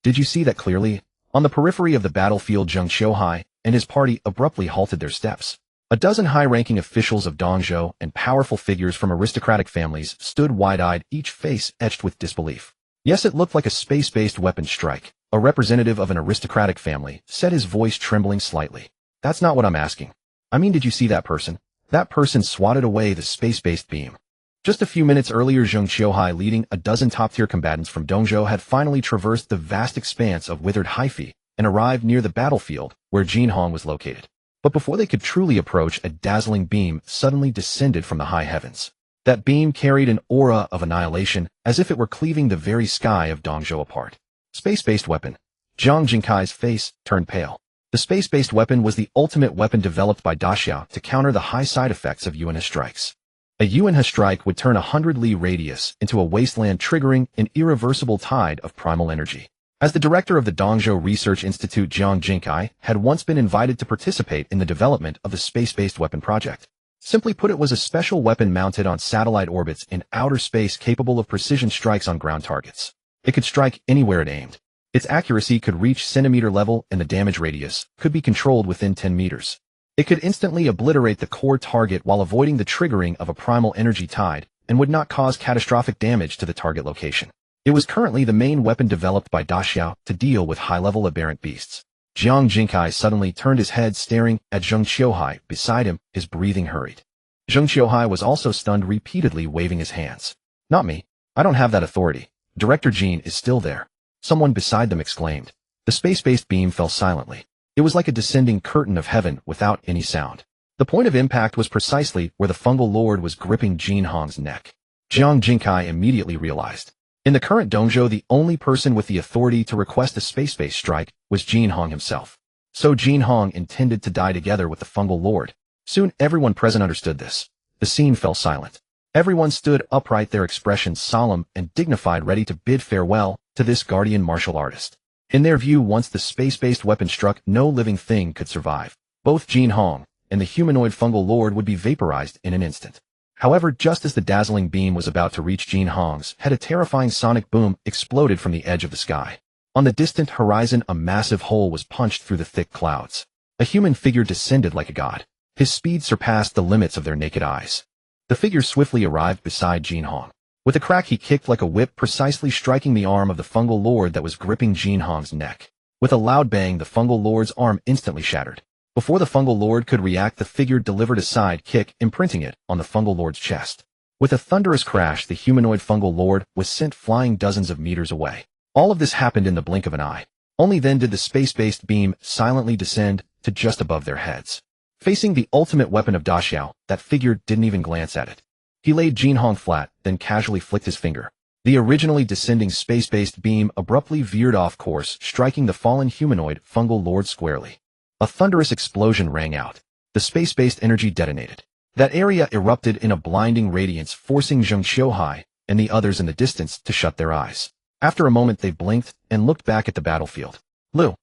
A: Did you see that clearly? On the periphery of the battlefield, Zheng Qiuhai and his party abruptly halted their steps. A dozen high-ranking officials of Dongzhou and powerful figures from aristocratic families stood wide-eyed, each face etched with disbelief. Yes, it looked like a space-based weapon strike. A representative of an aristocratic family said, his voice trembling slightly. That's not what I'm asking. I mean, did you see that person? That person swatted away the space-based beam. Just a few minutes earlier, Zheng Qiuhai, leading a dozen top-tier combatants from Dongzhou, had finally traversed the vast expanse of withered Haifi and arrived near the battlefield where Jin Hong was located. But before they could truly approach, a dazzling beam suddenly descended from the high heavens. That beam carried an aura of annihilation, as if it were cleaving the very sky of Dongzhou apart. Space-based weapon. Jiang Jinkai's face turned pale. The space-based weapon was the ultimate weapon developed by Daxiao to counter the high side effects of Yuanhe strikes. A Yuanhe strike would turn a 100-li radius into a wasteland, triggering an irreversible tide of primal energy. As the director of the Dongzhou Research Institute, Jiang Jinkai had once been invited to participate in the development of the space-based weapon project. Simply put, it was a special weapon mounted on satellite orbits in outer space capable of precision strikes on ground targets. It could strike anywhere it aimed. Its accuracy could reach centimeter level and the damage radius could be controlled within 10 meters. It could instantly obliterate the core target while avoiding the triggering of a primal energy tide and would not cause catastrophic damage to the target location. It was currently the main weapon developed by Daxiao to deal with high-level aberrant beasts. Jiang Jinkai suddenly turned his head, staring at Zheng Qiuhai beside him, his breathing hurried. Zheng Qiuhai was also stunned, repeatedly waving his hands. Not me. I don't have that authority. Director Jin is still there. Someone beside them exclaimed. The space-based beam fell silently. It was like a descending curtain of heaven without any sound. The point of impact was precisely where the fungal lord was gripping Jin Hong's neck. Jiang Jinkai immediately realized. In the current Dongzhou, the only person with the authority to request a space-based strike was Jin Hong himself. So Jin Hong intended to die together with the fungal lord. Soon everyone present understood this. The scene fell silent. Everyone stood upright, their expressions solemn and dignified, ready to bid farewell to this guardian martial artist. In their view, once the space-based weapon struck, no living thing could survive. Both Jin Hong and the humanoid fungal lord would be vaporized in an instant. However, just as the dazzling beam was about to reach Jin Hong's head, a terrifying sonic boom exploded from the edge of the sky. On the distant horizon, a massive hole was punched through the thick clouds. A human figure descended like a god. His speed surpassed the limits of their naked eyes. The figure swiftly arrived beside Jin Hong. With a crack, he kicked like a whip, precisely striking the arm of the fungal lord that was gripping Jin Hong's neck. With a loud bang, the fungal lord's arm instantly shattered. Before the fungal lord could react, the figure delivered a side kick, imprinting it on the fungal lord's chest. With a thunderous crash, the humanoid fungal lord was sent flying dozens of meters away. All of this happened in the blink of an eye. Only then did the space-based beam silently descend to just above their heads. Facing the ultimate weapon of Daxiao, that figure didn't even glance at it. He laid Jin Hong flat, then casually flicked his finger. The originally descending space-based beam abruptly veered off course, striking the fallen humanoid fungal lord squarely. A thunderous explosion rang out. The space-based energy detonated. That area erupted in a blinding radiance, forcing Zheng Qiuhai and the others in the distance to shut their eyes. After a moment, they blinked and looked back at the battlefield. Lu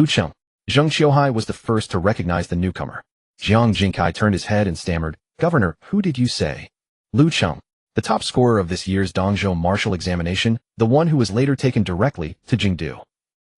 A: Cheng. Zheng Qiuhai was the first to recognize the newcomer. Jiang Jinkai turned his head and stammered, "Governor, who did you say?" Lu Cheng, the top scorer of this year's Dongzhou martial examination, the one who was later taken directly to Jingdu.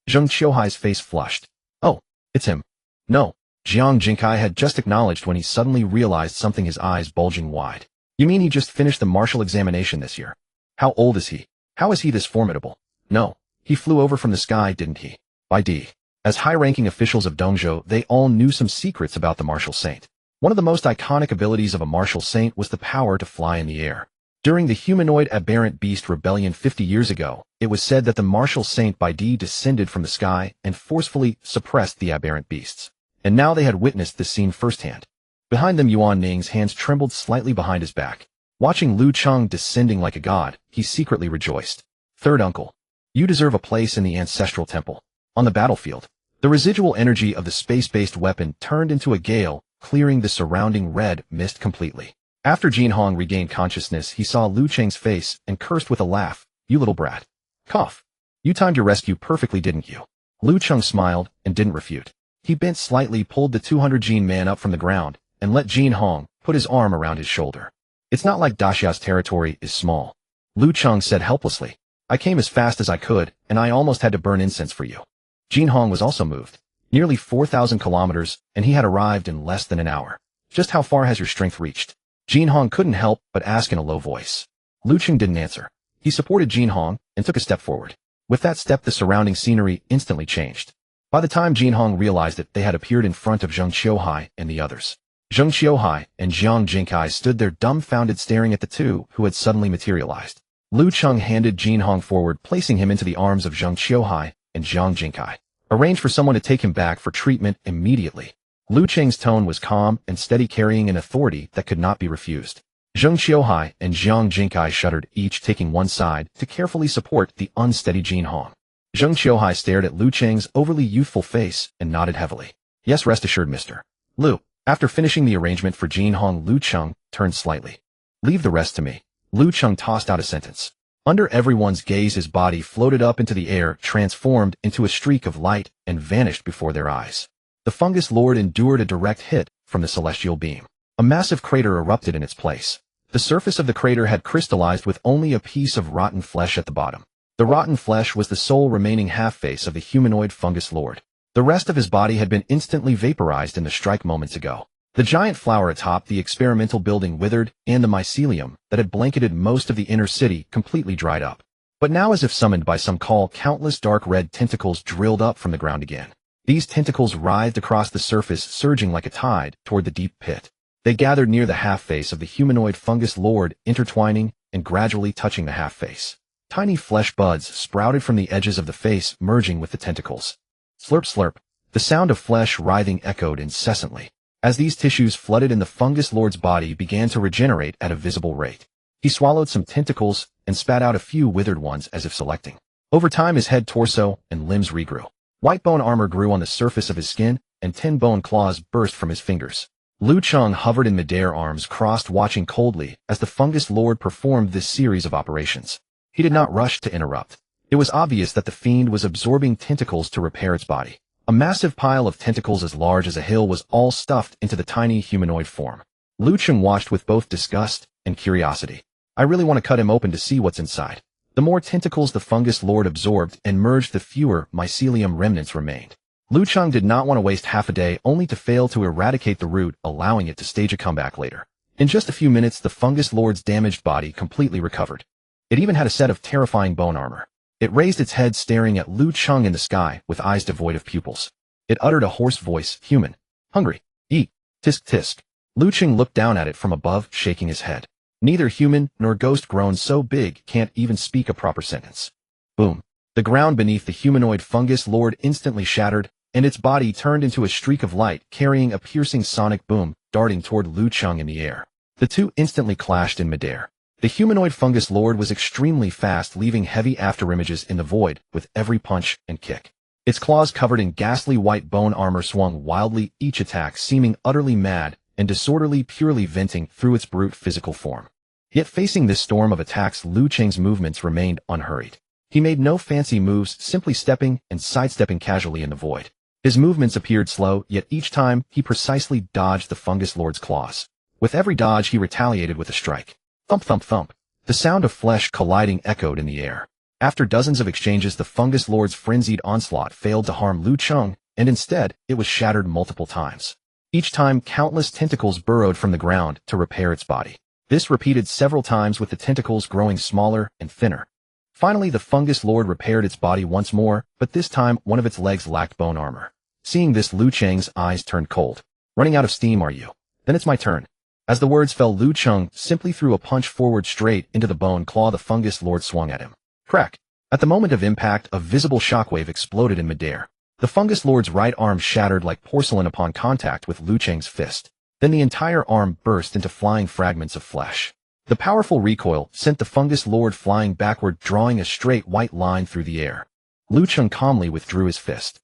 A: Zheng Qiuhai's face flushed. "Oh, it's him." "No," Jiang Jinkai had just acknowledged when he suddenly realized something, his eyes bulging wide. "You mean he just finished the martial examination this year? How old is he? How is he this formidable?" "No, he flew over from the sky, didn't he?" By D. As high-ranking officials of Dongzhou, they all knew some secrets about the martial saint. One of the most iconic abilities of a martial saint was the power to fly in the air. During the humanoid aberrant beast rebellion 50 years ago, it was said that the martial saint Baidi descended from the sky and forcefully suppressed the aberrant beasts. And now they had witnessed this scene firsthand. Behind them, Yuan Ning's hands trembled slightly behind his back. Watching Lu Cheng descending like a god, he secretly rejoiced. Third uncle, you deserve a place in the ancestral temple. On the battlefield, the residual energy of the space-based weapon turned into a gale, clearing the surrounding red mist completely. After Jin Hong regained consciousness, he saw Lu Cheng's face and cursed with a laugh. You little brat. Cough. You timed your rescue perfectly, didn't you? Lu Cheng smiled and didn't refute. He bent slightly, pulled the 200 Jin man up from the ground, and let Jin Hong put his arm around his shoulder. It's not like Daxia's territory is small. Lu Cheng said helplessly. I came as fast as I could, and I almost had to burn incense for you. Jin Hong was also moved. Nearly 4,000 kilometers, and he had arrived in less than an hour. Just how far has your strength reached? Jin Hong couldn't help but ask in a low voice. Lu Cheng didn't answer. He supported Jin Hong and took a step forward. With that step, the surrounding scenery instantly changed. By the time Jin Hong realized it, they had appeared in front of Zheng Qiuhai and the others. Zheng Qiuhai and Jiang Jingkai stood there dumbfounded, staring at the two who had suddenly materialized. Lu Cheng handed Jin Hong forward, placing him into the arms of Zheng Qiuhai and Jiang Jingkai. Arrange for someone to take him back for treatment immediately. Lu Cheng's tone was calm and steady, carrying an authority that could not be refused. Zheng Qiuhai and Jiang Jingkai shuddered, each taking one side to carefully support the unsteady Jin Hong. Zheng Qiuhai stared at Lu Cheng's overly youthful face and nodded heavily. Yes, rest assured, Mr. Lu. After finishing the arrangement for Jin Hong, Lu Cheng turned slightly. Leave the rest to me. Lu Cheng tossed out a sentence. Under everyone's gaze, his body floated up into the air, transformed into a streak of light, and vanished before their eyes. The fungus lord endured a direct hit from the celestial beam. A massive crater erupted in its place. The surface of the crater had crystallized with only a piece of rotten flesh at the bottom. The rotten flesh was the sole remaining half-face of the humanoid fungus lord. The rest of his body had been instantly vaporized in the strike moments ago. The giant flower atop the experimental building withered, and the mycelium that had blanketed most of the inner city completely dried up. But now, as if summoned by some call, countless dark red tentacles drilled up from the ground again. These tentacles writhed across the surface, surging like a tide toward the deep pit. They gathered near the half-face of the humanoid fungus lord, intertwining and gradually touching the half-face. Tiny flesh buds sprouted from the edges of the face, merging with the tentacles. Slurp, slurp. The sound of flesh writhing echoed incessantly. As these tissues flooded in, the fungus lord's body began to regenerate at a visible rate. He swallowed some tentacles and spat out a few withered ones as if selecting. Over time, his head, torso, and limbs regrew. White bone armor grew on the surface of his skin, and 10 bone claws burst from his fingers. Lu Cheng hovered in midair, arms crossed, watching coldly as the fungus lord performed this series of operations. He did not rush to interrupt. It was obvious that the fiend was absorbing tentacles to repair its body. A massive pile of tentacles as large as a hill was all stuffed into the tiny humanoid form. Lu Cheng watched with both disgust and curiosity. I really want to cut him open to see what's inside. The more tentacles the fungus lord absorbed and merged, the fewer mycelium remnants remained. Lu Cheng did not want to waste half a day only to fail to eradicate the root, allowing it to stage a comeback later. In just a few minutes, the fungus lord's damaged body completely recovered. It even had a set of terrifying bone armor. It raised its head, staring at Lu Cheng in the sky with eyes devoid of pupils. It uttered a hoarse voice, human. Hungry. Eat. Tisk tisk. Lu Cheng looked down at it from above, shaking his head. Neither human nor ghost, grown so big can't even speak a proper sentence. Boom. The ground beneath the humanoid fungus lord instantly shattered, and its body turned into a streak of light, carrying a piercing sonic boom, darting toward Lu Cheng in the air. The two instantly clashed in midair. The humanoid fungus lord was extremely fast, leaving heavy afterimages in the void with every punch and kick. Its claws, covered in ghastly white bone armor, swung wildly, each attack seeming utterly mad and disorderly, purely venting through its brute physical form. Yet facing this storm of attacks, Lu Cheng's movements remained unhurried. He made no fancy moves, simply stepping and sidestepping casually in the void. His movements appeared slow, yet each time he precisely dodged the fungus lord's claws. With every dodge, he retaliated with a strike. Thump, thump, thump. The sound of flesh colliding echoed in the air. After dozens of exchanges, the fungus lord's frenzied onslaught failed to harm Lu Cheng, and instead, it was shattered multiple times. Each time, countless tentacles burrowed from the ground to repair its body. This repeated several times, with the tentacles growing smaller and thinner. Finally, the fungus lord repaired its body once more, but this time one of its legs lacked bone armor. Seeing this, Lu Cheng's eyes turned cold. Running out of steam, are you? Then it's my turn. As the words fell, Lu Cheng simply threw a punch forward straight into the bone claw the fungus lord swung at him. Crack! At the moment of impact, a visible shockwave exploded in midair. The fungus lord's right arm shattered like porcelain upon contact with Lu Cheng's fist. Then the entire arm burst into flying fragments of flesh. The powerful recoil sent the fungus lord flying backward, drawing a straight white line through the air. Lu Cheng calmly withdrew his fist.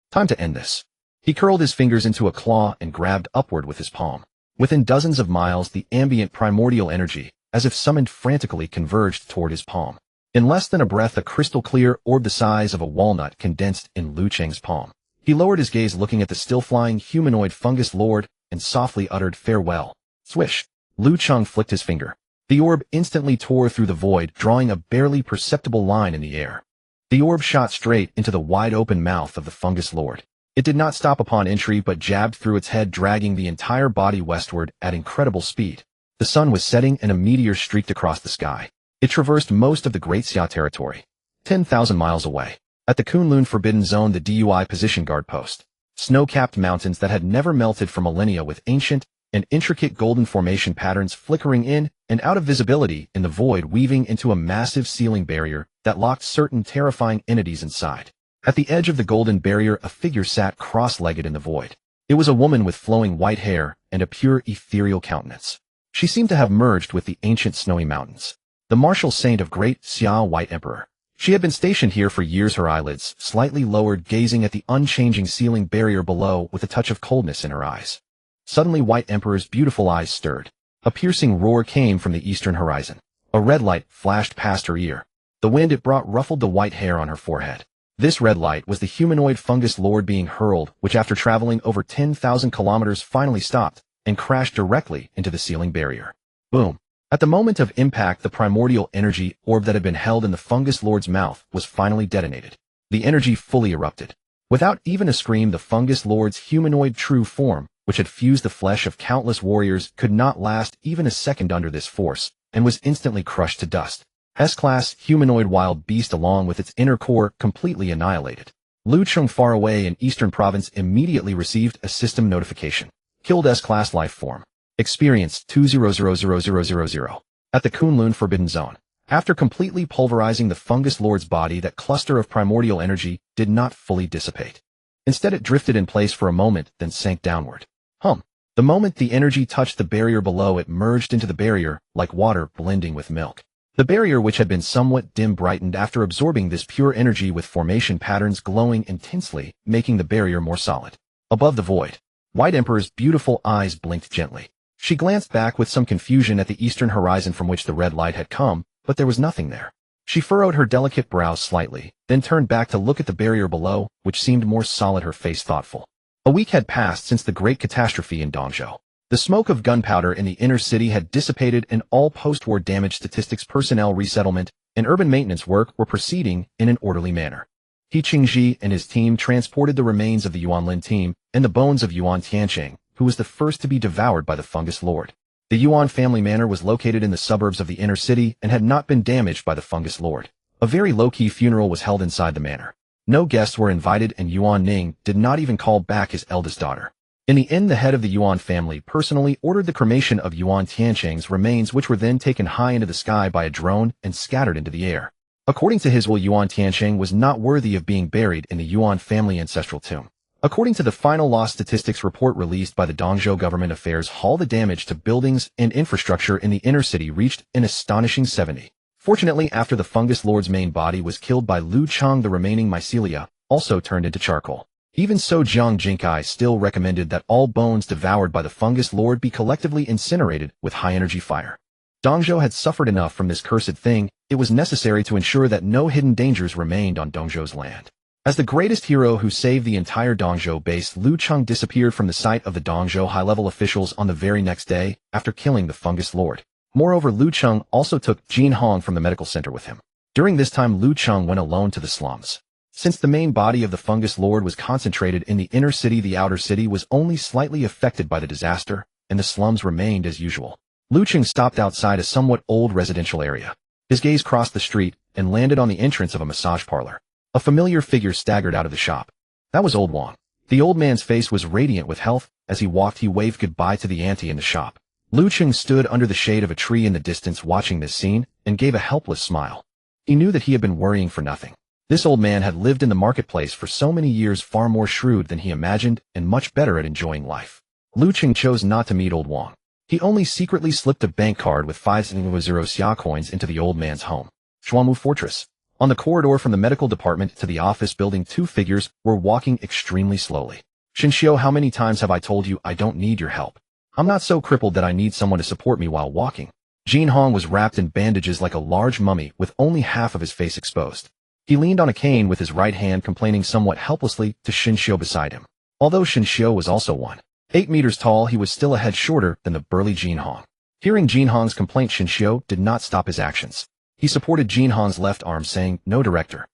A: Time to end this. He curled his fingers into a claw and grabbed upward with his palm. Within dozens of miles, the ambient primordial energy, as if summoned frantically, converged toward his palm. In less than a breath, a crystal-clear orb the size of a walnut condensed in Lu Cheng's palm. He lowered his gaze, looking at the still-flying humanoid fungus lord, and softly uttered, "Farewell." Swish! Lu Cheng flicked his finger. The orb instantly tore through the void, drawing a barely perceptible line in the air. The orb shot straight into the wide-open mouth of the fungus lord. It did not stop upon entry, but jabbed through its head, dragging the entire body westward at incredible speed. The sun was setting and a meteor streaked across the sky. It traversed most of the Great Xia territory. 10,000 miles away, at the Kunlun Forbidden Zone, the DUI position guard post. Snow-capped mountains that had never melted for millennia, with ancient and intricate golden formation patterns flickering in and out of visibility in the void, weaving into a massive ceiling barrier that locked certain terrifying entities inside. At the edge of the golden barrier, a figure sat cross-legged in the void. It was a woman with flowing white hair and a pure ethereal countenance. She seemed to have merged with the ancient snowy mountains. The martial saint of Great Xia, White Emperor. She had been stationed here for years, her eyelids slightly lowered, gazing at the unchanging ceiling barrier below with a touch of coldness in her eyes. Suddenly, White Emperor's beautiful eyes stirred. A piercing roar came from the eastern horizon. A red light flashed past her ear. The wind it brought ruffled the white hair on her forehead. This red light was the humanoid fungus lord being hurled, which after traveling over 10,000 kilometers finally stopped and crashed directly into the ceiling barrier. Boom! At the moment of impact, the primordial energy orb that had been held in the fungus lord's mouth was finally detonated. The energy fully erupted. Without even a scream, the fungus lord's humanoid true form, which had fused the flesh of countless warriors, could not last even a second under this force, and was instantly crushed to dust. S-class humanoid wild beast, along with its inner core, completely annihilated. Lu Cheng, far away in eastern province, immediately received a system notification. Killed S-class life form. Experience 200000. At the Kunlun Forbidden Zone. After completely pulverizing the fungus lord's body, that cluster of primordial energy did not fully dissipate. Instead, it drifted in place for a moment, then sank downward. The moment the energy touched the barrier below, it merged into the barrier, like water blending with milk. The barrier, which had been somewhat dim, brightened after absorbing this pure energy, with formation patterns glowing intensely, making the barrier more solid. Above the void, White Emperor's beautiful eyes blinked gently. She glanced back with some confusion at the eastern horizon from which the red light had come, but there was nothing there. She furrowed her delicate brows slightly, then turned back to look at the barrier below, which seemed more solid, her face thoughtful. A week had passed since the great catastrophe in Dongzhou. The smoke of gunpowder in the inner city had dissipated, and all post-war damage statistics, personnel resettlement, and urban maintenance work were proceeding in an orderly manner. He Qingji and his team transported the remains of the Yuanlin team and the bones of Yuan Tiancheng, who was the first to be devoured by the fungus lord. The Yuan family manor was located in the suburbs of the inner city and had not been damaged by the fungus lord. A very low-key funeral was held inside the manor. No guests were invited, and Yuan Ning did not even call back his eldest daughter. In the end, the head of the Yuan family personally ordered the cremation of Yuan Tiancheng's remains, which were then taken high into the sky by a drone and scattered into the air. According to his will, Yuan Tiancheng was not worthy of being buried in the Yuan family ancestral tomb. According to the final loss statistics report released by the Dongzhou Government Affairs Hall, the damage to buildings and infrastructure in the inner city reached an astonishing 70. Fortunately, after the fungus lord's main body was killed by Lu Cheng, the remaining mycelia also turned into charcoal. Even so, Zhang Jinkai still recommended that all bones devoured by the fungus lord be collectively incinerated with high-energy fire. Dongzhou had suffered enough from this cursed thing. It was necessary to ensure that no hidden dangers remained on Dongzhou's land. As the greatest hero who saved the entire Dongzhou base, Lu Cheng disappeared from the sight of the Dongzhou high-level officials on the very next day after killing the fungus lord. Moreover, Lu Cheng also took Jin Hong from the medical center with him. During this time, Lu Cheng went alone to the slums. Since the main body of the fungus lord was concentrated in the inner city, the outer city was only slightly affected by the disaster, and the slums remained as usual. Lu Cheng stopped outside a somewhat old residential area. His gaze crossed the street and landed on the entrance of a massage parlor. A familiar figure staggered out of the shop. That was old Wang. The old man's face was radiant with health. As he walked, he waved goodbye to the auntie in the shop. Lu Cheng stood under the shade of a tree in the distance watching this scene and gave a helpless smile. He knew that he had been worrying for nothing. This old man had lived in the marketplace for so many years, far more shrewd than he imagined and much better at enjoying life. Lu Cheng chose not to meet old Wang. He only secretly slipped a bank card with 500 xia coins into the old man's home. Shuamu Fortress. On the corridor from the medical department to the office building, two figures were walking extremely slowly. Shinshio, how many times have I told you I don't need your help? I'm not so crippled that I need someone to support me while walking. Jin Hong was wrapped in bandages like a large mummy with only half of his face exposed. He leaned on a cane with his right hand, complaining somewhat helplessly to Shinshio beside him. Although Shinshio was also 1.8 meters tall, he was still a head shorter than the burly Jin Hong. Hearing Jin Hong's complaint, Shinshio did not stop his actions. He supported Jin Hong's left arm, saying, "No, director.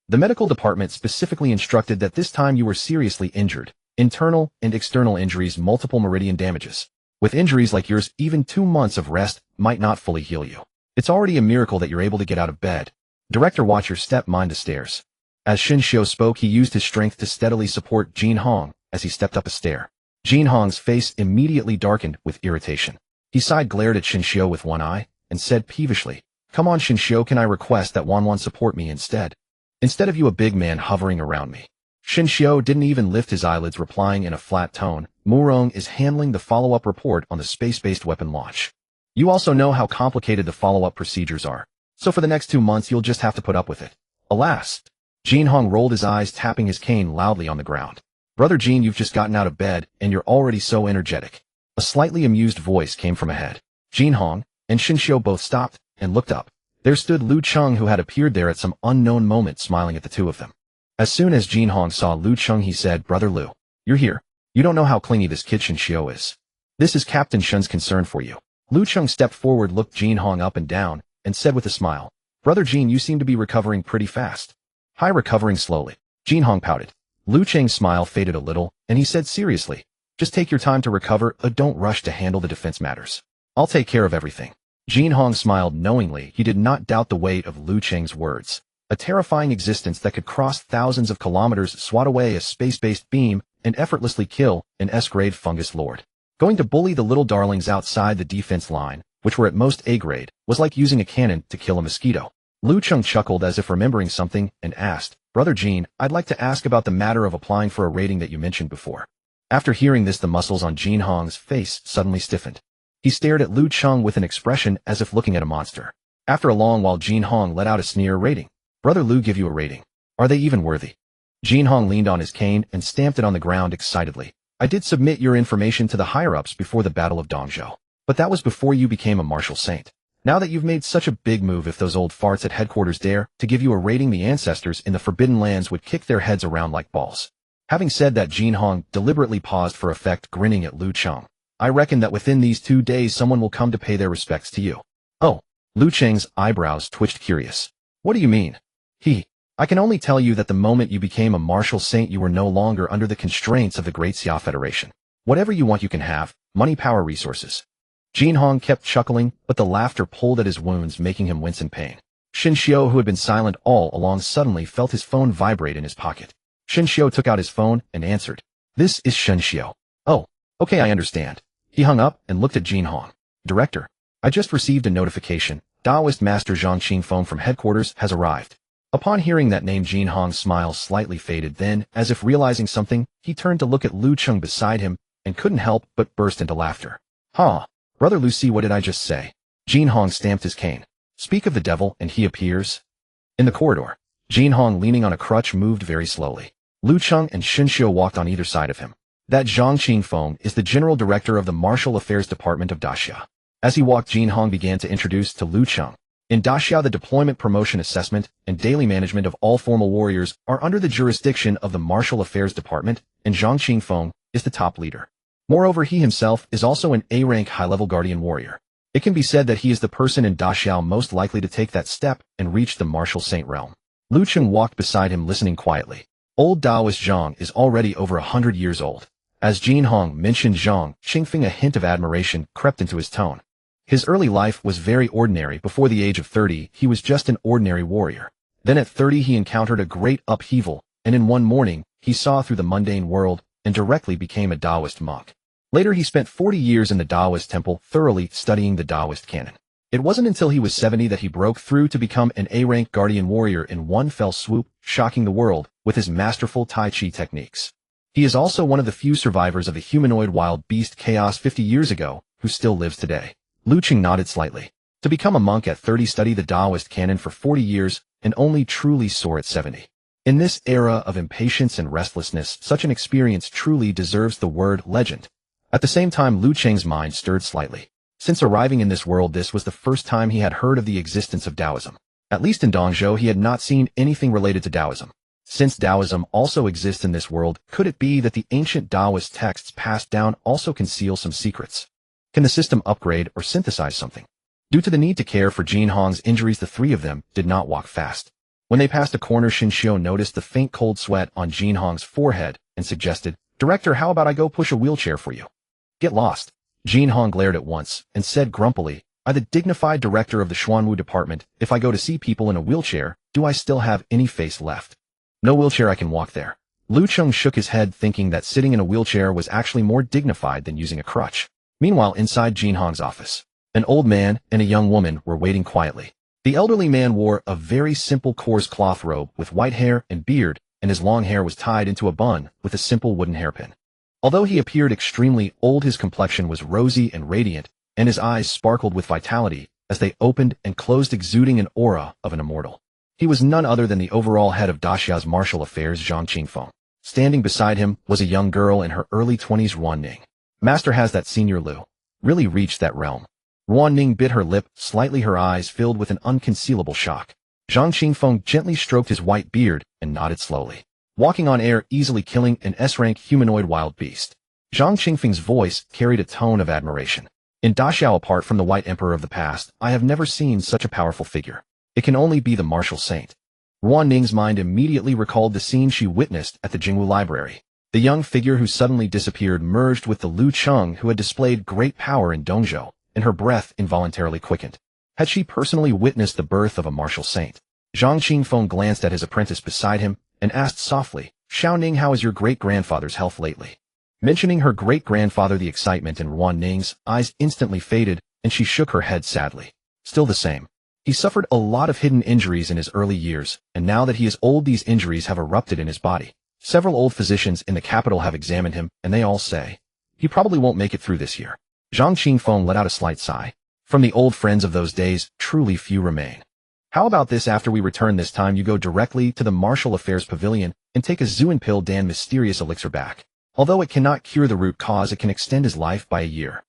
A: The medical department specifically instructed that this time you were seriously injured. Internal and external injuries, multiple meridian damages. With injuries like yours, even 2 months of rest might not fully heal you. It's already a miracle that you're able to get out of bed. Director, watch your step, mind the stairs." As Shinshio spoke, he used his strength to steadily support Jin Hong as he stepped up a stair. Jin Hong's face immediately darkened with irritation. He glared at Shinshio with one eye and said peevishly, "Come on, Shinshio, can I request that Wanwan support me instead of you, a big man hovering around me?" Shinshio didn't even lift his eyelids, replying in a flat tone, "Murong is handling the follow-up report on the space-based weapon launch. You also know how complicated the follow-up procedures are. So for the next 2 months, you'll just have to put up with it." Alas! Jin Hong rolled his eyes, tapping his cane loudly on the ground. "Brother Jin, you've just gotten out of bed, and you're already so energetic." A slightly amused voice came from ahead. Jin Hong and Shinshio both stopped and looked up. There stood Lu Cheng, who had appeared there at some unknown moment, smiling at the two of them. As soon as Jin Hong saw Lu Cheng, he said, "Brother Lu, you're here. You don't know how clingy this kid Shinshio is. This is Captain Shen's concern for you." Lu Cheng stepped forward, looked Jin Hong up and down, and said with a smile, "Brother Jin, you seem to be recovering pretty fast." "Hi, recovering slowly." Jin Hong pouted. Lu Cheng's smile faded a little, and he said seriously, "Just take your time to recover, don't rush to handle the defense matters. I'll take care of everything." Jin Hong smiled knowingly. He did not doubt the weight of Lu Cheng's words. A terrifying existence that could cross thousands of kilometers, swat away a space-based beam, and effortlessly kill an S-grade fungus lord. Going to bully the little darlings outside the defense line, which were at most A-grade, was like using a cannon to kill a mosquito. Lu Cheng chuckled as if remembering something and asked, "Brother Jin, I'd like to ask about the matter of applying for a rating that you mentioned before." After hearing this, the muscles on Jin Hong's face suddenly stiffened. He stared at Lu Cheng with an expression as if looking at a monster. After a long while, Jin Hong let out a sneer. "Rating? Brother Lu give you a rating? Are they even worthy?" Jin Hong leaned on his cane and stamped it on the ground excitedly. "I did submit your information to the higher-ups before the Battle of Dongzhou. But that was before you became a martial saint. Now that you've made such a big move, if those old farts at headquarters dare to give you a rating, the ancestors in the Forbidden Lands would kick their heads around like balls." Having said that, Jin Hong deliberately paused for effect, grinning at Lu Cheng. "I reckon that within these 2 days someone will come to pay their respects to you." "Oh." Lu Cheng's eyebrows twitched, curious. "What do you mean?" I can only tell you that the moment you became a martial saint, you were no longer under the constraints of the Great Xia Federation. Whatever you want you can have, money, power, resources." Jin Hong kept chuckling, but the laughter pulled at his wounds, making him wince in pain. Shinshio, who had been silent all along, suddenly felt his phone vibrate in his pocket. Shinshio took out his phone and answered. "This is Shinshio." "Oh, okay, I understand." He hung up and looked at Jin Hong. "Director, I just received a notification. Taoist Master Zhangqing phone from headquarters has arrived." Upon hearing that name, Jin Hong's smile slightly faded. Then, as if realizing something, he turned to look at Lu Cheng beside him and couldn't help but burst into laughter. "Huh, Brother Lu, see what did I just say?" Jin Hong stamped his cane. "Speak of the devil and he appears." In the corridor, Jin Hong, leaning on a crutch, moved very slowly. Lu Cheng and Shinshio walked on either side of him. That Zhangqing Feng is the general director of the Martial Affairs Department of Daxia. As he walked, Jin Hong began to introduce to Lu Cheng. In Daxia, the deployment, promotion, assessment, and daily management of all formal warriors are under the jurisdiction of the Martial Affairs Department, and Zhangqing Feng is the top leader. Moreover, he himself is also an A-rank high-level guardian warrior. It can be said that he is the person in Daxia most likely to take that step and reach the martial saint realm. Lu Cheng walked beside him, listening quietly. Old Taoist Zhang is already over 100 years old. As Jin Hong mentioned Zhang Qingfeng, a hint of admiration crept into his tone. His early life was very ordinary. Before the age of 30, he was just an ordinary warrior. Then at 30, he encountered a great upheaval, and in one morning, he saw through the mundane world and directly became a Taoist monk. Later he spent 40 years in the Taoist temple thoroughly studying the Taoist canon. It wasn't until he was 70 that he broke through to become an A-rank guardian warrior in one fell swoop, shocking the world with his masterful Tai Chi techniques. He is also one of the few survivors of the humanoid wild beast chaos 50 years ago, who still lives today. Lu Cheng nodded slightly. To become a monk at 30, study the Taoist canon for 40 years, and only truly soar at 70. In this era of impatience and restlessness, such an experience truly deserves the word legend. At the same time, Lu Cheng's mind stirred slightly. Since arriving in this world, this was the first time he had heard of the existence of Taoism. At least in Dongzhou, he had not seen anything related to Taoism. Since Taoism also exists in this world, could it be that the ancient Taoist texts passed down also conceal some secrets? Can the system upgrade or synthesize something? Due to the need to care for Jin Hong's injuries, the three of them did not walk fast. When they passed a corner, Shin Xiu noticed the faint cold sweat on Jin Hong's forehead and suggested, "Director, how about I go push a wheelchair for you?" "Get lost." Jin Hong glared at once and said grumpily, "I, the dignified director of the Xuanwu department, if I go to see people in a wheelchair, do I still have any face left?" "No wheelchair, I can walk there." Lu Cheng shook his head, thinking that sitting in a wheelchair was actually more dignified than using a crutch. Meanwhile, inside Jin Hong's office, an old man and a young woman were waiting quietly. The elderly man wore a very simple coarse cloth robe with white hair and beard, and his long hair was tied into a bun with a simple wooden hairpin. Although he appeared extremely old, his complexion was rosy and radiant, and his eyes sparkled with vitality as they opened and closed, exuding an aura of an immortal. He was none other than the overall head of Daxia's martial affairs, Zhang Qingfeng. Standing beside him was a young girl in her early 20s, Ruan Ning. "Master, has that Senior Lu really reached that realm?" Ruan Ning bit her lip slightly, her eyes filled with an unconcealable shock. Zhang Qingfeng gently stroked his white beard and nodded slowly. "Walking on air, easily killing an S-rank humanoid wild beast." Zhang Qingfeng's voice carried a tone of admiration. "In Daxiao, apart from the White Emperor of the past, I have never seen such a powerful figure. It can only be the martial saint." Ruan Ning's mind immediately recalled the scene she witnessed at the Jingwu Library. The young figure who suddenly disappeared merged with the Lu Cheng who had displayed great power in Dongzhou, and her breath involuntarily quickened. Had she personally witnessed the birth of a martial saint? Zhang Qingfeng glanced at his apprentice beside him and asked softly, "Xiao Ning, how is your great-grandfather's health lately?" Mentioning her great-grandfather, the excitement in Ruan Ning's eyes instantly faded, and she shook her head sadly. "Still the same. He suffered a lot of hidden injuries in his early years, and now that he is old, these injuries have erupted in his body. Several old physicians in the capital have examined him, and they all say he probably won't make it through this year." Zhang Qingfeng let out a slight sigh. From the old friends of those days, truly few remain. "How about this? After we return this time, you go directly to the Martial Affairs Pavilion and take a Zuanpil Dan mysterious elixir back. Although it cannot cure the root cause, it can extend his life by a year."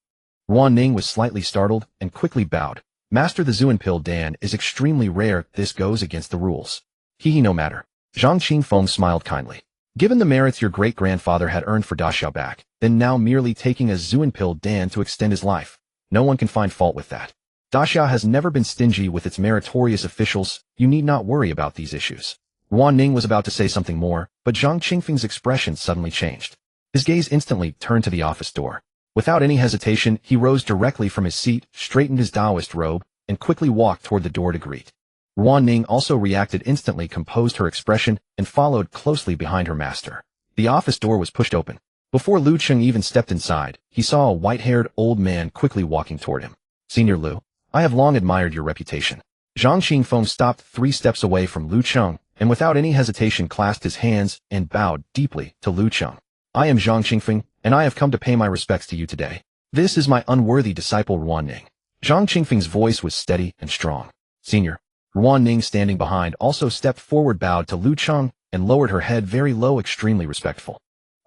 A: Ruan Ning was slightly startled and quickly bowed. "Master, the Zuanpil Dan is extremely rare. This goes against the rules." No matter." Zhang Qingfeng smiled kindly. "Given the merits your great-grandfather had earned for Daxiao back, then now merely taking a Zuanpil Dan to extend his life, no one can find fault with that. Daxiao has never been stingy with its meritorious officials. You need not worry about these issues." Ruan Ning was about to say something more, but Zhang Qingfeng's expression suddenly changed. His gaze instantly turned to the office door. Without any hesitation, he rose directly from his seat, straightened his Taoist robe, and quickly walked toward the door to greet. Ruan Ning also reacted instantly, composed her expression, and followed closely behind her master. The office door was pushed open. Before Lu Cheng even stepped inside, he saw a white-haired old man quickly walking toward him. "Senior Lu, I have long admired your reputation." Zhang Qingfeng stopped 3 steps away from Lu Cheng, and without any hesitation clasped his hands and bowed deeply to Lu Cheng. "I am Zhang Qingfeng, and I have come to pay my respects to you today. This is my unworthy disciple Ruan Ning." Zhang Qingfeng's voice was steady and strong. "Senior." Ruan Ning, standing behind, also stepped forward, bowed to Lu Cheng, and lowered her head very low, extremely respectful.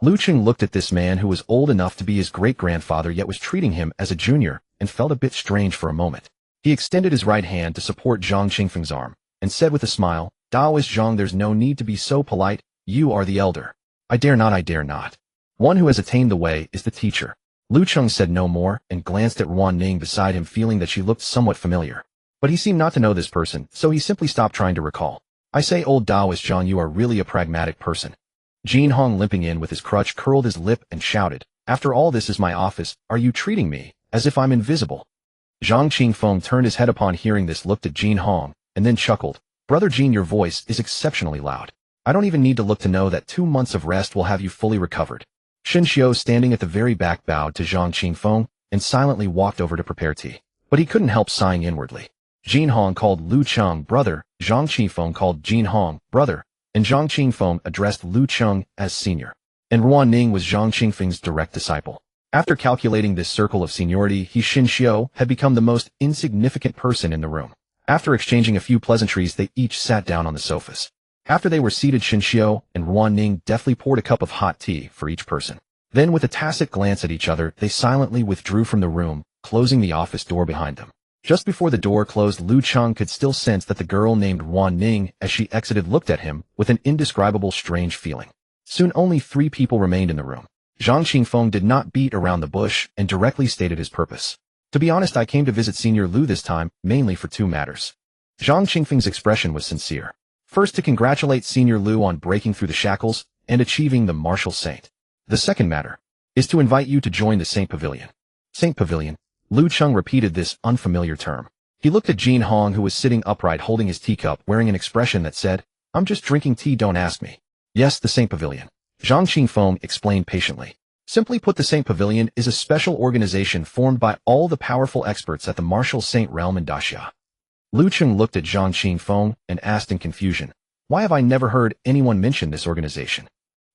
A: Lu Cheng looked at this man who was old enough to be his great-grandfather yet was treating him as a junior, and felt a bit strange for a moment. He extended his right hand to support Zhang Qingfeng's arm, and said with a smile, "Taoist Zhang, there's no need to be so polite. You are the elder. I dare not, I dare not. One who has attained the way is the teacher." Lu Cheng said no more, and glanced at Ruan Ning beside him, feeling that she looked somewhat familiar. But he seemed not to know this person, so he simply stopped trying to recall. "I say, old Taoist Zhang, you are really a pragmatic person." Jin Hong, limping in with his crutch, curled his lip and shouted, "After all, this is my office. Are you treating me as if I'm invisible?" Zhang Qingfeng turned his head upon hearing this, looked at Jin Hong, and then chuckled. "Brother Jin, your voice is exceptionally loud. I don't even need to look to know that 2 months of rest will have you fully recovered." Shen Xiao, standing at the very back, bowed to Zhang Qingfeng and silently walked over to prepare tea. But he couldn't help sighing inwardly. Jin Hong called Lu Cheng brother, Zhang Qingfeng called Jin Hong brother, and Zhang Qingfeng addressed Lu Cheng as senior. And Ruan Ning was Zhang Qingfeng's direct disciple. After calculating this circle of seniority, Shen Xiao had become the most insignificant person in the room. After exchanging a few pleasantries, they each sat down on the sofas. After they were seated, Shen Xiao and Ruan Ning deftly poured a cup of hot tea for each person. Then, with a tacit glance at each other, they silently withdrew from the room, closing the office door behind them. Just before the door closed, Lu Cheng could still sense that the girl named Ruan Ning, as she exited, looked at him with an indescribable strange feeling. Soon only 3 people remained in the room. Zhang Qingfeng did not beat around the bush and directly stated his purpose. To be honest, I came to visit Senior Lu this time, mainly for 2 matters. Zhang Qingfeng's expression was sincere. First, to congratulate Senior Lu on breaking through the shackles and achieving the martial saint. The second matter is to invite you to join the Saint Pavilion. Saint Pavilion. Lu Cheng repeated this unfamiliar term. He looked at Jin Hong, who was sitting upright holding his teacup, wearing an expression that said, "I'm just drinking tea, don't ask me." Yes, the Saint Pavilion. Zhang Qingfeng explained patiently. Simply put, the Saint Pavilion is a special organization formed by all the powerful experts at the martial saint realm in Daxia. Lu Cheng looked at Zhang Qingfeng and asked in confusion, "Why have I never heard anyone mention this organization?"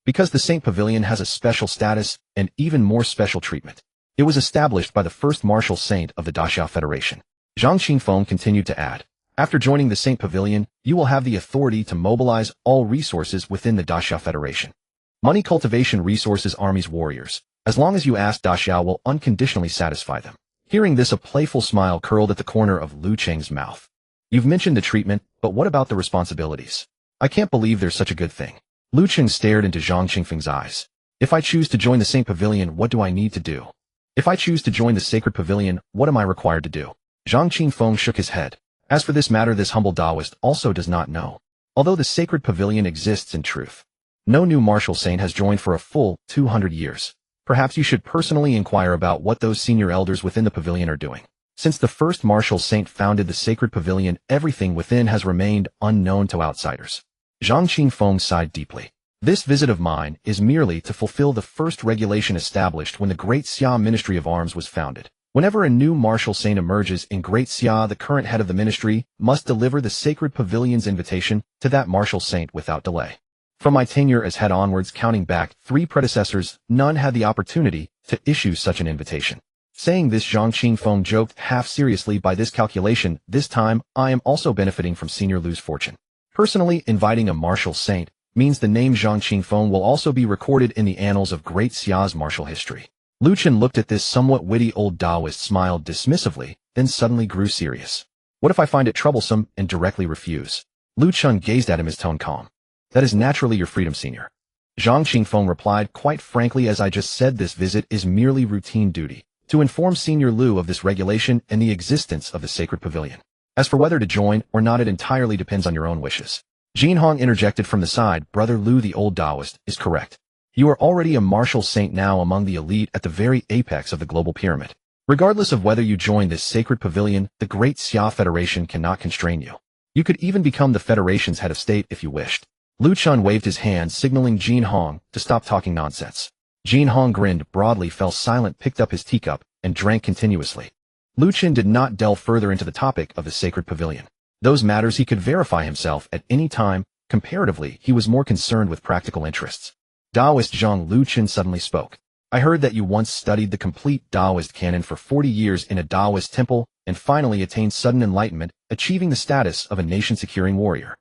A: Because the Saint Pavilion has a special status and even more special treatment. It was established by the first martial saint of the Daxia Federation. Zhang Qingfeng continued to add, "After joining the Saint Pavilion, you will have the authority to mobilize all resources within the Daxia Federation. Money, cultivation, resources, armies, warriors. As long as you ask, Daxia will unconditionally satisfy them." Hearing this, a playful smile curled at the corner of Lu Cheng's mouth. "You've mentioned the treatment, but what about the responsibilities? I can't believe there's such a good thing." Lu Cheng stared into Zhang Qingfeng's eyes. "If I choose to join the Saint Pavilion, what do I need to do? If I choose to join the Sacred Pavilion, what am I required to do?" Zhang Qingfeng shook his head. As for this matter, this humble Taoist also does not know. Although the Sacred Pavilion exists in truth, no new martial saint has joined for a full 200 years. Perhaps you should personally inquire about what those senior elders within the pavilion are doing. Since the first martial saint founded the Sacred Pavilion, everything within has remained unknown to outsiders. Zhang Qingfeng sighed deeply. This visit of mine is merely to fulfill the first regulation established when the Great Xia Ministry of Arms was founded. Whenever a new martial saint emerges in Great Xia, the current head of the ministry must deliver the Sacred Pavilion's invitation to that martial saint without delay. From my tenure as head onwards, counting back 3 predecessors, none had the opportunity to issue such an invitation. Saying this, Zhang Qingfeng joked half seriously, "By this calculation, this time I am also benefiting from Senior Lu's fortune. Personally inviting a martial saint means the name Zhang Qingfeng will also be recorded in the annals of Great Xia's martial history." Lu Chen looked at this somewhat witty old Taoist, smiled dismissively, then suddenly grew serious. "What if I find it troublesome and directly refuse?" Lu Chen gazed at him, his tone calm. "That is naturally your freedom, senior." Zhang Qingfeng replied, "Quite frankly, as I just said, this visit is merely routine duty, to inform Senior Lu of this regulation and the existence of the Sacred Pavilion. As for whether to join or not, it entirely depends on your own wishes." Jin Hong interjected from the side, "Brother Lu, the old Taoist, is correct. You are already a martial saint now among the elite at the very apex of the global pyramid. Regardless of whether you join this Sacred Pavilion, the Great Xia Federation cannot constrain you. You could even become the Federation's head of state if you wished." Lu Chun waved his hand, signaling Jin Hong to stop talking nonsense. Jin Hong grinned broadly, fell silent, picked up his teacup, and drank continuously. Lu Chen did not delve further into the topic of the Sacred Pavilion. Those matters he could verify himself at any time. Comparatively, he was more concerned with practical interests. Taoist Zhang. Lu Chen suddenly spoke. "I heard that you once studied the complete Taoist canon for 40 years in a Taoist temple and finally attained sudden enlightenment, achieving the status of a nation-securing warrior.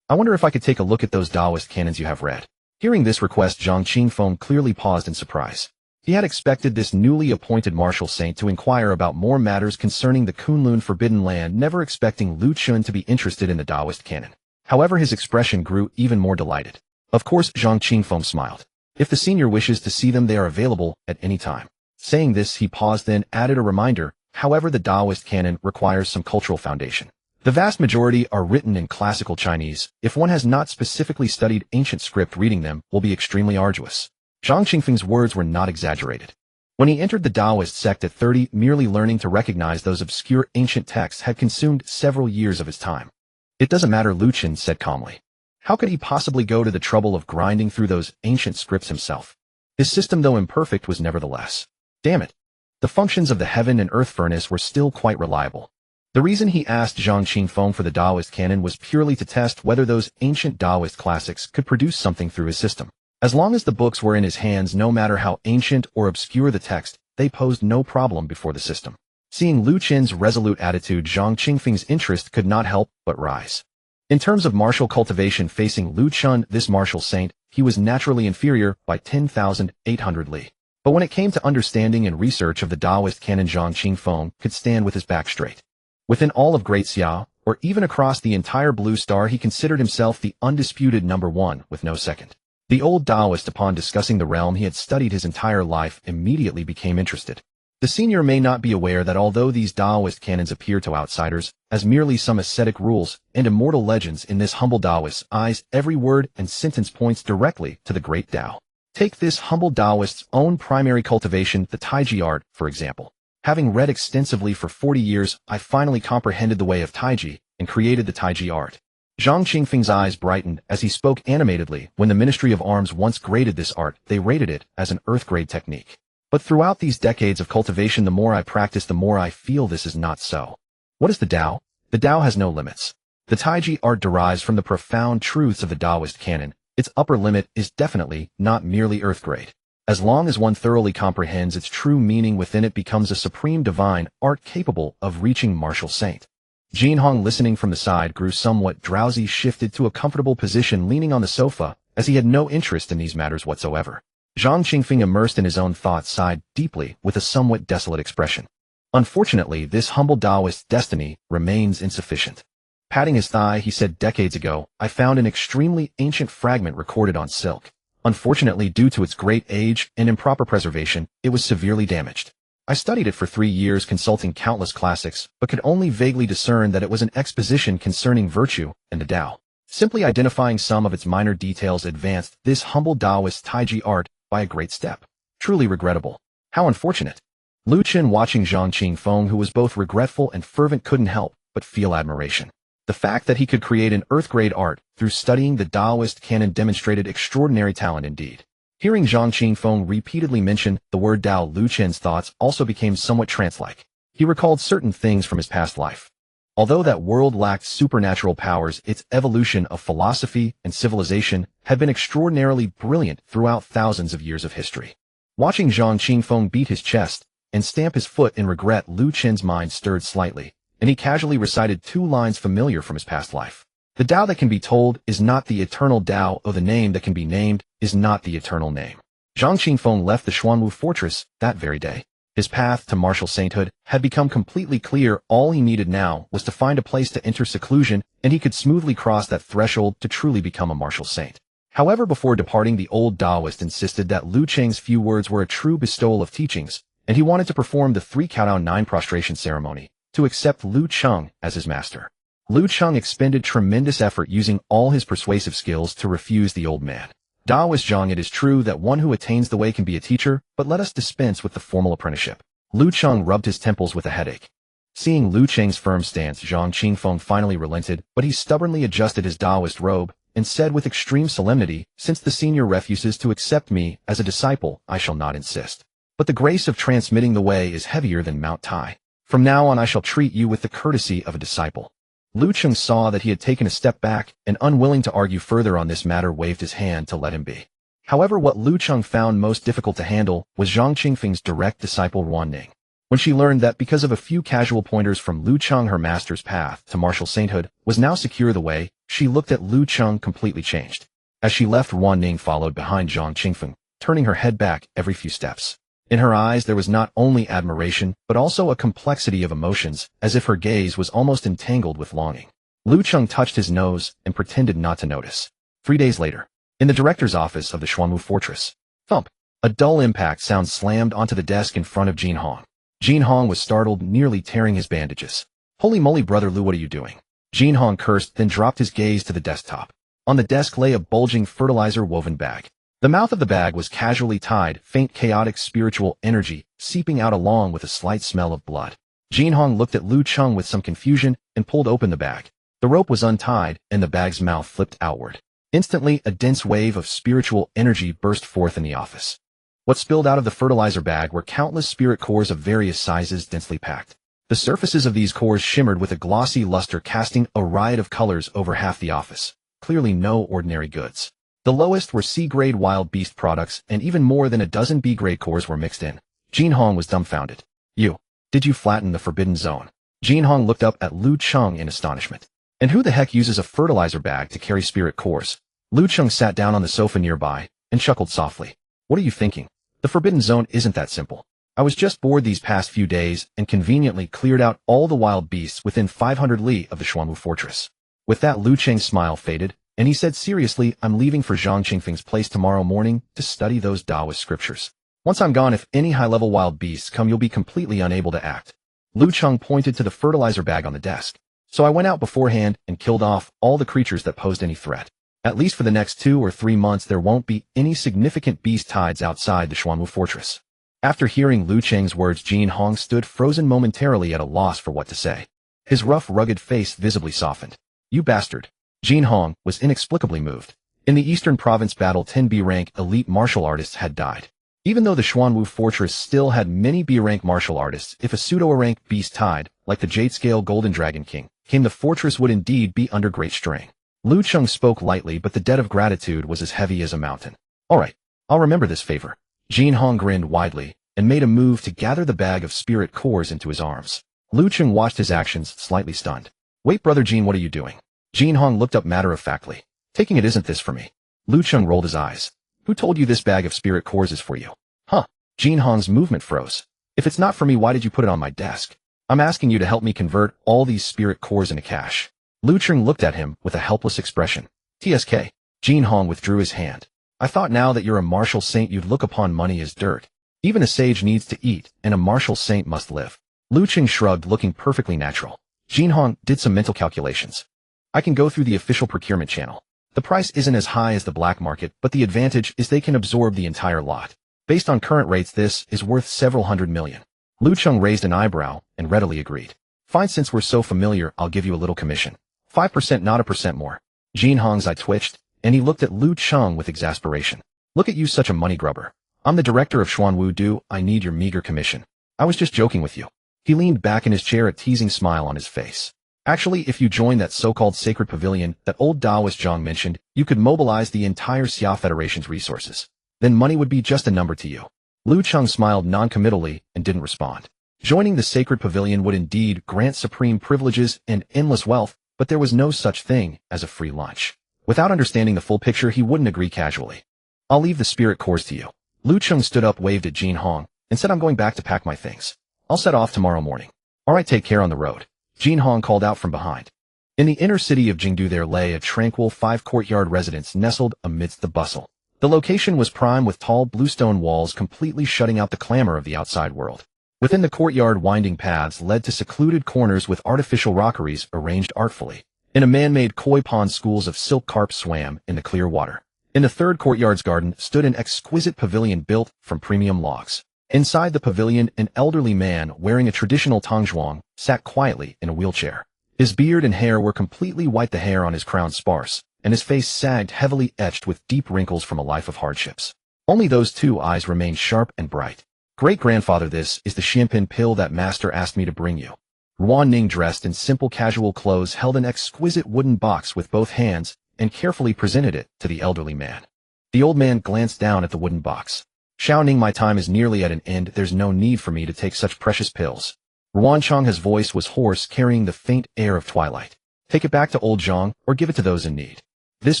A: I wonder if I could take a look at those Taoist canons you have read." Hearing this request, Zhang Qingfeng clearly paused in surprise. He had expected this newly appointed martial saint to inquire about more matters concerning the Kunlun Forbidden Land, never expecting Lu Chun to be interested in the Taoist canon. However, his expression grew even more delighted. Of course, Zhang Qingfeng smiled. "If the senior wishes to see them, they are available at any time." Saying this, he paused, then added a reminder. "However, the Taoist canon requires some cultural foundation. The vast majority are written in classical Chinese. If one has not specifically studied ancient script, reading them will be extremely arduous." Zhang Qingfeng's words were not exaggerated. When he entered the Taoist sect at 30, merely learning to recognize those obscure ancient texts had consumed several years of his time. "It doesn't matter," Lu Chen said calmly. How could he possibly go to the trouble of grinding through those ancient scripts himself? His system, though imperfect, was nevertheless. Damn it. The functions of the heaven and earth furnace were still quite reliable. The reason he asked Zhang Qingfeng for the Taoist canon was purely to test whether those ancient Taoist classics could produce something through his system. As long as the books were in his hands, no matter how ancient or obscure the text, they posed no problem before the system. Seeing Lu Qin's resolute attitude, Zhang Qingfeng's interest could not help but rise. In terms of martial cultivation facing Lu Qin, this martial saint, he was naturally inferior by 10,800 li. But when it came to understanding and research of the Taoist canon, Zhang Qingfeng could stand with his back straight. Within all of Great Xia, or even across the entire Blue Star, he considered himself the undisputed number one with no second. The old Taoist, upon discussing the realm he had studied his entire life, immediately became interested. The senior may not be aware that although these Taoist canons appear to outsiders as merely some ascetic rules and immortal legends, in this humble Taoist's eyes, every word and sentence points directly to the great Tao. Take this humble Taoist's own primary cultivation, the Taiji art, for example. Having read extensively for 40 years, I finally comprehended the way of Taiji and created the Taiji art. Zhang Qingfeng's eyes brightened as he spoke animatedly. When the Ministry of Arms once graded this art, they rated it as an earth-grade technique. But throughout these decades of cultivation, the more I practice, the more I feel this is not so. What is the Tao? The Tao has no limits. The Taiji art derives from the profound truths of the Taoist canon. Its upper limit is definitely not merely earth-grade. As long as one thoroughly comprehends its true meaning within it, becomes a supreme divine art capable of reaching martial saint. Jinhong, listening from the side, grew somewhat drowsy, shifted to a comfortable position leaning on the sofa, as he had no interest in these matters whatsoever. Zhang Qingfeng, immersed in his own thoughts, sighed deeply with a somewhat desolate expression. Unfortunately, this humble Taoist's destiny remains insufficient. Patting his thigh, he said, decades ago, I found an extremely ancient fragment recorded on silk. Unfortunately, due to its great age and improper preservation, it was severely damaged. I studied it for 3 years, consulting countless classics, but could only vaguely discern that it was an exposition concerning virtue and the Tao. Simply identifying some of its minor details advanced this humble Taoist Taiji art by a great step. Truly regrettable. How unfortunate. Lu Qin, watching Zhang Qingfeng, who was both regretful and fervent, couldn't help but feel admiration. The fact that he could create an earth-grade art through studying the Taoist canon demonstrated extraordinary talent indeed. Hearing Zhang Qingfeng repeatedly mention the word Tao, Lu Qin's thoughts also became somewhat trance-like. He recalled certain things from his past life. Although that world lacked supernatural powers, its evolution of philosophy and civilization had been extraordinarily brilliant throughout thousands of years of history. Watching Zhang Qingfeng beat his chest and stamp his foot in regret, Lu Qin's mind stirred slightly, and he casually recited 2 lines familiar from his past life. The Tao that can be told is not the eternal Tao, or the name that can be named is not the eternal name. Zhang Qingfeng left the Xuanwu fortress that very day. His path to martial sainthood had become completely clear. All he needed now was to find a place to enter seclusion, and he could smoothly cross that threshold to truly become a martial saint. However, before departing, the old Taoist insisted that Lu Cheng's few words were a true bestowal of teachings, and he wanted to perform the 3 Kowtow 9 prostration ceremony to accept Lu Cheng as his master. Lu Cheng expended tremendous effort using all his persuasive skills to refuse the old man. Taoist Zhang, it is true that one who attains the way can be a teacher, but let us dispense with the formal apprenticeship. Lu Cheng rubbed his temples with a headache. Seeing Lu Cheng's firm stance, Zhang Qingfeng finally relented, but he stubbornly adjusted his Taoist robe and said with extreme solemnity, since the senior refuses to accept me as a disciple, I shall not insist. But the grace of transmitting the way is heavier than Mount Tai. From now on I shall treat you with the courtesy of a disciple. Lu Cheng saw that he had taken a step back, and unwilling to argue further on this matter, waved his hand to let him be. However, what Lu Cheng found most difficult to handle was Zhang Qingfeng's direct disciple Ruan Ning. When she learned that because of a few casual pointers from Lu Cheng her master's path to martial sainthood was now secure the way, she looked at Lu Cheng completely changed. As she left, Ruan Ning followed behind Zhang Qingfeng, turning her head back every few steps. In her eyes there was not only admiration, but also a complexity of emotions, as if her gaze was almost entangled with longing. Lu Cheng touched his nose and pretended not to notice. 3 days later, in the director's office of the Xuanwu fortress, thump! A dull impact sound slammed onto the desk in front of Jinhong. Jinhong was startled, nearly tearing his bandages. Holy moly, brother Lu, what are you doing? Jinhong cursed, then dropped his gaze to the desktop. On the desk lay a bulging fertilizer-woven bag. The mouth of the bag was casually tied, faint chaotic spiritual energy seeping out along with a slight smell of blood. Jinhong looked at Lu Cheng with some confusion and pulled open the bag. The rope was untied, and the bag's mouth flipped outward. Instantly, a dense wave of spiritual energy burst forth in the office. What spilled out of the fertilizer bag were countless spirit cores of various sizes densely packed. The surfaces of these cores shimmered with a glossy luster, casting a riot of colors over half the office. Clearly no ordinary goods. The lowest were C-grade wild beast products, and even more than a dozen B-grade cores were mixed in. Jin Hong was dumbfounded. Did you flatten the forbidden zone? Jin Hong looked up at Lu Cheng in astonishment. And who the heck uses a fertilizer bag to carry spirit cores? Lu Cheng sat down on the sofa nearby and chuckled softly. What are you thinking? The forbidden zone isn't that simple. I was just bored these past few days and conveniently cleared out all the wild beasts within 500 li of the Xuanwu fortress. With that, Lu Cheng's smile faded, and he said seriously, I'm leaving for Zhang Qingfeng's place tomorrow morning to study those Taoist scriptures. Once I'm gone, if any high-level wild beasts come, you'll be completely unable to act. Lu Cheng pointed to the fertilizer bag on the desk. So I went out beforehand and killed off all the creatures that posed any threat. At least for the next 2 or 3 months, there won't be any significant beast tides outside the Xuanwu fortress. After hearing Lu Cheng's words, Jin Hong stood frozen, momentarily at a loss for what to say. His rough, rugged face visibly softened. You bastard. Jin Hong was inexplicably moved. In the Eastern Province battle, 10 B-rank elite martial artists had died. Even though the Xuanwu fortress still had many B-rank martial artists, if a pseudo-rank beast tide, like the Jade-scale Golden Dragon King, came, the fortress would indeed be under great strain. Lu Cheng spoke lightly, but the debt of gratitude was as heavy as a mountain. All right, I'll remember this favor. Jin Hong grinned widely and made a move to gather the bag of spirit cores into his arms. Lu Cheng watched his actions, slightly stunned. Wait, brother Jin, what are you doing? Jin Hong looked up matter-of-factly. Taking it isn't this for me. Lu Cheng rolled his eyes. Who told you this bag of spirit cores is for you? Huh. Jin Hong's movement froze. If it's not for me, why did you put it on my desk? I'm asking you to help me convert all these spirit cores into cash. Lu Cheng looked at him with a helpless expression. TSK. Jin Hong withdrew his hand. I thought now that you're a martial saint you'd look upon money as dirt. Even a sage needs to eat, and a martial saint must live. Lu Cheng shrugged, looking perfectly natural. Jin Hong did some mental calculations. I can go through the official procurement channel. The price isn't as high as the black market, but the advantage is they can absorb the entire lot. Based on current rates, this is worth several hundred million. Lu Cheng raised an eyebrow and readily agreed. Fine, since we're so familiar, I'll give you a little commission. 5%, not a percent more. Jin Hong's eye twitched, and he looked at Lu Cheng with exasperation. Look at you, such a money grubber. I'm the director of Xuanwu Do, I need your meager commission. I was just joking with you. He leaned back in his chair, a teasing smile on his face. Actually, if you join that so-called sacred pavilion that old Taoist Zhang mentioned, you could mobilize the entire Xia Federation's resources. Then money would be just a number to you. Lu Cheng smiled non-committally and didn't respond. Joining the sacred pavilion would indeed grant supreme privileges and endless wealth, but there was no such thing as a free lunch. Without understanding the full picture, he wouldn't agree casually. I'll leave the spirit cores to you. Lu Cheng stood up, waved at Jin Hong, and said, I'm going back to pack my things. I'll set off tomorrow morning. All right, take care on the road. Jin Hong called out from behind. In the inner city of Jingdu there lay a tranquil 5-courtyard residence nestled amidst the bustle. The location was prime, with tall bluestone walls completely shutting out the clamor of the outside world. Within the courtyard, winding paths led to secluded corners with artificial rockeries arranged artfully. In a man-made koi pond, schools of silk carp swam in the clear water. In the third courtyard's garden stood an exquisite pavilion built from premium logs. Inside the pavilion, an elderly man wearing a traditional tongzhuang sat quietly in a wheelchair. His beard and hair were completely white, the hair on his crown sparse, and his face sagged, heavily etched with deep wrinkles from a life of hardships. Only those two eyes remained sharp and bright. Great-grandfather, this is the Xianpin pill that master asked me to bring you. Ruan Ning, dressed in simple casual clothes, held an exquisite wooden box with both hands and carefully presented it to the elderly man. The old man glanced down at the wooden box. Xiao Ning, my time is nearly at an end. There's no need for me to take such precious pills. Ruan Chang's voice was hoarse, carrying the faint air of twilight. Take it back to old Zhang, or give it to those in need. This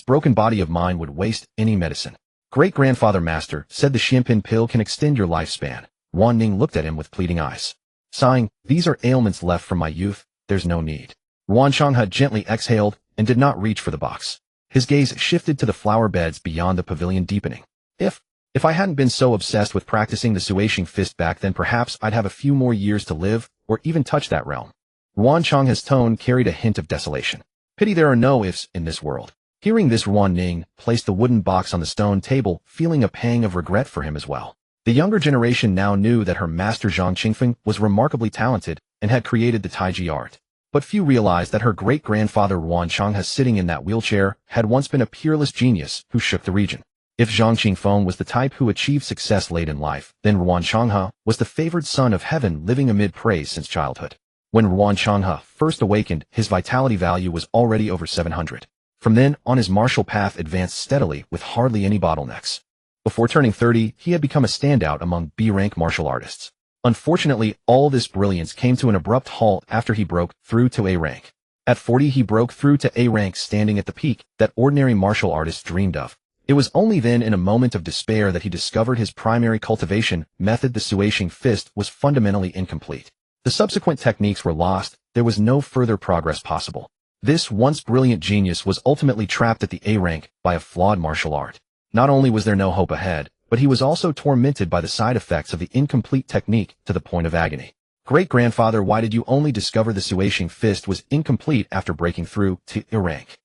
A: broken body of mine would waste any medicine. Great-grandfather master said the Xianpin pill can extend your lifespan. Ruan Ning looked at him with pleading eyes. Sighing, these are ailments left from my youth, there's no need. Ruan Chang had gently exhaled and did not reach for the box. His gaze shifted to the flower beds beyond the pavilion, deepening. If I hadn't been so obsessed with practicing the Suishing fist back then, perhaps I'd have a few more years to live, or even touch that realm. Ruan Chang's tone carried a hint of desolation. Pity there are no ifs in this world. Hearing this, Ruan Ning placed the wooden box on the stone table, feeling a pang of regret for him as well. The younger generation now knew that her master Zhang Qingfeng was remarkably talented and had created the Taiji art. But few realized that her great-grandfather Ruan Chang, sitting in that wheelchair, had once been a peerless genius who shook the region. If Zhang Qingfeng was the type who achieved success late in life, then Ruan Changhe was the favored son of heaven living amid praise since childhood. When Ruan Changhe first awakened, his vitality value was already over 700. From then on, his martial path advanced steadily with hardly any bottlenecks. Before turning 30, he had become a standout among B-rank martial artists. Unfortunately, all this brilliance came to an abrupt halt after he broke through to A rank. At 40, he broke through to A rank, standing at the peak that ordinary martial artists dreamed of. It was only then, in a moment of despair, that he discovered his primary cultivation method, the swashing fist, was fundamentally incomplete. The subsequent techniques were lost. There was no further progress possible. This once brilliant genius was ultimately trapped at the A rank by a flawed martial art. Not only was there no hope ahead, but he was also tormented by the side effects of the incomplete technique to the point of agony. Great-grandfather, why did you only discover the swashing fist was incomplete after breaking through to A rank?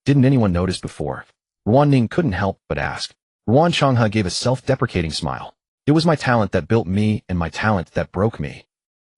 A: Didn't anyone notice before? Ruan Ning couldn't help but ask. Ruan Changhe gave a self-deprecating smile. It was my talent that built me and my talent that broke me.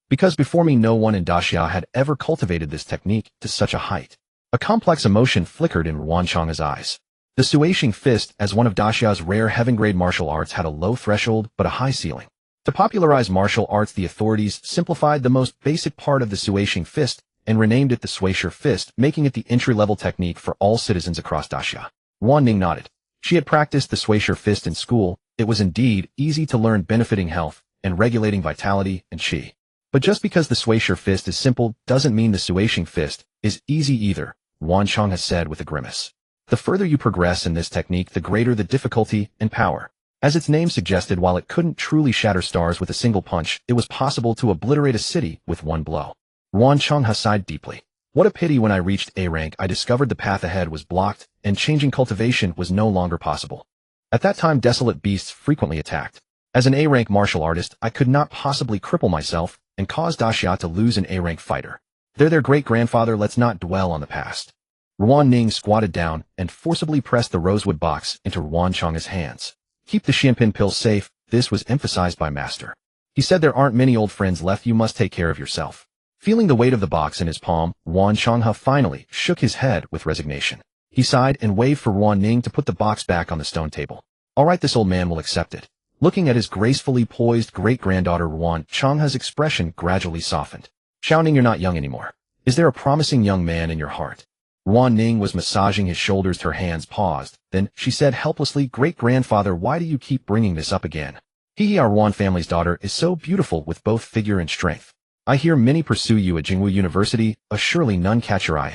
A: Because before me no one in Daxia had ever cultivated this technique to such a height. A complex emotion flickered in Ruan Changhe's eyes. The swashing fist, as one of Daxia's rare heaven-grade martial arts, had a low threshold but a high ceiling. To popularize martial arts, the authorities simplified the most basic part of the swashing fist and renamed it the swasher fist, making it the entry-level technique for all citizens across Daxia. Ruan Ning nodded. She had practiced the swasher fist in school. It was indeed easy to learn, benefiting health and regulating vitality and qi. But just because the swasher fist is simple doesn't mean the swashing fist is easy either, Ruan Changhe said with a grimace. The further you progress in this technique, the greater the difficulty and power. As its name suggested, while it couldn't truly shatter stars with a single punch, it was possible to obliterate a city with one blow. Ruan Changhe sighed deeply. What a pity, when I reached A rank I discovered the path ahead was blocked, and changing cultivation was no longer possible. At that time desolate beasts frequently attacked. As an A rank martial artist, I could not possibly cripple myself and cause Daxia to lose an A rank fighter. They're their great-grandfather, let's not dwell on the past. Ruan Ning squatted down and forcibly pressed the rosewood box into Ruan Changhe's hands. Keep the Xianpin pill safe, this was emphasized by Master. He said there aren't many old friends left, you must take care of yourself. Feeling the weight of the box in his palm, Ruan Changhe finally shook his head with resignation. He sighed and waved for Ruan Ning to put the box back on the stone table. All right, this old man will accept it. Looking at his gracefully poised great-granddaughter, Ruan Changhe's expression gradually softened. Xiao Ning, you're not young anymore. Is there a promising young man in your heart? Ruan Ning was massaging his shoulders. Her hands paused. Then she said helplessly, Great-grandfather, why do you keep bringing this up again? Our Ruan family's daughter is so beautiful with both figure and strength. I hear many pursue you at Jingwu University, surely none catch your eye.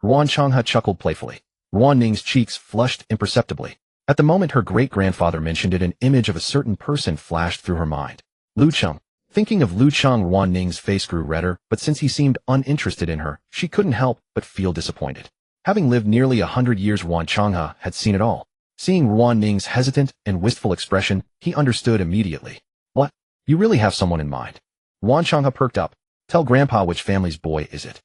A: Ruan Changhe chuckled playfully. Ruan Ning's cheeks flushed imperceptibly. At the moment her great-grandfather mentioned it, an image of a certain person flashed through her mind. Lu Cheng. Thinking of Lu Cheng, Ruan Ning's face grew redder, but since he seemed uninterested in her, she couldn't help but feel disappointed. Having lived nearly 100 years, Ruan Changhe had seen it all. Seeing Ruan Ning's hesitant and wistful expression, he understood immediately. What? You really have someone in mind? Ruan Changhe perked up. Tell Grandpa, which family's boy is it?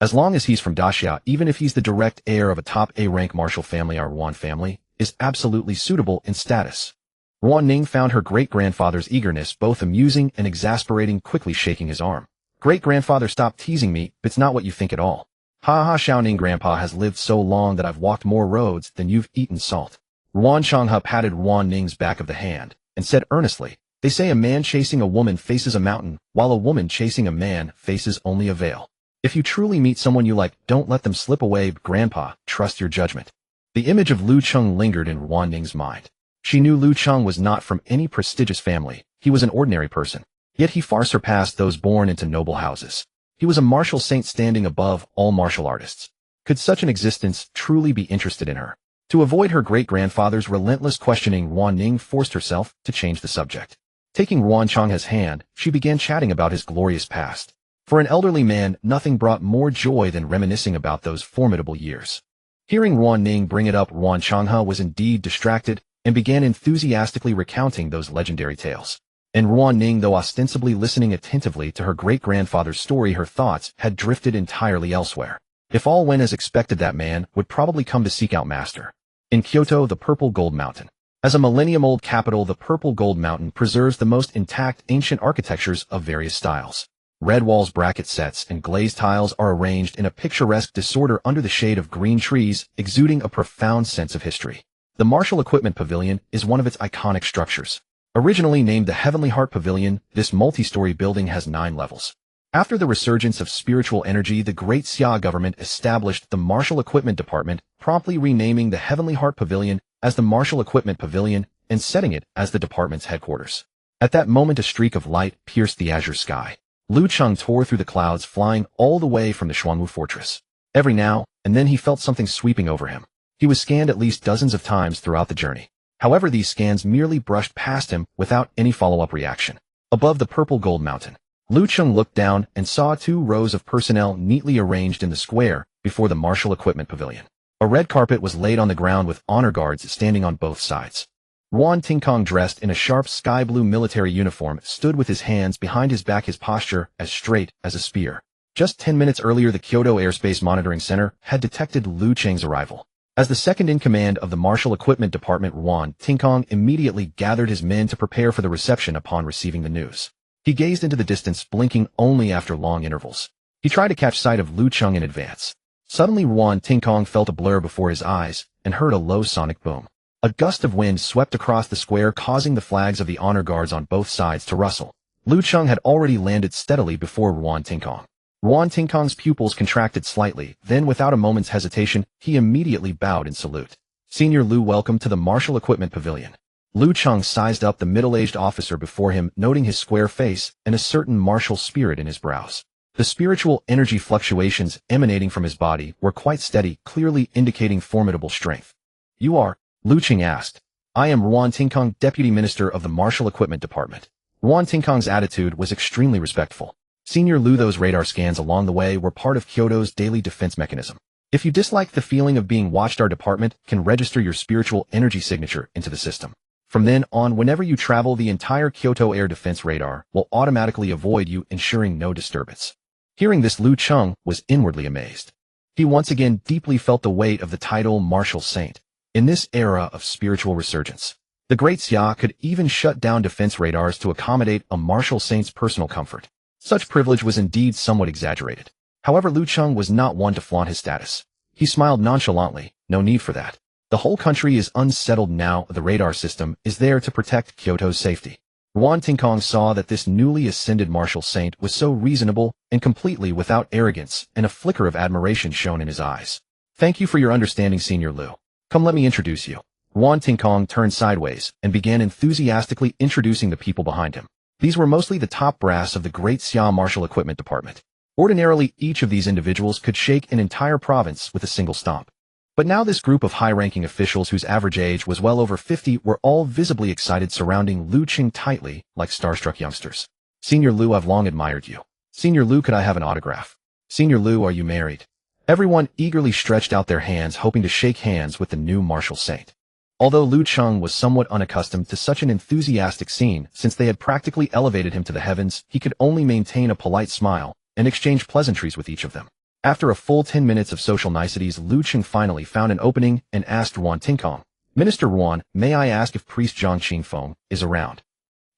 A: As long as he's from Daxia, even if he's the direct heir of a top A-rank martial family, our Ruan family is absolutely suitable in status. Ruan Ning found her great-grandfather's eagerness both amusing and exasperating, quickly shaking his arm. Great-grandfather, stop teasing me, it's not what you think at all. Ha ha, Xiao Ning, Grandpa has lived so long that I've walked more roads than you've eaten salt. Ruan Changhe patted Ruan Ning's back of the hand and said earnestly, they say a man chasing a woman faces a mountain, while a woman chasing a man faces only a veil. If you truly meet someone you like, don't let them slip away, Grandpa, trust your judgment. The image of Lu Cheng lingered in Ruan Ning's mind. She knew Lu Cheng was not from any prestigious family. He was an ordinary person. Yet he far surpassed those born into noble houses. He was a martial saint standing above all martial artists. Could such an existence truly be interested in her? To avoid her great-grandfather's relentless questioning, Ruan Ning forced herself to change the subject. Taking Ruan Changhe's hand, she began chatting about his glorious past. For an elderly man, nothing brought more joy than reminiscing about those formidable years. Hearing Ruan Ning bring it up, Ruan Changhe was indeed distracted and began enthusiastically recounting those legendary tales. And Ruan Ning, though ostensibly listening attentively to her great-grandfather's story, her thoughts had drifted entirely elsewhere. If all went as expected, that man would probably come to seek out Master. In Kyoto, the Purple Gold Mountain. As a millennium-old capital, the Purple Gold Mountain preserves the most intact ancient architectures of various styles. Red walls, bracket sets, and glazed tiles are arranged in a picturesque disorder under the shade of green trees, exuding a profound sense of history. The Martial Equipment Pavilion is one of its iconic structures. Originally named the Heavenly Heart Pavilion, this multi-story building has 9 levels. After the resurgence of spiritual energy, the Great Xia government established the Martial Equipment Department, promptly renaming the Heavenly Heart Pavilion as the Martial Equipment Pavilion and setting it as the department's headquarters. At that moment, a streak of light pierced the azure sky. Lu Cheng tore through the clouds, flying all the way from the Xuanwu fortress. Every now and then he felt something sweeping over him. He was scanned at least dozens of times throughout the journey. However, these scans merely brushed past him without any follow-up reaction. Above the purple gold mountain, Lu Cheng looked down and saw 2 rows of personnel neatly arranged in the square before the Martial Equipment Pavilion. A red carpet was laid on the ground with honor guards standing on both sides. Yuan Tingkong, dressed in a sharp sky blue military uniform, stood with his hands behind his back, his posture as straight as a spear. Just 10 minutes earlier, the Kyoto Airspace Monitoring Center had detected Lu Cheng's arrival. As the second-in-command of the Martial Equipment Department, Yuan Tingkong immediately gathered his men to prepare for the reception upon receiving the news. He gazed into the distance, blinking only after long intervals. He tried to catch sight of Lu Cheng in advance. Suddenly, Yuan Tingkong felt a blur before his eyes and heard a low sonic boom. A gust of wind swept across the square, causing the flags of the honor guards on both sides to rustle. Lu Cheng had already landed steadily before Yuan Tingkong. Yuan Tingkong's pupils contracted slightly, then without a moment's hesitation, he immediately bowed in salute. "Senior Lu, welcome to the Martial Equipment Pavilion." Lu Cheng sized up the middle-aged officer before him, noting his square face and a certain martial spirit in his brows. The spiritual energy fluctuations emanating from his body were quite steady, clearly indicating formidable strength. "You are?" Lu Cheng asked. "I am Yuan Tingkong, Deputy Minister of the Martial Equipment Department." Yuan Tingkong's attitude was extremely respectful. "Senior Lu, those radar scans along the way were part of Kyoto's daily defense mechanism. If you dislike the feeling of being watched, our department can register your spiritual energy signature into the system. From then on, whenever you travel, the entire Kyoto air defense radar will automatically avoid you, ensuring no disturbance." Hearing this, Lu Cheng was inwardly amazed. He once again deeply felt the weight of the title Martial Saint. In this era of spiritual resurgence, the Great Xia could even shut down defense radars to accommodate a Martial Saint's personal comfort. Such privilege was indeed somewhat exaggerated. However, Lu Cheng was not one to flaunt his status. He smiled nonchalantly. "No need for that. The whole country is unsettled now. The radar system is there to protect Kyoto's safety." Yuan Tingkong saw that this newly ascended Martial Saint was so reasonable and completely without arrogance, and a flicker of admiration shone in his eyes. "Thank you for your understanding, Senior Lu. Come, let me introduce you." Yuan Tingkong turned sideways and began enthusiastically introducing the people behind him. These were mostly the top brass of the Great Xia Martial Equipment Department. Ordinarily, each of these individuals could shake an entire province with a single stomp. But now this group of high-ranking officials, whose average age was well over 50, were all visibly excited, surrounding Lu Cheng tightly like starstruck youngsters. "Senior Lu, I've long admired you. Senior Lu, could I have an autograph? Senior Lu, are you married?" Everyone eagerly stretched out their hands, hoping to shake hands with the new Martial Saint. Although Lu Cheng was somewhat unaccustomed to such an enthusiastic scene, since they had practically elevated him to the heavens, he could only maintain a polite smile and exchange pleasantries with each of them. After a full 10 minutes of social niceties, Lu Cheng finally found an opening and asked Yuan Tingkong, "Minister Yuan, may I ask if priest Zhang Qingfeng is around?"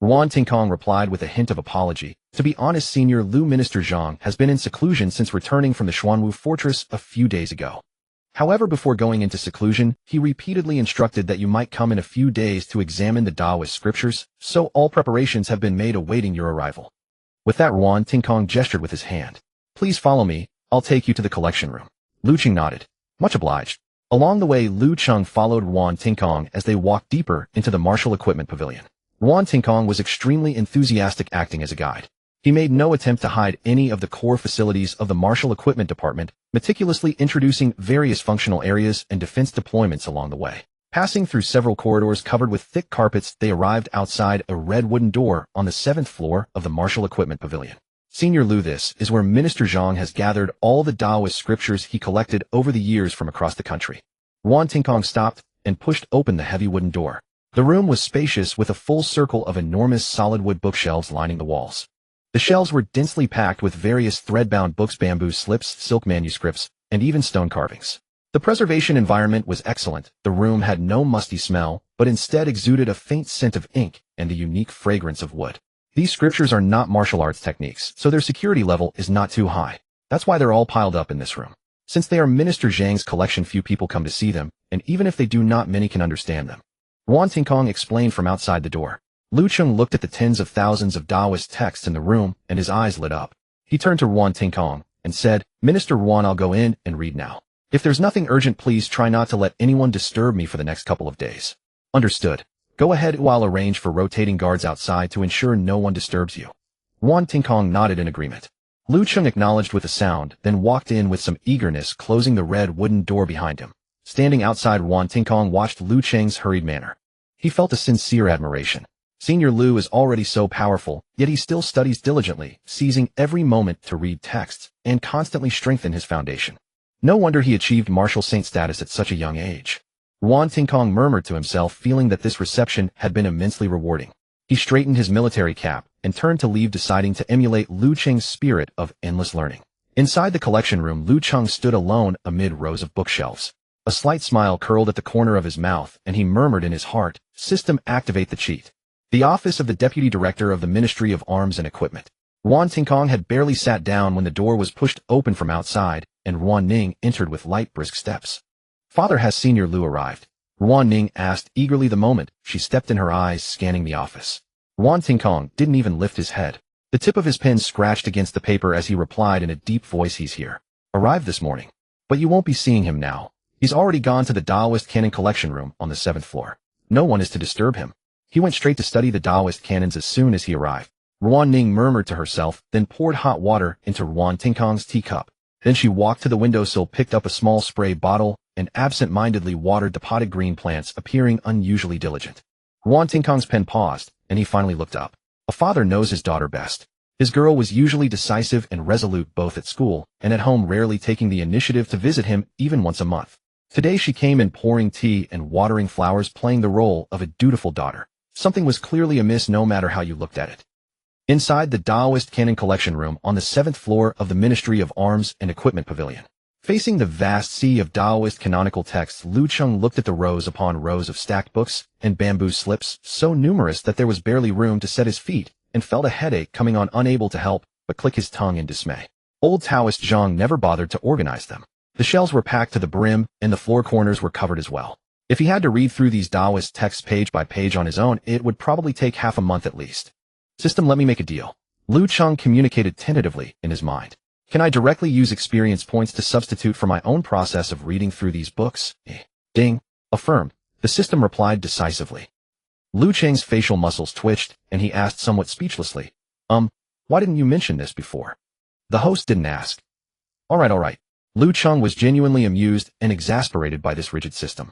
A: Yuan Tingkong replied with a hint of apology. "To be honest, Senior Lu, Minister Zhang has been in seclusion since returning from the Xuanwu fortress a few days ago. However, before going into seclusion, he repeatedly instructed that you might come in a few days to examine the Taoist scriptures, so all preparations have been made awaiting your arrival." With that, Yuan Tingkong gestured with his hand. "Please follow me. I'll take you to the collection room." Lu Cheng nodded. "Much obliged." Along the way, Lu Cheng followed Yuan Tingkong as they walked deeper into the Martial Equipment Pavilion. Yuan Tingkong was extremely enthusiastic, acting as a guide. He made no attempt to hide any of the core facilities of the Martial Equipment Department, meticulously introducing various functional areas and defense deployments along the way. Passing through several corridors covered with thick carpets, they arrived outside a red wooden door on the 7th floor of the Martial Equipment Pavilion. "Senior Lu, this is where Minister Zhang has gathered all the Taoist scriptures he collected over the years from across the country." Yuan Tingkong stopped and pushed open the heavy wooden door. The room was spacious, with a full circle of enormous solid wood bookshelves lining the walls. The shelves were densely packed with various thread-bound books, bamboo slips, silk manuscripts, and even stone carvings. The preservation environment was excellent. The room had no musty smell, but instead exuded a faint scent of ink and the unique fragrance of wood. These scriptures are not martial arts techniques, so their security level is not too high. That's why they're all piled up in this room. Since they are Minister Zhang's collection, few people come to see them, and even if they do not, many can understand them. Wan Tingkong explained from outside the door. Lu Cheng looked at the tens of thousands of Taoist texts in the room, and his eyes lit up. He turned to Wan Tingkong and said, "Minister Wan, I'll go in and read now. If there's nothing urgent, please try not to let anyone disturb me for the next couple of days." "Understood. Go ahead, I'll arrange for rotating guards outside to ensure no one disturbs you." Wan Tingkong nodded in agreement. Lu Cheng acknowledged with a sound, then walked in with some eagerness, closing the red wooden door behind him. Standing outside, Wan Tingkong watched Lu Cheng's hurried manner. He felt a sincere admiration. Senior Lu is already so powerful, yet he still studies diligently, seizing every moment to read texts and constantly strengthen his foundation. No wonder he achieved martial saint status at such a young age. Wan Tingkong murmured to himself, feeling that this reception had been immensely rewarding. He straightened his military cap and turned to leave, deciding to emulate Lu Cheng's spirit of endless learning. Inside the collection room, Lu Cheng stood alone amid rows of bookshelves. A slight smile curled at the corner of his mouth, and he murmured in his heart, "System, activate the cheat." The office of the Deputy Director of the Ministry of Arms and Equipment. Wan Tingkong had barely sat down when the door was pushed open from outside, and Ruan Ning entered with light, brisk steps. "Father, has Senior Lu arrived?" Ruan Ning asked eagerly the moment she stepped in, her eyes scanning the office. Wan Tingkong didn't even lift his head. The tip of his pen scratched against the paper as he replied in a deep voice, "He's here. Arrived this morning. But you won't be seeing him now. He's already gone to the Taoist canon collection room on the 7th floor. No one is to disturb him. He went straight to study the Taoist canons as soon as he arrived." Ruan Ning murmured to herself, then poured hot water into Wan Tingkong's teacup. Then she walked to the windowsill, picked up a small spray bottle, and absent-mindedly watered the potted green plants, appearing unusually diligent. Wan Tingkong's pen paused, and he finally looked up. A father knows his daughter best. His girl was usually decisive and resolute both at school and at home, rarely taking the initiative to visit him even once a month. Today she came in pouring tea and watering flowers, playing the role of a dutiful daughter. Something was clearly amiss no matter how you looked at it. Inside the Taoist canon collection room on the 7th floor of the Ministry of Arms and Equipment Pavilion. Facing the vast sea of Taoist canonical texts, Lu Cheng looked at the rows upon rows of stacked books and bamboo slips, so numerous that there was barely room to set his feet, and felt a headache coming on, unable to help but click his tongue in dismay. Old Taoist Zhang never bothered to organize them. The shelves were packed to the brim, and the floor corners were covered as well. If he had to read through these Taoist texts page by page on his own, it would probably take half a month at least. "System, let me make a deal." Lu Cheng communicated tentatively in his mind. "Can I directly use experience points to substitute for my own process of reading through these books?" Ding. Affirmed. The system replied decisively. Lu Cheng's facial muscles twitched, and he asked somewhat speechlessly, Why didn't you mention this before?" The host didn't ask. All right. Lu Cheng was genuinely amused and exasperated by this rigid system.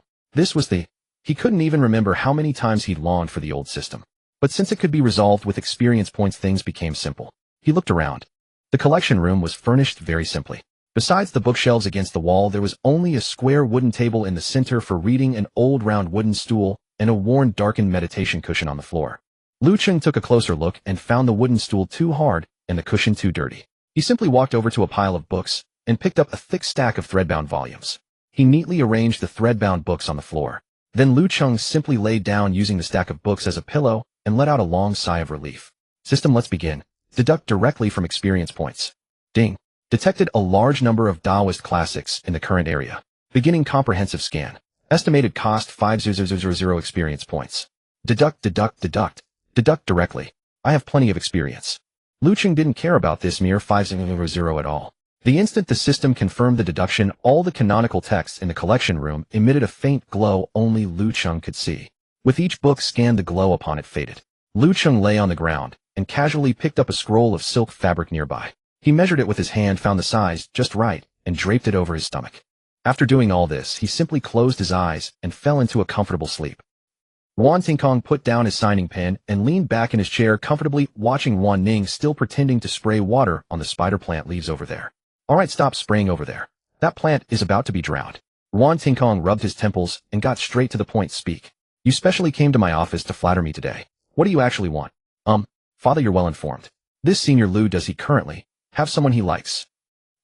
A: He couldn't even remember how many times he'd longed for the old system. But since it could be resolved with experience points, things became simple. He looked around. The collection room was furnished very simply. Besides the bookshelves against the wall, there was only a square wooden table in the center for reading, an old round wooden stool, and a worn, darkened meditation cushion on the floor. Lu Cheng took a closer look and found the wooden stool too hard and the cushion too dirty. He simply walked over to a pile of books and picked up a thick stack of threadbound volumes. He neatly arranged the threadbound books on the floor. Then Lu Cheng simply laid down, using the stack of books as a pillow, and let out a long sigh of relief. "System, let's begin. Deduct directly from experience points." Ding. Detected a large number of Taoist classics in the current area. Beginning comprehensive scan. Estimated cost 5,000 experience points. Deduct directly. I have plenty of experience. Lu Cheng didn't care about this mere 5,000 at all. The instant the system confirmed the deduction, all the canonical texts in the collection room emitted a faint glow only Lu Cheng could see. With each book scanned, the glow upon it faded. Lu Cheng lay on the ground and casually picked up a scroll of silk fabric nearby. He measured it with his hand, found the size just right, and draped it over his stomach. After doing all this, he simply closed his eyes and fell into a comfortable sleep. Wan Tingkong put down his signing pen and leaned back in his chair comfortably, watching Ruan Ning still pretending to spray water on the spider plant leaves over there. "All right, stop spraying over there. That plant is about to be drowned." Wan Tingkong rubbed his temples and got straight to the point. "Speak. You specially came to my office to flatter me today. What do you actually want?" Father, you're well informed. This Senior Lu, does he currently have someone he likes?"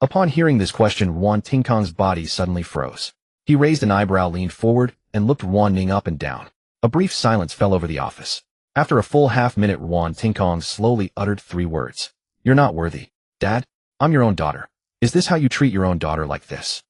A: Upon hearing this question, Wan Tingkong's body suddenly froze. He raised an eyebrow, leaned forward, and looked Ruan Ning up and down. A brief silence fell over the office. After a full half-minute, Wan Tingkong slowly uttered 3 words. "You're not worthy. Dad, I'm your own daughter. Is this how you treat your own daughter, like this?"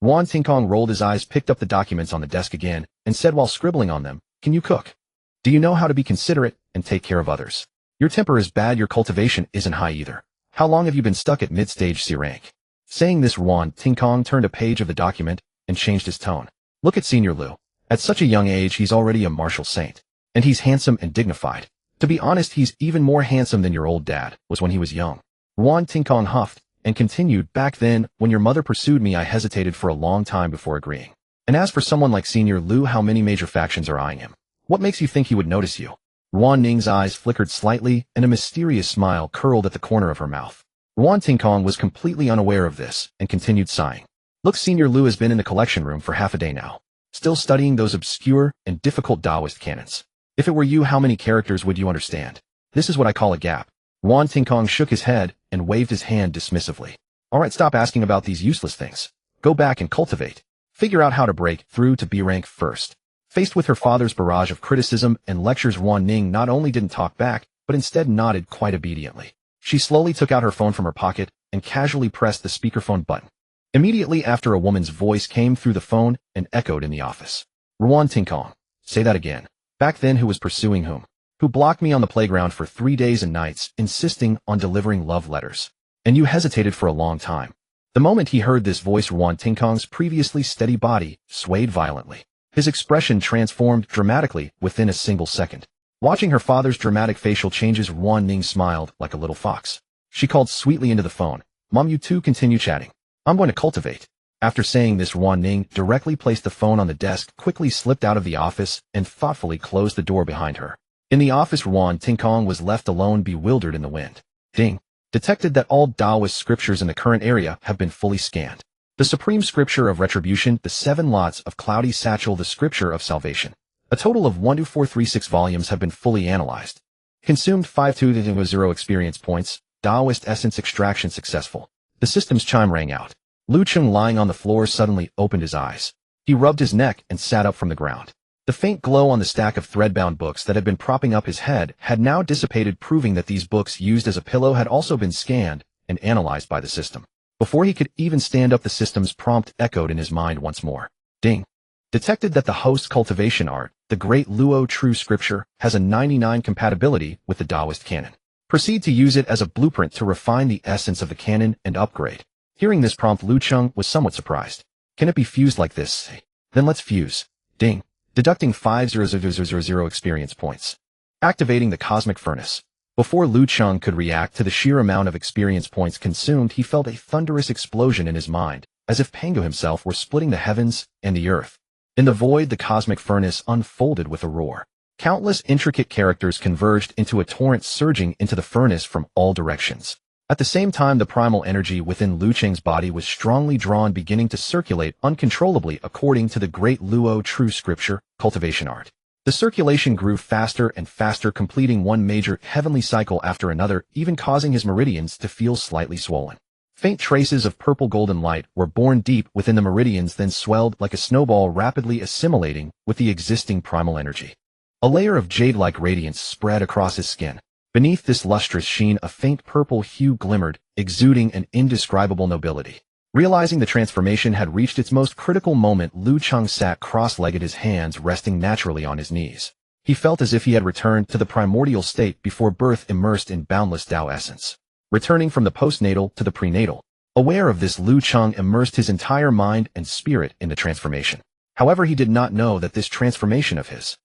A: Yuan Tingkong rolled his eyes, picked up the documents on the desk again, and said while scribbling on them, "Can you cook? Do you know how to be considerate and take care of others? Your temper is bad, your cultivation isn't high either. How long have you been stuck at mid-stage C rank?" Saying this, Yuan Tingkong turned a page of the document and changed his tone. "Look at Senior Lu. At such a young age, he's already a martial saint. And he's handsome and dignified. To be honest, he's even more handsome than your old dad was when he was young." Yuan Tingkong huffed and continued, "Back then, when your mother pursued me, I hesitated for a long time before agreeing. And as for someone like Senior Lu, how many major factions are eyeing him? What makes you think he would notice you?" Yuan Ning's eyes flickered slightly, and a mysterious smile curled at the corner of her mouth. Yuan Tingkong was completely unaware of this and continued sighing. "Look, Senior Lu has been in the collection room for half a day now, still studying those obscure and difficult Taoist canons. If it were you, how many characters would you understand? This is what I call a gap." Yuan Tingkong shook his head and waved his hand dismissively. "All right, stop asking about these useless things. Go back and cultivate. Figure out how to break through to B rank first." Faced with her father's barrage of criticism and lectures, Yuan Ning not only didn't talk back, but instead nodded quite obediently. She slowly took out her phone from her pocket and casually pressed the speakerphone button. Immediately after, a woman's voice came through the phone and echoed in the office. "Yuan Tingkong, say that again. Back then, who was pursuing whom? Who blocked me on the playground for 3 days and nights, insisting on delivering love letters? And you hesitated for a long time." The moment he heard this voice, Yuan Tingkong's previously steady body swayed violently. His expression transformed dramatically within a single second. Watching her father's dramatic facial changes, Yuan Ning smiled like a little fox. She called sweetly into the phone, "Mom, you two continue chatting. I'm going to cultivate." After saying this, Yuan Ning directly placed the phone on the desk, quickly slipped out of the office, and thoughtfully closed the door behind her. In the office, Yuan Tingkong was left alone, bewildered in the wind. Ding. Detected that all Taoist scriptures in the current area have been fully scanned. The supreme scripture of retribution, the 7 lots of cloudy satchel, the scripture of salvation. A total of 1-436 volumes have been fully analyzed. Consumed 5-2-0 experience points. Taoist essence extraction successful. The system's chime rang out. Lu Cheng, lying on the floor, suddenly opened his eyes. He rubbed his neck and sat up from the ground. The faint glow on the stack of thread-bound books that had been propping up his head had now dissipated, proving that these books used as a pillow had also been scanned and analyzed by the system. Before he could even stand up, the system's prompt echoed in his mind once more. Ding. Detected that the host cultivation art, the Great Luo True Scripture, has a 99 compatibility with the Taoist canon. Proceed to use it as a blueprint to refine the essence of the canon and upgrade. Hearing this prompt, Lu Cheng was somewhat surprised. Can it be fused like this? Then let's fuse. Ding. Deducting 5,000 experience points. Activating the cosmic furnace. Before Lu Cheng could react to the sheer amount of experience points consumed, he felt a thunderous explosion in his mind, as if Pango himself were splitting the heavens and the earth. In the void, the cosmic furnace unfolded with a roar. Countless intricate characters converged into a torrent, surging into the furnace from all directions. At the same time, the primal energy within Lu Cheng's body was strongly drawn, beginning to circulate uncontrollably according to the Great Luo True Scripture, cultivation art. The circulation grew faster and faster, completing one major heavenly cycle after another, even causing his meridians to feel slightly swollen. Faint traces of purple-golden light were born deep within the meridians, then swelled like a snowball, rapidly assimilating with the existing primal energy. A layer of jade-like radiance spread across his skin. Beneath this lustrous sheen, a faint purple hue glimmered, exuding an indescribable nobility. Realizing the transformation had reached its most critical moment, Lu Cheng sat cross-legged, his hands resting naturally on his knees. He felt as if he had returned to the primordial state before birth, immersed in boundless Tao essence. Returning from the postnatal to the prenatal. Aware of this, Lu Cheng immersed his entire mind and spirit in the transformation. However, he did not know that this transformation of his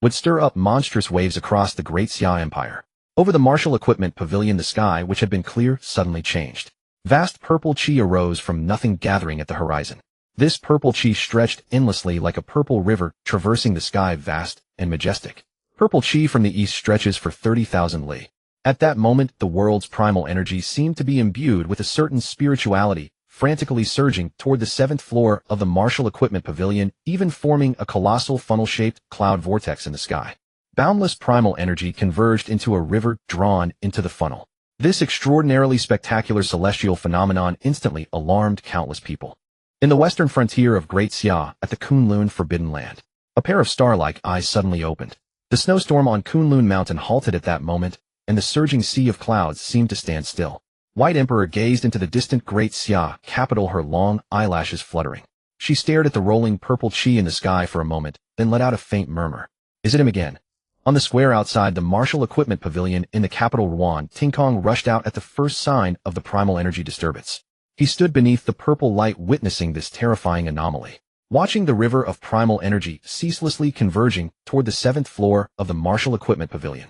A: would stir up monstrous waves across the Great Xia Empire. Over the martial equipment pavilion, the sky, which had been clear, suddenly changed. Vast purple chi arose from nothing, gathering at the horizon. This purple chi stretched endlessly like a purple river, traversing the sky, vast and majestic. Purple chi from the east stretches for 30,000 li. At that moment, the world's primal energy seemed to be imbued with a certain spirituality, frantically surging toward the 7th floor of the martial equipment pavilion, even forming a colossal funnel-shaped cloud vortex in the sky. Boundless primal energy converged into a river drawn into the funnel. This extraordinarily spectacular celestial phenomenon instantly alarmed countless people. In the western frontier of Great Xia, at the Kunlun Forbidden Land, a pair of star-like eyes suddenly opened. The snowstorm on Kunlun Mountain halted at that moment, and the surging sea of clouds seemed to stand still. White Emperor gazed into the distant Great Xia capital, her long eyelashes fluttering. She stared at the rolling purple chi in the sky for a moment, then let out a faint murmur. Is it him again? On the square outside the martial equipment pavilion in the capital Ruan, Tingkong rushed out at the first sign of the primal energy disturbance. He stood beneath the purple light witnessing this terrifying anomaly, watching the river of primal energy ceaselessly converging toward the 7th floor of the martial equipment pavilion.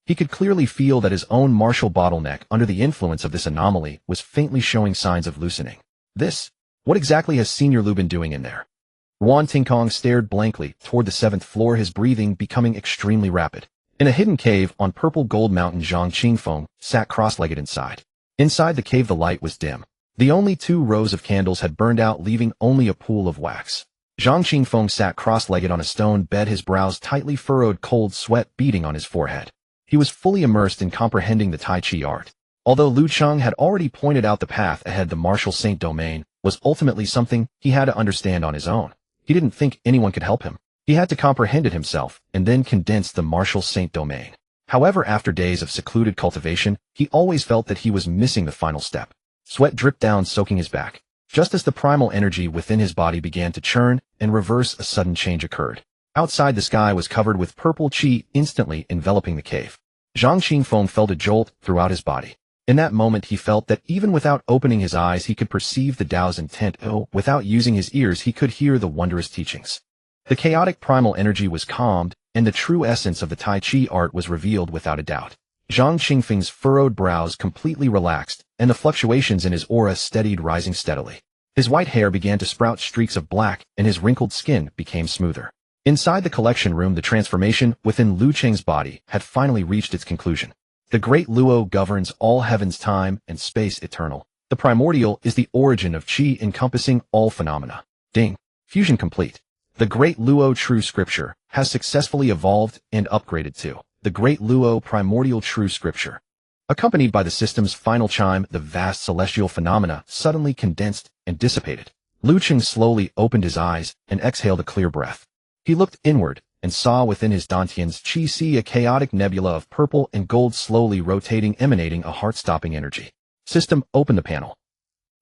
A: He could clearly feel that his own martial bottleneck under the influence of this anomaly was faintly showing signs of loosening. What exactly has Senior Lu been doing in there? Ruan Tingkong stared blankly toward the 7th floor, his breathing becoming extremely rapid. In a hidden cave on purple gold mountain, Zhang Qingfeng sat cross-legged inside. Inside the cave the light was dim. The only 2 rows of candles had burned out, leaving only a pool of wax. Zhang Qingfeng sat cross-legged on a stone bed, his brows tightly furrowed, cold sweat beading on his forehead. He was fully immersed in comprehending the Tai Chi art. Although Lu Cheng had already pointed out the path ahead, the martial saint domain was ultimately something he had to understand on his own. He didn't think anyone could help him. He had to comprehend it himself and then condense the martial saint domain. However, after days of secluded cultivation, he always felt that he was missing the final step. Sweat dripped down, soaking his back. Just as the primal energy within his body began to churn and reverse, a sudden change occurred. Outside, the sky was covered with purple chi, instantly enveloping the cave. Zhang Qingfeng felt a jolt throughout his body. In that moment he felt that even without opening his eyes he could perceive the Tao's intent. Without using his ears he could hear the wondrous teachings. The chaotic primal energy was calmed, and the true essence of the Tai Chi art was revealed without a doubt. Zhang Qingfeng's furrowed brows completely relaxed, and the fluctuations in his aura steadied, rising steadily. His white hair began to sprout streaks of black, and his wrinkled skin became smoother. Inside the collection room, the transformation within Lu Cheng's body had finally reached its conclusion. The great Luo governs all heavens, time, and space eternal. The primordial is the origin of Qi, encompassing all phenomena. Ding. Fusion complete. The great Luo true scripture has successfully evolved and upgraded to the great Luo primordial true scripture. Accompanied by the system's final chime, the vast celestial phenomena suddenly condensed and dissipated. Lu Cheng slowly opened his eyes and exhaled a clear breath. He looked inward and saw within his dantian's chi see a chaotic nebula of purple and gold slowly rotating, emanating a heart-stopping energy. System, open the panel.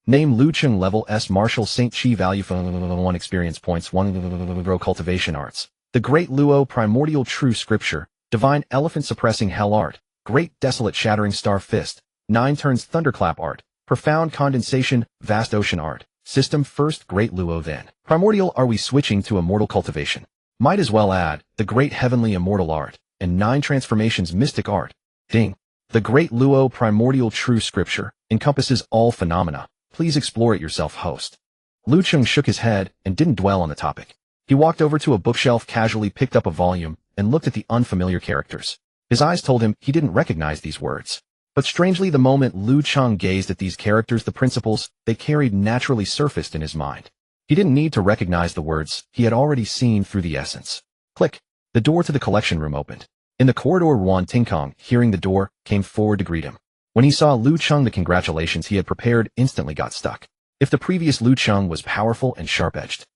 A: Name Lu Cheng, level S, martial saint, chi value 1, experience points 1, grow cultivation arts. The great Luo primordial true scripture, divine elephant suppressing hell art, great desolate shattering star fist, 9 turns thunderclap art, profound condensation, vast ocean art. System, first great Luo, then primordial. Are we switching to immortal cultivation? Might as well add the great heavenly immortal art and 9 transformations mystic art. Ding. The great Luo primordial true scripture encompasses all phenomena. Please explore it yourself, host. Lu Cheng shook his head and didn't dwell on the topic. He walked over to a bookshelf, casually picked up a volume, and looked at the unfamiliar characters. His eyes told him he didn't recognize these words. But strangely, the moment Lu Cheng gazed at these characters, the principles they carried naturally surfaced in his mind. He didn't need to recognize the words, he had already seen through the essence. Click. The door to the collection room opened. In the corridor, Ruan Tingkong, hearing the door, came forward to greet him. When he saw Lu Cheng, the congratulations he had prepared instantly got stuck. If the previous Lu Cheng was powerful and sharp-edged,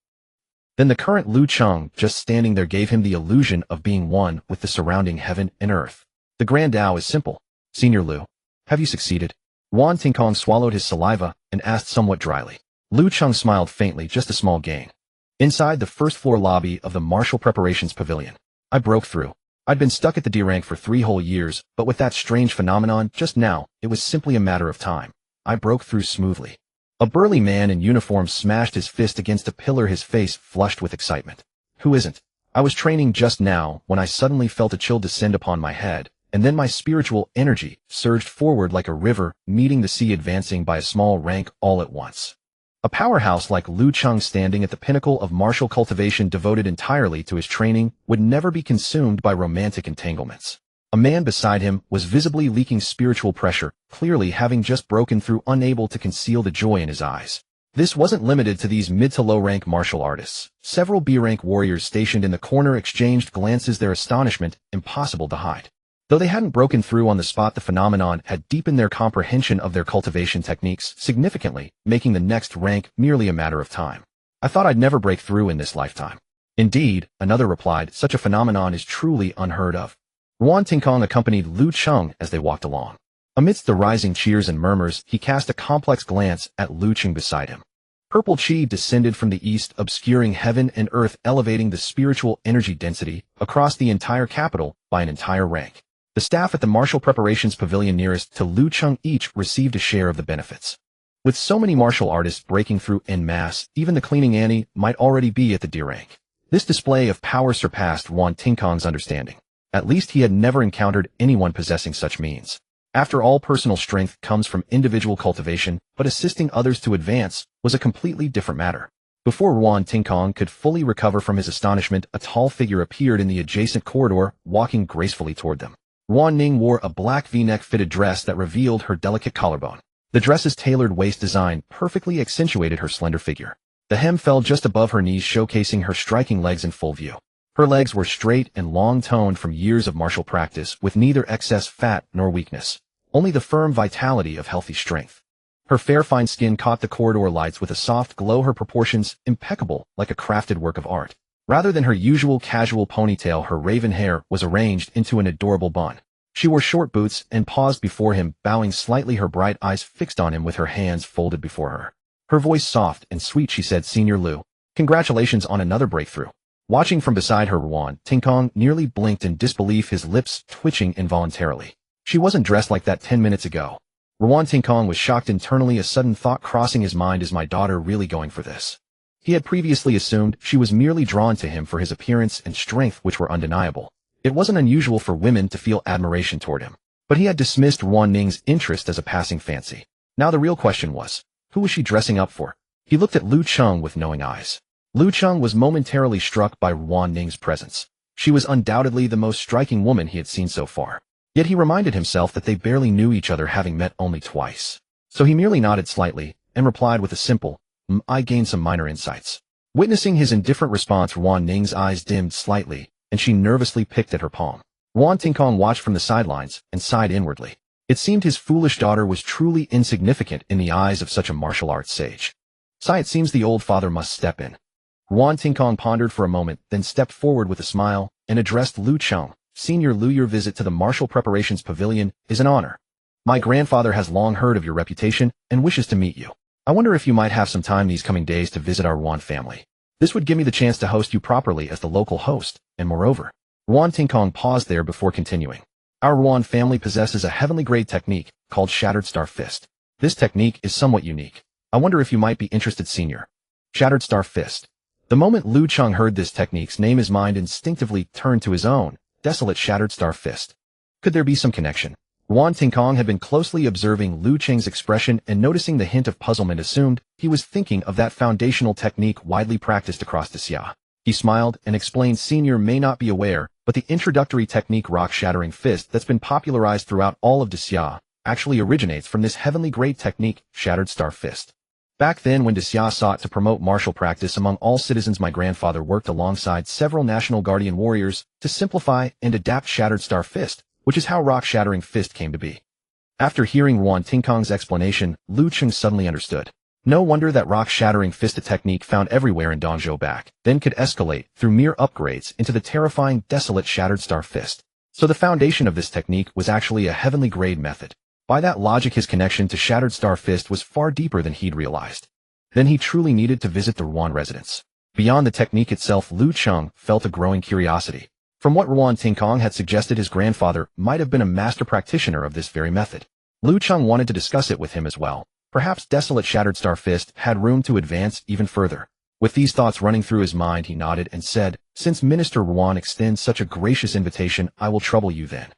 A: then the current Lu Cheng just standing there gave him the illusion of being one with the surrounding heaven and earth. The Grand Tao is simple. Senior Lu, have you succeeded? Ruan Tingkong swallowed his saliva and asked somewhat dryly. Lu Cheng smiled faintly, just a small gain. Inside the first-floor lobby of the Martial Preparations Pavilion, I broke through. I'd been stuck at the D rank for 3 whole years, but with that strange phenomenon just now, it was simply a matter of time. I broke through smoothly. A burly man in uniform smashed his fist against a pillar, his face flushed with excitement. Who isn't? I was training just now when I suddenly felt a chill descend upon my head, and then my spiritual energy surged forward like a river, meeting the sea, advancing by a small rank all at once. A powerhouse like Lu Cheng, standing at the pinnacle of martial cultivation, devoted entirely to his training, would never be consumed by romantic entanglements. A man beside him was visibly leaking spiritual pressure, clearly having just broken through, unable to conceal the joy in his eyes. This wasn't limited to these mid to low rank martial artists. Several B-rank warriors stationed in the corner exchanged glances, their astonishment impossible to hide. Though they hadn't broken through on the spot, the phenomenon had deepened their comprehension of their cultivation techniques significantly, making the next rank merely a matter of time. I thought I'd never break through in this lifetime. Indeed, another replied, such a phenomenon is truly unheard of. Ruan Tingkong accompanied Lu Cheng as they walked along. Amidst the rising cheers and murmurs, he cast a complex glance at Lu Cheng beside him. Purple chi descended from the east, obscuring heaven and earth, elevating the spiritual energy density across the entire capital by an entire rank. The staff at the martial preparations pavilion nearest to Lu Cheng each received a share of the benefits. With so many martial artists breaking through en masse, even the cleaning Annie might already be at the D rank. This display of power surpassed Yuan Tingkong's understanding. At least he had never encountered anyone possessing such means. After all, personal strength comes from individual cultivation, but assisting others to advance was a completely different matter. Before Yuan Tingkong could fully recover from his astonishment, a tall figure appeared in the adjacent corridor, walking gracefully toward them. Yuan Ning wore a black V-neck fitted dress that revealed her delicate collarbone. The dress's tailored waist design perfectly accentuated her slender figure. The hem fell just above her knees, showcasing her striking legs in full view. Her legs were straight and long-toned from years of martial practice, with neither excess fat nor weakness, only the firm vitality of healthy strength. Her fair fine skin caught the corridor lights with a soft glow, her proportions impeccable like a crafted work of art. Rather than her usual casual ponytail, her raven hair was arranged into an adorable bun. She wore short boots and paused before him, bowing slightly, her bright eyes fixed on him with her hands folded before her. Her voice soft and sweet, she said, "Senior Lu, congratulations on another breakthrough." Watching from beside her, Yuan Tingkong nearly blinked in disbelief, his lips twitching involuntarily. She wasn't dressed like that 10 minutes ago. Yuan Tingkong was shocked internally, a sudden thought crossing his mind. Is my daughter really going for this? He had previously assumed she was merely drawn to him for his appearance and strength, which were undeniable. It wasn't unusual for women to feel admiration toward him, but he had dismissed Yuan Ning's interest as a passing fancy. Now the real question was, who was she dressing up for? He looked at Lu Cheng with knowing eyes. Lu Cheng was momentarily struck by Yuan Ning's presence. She was undoubtedly the most striking woman he had seen so far. Yet he reminded himself that they barely knew each other, having met only twice. So he merely nodded slightly and replied with a simple, "I gained some minor insights." Witnessing his indifferent response, Yuan Ning's eyes dimmed slightly, and she nervously picked at her palm. Yuan Tingkong watched from the sidelines and sighed inwardly. It seemed his foolish daughter was truly insignificant in the eyes of such a martial arts sage. "Sigh, it seems the old father must step in." Yuan Tingkong pondered for a moment, then stepped forward with a smile and addressed Lu Cheng. "Senior Lu, your visit to the Martial Preparations Pavilion is an honor. My grandfather has long heard of your reputation and wishes to meet you. I wonder if you might have some time these coming days to visit our Yuan family. This would give me the chance to host you properly as the local host, and moreover." Yuan Tingkong paused there before continuing. "Our Yuan family possesses a heavenly grade technique called Shattered Star Fist. This technique is somewhat unique. I wonder if you might be interested, Senior." Shattered Star Fist. The moment Lu Cheng heard this technique's name, his mind instinctively turned to his own. Desolate Shattered Star Fist. Could there be some connection? Yuan Tingkong had been closely observing Lu Cheng's expression and noticing the hint of puzzlement, assumed he was thinking of that foundational technique widely practiced across the Xia. He smiled and explained, "Senior may not be aware, but the introductory technique rock-shattering fist that's been popularized throughout all of the Xia actually originates from this heavenly grade technique, Shattered Star Fist. Back then, when Xia sought to promote martial practice among all citizens, my grandfather worked alongside several national guardian warriors to simplify and adapt Shattered Star Fist, which is how rock-shattering fist came to be." After hearing Yuan Tingkong's explanation, Lu Cheng suddenly understood. No wonder that rock-shattering fist, a technique found everywhere in Dongzhou back then, could escalate through mere upgrades into the terrifying Desolate Shattered Star Fist. So the foundation of this technique was actually a heavenly grade method. By that logic, his connection to Shattered Star Fist was far deeper than he'd realized. Then he truly needed to visit the Yuan residence. Beyond the technique itself, Lu Cheng felt a growing curiosity. From what Yuan Tingkong had suggested, his grandfather might have been a master practitioner of this very method. Lu Cheng wanted to discuss it with him as well. Perhaps Desolate Shattered Star Fist had room to advance even further. With these thoughts running through his mind, he nodded and said, "Since Minister Yuan extends such a gracious invitation, I will trouble you then."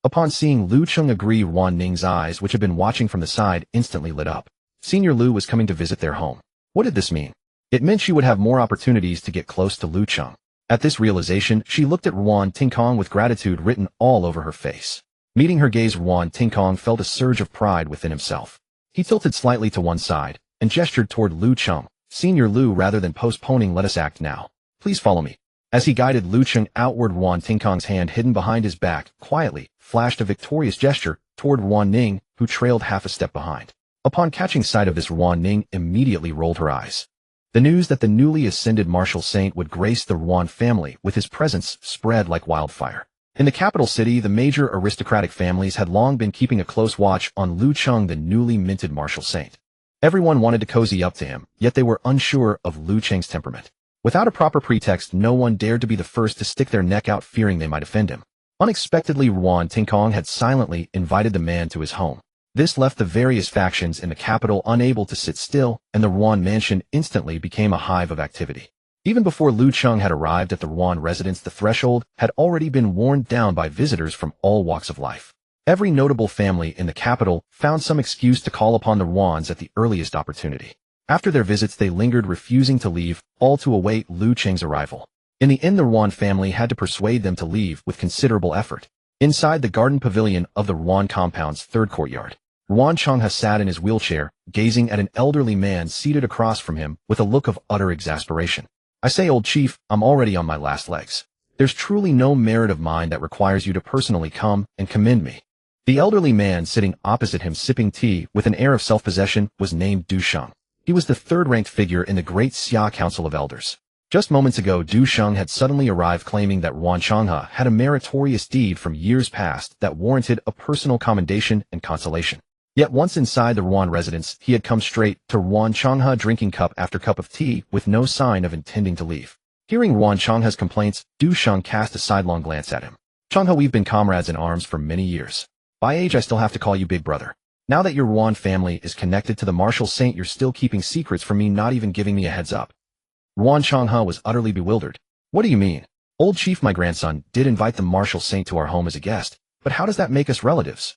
A: Upon seeing Lu Cheng agree, Yuan Ning's eyes, which had been watching from the side, instantly lit up. Senior Lu was coming to visit their home. What did this mean? It meant she would have more opportunities to get close to Lu Cheng. At this realization, she looked at Yuan Tingkong with gratitude written all over her face. Meeting her gaze, Yuan Tingkong felt a surge of pride within himself. He tilted slightly to one side and gestured toward Lu Cheng. "Senior Lu, rather than postponing, let us act now. Please follow me." As he guided Lu Cheng outward, Yuan Tingkong's hand, hidden behind his back, quietly flashed a victorious gesture toward Yuan Ning, who trailed half a step behind. Upon catching sight of this, Yuan Ning immediately rolled her eyes. The news that the newly ascended martial saint would grace the Yuan family with his presence spread like wildfire. In the capital city, the major aristocratic families had long been keeping a close watch on Lu Cheng, the newly minted martial saint. Everyone wanted to cozy up to him, yet they were unsure of Lu Cheng's temperament. Without a proper pretext, no one dared to be the first to stick their neck out, fearing they might offend him. Unexpectedly, Ruan Tinkong had silently invited the man to his home. This left the various factions in the capital unable to sit still, and the Ruan mansion instantly became a hive of activity. Even before Lu Cheng had arrived at the Ruan residence, the threshold had already been worn down by visitors from all walks of life. Every notable family in the capital found some excuse to call upon the Ruans at the earliest opportunity. After their visits, they lingered, refusing to leave, all to await Lu Cheng's arrival. In the end, the Ruan family had to persuade them to leave with considerable effort. Inside the garden pavilion of the Ruan compound's third courtyard, Ruan Changha sat in his wheelchair, gazing at an elderly man seated across from him with a look of utter exasperation. "I say, old chief, I'm already on my last legs. There's truly no merit of mine that requires you to personally come and commend me." The elderly man sitting opposite him, sipping tea with an air of self-possession, was named Du Sheng. He was the third-ranked figure in the Great Xia Council of Elders. Just moments ago, Du Sheng had suddenly arrived, claiming that Ruan Changha had a meritorious deed from years past that warranted a personal commendation and consolation. Yet once inside the Ruan residence, he had come straight to Ruan Changha, drinking cup after cup of tea with no sign of intending to leave. Hearing Ruan Changha's complaints, Du Sheng cast a sidelong glance at him. "Changha, we've been comrades in arms for many years. By age, I still have to call you big brother. Now that your Ruan family is connected to the martial saint, you're still keeping secrets from me, not even giving me a heads up." Ruan Changha was utterly bewildered. "What do you mean? Old chief, my grandson did invite the martial saint to our home as a guest, but how does that make us relatives?"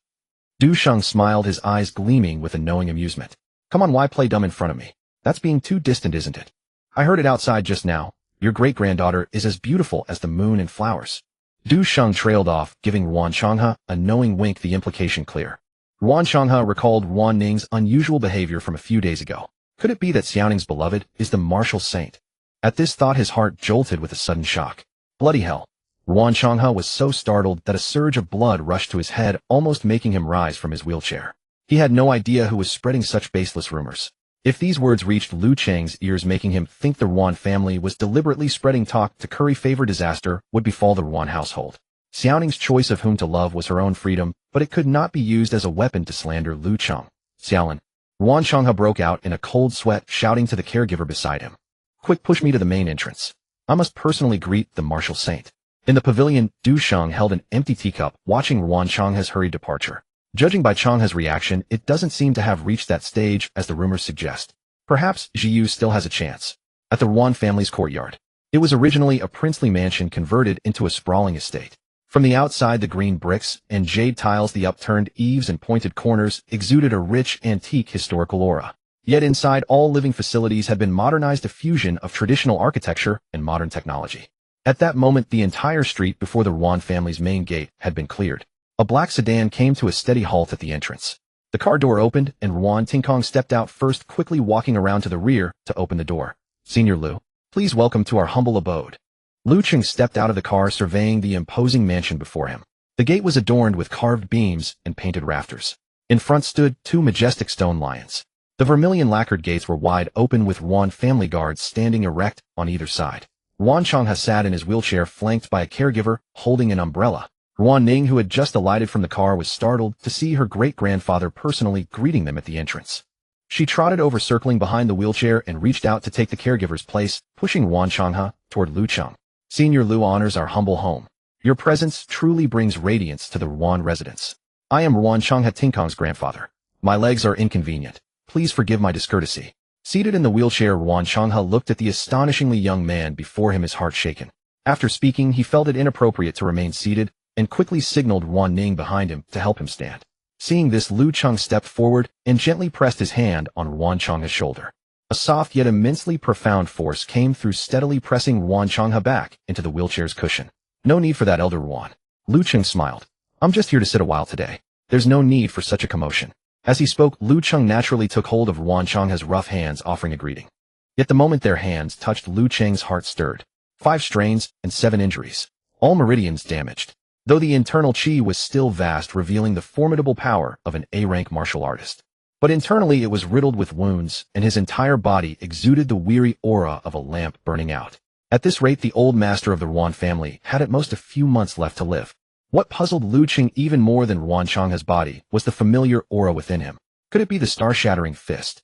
A: Du Sheng smiled, his eyes gleaming with a knowing amusement. "Come on, why play dumb in front of me? That's being too distant, isn't it? I heard it outside just now. Your great-granddaughter is as beautiful as the moon and flowers." Du Sheng trailed off, giving Ruan Changha a knowing wink, the implication clear. Ruan Changha recalled Ruan Ning's unusual behavior from a few days ago. Could it be that Xiaoning's beloved is the martial saint? At this thought, his heart jolted with a sudden shock. Bloody hell. Ruan Changha was so startled that a surge of blood rushed to his head, almost making him rise from his wheelchair. He had no idea who was spreading such baseless rumors. If these words reached Lu Cheng's ears, making him think the Ruan family was deliberately spreading talk to curry favor, disaster would befall the Ruan household. Xiaoning's choice of whom to love was her own freedom, but it could not be used as a weapon to slander Lu Cheng. "Xiaolin." Ruan Changha broke out in a cold sweat, shouting to the caregiver beside him. "Quick, push me to the main entrance. I must personally greet the martial saint." In the pavilion, Du Sheng held an empty teacup, watching Ruan Changha's hurried departure. Judging by Changha's reaction, it doesn't seem to have reached that stage as the rumors suggest. Perhaps Jiyu still has a chance. At the Ruan family's courtyard, it was originally a princely mansion converted into a sprawling estate. From the outside, the green bricks and jade tiles, the upturned eaves and pointed corners exuded a rich, antique historical aura. Yet inside, all living facilities had been modernized, a fusion of traditional architecture and modern technology. At that moment, the entire street before the Ruan family's main gate had been cleared. A black sedan came to a steady halt at the entrance. The car door opened, and Ruan Tinkong stepped out first, quickly walking around to the rear to open the door. "Senior Lu, please welcome to our humble abode." Lu Cheng stepped out of the car, surveying the imposing mansion before him. The gate was adorned with carved beams and painted rafters. In front stood two majestic stone lions. The vermilion lacquered gates were wide open, with Ruan family guards standing erect on either side. Ruan Changha sat in his wheelchair, flanked by a caregiver holding an umbrella. Ruan Ning, who had just alighted from the car, was startled to see her great-grandfather personally greeting them at the entrance. She trotted over, circling behind the wheelchair, and reached out to take the caregiver's place, pushing Ruan Changha toward Lu Cheng. "Senior Lu honors our humble home. Your presence truly brings radiance to the Ruan residence. I am Ruan Changha Tinkong's grandfather. My legs are inconvenient. Please forgive my discourtesy." Seated in the wheelchair, Ruan Changha looked at the astonishingly young man before him, his heart shaken. After speaking, he felt it inappropriate to remain seated, and quickly signaled Ruan Ning behind him to help him stand. Seeing this, Lu Cheng stepped forward and gently pressed his hand on Ruan Changha's shoulder. A soft yet immensely profound force came through, steadily pressing Ruan Changha back into the wheelchair's cushion. "No need for that, Elder Ruan." Lu Cheng smiled. "I'm just here to sit a while today. There's no need for such a commotion." As he spoke, Lu Cheng naturally took hold of Ruan Changha's rough hands, offering a greeting. Yet the moment their hands touched, Lu Cheng's heart stirred. 5 strains and 7 injuries. All meridians damaged. Though the internal chi was still vast, revealing the formidable power of an A-rank martial artist. But internally it was riddled with wounds, and his entire body exuded the weary aura of a lamp burning out. At this rate, the old master of the Ruan family had at most a few months left to live. What puzzled Lu Cheng even more than Ruan Changha's body was the familiar aura within him. Could it be the star-shattering fist?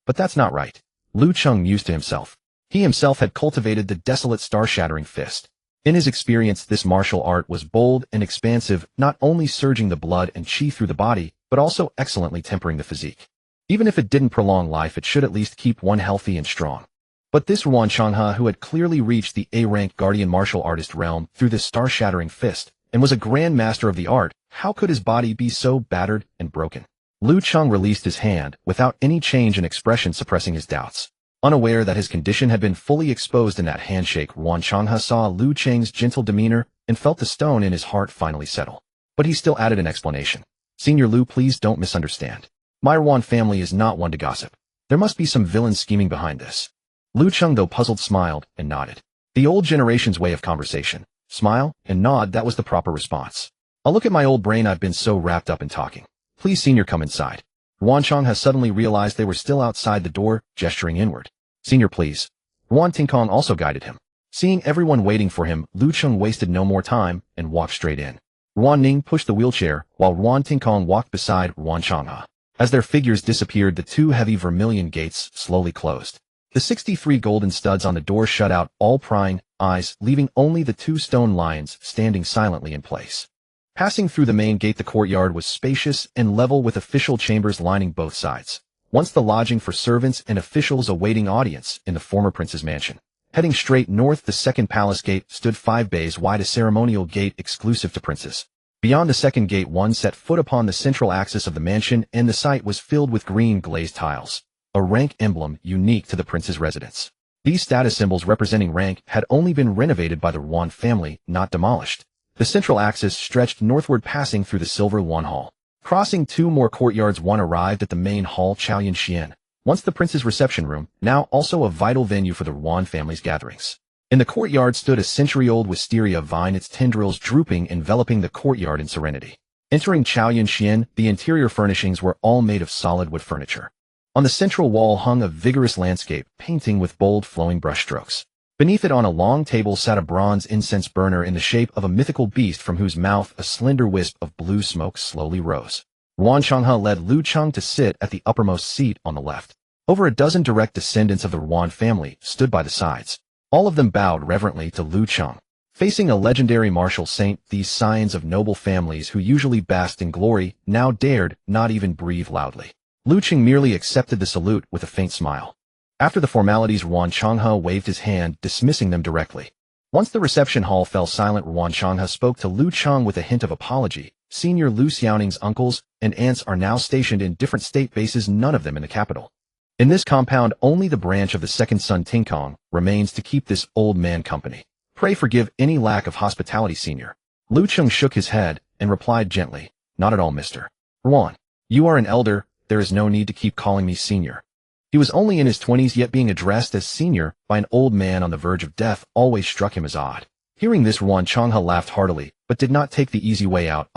A: But that's not right. Lu Cheng mused to himself. He himself had cultivated the desolate star-shattering fist. In his experience, this martial art was bold and expansive, not only surging the blood and chi through the body, but also excellently tempering the physique. Even if it didn't prolong life, it should at least keep one healthy and strong. But this Yuan Changhe, who had clearly reached the A-rank guardian martial artist realm through this star-shattering fist, and was a grand master of the art, how could his body be so battered and broken? Lu Cheng released his hand, without any change in expression suppressing his doubts. Unaware that his condition had been fully exposed in that handshake, Yuan Changhe saw Lu Cheng's gentle demeanor and felt the stone in his heart finally settle. But he still added an explanation. Senior Lu, please don't misunderstand. My Yuan family is not one to gossip. There must be some villain scheming behind this. Lu Cheng, though puzzled, smiled and nodded. The old generation's way of conversation. Smile and nod, that was the proper response. I'll look at my old brain, I've been so wrapped up in talking. Please, Senior, come inside. Yuan Changhe suddenly realized they were still outside the door, gesturing inward. Senior, please. Yuan Tinkong also guided him. Seeing everyone waiting for him, Lu Cheng wasted no more time and walked straight in. Yuan Ning pushed the wheelchair, while Yuan Tinkong walked beside Yuan Changhe. As their figures disappeared, the two heavy vermilion gates slowly closed. The 63 golden studs on the door shut out all prying eyes, leaving only the two stone lions standing silently in place. Passing through the main gate, the courtyard was spacious and level with official chambers lining both sides. Once the lodging for servants and officials awaiting audience in the former prince's mansion. Heading straight north, the second palace gate stood 5 bays wide, a ceremonial gate exclusive to princes. Beyond the second gate, one set foot upon the central axis of the mansion, and the site was filled with green glazed tiles, a rank emblem unique to the prince's residence. These status symbols representing rank had only been renovated by the Yuan family, not demolished. The central axis stretched northward, passing through the Silver Yuan Hall. Crossing 2 more courtyards, one arrived at the main hall, Chaoyan Xian, once the prince's reception room, now also a vital venue for the Yuan family's gatherings. In the courtyard stood a century-old wisteria vine, its tendrils drooping, enveloping the courtyard in serenity. Entering Chaoyan Xian, the interior furnishings were all made of solid wood furniture. On the central wall hung a vigorous landscape painting with bold flowing brushstrokes. Beneath it on a long table sat a bronze incense burner in the shape of a mythical beast from whose mouth a slender wisp of blue smoke slowly rose. Yuan Changhe led Lu Cheng to sit at the uppermost seat on the left. Over a dozen direct descendants of the Yuan family stood by the sides. All of them bowed reverently to Lu Cheng. Facing a legendary martial saint, these scions of noble families who usually basked in glory now dared not even breathe loudly. Lu Cheng merely accepted the salute with a faint smile. After the formalities, Yuan Changhe waved his hand, dismissing them directly. Once the reception hall fell silent, Yuan Changhe spoke to Lu Cheng with a hint of apology. Senior Lu Xiaoning's uncles and aunts are now stationed in different state bases, none of them in the capital. In this compound, only the branch of the second son Tinkong remains to keep this old man company. Pray forgive any lack of hospitality, Senior. Lu Cheng shook his head and replied gently, Not at all, Mr. Yuan. You are an elder, there is no need to keep calling me Senior. He was only in his 20s, yet being addressed as senior by an old man on the verge of death always struck him as odd. Hearing this, Yuan Changhe laughed heartily, but did not take the easy way out.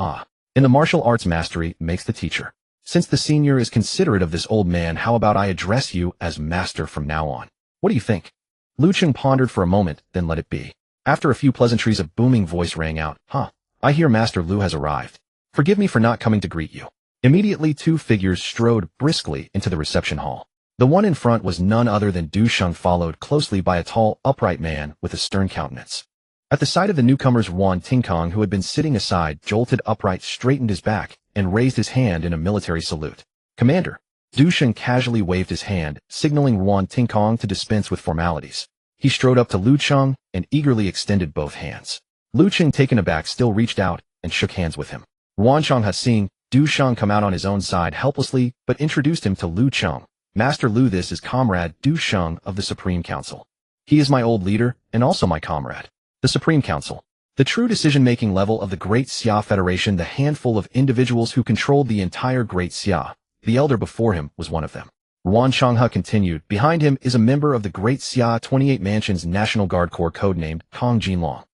A: In the martial arts, mastery makes the teacher. Since the senior is considerate of this old man, how about I address you as master from now on? What do you think? Lu Cheng pondered for a moment, then let it be. After a few pleasantries, a booming voice rang out. I hear Master Lu has arrived. Forgive me for not coming to greet you. Immediately 2 figures strode briskly into the reception hall. The one in front was none other than Du Sheng, followed closely by a tall, upright man with a stern countenance. At the sight of the newcomers, Yuan Tinkong, who had been sitting aside, jolted upright, straightened his back, and raised his hand in a military salute. Commander. Du Sheng casually waved his hand, signaling Yuan Tinkong to dispense with formalities. He strode up to Lu Cheng and eagerly extended both hands. Lu Cheng, taken aback, still reached out and shook hands with him. Yuan Changhe, seeing Du Sheng come out on his own side, helplessly but introduced him to Lu Cheng. Master Lu, this is Comrade Du Sheng of the Supreme Council. He is my old leader and also my comrade. The Supreme Council. The true decision-making level of the Great Xia Federation, the handful of individuals who controlled the entire Great Xia. The elder before him was one of them. Yuan Changhe continued. Behind him is a member of the Great Xia 28 Mansion's National Guard Corps, codenamed Kong Jinlong.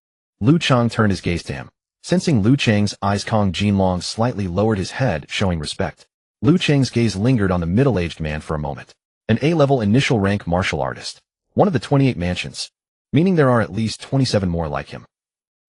A: Lu Cheng turned his gaze to him. Sensing Lu Cheng's eyes, Kong Jinlong slightly lowered his head, showing respect. Lu Cheng's gaze lingered on the middle-aged man for a moment. An A-level initial rank martial artist. One of the 28 mansions. Meaning there are at least 27 more like him.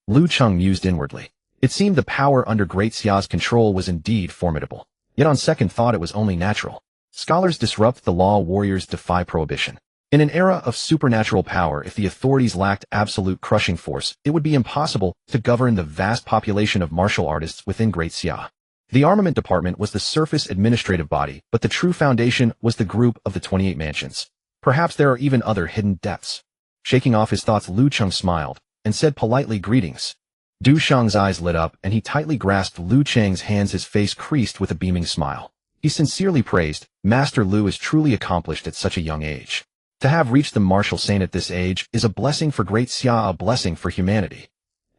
A: Lu Cheng mused inwardly. It seemed the power under Great Xia's control was indeed formidable. Yet on second thought it was only natural. Scholars disrupt the law, warriors defy prohibition. In an era of supernatural power, if the authorities lacked absolute crushing force, it would be impossible to govern the vast population of martial artists within Great Xia. The armament department was the surface administrative body, but the true foundation was the group of the 28 mansions. Perhaps there are even other hidden depths. Shaking off his thoughts, Lu Cheng smiled and said politely, "Greetings." Du Sheng's eyes lit up and he tightly grasped Lu Cheng's hands, his face creased with a beaming smile. He sincerely praised, "Master Lu is truly accomplished at such a young age. To have reached the martial saint at this age is a blessing for Great Xia, a blessing for humanity."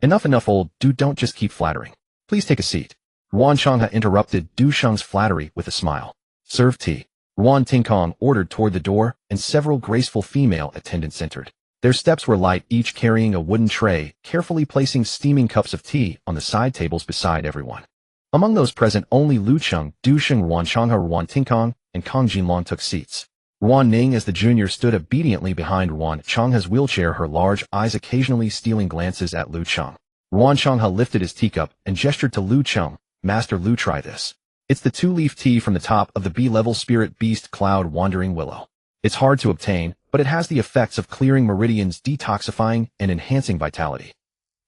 A: Enough, old dude, don't just keep flattering. Please take a seat. Yuan Changhe interrupted Du Sheng's flattery with a smile. "Serve tea." Yuan Tingkong ordered toward the door, and several graceful female attendants entered. Their steps were light, each carrying a wooden tray, carefully placing steaming cups of tea on the side tables beside everyone. Among those present, only Lu Cheng, Du Sheng, Yuan Changhe, Yuan Tingkong, and Kong Jinlong took seats. Yuan Ning, as the junior, stood obediently behind Yuan Changhe's wheelchair, her large eyes occasionally stealing glances at Lu Cheng. Yuan Changhe lifted his teacup and gestured to Lu Cheng. "Master Lu, try this. It's the 2-leaf tea from the top of the B-level spirit beast cloud wandering willow. It's hard to obtain, but it has the effects of clearing meridians, detoxifying, and enhancing vitality."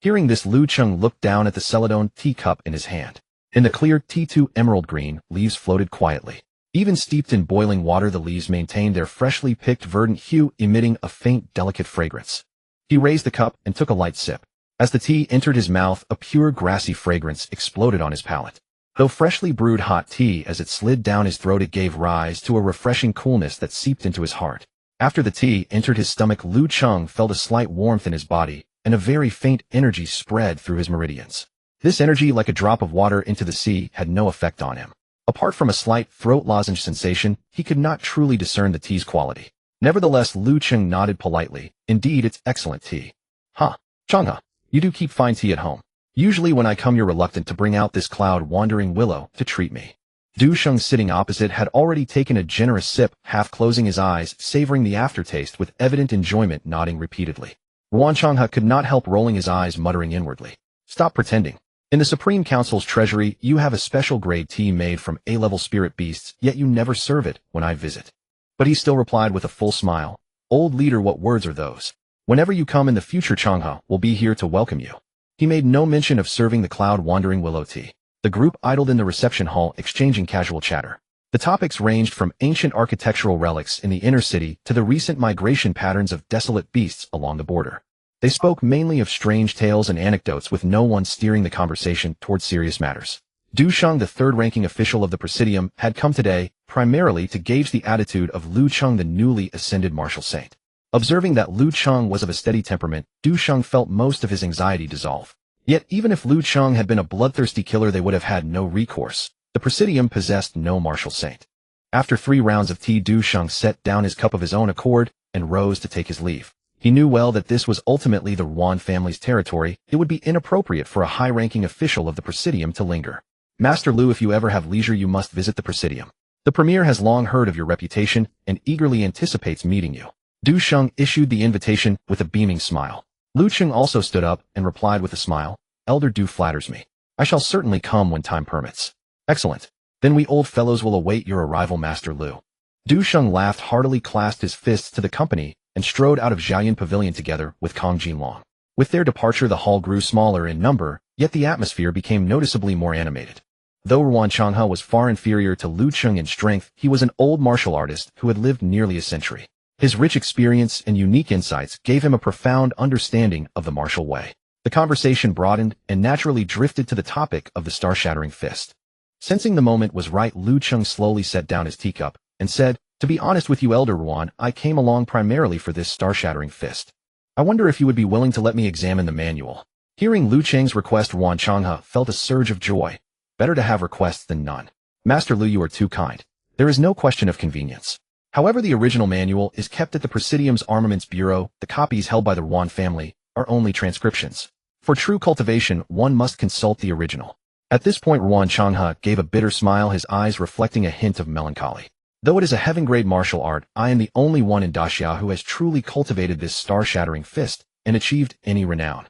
A: Hearing this, Lu Cheng looked down at the celadone teacup in his hand. In the clear T2 emerald green, leaves floated quietly. Even steeped in boiling water, the leaves maintained their freshly picked verdant hue, emitting a faint, delicate fragrance. He raised the cup and took a light sip. As the tea entered his mouth, a pure, grassy fragrance exploded on his palate. Though freshly brewed hot tea, as it slid down his throat, it gave rise to a refreshing coolness that seeped into his heart. After the tea entered his stomach, Lu Cheng felt a slight warmth in his body, and a very faint energy spread through his meridians. This energy, like a drop of water into the sea, had no effect on him. Apart from a slight throat lozenge sensation, he could not truly discern the tea's quality. Nevertheless, Lu Cheng nodded politely. "Indeed, it's excellent tea." "Huh, Changhe, you do keep fine tea at home. Usually when I come, you're reluctant to bring out this cloud-wandering willow to treat me." Du Sheng, sitting opposite, had already taken a generous sip, half closing his eyes, savoring the aftertaste with evident enjoyment, nodding repeatedly. Yuan Changhe could not help rolling his eyes, muttering inwardly, "Stop pretending. In the Supreme Council's treasury, you have a special grade tea made from A-level spirit beasts, yet you never serve it when I visit." But he still replied with a full smile, "Old leader, what words are those? Whenever you come in the future, Changhe will be here to welcome you." He made no mention of serving the cloud-wandering willow tea. The group idled in the reception hall, exchanging casual chatter. The topics ranged from ancient architectural relics in the inner city to the recent migration patterns of desolate beasts along the border. They spoke mainly of strange tales and anecdotes, with no one steering the conversation towards serious matters. Du Sheng, the third-ranking official of the Presidium, had come today primarily to gauge the attitude of Lu Cheng, the newly ascended martial saint. Observing that Lu Cheng was of a steady temperament, Du Sheng felt most of his anxiety dissolve. Yet even if Lu Cheng had been a bloodthirsty killer, they would have had no recourse. The Presidium possessed no martial saint. After 3 rounds of tea, Du Sheng set down his cup of his own accord and rose to take his leave. He knew well that this was ultimately the Yuan family's territory. It would be inappropriate for a high-ranking official of the Presidium to linger. "Master Lu, if you ever have leisure, you must visit the Presidium. The Premier has long heard of your reputation and eagerly anticipates meeting you." Du Sheng issued the invitation with a beaming smile. Lu Cheng also stood up and replied with a smile, "Elder Du flatters me. I shall certainly come when time permits." "Excellent. Then we old fellows will await your arrival, Master Lu." Du Sheng laughed heartily, clasped his fists to the company, and strode out of Jiayan Pavilion together with Kong Jinlong. With their departure, the hall grew smaller in number, yet the atmosphere became noticeably more animated. Though Yuan Changhe was far inferior to Lu Cheng in strength, he was an old martial artist who had lived nearly a century. His rich experience and unique insights gave him a profound understanding of the martial way. The conversation broadened and naturally drifted to the topic of the star-shattering fist. Sensing the moment was right, Lu Cheng slowly set down his teacup and said, "To be honest with you, Elder Yuan, I came along primarily for this star-shattering fist. I wonder if you would be willing to let me examine the manual." Hearing Lu Cheng's request, Yuan Changhe felt a surge of joy. Better to have requests than none. "Master Lu, you are too kind. There is no question of convenience. However, the original manual is kept at the Presidium's Armaments Bureau. The copies held by the Yuan family are only transcriptions. For true cultivation, one must consult the original." At this point, Yuan Changhe gave a bitter smile, his eyes reflecting a hint of melancholy. "Though it is a heaven-grade martial art, I am the only one in Daxia who has truly cultivated this star-shattering fist and achieved any renown."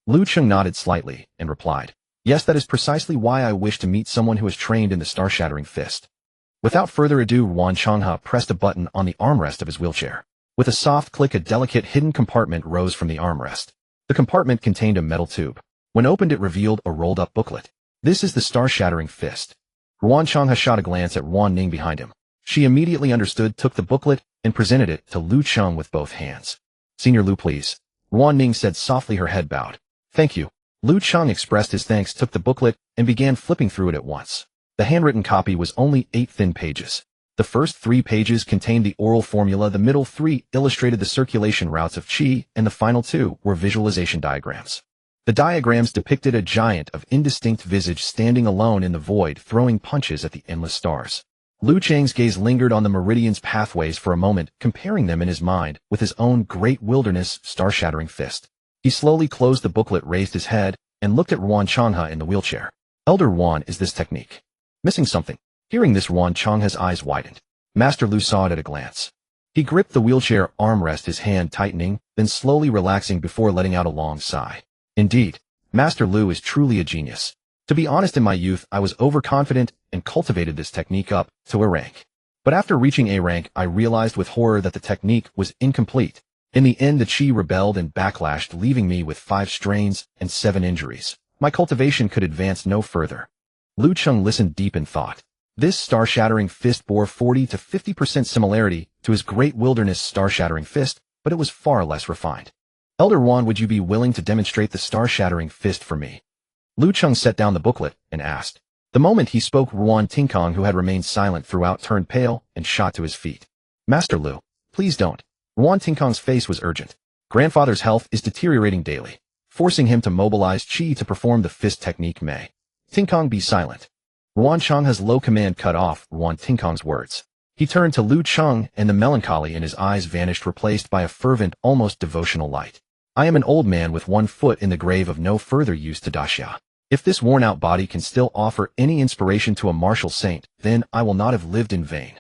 A: Lu Cheng nodded slightly and replied, "Yes, that is precisely why I wish to meet someone who is trained in the star-shattering fist." Without further ado, Ruan Changhe pressed a button on the armrest of his wheelchair. With a soft click, a delicate hidden compartment rose from the armrest. The compartment contained a metal tube. When opened, it revealed a rolled-up booklet. This is the star-shattering fist. Ruan Changhe shot a glance at Ruan Ning behind him. She immediately understood, took the booklet, and presented it to Lu Cheng with both hands. "Senior Lu, please," Ruan Ning said softly, her head bowed. "Thank you." Lu Cheng expressed his thanks, took the booklet, and began flipping through it at once. The handwritten copy was only 8 thin pages. The first 3 pages contained the oral formula, the middle 3 illustrated the circulation routes of qi, and the final 2 were visualization diagrams. The diagrams depicted a giant of indistinct visage standing alone in the void, throwing punches at the endless stars. Lu Cheng's gaze lingered on the meridian's pathways for a moment, comparing them in his mind with his own great wilderness star-shattering fist. He slowly closed the booklet, raised his head, and looked at Ruan Changhe in the wheelchair. "Elder Ruan, is this technique missing something?" Hearing this, Ruan Changhe's eyes widened. Master Lu saw it at a glance. He gripped the wheelchair armrest, his hand tightening, then slowly relaxing before letting out a long sigh. "Indeed, Master Lu is truly a genius. To be honest, in my youth, I was overconfident and cultivated this technique up to a rank. But after reaching A rank, I realized with horror that the technique was incomplete. In the end, the qi rebelled and backlashed, leaving me with 5 strains and 7 injuries. My cultivation could advance no further." Lu Cheng listened deep in thought. This star-shattering fist bore 40 to 50% similarity to his great wilderness star-shattering fist, but it was far less refined. "Elder Ruan, would you be willing to demonstrate the star-shattering fist for me?" Lu Cheng set down the booklet and asked. The moment he spoke, Ruan Tingkong, who had remained silent throughout, turned pale and shot to his feet. "Master Lu, please don't." Ruan Tingkong's face was urgent. "Grandfather's health is deteriorating daily. Forcing him to mobilize qi to perform the fist technique may." "Tingkong, be silent." Ruan Changhe's low command cut off Ruan Tingkong's words. He turned to Lu Cheng, and the melancholy in his eyes vanished, replaced by a fervent, almost devotional light. "I am an old man with 1 foot in the grave, of no further use to Daxia. If this worn-out body can still offer any inspiration to a martial saint, then I will not have lived in vain."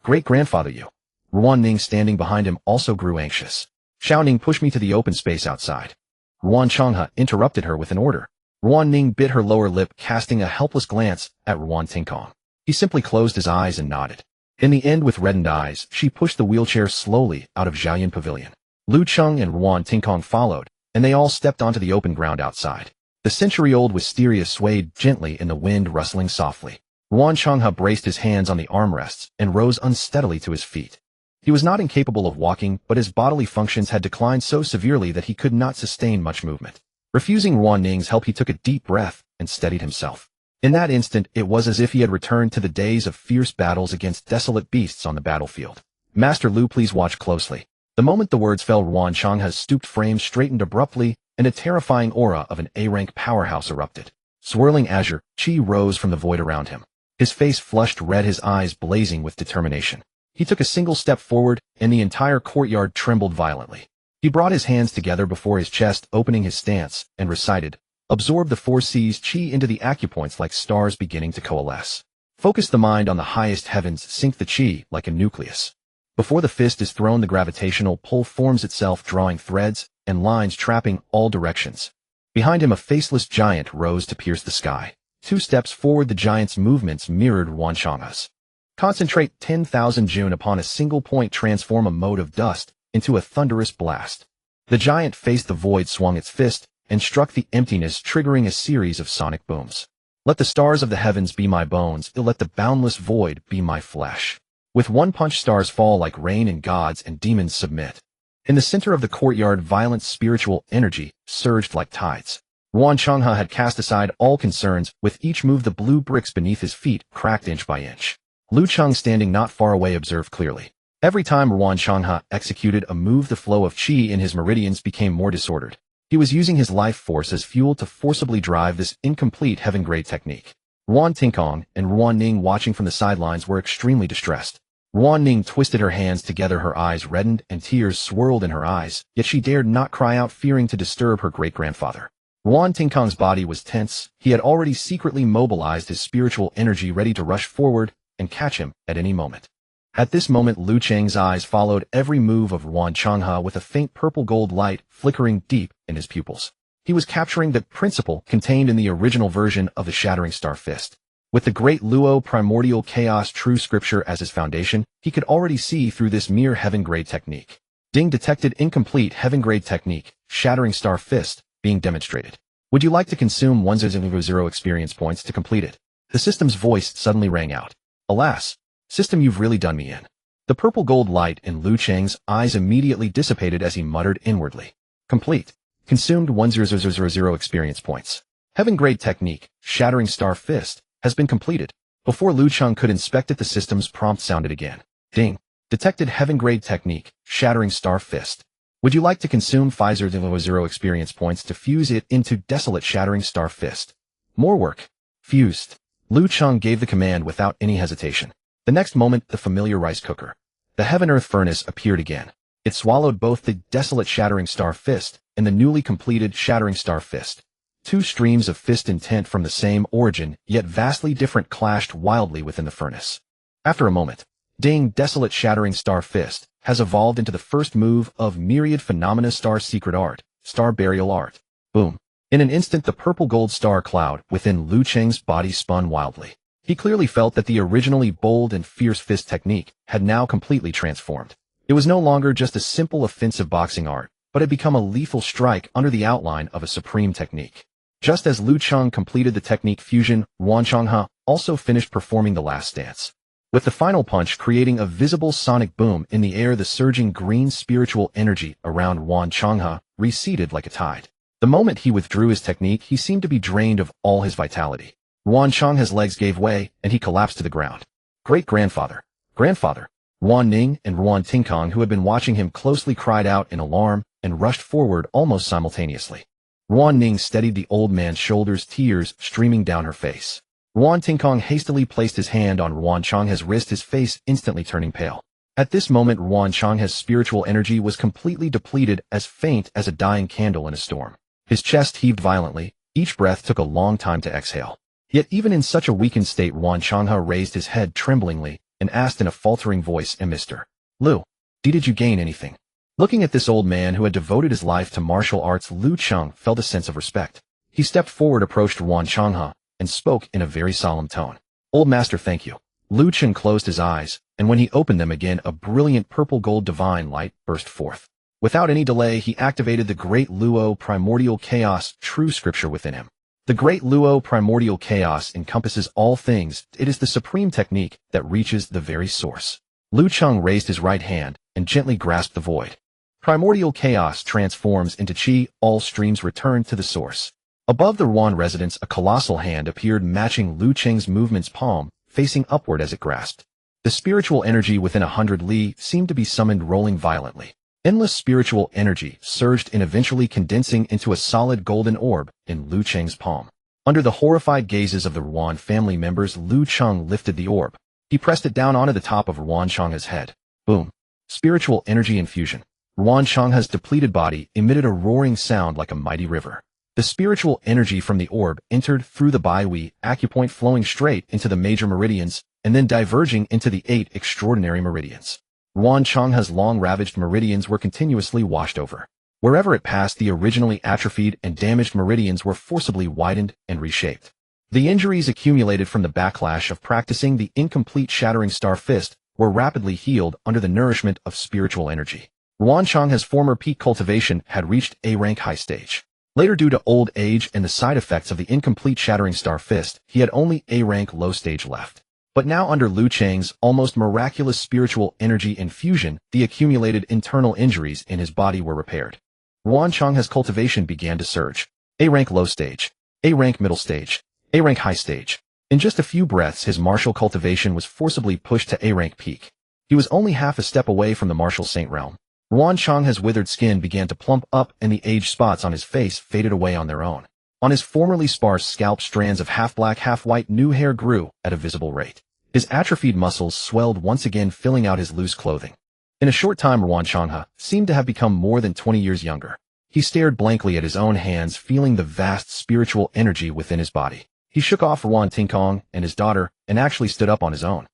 A: "Great-grandfather Yu." Ruan Ning, standing behind him, also grew anxious. Shouting, "Push me to the open space outside." Ruan Changhe interrupted her with an order. Ruan Ning bit her lower lip, casting a helpless glance at Ruan Tingkong. He simply closed his eyes and nodded. In the end, with reddened eyes, she pushed the wheelchair slowly out of Jiayan Pavilion. Lu Cheng and Ruan Tingkong followed, and they all stepped onto the open ground outside. The century-old wisteria swayed gently in the wind, rustling softly. Ruan Changhe braced his hands on the armrests and rose unsteadily to his feet. He was not incapable of walking, but his bodily functions had declined so severely that he could not sustain much movement. Refusing Ruan Ning's help, he took a deep breath and steadied himself. In that instant, it was as if he had returned to the days of fierce battles against desolate beasts on the battlefield. "Master Lu, please watch closely." The moment the words fell, Ruan Changhe's stooped frame straightened abruptly, and a terrifying aura of an A-rank powerhouse erupted. Swirling azure, qi rose from the void around him. His face flushed red, his eyes blazing with determination. He took a single step forward, and the entire courtyard trembled violently. He brought his hands together before his chest, opening his stance, and recited, "Absorb the 4 C's qi into the acupoints like stars beginning to coalesce. Focus the mind on the highest heavens, sink the qi like a nucleus." Before the fist is thrown, the gravitational pull forms itself, drawing threads and lines, trapping all directions. Behind him, a faceless giant rose to pierce the sky. 2 steps forward, the giant's movements mirrored Ruan Changhe's. Concentrate 10,000 Jun upon a single point, transform a mote of dust into a thunderous blast. The giant faced the void, swung its fist, and struck the emptiness, triggering a series of sonic booms. "Let the stars of the heavens be my bones, let the boundless void be my flesh." With one punch, stars fall like rain, and gods and demons submit. In the center of the courtyard, violent spiritual energy surged like tides. Ruan Changhe had cast aside all concerns. With each move, the blue bricks beneath his feet cracked inch by inch. Lu Cheng, standing not far away, observed clearly. Every time Ruan Changhe executed a move, the flow of qi in his meridians became more disordered. He was using his life force as fuel to forcibly drive this incomplete heaven-grade technique. Ruan Tingkong and Ruan Ning, watching from the sidelines, were extremely distressed. Ruan Ning twisted her hands together, her eyes reddened and tears swirled in her eyes, yet she dared not cry out, fearing to disturb her great-grandfather. Ruan Tingkong's body was tense. He had already secretly mobilized his spiritual energy, ready to rush forward and catch him at any moment. At this moment, Lu Cheng's eyes followed every move of Ruan Changhe with a faint purple-gold light flickering deep in his pupils. He was capturing the principle contained in the original version of the Shattering Star Fist. With the great Luo primordial chaos true scripture as his foundation, he could already see through this mere heaven-grade technique. Ding detected incomplete heaven-grade technique, shattering star fist, being demonstrated. Would you like to consume 100 experience points to complete it? The system's voice suddenly rang out. Alas, system, you've really done me in. The purple gold light in Lu Cheng's eyes immediately dissipated as he muttered inwardly. Complete. Consumed 1000 experience points. Heaven-grade technique, shattering star fist, has been completed. Before Lu Cheng could inspect it, the system's prompt sounded again. Ding. Detected heaven-grade technique, shattering star fist. Would you like to consume 500 experience points to fuse it into desolate shattering star fist? More work. Fused. Lu Cheng gave the command without any hesitation. The next moment, the familiar rice cooker, the heaven-earth furnace, appeared again. It swallowed both the desolate shattering star fist and the newly completed shattering star fist. Two streams of fist intent from the same origin, yet vastly different, clashed wildly within the furnace. After a moment, Ding desolate shattering star fist has evolved into the first move of myriad phenomena star secret art, star burial art. Boom. In an instant, the purple gold star cloud within Lu Cheng's body spun wildly. He clearly felt that the originally bold and fierce fist technique had now completely transformed. It was no longer just a simple offensive boxing art, but had become a lethal strike under the outline of a supreme technique. Just as Lu Cheng completed the technique fusion, Yuan Changhe also finished performing the last stance. With the final punch creating a visible sonic boom in the air, the surging green spiritual energy around Yuan Changhe receded like a tide. The moment he withdrew his technique, he seemed to be drained of all his vitality. Yuan Changhe's legs gave way, and he collapsed to the ground. Great-grandfather, grandfather, Yuan Ning and Yuan Tingkong, who had been watching him closely, cried out in alarm and rushed forward almost simultaneously. Yuan Ning steadied the old man's shoulders, tears streaming down her face. Yuan Tingkong hastily placed his hand on Yuan Changhe's wrist, his face instantly turning pale. At this moment, Yuan Changhe's spiritual energy was completely depleted, as faint as a dying candle in a storm. His chest heaved violently, each breath took a long time to exhale. Yet even in such a weakened state, Yuan Changhe raised his head tremblingly and asked in a faltering voice, Mr. Lu, did you gain anything? Looking at this old man who had devoted his life to martial arts, Lu Cheng felt a sense of respect. He stepped forward, approached Yuan Changhe, and spoke in a very solemn tone. Old master, thank you. Lu Cheng closed his eyes, and when he opened them again, a brilliant purple gold divine light burst forth. Without any delay, he activated the great Luo primordial chaos true scripture within him. The great Luo primordial chaos encompasses all things. It is the supreme technique that reaches the very source. Lu Cheng raised his right hand and gently grasped the void. Primordial chaos transforms into chi, all streams return to the source. Above the Yuan residence, a colossal hand appeared, matching Lu Cheng's movement's palm, facing upward as it grasped. The spiritual energy within 100 li seemed to be summoned, rolling violently. Endless spiritual energy surged in, eventually condensing into a solid golden orb in Lu Cheng's palm. Under the horrified gazes of the Yuan family members, Lu Cheng lifted the orb. He pressed it down onto the top of Yuan Changhe's head. Boom. Spiritual energy infusion. Yuan Changhe's depleted body emitted a roaring sound like a mighty river. The spiritual energy from the orb entered through the Baihui acupoint, flowing straight into the major meridians, and then diverging into the 8 extraordinary meridians. Yuan Changhe's long ravaged meridians were continuously washed over. Wherever it passed, the originally atrophied and damaged meridians were forcibly widened and reshaped. The injuries accumulated from the backlash of practicing the incomplete shattering star fist were rapidly healed under the nourishment of spiritual energy. Yuan Changhe's former peak cultivation had reached A rank high stage. Later, due to old age and the side effects of the incomplete shattering star fist, he had only A rank low stage left. But now, under Lu Cheng's almost miraculous spiritual energy infusion, the accumulated internal injuries in his body were repaired. Yuan Changhe's cultivation began to surge. A rank low stage, A rank middle stage, A rank high stage. In just a few breaths, his martial cultivation was forcibly pushed to A rank peak. He was only half a step away from the martial saint realm. Yuan Changhe's withered skin began to plump up, and the age spots on his face faded away on their own. On his formerly sparse scalp, strands of half-black, half-white new hair grew at a visible rate. His atrophied muscles swelled once again, filling out his loose clothing. In a short time, Yuan Changhe seemed to have become more than 20 years younger. He stared blankly at his own hands, feeling the vast spiritual energy within his body. He shook off Yuan Tingkong and his daughter and actually stood up on his own.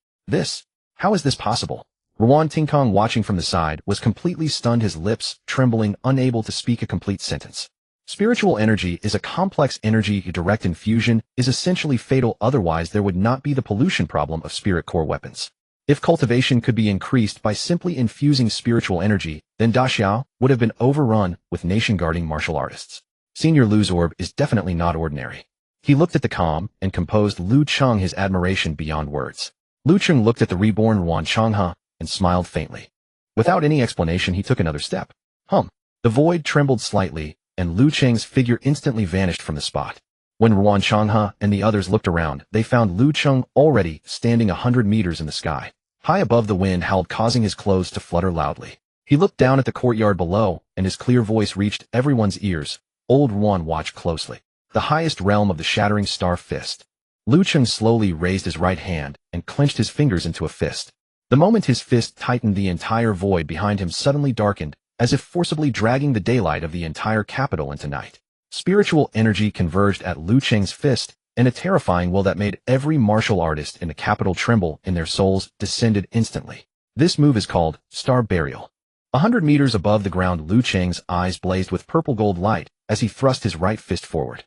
A: How is this possible? Yuan Tingkong, watching from the side, was completely stunned, his lips trembling, unable to speak a complete sentence. Spiritual energy is a complex energy whose direct infusion is essentially fatal, otherwise there would not be the pollution problem of spirit core weapons. If cultivation could be increased by simply infusing spiritual energy, then Daxiao would have been overrun with nation-guarding martial artists. Senior Lu's orb is definitely not ordinary. He looked at the calm and composed Lu Cheng, his admiration beyond words. Lu Cheng looked at the reborn Yuan Changhe and smiled faintly. Without any explanation, he took another step. The void trembled slightly, and Lu Cheng's figure instantly vanished from the spot. When Yuan Changhe and the others looked around, they found Lu Cheng already standing 100 meters in the sky. High above, the wind howled, causing his clothes to flutter loudly. He looked down at the courtyard below, and his clear voice reached everyone's ears. Old Yuan watched closely. The highest realm of the shattering star fist. Lu Cheng slowly raised his right hand and clenched his fingers into a fist. The moment his fist tightened, the entire void behind him suddenly darkened, as if forcibly dragging the daylight of the entire capital into night. Spiritual energy converged at Lu Cheng's fist, and a terrifying will that made every martial artist in the capital tremble in their souls descended instantly. This move is called Star Burial. 100 meters above the ground, Lu Cheng's eyes blazed with purple-gold light as he thrust his right fist forward.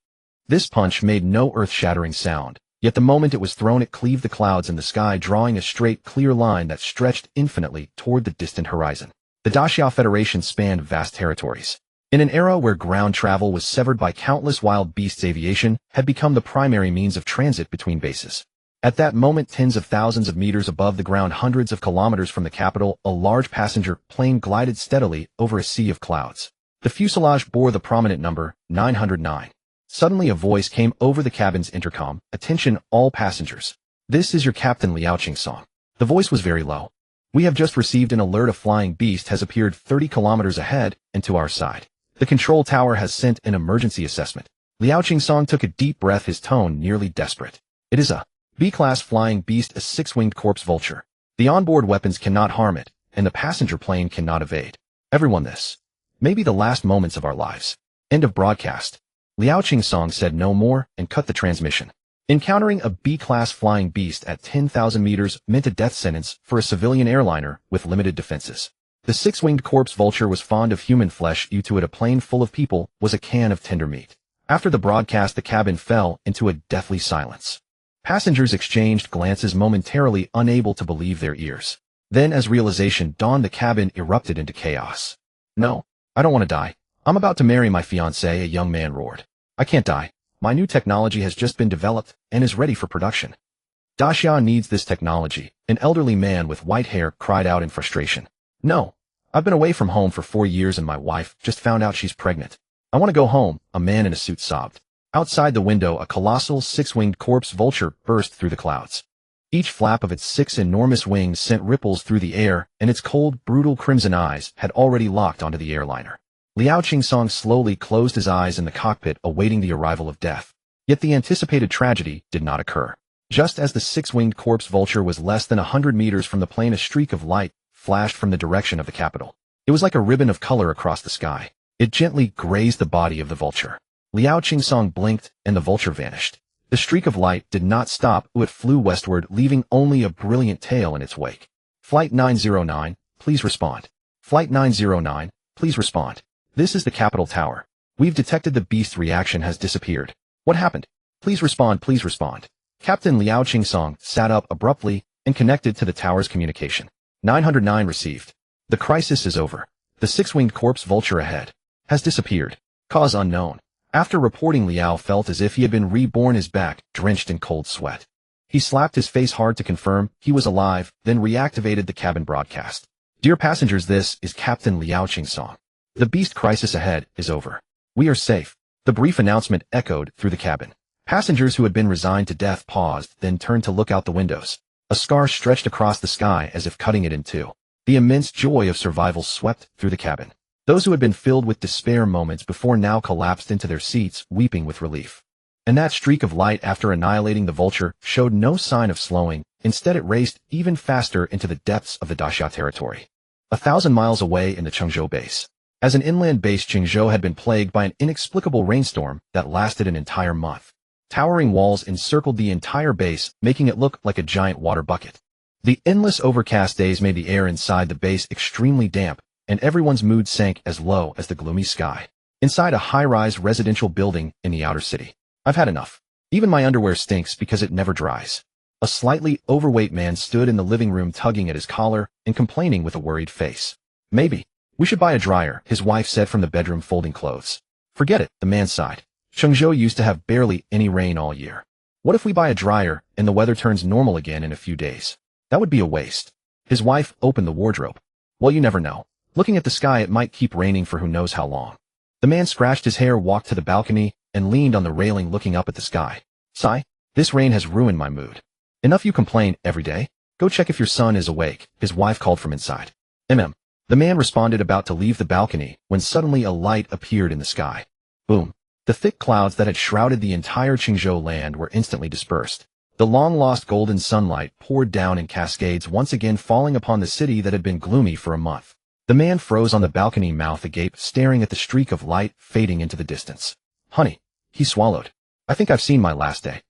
A: This punch made no earth-shattering sound, yet the moment it was thrown it cleaved the clouds in the sky, drawing a straight, clear line that stretched infinitely toward the distant horizon. The Daxiao Federation spanned vast territories. In an era where ground travel was severed by countless wild beasts, aviation had become the primary means of transit between bases. At that moment, tens of thousands of meters above the ground, hundreds of kilometers from the capital, a large passenger plane glided steadily over a sea of clouds. The fuselage bore the prominent number 909. Suddenly a voice came over the cabin's intercom. "Attention, all passengers. This is your captain, Liao Qingsong." The voice was very low. "We have just received an alert. A flying beast has appeared 30 kilometers ahead and to our side. The control tower has sent an emergency assessment." Liao Qingsong took a deep breath, his tone nearly desperate. "It is a B-class flying beast, a six-winged corpse vulture. The onboard weapons cannot harm it, and the passenger plane cannot evade. Everyone, this may be the last moments of our lives." End of broadcast. Liao Qingsong said no more and cut the transmission. Encountering a B-class flying beast at 10,000 meters meant a death sentence for a civilian airliner with limited defenses. The six-winged corpse vulture was fond of human flesh. Due to it, a plane full of people was a can of tender meat. After the broadcast, the cabin fell into a deathly silence. Passengers exchanged glances, momentarily unable to believe their ears. Then, as realization dawned, the cabin erupted into chaos. "No, I don't want to die. I'm about to marry my fiancée," a young man roared. "I can't die. My new technology has just been developed and is ready for production." "Daxiao needs this technology," an elderly man with white hair cried out in frustration. "No, I've been away from home for 4 years and my wife just found out she's pregnant. I want to go home," a man in a suit sobbed. Outside the window, a colossal six-winged corpse vulture burst through the clouds. Each flap of its 6 enormous wings sent ripples through the air, and its cold, brutal crimson eyes had already locked onto the airliner. Liao Qingsong slowly closed his eyes in the cockpit, awaiting the arrival of death. Yet the anticipated tragedy did not occur. Just as the six-winged corpse vulture was less than 100 meters from the plane, a streak of light flashed from the direction of the capital. It was like a ribbon of color across the sky. It gently grazed the body of the vulture. Liao Qingsong blinked, and the vulture vanished. The streak of light did not stop. It flew westward, leaving only a brilliant tail in its wake. "Flight 909, please respond. Flight 909, please respond. This is the capital tower. We've detected the beast's reaction has disappeared. What happened? Please respond, please respond." Captain Liao Qingsong sat up abruptly and connected to the tower's communication. 909 received. "The crisis is over. The six-winged corpse vulture ahead has disappeared. Cause unknown." After reporting, Liao felt as if he had been reborn, his back drenched in cold sweat. He slapped his face hard to confirm he was alive, then reactivated the cabin broadcast. "Dear passengers, this is Captain Liao Qingsong. The beast crisis ahead is over. We are safe." The brief announcement echoed through the cabin. Passengers who had been resigned to death paused, then turned to look out the windows. A scar stretched across the sky as if cutting it in two. The immense joy of survival swept through the cabin. Those who had been filled with despair moments before now collapsed into their seats, weeping with relief. And that streak of light, after annihilating the vulture, showed no sign of slowing. Instead, it raced even faster into the depths of the Daxiao territory. 1,000 miles away in the Chengzhou base. As an inland base, Chengzhou had been plagued by an inexplicable rainstorm that lasted an entire month. Towering walls encircled the entire base, making it look like a giant water bucket. The endless overcast days made the air inside the base extremely damp, and everyone's mood sank as low as the gloomy sky. inside a high-rise residential building in the outer city. I've had enough. Even my underwear stinks because it never dries. A slightly overweight man stood in the living room tugging at his collar and complaining with a worried face. Maybe we should buy a dryer, his wife said from the bedroom folding clothes. Forget it, the man sighed. Chengzhou used to have barely any rain all year. What if we buy a dryer and the weather turns normal again in a few days? That would be a waste. His wife opened the wardrobe. Well, you never know. Looking at the sky, it might keep raining for who knows how long. The man scratched his hair, walked to the balcony, and leaned on the railing looking up at the sky. Sigh, this rain has ruined my mood. Enough you complain every day. Go check if your son is awake, his wife called from inside. The man responded, about to leave the balcony, when suddenly a light appeared in the sky. Boom. The thick clouds that had shrouded the entire Qingzhou land were instantly dispersed. The long-lost golden sunlight poured down in cascades, once again falling upon the city that had been gloomy for a month. The man froze on the balcony, mouth agape, staring at the streak of light fading into the distance. Honey, he swallowed. I think I've seen my last day.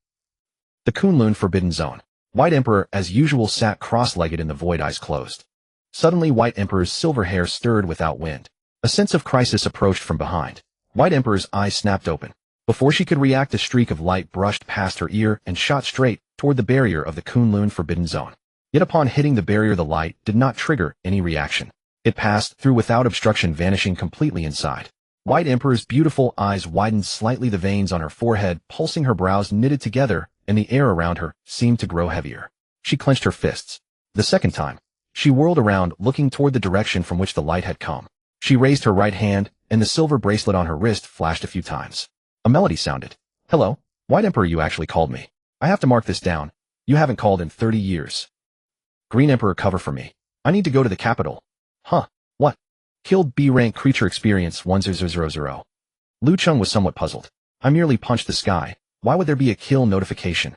A: The Kunlun Forbidden Zone. White Emperor, as usual, sat cross-legged in the void, eyes closed. Suddenly, White Emperor's silver hair stirred without wind. A sense of crisis approached from behind. White Emperor's eyes snapped open. Before she could react, a streak of light brushed past her ear and shot straight toward the barrier of the Kunlun Forbidden Zone. Yet upon hitting the barrier, the light did not trigger any reaction. It passed through without obstruction, vanishing completely inside. White Emperor's beautiful eyes widened slightly, the veins on her forehead pulsing, her brows knitted together, and the air around her seemed to grow heavier. She clenched her fists. The second time, she whirled around, looking toward the direction from which the light had come. She raised her right hand, and the silver bracelet on her wrist flashed a few times. A melody sounded. Hello, White Emperor, you actually called me. I have to mark this down. You haven't called in 30 years. Green Emperor, cover for me. I need to go to the capital. Huh, what? Killed B-rank creature experience 1000. Lu Cheng was somewhat puzzled. I merely punched the sky. Why would there be a kill notification?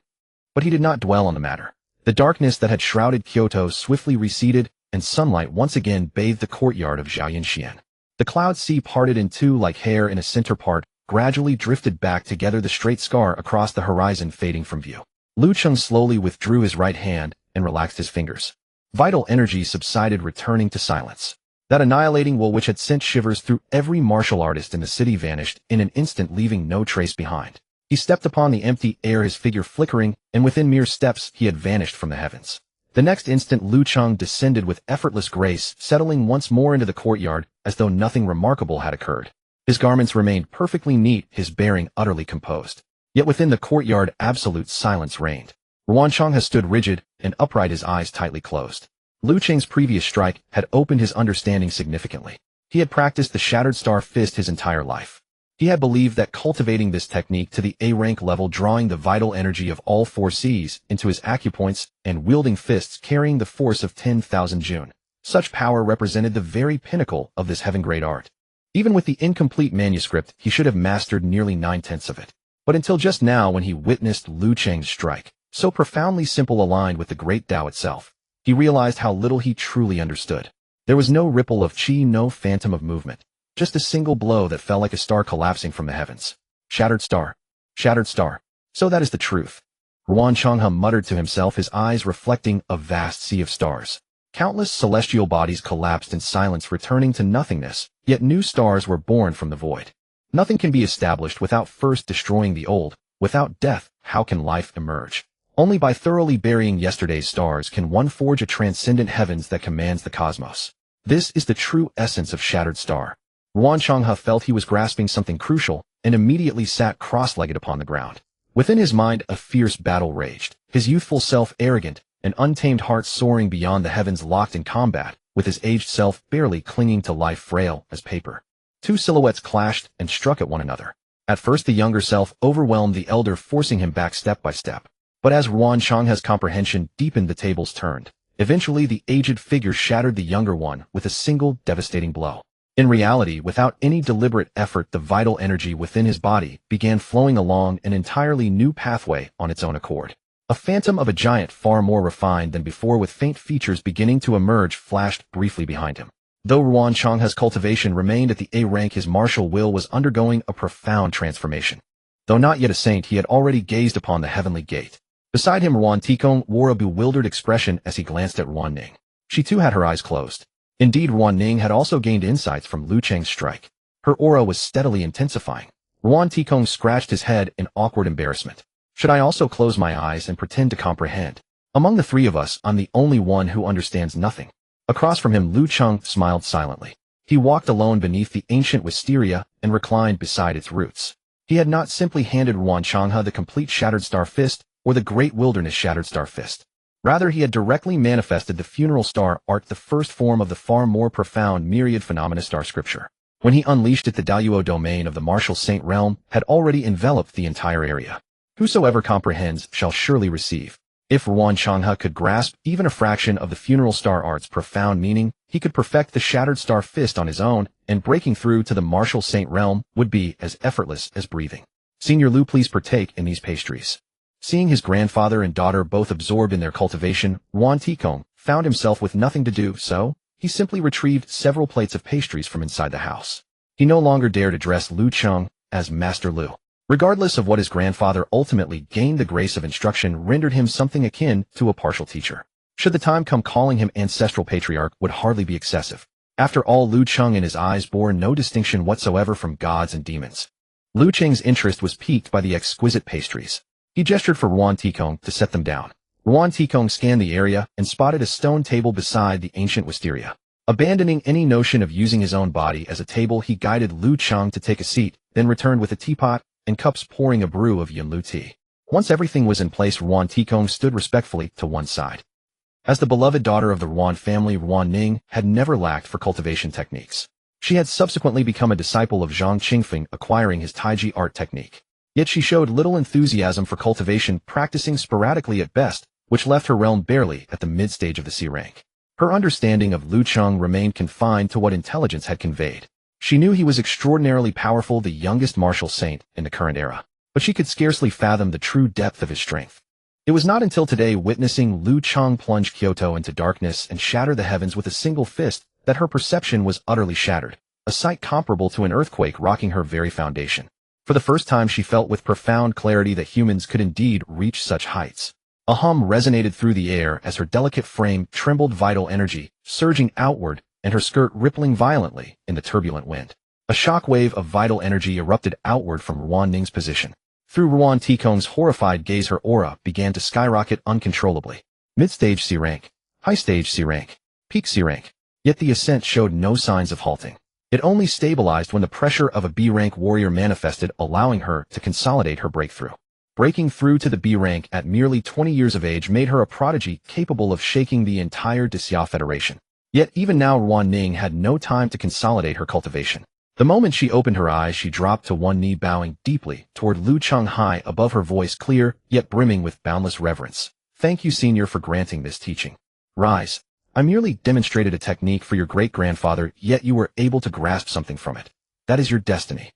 A: But he did not dwell on the matter. The darkness that had shrouded Kyoto swiftly receded, and sunlight once again bathed the courtyard of Zhaoyinxian. The cloud sea parted in two like hair in a center part, gradually drifted back together, the straight scar across the horizon fading from view. Lu Cheng slowly withdrew his right hand and relaxed his fingers. Vital energy subsided, returning to silence. That annihilating will which had sent shivers through every martial artist in the city vanished in an instant, leaving no trace behind. He stepped upon the empty air, his figure flickering, and within mere steps he had vanished from the heavens. The next instant, Lu Cheng descended with effortless grace, settling once more into the courtyard as though nothing remarkable had occurred. His garments remained perfectly neat, his bearing utterly composed. Yet within the courtyard, absolute silence reigned. Ruancheng has stood rigid and upright, his eyes tightly closed. Lu Cheng's previous strike had opened his understanding significantly. He had practiced the Shattered Star Fist his entire life. He had believed that cultivating this technique to the A-rank level, drawing the vital energy of all four Cs into his acupoints and wielding fists carrying the force of 10,000 June. Such power represented the very pinnacle of this heaven-grade art. Even with the incomplete manuscript, he should have mastered nearly 9/10 of it. But until just now, when he witnessed Lu Cheng's strike, so profoundly simple, aligned with the great Tao itself, he realized how little he truly understood. There was no ripple of chi, no phantom of movement. Just a single blow that fell like a star collapsing from the heavens. Shattered star. Shattered star. So that is the truth. Ruancheng muttered to himself, his eyes reflecting a vast sea of stars. Countless celestial bodies collapsed in silence, returning to nothingness, yet new stars were born from the void. Nothing can be established without first destroying the old. Without death, how can life emerge? Only by thoroughly burying yesterday's stars can one forge a transcendent heavens that commands the cosmos. This is the true essence of Shattered Star. Ruancheng felt he was grasping something crucial, and immediately sat cross-legged upon the ground. Within his mind, a fierce battle raged, his youthful self arrogant, an untamed heart soaring beyond the heavens, locked in combat, with his aged self barely clinging to life, frail as paper. Two silhouettes clashed and struck at one another. At first the younger self overwhelmed the elder, forcing him back step by step. But as Ruancheng's comprehension deepened, the tables turned. Eventually the aged figure shattered the younger one with a single devastating blow. In reality, without any deliberate effort, the vital energy within his body began flowing along an entirely new pathway on its own accord. A phantom of a giant far more refined than before, with faint features beginning to emerge, flashed briefly behind him. Though Ruancheng's cultivation remained at the A rank, his martial will was undergoing a profound transformation. Though not yet a saint, he had already gazed upon the heavenly gate. Beside him, Ruan Tikong wore a bewildered expression as he glanced at Ruan Ning. She too had her eyes closed. Indeed, Ruan Ning had also gained insights from Lu Cheng's strike. Her aura was steadily intensifying. Ruan Tikong scratched his head in awkward embarrassment. Should I also close my eyes and pretend to comprehend? Among the three of us, I'm the only one who understands nothing. Across from him, Lu Cheng smiled silently. He walked alone beneath the ancient wisteria and reclined beside its roots. He had not simply handed Ruan Changhe the complete Shattered Star Fist or the Great Wilderness Shattered Star Fist. Rather, he had directly manifested the Funeral Star Art, the first form of the far more profound myriad phenomena star scripture. When he unleashed it, the Daluo domain of the martial saint realm had already enveloped the entire area. Whosoever comprehends shall surely receive. If Ruan Changhe could grasp even a fraction of the Funeral Star Art's profound meaning, he could perfect the Shattered Star Fist on his own, and breaking through to the martial saint realm would be as effortless as breathing. Senior Lu, please partake in these pastries. Seeing his grandfather and daughter both absorbed in their cultivation, Ruan Tikong found himself with nothing to do, so he simply retrieved several plates of pastries from inside the house. He no longer dared address Lu Cheng as Master Lu. Regardless of what his grandfather ultimately gained, the grace of instruction rendered him something akin to a partial teacher. Should the time come, calling him ancestral patriarch would hardly be excessive. After all, Lu Cheng in his eyes bore no distinction whatsoever from gods and demons. Lu Cheng's interest was piqued by the exquisite pastries. He gestured for Ruan Tikong to set them down. Ruan Tikong scanned the area and spotted a stone table beside the ancient wisteria. Abandoning any notion of using his own body as a table, he guided Lu Cheng to take a seat, then returned with a teapot and cups pouring a brew of Yunlu tea. Once everything was in place, Ruan Tikong stood respectfully to one side. As the beloved daughter of the Ruan family, Ruan Ning had never lacked for cultivation techniques. She had subsequently become a disciple of Zhang Qingfeng, acquiring his Taiji art technique. Yet she showed little enthusiasm for cultivation, practicing sporadically at best, which left her realm barely at the mid-stage of the C rank. Her understanding of Lu Cheng remained confined to what intelligence had conveyed. She knew he was extraordinarily powerful, the youngest martial saint in the current era, but she could scarcely fathom the true depth of his strength. It was not until today, witnessing Lu Cheng plunge Kyoto into darkness and shatter the heavens with a single fist, that her perception was utterly shattered, a sight comparable to an earthquake rocking her very foundation. For the first time, she felt with profound clarity that humans could indeed reach such heights. A hum resonated through the air as her delicate frame trembled, vital energy surging outward and her skirt rippling violently in the turbulent wind. A shock wave of vital energy erupted outward from Ruan Ning's position. Through Ruan Tikong's horrified gaze, her aura began to skyrocket uncontrollably. Mid-stage C rank, high-stage C rank, peak C rank. Yet the ascent showed no signs of halting. It only stabilized when the pressure of a B rank warrior manifested, allowing her to consolidate her breakthrough. Breaking through to the B rank at merely 20 years of age made her a prodigy capable of shaking the entire Xia Federation. Yet even now, Ruan Ning had no time to consolidate her cultivation. The moment she opened her eyes, she dropped to one knee, bowing deeply toward Lu Cheng, high above her voice clear, yet brimming with boundless reverence. Thank you, Senior, for granting this teaching. Rise. I merely demonstrated a technique for your great-grandfather, yet you were able to grasp something from it. That is your destiny.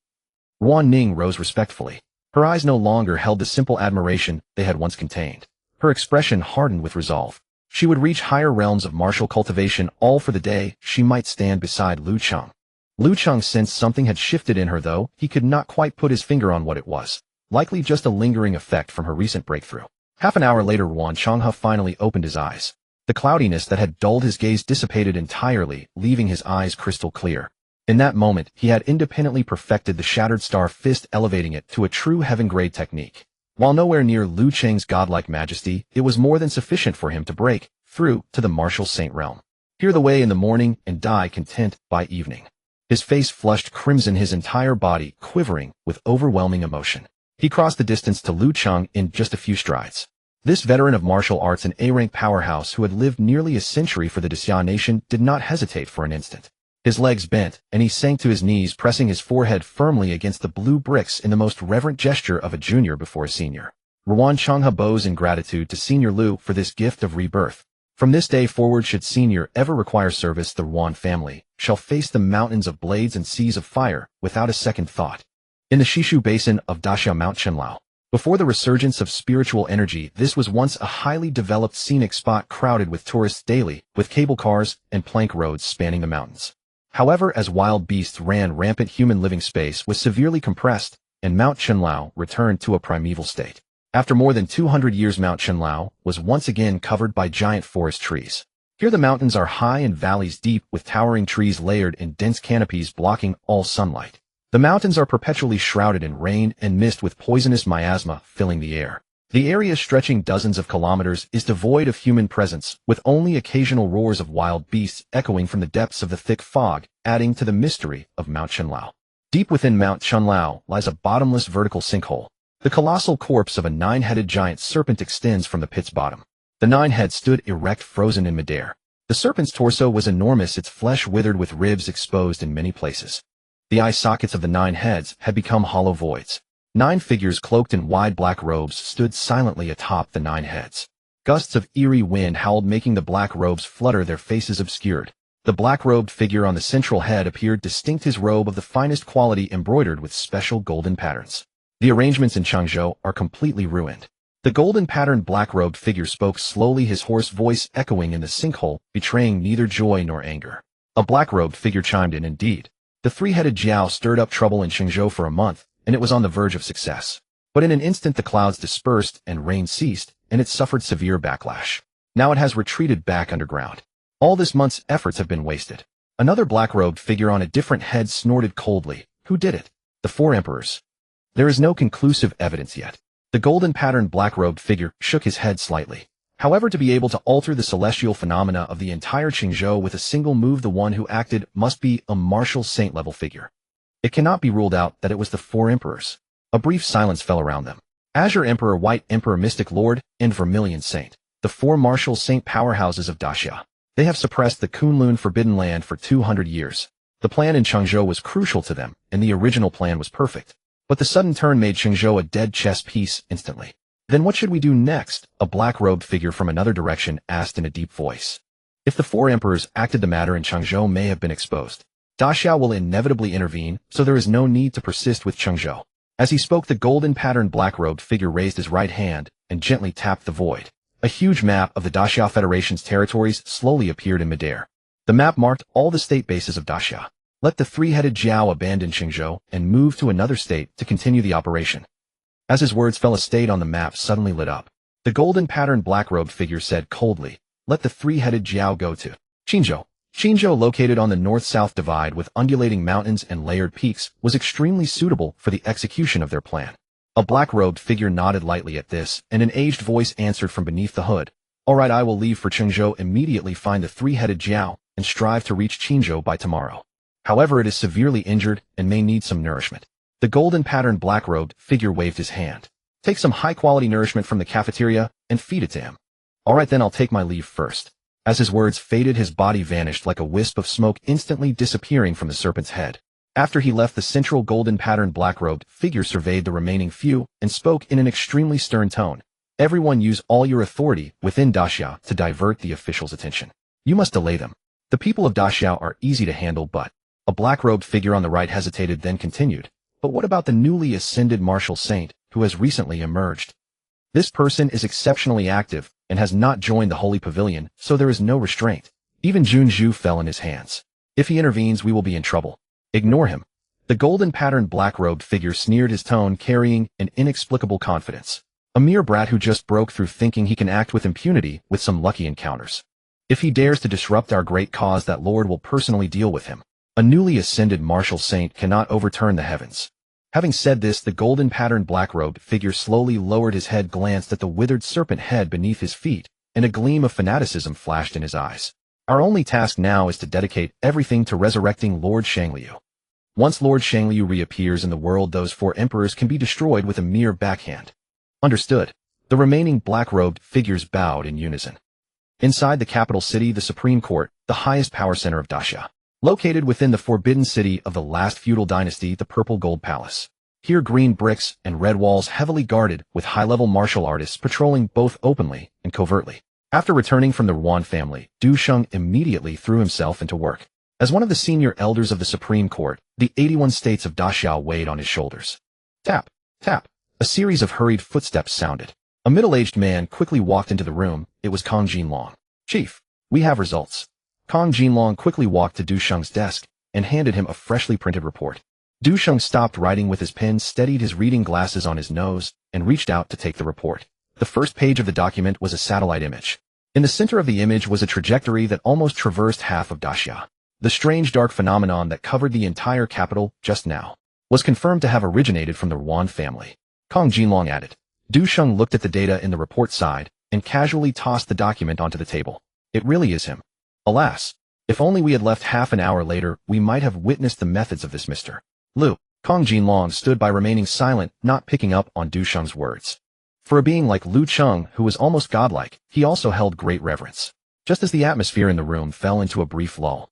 A: Ruan Ning rose respectfully. Her eyes no longer held the simple admiration they had once contained. Her expression hardened with resolve. She would reach higher realms of martial cultivation, all for the day she might stand beside Lu Cheng. Lu Cheng sensed something had shifted in her, though he could not quite put his finger on what it was. Likely just a lingering effect from her recent breakthrough. Half an hour later, Ruan Changhe finally opened his eyes. The cloudiness that had dulled his gaze dissipated entirely, leaving his eyes crystal clear. In that moment, he had independently perfected the Shattered Star Fist, elevating it to a true heaven-grade technique. While nowhere near Lu Cheng's godlike majesty, it was more than sufficient for him to break through to the martial saint realm. Hear the way in the morning and die content by evening. His face flushed crimson, his entire body quivering with overwhelming emotion. He crossed the distance to Lu Cheng in just a few strides. This veteran of martial arts and A-rank powerhouse who had lived nearly a century for the Xia nation did not hesitate for an instant. His legs bent, and he sank to his knees, pressing his forehead firmly against the blue bricks in the most reverent gesture of a junior before a senior. Ruan Changhe bows in gratitude to Senior Lu for this gift of rebirth. From this day forward, should Senior ever require service, the Ruan family shall face the mountains of blades and seas of fire without a second thought. In the Shishu Basin of Daxia Mount Chenlao, before the resurgence of spiritual energy, this was once a highly developed scenic spot crowded with tourists daily, with cable cars and plank roads spanning the mountains. However, as wild beasts ran rampant, human living space was severely compressed, and Mount Chenlao returned to a primeval state. After more than 200 years, Mount Chenlao was once again covered by giant forest trees. Here the mountains are high and valleys deep, with towering trees layered in dense canopies blocking all sunlight. The mountains are perpetually shrouded in rain and mist, with poisonous miasma filling the air. The area, stretching dozens of kilometers, is devoid of human presence, with only occasional roars of wild beasts echoing from the depths of the thick fog, adding to the mystery of Mount Chunlao. Deep within Mount Chunlao lies a bottomless vertical sinkhole. The colossal corpse of a 9-headed giant serpent extends from the pit's bottom. The 9 heads stood erect, frozen in midair. The serpent's torso was enormous, its flesh withered with ribs exposed in many places. The eye sockets of the 9 heads had become hollow voids. 9 figures cloaked in wide black robes stood silently atop the 9 heads. Gusts of eerie wind howled, making the black robes flutter, their faces obscured. The black-robed figure on the central head appeared distinct, his robe of the finest quality embroidered with special golden patterns. The arrangements in Changzhou are completely ruined. The golden-patterned black-robed figure spoke slowly, his hoarse voice echoing in the sinkhole, betraying neither joy nor anger. A black-robed figure chimed in. Indeed, the 3-headed Jiao stirred up trouble in Changzhou for a month, and it was on the verge of success. But in an instant the clouds dispersed and rain ceased, and it suffered severe backlash. Now it has retreated back underground. All this month's efforts have been wasted. Another black-robed figure on a different head snorted coldly. Who did it? The 4 emperors. There is no conclusive evidence yet. The golden-patterned black-robed figure shook his head slightly. However, to be able to alter the celestial phenomena of the entire Changzhou with a single move, the one who acted must be a martial saint-level figure. It cannot be ruled out that it was the 4 emperors. A brief silence fell around them. Azure Emperor, White Emperor, Mystic Lord, and Vermilion Saint. The 4 martial saint powerhouses of Daxia. They have suppressed the Kunlun Forbidden Land for 200 years. The plan in Changzhou was crucial to them, and the original plan was perfect. But the sudden turn made Changzhou a dead chess piece instantly. Then what should we do next? A black-robed figure from another direction asked in a deep voice. If the 4 emperors acted, the matter in Changzhou may have been exposed. Daxia will inevitably intervene, so there is no need to persist with Changzhou. As he spoke, the golden-patterned black-robed figure raised his right hand and gently tapped the void. A huge map of the Daxia Federation's territories slowly appeared in midair. The map marked all the state bases of Daxia. Let the 3-headed Jiao abandon Changzhou and move to another state to continue the operation. As his words fell, a state on the map suddenly lit up. The golden-patterned black-robed figure said coldly, let the 3-headed Jiao go to Qinzhou. Qinzhou, located on the north-south divide with undulating mountains and layered peaks, was extremely suitable for the execution of their plan. A black-robed figure nodded lightly at this, and an aged voice answered from beneath the hood. All right, I will leave for Changzhou immediately, find the 3-headed Jiao, and strive to reach Qinzhou by tomorrow. However, it is severely injured and may need some nourishment. The golden-patterned black-robed figure waved his hand. Take some high-quality nourishment from the cafeteria and feed it to him. All right, then I'll take my leave first. As his words faded, his body vanished like a wisp of smoke, instantly disappearing from the serpent's head. After he left, the central golden-patterned black-robed figure surveyed the remaining few and spoke in an extremely stern tone. Everyone, use all your authority within Daxia to divert the officials' attention. You must delay them. The people of Daxia are easy to handle, but... A black-robed figure on the right hesitated, then continued. But what about the newly ascended martial saint who has recently emerged? This person is exceptionally active and has not joined the Holy Pavilion, so there is no restraint. Even Junzhu fell in his hands. If he intervenes, we will be in trouble. Ignore him. The golden-patterned black-robed figure sneered, his tone carrying an inexplicable confidence. A mere brat who just broke through, thinking he can act with impunity with some lucky encounters. If he dares to disrupt our great cause, that Lord will personally deal with him. A newly ascended martial saint cannot overturn the heavens. Having said this, the golden-patterned black-robed figure slowly lowered his head, glanced at the withered serpent head beneath his feet, and a gleam of fanaticism flashed in his eyes. Our only task now is to dedicate everything to resurrecting Lord Shangliu. Once Lord Shangliu reappears in the world, those 4 emperors can be destroyed with a mere backhand. Understood. The remaining black-robed figures bowed in unison. Inside the capital city, the Supreme Court, the highest power center of Daxia. Located within the forbidden city of the last feudal dynasty, the Purple Gold Palace. Here, green bricks and red walls heavily guarded with high-level martial artists patrolling both openly and covertly. After returning from the Ruan family, Du Sheng immediately threw himself into work. As one of the senior elders of the Supreme Court, the 81 states of Daxia weighed on his shoulders. Tap, tap. A series of hurried footsteps sounded. A middle-aged man quickly walked into the room. It was Kong Jinlong. Chief, we have results. Kong Jinlong quickly walked to Du Sheng's desk and handed him a freshly printed report. Du Sheng stopped writing with his pen, steadied his reading glasses on his nose, and reached out to take the report. The first page of the document was a satellite image. In the center of the image was a trajectory that almost traversed half of Daxia. The strange dark phenomenon that covered the entire capital just now was confirmed to have originated from the Yuan family. Kong Jinlong added. Du Sheng looked at the data in the report side and casually tossed the document onto the table. It really is him. Alas, if only we had left half an hour later, we might have witnessed the methods of this Mr. Lu. Kong Jinlong stood by remaining silent, not picking up on Du Sheng's words. For a being like Lu Cheng, who was almost godlike, he also held great reverence. Just as the atmosphere in the room fell into a brief lull.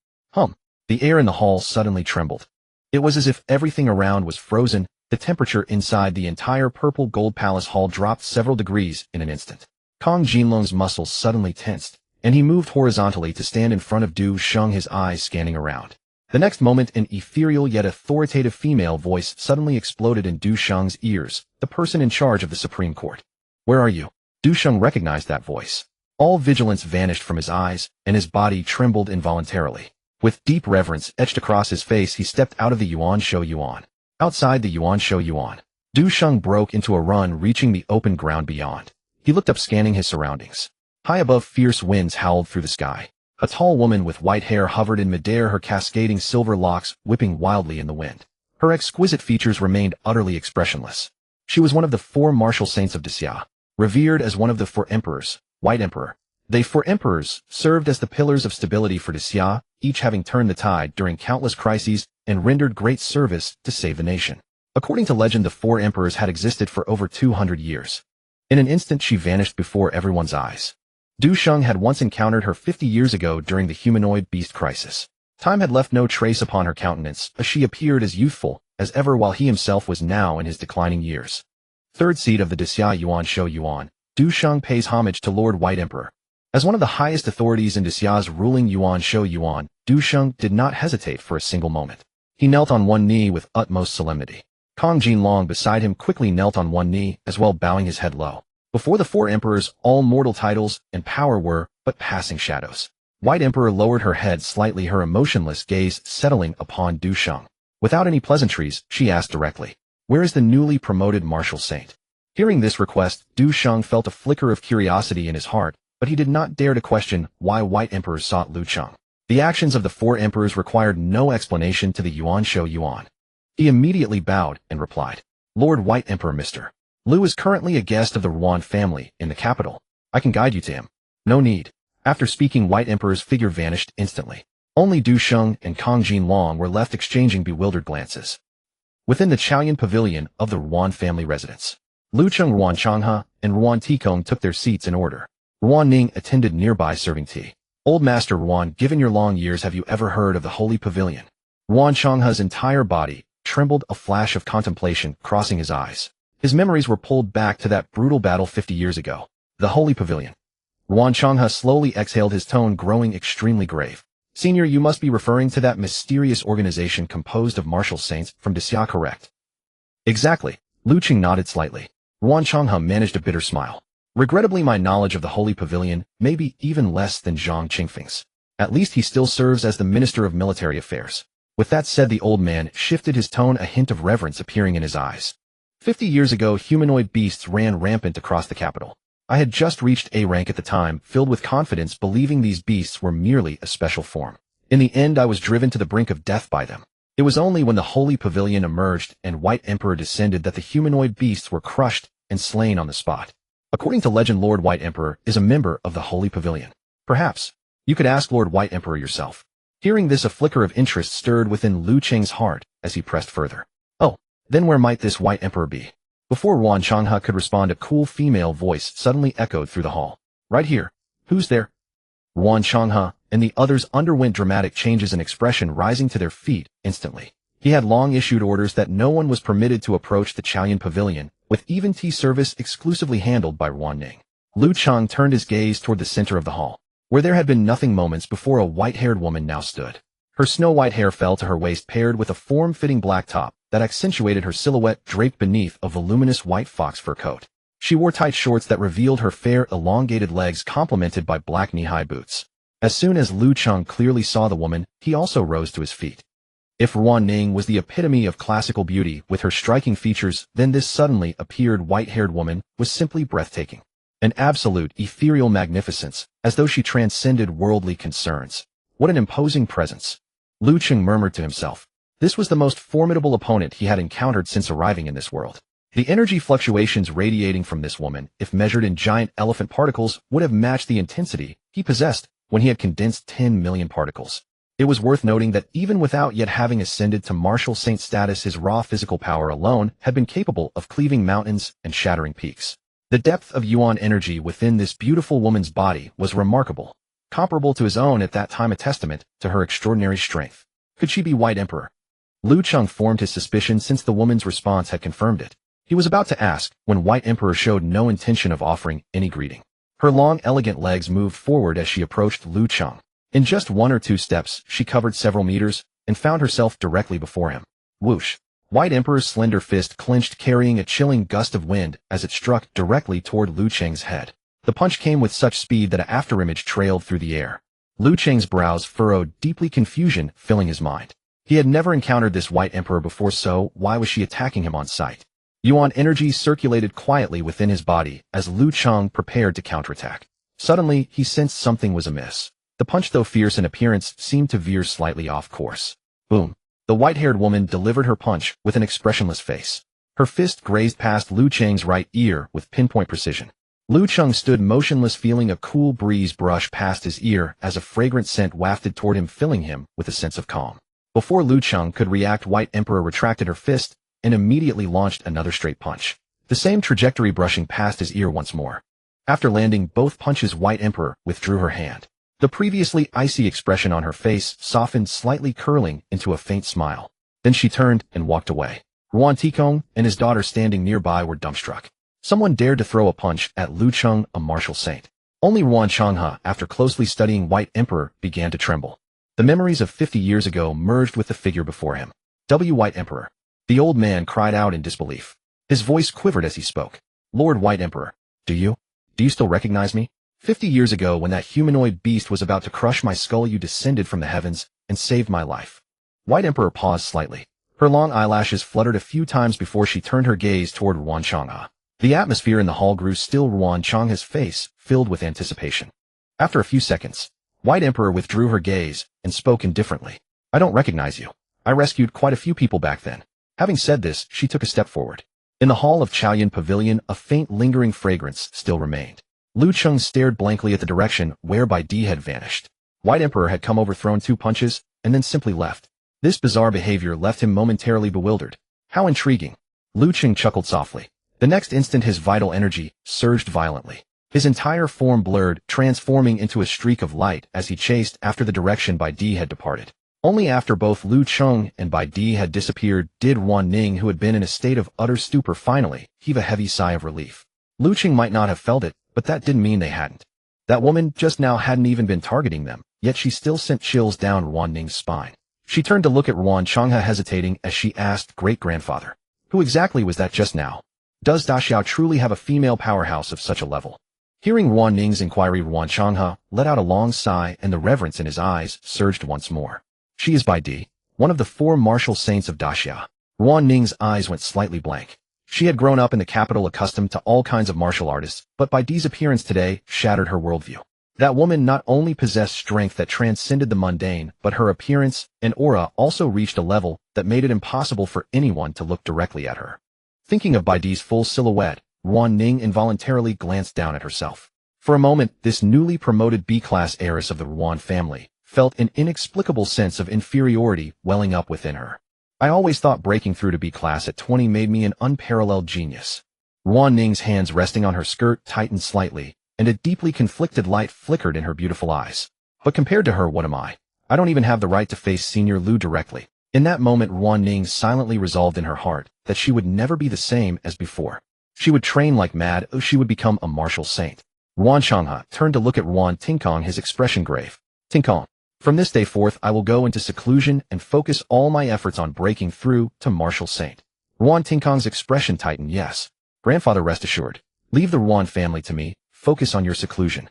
A: The air in the hall suddenly trembled. It was as if everything around was frozen. The temperature inside the entire purple gold palace hall dropped several degrees in an instant. Kong Jinlong's muscles suddenly tensed, and he moved horizontally to stand in front of Du Sheng, his eyes scanning around. The next moment, an ethereal yet authoritative female voice suddenly exploded in Du Sheng's ears, the person in charge of the Supreme Court. Where are you? Du Sheng recognized that voice. All vigilance vanished from his eyes, and his body trembled involuntarily. With deep reverence etched across his face, he stepped out of the Yuan Shou Yuan. Outside the Yuan Shou Yuan, Du Sheng broke into a run, reaching the open ground beyond. He looked up, scanning his surroundings. High above, fierce winds howled through the sky. A tall woman with white hair hovered in midair, her cascading silver locks whipping wildly in the wind. Her exquisite features remained utterly expressionless. She was one of the 4 martial saints of Daxia, revered as one of the 4 emperors, White Emperor. They 4 emperors served as the pillars of stability for Daxia, each having turned the tide during countless crises and rendered great service to save the nation. According to legend, the 4 emperors had existed for over 200 years. In an instant, she vanished before everyone's eyes. Du Sheng had once encountered her 50 years ago during the humanoid beast crisis. Time had left no trace upon her countenance, as she appeared as youthful as ever while he himself was now in his declining years. 3rd seat of the Daxia Yuan Shou Yuan, Du Sheng pays homage to Lord White Emperor. As one of the highest authorities in Daxia's ruling Yuan Shou Yuan, Du Sheng did not hesitate for a single moment. He knelt on one knee with utmost solemnity. Kong Jinlong beside him quickly knelt on one knee as well, bowing his head low. Before the 4 emperors, all mortal titles and power were but passing shadows. White Emperor lowered her head slightly, her emotionless gaze settling upon Du Sheng. Without any pleasantries, she asked directly, "Where is the newly promoted martial saint?" Hearing this request, Du Sheng felt a flicker of curiosity in his heart, but he did not dare to question why White Emperor sought Lu Cheng. The actions of the 4 emperors required no explanation to the Yuan Shou Yuan. He immediately bowed and replied, "Lord White Emperor, Mr. Lu is currently a guest of the Yuan family in the capital. I can guide you to him." "No need." After speaking, White Emperor's figure vanished instantly. Only Du Sheng and Kong Jinlong were left exchanging bewildered glances. Within the Chaoyan Pavilion of the Yuan family residence, Lu Cheng, Ruan Changhe, and Ruan Tikong took their seats in order. Ruan Ning attended nearby serving tea. "Old Master Ruan, given your long years, have you ever heard of the Holy Pavilion?" Ruan Changhe's entire body trembled, a flash of contemplation crossing his eyes. His memories were pulled back to that brutal battle 50 years ago. The Holy Pavilion. Ruan Changhe slowly exhaled, his tone growing extremely grave. "Senior, you must be referring to that mysterious organization composed of martial saints from Daxia, correct?" "Exactly." Lu Cheng nodded slightly. Ruan Changhe managed a bitter smile. "Regrettably, my knowledge of the Holy Pavilion may be even less than Zhang Qingfeng's. At least he still serves as the Minister of Military Affairs." With that said, the old man shifted his tone, a hint of reverence appearing in his eyes. 50 years ago, humanoid beasts ran rampant across the capital. I had just reached A rank at the time, filled with confidence, believing these beasts were merely a special form. In the end, I was driven to the brink of death by them. It was only when the Holy Pavilion emerged and White Emperor descended that the humanoid beasts were crushed and slain on the spot. According to legend, Lord White Emperor is a member of the Holy Pavilion. Perhaps you could ask Lord White Emperor yourself. Hearing this, a flicker of interest stirred within Lu Cheng's heart as he pressed further. "Oh, then where might this White Emperor be?" Before Ruan Changhe could respond, a cool female voice suddenly echoed through the hall. "Right here. Who's there?" Ruan Changhe and the others underwent dramatic changes in expression, rising to their feet instantly. He had long issued orders that no one was permitted to approach the Chaoyan Pavilion, with even tea service exclusively handled by Ruan Ning. Lu Cheng turned his gaze toward the center of the hall, where there had been nothing moments before. A white-haired woman now stood. Her snow-white hair fell to her waist, paired with a form-fitting black top that accentuated her silhouette draped beneath a voluminous white fox fur coat. She wore tight shorts that revealed her fair, elongated legs, complemented by black knee-high boots. As soon as Lu Cheng clearly saw the woman, he also rose to his feet. If Ruan Ning was the epitome of classical beauty with her striking features, then this suddenly appeared white-haired woman was simply breathtaking. An absolute, ethereal magnificence, as though she transcended worldly concerns. What an imposing presence. Lu Cheng murmured to himself. This was the most formidable opponent he had encountered since arriving in this world. The energy fluctuations radiating from this woman, if measured in giant elephant particles, would have matched the intensity he possessed when he had condensed 10 million particles. It was worth noting that even without yet having ascended to martial saint status, his raw physical power alone had been capable of cleaving mountains and shattering peaks. The depth of yuan energy within this beautiful woman's body was remarkable, comparable to his own at that time, a testament to her extraordinary strength. Could she be White Emperor? Lu Cheng formed his suspicion since the woman's response had confirmed it. He was about to ask when White Emperor showed no intention of offering any greeting. Her long, elegant legs moved forward as she approached Lu Cheng. In just 1 or 2 steps, she covered several meters and found herself directly before him. Whoosh! White Emperor's slender fist clenched, carrying a chilling gust of wind as it struck directly toward Lu Cheng's head. The punch came with such speed that an afterimage trailed through the air. Lu Cheng's brows furrowed deeply, confusion filling his mind. He had never encountered this White Emperor before, so why was she attacking him on sight? Yuan energy circulated quietly within his body as Lu Cheng prepared to counterattack. Suddenly, he sensed something was amiss. The punch, though fierce in appearance, seemed to veer slightly off course. Boom! The white-haired woman delivered her punch with an expressionless face. Her fist grazed past Lu Cheng's right ear with pinpoint precision. Lu Cheng stood motionless, feeling a cool breeze brush past his ear as a fragrant scent wafted toward him, filling him with a sense of calm. Before Lu Cheng could react, White Emperor retracted her fist and immediately launched another straight punch. The same trajectory brushing past his ear once more. After landing both punches, White Emperor withdrew her hand. The previously icy expression on her face softened slightly, curling into a faint smile. Then she turned and walked away. Ruan Tikong and his daughter standing nearby were dumbstruck. Someone dared to throw a punch at Lu Cheng, a martial saint. Only Ruan Changhe, after closely studying White Emperor, began to tremble. The memories of 50 years ago merged with the figure before him. White Emperor. The old man cried out in disbelief. His voice quivered as he spoke. Lord White Emperor, do you still recognize me? 50 years ago, when that humanoid beast was about to crush my skull, you descended from the heavens and saved my life. White Emperor paused slightly. Her long eyelashes fluttered a few times before she turned her gaze toward Ruan Changhe. The atmosphere in the hall grew still. Ruan Changhe's face filled with anticipation. After a few seconds, White Emperor withdrew her gaze and spoke indifferently. I don't recognize you. I rescued quite a few people back then. Having said this, she took a step forward. In the hall of Chaoyan Pavilion, a faint lingering fragrance still remained. Lu Cheng stared blankly at the direction where Bai Di had vanished. White Emperor had come, overthrown 2 punches, and then simply left. This bizarre behavior left him momentarily bewildered. How intriguing. Lu Cheng chuckled softly. The next instant, his vital energy surged violently. His entire form blurred, transforming into a streak of light as he chased after the direction Bai Di had departed. Only after both Lu Cheng and Bai Di had disappeared did Ruan Ning, who had been in a state of utter stupor, finally heave a heavy sigh of relief. Lu Cheng might not have felt it, but that didn't mean they hadn't. That woman just now hadn't even been targeting them, yet she still sent chills down Ruan Ning's spine. She turned to look at Ruan Changhe, hesitating as she asked, Great-grandfather, who exactly was that just now? Does Daxiao truly have a female powerhouse of such a level? Hearing Ruan Ning's inquiry, Ruan Changhe let out a long sigh, and the reverence in his eyes surged once more. She is Bai Di, one of the 4 martial saints of Daxia. Ruan Ning's eyes went slightly blank. She had grown up in the capital, accustomed to all kinds of martial artists, but Bai Di's appearance today shattered her worldview. That woman not only possessed strength that transcended the mundane, but her appearance and aura also reached a level that made it impossible for anyone to look directly at her. Thinking of Bai Di's full silhouette, Ruan Ning involuntarily glanced down at herself. For a moment, this newly promoted B-class heiress of the Ruan family felt an inexplicable sense of inferiority welling up within her. I always thought breaking through to B-class at 20 made me an unparalleled genius. Ruan Ning's hands resting on her skirt tightened slightly, and a deeply conflicted light flickered in her beautiful eyes. But compared to her, what am I? I don't even have the right to face Senior Lu directly. In that moment, Ruan Ning silently resolved in her heart that she would never be the same as before. She would train like mad, or she would become a martial saint. Ruan Changhe turned to look at Ruan Tinkong, his expression grave. Tinkong, from this day forth, I will go into seclusion and focus all my efforts on breaking through to martial saint. Ruan Tinkong's expression tightened. Yes, grandfather, rest assured. Leave the Ruan family to me. Focus on your seclusion.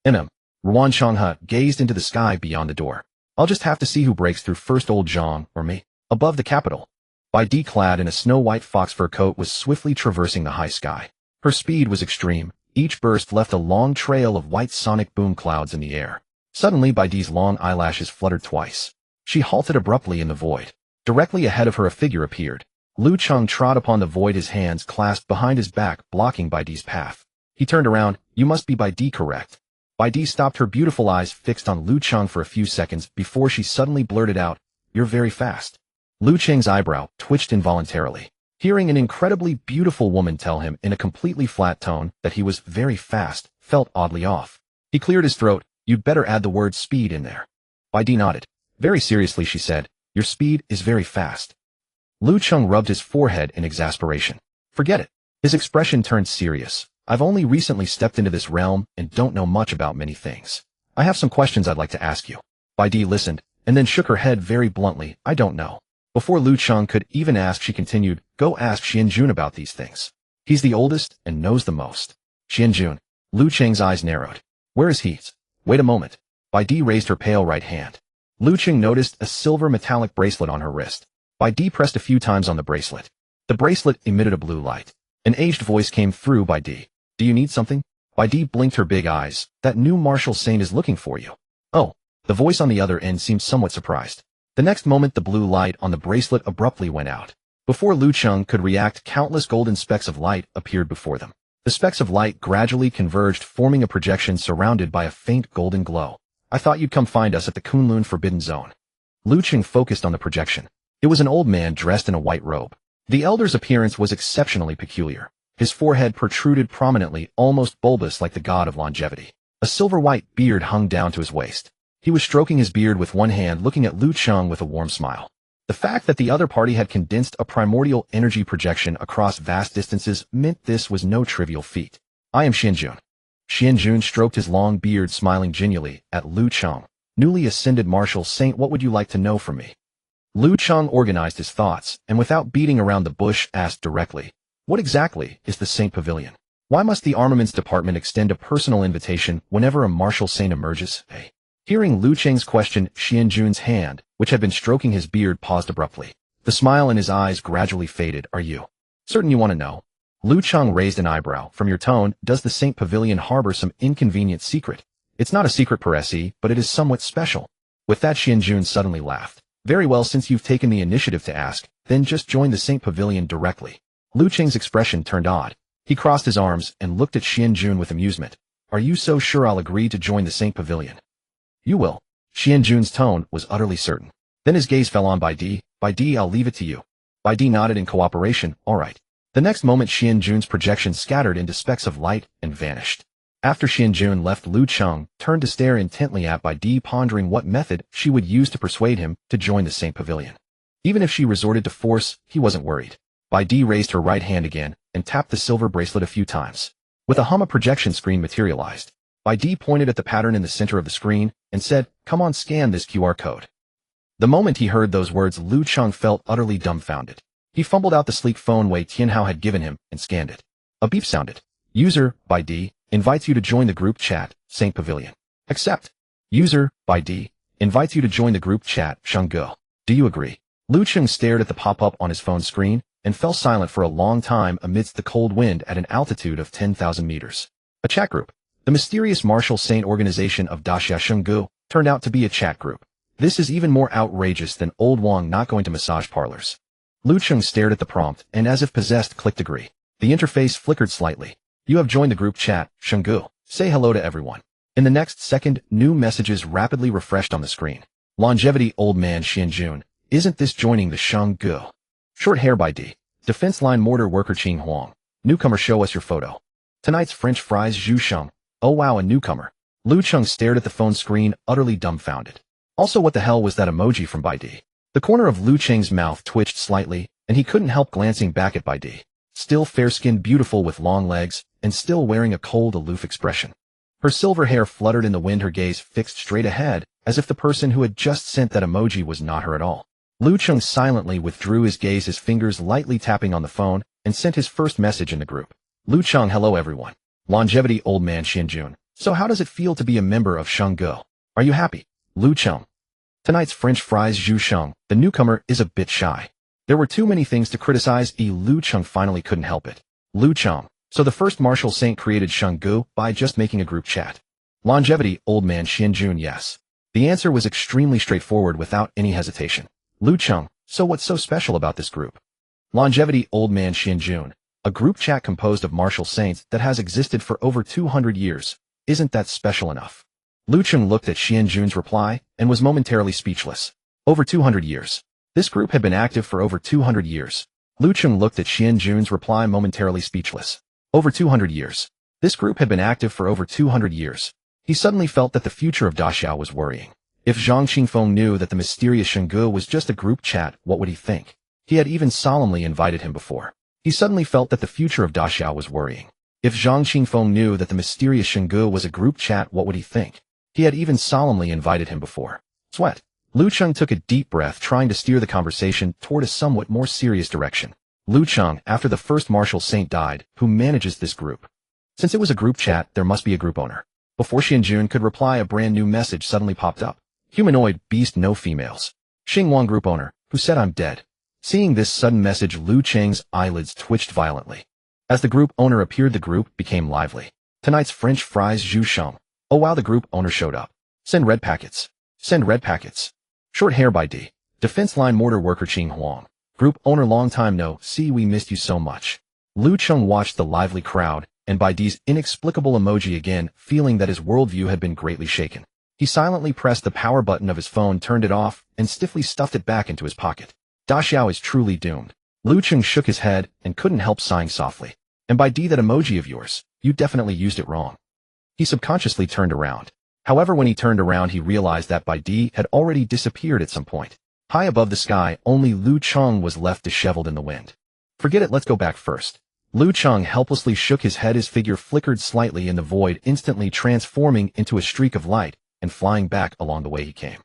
A: Ruan Changhe gazed into the sky beyond the door. I'll just have to see who breaks through first, old Zhang or me. Above the capital, Bai Di, clad in a snow-white fox fur coat, was swiftly traversing the high sky. Her speed was extreme, Each burst left a long trail of white sonic boom clouds in the air. Suddenly, Baidi's long eyelashes fluttered twice. She halted abruptly in the void. Directly ahead of her a figure appeared. Lu Cheng trod upon the void, his hands clasped behind his back, blocking Baidi's path. He turned around. You must be Baidi, correct? Baidi stopped, her beautiful eyes fixed on Lu Cheng for a few seconds before she suddenly blurted out, "You're very fast." Lu Cheng's eyebrow twitched involuntarily. Hearing an incredibly beautiful woman tell him in a completely flat tone that he was very fast felt oddly off. He cleared his throat. You'd better add the word speed in there. Baidi nodded. Very seriously, she said, your speed is very fast. Lu Cheng rubbed his forehead in exasperation. Forget it. His expression turned serious. I've only recently stepped into this realm and don't know much about many things. I have some questions I'd like to ask you. Baidi listened, and then shook her head very bluntly. I don't know. Before Lu Cheng could even ask, she continued, go ask Xianjun about these things. He's the oldest and knows the most. Xianjun. Lu Cheng's eyes narrowed. Where is he? Wait a moment. Baidi raised her pale right hand. Lu Cheng noticed a silver metallic bracelet on her wrist. Baidi pressed a few times on the bracelet. The bracelet emitted a blue light. An aged voice came through. Baidi. Do you need something? Baidi blinked her big eyes. That new martial saint is looking for you. Oh. The voice on the other end seemed somewhat surprised. The next moment the blue light on the bracelet abruptly went out. Before Lu Cheng could react, countless golden specks of light appeared before them. The specks of light gradually converged, forming a projection surrounded by a faint golden glow. I thought you'd come find us at the Kunlun Forbidden Zone. Lu Cheng focused on the projection. It was an old man dressed in a white robe. The elder's appearance was exceptionally peculiar. His forehead protruded prominently, almost bulbous like the god of longevity. A silver-white beard hung down to his waist. He was stroking his beard with one hand, looking at Lu Cheng with a warm smile. The fact that the other party had condensed a primordial energy projection across vast distances meant this was no trivial feat. I am Xianjun. Xianjun stroked his long beard, smiling genially at Lu Cheng. Newly ascended martial saint, what would you like to know from me? Lu Cheng organized his thoughts, and without beating around the bush, asked directly, what exactly is the Saint Pavilion? Why must the Armaments Department extend a personal invitation whenever a martial saint emerges? Hey. Hearing Lu Cheng's question, Xianjun's hand, which had been stroking his beard, paused abruptly. The smile in his eyes gradually faded. Are you certain you want to know? Lu Cheng raised an eyebrow. From your tone, does the Saint Pavilion harbor some inconvenient secret? It's not a secret per se, but it is somewhat special. With that, Xianjun suddenly laughed. Very well, since you've taken the initiative to ask, then just join the Saint Pavilion directly. Lu Cheng's expression turned odd. He crossed his arms and looked at Xianjun with amusement. Are you so sure I'll agree to join the Saint Pavilion? You will. Xianjun's tone was utterly certain. Then his gaze fell on Baidi. Baidi, I'll leave it to you. Baidi nodded in cooperation. All right. The next moment, Xianjun's projection scattered into specks of light and vanished. After Xianjun left, Lu Cheng turned to stare intently at Baidi, pondering what method she would use to persuade him to join the Saint Pavilion. Even if she resorted to force, he wasn't worried. Baidi raised her right hand again and tapped the silver bracelet a few times. With a hum, a projection screen materialized. Baidi pointed at the pattern in the center of the screen and said, come on, scan this QR code. The moment he heard those words, Lu Cheng felt utterly dumbfounded. He fumbled out the sleek phone Wei Tianhao had given him and scanned it. A beep sounded. User, Baidi, invites you to join the group chat, Saint Pavilion. Accept. User, Baidi, invites you to join the group chat, Shengge. Do you agree? Lu Cheng stared at the pop-up on his phone screen and fell silent for a long time amidst the cold wind at an altitude of 10,000 meters. A chat group. The mysterious martial saint organization of Daxia Shengge turned out to be a chat group. This is even more outrageous than old Wang not going to massage parlors. Lu Cheng stared at the prompt and, as if possessed, clicked agree. The interface flickered slightly. You have joined the group chat, Shengge. Say hello to everyone. In the next second, new messages rapidly refreshed on the screen. Longevity old man Xianjun. Isn't this joining the Shengge? Short hair Baidi. Defense line mortar worker Qing Huang. Newcomer, show us your photo. Tonight's French fries Zhu Sheng. Oh wow, a newcomer. Lu Cheng stared at the phone screen, utterly dumbfounded. Also, what the hell was that emoji from Baidi? The corner of Lu Cheng's mouth twitched slightly, and he couldn't help glancing back at Baidi. Still fair-skinned, beautiful with long legs, and still wearing a cold, aloof expression. Her silver hair fluttered in the wind, her gaze fixed straight ahead, as if the person who had just sent that emoji was not her at all. Lu Cheng silently withdrew his gaze, his fingers lightly tapping on the phone, and sent his first message in the group. Lu Cheng, hello everyone. Longevity old man Xianjun. So how does it feel to be a member of Shengge? Are you happy? Lu Cheng. Tonight's French fries Zhu Sheng. The newcomer is a bit shy. There were too many things to criticize. Lu Cheng finally couldn't help it. Lu Cheng. So the first martial saint created Sheng by just making a group chat. Longevity, old man Xianjun, yes. The answer was extremely straightforward without any hesitation. Lu Cheng, so what's so special about this group? Longevity, old man Xianjun, a group chat composed of martial saints that has existed for over 200 years. Isn't that special enough? Lu Cheng looked at Xianjun's reply and was momentarily speechless. Over 200 years. This group had been active for over 200 years. Lu Cheng looked at Xianjun's reply momentarily speechless. Over 200 years. This group had been active for over 200 years. He suddenly felt that the future of Daxiao was worrying. If Zhang Qingfeng knew that the mysterious Shenggu was just a group chat, what would he think? He had even solemnly invited him before. He suddenly felt that the future of Daxiao was worrying. If Zhang Qingfeng knew that the mysterious Shenggu was a group chat, what would he think? He had even solemnly invited him before. Sweat. Lu Cheng took a deep breath, trying to steer the conversation toward a somewhat more serious direction. Lu Cheng, after the first martial saint died, who manages this group? Since it was a group chat, there must be a group owner. Before Xianjun could reply, a brand new message suddenly popped up. Humanoid, beast, no females. Xingwang group owner, who said I'm dead. Seeing this sudden message, Lu Cheng's eyelids twitched violently. As the group owner appeared, the group became lively. Tonight's French fries, Zhu Sheng. Oh wow, the group owner showed up. Send red packets. Send red packets. Short hair by D. Defense line mortar worker Qing Huang. Group owner, long time no see, we missed you so much. Lu Cheng watched the lively crowd, and by D's inexplicable emoji again, feeling that his worldview had been greatly shaken. He silently pressed the power button of his phone, turned it off, and stiffly stuffed it back into his pocket. Daxiao is truly doomed. Lu Cheng shook his head and couldn't help sighing softly. And by D, that emoji of yours, you definitely used it wrong. He subconsciously turned around. However, when he turned around, he realized that Bai Di had already disappeared at some point. High above the sky, only Lu Cheng was left disheveled in the wind. Forget it, let's go back first. Lu Cheng helplessly shook his head. His figure flickered slightly in the void, instantly transforming into a streak of light and flying back along the way he came.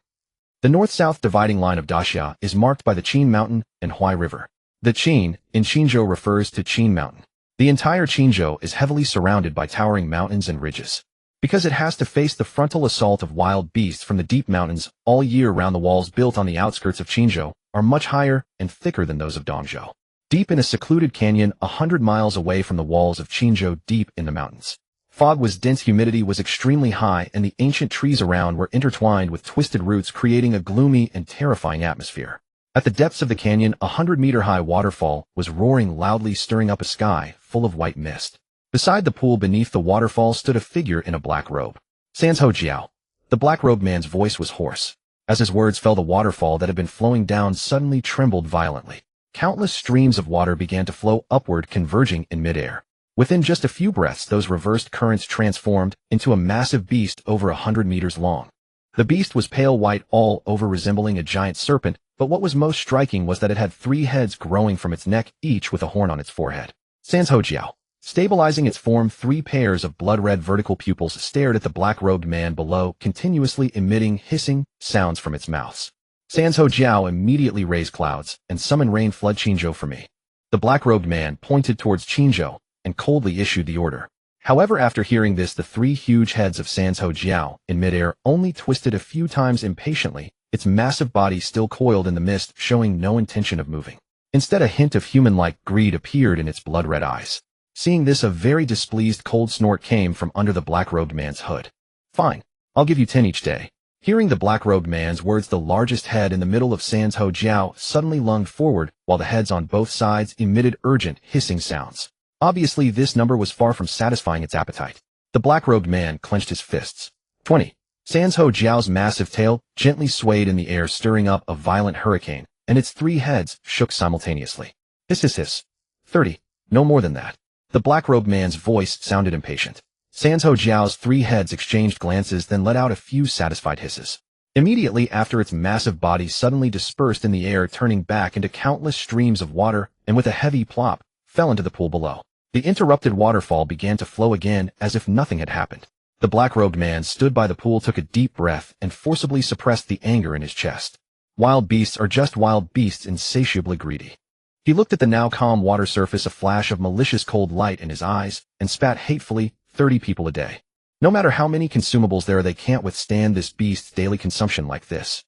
A: The north-south dividing line of Daxia is marked by the Qin Mountain and Huai River. The Qin, in Qinzhou, refers to Qin Mountain. The entire Qinzhou is heavily surrounded by towering mountains and ridges. Because it has to face the frontal assault of wild beasts from the deep mountains all year round, the walls built on the outskirts of Qinzhou are much higher and thicker than those of Dongzhou. Deep in a secluded canyon 100 miles away from the walls of Qinzhou, deep in the mountains. Fog was dense, humidity was extremely high, and the ancient trees around were intertwined with twisted roots, creating a gloomy and terrifying atmosphere. At the depths of the canyon, a 100-meter-high waterfall was roaring loudly, stirring up a sky full of white mist. Beside the pool beneath the waterfall stood a figure in a black robe. Sanzhou Jiao. The black-robed man's voice was hoarse. As his words fell, the waterfall that had been flowing down suddenly trembled violently. Countless streams of water began to flow upward, converging in midair. Within just a few breaths, those reversed currents transformed into a massive beast over 100 meters long. The beast was pale white all over, resembling a giant serpent, but what was most striking was that it had 3 heads growing from its neck, each with a horn on its forehead. Sanzhou Jiao. Stabilizing its form, 3 pairs of blood-red vertical pupils stared at the black-robed man below, continuously emitting hissing sounds from its mouths. Sanzhou Jiao immediately raised clouds and summoned rain, flood Qinzhou for me. The black-robed man pointed towards Qinzhou and coldly issued the order. However, after hearing this, the 3 huge heads of Sanzhou Jiao in midair only twisted a few times impatiently, its massive body still coiled in the mist, showing no intention of moving. Instead, a hint of human-like greed appeared in its blood-red eyes. Seeing this, a very displeased cold snort came from under the black-robed man's hood. Fine, I'll give you 10 each day. Hearing the black-robed man's words, the largest head in the middle of Sanzhou Jiao suddenly lunged forward, while the heads on both sides emitted urgent, hissing sounds. Obviously, this number was far from satisfying its appetite. The black-robed man clenched his fists. 20. Sanzhou Jiao's massive tail gently swayed in the air, stirring up a violent hurricane, and its 3 heads shook simultaneously. Hiss, hiss, hiss. 30. No more than that. The black-robed man's voice sounded impatient. Sanzhou Jiao's 3 heads exchanged glances, then let out a few satisfied hisses. Immediately after, its massive body suddenly dispersed in the air, turning back into countless streams of water, and with a heavy plop, fell into the pool below. The interrupted waterfall began to flow again as if nothing had happened. The black-robed man stood by the pool, took a deep breath, and forcibly suppressed the anger in his chest. Wild beasts are just wild beasts, insatiably greedy. He looked at the now calm water surface, a flash of malicious cold light in his eyes, and spat hatefully. 30 people a day. No matter how many consumables there are, they can't withstand this beast's daily consumption like this.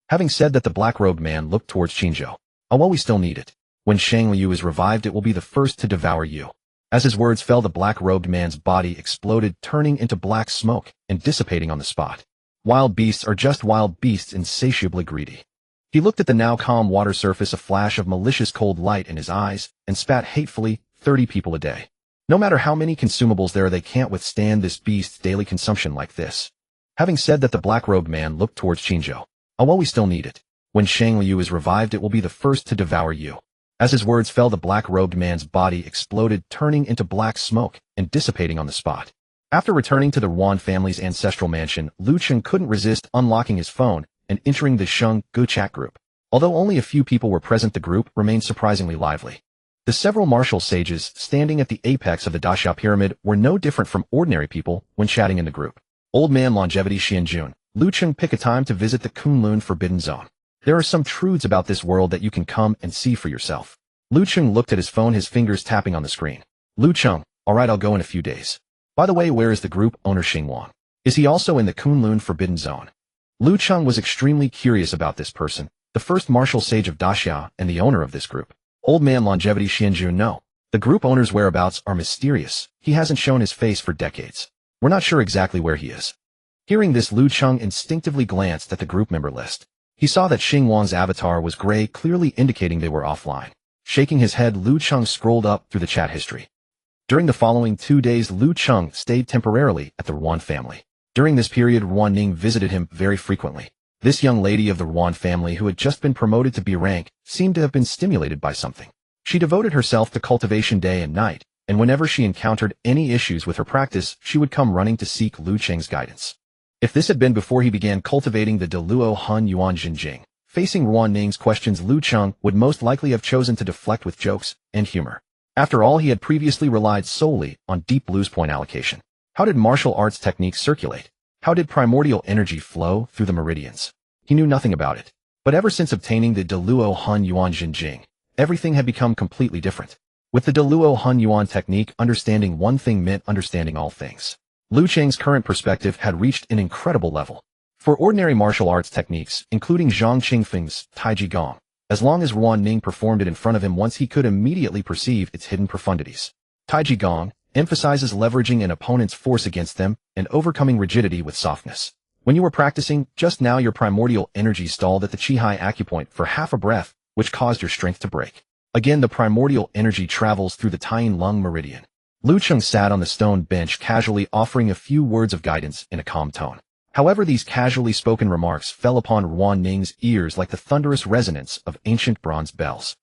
A: Having said that, the black-robed man looked towards Qinzhou. Oh well, we still need it. When Shang Liu is revived, it will be the first to devour you. As his words fell, the black-robed man's body exploded, turning into black smoke and dissipating on the spot. Wild beasts are just wild beasts, insatiably greedy. He looked at the now calm water surface, a flash of malicious cold light in his eyes, and spat hatefully, 30 people a day. No matter how many consumables there are, they can't withstand this beast's daily consumption like this. Having said that, the black-robed man looked towards Qingzhou. Oh, well, we still need it. When Shang Liu is revived, it will be the first to devour you. As his words fell, the black-robed man's body exploded, turning into black smoke and dissipating on the spot. After returning to the Yuan family's ancestral mansion, Lu Cheng couldn't resist unlocking his phone and entering the Sheng Gu chat group. Although only a few people were present, the group remained surprisingly lively. The several martial sages standing at the apex of the Daxia pyramid were no different from ordinary people when chatting in the group. Old Man Longevity Xianjun, Lu Cheng, pick a time to visit the Kunlun Forbidden Zone. There are some truths about this world that you can come and see for yourself. Lu Cheng looked at his phone, his fingers tapping on the screen. Lu Cheng, alright, I'll go in a few days. By the way, where is the group owner Xingwang? Is he also in the Kunlun Forbidden Zone? Lu Cheng was extremely curious about this person, the first martial sage of Daxia and the owner of this group. Old Man Longevity Xianjun, no. The group owner's whereabouts are mysterious. He hasn't shown his face for decades. We're not sure exactly where he is. Hearing this, Lu Cheng instinctively glanced at the group member list. He saw that Xingwang's avatar was gray, clearly indicating they were offline. Shaking his head, Lu Cheng scrolled up through the chat history. During the following 2 days, Lu Cheng stayed temporarily at the Yuan family. During this period, Yuan Ning visited him very frequently. This young lady of the Yuan family, who had just been promoted to B rank, seemed to have been stimulated by something. She devoted herself to cultivation day and night, and whenever she encountered any issues with her practice, she would come running to seek Lu Cheng's guidance. If this had been before he began cultivating the Deluo Han Yuan Jinjing, facing Yuan Ning's questions, Lu Cheng would most likely have chosen to deflect with jokes and humor. After all, he had previously relied solely on Deep Blue's point allocation. How did martial arts techniques circulate? How did primordial energy flow through the meridians? He knew nothing about it. But ever since obtaining the Deluo Han Yuan Jinjing, everything had become completely different. With the Deluo Han Yuan technique, understanding one thing meant understanding all things. Lu Cheng's current perspective had reached an incredible level. For ordinary martial arts techniques, including Zhang Qingfeng's Taiji Gong, as long as Yuan Ning performed it in front of him once, he could immediately perceive its hidden profundities. Taiji Gong emphasizes leveraging an opponent's force against them and overcoming rigidity with softness. When you were practicing just now, your primordial energy stalled at the Qihai acupoint for half a breath, which caused your strength to break. Again, the primordial energy travels through the Taiyin Lung meridian. Lu Cheng sat on the stone bench, casually offering a few words of guidance in a calm tone. However, these casually spoken remarks fell upon Yuan Ning's ears like the thunderous resonance of ancient bronze bells.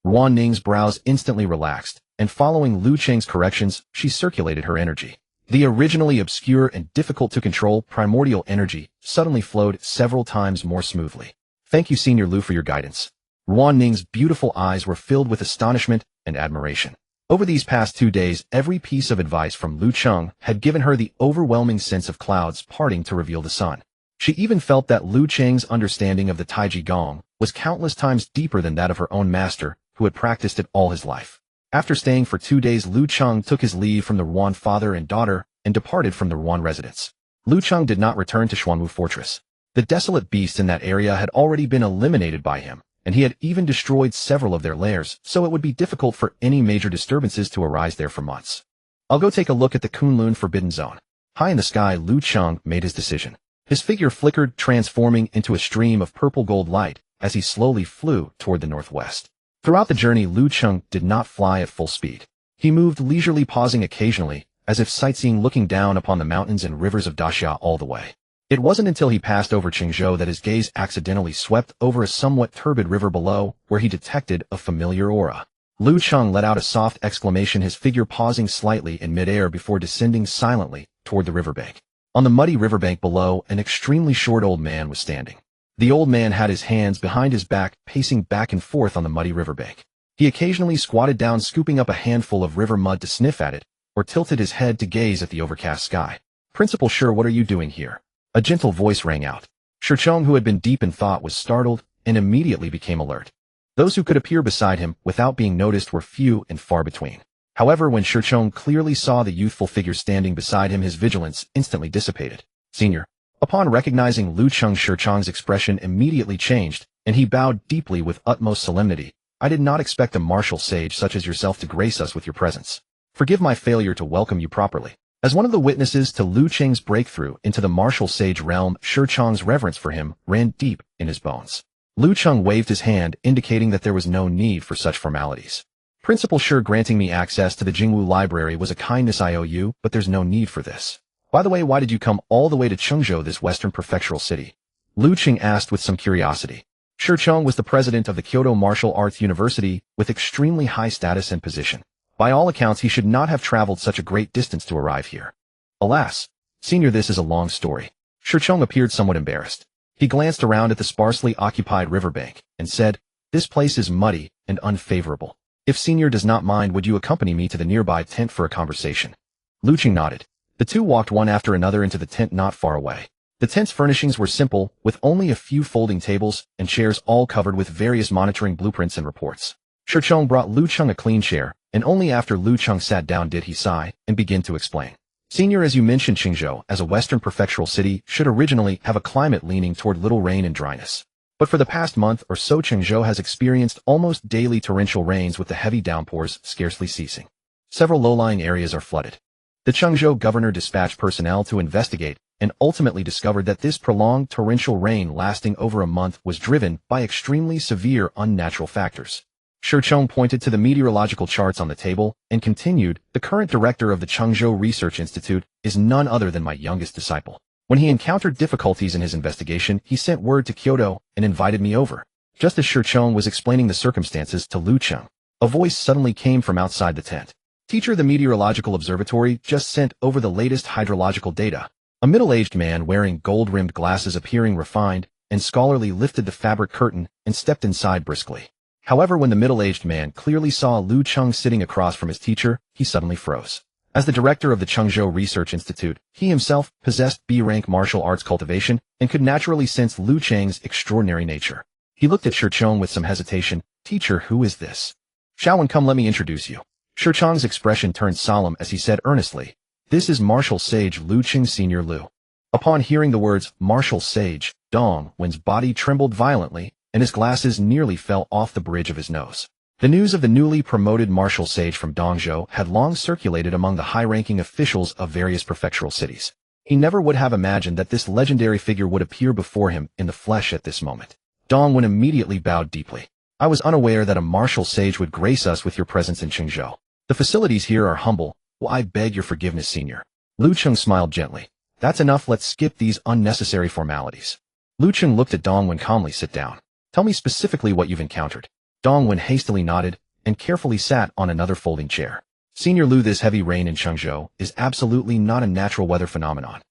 A: Yuan Ning's brows instantly relaxed, and following Lu Cheng's corrections, she circulated her energy. The originally obscure and difficult to control primordial energy suddenly flowed several times more smoothly. Thank you, Senior Lu, for your guidance. Yuan Ning's beautiful eyes were filled with astonishment and admiration. Over these past 2 days, every piece of advice from Lu Cheng had given her the overwhelming sense of clouds parting to reveal the sun. She even felt that Lu Cheng's understanding of the Taiji Gong was countless times deeper than that of her own master, who had practiced it all his life. After staying for 2 days, Lu Cheng took his leave from the Yuan father and daughter and departed from the Yuan residence. Lu Cheng did not return to Xuanwu Fortress. The desolate beasts in that area had already been eliminated by him, and he had even destroyed several of their lairs, so it would be difficult for any major disturbances to arise there for months. I'll go take a look at the Kunlun Forbidden Zone. High in the sky, Lu Cheng made his decision. His figure flickered, transforming into a stream of purple-gold light as he slowly flew toward the northwest. Throughout the journey, Lu Cheng did not fly at full speed. He moved leisurely, pausing occasionally, as if sightseeing, looking down upon the mountains and rivers of Daxia all the way. It wasn't until he passed over Qingzhou that his gaze accidentally swept over a somewhat turbid river below, where he detected a familiar aura. Lu Cheng let out a soft exclamation, his figure pausing slightly in midair before descending silently toward the riverbank. On the muddy riverbank below, an extremely short old man was standing. The old man had his hands behind his back, pacing back and forth on the muddy riverbank. He occasionally squatted down, scooping up a handful of river mud to sniff at it, or tilted his head to gaze at the overcast sky. Principal Shi, what are you doing here? A gentle voice rang out. Cheng, who had been deep in thought, was startled and immediately became alert. Those who could appear beside him without being noticed were few and far between. However, when Cheng clearly saw the youthful figure standing beside him, his vigilance instantly dissipated. Senior. Upon recognizing Lu Cheng, Cheng's expression immediately changed, and he bowed deeply with utmost solemnity. I did not expect a martial sage such as yourself to grace us with your presence. Forgive my failure to welcome you properly. As one of the witnesses to Lu Cheng's breakthrough into the martial sage realm, Shi Chang's reverence for him ran deep in his bones. Lu Cheng waved his hand, indicating that there was no need for such formalities. Principal Shi granting me access to the Jingwu library was a kindness I owe you, but there's no need for this. By the way, why did you come all the way to Chengzhou, this western prefectural city? Lu Cheng asked with some curiosity. Shi Cheng was the president of the Kyoto Martial Arts University with extremely high status and position. By all accounts, he should not have traveled such a great distance to arrive here. Alas, senior, this is a long story. Shi Cheng appeared somewhat embarrassed. He glanced around at the sparsely occupied riverbank and said, "This place is muddy and unfavorable. If senior does not mind, would you accompany me to the nearby tent for a conversation?" Lu Cheng nodded. The two walked one after another into the tent not far away. The tent's furnishings were simple, with only a few folding tables and chairs all covered with various monitoring blueprints and reports. Shi Cheng brought Lu Cheng a clean chair, and only after Lu Cheng sat down did he sigh and begin to explain. Senior, as you mentioned, Chengzhou, as a western prefectural city, should originally have a climate leaning toward little rain and dryness. But for the past month or so, Chengzhou has experienced almost daily torrential rains, with the heavy downpours scarcely ceasing. Several low-lying areas are flooded. The Chengzhou governor dispatched personnel to investigate and ultimately discovered that this prolonged torrential rain lasting over a month was driven by extremely severe unnatural factors. Shi Cheng pointed to the meteorological charts on the table and continued, "The current director of the Chengzhou Research Institute is none other than my youngest disciple. When he encountered difficulties in his investigation, he sent word to Kyoto and invited me over." Just as Shi Cheng was explaining the circumstances to Lu Cheng, a voice suddenly came from outside the tent. "Teacher, the meteorological observatory just sent over the latest hydrological data." A middle-aged man wearing gold-rimmed glasses, appearing refined and scholarly, lifted the fabric curtain and stepped inside briskly. However, when the middle-aged man clearly saw Lu Cheng sitting across from his teacher, he suddenly froze. As the director of the Chengzhou Research Institute, he himself possessed B-rank martial arts cultivation and could naturally sense Lu Cheng's extraordinary nature. He looked at Shi Cheng with some hesitation. "Teacher, who is this?" "Shaowen, come, let me introduce you." Shi Cheng's expression turned solemn as he said earnestly, "This is martial sage Lu Cheng, Senior Lu." Upon hearing the words martial sage, Dong Wen's body trembled violently, and his glasses nearly fell off the bridge of his nose. The news of the newly promoted martial sage from Dongzhou had long circulated among the high-ranking officials of various prefectural cities. He never would have imagined that this legendary figure would appear before him in the flesh at this moment. Dong Wen immediately bowed deeply. "I was unaware that a martial sage would grace us with your presence in Chengzhou. The facilities here are humble. Well, I beg your forgiveness, Senior." Lu Cheng smiled gently. "That's enough, let's skip these unnecessary formalities." Lu Cheng looked at Dong Wen calmly. "Sit down. Tell me specifically what you've encountered." Dong Wen hastily nodded and carefully sat on another folding chair. "Senior Lu, this heavy rain in Chengzhou is absolutely not a natural weather phenomenon."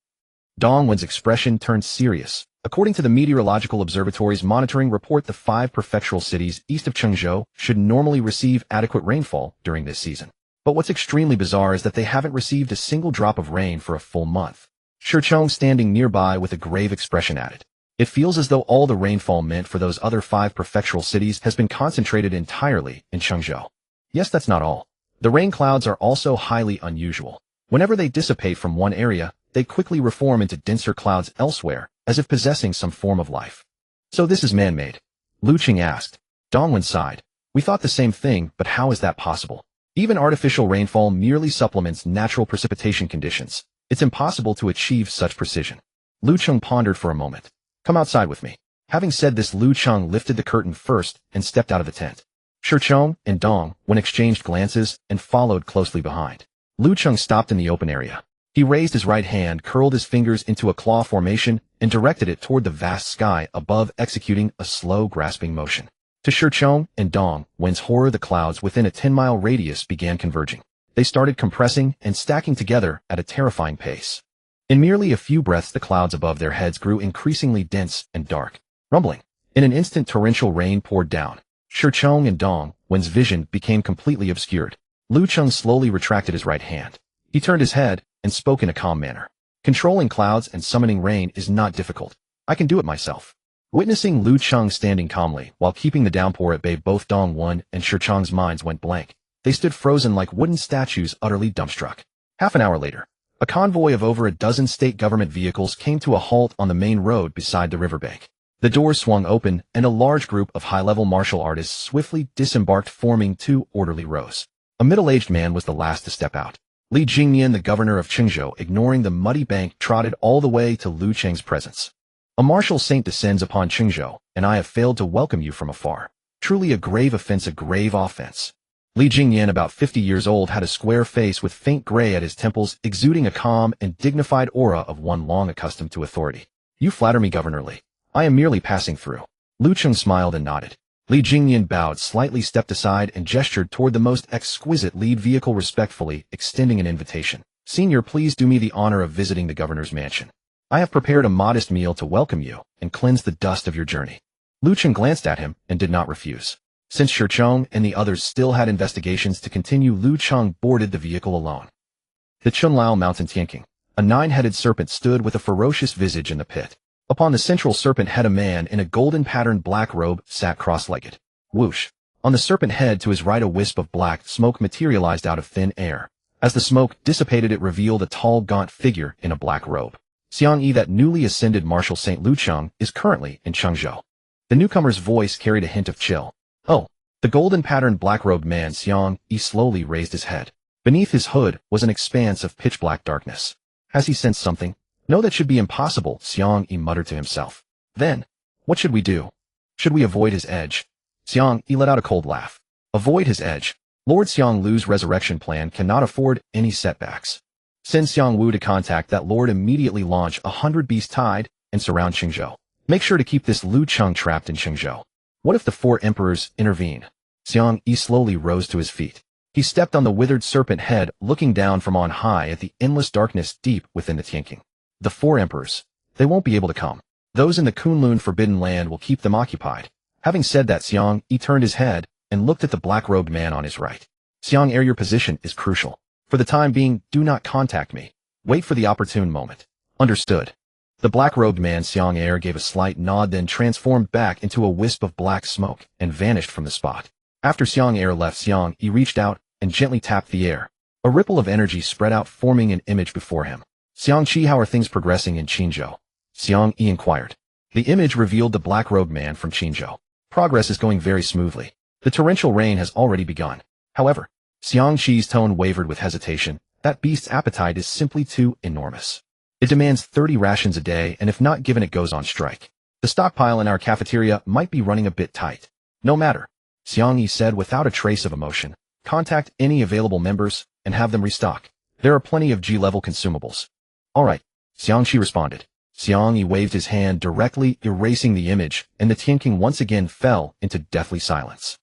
A: Dong Wen's expression turned serious. "According to the Meteorological Observatory's monitoring report, the 5 prefectural cities east of Chengzhou should normally receive adequate rainfall during this season. But what's extremely bizarre is that they haven't received a single drop of rain for a full month." Shi Cheng, standing nearby with a grave expression, added, "It feels as though all the rainfall meant for those other 5 prefectural cities has been concentrated entirely in Chengzhou." Yes, that's not all. The rain clouds are also highly unusual. Whenever they dissipate from one area, they quickly reform into denser clouds elsewhere, as if possessing some form of life. "So this is man-made?" Lu Cheng asked. Dong Wen sighed. "We thought the same thing, but how is that possible? Even artificial rainfall merely supplements natural precipitation conditions. It's impossible to achieve such precision." Lu Cheng pondered for a moment. "Come outside with me." Having said this, Lu Cheng lifted the curtain first and stepped out of the tent. Shi Cheng and Dong Wen exchanged glances and followed closely behind. Lu Cheng stopped in the open area. He raised his right hand, curled his fingers into a claw formation, and directed it toward the vast sky above, executing a slow, grasping motion. To Shi Cheng and Dong Wen's horror, the clouds within a 10-mile radius began converging. They started compressing and stacking together at a terrifying pace. In merely a few breaths, the clouds above their heads grew increasingly dense and dark. Rumbling. In an instant, torrential rain poured down. Shi Cheng and Dong Wen's vision became completely obscured. Lu Cheng slowly retracted his right hand. He turned his head and spoke in a calm manner. "Controlling clouds and summoning rain is not difficult. I can do it myself." Witnessing Lu Cheng standing calmly while keeping the downpour at bay, both Dong Wen and Shi Cheng's minds went blank. They stood frozen like wooden statues, utterly dumbstruck. Half an hour later, a convoy of over a dozen state government vehicles came to a halt on the main road beside the riverbank. The doors swung open, and a large group of high-level martial artists swiftly disembarked, forming 2 orderly rows. A middle-aged man was the last to step out. Li Jingyan, the governor of Qingzhou, ignoring the muddy bank, trotted all the way to Lu Cheng's presence. A martial saint descends upon Qingzhou, and I have failed to welcome you from afar. Truly a grave offense, a grave offense. Li Jingyan, about 50 years old, had a square face with faint gray at his temples, exuding a calm and dignified aura of one long accustomed to authority. You flatter me, Governor Li. I am merely passing through. Lu Cheng smiled and nodded. Li Jingyan bowed, slightly stepped aside, and gestured toward the most exquisite lead vehicle, respectfully extending an invitation. Senior, please do me the honor of visiting the governor's mansion. I have prepared a modest meal to welcome you and cleanse the dust of your journey. Lu Cheng glanced at him and did not refuse. Since Cheng and the others still had investigations to continue, Lu Cheng boarded the vehicle alone. The Chunlao Mountain Tianqing. A 9-headed serpent stood with a ferocious visage in the pit. Upon the central serpent head, a man in a golden-patterned black robe sat cross-legged. Whoosh! On the serpent head to his right, a wisp of black smoke materialized out of thin air. As the smoke dissipated, it revealed a tall, gaunt figure in a black robe. Xiang Yi, that newly ascended martial saint Lu Cheng, is currently in Chengzhou. The newcomer's voice carried a hint of chill. Oh. The golden-patterned black-robed man Xiang Yi slowly raised his head. Beneath his hood was an expanse of pitch-black darkness. Has he sensed something? No, that should be impossible, Xiang Yi muttered to himself. Then, what should we do? Should we avoid his edge? Xiang Yi let out a cold laugh. Avoid his edge? Lord Xiang Lu's resurrection plan cannot afford any setbacks. Send Xiang Wu to contact that lord. Immediately launch 100 beast tide and surround Qingzhou. Make sure to keep this Lu Cheng trapped in Qingzhou. What if the 4 emperors intervene? Xiang Yi slowly rose to his feet. He stepped on the withered serpent head, looking down from on high at the endless darkness deep within the Tianqing. The 4 emperors. They won't be able to come. Those in the Kunlun Forbidden Land will keep them occupied. Having said that, Xiang Yi turned his head and looked at the black-robed man on his right. Xiang Yi, your position is crucial. For the time being, do not contact me. Wait for the opportune moment. Understood. The black-robed man Xiang Yi gave a slight nod, then transformed back into a wisp of black smoke and vanished from the spot. After Xiang Yi left, Xiang Yi reached out and gently tapped the air. A ripple of energy spread out, forming an image before him. Xiang Qi, how are things progressing in Qingzhou? Xiang Yi inquired. The image revealed the black-robed man from Qingzhou. Progress is going very smoothly. The torrential rain has already begun. However, Xiang Qi's tone wavered with hesitation. That beast's appetite is simply too enormous. It demands 30 rations a day, and if not given, it goes on strike. The stockpile in our cafeteria might be running a bit tight. No matter, Xiang Yi said without a trace of emotion. Contact any available members and have them restock. There are plenty of G-level consumables. All right, Xiang Qi responded. Xiang Yi waved his hand, directly erasing the image, and the Tianqing once again fell into deathly silence.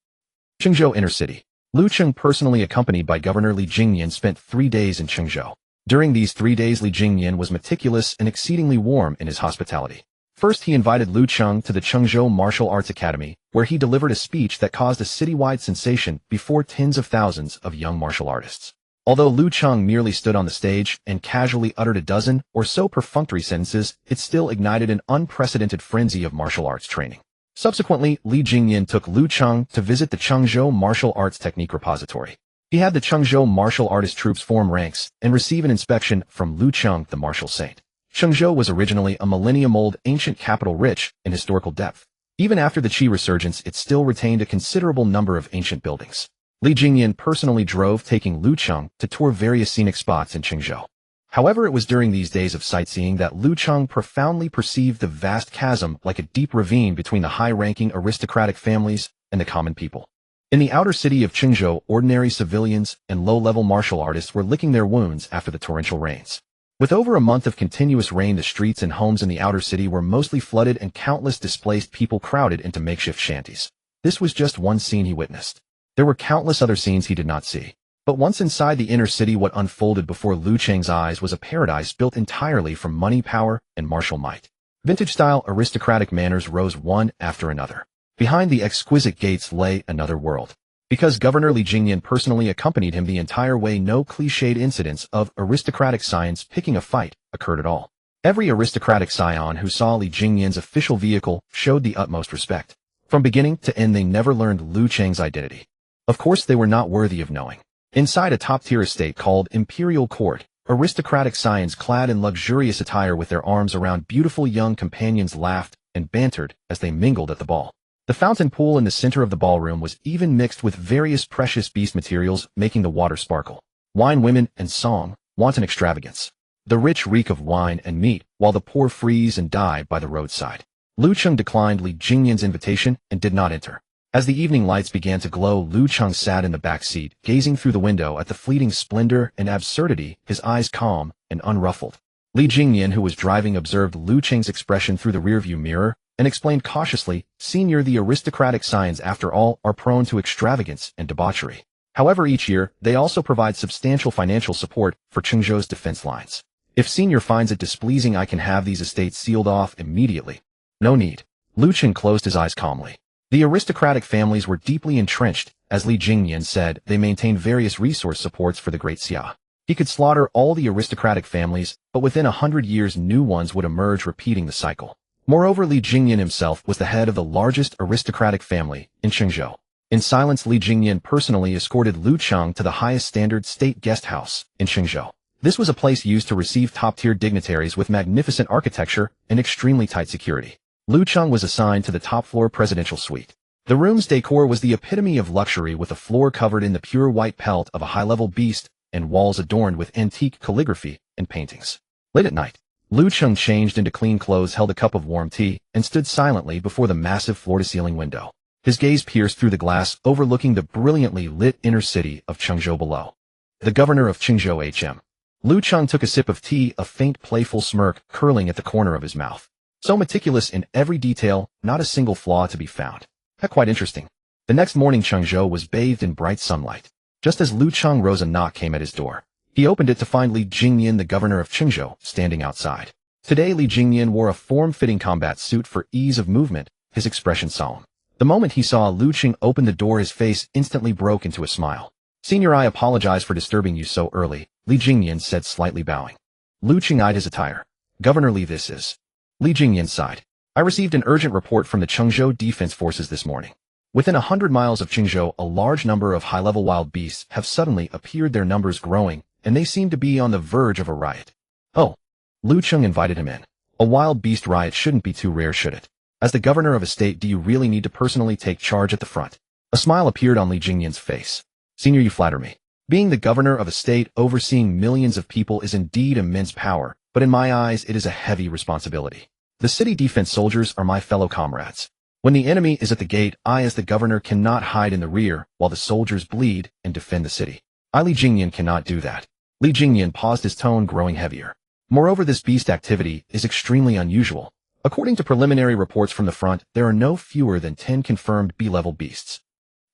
A: Qingzhou Inner City. Lu Cheng, personally accompanied by Governor Li Jingyan, spent 3 days in Qingzhou. During these 3 days, Li Jingyan was meticulous and exceedingly warm in his hospitality. First, he invited Lu Cheng to the Qingzhou Martial Arts Academy, where he delivered a speech that caused a citywide sensation before tens of thousands of young martial artists. Although Lu Cheng merely stood on the stage and casually uttered a dozen or so perfunctory sentences, it still ignited an unprecedented frenzy of martial arts training. Subsequently, Li Jingyan took Lu Cheng to visit the Qingzhou Martial Arts Technique Repository. He had the Qingzhou martial artist troops form ranks and receive an inspection from Lu Cheng, the martial saint. Qingzhou was originally a millennium-old ancient capital rich in historical depth. Even after the Qi resurgence, it still retained a considerable number of ancient buildings. Li Jingyan personally drove, taking Lu Cheng to tour various scenic spots in Qingzhou. However, it was during these days of sightseeing that Lu Cheng profoundly perceived the vast chasm like a deep ravine between the high-ranking aristocratic families and the common people. In the outer city of Qingzhou, ordinary civilians and low-level martial artists were licking their wounds after the torrential rains. With over a month of continuous rain, the streets and homes in the outer city were mostly flooded and countless displaced people crowded into makeshift shanties. This was just one scene he witnessed. There were countless other scenes he did not see. But once inside the inner city, what unfolded before Lu Cheng's eyes was a paradise built entirely from money, power, and martial might. Vintage-style aristocratic manners rose one after another. Behind the exquisite gates lay another world. Because Governor Li Jingyan personally accompanied him the entire way, no cliched incidents of aristocratic scions picking a fight occurred at all. Every aristocratic scion who saw Li Jingyan's official vehicle showed the utmost respect. From beginning to end, they never learned Lu Cheng's identity. Of course, they were not worthy of knowing. Inside a top-tier estate called Imperial Court, aristocratic scions clad in luxurious attire with their arms around beautiful young companions laughed and bantered as they mingled at the ball. The fountain pool in the center of the ballroom was even mixed with various precious beast materials, making the water sparkle. Wine, women, and song, wanton extravagance. The rich reek of wine and meat, while the poor freeze and die by the roadside. Lu Cheng declined Li Jingyan's invitation and did not enter. As the evening lights began to glow, Lu Cheng sat in the back seat, gazing through the window at the fleeting splendor and absurdity, his eyes calm and unruffled. Li Jingyan, who was driving, observed Lu Cheng's expression through the rearview mirror and explained cautiously, "Senior, the aristocratic scions, after all, are prone to extravagance and debauchery. However, each year, they also provide substantial financial support for Chengzhou's defense lines. If Senior finds it displeasing, I can have these estates sealed off immediately." "No need." Lu Cheng closed his eyes calmly. The aristocratic families were deeply entrenched. As Li Jingyan said, they maintained various resource supports for the Great Xia. He could slaughter all the aristocratic families, but within 100 years new ones would emerge, repeating the cycle. Moreover, Li Jingyan himself was the head of the largest aristocratic family in Chengzhou. In silence, Li Jingyan personally escorted Lu Cheng to the highest standard state guest house in Chengzhou. This was a place used to receive top-tier dignitaries with magnificent architecture and extremely tight security. Lu Cheng was assigned to the top-floor presidential suite. The room's decor was the epitome of luxury, with a floor covered in the pure white pelt of a high-level beast and walls adorned with antique calligraphy and paintings. Late at night, Lu Cheng changed into clean clothes, held a cup of warm tea, and stood silently before the massive floor-to-ceiling window. His gaze pierced through the glass, overlooking the brilliantly lit inner city of Chengzhou below. The governor of Chengzhou Hm. Lu Cheng took a sip of tea, a faint playful smirk curling at the corner of his mouth. So meticulous in every detail, not a single flaw to be found. Quite interesting. The next morning, Chengzhou was bathed in bright sunlight. Just as Lu Cheng rose, a knock came at his door. He opened it to find Li Jingyan, the governor of Chengzhou, standing outside. Today, Li Jingyan wore a form-fitting combat suit for ease of movement, his expression solemn. The moment he saw Lu Cheng open the door, his face instantly broke into a smile. "Senior, I apologize for disturbing you so early," Li Jingyan said, slightly bowing. Lu Cheng eyed his attire. "Governor Li, this is..." Li Jingyan sighed. "I received an urgent report from the Chengzhou Defense Forces this morning. Within 100 miles of Chengzhou, a large number of high-level wild beasts have suddenly appeared, their numbers growing, and they seem to be on the verge of a riot." "Oh." Lu Cheng invited him in. "A wild beast riot shouldn't be too rare, should it? As the governor of a state, do you really need to personally take charge at the front?" A smile appeared on Li Jingyan's face. "Senior, you flatter me. Being the governor of a state overseeing millions of people is indeed immense power, but in my eyes it is a heavy responsibility. The city defense soldiers are my fellow comrades. When the enemy is at the gate, I as the governor cannot hide in the rear while the soldiers bleed and defend the city. Li Jingyan cannot do that." Li Jingyan paused, his tone growing heavier. "Moreover, this beast activity is extremely unusual. According to preliminary reports from the front, there are no fewer than 10 confirmed B-level beasts.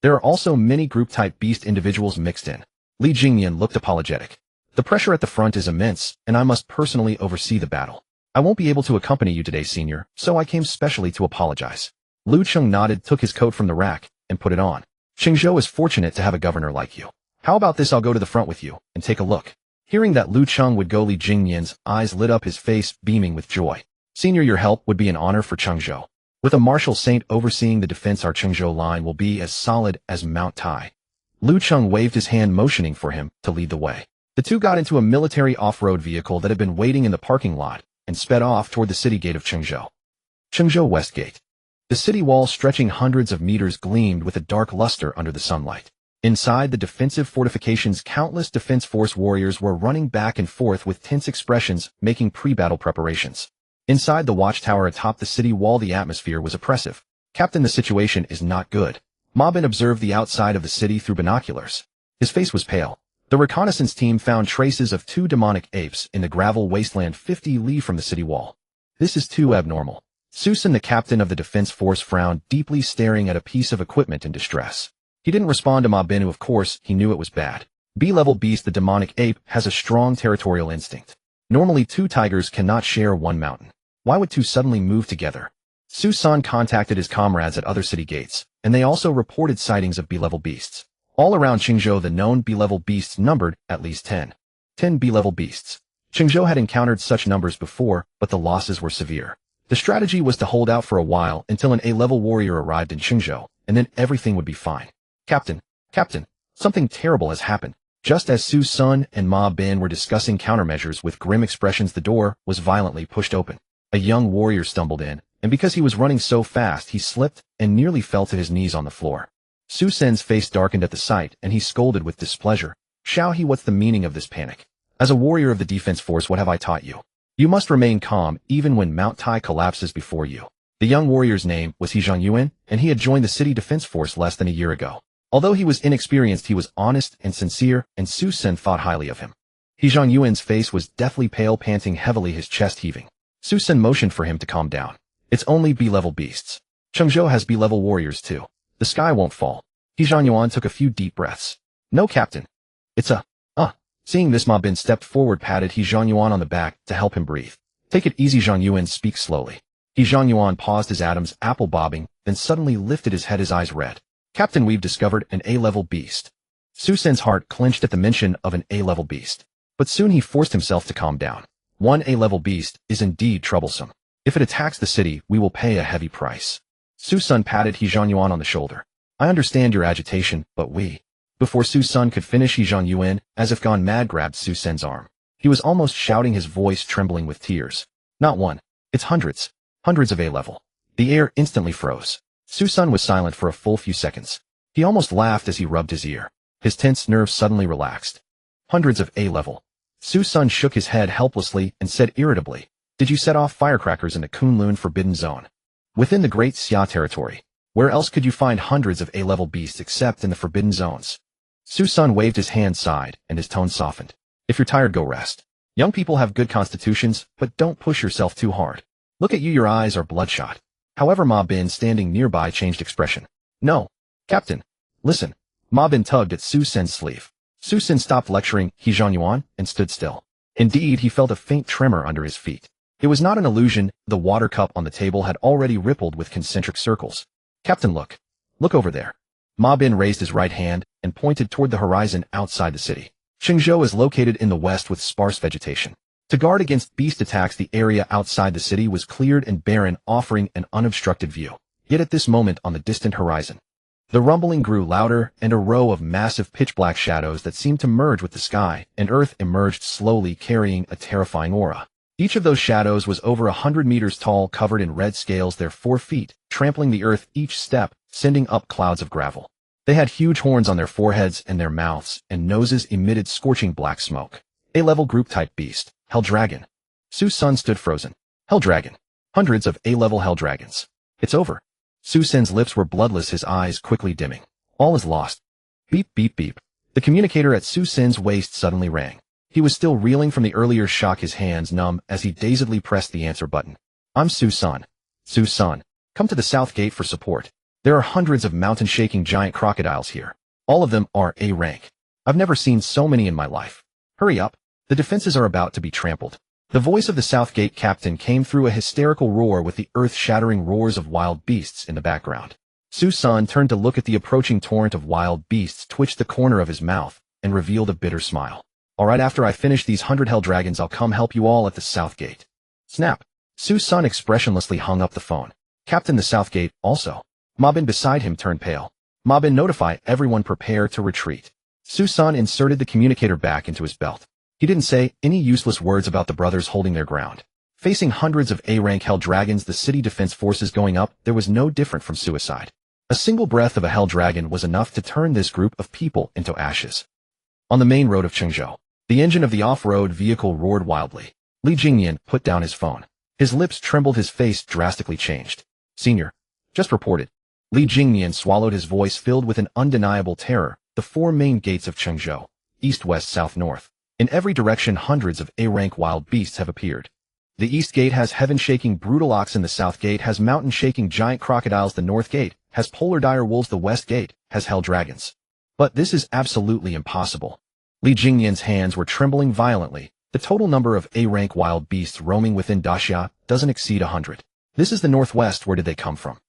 A: There are also many group-type beast individuals mixed in." Li Jingyan looked apologetic. "The pressure at the front is immense, and I must personally oversee the battle. I won't be able to accompany you today, Senior, so I came specially to apologize." Lu Cheng nodded, took his coat from the rack, and put it on. "Chengzhou is fortunate to have a governor like you. How about this? I'll go to the front with you, and take a look." Hearing that Lu Cheng would go, Li Jingyan's eyes lit up, his face beaming with joy. "Senior, your help would be an honor for Chengzhou. With a martial saint overseeing the defense, our Chengzhou line will be as solid as Mount Tai." Lu Cheng waved his hand, motioning for him to lead the way. The two got into a military off-road vehicle that had been waiting in the parking lot and sped off toward the city gate of Chengzhou. Chengzhou West Gate. The city wall, stretching hundreds of meters, gleamed with a dark luster under the sunlight. Inside the defensive fortifications, countless defense force warriors were running back and forth with tense expressions, making pre-battle preparations. Inside the watchtower atop the city wall, the atmosphere was oppressive. "Captain, the situation is not good." Ma Bin observed the outside of the city through binoculars. His face was pale. The reconnaissance team found traces of 2 demonic apes in the gravel wasteland 50 li from the city wall. "This is too abnormal." Susan, the captain of the defense force, frowned deeply, staring at a piece of equipment in distress. He didn't respond to Ma Bin, who of course he knew it was bad. B-level beast, the demonic ape, has a strong territorial instinct. Normally 2 tigers cannot share one mountain. Why would 2 suddenly move together? Susan contacted his comrades at other city gates, and they also reported sightings of B-level beasts. All around Chengzhou, the known B-level beasts numbered at least 10. 10 B-level beasts. Chengzhou had encountered such numbers before, but the losses were severe. The strategy was to hold out for a while until an A-level warrior arrived in Chengzhou, and then everything would be fine. Captain, something terrible has happened." Just as Su Sun and Ma Bin were discussing countermeasures with grim expressions, the door was violently pushed open. A young warrior stumbled in, and because he was running so fast, he slipped and nearly fell to his knees on the floor. Su Sen's face darkened at the sight, and he scolded with displeasure. Xiao He, what's the meaning of this panic? As a warrior of the defense force, what have I taught you? You must remain calm even when Mount Tai collapses before you. The young warrior's name was He Zhongyuan, and he had joined the city defense force less than a year ago. Although he was inexperienced, he was honest and sincere, and Su Sen thought highly of him. He Zhongyuan's face was deathly pale, panting heavily, his chest heaving. Su Sen motioned for him to calm down. It's only B-level beasts. Chengzhou has B-level warriors too. The sky won't fall. He Zhongyuan took a few deep breaths. No, Captain. It's a, Seeing this, Ma Bin stepped forward, patted He Zhongyuan on the back to help him breathe. Take it easy, Zhongyuan, speak slowly. He Zhongyuan paused, his Adam's apple bobbing, then suddenly lifted his head, his eyes red. Captain, we've discovered an A-level beast. Su Sen's heart clenched at the mention of an A-level beast. But soon he forced himself to calm down. One A-level beast is indeed troublesome. If it attacks the city, we will pay a heavy price. Su Sen patted He Zhongyuan on the shoulder. I understand your agitation, but we... Before Su Sen could finish, He Zhongyuan, as if gone mad, grabbed Su Sen's arm. He was almost shouting, his voice trembling with tears. Not one. It's hundreds. Hundreds of A-level. The air instantly froze. Su Sen was silent for a full few seconds. He almost laughed as he rubbed his ear. His tense nerves suddenly relaxed. Hundreds of A-level. Su Sen shook his head helplessly and said irritably, Did you set off firecrackers in the Kunlun Forbidden Zone? Within the Great Xia territory. Where else could you find hundreds of A-level beasts except in the Forbidden Zones? Su Sen waved his hand aside, and his tone softened. If you're tired, go rest. Young people have good constitutions, but don't push yourself too hard. Look at you, your eyes are bloodshot. However, Ma Bin, standing nearby, changed expression. No. Captain. Listen. Ma Bin tugged at Su Sen's sleeve. Su Sen stopped lecturing He Zhongyuan and stood still. Indeed, he felt a faint tremor under his feet. It was not an illusion, the water cup on the table had already rippled with concentric circles. Captain, look. Look over there. Ma Bin raised his right hand and pointed toward the horizon outside the city. Chengzhou is located in the west with sparse vegetation. To guard against beast attacks, the area outside the city was cleared and barren, offering an unobstructed view. Yet at this moment, on the distant horizon, the rumbling grew louder, and a row of massive pitch-black shadows that seemed to merge with the sky and earth emerged slowly, carrying a terrifying aura. Each of those shadows was over 100 meters tall, covered in red scales, their 4 feet, trampling the earth each step, sending up clouds of gravel. They had huge horns on their foreheads, and their mouths and noses emitted scorching black smoke. A-level group-type beast. Hell Dragon. Su Sen stood frozen. Hell Dragon. Hundreds of A-level Hell Dragons. It's over. Su Sen's lips were bloodless, his eyes quickly dimming. All is lost. Beep, beep, beep. The communicator at Su Sen's waist suddenly rang. He was still reeling from the earlier shock, his hands numb as he dazedly pressed the answer button. I'm Su Sen. Su Sen. Come to the south gate for support. There are hundreds of mountain-shaking giant crocodiles here. All of them are A rank. I've never seen so many in my life. Hurry up. The defenses are about to be trampled. The voice of the South Gate captain came through a hysterical roar, with the earth-shattering roars of wild beasts in the background. Su Sen turned to look at the approaching torrent of wild beasts, twitched the corner of his mouth, and revealed a bitter smile. All right, after I finish these 100 Hell Dragons, I'll come help you all at the South Gate. Snap. Su Sen expressionlessly hung up the phone. Captain, the South Gate, also. Ma Bin beside him turned pale. Ma Bin, notify everyone, prepare to retreat. Su Sen inserted the communicator back into his belt. He didn't say any useless words about the brothers holding their ground. Facing hundreds of A-rank Hell Dragons, the city defense forces going up, there was no different from suicide. A single breath of a Hell Dragon was enough to turn this group of people into ashes. On the main road of Chengzhou, the engine of the off-road vehicle roared wildly. Li Jingyan put down his phone. His lips trembled, his face drastically changed. Senior. Just reported. Li Jingyan swallowed, his voice filled with an undeniable terror. The 4 main gates of Chengzhou. East, west, south, north. In every direction, hundreds of A-rank wild beasts have appeared. The East Gate has heaven-shaking brutal oxen, the South Gate has mountain-shaking giant crocodiles, the North Gate has polar dire wolves, the West Gate has Hell Dragons. But this is absolutely impossible. Li Jingyan's hands were trembling violently. The total number of A-rank wild beasts roaming within Daxia doesn't exceed 100. This is the Northwest. Where did they come from?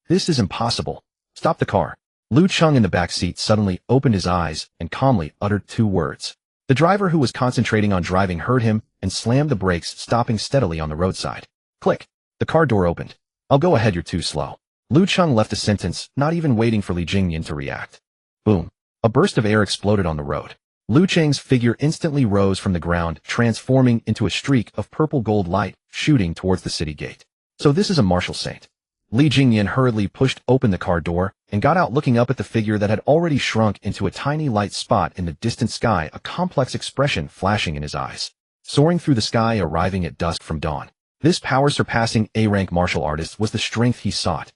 A: This is impossible. Stop the car. Lu Cheng in the back seat suddenly opened his eyes and calmly uttered 2 words. The driver, who was concentrating on driving, heard him and slammed the brakes, stopping steadily on the roadside. Click. The car door opened. I'll go ahead, you're too slow. Lu Cheng left a sentence, not even waiting for Li Jingyan to react. Boom. A burst of air exploded on the road. Lu Cheng's figure instantly rose from the ground, transforming into a streak of purple gold light, shooting towards the city gate. So this is a martial saint. Li Jingyan hurriedly pushed open the car door and got out, looking up at the figure that had already shrunk into a tiny light spot in the distant sky, a complex expression flashing in his eyes. Soaring through the sky, arriving at dusk from dawn. This power-surpassing A-rank martial artist was the strength he sought.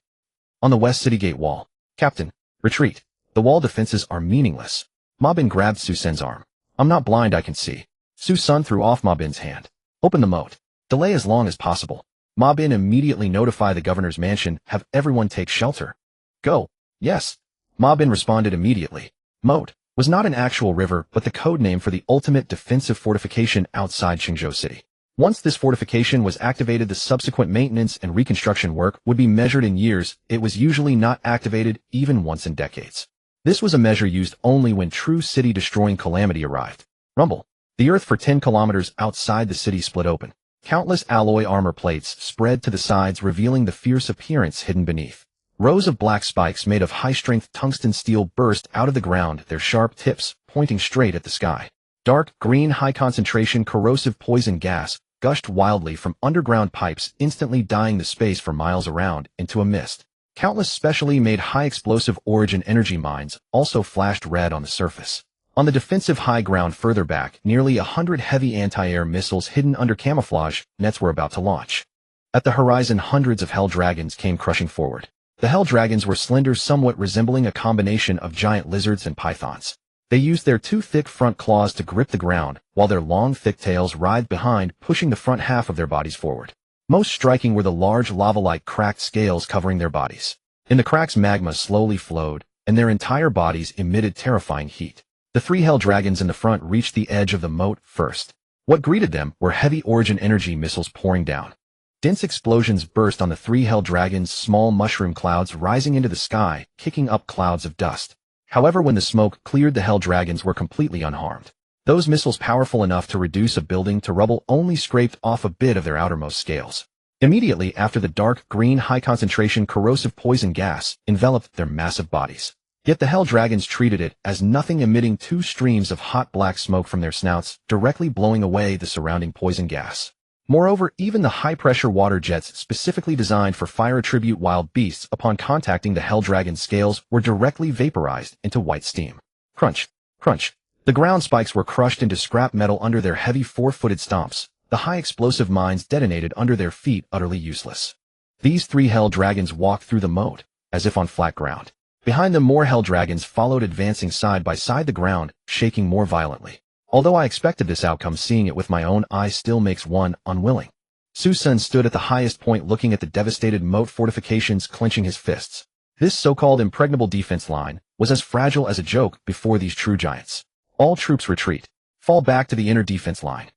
A: On the west city gate wall. Captain, retreat. The wall defenses are meaningless. Ma Bin grabbed Su Sen's arm. I'm not blind, I can see. Su Sen threw off Ma Bin's hand. Open the moat. Delay as long as possible. Ma Bin immediately notify the governor's mansion, have everyone take shelter. Go. Yes. Ma Bin responded immediately. Moat was not an actual river, but the code name for the ultimate defensive fortification outside Qingzhou City. Once this fortification was activated, the subsequent maintenance and reconstruction work would be measured in years. It was usually not activated even once in decades. This was a measure used only when true city-destroying calamity arrived. Rumble. The earth for 10 kilometers outside the city split open. Countless alloy armor plates spread to the sides, revealing the fierce appearance hidden beneath. Rows of black spikes made of high-strength tungsten steel burst out of the ground, their sharp tips pointing straight at the sky. Dark, green, high-concentration corrosive poison gas gushed wildly from underground pipes, instantly dyeing the space for miles around into a mist. Countless specially made high-explosive origin energy mines also flashed red on the surface. On the defensive high ground further back, nearly 100 heavy anti-air missiles hidden under camouflage nets were about to launch. At the horizon, hundreds of hell dragons came crushing forward. The hell dragons were slender, somewhat resembling a combination of giant lizards and pythons. They used their two thick front claws to grip the ground, while their long, thick tails writhed behind, pushing the front half of their bodies forward. Most striking were the large lava-like cracked scales covering their bodies. In the cracks, magma slowly flowed, and their entire bodies emitted terrifying heat. The three hell dragons in the front reached the edge of the moat first. What greeted them were heavy origin energy missiles pouring down. Dense explosions burst on the three hell dragons, small mushroom clouds rising into the sky, kicking up clouds of dust. However, when the smoke cleared, the hell dragons were completely unharmed. Those missiles, powerful enough to reduce a building to rubble, only scraped off a bit of their outermost scales. Immediately after, the dark green high-concentration corrosive poison gas enveloped their massive bodies. Yet the hell dragons treated it as nothing, emitting two streams of hot black smoke from their snouts, directly blowing away the surrounding poison gas. Moreover, even the high-pressure water jets specifically designed for fire attribute wild beasts, upon contacting the hell dragon's scales, were directly vaporized into white steam. Crunch, crunch. The ground spikes were crushed into scrap metal under their heavy four-footed stomps. The high-explosive mines detonated under their feet, utterly useless. These three hell dragons walked through the moat, as if on flat ground. Behind them, more hell dragons followed, advancing side by side, the ground shaking more violently. Although I expected this outcome, seeing it with my own eyes still makes one unwilling. Su Sen stood at the highest point, looking at the devastated moat fortifications, clenching his fists. This so-called impregnable defense line was as fragile as a joke before these true giants. All troops retreat. Fall back to the inner defense line.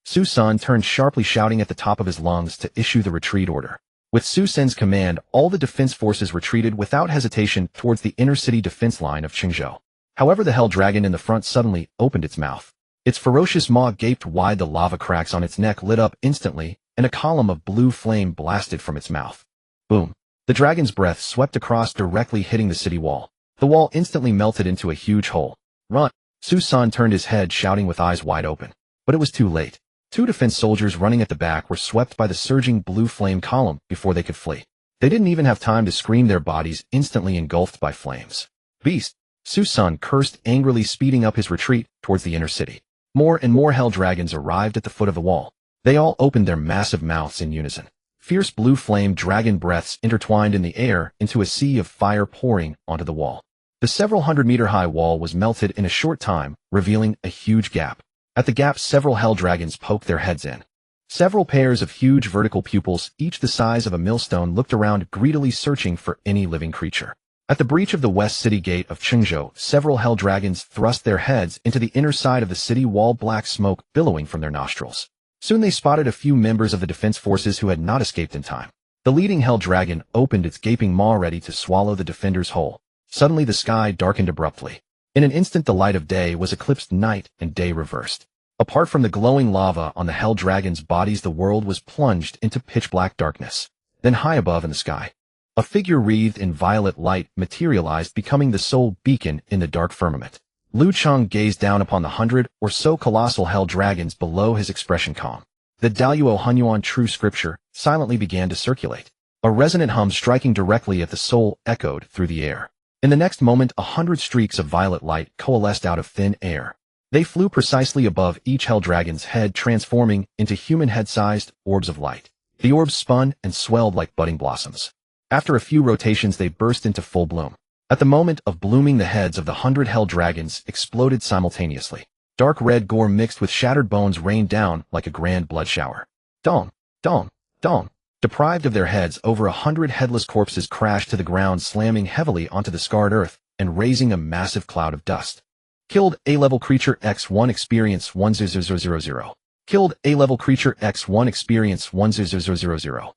A: Su Sen turned sharply, shouting at the top of his lungs to issue the retreat order. With Su Sen's command, all the defense forces retreated without hesitation towards the inner city defense line of Qingzhou. However, the hell dragon in the front suddenly opened its mouth. Its ferocious maw gaped wide, the lava cracks on its neck lit up instantly, and a column of blue flame blasted from its mouth. Boom. The dragon's breath swept across, directly hitting the city wall. The wall instantly melted into a huge hole. Run! Su Sen turned his head, shouting with eyes wide open. But it was too late. Two defense soldiers running at the back were swept by the surging blue flame column before they could flee. They didn't even have time to scream, their bodies instantly engulfed by flames. Beast! Su Sen cursed angrily, speeding up his retreat towards the inner city. More and more hell dragons arrived at the foot of the wall. They all opened their massive mouths in unison. Fierce blue flame dragon breaths intertwined in the air into a sea of fire pouring onto the wall. The several hundred-meter-high wall was melted in a short time, revealing a huge gap. At the gap, several hell dragons poked their heads in. Several pairs of huge vertical pupils, each the size of a millstone, looked around, greedily searching for any living creature. At the breach of the west city gate of Qingzhou, several hell dragons thrust their heads into the inner side of the city wall, black smoke billowing from their nostrils. Soon they spotted a few members of the defense forces who had not escaped in time. The leading hell dragon opened its gaping maw, ready to swallow the defenders whole. Suddenly the sky darkened abruptly. In an instant, the light of day was eclipsed, night and day reversed. Apart from the glowing lava on the hell dragons' bodies, the world was plunged into pitch-black darkness. Then high above in the sky, a figure wreathed in violet light materialized, becoming the sole beacon in the dark firmament. Lu Cheng gazed down upon the 100 or so colossal hell dragons below, his expression calm. the Daluo Hunyuan true scripture, silently began to circulate. A resonant hum striking directly at the soul echoed through the air. In the next moment, 100 streaks of violet light coalesced out of thin air. They flew precisely above each hell dragon's head, transforming into human head-sized orbs of light. The orbs spun and swelled like budding blossoms. After a few rotations, they burst into full bloom. At the moment of blooming, the heads of the 100 hell dragons exploded simultaneously. Dark red gore mixed with shattered bones rained down like a grand blood shower. Dong, dong, dong. Deprived of their heads, over 100 headless corpses crashed to the ground, slamming heavily onto the scarred earth and raising a massive cloud of dust. Killed A-level creature X1 experience 10000. Killed A-level creature X1 experience 10000.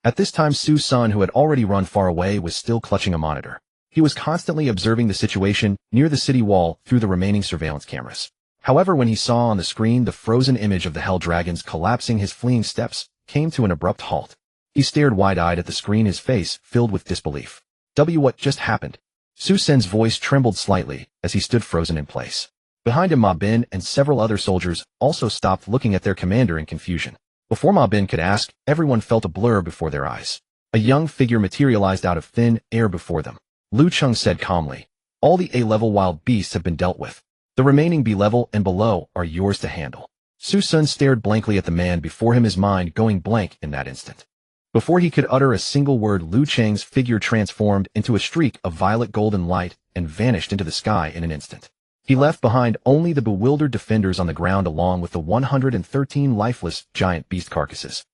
A: At this time, Su's son, who had already run far away, was still clutching a monitor. He was constantly observing the situation near the city wall through the remaining surveillance cameras. However, when he saw on the screen the frozen image of the hell dragons collapsing, his fleeing steps came to an abrupt halt. He stared wide-eyed at the screen, his face filled with disbelief. What just happened? Su Sen's voice trembled slightly as he stood frozen in place. Behind him, Ma Bin and several other soldiers also stopped, looking at their commander in confusion. Before Ma Bin could ask, everyone felt a blur before their eyes. A young figure materialized out of thin air before them. Lu Cheng said calmly, "All the A-level wild beasts have been dealt with. The remaining B-level and below are yours to handle." Su Sen stared blankly at the man before him, his mind going blank in that instant. Before he could utter a single word, Lu Cheng's figure transformed into a streak of violet golden light and vanished into the sky in an instant. He left behind only the bewildered defenders on the ground, along with the 113 lifeless giant beast carcasses.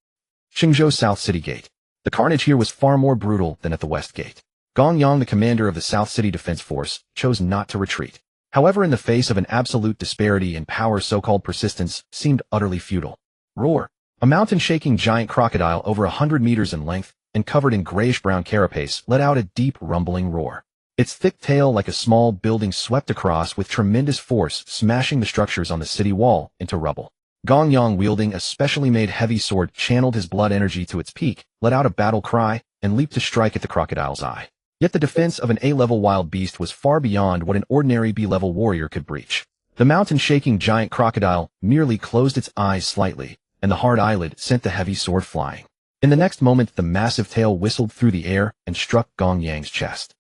A: Qingzhou South City Gate. The carnage here was far more brutal than at the West Gate. Gong Yang, the commander of the South City Defense Force, chose not to retreat. However, in the face of an absolute disparity in power, so-called persistence seemed utterly futile. Roar! A mountain-shaking giant crocodile over 100 meters in length and covered in grayish-brown carapace let out a deep rumbling roar. Its thick tail, like a small building, swept across with tremendous force, smashing the structures on the city wall into rubble. Gong Yang, wielding a specially made heavy sword, channeled his blood energy to its peak, let out a battle cry, and leaped to strike at the crocodile's eye. Yet the defense of an A-level wild beast was far beyond what an ordinary B-level warrior could breach. The mountain-shaking giant crocodile merely closed its eyes slightly, and the hard eyelid sent the heavy sword flying. In the next moment, the massive tail whistled through the air and struck Gong Yang's chest.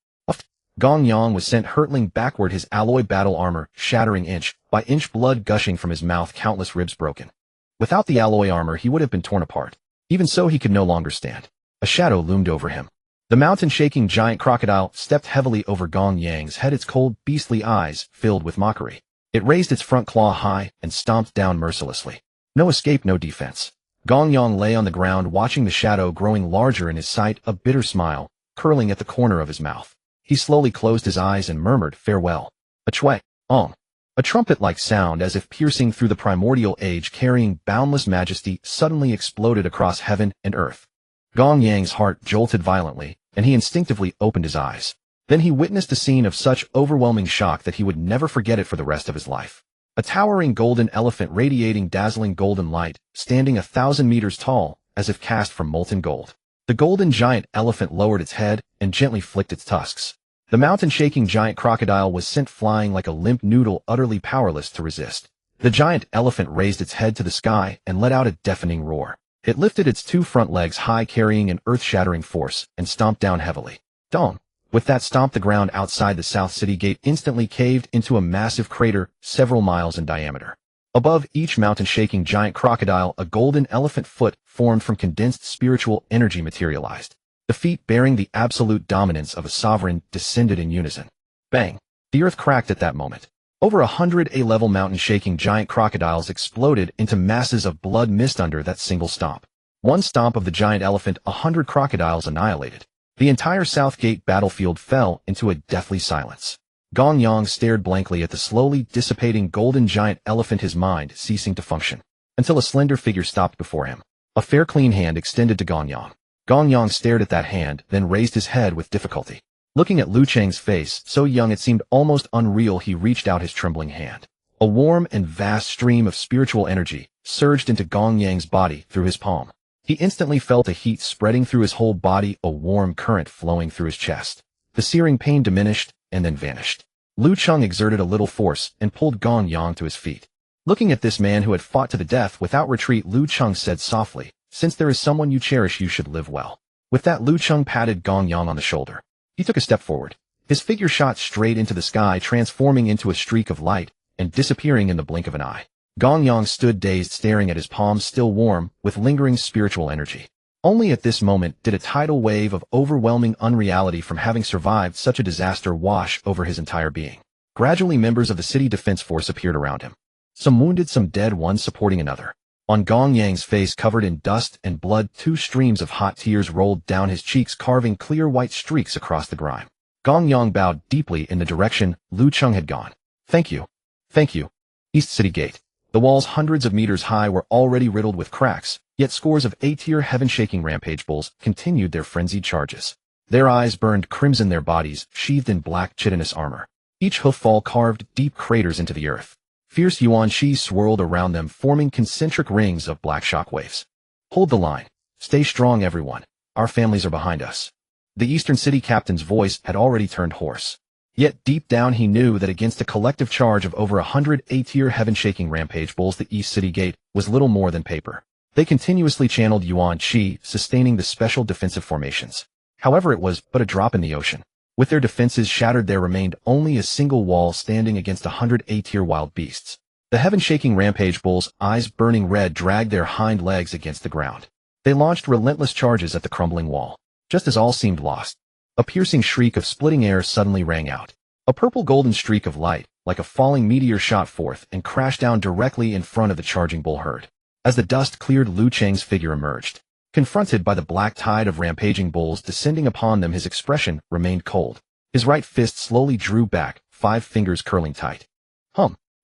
A: Gong Yang was sent hurtling backward, his alloy battle armor shattering inch by inch, blood gushing from his mouth, countless ribs broken. Without the alloy armor, he would have been torn apart. Even so, he could no longer stand. A shadow loomed over him. The mountain-shaking giant crocodile stepped heavily over Gong Yang's head, its cold, beastly eyes filled with mockery. It raised its front claw high and stomped down mercilessly. No escape, no defense. Gong Yang lay on the ground, watching the shadow growing larger in his sight, a bitter smile curling at the corner of his mouth. He slowly closed his eyes and murmured farewell. A chway, ong. A trumpet-like sound, as if piercing through the primordial age, carrying boundless majesty, suddenly exploded across heaven and earth. Gong Yang's heart jolted violently, and he instinctively opened his eyes. Then he witnessed a scene of such overwhelming shock that he would never forget it for the rest of his life. A towering golden elephant, radiating dazzling golden light, standing 1,000 meters tall, as if cast from molten gold. The golden giant elephant lowered its head and gently flicked its tusks. The mountain-shaking giant crocodile was sent flying like a limp noodle, utterly powerless to resist. The giant elephant raised its head to the sky and let out a deafening roar. It lifted its two front legs high, carrying an earth-shattering force, and stomped down heavily. Dong! With that stomp, the ground outside the South City Gate instantly caved into a massive crater several miles in diameter. Above each mountain-shaking giant crocodile, a golden elephant foot formed from condensed spiritual energy materialized. The feet, bearing the absolute dominance of a sovereign, descended in unison. Bang! The earth cracked at that moment. Over 100 A-level mountain-shaking giant crocodiles exploded into masses of blood mist under that single stomp. One stomp of the giant elephant, 100 crocodiles annihilated. The entire South Gate battlefield fell into a deathly silence. Gong Yang stared blankly at the slowly dissipating golden giant elephant, his mind ceasing to function, until a slender figure stopped before him. A fair, clean hand extended to Gong Yang. Gong Yang stared at that hand, then raised his head with difficulty. Looking at Lu Cheng's face, so young it seemed almost unreal, he reached out his trembling hand. A warm and vast stream of spiritual energy surged into Gong Yang's body through his palm. He instantly felt a heat spreading through his whole body, a warm current flowing through his chest. The searing pain diminished and then vanished. Lu Cheng exerted a little force and pulled Gong Yang to his feet. Looking at this man who had fought to the death without retreat, Lu Cheng said softly, "Since there is someone you cherish, you should live well." With that, Lu Cheng patted Gong Yang on the shoulder. He took a step forward. His figure shot straight into the sky, transforming into a streak of light and disappearing in the blink of an eye. Gong Yang stood dazed, staring at his palms still warm with lingering spiritual energy. Only at this moment did a tidal wave of overwhelming unreality from having survived such a disaster wash over his entire being. Gradually, members of the city defense force appeared around him. Some wounded, some dead, one supporting another. On Gong Yang's face, covered in dust and blood, 2 streams of hot tears rolled down his cheeks, carving clear white streaks across the grime. Gong Yang bowed deeply in the direction Lu Cheng had gone. Thank you. Thank you. East City Gate. The walls, hundreds of meters high, were already riddled with cracks, yet scores of A-tier heaven-shaking rampage bulls continued their frenzied charges. Their eyes burned crimson, their bodies sheathed in black chitinous armor. Each hoof-fall carved deep craters into the earth. Fierce yuan qi swirled around them, forming concentric rings of black shockwaves. Hold the line. Stay strong, everyone. Our families are behind us. The Eastern City captain's voice had already turned hoarse. Yet deep down he knew that against a collective charge of over 100 A-tier heaven-shaking rampage bulls, the East City Gate was little more than paper. They continuously channeled yuan qi, sustaining the special defensive formations. However, it was but a drop in the ocean. With their defenses shattered, there remained only a single wall standing against 100 A-tier wild beasts. The heaven-shaking rampage bulls, eyes burning red, dragged their hind legs against the ground. They launched relentless charges at the crumbling wall. Just as all seemed lost, a piercing shriek of splitting air suddenly rang out. A purple-golden streak of light, like a falling meteor, shot forth and crashed down directly in front of the charging bull herd. As the dust cleared, Lu Cheng's figure emerged. Confronted by the black tide of rampaging bulls descending upon them, his expression remained cold. His right fist slowly drew back, 5 fingers curling tight.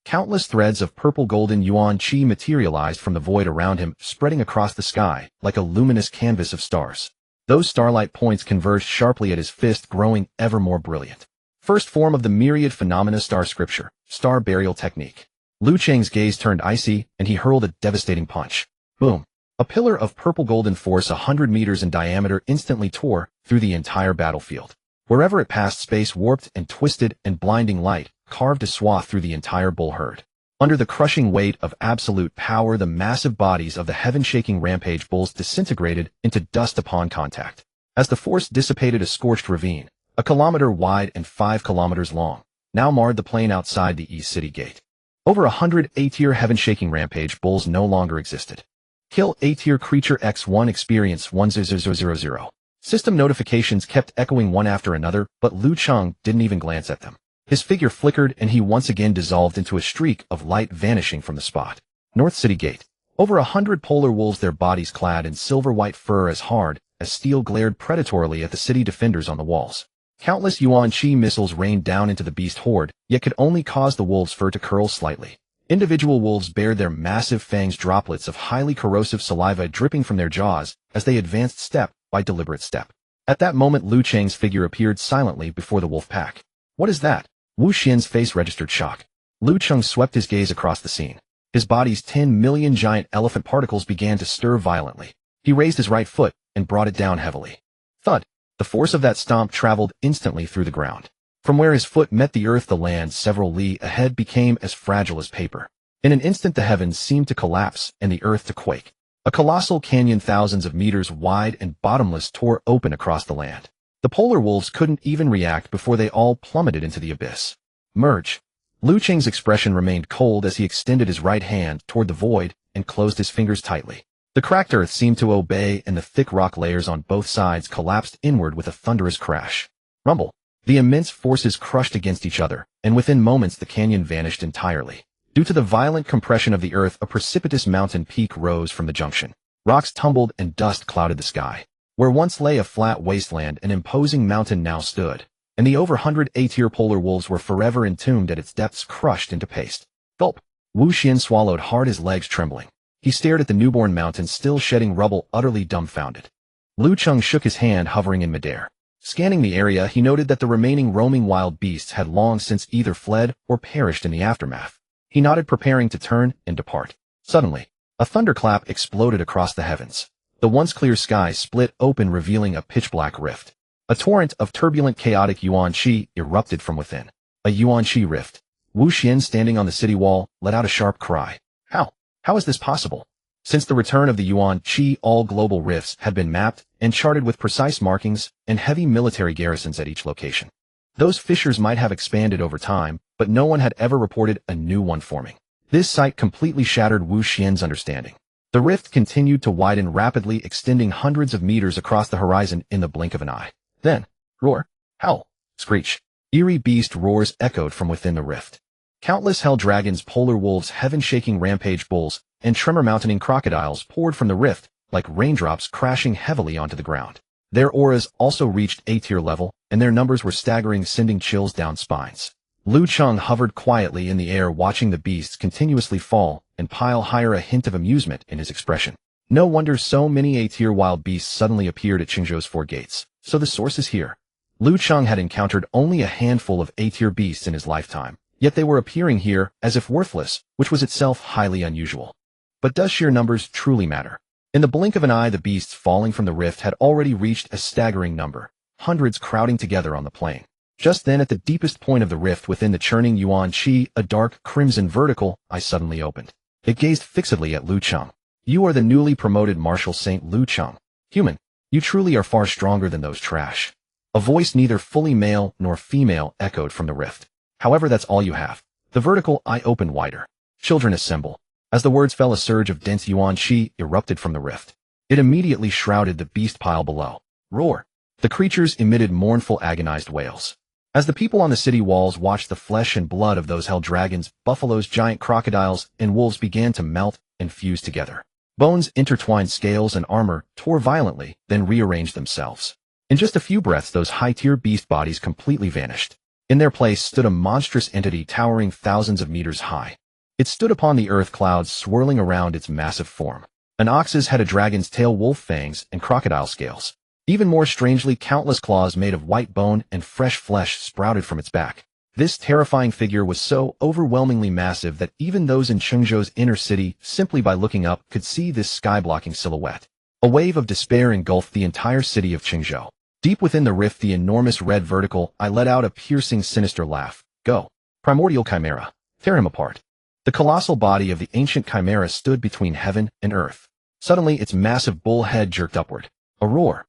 A: Countless threads of purple-golden yuan qi materialized from the void around him, spreading across the sky like a luminous canvas of stars. Those starlight points converged sharply at his fist, growing ever more brilliant. First form of the myriad phenomena, star scripture, star burial technique. Lu Cheng's gaze turned icy, and he hurled a devastating punch. Boom! A pillar of purple-golden force 100 meters in diameter instantly tore through the entire battlefield. Wherever it passed, space warped and twisted, and blinding light carved a swath through the entire bull herd. Under the crushing weight of absolute power, the massive bodies of the heaven-shaking rampage bulls disintegrated into dust upon contact. As the force dissipated, a scorched ravine, 1 kilometer wide and 5 kilometers long, now marred the plain outside the East City Gate. Over 100 A-tier heaven-shaking rampage bulls no longer existed. Kill A-tier creature X1, experience 10000. System notifications kept echoing one after another, but Lu Cheng didn't even glance at them. His figure flickered, and he once again dissolved into a streak of light, vanishing from the spot. North City Gate. Over 100 polar wolves, their bodies clad in silver-white fur as hard as steel, glared predatorily at the city defenders on the walls. Countless yuan qi missiles rained down into the beast horde, yet could only cause the wolves' fur to curl slightly. Individual wolves bared their massive fangs, droplets of highly corrosive saliva dripping from their jaws as they advanced step by deliberate step. At that moment, Lu Cheng's figure appeared silently before the wolf pack. What is that? Wu Xian's face registered shock. Lu Cheng swept his gaze across the scene. His body's 10 million giant elephant particles began to stir violently. He raised his right foot and brought it down heavily. Thud! The force of that stomp traveled instantly through the ground. From where his foot met the earth, the land several li ahead became as fragile as paper. In an instant, the heavens seemed to collapse and the earth to quake. A colossal canyon thousands of meters wide and bottomless tore open across the land. The polar wolves couldn't even react before they all plummeted into the abyss. Merge. Lu Cheng's expression remained cold as he extended his right hand toward the void and closed his fingers tightly. The cracked earth seemed to obey, and the thick rock layers on both sides collapsed inward with a thunderous crash. Rumble. The immense forces crushed against each other, and within moments the canyon vanished entirely. Due to the violent compression of the earth, a precipitous mountain peak rose from the junction. Rocks tumbled and dust clouded the sky. Where once lay a flat wasteland, an imposing mountain now stood, and the over 100 A-tier polar wolves were forever entombed at its depths, crushed into paste. Gulp! Wu Xian swallowed hard, his legs trembling. He stared at the newborn mountain, still shedding rubble, utterly dumbfounded. Lu Cheng shook his hand, hovering in midair. Scanning the area, he noted that the remaining roaming wild beasts had long since either fled or perished in the aftermath. He nodded, preparing to turn and depart. Suddenly, a thunderclap exploded across the heavens. The once clear sky split open, revealing a pitch-black rift. A torrent of turbulent, chaotic yuan qi erupted from within. A yuan qi rift. Wu Xian, standing on the city wall, let out a sharp cry. How? How is this possible? Since the return of the Yuan Qi, all global rifts had been mapped and charted with precise markings and heavy military garrisons at each location. Those fissures might have expanded over time, but no one had ever reported a new one forming. This sight completely shattered Wu Xian's understanding. The rift continued to widen rapidly, extending hundreds of meters across the horizon in the blink of an eye. Then, roar, howl, screech. Eerie beast roars echoed from within the rift. Countless hell dragons, polar wolves, heaven-shaking rampage bulls, and tremor-mountaining crocodiles poured from the rift, like raindrops crashing heavily onto the ground. Their auras also reached A-tier level, and their numbers were staggering, sending chills down spines. Lu Cheng hovered quietly in the air, watching the beasts continuously fall and pile higher, a hint of amusement in his expression. No wonder so many A-tier wild beasts suddenly appeared at Qingzhou's 4 gates. So the source is here. Lu Cheng had encountered only a handful of A-tier beasts in his lifetime, yet they were appearing here as if worthless, which was itself highly unusual. But does sheer numbers truly matter? In the blink of an eye, the beasts falling from the rift had already reached a staggering number, hundreds crowding together on the plain. Just then, at the deepest point of the rift within the churning Yuan Qi, a dark, crimson vertical eye suddenly opened. It gazed fixedly at Lu Cheng. You are the newly promoted Marshal Saint Lu Cheng. Human, you truly are far stronger than those trash. A voice neither fully male nor female echoed from the rift. However, that's all you have. The vertical eye opened wider. Children, assemble. As the words fell, a surge of dense Yuan Qi erupted from the rift. It immediately shrouded the beast pile below. Roar. The creatures emitted mournful, agonized wails. As the people on the city walls watched, the flesh and blood of those hell dragons, buffaloes, giant crocodiles, and wolves began to melt and fuse together. Bones intertwined, scales and armor tore violently, then rearranged themselves. In just a few breaths, those high-tier beast bodies completely vanished. In their place stood a monstrous entity towering thousands of meters high. It stood upon the earth, clouds swirling around its massive form. An ox's head, a dragon's tail, wolf fangs, and crocodile scales. Even more strangely, countless claws made of white bone and fresh flesh sprouted from its back. This terrifying figure was so overwhelmingly massive that even those in Chengzhou's inner city, simply by looking up, could see this sky-blocking silhouette. A wave of despair engulfed the entire city of Chengzhou. Deep within the rift, the enormous red vertical eye let out a piercing, sinister laugh. Go, primordial chimera, tear him apart. The colossal body of the ancient chimera stood between heaven and earth. Suddenly, its massive bull head jerked upward. A roar.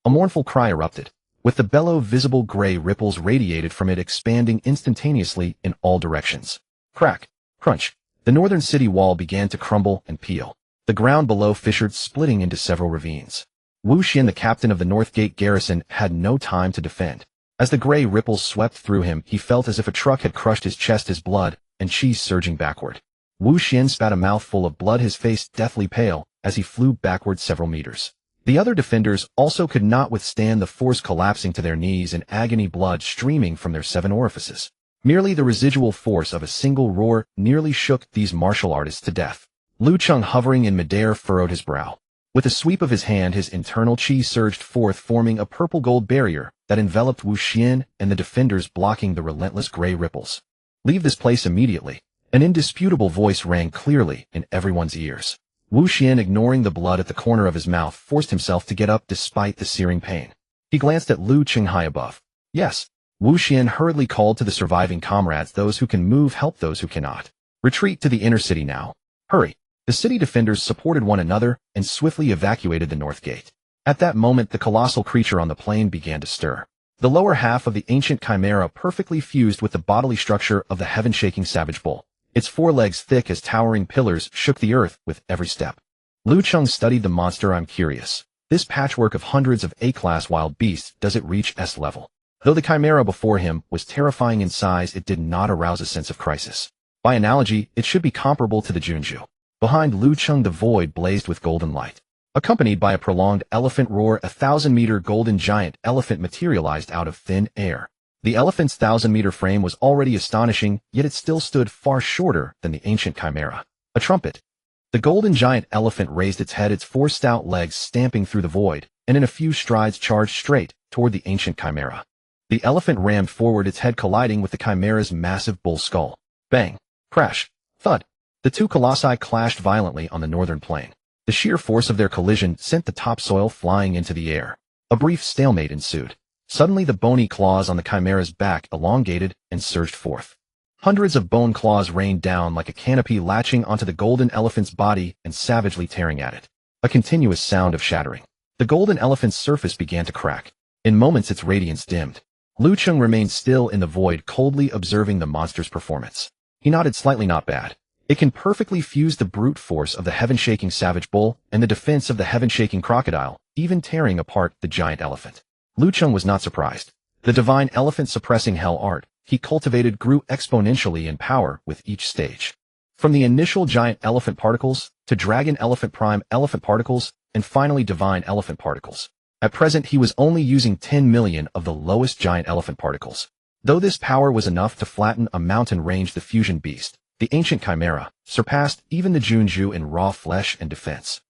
A: A mournful cry erupted. With the bellow, visible gray ripples radiated from it, expanding instantaneously in all directions. Crack, crunch. The northern city wall began to crumble and peel. The ground below fissured, splitting into several ravines. Wu Xian, the captain of the North Gate garrison, had no time to defend. As the gray ripples swept through him, he felt as if a truck had crushed his chest, his blood and chi surging backward. Wu Xian spat a mouthful of blood, his face deathly pale, as he flew backward several meters. The other defenders also could not withstand the force, collapsing to their knees in agony, blood streaming from their 7 orifices. Merely the residual force of a single roar nearly shook these martial artists to death. Lu Cheng, hovering in midair, furrowed his brow. With a sweep of his hand, his internal chi surged forth, forming a purple-gold barrier that enveloped Wu Xian and the defenders, blocking the relentless gray ripples. Leave this place immediately. An indisputable voice rang clearly in everyone's ears. Wu Xian, ignoring the blood at the corner of his mouth, forced himself to get up despite the searing pain. He glanced at Lu Cheng high above. Yes. Wu Xian hurriedly called to the surviving comrades. Those who can move, help those who cannot. Retreat to the inner city now. Hurry. The city defenders supported one another and swiftly evacuated the north gate. At that moment, the colossal creature on the plain began to stir. The lower half of the ancient chimera perfectly fused with the bodily structure of the heaven-shaking savage bull. Its forelegs, thick as towering pillars, shook the earth with every step. Lu Cheng studied the monster. I'm curious. This patchwork of hundreds of A-class wild beasts, does it reach S level? Though the chimera before him was terrifying in size, it did not arouse a sense of crisis. By analogy, it should be comparable to the Junju. Behind Lu Cheng, the void blazed with golden light. Accompanied by a prolonged elephant roar, a 1,000-meter golden giant elephant materialized out of thin air. The elephant's 1,000-meter frame was already astonishing, yet it still stood far shorter than the ancient chimera. A trumpet. The golden giant elephant raised its head, its 4 stout legs stamping through the void, and in a few strides charged straight toward the ancient chimera. The elephant rammed forward, its head colliding with the chimera's massive bull skull. Bang! Crash! Thud! The 2 colossi clashed violently on the northern plain. The sheer force of their collision sent the topsoil flying into the air. A brief stalemate ensued. Suddenly, the bony claws on the chimera's back elongated and surged forth. Hundreds of bone claws rained down like a canopy, latching onto the golden elephant's body and savagely tearing at it. A continuous sound of shattering. The golden elephant's surface began to crack. In moments its radiance dimmed. Lu Cheng remained still in the void, coldly observing the monster's performance. He nodded slightly. Not bad. It can perfectly fuse the brute force of the heaven-shaking savage bull and the defense of the heaven-shaking crocodile, even tearing apart the giant elephant. Lu Cheng was not surprised. The divine elephant-suppressing hell art he cultivated grew exponentially in power with each stage. From the initial giant elephant particles, to dragon elephant prime elephant particles, and finally divine elephant particles. At present he was only using 10 million of the lowest giant elephant particles. Though this power was enough to flatten a mountain range, the fusion beast, the ancient chimera, surpassed even the Junju in raw flesh and defense.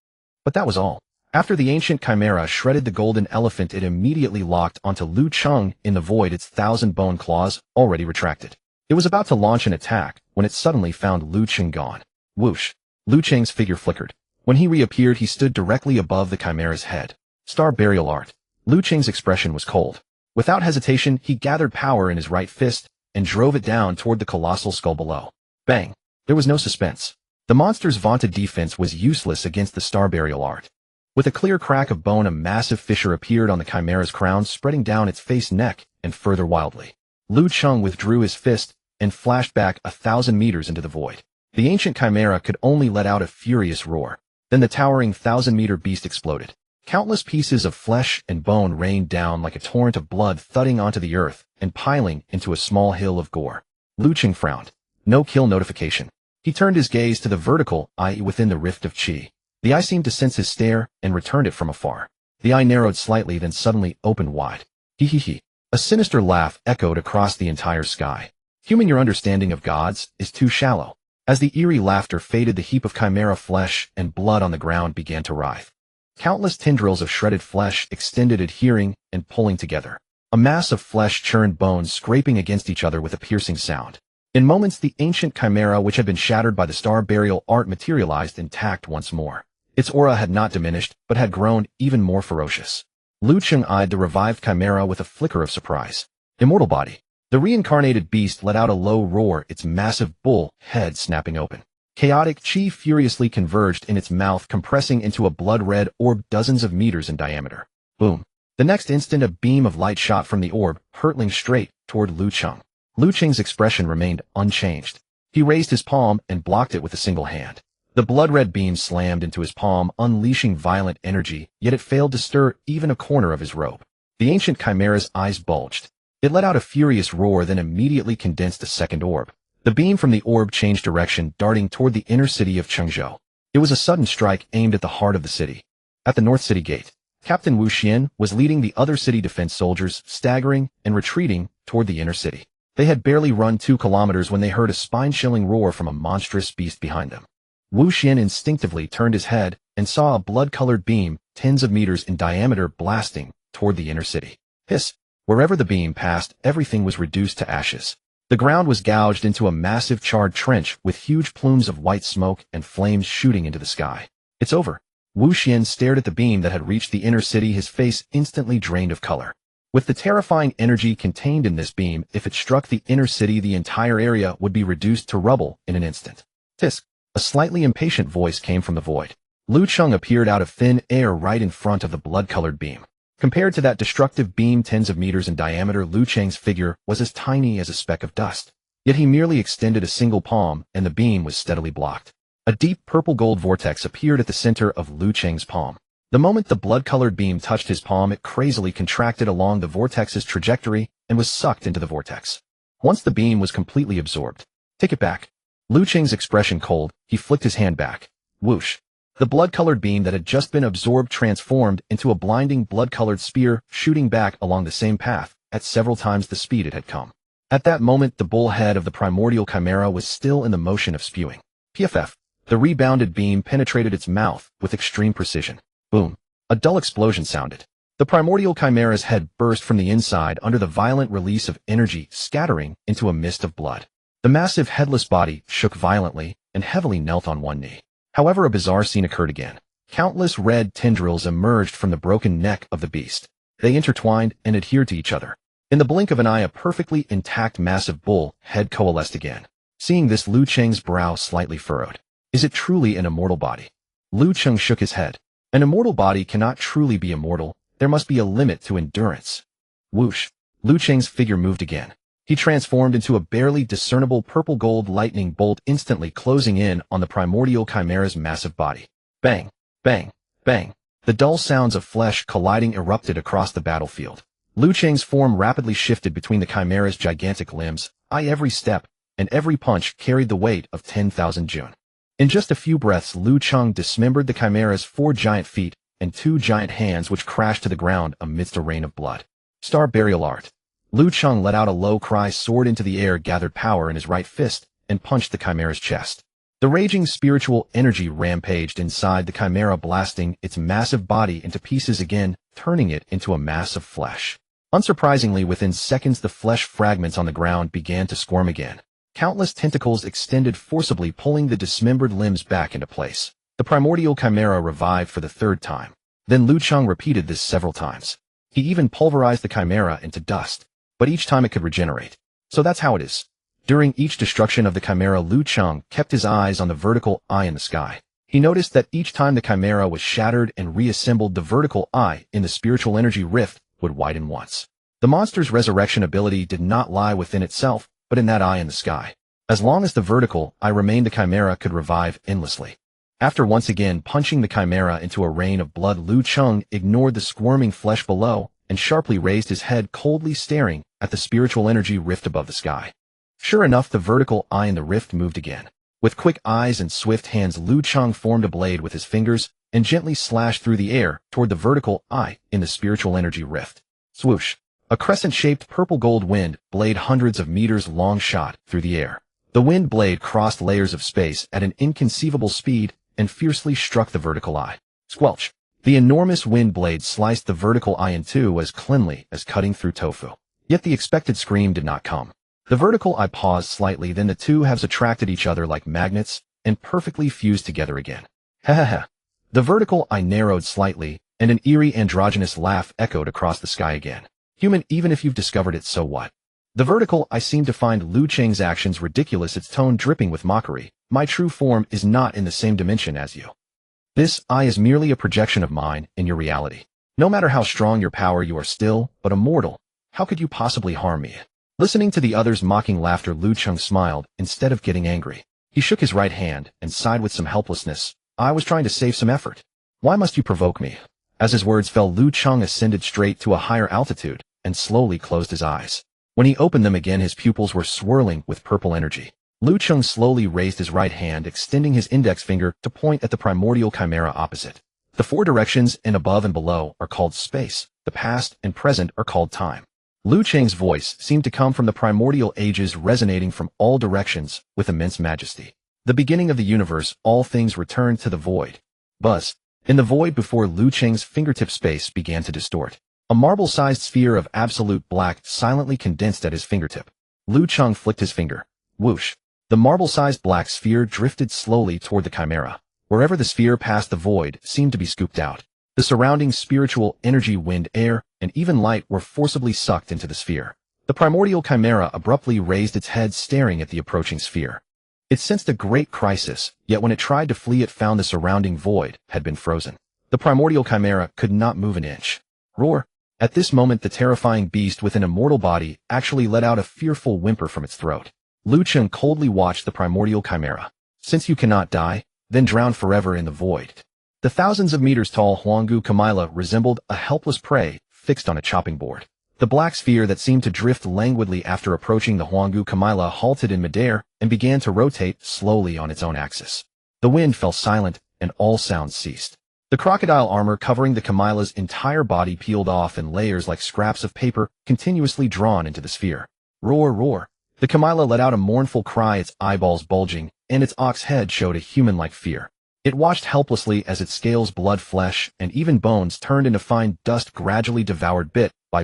A: But that was all. After the ancient chimera shredded the golden elephant, it immediately locked onto Lu Cheng in the void, its 1,000 bone claws already retracted. It was about to launch an attack when it suddenly found Lu Cheng gone. Whoosh! Lu Cheng's figure flickered. When he reappeared, he stood directly above the chimera's head. Star burial art. Lu Cheng's expression was cold. Without hesitation, he gathered power in his right fist and drove it down toward the colossal skull below. Bang! There was no suspense. The monster's vaunted defense was useless against the star burial art. With a clear crack of bone, a massive fissure appeared on the chimera's crown, spreading down its face, neck, and further wildly. Lu Cheng withdrew his fist and flashed back 1,000 meters into the void. The ancient chimera could only let out a furious roar. Then the towering 1,000-meter beast exploded. Countless pieces of flesh and bone rained down like a torrent of blood, thudding onto the earth and piling into a small hill of gore. Lu Cheng frowned. No kill notification. He turned his gaze to the vertical eye within the rift of chi. The eye seemed to sense his stare and returned it from afar. The eye narrowed slightly, then suddenly opened wide. Hee. A sinister laugh echoed across the entire sky. Human, your understanding of gods is too shallow. As the eerie laughter faded, the heap of chimera flesh and blood on the ground began to writhe. Countless tendrils of shredded flesh extended, adhering and pulling together. A mass of flesh-churned bones scraping against each other with a piercing sound. In moments, the ancient chimera, which had been shattered by the star burial art, materialized intact once more. Its aura had not diminished, but had grown even more ferocious. Lu Cheng eyed the revived chimera with a flicker of surprise. Immortal body. The reincarnated beast let out a low roar, its massive bull head snapping open. Chaotic chi furiously converged in its mouth, compressing into a blood-red orb dozens of meters in diameter. Boom. The next instant, a beam of light shot from the orb, hurtling straight toward Lu Cheng. Lu Cheng's expression remained unchanged. He raised his palm and blocked it with a single hand. The blood-red beam slammed into his palm, unleashing violent energy, yet it failed to stir even a corner of his robe. The ancient chimera's eyes bulged. It let out a furious roar, then immediately condensed a second orb. The beam from the orb changed direction, darting toward the inner city of Chengzhou. It was a sudden strike aimed at the heart of the city. At the North City Gate, Captain Wu Xian was leading the other city defense soldiers, staggering and retreating toward the inner city. They had barely run 2 kilometers when they heard a spine-chilling roar from a monstrous beast behind them. Wu Xian instinctively turned his head and saw a blood-colored beam, tens of meters in diameter, blasting toward the inner city. Hiss! Wherever the beam passed, everything was reduced to ashes. The ground was gouged into a massive charred trench with huge plumes of white smoke and flames shooting into the sky. It's over. Wu Xian stared at the beam that had reached the inner city, his face instantly drained of color. With the terrifying energy contained in this beam, if it struck the inner city, the entire area would be reduced to rubble in an instant. Tisk! A slightly impatient voice came from the void. Lu Cheng appeared out of thin air right in front of the blood-colored beam. Compared to that destructive beam tens of meters in diameter, Lu Cheng's figure was as tiny as a speck of dust. Yet he merely extended a single palm, and the beam was steadily blocked. A deep purple-gold vortex appeared at the center of Lu Cheng's palm. The moment the blood-colored beam touched his palm, it crazily contracted along the vortex's trajectory and was sucked into the vortex. Once the beam was completely absorbed. Take it back. Lu Cheng's expression cold, he flicked his hand back. Whoosh. The blood-colored beam that had just been absorbed transformed into a blinding blood-colored spear, shooting back along the same path, at several times the speed it had come. At that moment, the bull head of the primordial chimera was still in the motion of spewing. PFF. The rebounded beam penetrated its mouth with extreme precision. Boom. A dull explosion sounded. The primordial chimera's head burst from the inside under the violent release of energy, scattering into a mist of blood. The massive headless body shook violently and heavily knelt on one knee. However, a bizarre scene occurred again. Countless red tendrils emerged from the broken neck of the beast. They intertwined and adhered to each other. In the blink of an eye, a perfectly intact massive bull head coalesced again. Seeing this, Lu Cheng's brow slightly furrowed. Is it truly an immortal body? Lu Cheng shook his head. An immortal body cannot truly be immortal. There must be a limit to endurance. Whoosh. Lu Cheng's figure moved again. He transformed into a barely discernible purple-gold lightning bolt, instantly closing in on the primordial chimera's massive body. Bang, bang, bang. The dull sounds of flesh colliding erupted across the battlefield. Lu Cheng's form rapidly shifted between the chimera's gigantic limbs. Every step and every punch carried the weight of 10,000 Jun. In just a few breaths, Lu Cheng dismembered the chimera's 4 giant feet and 2 giant hands, which crashed to the ground amidst a rain of blood. Star burial art. Lu Cheng let out a low cry, soared into the air, gathered power in his right fist, and punched the chimera's chest. The raging spiritual energy rampaged inside the chimera, blasting its massive body into pieces again, turning it into a mass of flesh. Unsurprisingly, within seconds, the flesh fragments on the ground began to squirm again. Countless tentacles extended forcibly, pulling the dismembered limbs back into place. The primordial chimera revived for the 3rd time. Then Lu Cheng repeated this several times. He even pulverized the chimera into dust, but each time it could regenerate. So that's how it is. During each destruction of the chimera, Lu Cheng kept his eyes on the vertical eye in the sky. He noticed that each time the chimera was shattered and reassembled, the vertical eye in the spiritual energy rift would widen once. The monster's resurrection ability did not lie within itself, but in that eye in the sky. As long as the vertical eye remained, the chimera could revive endlessly. After once again punching the chimera into a rain of blood, Lu Cheng ignored the squirming flesh below and sharply raised his head, coldly staring at the spiritual energy rift above the sky. Sure enough, the vertical eye in the rift moved again. With quick eyes and swift hands, Lu Cheng formed a blade with his fingers and gently slashed through the air toward the vertical eye in the spiritual energy rift. Swoosh! A crescent-shaped purple-gold wind blade, hundreds of meters long, shot through the air. The wind blade crossed layers of space at an inconceivable speed and fiercely struck the vertical eye. Squelch! The enormous wind blade sliced the vertical eye in two as cleanly as cutting through tofu. Yet the expected scream did not come. The vertical eye paused slightly, then the two halves attracted each other like magnets and perfectly fused together again. Ha ha ha. The vertical eye narrowed slightly, and an eerie androgynous laugh echoed across the sky again. Human, even if you've discovered it, so what? The vertical eye seemed to find Lu Cheng's actions ridiculous, its tone dripping with mockery. My true form is not in the same dimension as you. This eye is merely a projection of mine in your reality. No matter how strong your power, you are still but a mortal. How could you possibly harm me? Listening to the other's mocking laughter, Lu Cheng smiled instead of getting angry. He shook his right hand and sighed with some helplessness. I was trying to save some effort. Why must you provoke me? As his words fell, Lu Cheng ascended straight to a higher altitude and slowly closed his eyes. When he opened them again, his pupils were swirling with purple energy. Lu Cheng slowly raised his right hand, extending his index finger to point at the primordial chimera opposite. The 4 directions in above and below are called space. The past and present are called time. Lu Cheng's voice seemed to come from the primordial ages, resonating from all directions with immense majesty. The beginning of the universe, all things returned to the void. Buzz. In the void before Lu Cheng's fingertip, space began to distort. A marble-sized sphere of absolute black silently condensed at his fingertip. Lu Cheng flicked his finger. Whoosh. The marble-sized black sphere drifted slowly toward the chimera. Wherever the sphere passed, the void seemed to be scooped out. The surrounding spiritual energy, wind, air, and even light were forcibly sucked into the sphere. The primordial chimera abruptly raised its head, staring at the approaching sphere. It sensed a great crisis, yet when it tried to flee, it found the surrounding void had been frozen. The primordial chimera could not move an inch. Roar! At this moment, the terrifying beast with an immortal body actually let out a fearful whimper from its throat. Lu Cheng coldly watched the primordial chimera. Since you cannot die, then drown forever in the void. The thousands of meters tall Huanggu Kamila resembled a helpless prey fixed on a chopping board. The black sphere that seemed to drift languidly after approaching the Huanggu Kamila halted in midair and began to rotate slowly on its own axis. The wind fell silent and all sounds ceased. The crocodile armor covering the Kamila's entire body peeled off in layers like scraps of paper, continuously drawn into the sphere. Roar, roar. The Kamila let out a mournful cry, its eyeballs bulging, and its ox head showed a human-like fear. It watched helplessly as its scales, blood, flesh, and even bones turned into fine dust, gradually devoured bit by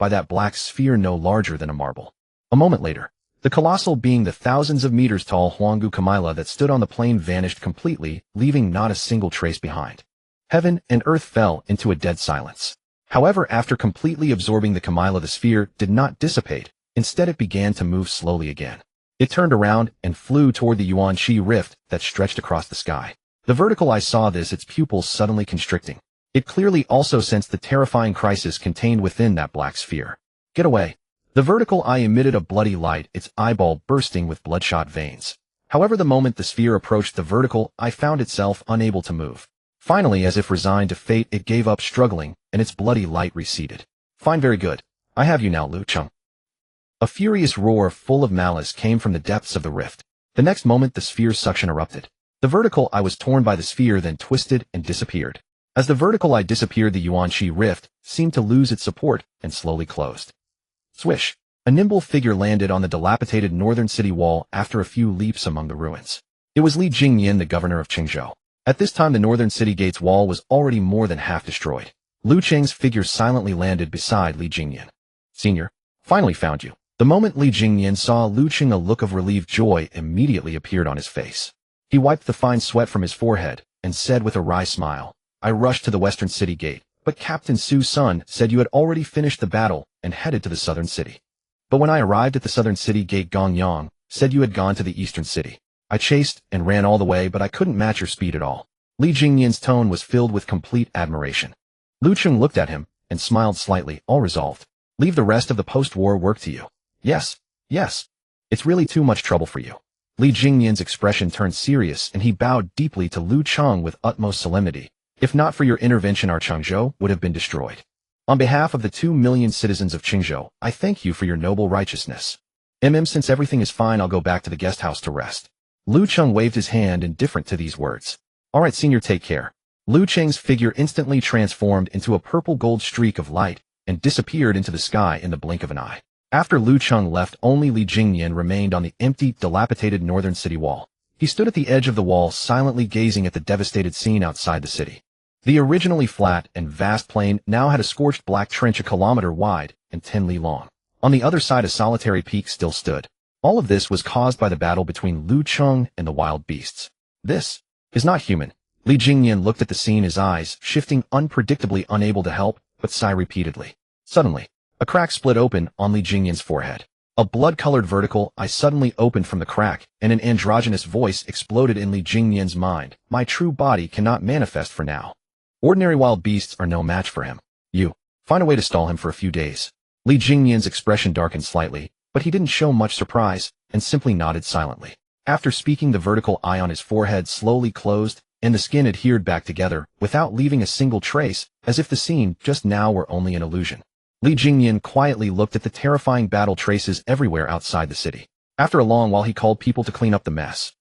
A: that black sphere no larger than a marble. A moment later, the colossal being, the thousands of meters tall Huanggu Kamila that stood on the plain, vanished completely, leaving not a single trace behind. Heaven and earth fell into a dead silence. However, after completely absorbing the Kamila, the sphere did not dissipate. Instead, it began to move slowly again. It turned around and flew toward the Yuan-Chi rift that stretched across the sky. The vertical eye saw this, its pupils suddenly constricting. It clearly also sensed the terrifying crisis contained within that black sphere. Get away. The vertical eye emitted a bloody light, its eyeball bursting with bloodshot veins. However, the moment the sphere approached the vertical eye found itself unable to move. Finally, as if resigned to fate, it gave up struggling, and its bloody light receded. Fine, very good. I have you now, Lu Cheng. A furious roar full of malice came from the depths of the rift. The next moment, the sphere's suction erupted. The vertical eye was torn by the sphere, then twisted and disappeared. As the vertical eye disappeared, the Yuan-Chi rift seemed to lose its support and slowly closed. Swish! A nimble figure landed on the dilapidated northern city wall after a few leaps among the ruins. It was Li Jingyan, the governor of Chengzhou. At this time, the northern city gate's wall was already more than half destroyed. Lu Cheng's figure silently landed beside Li Jingyan. Senior, finally found you. The moment Li Jingyan saw Lu Cheng, a look of relieved joy immediately appeared on his face. He wiped the fine sweat from his forehead and said with a wry smile, I rushed to the western city gate, but Captain Su's son said you had already finished the battle and headed to the southern city. But when I arrived at the southern city gate, Gong Yang said you had gone to the eastern city. I chased and ran all the way, but I couldn't match your speed at all. Li Jingyan's tone was filled with complete admiration. Lu Cheng looked at him and smiled slightly, all resolved. Leave the rest of the post-war work to you. Yes, yes. It's really too much trouble for you. Li Jingyan's expression turned serious, and he bowed deeply to Lu Cheng with utmost solemnity. If not for your intervention, our Chengzhou would have been destroyed. On behalf of the 2 million citizens of Chengzhou, I thank you for your noble righteousness. Since everything is fine, I'll go back to the guest house to rest. Lu Cheng waved his hand, indifferent to these words. All right, senior, take care. Lu Cheng's figure instantly transformed into a purple-gold streak of light and disappeared into the sky in the blink of an eye. After Lu Cheng left, only Li Jingyan remained on the empty, dilapidated northern city wall. He stood at the edge of the wall, silently gazing at the devastated scene outside the city. The originally flat and vast plain now had a scorched black trench 1 kilometer wide and 10 li long. On the other side, a solitary peak still stood. All of this was caused by the battle between Lu Cheng and the wild beasts. This is not human. Li Jingyan looked at the scene, his eyes shifting unpredictably, unable to help but sigh repeatedly. Suddenly, a crack split open on Li Jingyan's forehead. A blood-colored vertical eye suddenly opened from the crack, and an androgynous voice exploded in Li Jingyan's mind. My true body cannot manifest for now. Ordinary wild beasts are no match for him. You find a way to stall him for a few days. Li Jingyan's expression darkened slightly, but he didn't show much surprise and simply nodded silently. After speaking, the vertical eye on his forehead slowly closed, and the skin adhered back together without leaving a single trace, as if the scene just now were only an illusion. Li Jingyan quietly looked at the terrifying battle traces everywhere outside the city. After a long while, he called people to clean up the mess.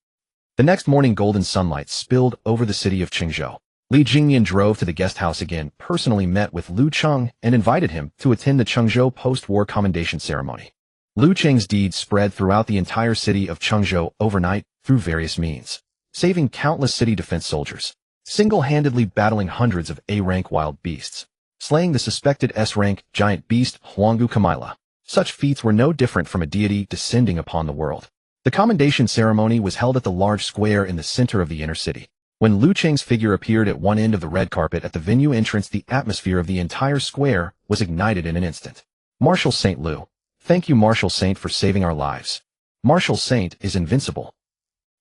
A: The next morning, golden sunlight spilled over the city of Chengzhou. Li Jingyan drove to the guest house again, personally met with Lu Cheng, and invited him to attend the Chengzhou post-war commendation ceremony. Lu Cheng's deeds spread throughout the entire city of Chengzhou overnight through various means, saving countless city defense soldiers, single-handedly battling hundreds of A-rank wild beasts, slaying the suspected S-rank giant beast Huanggu Kamila. Such feats were no different from a deity descending upon the world. The commendation ceremony was held at the large square in the center of the inner city. When Lu Cheng's figure appeared at one end of the red carpet at the venue entrance, the atmosphere of the entire square was ignited in an instant. Marshal Saint Lu. Thank you, Marshal Saint, for saving our lives. Marshal Saint is invincible.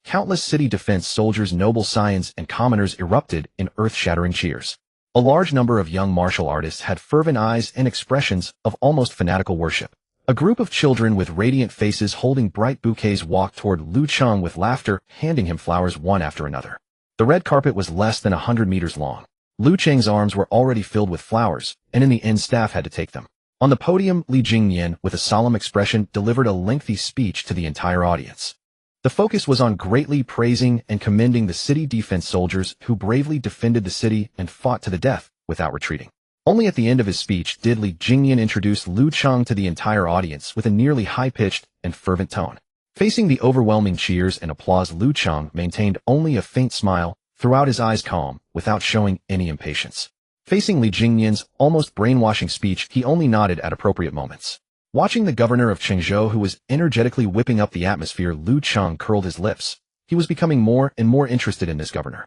A: Countless city defense soldiers, noble scions, and commoners erupted in earth-shattering cheers. A large number of young martial artists had fervent eyes and expressions of almost fanatical worship. A group of children with radiant faces holding bright bouquets walked toward Lu Cheng with laughter, handing him flowers one after another. The red carpet was less than 100 meters long. Lu Cheng's arms were already filled with flowers, and in the end, staff had to take them. On the podium, Li Jingyan, with a solemn expression, delivered a lengthy speech to the entire audience. The focus was on greatly praising and commending the city defense soldiers who bravely defended the city and fought to the death without retreating. Only at the end of his speech did Li Jingyan introduce Lu Cheng to the entire audience with a nearly high-pitched and fervent tone. Facing the overwhelming cheers and applause, Lu Cheng maintained only a faint smile, throughout his eyes calm, without showing any impatience. Facing Li Jingyan's almost brainwashing speech, he only nodded at appropriate moments. Watching the governor of Chengzhou, who was energetically whipping up the atmosphere, Lu Cheng curled his lips. He was becoming more and more interested in this governor.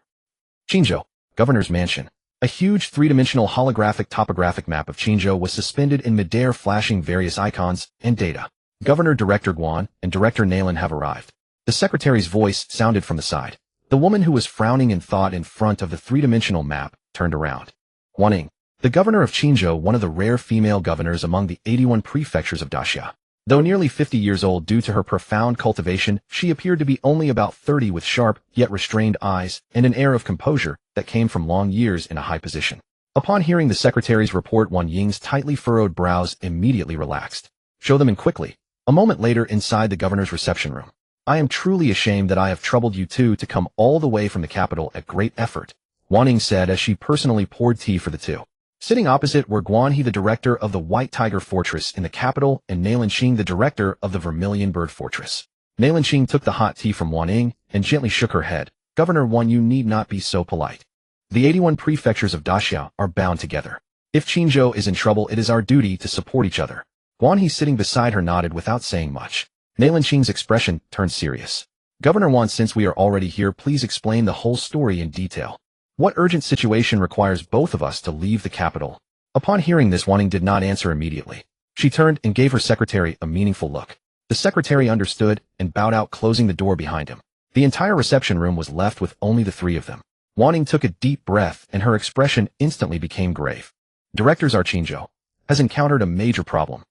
A: Chengzhou, governor's mansion. A huge three-dimensional holographic topographic map of Qingzhou was suspended in midair, flashing various icons and data. Governor Director Guan and Director Naylan have arrived. The secretary's voice sounded from the side. The woman who was frowning in thought in front of the three-dimensional map turned around. Guan, the governor of Qingzhou, one of the rare female governors among the 81 prefectures of Daxia. Though nearly 50 years old due to her profound cultivation, she appeared to be only about 30, with sharp, yet restrained eyes and an air of composure that came from long years in a high position. Upon hearing the secretary's report, Wang Ying's tightly furrowed brows immediately relaxed. Show them in quickly. A moment later, inside the governor's reception room. I am truly ashamed that I have troubled you two to come all the way from the capital at great effort, Wang Ying said as she personally poured tea for the two. Sitting opposite were Guan He, the director of the White Tiger Fortress in the capital, and Naylan Cheng, the director of the Vermilion Bird Fortress. Naylan Cheng took the hot tea from Wang Ying and gently shook her head. Governor Wan, you need not be so polite. The 81 prefectures of Daxia are bound together. If Qingzhou is in trouble, it is our duty to support each other. Guan He, sitting beside her, nodded without saying much. Naylan Cheng's expression turned serious. Governor Wan, since we are already here, please explain the whole story in detail. What urgent situation requires both of us to leave the capital? Upon hearing this, Wang Ying did not answer immediately. She turned and gave her secretary a meaningful look. The secretary understood and bowed out, closing the door behind him. The entire reception room was left with only the three of them. Wang Ying took a deep breath and her expression instantly became grave. Directors Qingzhou has encountered a major problem.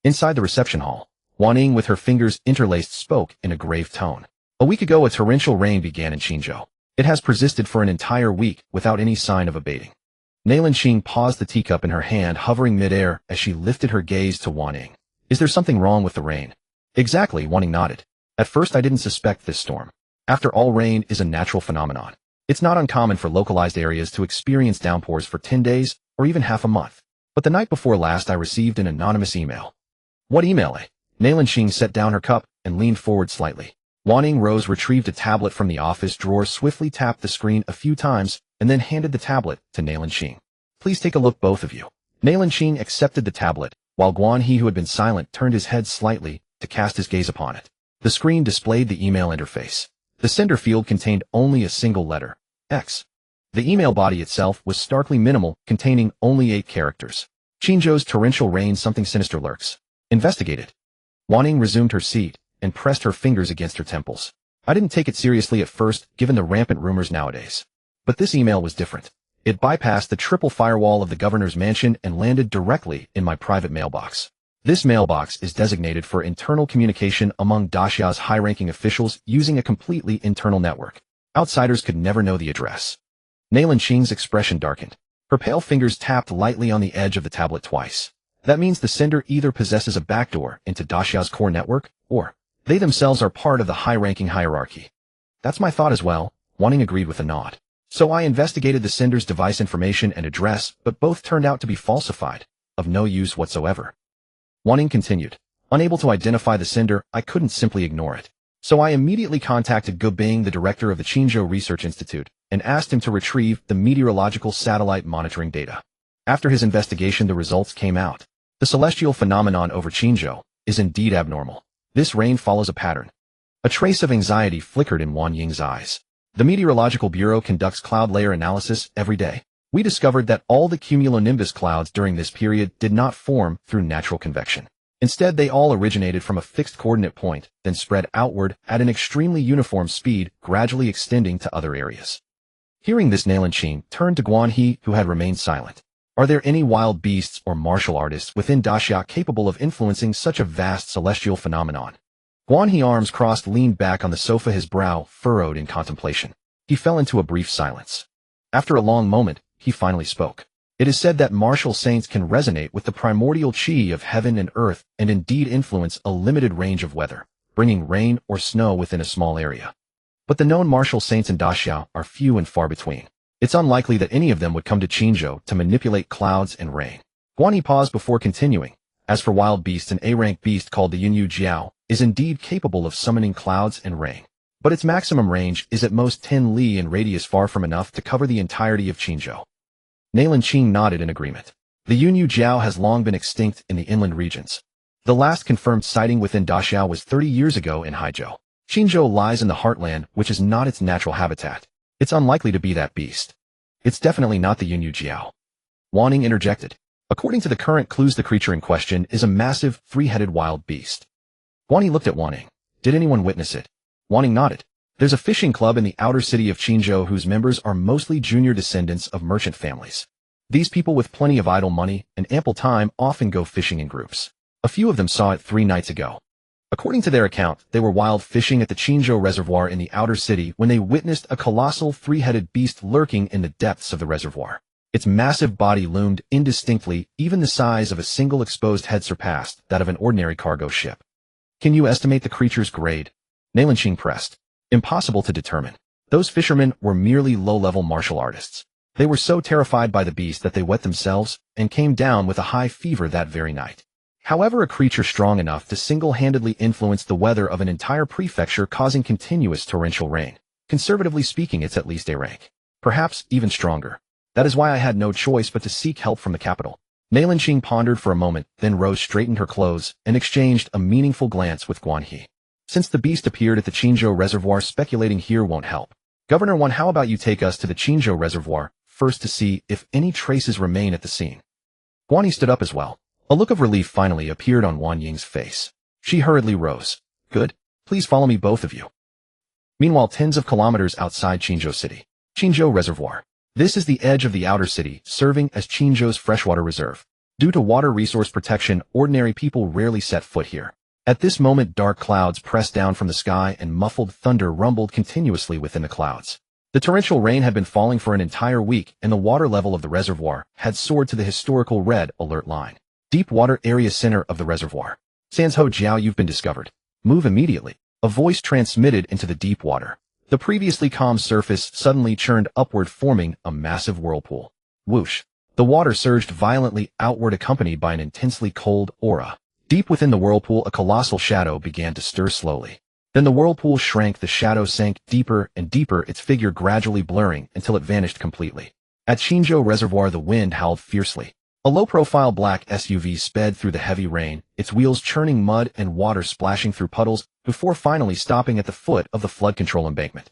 A: Inside the reception hall, Wang Ying, with her fingers interlaced, spoke in a grave tone. A week ago, a torrential rain began in Qingzhou. It has persisted for an entire week without any sign of abating. Naylan Cheng paused, the teacup in her hand hovering midair as she lifted her gaze to Wang Ying. Is there something wrong with the rain? Exactly, Wang Ying nodded. At first I didn't suspect this storm. After all, rain is a natural phenomenon. It's not uncommon for localized areas to experience downpours for 10 days or even half a month. But the night before last I received an anonymous email. What email, eh? Naylan Cheng set down her cup and leaned forward slightly. Wang Ying rose, retrieved a tablet from the office drawer, swiftly tapped the screen a few times, and then handed the tablet to Naylan Cheng. Please take a look, both of you. Naylan Cheng accepted the tablet, while Guan He, who had been silent, turned his head slightly to cast his gaze upon it. The screen displayed the email interface. The sender field contained only a single letter, X. The email body itself was starkly minimal, containing only 8 characters. Qingzhou's torrential rain, something sinister lurks. Investigated. Wang Ying resumed her seat and pressed her fingers against her temples. I didn't take it seriously at first, given the rampant rumors nowadays. But this email was different. It bypassed the triple firewall of the governor's mansion and landed directly in my private mailbox. This mailbox is designated for internal communication among Daxia's high-ranking officials using a completely internal network. Outsiders could never know the address. Naylan Cheng's expression darkened. Her pale fingers tapped lightly on the edge of the tablet twice. That means the sender either possesses a backdoor into Daxia's core network, or they themselves are part of the high-ranking hierarchy. That's my thought as well, Wang Ying agreed with a nod. So I investigated the sender's device information and address, but both turned out to be falsified, of no use whatsoever. Wang Ying continued. Unable to identify the sender, I couldn't simply ignore it. So I immediately contacted Gu Bing, the director of the Qingzhou Research Institute, and asked him to retrieve the meteorological satellite monitoring data. After his investigation, the results came out. The celestial phenomenon over Qingzhou is indeed abnormal. This rain follows a pattern. A trace of anxiety flickered in Wang Ying's eyes. The Meteorological Bureau conducts cloud layer analysis every day. We discovered that all the cumulonimbus clouds during this period did not form through natural convection. Instead, they all originated from a fixed coordinate point, then spread outward at an extremely uniform speed, gradually extending to other areas. Hearing this, Naylan Cheng turned to Guan He, who had remained silent. Are there any wild beasts or martial artists within Daxia capable of influencing such a vast celestial phenomenon? Guan He, arms crossed, leaned back on the sofa, his brow furrowed in contemplation. He fell into a brief silence. After a long moment, he finally spoke. It is said that martial saints can resonate with the primordial chi of heaven and earth and indeed influence a limited range of weather, bringing rain or snow within a small area. But the known martial saints in Daxia are few and far between. It's unlikely that any of them would come to Qingzhou to manipulate clouds and rain. Guan He paused before continuing. As for wild beasts, an A-rank beast called the Yunyu Jiao is indeed capable of summoning clouds and rain. But its maximum range is at most 10 li in radius, far from enough to cover the entirety of Qingzhou. Naylan Cheng nodded in agreement. The Yunyu Jiao has long been extinct in the inland regions. The last confirmed sighting within Daxia was 30 years ago in Haizhou. Qingzhou lies in the heartland, which is not its natural habitat. It's unlikely to be that beast. It's definitely not the Yunyu Jiao. Wanning interjected. According to the current clues, the creature in question is a massive, three-headed wild beast. Guanyi looked at Wanning. Did anyone witness it? Wanning nodded. There's a fishing club in the outer city of Qingzhou whose members are mostly junior descendants of merchant families. These people with plenty of idle money and ample time often go fishing in groups. A few of them saw it 3 nights ago. According to their account, they were wild fishing at the Qingzhou reservoir in the outer city when they witnessed a colossal three-headed beast lurking in the depths of the reservoir. Its massive body loomed indistinctly, even the size of a single exposed head surpassed that of an ordinary cargo ship. Can you estimate the creature's grade? Nailanqing pressed. Impossible to determine. Those fishermen were merely low-level martial artists. They were so terrified by the beast that they wet themselves and came down with a high fever that very night. However, a creature strong enough to single-handedly influence the weather of an entire prefecture causing continuous torrential rain. Conservatively speaking, it's at least A rank. Perhaps even stronger. That is why I had no choice but to seek help from the capital. Nailanqing pondered for a moment, then rose, straightened her clothes, and exchanged a meaningful glance with Guanyi. Since the beast appeared at the Qingzhou reservoir, speculating here won't help. Governor Wan, how about you take us to the Qingzhou reservoir first to see if any traces remain at the scene? Guanyi stood up as well. A look of relief finally appeared on Wan Ying's face. She hurriedly rose. Good. Please follow me, both of you. Meanwhile, tens of kilometers outside Qingzhou city. Qingzhou reservoir. This is the edge of the outer city, serving as Qingzhou's freshwater reserve. Due to water resource protection, ordinary people rarely set foot here. At this moment, dark clouds pressed down from the sky and muffled thunder rumbled continuously within the clouds. The torrential rain had been falling for an entire week, and the water level of the reservoir had soared to the historical red alert line. Deep water area center of the reservoir. Sanzhou Jiao, you've been discovered. Move immediately. A voice transmitted into the deep water. The previously calm surface suddenly churned upward, forming a massive whirlpool. Whoosh. The water surged violently outward, accompanied by an intensely cold aura. Deep within the whirlpool, a colossal shadow began to stir slowly. Then the whirlpool shrank, the shadow sank deeper and deeper, its figure gradually blurring until it vanished completely. At Qingzhou reservoir, the wind howled fiercely. A low-profile black SUV sped through the heavy rain, its wheels churning mud and water splashing through puddles, before finally stopping at the foot of the flood control embankment.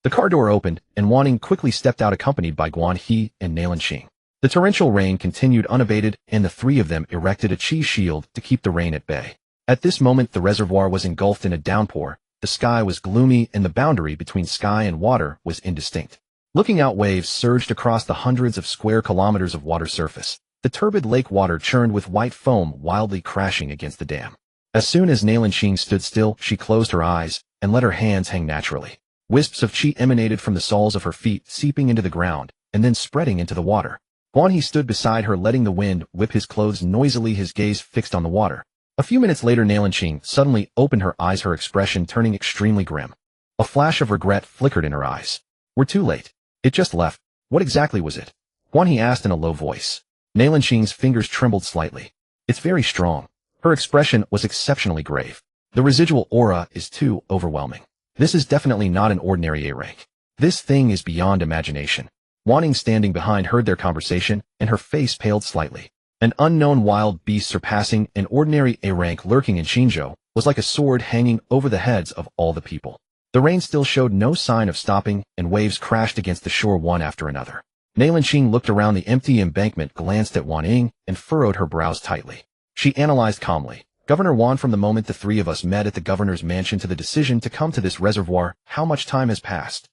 A: The car door opened, and Wanning quickly stepped out, accompanied by Guanyi and Nailanqing. The torrential rain continued unabated, and the three of them erected a chi shield to keep the rain at bay. At this moment, the reservoir was engulfed in a downpour, the sky was gloomy, and the boundary between sky and water was indistinct. Looking out, waves surged across the hundreds of square kilometers of water surface. The turbid lake water churned with white foam, wildly crashing against the dam. As soon as Nailanqing stood still, she closed her eyes and let her hands hang naturally. Wisps of chi emanated from the soles of her feet, seeping into the ground and then spreading into the water. Guanyi stood beside her, letting the wind whip his clothes noisily, his gaze fixed on the water. A few minutes later, Nailanqing suddenly opened her eyes, her expression turning extremely grim. A flash of regret flickered in her eyes. We're too late. It just left. What exactly was it? Guanyi asked in a low voice. Nailanqing's fingers trembled slightly. It's very strong. Her expression was exceptionally grave. The residual aura is too overwhelming. This is definitely not an ordinary A rank. This thing is beyond imagination. Wanning, standing behind, heard their conversation, and her face paled slightly. An unknown wild beast surpassing an ordinary A rank lurking in Qingzhou was like a sword hanging over the heads of all the people. The rain still showed no sign of stopping, and waves crashed against the shore one after another. Nailanqing looked around the empty embankment, glanced at Wan Ying, and furrowed her brows tightly. She analyzed calmly. Governor Wan, from the moment the three of us met at the governor's mansion to the decision to come to this reservoir, how much time has passed?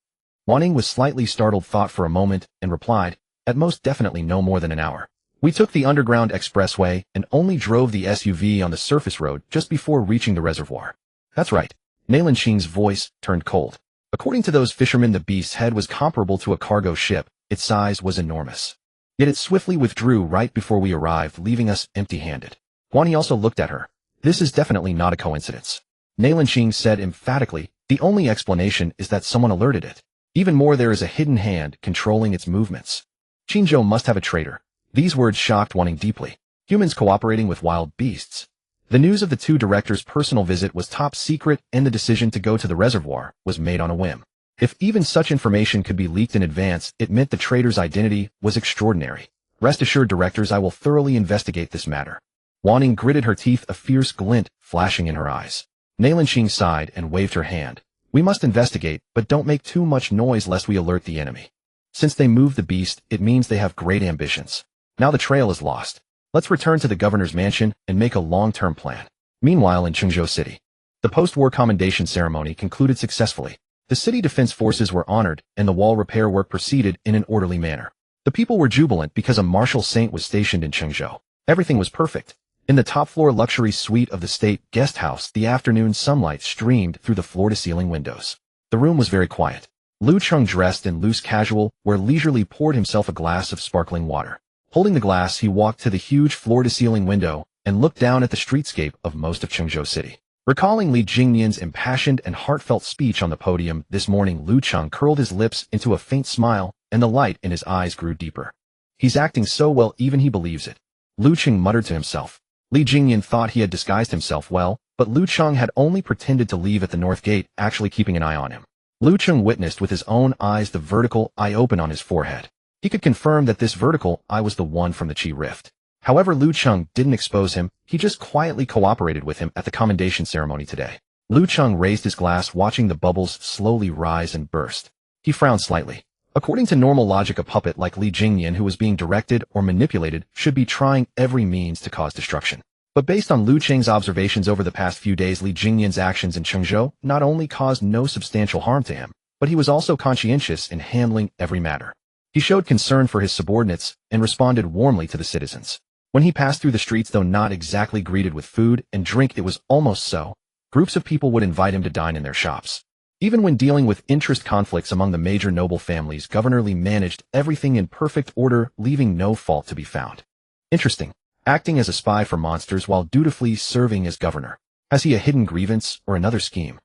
A: Wan Ying was slightly startled, thought for a moment, and replied, at most definitely no more than an hour. We took the underground expressway and only drove the SUV on the surface road just before reaching the reservoir. That's right. Nailanqing's voice turned cold. According to those fishermen, the beast's head was comparable to a cargo ship. Its size was enormous. Yet it swiftly withdrew right before we arrived, leaving us empty-handed. Guanyi also looked at her. This is definitely not a coincidence. Nailanqing said emphatically, the only explanation is that someone alerted it. Even more, there is a hidden hand controlling its movements. Qingzhou must have a traitor. These words shocked Wanning deeply. Humans cooperating with wild beasts. The news of the two directors' personal visit was top secret, and the decision to go to the reservoir was made on a whim. If even such information could be leaked in advance, it meant the traitor's identity was extraordinary. Rest assured, directors, I will thoroughly investigate this matter. Wanning gritted her teeth, a fierce glint flashing in her eyes. Nailanqing sighed and waved her hand. We must investigate, but don't make too much noise lest we alert the enemy. Since they moved the beast, it means they have great ambitions. Now the trail is lost. Let's return to the governor's mansion and make a long-term plan. Meanwhile in Chengzhou City, the post-war commendation ceremony concluded successfully. The city defense forces were honored and the wall repair work proceeded in an orderly manner. The people were jubilant because a martial saint was stationed in Chengzhou. Everything was perfect. In the top-floor luxury suite of the state guest house, the afternoon sunlight streamed through the floor-to-ceiling windows. The room was very quiet. Lu Cheng dressed in loose casual wear leisurely poured himself a glass of sparkling water. Holding the glass, he walked to the huge floor-to-ceiling window and looked down at the streetscape of most of Chengzhou City. Recalling Li Jingnian's impassioned and heartfelt speech on the podium this morning, Lu Cheng curled his lips into a faint smile, and the light in his eyes grew deeper. He's acting so well even he believes it. Lu Cheng muttered to himself. Li Jingnian thought he had disguised himself well, but Lu Cheng had only pretended to leave at the north gate, actually keeping an eye on him. Lu Cheng witnessed with his own eyes the vertical eye open on his forehead. He could confirm that this vertical eye was the one from the Qi rift. However, Lu Cheng didn't expose him, he just quietly cooperated with him at the commendation ceremony today. Lu Cheng raised his glass, watching the bubbles slowly rise and burst. He frowned slightly. According to normal logic, a puppet like Li Jingnian who was being directed or manipulated should be trying every means to cause destruction. But based on Lu Cheng's observations over the past few days, Li Jingnian's actions in Chengzhou not only caused no substantial harm to him, but he was also conscientious in handling every matter. He showed concern for his subordinates and responded warmly to the citizens. When he passed through the streets, though not exactly greeted with food and drink, it was almost so. Groups of people would invite him to dine in their shops. Even when dealing with interest conflicts among the major noble families, Governor Li managed everything in perfect order, leaving no fault to be found. Interesting. Acting as a spy for monsters while dutifully serving as governor. Has he a hidden grievance or another scheme?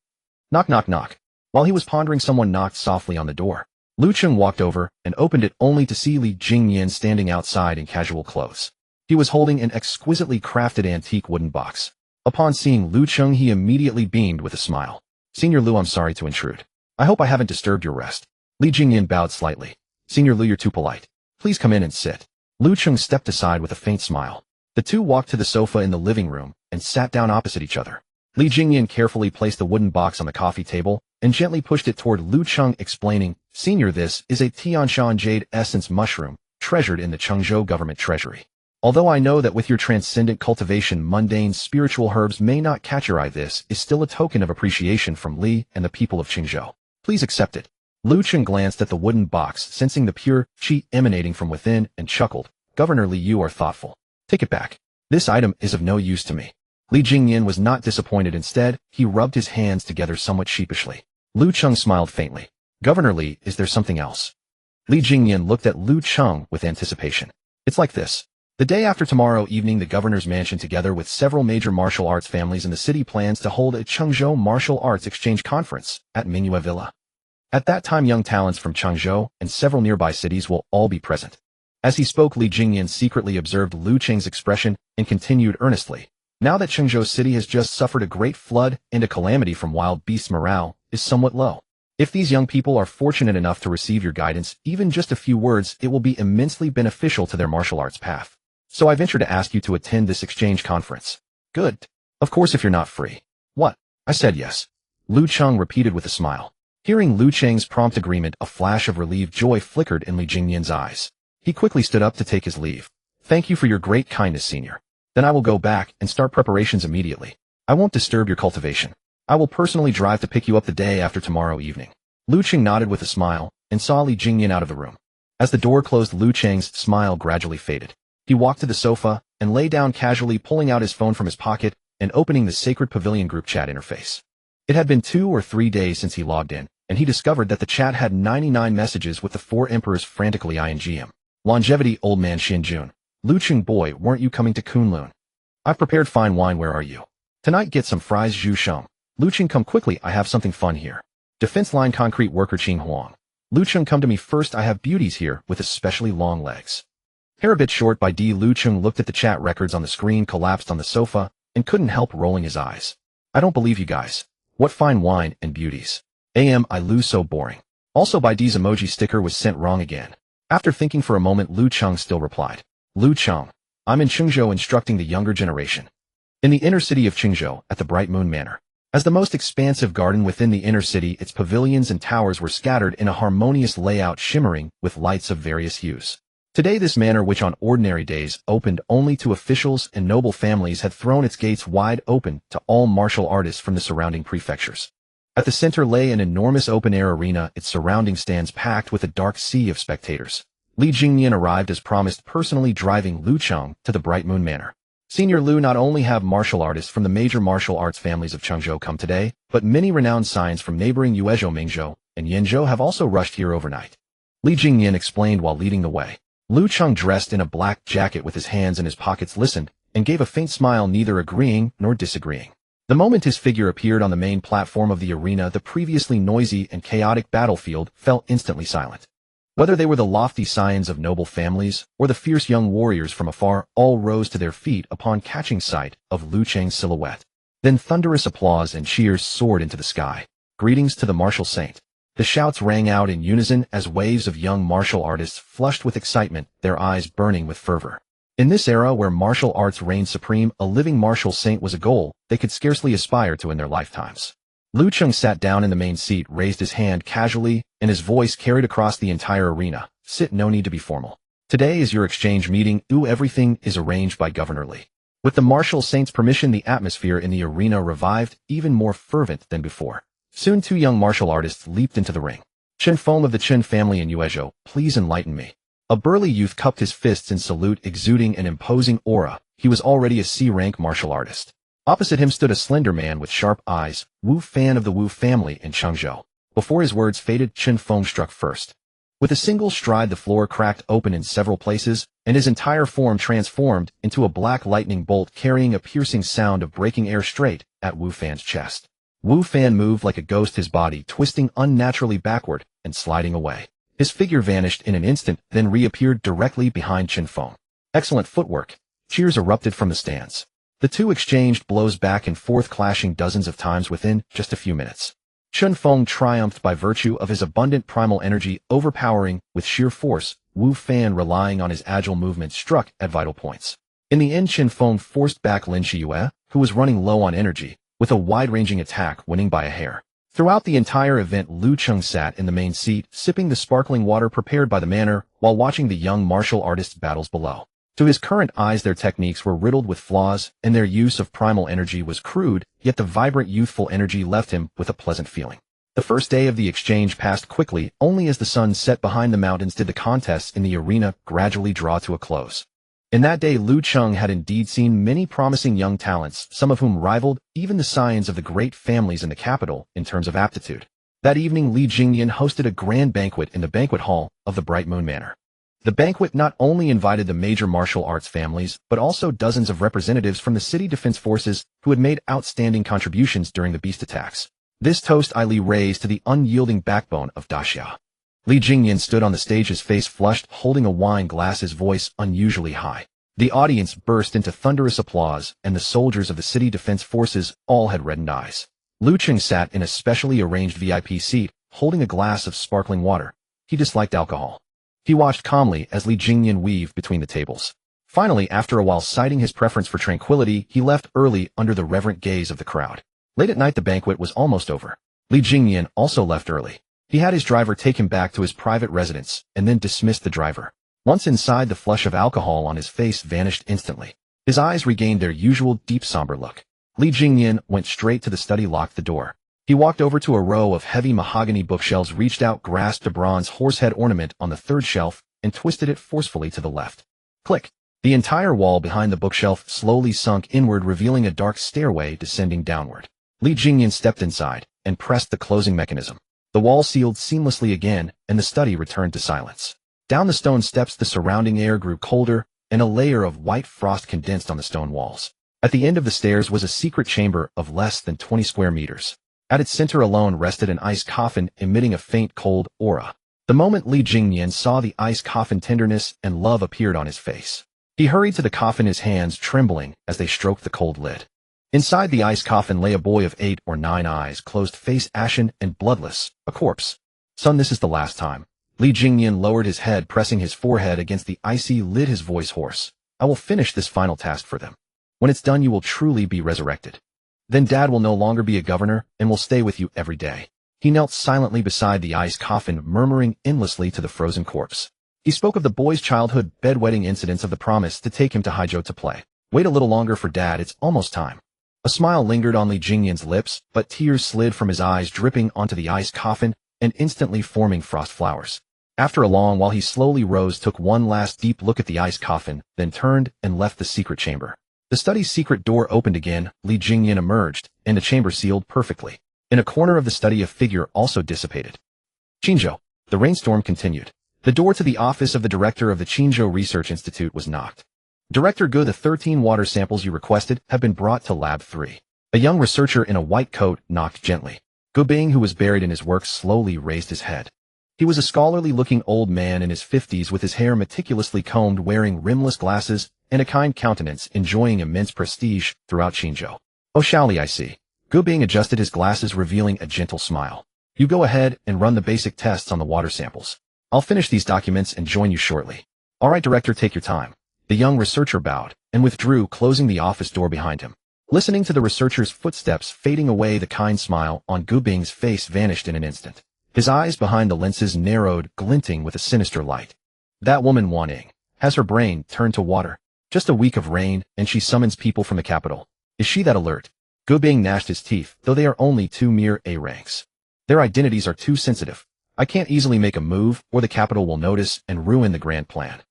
A: Knock, knock, knock. While he was pondering, someone knocked softly on the door. Lu Cheng walked over and opened it only to see Li Jingnian standing outside in casual clothes. He was holding an exquisitely crafted antique wooden box. Upon seeing Lu Cheng, he immediately beamed with a smile. Senior Lu, I'm sorry to intrude. I hope I haven't disturbed your rest. Li Jingnian bowed slightly. Senior Lu, you're too polite. Please come in and sit. Lu Cheng stepped aside with a faint smile. The two walked to the sofa in the living room and sat down opposite each other. Li Jingnian carefully placed the wooden box on the coffee table and gently pushed it toward Lu Cheng, explaining, Senior, this is a Tianshan jade essence mushroom, treasured in the Chengzhou government treasury. Although I know that with your transcendent cultivation, mundane spiritual herbs may not catch your eye, this is still a token of appreciation from Li and the people of Chengzhou. Please accept it. Lu Cheng glanced at the wooden box, sensing the pure qi emanating from within, and chuckled. Governor Li, you are thoughtful. Take it back. This item is of no use to me. Li Jingnian was not disappointed. Instead, he rubbed his hands together somewhat sheepishly. Lu Cheng smiled faintly. Governor Li, is there something else? Li Jingnian looked at Lu Cheng with anticipation. It's like this. The day after tomorrow evening, the governor's mansion, together with several major martial arts families in the city, plans to hold a Chengzhou martial arts exchange conference at Mingyue Villa. At that time, young talents from Chengzhou and several nearby cities will all be present. As he spoke, Li Jingnian secretly observed Lu Cheng's expression and continued earnestly. Now that Chengzhou City has just suffered a great flood and a calamity from wild beasts, morale is somewhat low. If these young people are fortunate enough to receive your guidance, even just a few words, it will be immensely beneficial to their martial arts path. So I venture to ask you to attend this exchange conference. Good. Of course, if you're not free. What? I said yes. Lu Cheng repeated with a smile. Hearing Lu Cheng's prompt agreement, a flash of relieved joy flickered in Li Jingnian's eyes. He quickly stood up to take his leave. Thank you for your great kindness, Senior. Then I will go back and start preparations immediately. I won't disturb your cultivation. I will personally drive to pick you up the day after tomorrow evening. Lu Cheng nodded with a smile and saw Li Jingnian out of the room. As the door closed, Lu Cheng's smile gradually faded. He walked to the sofa and lay down casually, pulling out his phone from his pocket and opening the Sacred Pavilion group chat interface. It had been 2 or 3 days since he logged in, and he discovered that the chat had 99 messages with the 4 emperors frantically ing him. Longevity, old man Xinjun. Lu Cheng, boy, weren't you coming to Kunlun? I've prepared fine wine, where are you? Tonight get some fries, Zhu Sheng. Lu Cheng, come quickly, I have something fun here. Defense line concrete worker Qing Huang. Lu Cheng, come to me first, I have beauties here with especially long legs. Hair a bit short by D. Lu Cheng looked at the chat records on the screen, collapsed on the sofa, and couldn't help rolling his eyes. I don't believe you guys. What fine wine and beauties. I lose, so boring. Also by D's emoji sticker was sent wrong again. After thinking for a moment, Lu Cheng still replied. Lu Cheng, I'm in Chengzhou instructing the younger generation. In the inner city of Chengzhou, at the Bright Moon Manor. As the most expansive garden within the inner city, its pavilions and towers were scattered in a harmonious layout shimmering with lights of various hues. Today this manor, which on ordinary days opened only to officials and noble families, had thrown its gates wide open to all martial artists from the surrounding prefectures. At the center lay an enormous open-air arena, its surrounding stands packed with a dark sea of spectators. Li Jingyan arrived as promised, personally driving Lu Cheng to the Bright Moon Manor. Senior Lu, not only have martial artists from the major martial arts families of Chengzhou come today, but many renowned signs from neighboring Yuezhou, Mingzhou, and Yanzhou have also rushed here overnight. Li Jingyan explained while leading the way. Lu Cheng, dressed in a black jacket with his hands in his pockets, listened and gave a faint smile, neither agreeing nor disagreeing. The moment his figure appeared on the main platform of the arena, the previously noisy and chaotic battlefield fell instantly silent. Whether they were the lofty scions of noble families or the fierce young warriors from afar, all rose to their feet upon catching sight of Lu Cheng's silhouette. Then thunderous applause and cheers soared into the sky. Greetings to the martial saint. The shouts rang out in unison as waves of young martial artists flushed with excitement, their eyes burning with fervor. In this era where martial arts reigned supreme, a living martial saint was a goal they could scarcely aspire to in their lifetimes. Lu Cheng sat down in the main seat, raised his hand casually, and his voice carried across the entire arena. Sit, no need to be formal. Today is your exchange meeting. Everything is arranged by Governor Li. With the martial saint's permission, the atmosphere in the arena revived, even more fervent than before. Soon 2 young martial artists leaped into the ring. Chen Feng of the Chen family in Yuezhou, please enlighten me. A burly youth cupped his fists in salute, exuding an imposing aura. He was already a C-rank martial artist. Opposite him stood a slender man with sharp eyes, Wu Fan of the Wu family in Chengzhou. Before his words faded, Chen Feng struck first. With a single stride, the floor cracked open in several places, and his entire form transformed into a black lightning bolt, carrying a piercing sound of breaking air straight at Wu Fan's chest. Wu Fan moved like a ghost, his body twisting unnaturally backward and sliding away. His figure vanished in an instant, then reappeared directly behind Chen Feng. Excellent footwork. Cheers erupted from the stands. The two exchanged blows back and forth, clashing dozens of times within just a few minutes. Chen Feng triumphed by virtue of his abundant primal energy, overpowering with sheer force. Wu Fan, relying on his agile movements, struck at vital points. In the end, Chen Feng forced back Lin Shiyue, who was running low on energy, with a wide-ranging attack, winning by a hair. Throughout the entire event, Lu Cheng sat in the main seat, sipping the sparkling water prepared by the manor, while watching the young martial artists' battles below. To his current eyes, their techniques were riddled with flaws, and their use of primal energy was crude, yet the vibrant youthful energy left him with a pleasant feeling. The first day of the exchange passed quickly. Only as the sun set behind the mountains did the contests in the arena gradually draw to a close. In that day, Lu Cheng had indeed seen many promising young talents, some of whom rivaled even the scions of the great families in the capital in terms of aptitude. That evening, Li Jingyan hosted a grand banquet in the banquet hall of the Bright Moon Manor. The banquet not only invited the major martial arts families, but also dozens of representatives from the city defense forces who had made outstanding contributions during the beast attacks. This toast Li raised to the unyielding backbone of Daxia. Li Jingyan stood on the stage, his face flushed, holding a wine glass, his voice unusually high. The audience burst into thunderous applause, and the soldiers of the city defense forces all had reddened eyes. Lu Cheng sat in a specially arranged VIP seat, holding a glass of sparkling water. He disliked alcohol. He watched calmly as Li Jingyan weaved between the tables. Finally, after a while, citing his preference for tranquility, he left early under the reverent gaze of the crowd. Late at night, the banquet was almost over. Li Jingyan also left early. He had his driver take him back to his private residence, and then dismissed the driver. Once inside, the flush of alcohol on his face vanished instantly. His eyes regained their usual deep somber look. Li Jingyan went straight to the study, locked the door. He walked over to a row of heavy mahogany bookshelves, reached out, grasped a bronze horsehead ornament on the third shelf, and twisted it forcefully to the left. Click! The entire wall behind the bookshelf slowly sunk inward, revealing a dark stairway descending downward. Li Jingyan stepped inside and pressed the closing mechanism. The wall sealed seamlessly again, and the study returned to silence. Down the stone steps, the surrounding air grew colder, and a layer of white frost condensed on the stone walls. At the end of the stairs was a secret chamber of less than 20 square meters. At its center alone rested an ice coffin, emitting a faint cold aura. The moment Li Jingyan saw the ice coffin, tenderness and love appeared on his face. He hurried to the coffin, his hands trembling as they stroked the cold lid. Inside the ice coffin lay a boy of 8 or 9 eyes, closed face ashen and bloodless, a corpse. Son, this is the last time. Li Jingyan lowered his head, pressing his forehead against the icy lid, his voice hoarse. I will finish this final task for them. When it's done, you will truly be resurrected. Then Dad will no longer be a governor and will stay with you every day. He knelt silently beside the ice coffin, murmuring endlessly to the frozen corpse. He spoke of the boy's childhood bedwetting incidents, of the promise to take him to Haijo to play. Wait a little longer for Dad, it's almost time. A smile lingered on Li Jingyan's lips, but tears slid from his eyes, dripping onto the ice coffin and instantly forming frost flowers. After a long while he slowly rose, took one last deep look at the ice coffin, then turned and left the secret chamber. The study's secret door opened again, Li Jingyan emerged, and the chamber sealed perfectly. In a corner of the study a figure also dissipated. Qingzhou. The rainstorm continued. The door to the office of the director of the Qingzhou Research Institute was knocked. Director Gu, the 13 water samples you requested have been brought to Lab 3. A young researcher in a white coat knocked gently. Gu Bing, who was buried in his work, slowly raised his head. He was a scholarly-looking old man in his 50s with his hair meticulously combed, wearing rimless glasses and a kind countenance, enjoying immense prestige throughout Qingzhou. Oh, Shaoli, I see. Gu Bing adjusted his glasses, revealing a gentle smile. You go ahead and run the basic tests on the water samples. I'll finish these documents and join you shortly. All right, Director, take your time. The young researcher bowed and withdrew, closing the office door behind him. Listening to the researcher's footsteps fading away, the kind smile on Gu Bing's face vanished in an instant. His eyes behind the lenses narrowed, glinting with a sinister light. That woman Wan Ying has her brain turned to water. Just a week of rain, and she summons people from the capital. Is she that alert? Gu Bing gnashed his teeth, though they are only two mere A ranks. Their identities are too sensitive. I can't easily make a move, or the capital will notice and ruin the grand plan.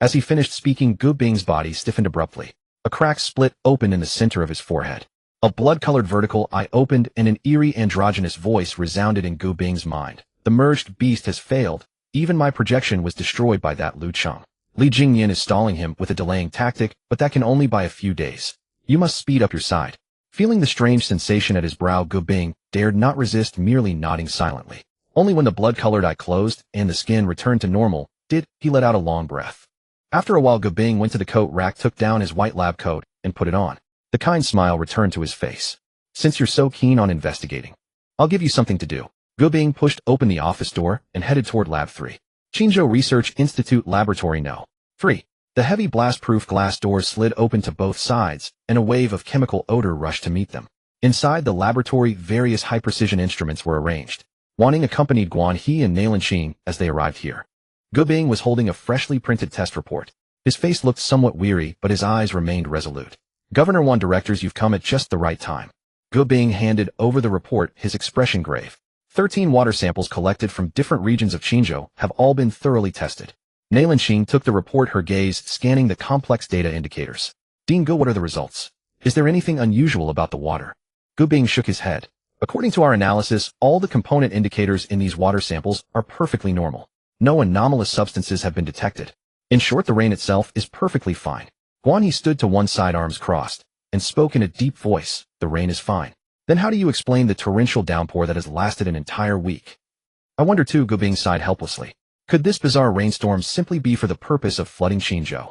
A: As he finished speaking, Gu Bing's body stiffened abruptly. A crack split open in the center of his forehead. A blood-colored vertical eye opened, and an eerie androgynous voice resounded in Gu Bing's mind. The merged beast has failed. Even my projection was destroyed by that Lu Cheng. Li Jingyan is stalling him with a delaying tactic, but that can only buy a few days. You must speed up your side. Feeling the strange sensation at his brow, Gu Bing dared not resist, merely nodding silently. Only when the blood-colored eye closed and the skin returned to normal did he let out a long breath. After a while, Gu Bing went to the coat rack, took down his white lab coat, and put it on. The kind smile returned to his face. Since you're so keen on investigating, I'll give you something to do. Gu Bing pushed open the office door and headed toward Lab 3. Qingzhou Research Institute Laboratory No. 3. The heavy blast-proof glass doors slid open to both sides, and a wave of chemical odor rushed to meet them. Inside the laboratory, various high-precision instruments were arranged. Wan Ying accompanied Guan He and Nailan Qing as they arrived here. Gu Bing was holding a freshly printed test report. His face looked somewhat weary, but his eyes remained resolute. Governor Wan, directors, you've come at just the right time. Gu Bing handed over the report, his expression grave. 13 water samples collected from different regions of Qingzhou have all been thoroughly tested. Nailan Qing took the report, her gaze scanning the complex data indicators. Dean Gu, what are the results? Is there anything unusual about the water? Gu Bing shook his head. According to our analysis, all the component indicators in these water samples are perfectly normal. No anomalous substances have been detected. In short, the rain itself is perfectly fine. Guan He stood to one side, arms crossed, and spoke in a deep voice. The rain is fine. Then how do you explain the torrential downpour that has lasted an entire week? I wonder too, Gu Bing sighed helplessly. Could this bizarre rainstorm simply be for the purpose of flooding Qingzhou?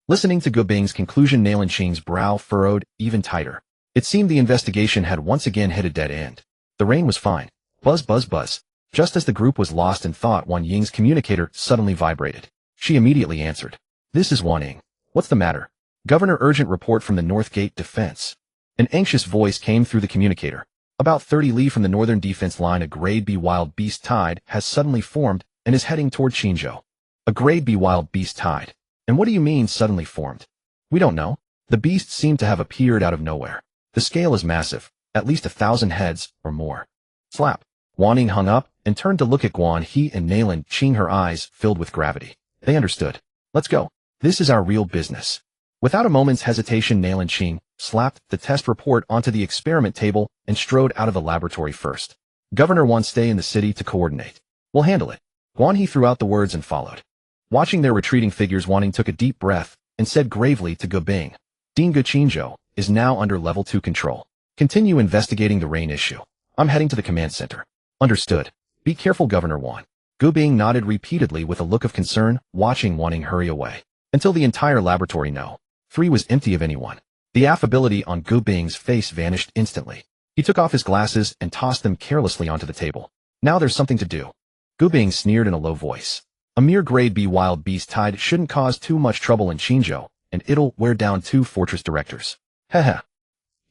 A: Listening to Gu Bing's conclusion, Nailan Qing's brow furrowed even tighter. It seemed the investigation had once again hit a dead end. The rain was fine. Buzz, buzz, buzz. Just as the group was lost in thought, Wan Ying's communicator suddenly vibrated. She immediately answered. This is Wan Ying. What's the matter? Governor, urgent report from the North Gate Defense. An anxious voice came through the communicator. About 30 li from the northern defense line, a grade B wild beast tide has suddenly formed and is heading toward Qingzhou. A grade B wild beast tide. And what do you mean suddenly formed? We don't know. The beast seemed to have appeared out of nowhere. The scale is massive, at least 1,000 heads or more. Slap. Wan Ying hung up and turned to look at Guan He and Nailan Qing, her eyes filled with gravity. They understood. Let's go. This is our real business. Without a moment's hesitation, Nailan Qing slapped the test report onto the experiment table and strode out of the laboratory first. Governor Wan, stay in the city to coordinate. We'll handle it. Guan He threw out the words and followed. Watching their retreating figures, Wan Ying took a deep breath and said gravely to Gu Bing, Dean Gu, Qingzhou is now under level 2 control. Continue investigating the rain issue. I'm heading to the command center. Understood. Be careful, Governor Wan. Gu Bing nodded repeatedly with a look of concern, watching Wan Ying hurry away. Until the entire laboratory No. 3 was empty of anyone. The affability on Gu Bing's face vanished instantly. He took off his glasses and tossed them carelessly onto the table. Now there's something to do. Gu Bing sneered in a low voice. A mere grade B wild beast tide shouldn't cause too much trouble in Qingzhou, and it'll wear down 2 fortress directors. Heh.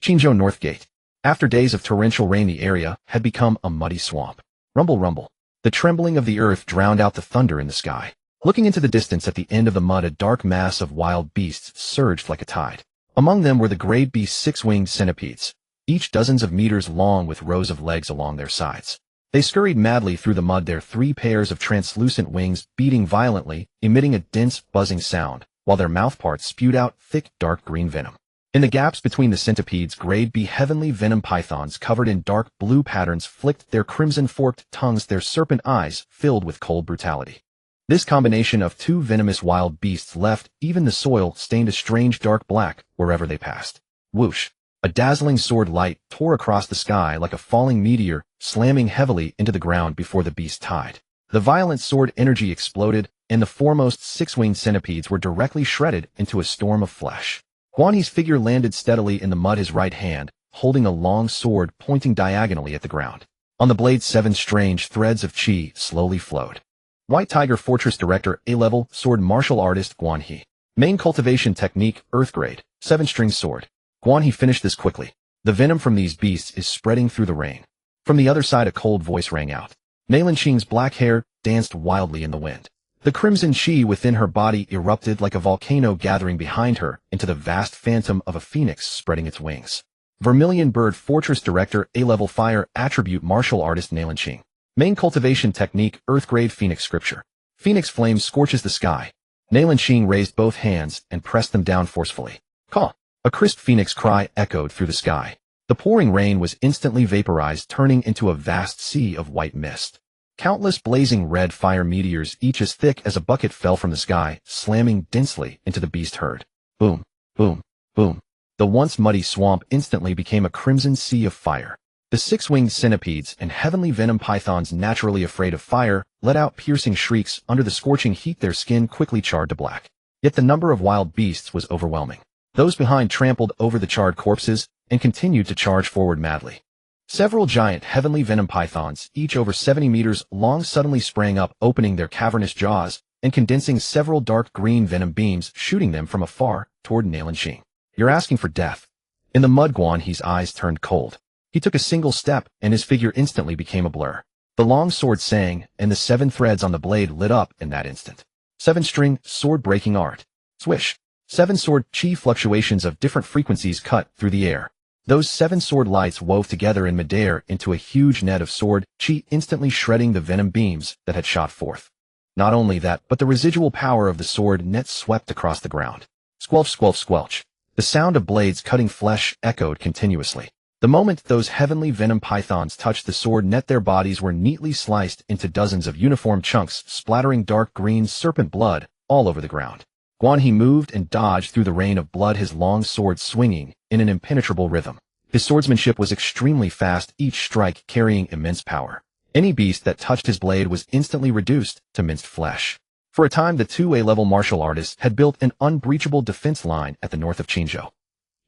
A: Qingzhou North Gate. After days of torrential rain, the area had become a muddy swamp. Rumble, rumble. The trembling of the earth drowned out the thunder in the sky. Looking into the distance at the end of the mud, a dark mass of wild beasts surged like a tide. Among them were the great beast six-winged centipedes, each dozens of meters long with rows of legs along their sides. They scurried madly through the mud, their 3 pairs of translucent wings beating violently, emitting a dense, buzzing sound, while their mouthparts spewed out thick, dark green venom. In the gaps between the centipedes, grade B heavenly venom pythons covered in dark blue patterns flicked their crimson forked tongues, their serpent eyes filled with cold brutality. This combination of 2 venomous wild beasts left even the soil stained a strange dark black wherever they passed. Whoosh! A dazzling sword light tore across the sky like a falling meteor, slamming heavily into the ground before the beast tied. The violent sword energy exploded, and the foremost 6-winged centipedes were directly shredded into a storm of flesh. Guan Yi's figure landed steadily in the mud, his right hand holding a long sword pointing diagonally at the ground. On the blade 7 strange threads of chi slowly flowed. White Tiger Fortress Director A-Level Sword Martial Artist Guan Yi. Main Cultivation Technique Earth Grade 7-string sword. Guan Yi finished this quickly. The venom from these beasts is spreading through the rain. From the other side a cold voice rang out. Nalan Qing's black hair danced wildly in the wind. The crimson chi within her body erupted like a volcano, gathering behind her into the vast phantom of a phoenix spreading its wings. Vermilion Bird Fortress Director A-Level Fire Attribute Martial Artist Nalan Qing. Main Cultivation Technique Earth Grade Phoenix Scripture. Phoenix flame scorches the sky. Nalan Qing raised both hands and pressed them down forcefully. Caw! A crisp phoenix cry echoed through the sky. The pouring rain was instantly vaporized, turning into a vast sea of white mist. Countless blazing red fire meteors, each as thick as a bucket, fell from the sky, slamming densely into the beast herd. Boom, boom, boom. The once muddy swamp instantly became a crimson sea of fire. The 6-winged centipedes and heavenly venom pythons, naturally afraid of fire, let out piercing shrieks under the scorching heat, their skin quickly charred to black. Yet the number of wild beasts was overwhelming. Those behind trampled over the charred corpses and continued to charge forward madly. Several giant heavenly venom pythons, each over 70 meters long, suddenly sprang up, opening their cavernous jaws and condensing several dark green venom beams, shooting them from afar toward Nalan Qing. You're asking for death. In the mud, Guan Yi's eyes turned cold. He took a single step, and his figure instantly became a blur. The long sword sang, and the 7 threads on the blade lit up in that instant. 7-string sword-breaking art. Swish. 7 sword chi fluctuations of different frequencies cut through the air. Those 7 sword lights wove together in midair into a huge net of sword chi, instantly shredding the venom beams that had shot forth. Not only that, but the residual power of the sword net swept across the ground. Squelch, squelch, squelch. The sound of blades cutting flesh echoed continuously. The moment those heavenly venom pythons touched the sword net, their bodies were neatly sliced into dozens of uniform chunks, splattering dark green serpent blood all over the ground. Guan Yi moved and dodged through the rain of blood, his long sword swinging in an impenetrable rhythm. His swordsmanship was extremely fast, each strike carrying immense power. Any beast that touched his blade was instantly reduced to minced flesh. For a time, the 2 A-level martial artists had built an unbreachable defense line at the north of Qingzhou.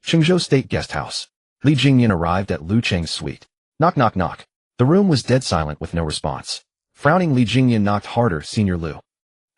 A: Qingzhou State Guest House. Li Jingyan arrived at Lu Cheng's suite. Knock, knock, knock. The room was dead silent with no response. Frowning, Li Jingyan knocked harder. Senior Lu.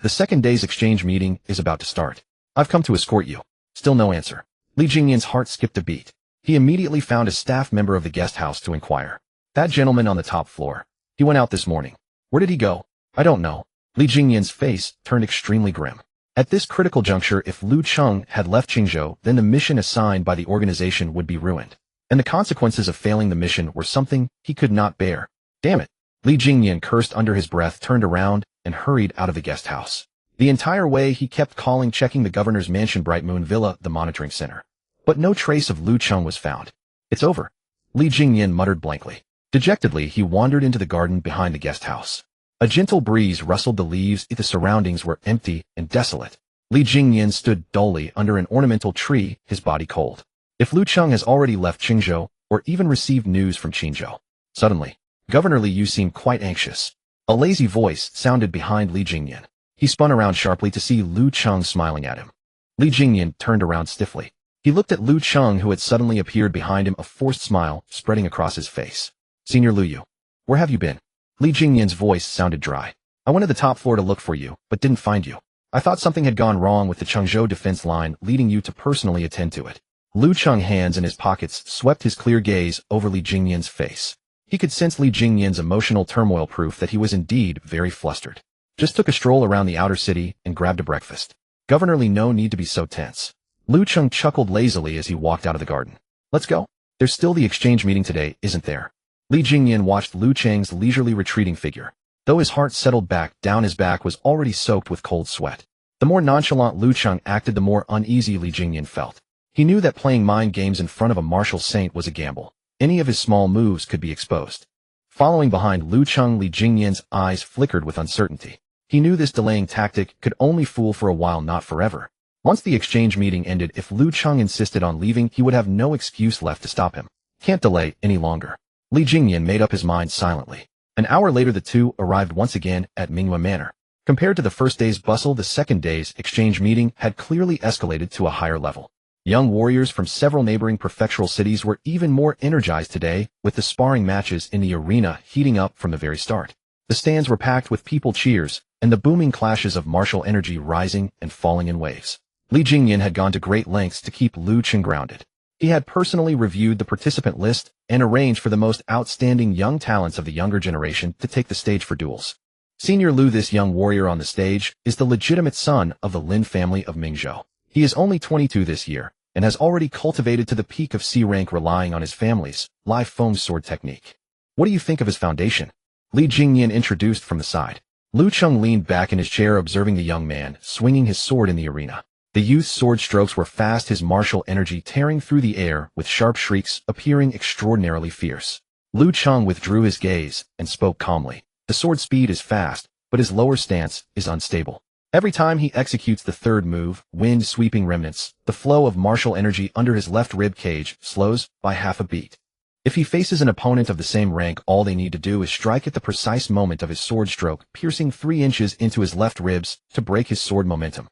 A: The second day's exchange meeting is about to start. I've come to escort you. Still no answer. Li Jingyan's heart skipped a beat. He immediately found a staff member of the guest house to inquire. That gentleman on the top floor. He went out this morning. Where did he go? I don't know. Li Jingyan's face turned extremely grim. At this critical juncture, if Lu Cheng had left Qingzhou, then the mission assigned by the organization would be ruined. And the consequences of failing the mission were something he could not bear. Damn it. Li Jingyan cursed under his breath, turned around, and hurried out of the guest house. The entire way he kept calling, checking the governor's mansion, Bright Moon Villa, the monitoring center. But no trace of Lu Cheng was found. It's over. Li Jingyan muttered blankly. Dejectedly, he wandered into the garden behind the guest house. A gentle breeze rustled the leaves. The surroundings were empty and desolate. Li Jingyan stood dully under an ornamental tree, his body cold. If Lu Cheng has already left Qingzhou, or even received news from Qingzhou. Suddenly, Governor Li Yu seemed quite anxious. A lazy voice sounded behind Li Jingyan. He spun around sharply to see Lu Cheng smiling at him. Li Jingyan turned around stiffly. He looked at Lu Cheng, who had suddenly appeared behind him, a forced smile spreading across his face. Senior Lu Yu, where have you been? Li Jingyan's voice sounded dry. I went to the top floor to look for you, but didn't find you. I thought something had gone wrong with the Qingzhou defense line, leading you to personally attend to it. Lu Cheng, hands in his pockets, swept his clear gaze over Li Jingyan's face. He could sense Li Jingyan's emotional turmoil, proof that he was indeed very flustered. Just took a stroll around the outer city and grabbed a breakfast. Governor Li, no need to be so tense. Lu Cheng chuckled lazily as he walked out of the garden. Let's go. There's still the exchange meeting today, isn't there? Li Jingyan watched Lu Cheng's leisurely retreating figure. Though his heart settled back down, his back was already soaked with cold sweat. The more nonchalant Lu Cheng acted, the more uneasy Li Jingyan felt. He knew that playing mind games in front of a martial saint was a gamble. Any of his small moves could be exposed. Following behind Lu Cheng, Li Jingyan's eyes flickered with uncertainty. He knew this delaying tactic could only fool for a while, not forever. Once the exchange meeting ended, if Lu Cheng insisted on leaving, he would have no excuse left to stop him. Can't delay any longer. Li Jingyan made up his mind silently. An hour later, the two arrived once again at Mingyue Manor. Compared to the first day's bustle, the second day's exchange meeting had clearly escalated to a higher level. Young warriors from several neighboring prefectural cities were even more energized today, with the sparring matches in the arena heating up from the very start. The stands were packed with people cheers, and the booming clashes of martial energy rising and falling in waves. Li Jingyan had gone to great lengths to keep Lu Cheng grounded. He had personally reviewed the participant list and arranged for the most outstanding young talents of the younger generation to take the stage for duels. Senior Lu, this young warrior on the stage, is the legitimate son of the Lin family of Mingzhou. He is only 22 this year, and has already cultivated to the peak of C rank, relying on his family's live foam sword technique. What do you think of his foundation? Li Jingyan introduced from the side. Lu Cheng leaned back in his chair, observing the young man swinging his sword in the arena. The youth's sword strokes were fast, his martial energy tearing through the air with sharp shrieks, appearing extraordinarily fierce. Lu Cheng withdrew his gaze and spoke calmly. The sword speed is fast, but his lower stance is unstable. Every time he executes the third move, wind sweeping remnants, the flow of martial energy under his left rib cage slows by half a beat. If he faces an opponent of the same rank, all they need to do is strike at the precise moment of his sword stroke, piercing 3 inches into his left ribs to break his sword momentum.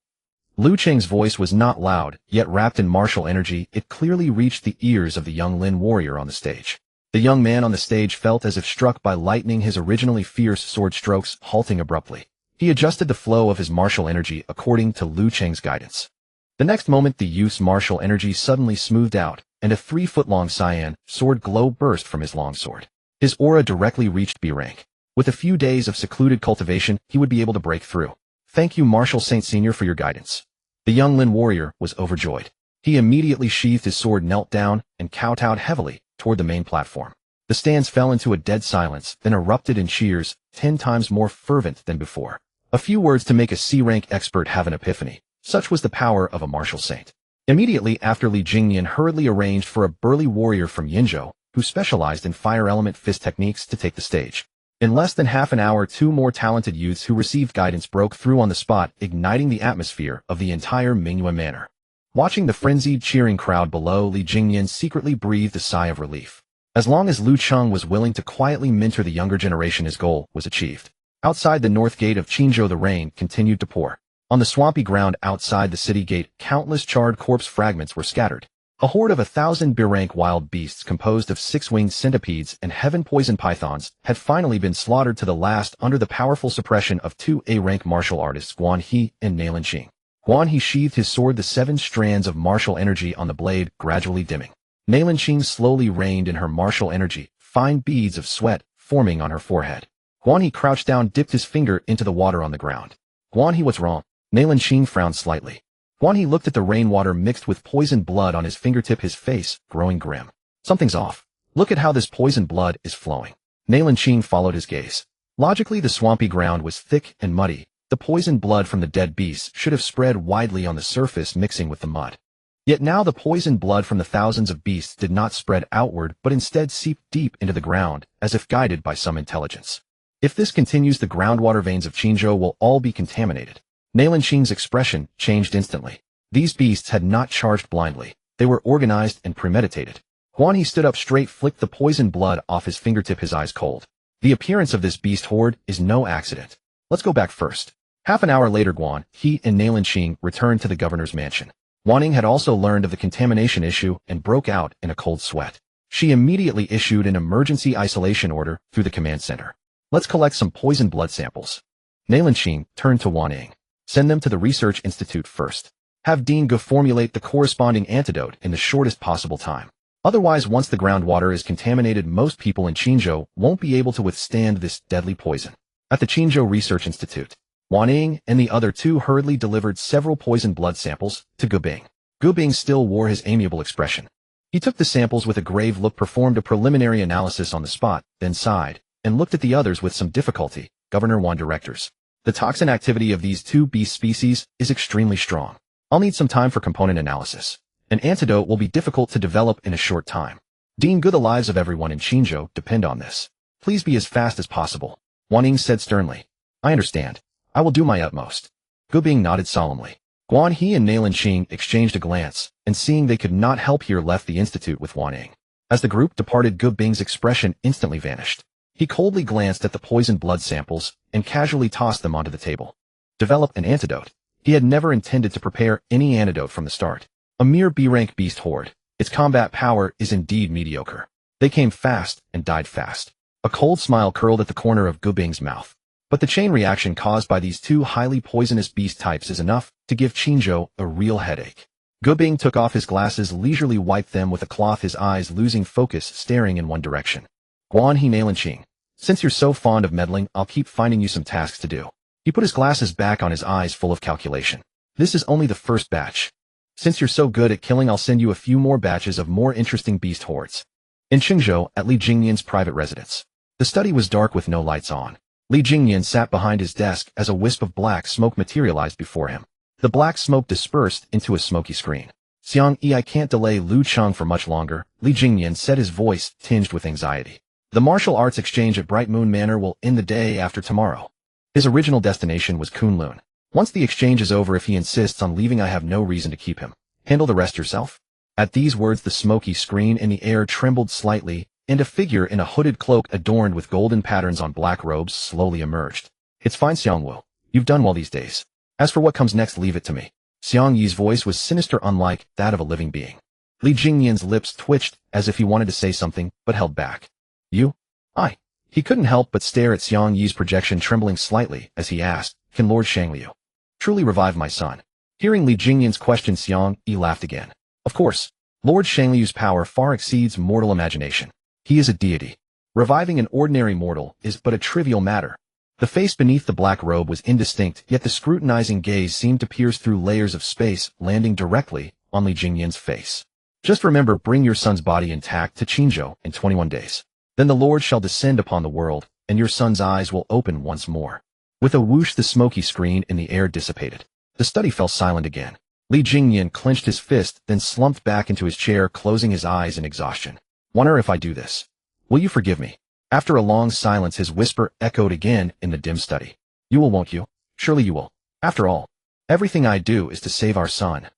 A: Lu Cheng's voice was not loud, yet wrapped in martial energy, it clearly reached the ears of the young Lin warrior on the stage. The young man on the stage felt as if struck by lightning, his originally fierce sword strokes halting abruptly. He adjusted the flow of his martial energy according to Lu Cheng's guidance. The next moment, the youth's martial energy suddenly smoothed out, and a 3-foot-long cyan sword glow burst from his longsword. His aura directly reached B rank. With a few days of secluded cultivation, he would be able to break through. Thank you, Martial Saint Senior, for your guidance. The young Lin warrior was overjoyed. He immediately sheathed his sword, knelt down, and kowtowed heavily toward the main platform. The stands fell into a dead silence, then erupted in cheers, 10 times more fervent than before. A few words to make a C-rank expert have an epiphany. Such was the power of a martial saint. Immediately after, Li Jingyan hurriedly arranged for a burly warrior from Yinzhou, who specialized in fire element fist techniques, to take the stage. In less than half an hour, 2 more talented youths who received guidance broke through on the spot, igniting the atmosphere of the entire Mingyue Manor. Watching the frenzied cheering crowd below, Li Jingyan secretly breathed a sigh of relief. As long as Lu Cheng was willing to quietly mentor the younger generation, his goal was achieved. Outside the north gate of Qinzhou, the rain continued to pour. On the swampy ground outside the city gate, countless charred corpse fragments were scattered. A horde of 1,000 B-rank wild beasts composed of 6-winged centipedes and heaven-poison pythons had finally been slaughtered to the last under the powerful suppression of 2 A-rank martial artists, Guan He and Nailan Qing. Guan He sheathed his sword, the 7 strands of martial energy on the blade gradually dimming. Nailan Qing slowly rained in her martial energy, fine beads of sweat forming on her forehead. Guan He crouched down, dipped his finger into the water on the ground. Guan He, what's wrong? Nailan Qing frowned slightly. Guan He looked at the rainwater mixed with poisoned blood on his fingertip, his face growing grim. Something's off. Look at how this poisoned blood is flowing. Nailan Qing followed his gaze. Logically, the swampy ground was thick and muddy. The poisoned blood from the dead beasts should have spread widely on the surface, mixing with the mud. Yet now the poisoned blood from the thousands of beasts did not spread outward, but instead seeped deep into the ground, as if guided by some intelligence. If this continues, the groundwater veins of Qinzhou will all be contaminated. Nailan Qing's expression changed instantly. These beasts had not charged blindly. They were organized and premeditated. Guan He stood up straight, flicked the poisoned blood off his fingertip, his eyes cold. The appearance of this beast horde is no accident. Let's go back first. Half an hour later, Guan He and Nailan Qing returned to the governor's mansion. Guan Ying had also learned of the contamination issue and broke out in a cold sweat. She immediately issued an emergency isolation order through the command center. Let's collect some poisoned blood samples. Nailan Qing turned to Guan Ying. Send them to the research institute first. Have Dean go formulate the corresponding antidote in the shortest possible time. Otherwise, once the groundwater is contaminated, most people in Qingzhou won't be able to withstand this deadly poison. At the Qingzhou Research Institute, Wan Ying and the other two hurriedly delivered several poisoned blood samples to Gubing. Gubing still wore his amiable expression. He took the samples with a grave look, performed a preliminary analysis on the spot, then sighed, and looked at the others with some difficulty. Governor Wan directors. The toxin activity of these two beast species is extremely strong. I'll need some time for component analysis. An antidote will be difficult to develop in a short time. Dean Gu, the lives of everyone in Qingzhou depend on this. Please be as fast as possible. Wan Ying said sternly. I understand. I will do my utmost. Gubing nodded solemnly. Guan He and Nailan Qing exchanged a glance, and seeing they could not help here, left the institute with Wan Ying. As the group departed, Gubing's expression instantly vanished. He coldly glanced at the poisoned blood samples and casually tossed them onto the table. Develop an antidote. He had never intended to prepare any antidote from the start. A mere B-rank beast horde. Its combat power is indeed mediocre. They came fast and died fast. A cold smile curled at the corner of Gubing's mouth. But the chain reaction caused by these two highly poisonous beast types is enough to give Qingzhou a real headache. Gubing took off his glasses, leisurely wiped them with a cloth, his eyes losing focus, staring in one direction. Guan He, Nailan Qing. Since you're so fond of meddling, I'll keep finding you some tasks to do. He put his glasses back on, his eyes full of calculation. This is only the first batch. Since you're so good at killing, I'll send you a few more batches of more interesting beast hordes. In Qingzhou, at Li Jingyan's private residence. The study was dark with no lights on. Li Jingyan sat behind his desk as a wisp of black smoke materialized before him. The black smoke dispersed into a smoky screen. Xiang Yi, I can't delay Lu Cheng for much longer, Li Jingyan said, his voice tinged with anxiety. The martial arts exchange at Bright Moon Manor will end the day after tomorrow. His original destination was Kunlun. Once the exchange is over, if he insists on leaving, I have no reason to keep him. Handle the rest yourself. At these words, the smoky screen in the air trembled slightly, and a figure in a hooded cloak adorned with golden patterns on black robes slowly emerged. It's fine, Xiang Wu. You've done well these days. As for what comes next, leave it to me. Xiang Yi's voice was sinister, unlike that of a living being. Li Jingyan's lips twitched as if he wanted to say something, but held back. You? I. He couldn't help but stare at Xiang Yi's projection, trembling slightly as he asked, can Lord Shangliu truly revive my son? Hearing Li Jingyan's question, Xiang Yi laughed again. Of course. Lord Shangliu's power far exceeds mortal imagination. He is a deity. Reviving an ordinary mortal is but a trivial matter. The face beneath the black robe was indistinct, yet the scrutinizing gaze seemed to pierce through layers of space, landing directly on Li Jingyan's face. Just remember, bring your son's body intact to Qingzhou in 21 days. Then the Lord shall descend upon the world, and your son's eyes will open once more. With a whoosh, the smoky screen in the air dissipated. The study fell silent again. Li Jingyan clenched his fist, then slumped back into his chair, closing his eyes in exhaustion. Wonder if I do this. Will you forgive me? After a long silence, his whisper echoed again in the dim study. You will, won't you? Surely you will. After all, everything I do is to save our son.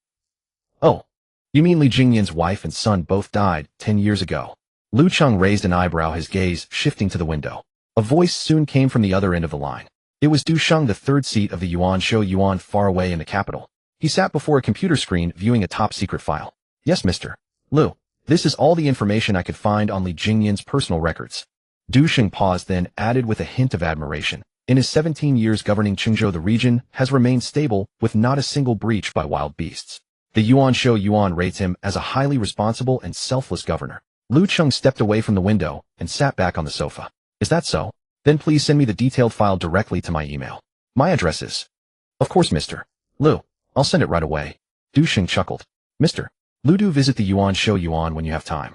A: Oh, you mean Li Jingyan's wife and son both died 10 years ago? Lu Cheng raised an eyebrow, his gaze shifting to the window. A voice soon came from the other end of the line. It was Du Sheng, the third seat of the Yuan Shou Yuan, far away in the capital. He sat before a computer screen viewing a top-secret file. Yes, Mr. Lu. This is all the information I could find on Li Jingyan's personal records. Du Sheng paused, then added with a hint of admiration. In his 17 years governing Qingzhou, the region has remained stable, with not a single breach by wild beasts. The Yuan Shou Yuan rates him as a highly responsible and selfless governor. Lu Cheng stepped away from the window and sat back on the sofa. Is that so? Then please send me the detailed file directly to my email. My address is... Of course, Mr. Lu. I'll send it right away. Du Sheng chuckled. Mr. Lu, do visit the Yuan Shou Yuan when you have time.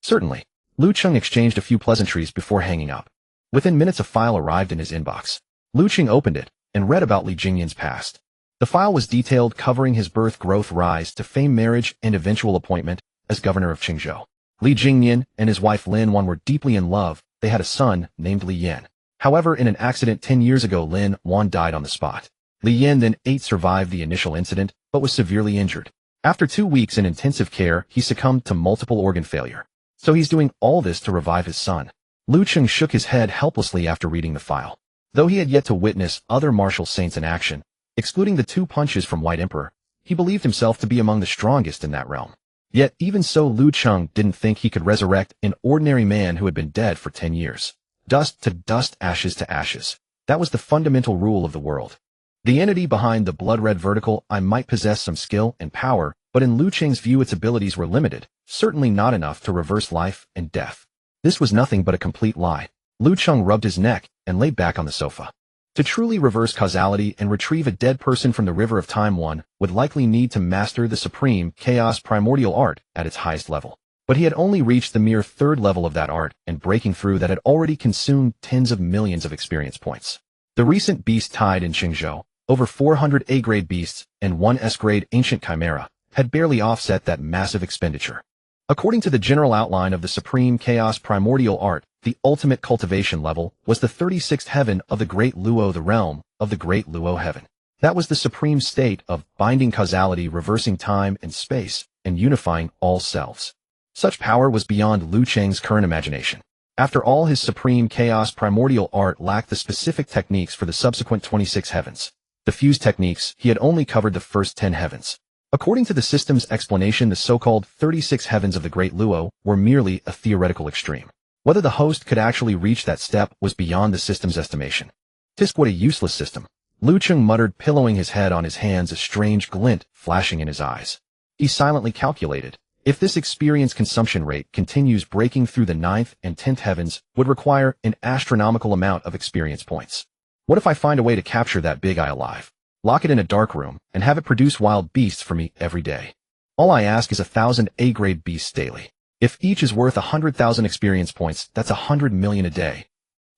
A: Certainly. Lu Cheng exchanged a few pleasantries before hanging up. Within minutes, a file arrived in his inbox. Lu Cheng opened it and read about Li Jingyan's past. The file was detailed, covering his birth, growth, rise to fame, marriage, and eventual appointment as governor of Qingzhou. Li Jingyan and his wife Lin Wan were deeply in love. They had a son named Li Yan. However, in an accident 10 years ago, Lin Wan died on the spot. Li Yan then survived the initial incident, but was severely injured. After 2 weeks in intensive care, he succumbed to multiple organ failure. So he's doing all this to revive his son. Lu Cheng shook his head helplessly after reading the file. Though he had yet to witness other martial saints in action, excluding the 2 punches from White Emperor, he believed himself to be among the strongest in that realm. Yet even so, Lu Cheng didn't think he could resurrect an ordinary man who had been dead for 10 years. Dust to dust, ashes to ashes. That was the fundamental rule of the world. The entity behind the blood-red vertical eye might possess some skill and power, but in Lu Cheng's view its abilities were limited, certainly not enough to reverse life and death. This was nothing but a complete lie. Lu Cheng rubbed his neck and lay back on the sofa. To truly reverse causality and retrieve a dead person from the river of time, one would likely need to master the supreme chaos primordial art at its highest level. But he had only reached the mere third level of that art, and breaking through that had already consumed tens of millions of experience points. The recent beast tide in Qingzhou, over 400 A-grade beasts and 1 S-grade ancient chimera, had barely offset that massive expenditure. According to the general outline of the supreme chaos primordial art, the ultimate cultivation level was the 36th heaven of the Great Luo, the realm of the Great Luo heaven. That was the supreme state of binding causality, reversing time and space, and unifying all selves. Such power was beyond Lu Cheng's current imagination. After all, his supreme chaos primordial art lacked the specific techniques for the subsequent 26 heavens. The fused techniques, he had only covered the first 10 heavens. According to the system's explanation, the so-called 36 heavens of the Great Luo were merely a theoretical extreme. Whether the host could actually reach that step was beyond the system's estimation. Tisk, what a useless system. Lu Cheng muttered, pillowing his head on his hands, a strange glint flashing in his eyes. He silently calculated, if this experience consumption rate continues, breaking through the 9th and 10th heavens would require an astronomical amount of experience points. What if I find a way to capture that big eye alive? Lock it in a dark room, and have it produce wild beasts for me every day. All I ask is 1,000 A-grade beasts daily. If each is worth 100,000 experience points, that's 100 million a day.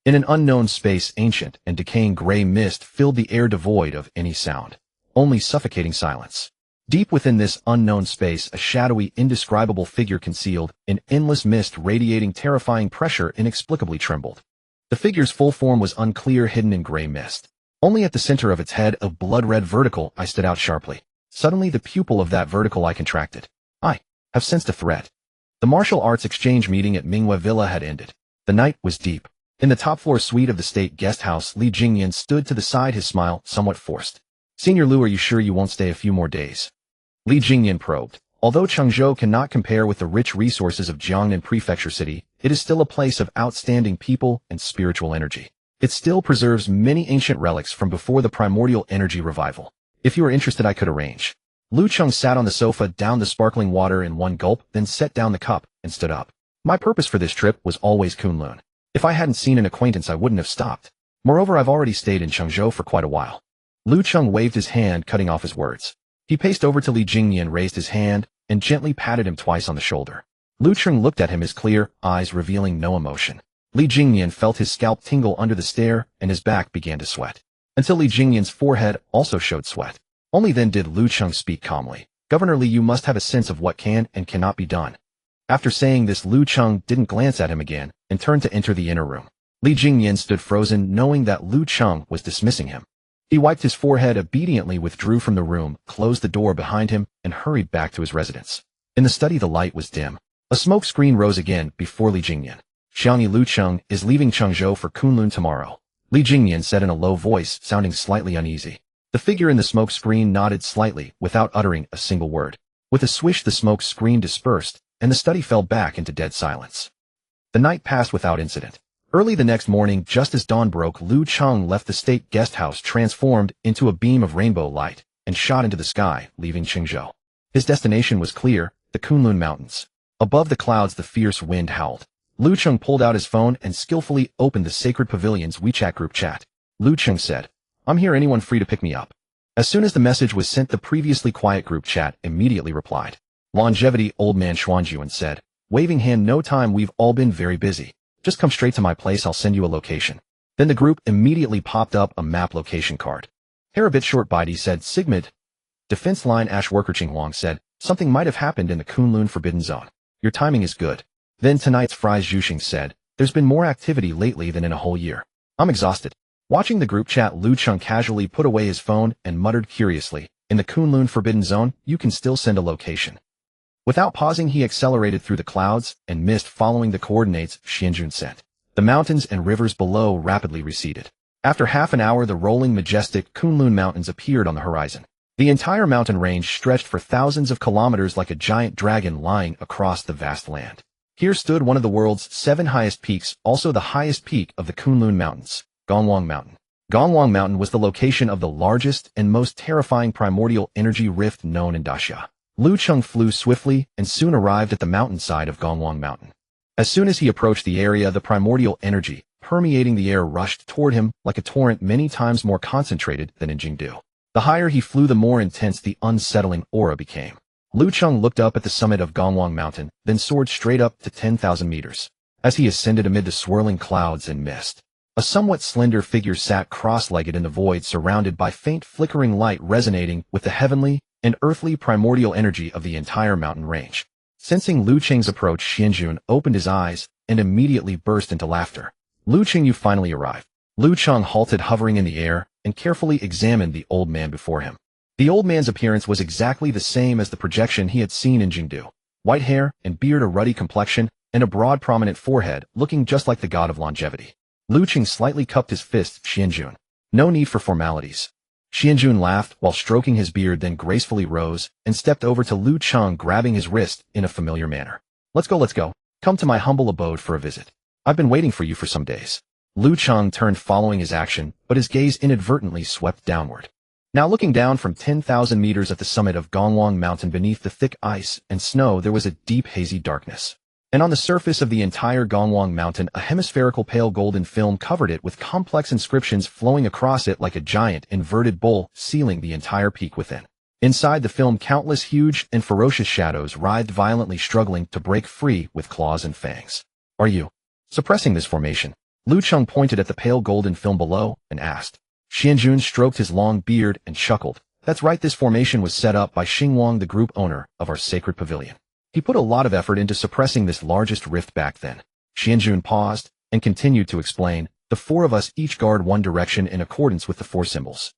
A: In an unknown space, ancient and decaying gray mist filled the air, devoid of any sound. Only suffocating silence. Deep within this unknown space, a shadowy, indescribable figure concealed in endless mist, radiating terrifying pressure, inexplicably trembled. The figure's full form was unclear, hidden in gray mist. Only at the center of its head, a blood-red vertical eye stood out sharply. Suddenly, the pupil of that vertical eye contracted. I have sensed a threat. The martial arts exchange meeting at Minghui Villa had ended. The night was deep. In the top-floor suite of the state guest house, Li Jingyan stood to the side, his smile somewhat forced. Senior Lu, are you sure you won't stay a few more days? Li Jingyan probed. Although Chengzhou cannot compare with the rich resources of Jiangnan Prefecture City, it is still a place of outstanding people and spiritual energy. It still preserves many ancient relics from before the primordial energy revival. If you are interested, I could arrange. Lu Cheng sat on the sofa, downed the sparkling water in one gulp, then set down the cup and stood up. My purpose for this trip was always Kunlun. If I hadn't seen an acquaintance, I wouldn't have stopped. Moreover, I've already stayed in Chengzhou for quite a while. Lu Cheng waved his hand, cutting off his words. He paced over to Li Jingyan, raised his hand, and gently patted him twice on the shoulder. Lu Cheng looked at him, his clear eyes revealing no emotion. Li Jingyan felt his scalp tingle under the stare, and his back began to sweat. Until Li Jingyan's forehead also showed sweat. Only then did Lu Cheng speak calmly. Governor Li, you must have a sense of what can and cannot be done. After saying this, Lu Cheng didn't glance at him again, and turned to enter the inner room. Li Jingyan stood frozen, knowing that Lu Cheng was dismissing him. He wiped his forehead, obediently withdrew from the room, closed the door behind him, and hurried back to his residence. In the study, the light was dim. A smoke screen rose again before Li Jingyan. Xiaomi, Lu Cheng is leaving Chengzhou for Kunlun tomorrow, Li Jingyan said in a low voice, sounding slightly uneasy. The figure in the smoke screen nodded slightly, without uttering a single word. With a swish, the smoke screen dispersed, and the study fell back into dead silence. The night passed without incident. Early the next morning, just as dawn broke, Lu Cheng left the state guest house, transformed into a beam of rainbow light, and shot into the sky, leaving Chengzhou. His destination was clear, the Kunlun Mountains. Above the clouds, the fierce wind howled. Lu Cheng pulled out his phone and skillfully opened the Sacred Pavilion's WeChat group chat. Lu Cheng said, I'm here, anyone free to pick me up? As soon as the message was sent, the previously quiet group chat immediately replied. Longevity Old Man Xuanjuan said, waving hand, no time, we've all been very busy. Just come straight to my place, I'll send you a location. Then the group immediately popped up a map location card. Hair a bit short, Baidi said, Sigmund. Defense line Ash worker Qing Huang said, something might have happened in the Kunlun Forbidden Zone. Your timing is good. Then tonight's Fries Zhuxing said, there's been more activity lately than in a whole year. I'm exhausted. Watching the group chat, Lu Cheng casually put away his phone and muttered curiously, in the Kunlun Forbidden Zone, you can still send a location. Without pausing, he accelerated through the clouds and mist, following the coordinates Xianjun sent. The mountains and rivers below rapidly receded. After half an hour, the rolling, majestic Kunlun Mountains appeared on the horizon. The entire mountain range stretched for thousands of kilometers like a giant dragon lying across the vast land. Here stood one of the world's 7 highest peaks, also the highest peak of the Kunlun Mountains, Gongwang Mountain. Gongwang Mountain was the location of the largest and most terrifying primordial energy rift known in Daxia. Lu Cheng flew swiftly and soon arrived at the mountainside of Gongwang Mountain. As soon as he approached the area, the primordial energy permeating the air rushed toward him like a torrent many times more concentrated than in Jingdu. The higher he flew, the more intense the unsettling aura became. Lu Cheng looked up at the summit of Gongwang Mountain, then soared straight up to 10,000 meters. As he ascended amid the swirling clouds and mist, a somewhat slender figure sat cross-legged in the void, surrounded by faint flickering light resonating with the heavenly and earthly primordial energy of the entire mountain range. Sensing Lu Cheng's approach, Xianjun opened his eyes and immediately burst into laughter. Lu Cheng, you finally arrived. Lu Cheng halted, hovering in the air, and carefully examined the old man before him. The old man's appearance was exactly the same as the projection he had seen in Jingdu. White hair and beard, a ruddy complexion, and a broad prominent forehead, looking just like the god of longevity. Lu Cheng slightly cupped his fist. Xianjun, no need for formalities. Xianjun laughed while stroking his beard, then gracefully rose and stepped over to Lu Cheng, grabbing his wrist in a familiar manner. Let's go. Come to my humble abode for a visit. I've been waiting for you for some days. Lu Cheng turned following his action, but his gaze inadvertently swept downward. Now looking down from 10,000 meters at the summit of Gongwang Mountain, beneath the thick ice and snow, there was a deep hazy darkness. And on the surface of the entire Gongwang Mountain, a hemispherical pale golden film covered it, with complex inscriptions flowing across it like a giant inverted bowl, sealing the entire peak within. Inside the film, countless huge and ferocious shadows writhed violently, struggling to break free with claws and fangs. Are you suppressing this formation? Lu Cheng pointed at the pale golden film below and asked. Xianjun stroked his long beard and chuckled. That's right, this formation was set up by Xingwang, the group owner of our sacred pavilion. He put a lot of effort into suppressing this largest rift back then. Xianjun paused and continued to explain. The four of us each guard one direction in accordance with the four symbols.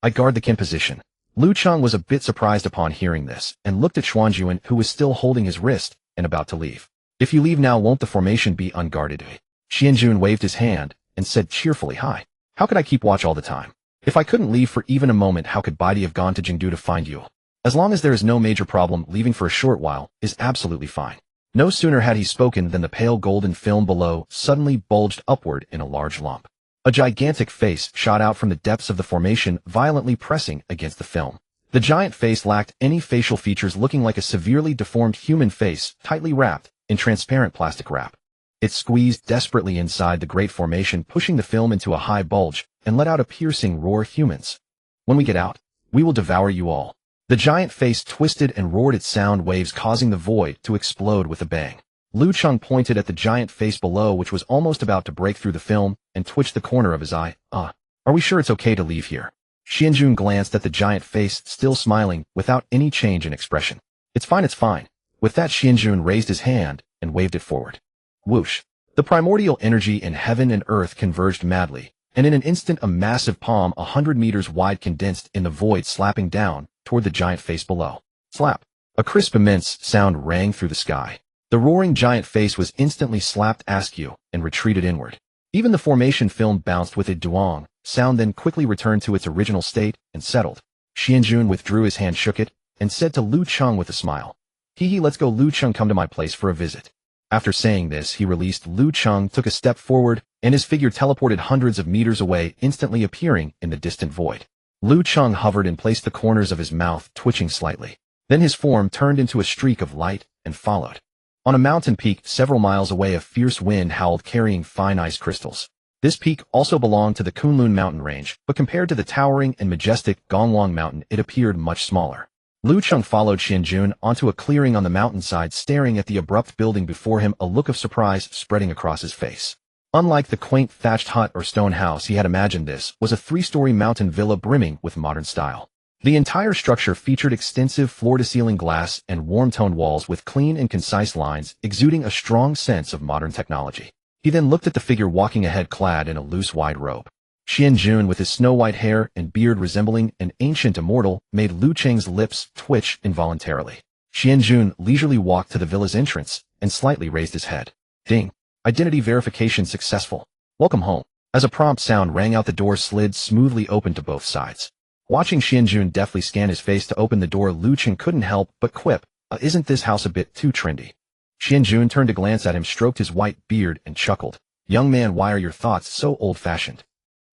A: I guard the Qin position. Lu Cheng was a bit surprised upon hearing this and looked at Xuanjuan, who was still holding his wrist and about to leave. If you leave now, won't the formation be unguarded? Xianjun waved his hand and said cheerfully, Hi. How could I keep watch all the time? If I couldn't leave for even a moment, how could Baidi have gone to Jingdu to find you? As long as there is no major problem, leaving for a short while is absolutely fine. No sooner had he spoken than the pale golden film below suddenly bulged upward in a large lump. A gigantic face shot out from the depths of the formation, violently pressing against the film. The giant face lacked any facial features, looking like a severely deformed human face, tightly wrapped in transparent plastic wrap. It squeezed desperately inside the great formation, pushing the film into a high bulge, and let out a piercing roar. Humans, when we get out, we will devour you all. The giant face twisted and roared its sound waves, causing the void to explode with a bang. Lu Cheng pointed at the giant face below, which was almost about to break through the film, and twitched the corner of his eye. Are we sure it's okay to leave here? Xianjun glanced at the giant face, still smiling, without any change in expression. It's fine. With that, Xianjun raised his hand and waved it forward. Whoosh! The primordial energy in heaven and earth converged madly, and in an instant a massive palm 100 meters wide condensed in the void, slapping down toward the giant face below. Slap! A crisp, immense sound rang through the sky. The roaring giant face was instantly slapped askew and retreated inward. Even the formation film bounced with a duong sound, then quickly returned to its original state and settled. Xianjun withdrew his hand, shook it, and said to Lu Cheng with a smile, Hee, let's go. Lu Cheng, come to my place for a visit. After saying this, he released. Lu Cheng took a step forward, and his figure teleported hundreds of meters away, instantly appearing in the distant void. Lu Cheng hovered and placed the corners of his mouth twitching slightly. Then his form turned into a streak of light and followed. On a mountain peak several miles away, a fierce wind howled, carrying fine ice crystals. This peak also belonged to the Kunlun mountain range, but compared to the towering and majestic Gongwang Mountain, it appeared much smaller. Lu Cheng followed Xianjun onto a clearing on the mountainside, staring at the abrupt building before him, a look of surprise spreading across his face. Unlike the quaint thatched hut or stone house he had imagined, this was a 3-story mountain villa brimming with modern style. The entire structure featured extensive floor-to-ceiling glass and warm-toned walls with clean and concise lines, exuding a strong sense of modern technology. He then looked at the figure walking ahead, clad in a loose white robe. Xianjun, with his snow-white hair and beard resembling an ancient immortal, made Lu Cheng's lips twitch involuntarily. Xianjun leisurely walked to the villa's entrance and slightly raised his head. Ding! Identity verification successful. Welcome home. As a prompt sound rang out, the door slid smoothly open to both sides. Watching Xianjun deftly scan his face to open the door, Lu Cheng couldn't help but quip, Isn't this house a bit too trendy? Xianjun turned to glance at him, stroked his white beard, and chuckled. Young man, why are your thoughts so old-fashioned?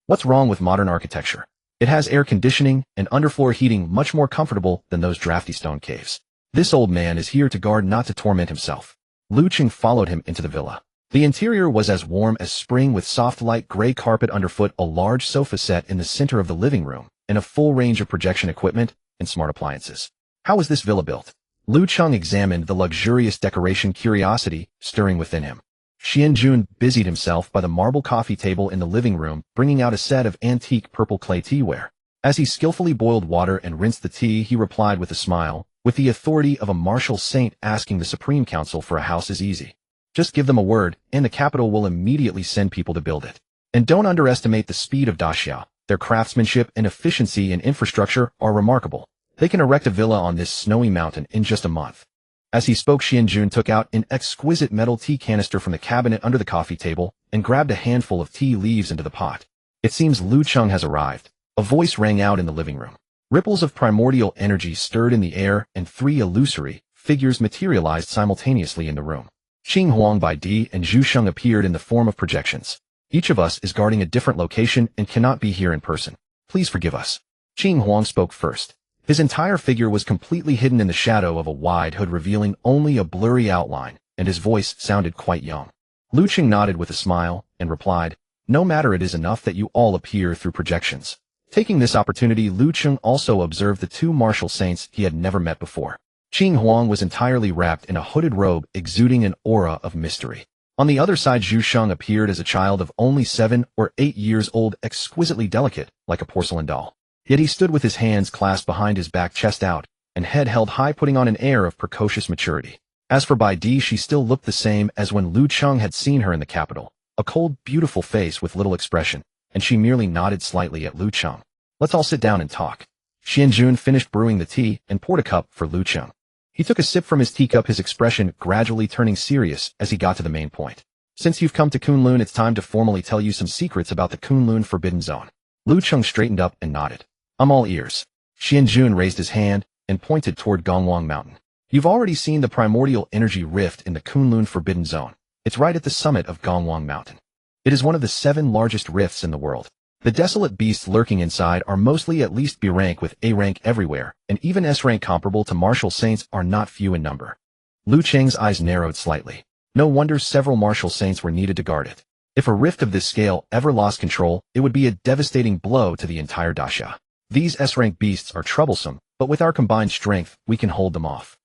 A: What's wrong with modern architecture? It has air conditioning and underfloor heating much more comfortable than those drafty stone caves. This old man is here to guard, not to torment himself. Lu Cheng followed him into the villa. The interior was as warm as spring, with soft light gray carpet underfoot, a large sofa set in the center of the living room, and a full range of projection equipment and smart appliances. How was this villa built? Lu Cheng examined the luxurious decoration, curiosity stirring within him. Xianjun busied himself by the marble coffee table in the living room, bringing out a set of antique purple clay teaware. As he skillfully boiled water and rinsed the tea, he replied with a smile, "With the authority of a martial saint, asking the Supreme Council for a house is easy. Just give them a word, and the capital will immediately send people to build it. And don't underestimate the speed of Daxia. Their craftsmanship and efficiency in infrastructure are remarkable. They can erect a villa on this snowy mountain in just a month." As he spoke, Xianjun took out an exquisite metal tea canister from the cabinet under the coffee table and grabbed a handful of tea leaves into the pot. "It seems Lu Cheng has arrived." A voice rang out in the living room. Ripples of primordial energy stirred in the air, and 3 illusory figures materialized simultaneously in the room. Qing Huang, Bai Di, and Zhu Sheng appeared in the form of projections. "Each of us is guarding a different location and cannot be here in person. Please forgive us." Qing Huang spoke first. His entire figure was completely hidden in the shadow of a wide hood, revealing only a blurry outline, and his voice sounded quite young. Lu Cheng nodded with a smile and replied, "No matter, it is enough that you all appear through projections." Taking this opportunity, Lu Cheng also observed the 2 martial saints he had never met before. Qing Huang was entirely wrapped in a hooded robe, exuding an aura of mystery. On the other side, Zhu Sheng appeared as a child of only 7 or 8 years old, exquisitely delicate, like a porcelain doll. Yet he stood with his hands clasped behind his back, chest out, and head held high, putting on an air of precocious maturity. As for Bai Di, she still looked the same as when Lu Cheng had seen her in the capital, a cold, beautiful face with little expression, and she merely nodded slightly at Lu Cheng. "Let's all sit down and talk." Xianjun finished brewing the tea and poured a cup for Lu Cheng. He took a sip from his teacup, his expression gradually turning serious as he got to the main point. "Since you've come to Kunlun, it's time to formally tell you some secrets about the Kunlun Forbidden Zone." Lu Cheng straightened up and nodded. "I'm all ears." Xianjun raised his hand and pointed toward Gongwang Mountain. "You've already seen the primordial energy rift in the Kunlun Forbidden Zone. It's right at the summit of Gongwang Mountain. It is one of the 7 largest rifts in the world. The desolate beasts lurking inside are mostly at least B rank, with A rank everywhere, and even S rank comparable to martial saints are not few in number." Lu Cheng's eyes narrowed slightly. No wonder several martial saints were needed to guard it. If a rift of this scale ever lost control, it would be a devastating blow to the entire Daxia. These S-rank beasts are troublesome, but with our combined strength, we can hold them off.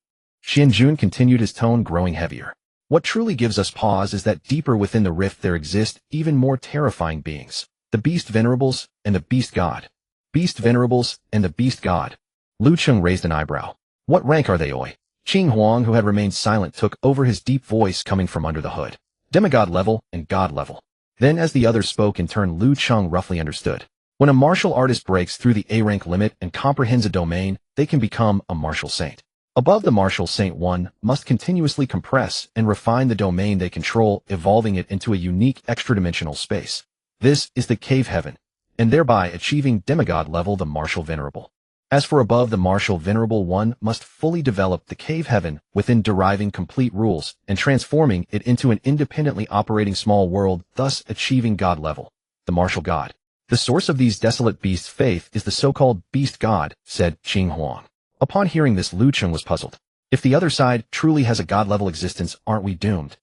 A: Xianjun continued, his tone growing heavier. "What truly gives us pause is that deeper within the rift there exist even more terrifying beings. The Beast Venerables and the Beast God." "Beast Venerables and the Beast God." Lu Cheng raised an eyebrow. "What rank are they, oi?" Qing Huang, who had remained silent, took over, his deep voice coming from under the hood. "Demigod level and God level." Then as the others spoke in turn, Lu Cheng roughly understood. When a martial artist breaks through the A-rank limit and comprehends a domain, they can become a martial saint. Above the martial saint, one must continuously compress and refine the domain they control, evolving it into a unique extra-dimensional space. This is the cave heaven, and thereby achieving demigod level, the martial venerable. As for above the martial venerable, one must fully develop the cave heaven within, deriving complete rules and transforming it into an independently operating small world, thus achieving God level, the martial god. "The source of these desolate beasts' faith is the so-called beast god," said Qing Huang. Upon hearing this, Lu Cheng was puzzled. If the other side truly has a god-level existence, aren't we doomed?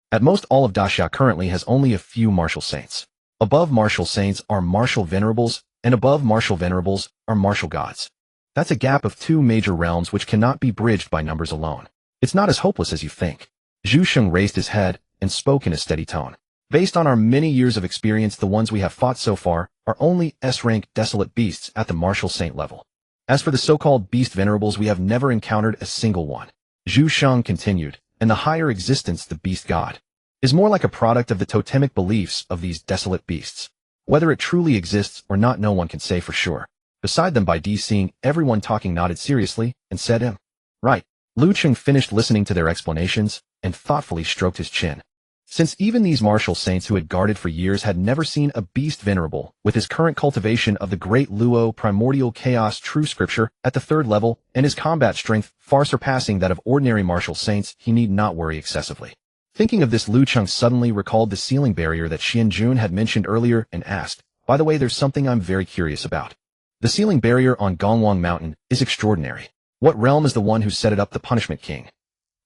A: At most, all of Daxia currently has only a few martial saints. Above martial saints are martial venerables, and above martial venerables are martial gods. That's a gap of 2 major realms which cannot be bridged by numbers alone. It's not as hopeless as you think. Zhu Sheng raised his head and spoke in a steady tone. "Based on our many years of experience, the ones we have fought so far are only S-rank desolate beasts at the martial saint level. As for the so-called beast venerables, we have never encountered a single one." Zhu Sheng continued, "And the higher existence, the beast god, is more like a product of the totemic beliefs of these desolate beasts. Whether it truly exists or not, no one can say for sure." Beside them, Bai Di, seeing everyone talking, nodded seriously and said, "Right." Lu Cheng finished listening to their explanations and thoughtfully stroked his chin. Since even these martial saints who had guarded for years had never seen a beast venerable, with his current cultivation of the great Luo primordial chaos true scripture at the 3rd level and his combat strength far surpassing that of ordinary martial saints, he need not worry excessively. Thinking of this, Lu Cheng suddenly recalled the ceiling barrier that Xianjun had mentioned earlier and asked, By the way, there's something I'm very curious about. The ceiling barrier on Gongwang Mountain is extraordinary. What realm is the one who set it up? The Punishment King.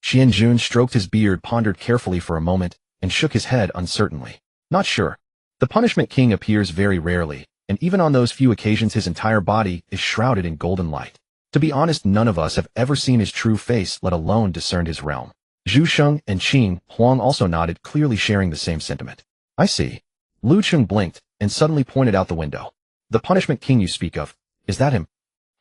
A: Xianjun stroked his beard, pondered carefully for a moment, and shook his head uncertainly. Not sure. The Punishment King appears very rarely, and even on those few occasions his entire body is shrouded in golden light. To be honest, none of us have ever seen his true face, let alone discerned his realm. Zhu Sheng and Qing Huang also nodded, clearly sharing the same sentiment. I see. Lu Cheng blinked, and suddenly pointed out the window. The Punishment King you speak of, is that him?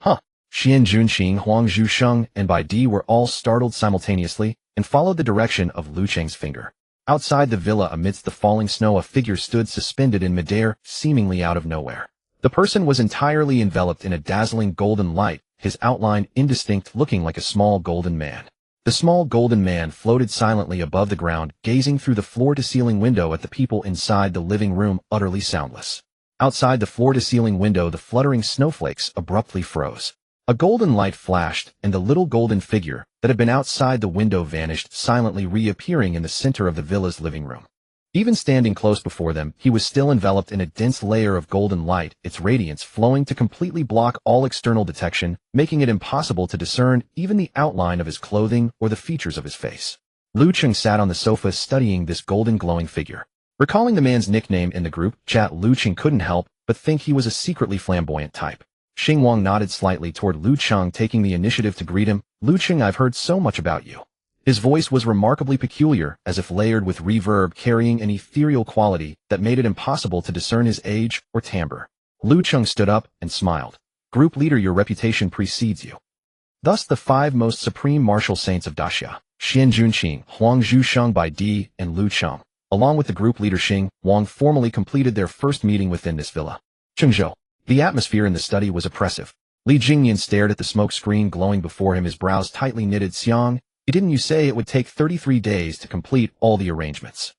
A: Huh. Xianjun, Qing Huang, Zhu Sheng, and Bai Di were all startled simultaneously, and followed the direction of Lu Cheng's finger. Outside the villa amidst the falling snow a figure stood suspended in midair, seemingly out of nowhere. The person was entirely enveloped in a dazzling golden light, his outline indistinct, looking like a small golden man. The small golden man floated silently above the ground, gazing through the floor-to-ceiling window at the people inside the living room, utterly soundless. Outside the floor-to-ceiling window the fluttering snowflakes abruptly froze. A golden light flashed, and the little golden figure that had been outside the window vanished, silently reappearing in the center of the villa's living room. Even standing close before them, he was still enveloped in a dense layer of golden light, its radiance flowing to completely block all external detection, making it impossible to discern even the outline of his clothing or the features of his face. Lu Cheng sat on the sofa studying this golden glowing figure. Recalling the man's nickname in the group chat, Lu Cheng couldn't help but think he was a secretly flamboyant type. Xing Wang nodded slightly toward Lu Cheng, taking the initiative to greet him. Lu Cheng, I've heard so much about you. His voice was remarkably peculiar, as if layered with reverb, carrying an ethereal quality that made it impossible to discern his age or timbre. Lu Cheng stood up and smiled. Group leader, your reputation precedes you. Thus the 5 most supreme martial saints of Daxia, Xianjun, Qing Huang, Zhu Sheng, Bai Di, and Lu Cheng, along with the group leader Xing Wang, formally completed their first meeting within this villa. Chengzhou. The atmosphere in the study was oppressive. Li Jingyan stared at the smoke screen glowing before him, his brows tightly knitted. Xiang, didn't you say it would take 33 days to complete all the arrangements?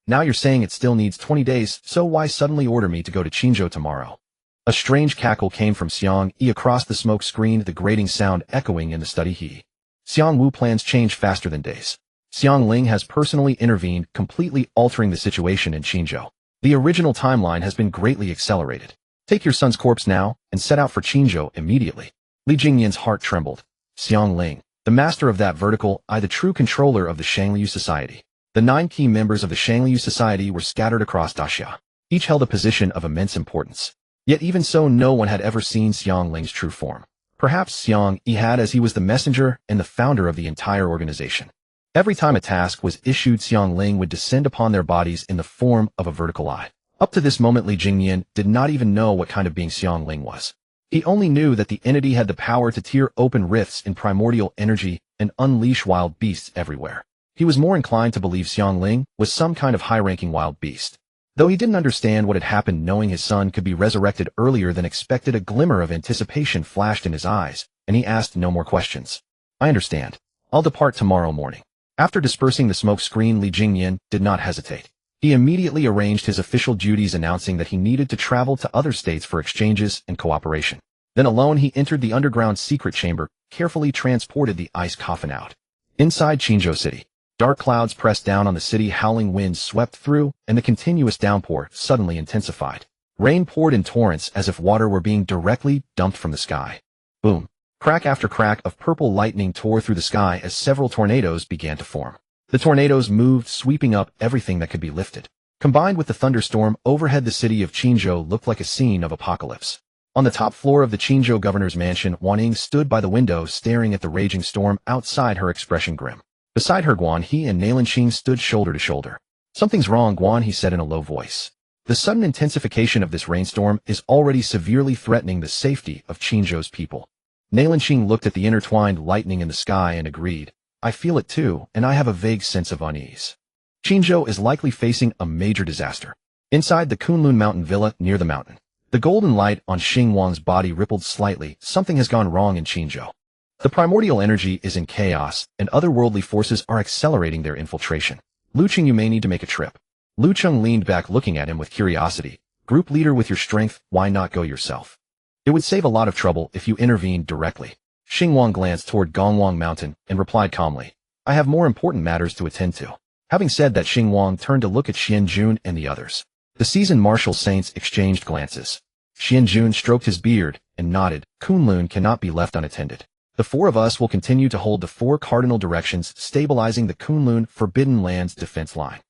A: Now you're saying it still needs 20 days, so why suddenly order me to go to Qingzhou tomorrow? A strange cackle came from Xiang Yi across the smoke screen, the grating sound echoing in the study. Xiang Wu plans change faster than days. Xiang Ling has personally intervened, completely altering the situation in Qingzhou. The original timeline has been greatly accelerated. Take your son's corpse now, and set out for Qingzhou immediately. Li Jingyan's heart trembled. Xiang Ling, the master of that vertical eye, the true controller of the Shangliu Society. The 9 key members of the Shangliu Society were scattered across Daxia. Each held a position of immense importance. Yet even so, no one had ever seen Xiang Ling's true form. Perhaps Xiang Yi had, as he was the messenger and the founder of the entire organization. Every time a task was issued, Xiang Ling would descend upon their bodies in the form of a vertical eye. Up to this moment, Li Jingyan did not even know what kind of being Xiang Ling was. He only knew that the entity had the power to tear open rifts in primordial energy and unleash wild beasts everywhere. He was more inclined to believe Xiang Ling was some kind of high-ranking wild beast. Though he didn't understand what had happened, knowing his son could be resurrected earlier than expected, a glimmer of anticipation flashed in his eyes, and he asked no more questions. I understand. I'll depart tomorrow morning. After dispersing the smoke screen, Li Jingyan did not hesitate. He immediately arranged his official duties, announcing that he needed to travel to other states for exchanges and cooperation. Then alone he entered the underground secret chamber, carefully transported the ice coffin out. Inside Qingzhou City, dark clouds pressed down on the city, howling winds swept through, and the continuous downpour suddenly intensified. Rain poured in torrents as if water were being directly dumped from the sky. Boom. Crack after crack of purple lightning tore through the sky as several tornadoes began to form. The tornadoes moved, sweeping up everything that could be lifted. Combined with the thunderstorm overhead, the city of Qingzhou looked like a scene of apocalypse. On the top floor of the Qingzhou governor's mansion, Guaning stood by the window staring at the raging storm outside, her expression grim. Beside her, Guan He and Nalanqing stood shoulder to shoulder. Something's wrong, Guan He said in a low voice. The sudden intensification of this rainstorm is already severely threatening the safety of Qingzhou's people. Nalanqing looked at the intertwined lightning in the sky and agreed. I feel it too, and I have a vague sense of unease. Qingzhou is likely facing a major disaster. Inside the Kunlun Mountain Villa near the mountain, the golden light on Xing Wang's body rippled slightly. Something has gone wrong in Qingzhou. The primordial energy is in chaos, and otherworldly forces are accelerating their infiltration. Lu Cheng, you may need to make a trip. Lu Cheng leaned back, looking at him with curiosity. Group leader, with your strength, why not go yourself? It would save a lot of trouble if you intervened directly. Xing Wang glanced toward Gongwang Mountain and replied calmly, I have more important matters to attend to. Having said that, Xing Wang turned to look at Xianjun and the others. The seasoned martial saints exchanged glances. Xianjun stroked his beard and nodded. Kunlun cannot be left unattended. The four of us will continue to hold the four cardinal directions, stabilizing the Kunlun Forbidden Lands defense line.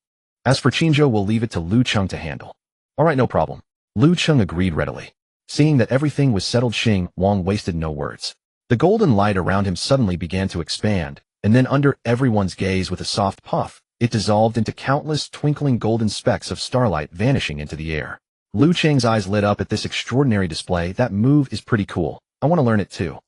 A: As for Qingzhou, we'll leave it to Lu Cheng to handle. All right, no problem. Lu Cheng agreed readily. Seeing that everything was settled, Xing Wang wasted no words. The golden light around him suddenly began to expand, and then under everyone's gaze with a soft puff, it dissolved into countless twinkling golden specks of starlight vanishing into the air. Lu Cheng's eyes lit up at this extraordinary display. That move is pretty cool. I want to learn it too.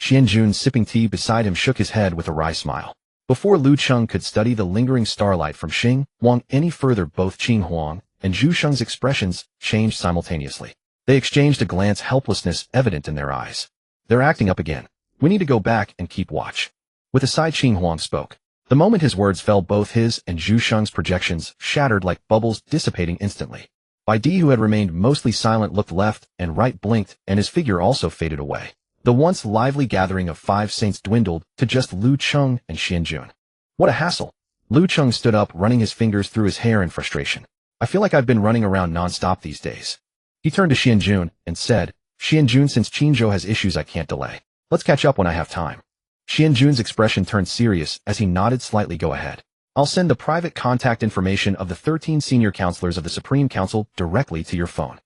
A: Xianjun, sipping tea beside him, shook his head with a wry smile. Before Lu Cheng could study the lingering starlight from Xing Wang any further, both Qing Huang and Zhu Sheng's expressions changed simultaneously. They exchanged a glance, helplessness evident in their eyes. They're acting up again. We need to go back and keep watch. With a sigh, Qing Huang spoke. The moment his words fell, both his and Zhu Sheng's projections shattered like bubbles, dissipating instantly. Bai Di, who had remained mostly silent, looked left and right, blinked, and his figure also faded away. The once lively gathering of five saints dwindled to just Lu Cheng and Xianjun. What a hassle! Lu Cheng stood up, running his fingers through his hair in frustration. I feel like I've been running around non-stop these days. He turned to Xianjun and said, Xianjun, since Qingzhou has issues, I can't delay. Let's catch up when I have time. Xianjun's expression turned serious as he nodded slightly. Go ahead. I'll send the private contact information of the 13 senior counselors of the Supreme Council directly to your phone.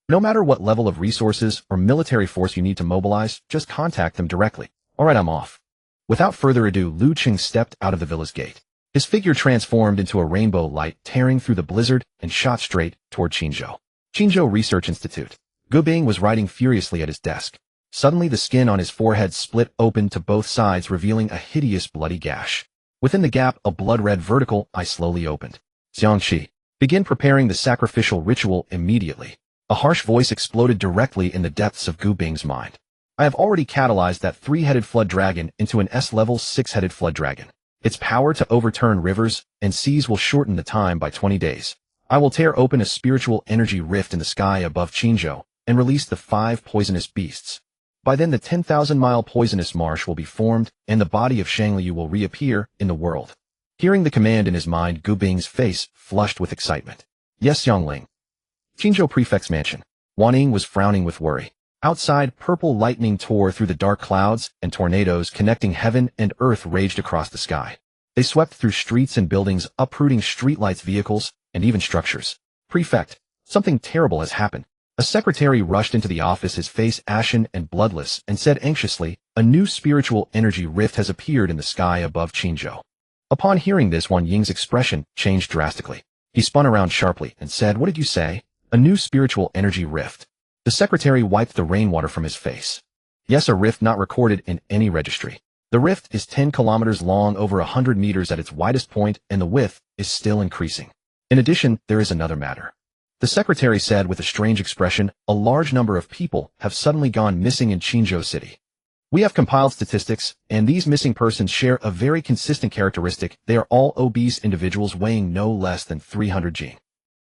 A: No matter what level of resources or military force you need to mobilize, just contact them directly. All right, I'm off. Without further ado, Lu Cheng stepped out of the villa's gate. His figure transformed into a rainbow light, tearing through the blizzard and shot straight toward Qingzhou. Qingzhou Research Institute. Gu Bing was writing furiously at his desk. Suddenly, the skin on his forehead split open to both sides, revealing a hideous bloody gash. Within the gap, a blood-red vertical eye slowly opened. Xiangqi, begin preparing the sacrificial ritual immediately. A harsh voice exploded directly in the depths of Gu Bing's mind. I have already catalyzed that three-headed flood dragon into an S-level six-headed flood dragon. Its power to overturn rivers and seas will shorten the time by 20 days. I will tear open a spiritual energy rift in the sky above Qingzhou and release the 5 poisonous beasts. By then, the 10,000-mile poisonous marsh will be formed, and the body of Shangli will reappear in the world. Hearing the command in his mind, Gu Bing's face flushed with excitement. Yes, Xiangling. Qingzhou Prefect's mansion. Wan Ying was frowning with worry. Outside, purple lightning tore through the dark clouds, and tornadoes connecting heaven and earth raged across the sky. They swept through streets and buildings, uprooting streetlights, vehicles, and even structures. Prefect, something terrible has happened. A secretary rushed into the office, his face ashen and bloodless, and said anxiously, a new spiritual energy rift has appeared in the sky above Qingzhou. Upon hearing this, Wan Ying's expression changed drastically. He spun around sharply and said, what did you say? A new spiritual energy rift. The secretary wiped the rainwater from his face. Yes, a rift not recorded in any registry. The rift is 10 kilometers long, over 100 meters at its widest point, and the width is still increasing. In addition, there is another matter. The secretary said with a strange expression, a large number of people have suddenly gone missing in Qingzhou City. We have compiled statistics, and these missing persons share a very consistent characteristic. They are all obese individuals weighing no less than 300 g.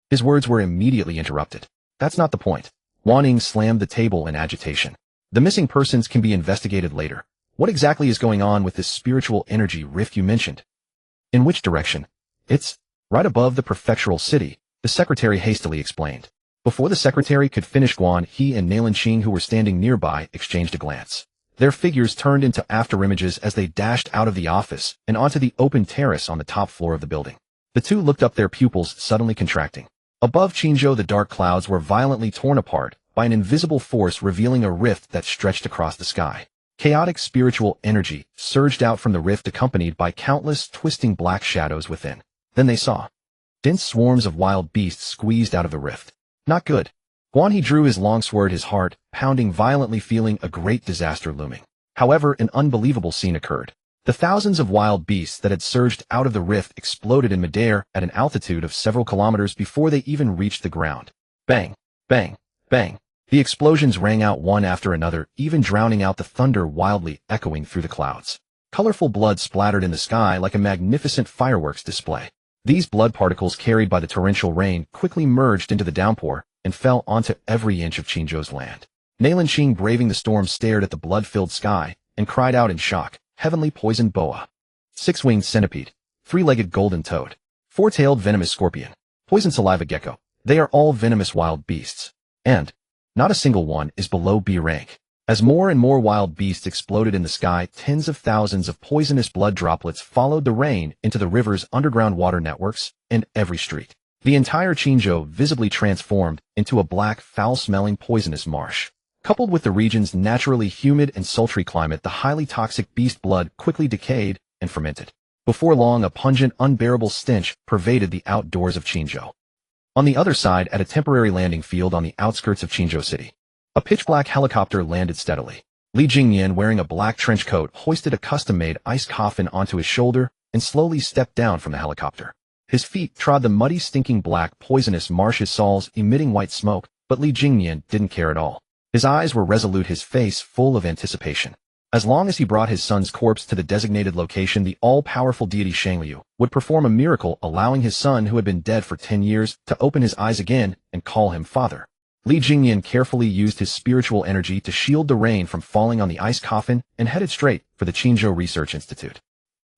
A: His words were immediately interrupted. That's not the point. Wan Ying slammed the table in agitation. The missing persons can be investigated later. What exactly is going on with this spiritual energy rift you mentioned? In which direction? It's right above the prefectural city, the secretary hastily explained. Before the secretary could finish, Guan He and Nailan Qing, who were standing nearby, exchanged a glance. Their figures turned into afterimages as they dashed out of the office and onto the open terrace on the top floor of the building. The two looked up, their pupils suddenly contracting. Above Qingzhou, the dark clouds were violently torn apart by an invisible force, revealing a rift that stretched across the sky. Chaotic spiritual energy surged out from the rift, accompanied by countless twisting black shadows within. Then they saw dense swarms of wild beasts squeezed out of the rift. Not good. Guan He drew his long sword, his heart pounding violently, feeling a great disaster looming. However, an unbelievable scene occurred. The thousands of wild beasts that had surged out of the rift exploded in midair at an altitude of several kilometers before they even reached the ground. Bang, bang, bang. The explosions rang out one after another, even drowning out the thunder, wildly echoing through the clouds. Colorful blood splattered in the sky like a magnificent fireworks display. These blood particles, carried by the torrential rain, quickly merged into the downpour and fell onto every inch of Qingzhou's land. Nailan Qing, braving the storm, stared at the blood-filled sky and cried out in shock. Heavenly poisoned boa. Six-winged centipede. Three-legged golden toad. Four-tailed venomous scorpion. Poison saliva gecko. They are all venomous wild beasts. And not a single one is below B rank. As more and more wild beasts exploded in the sky, tens of thousands of poisonous blood droplets followed the rain into the river's underground water networks and every street. The entire Qingzhou visibly transformed into a black, foul-smelling, poisonous marsh. Coupled with the region's naturally humid and sultry climate, the highly toxic beast blood quickly decayed and fermented. Before long, a pungent, unbearable stench pervaded the outdoors of Qingzhou. On the other side, at a temporary landing field on the outskirts of Qingzhou City, a pitch-black helicopter landed steadily. Li Jingyan, wearing a black trench coat, hoisted a custom-made ice coffin onto his shoulder and slowly stepped down from the helicopter. His feet trod the muddy, stinking black, poisonous marshes sols emitting white smoke, but Li Jingyan didn't care at all. His eyes were resolute, his face full of anticipation. As long as he brought his son's corpse to the designated location, the all-powerful deity Shangliu would perform a miracle, allowing his son, who had been dead for 10 years, to open his eyes again and call him father. Li Jingyan carefully used his spiritual energy to shield the rain from falling on the ice coffin and headed straight for the Qingzhou Research Institute.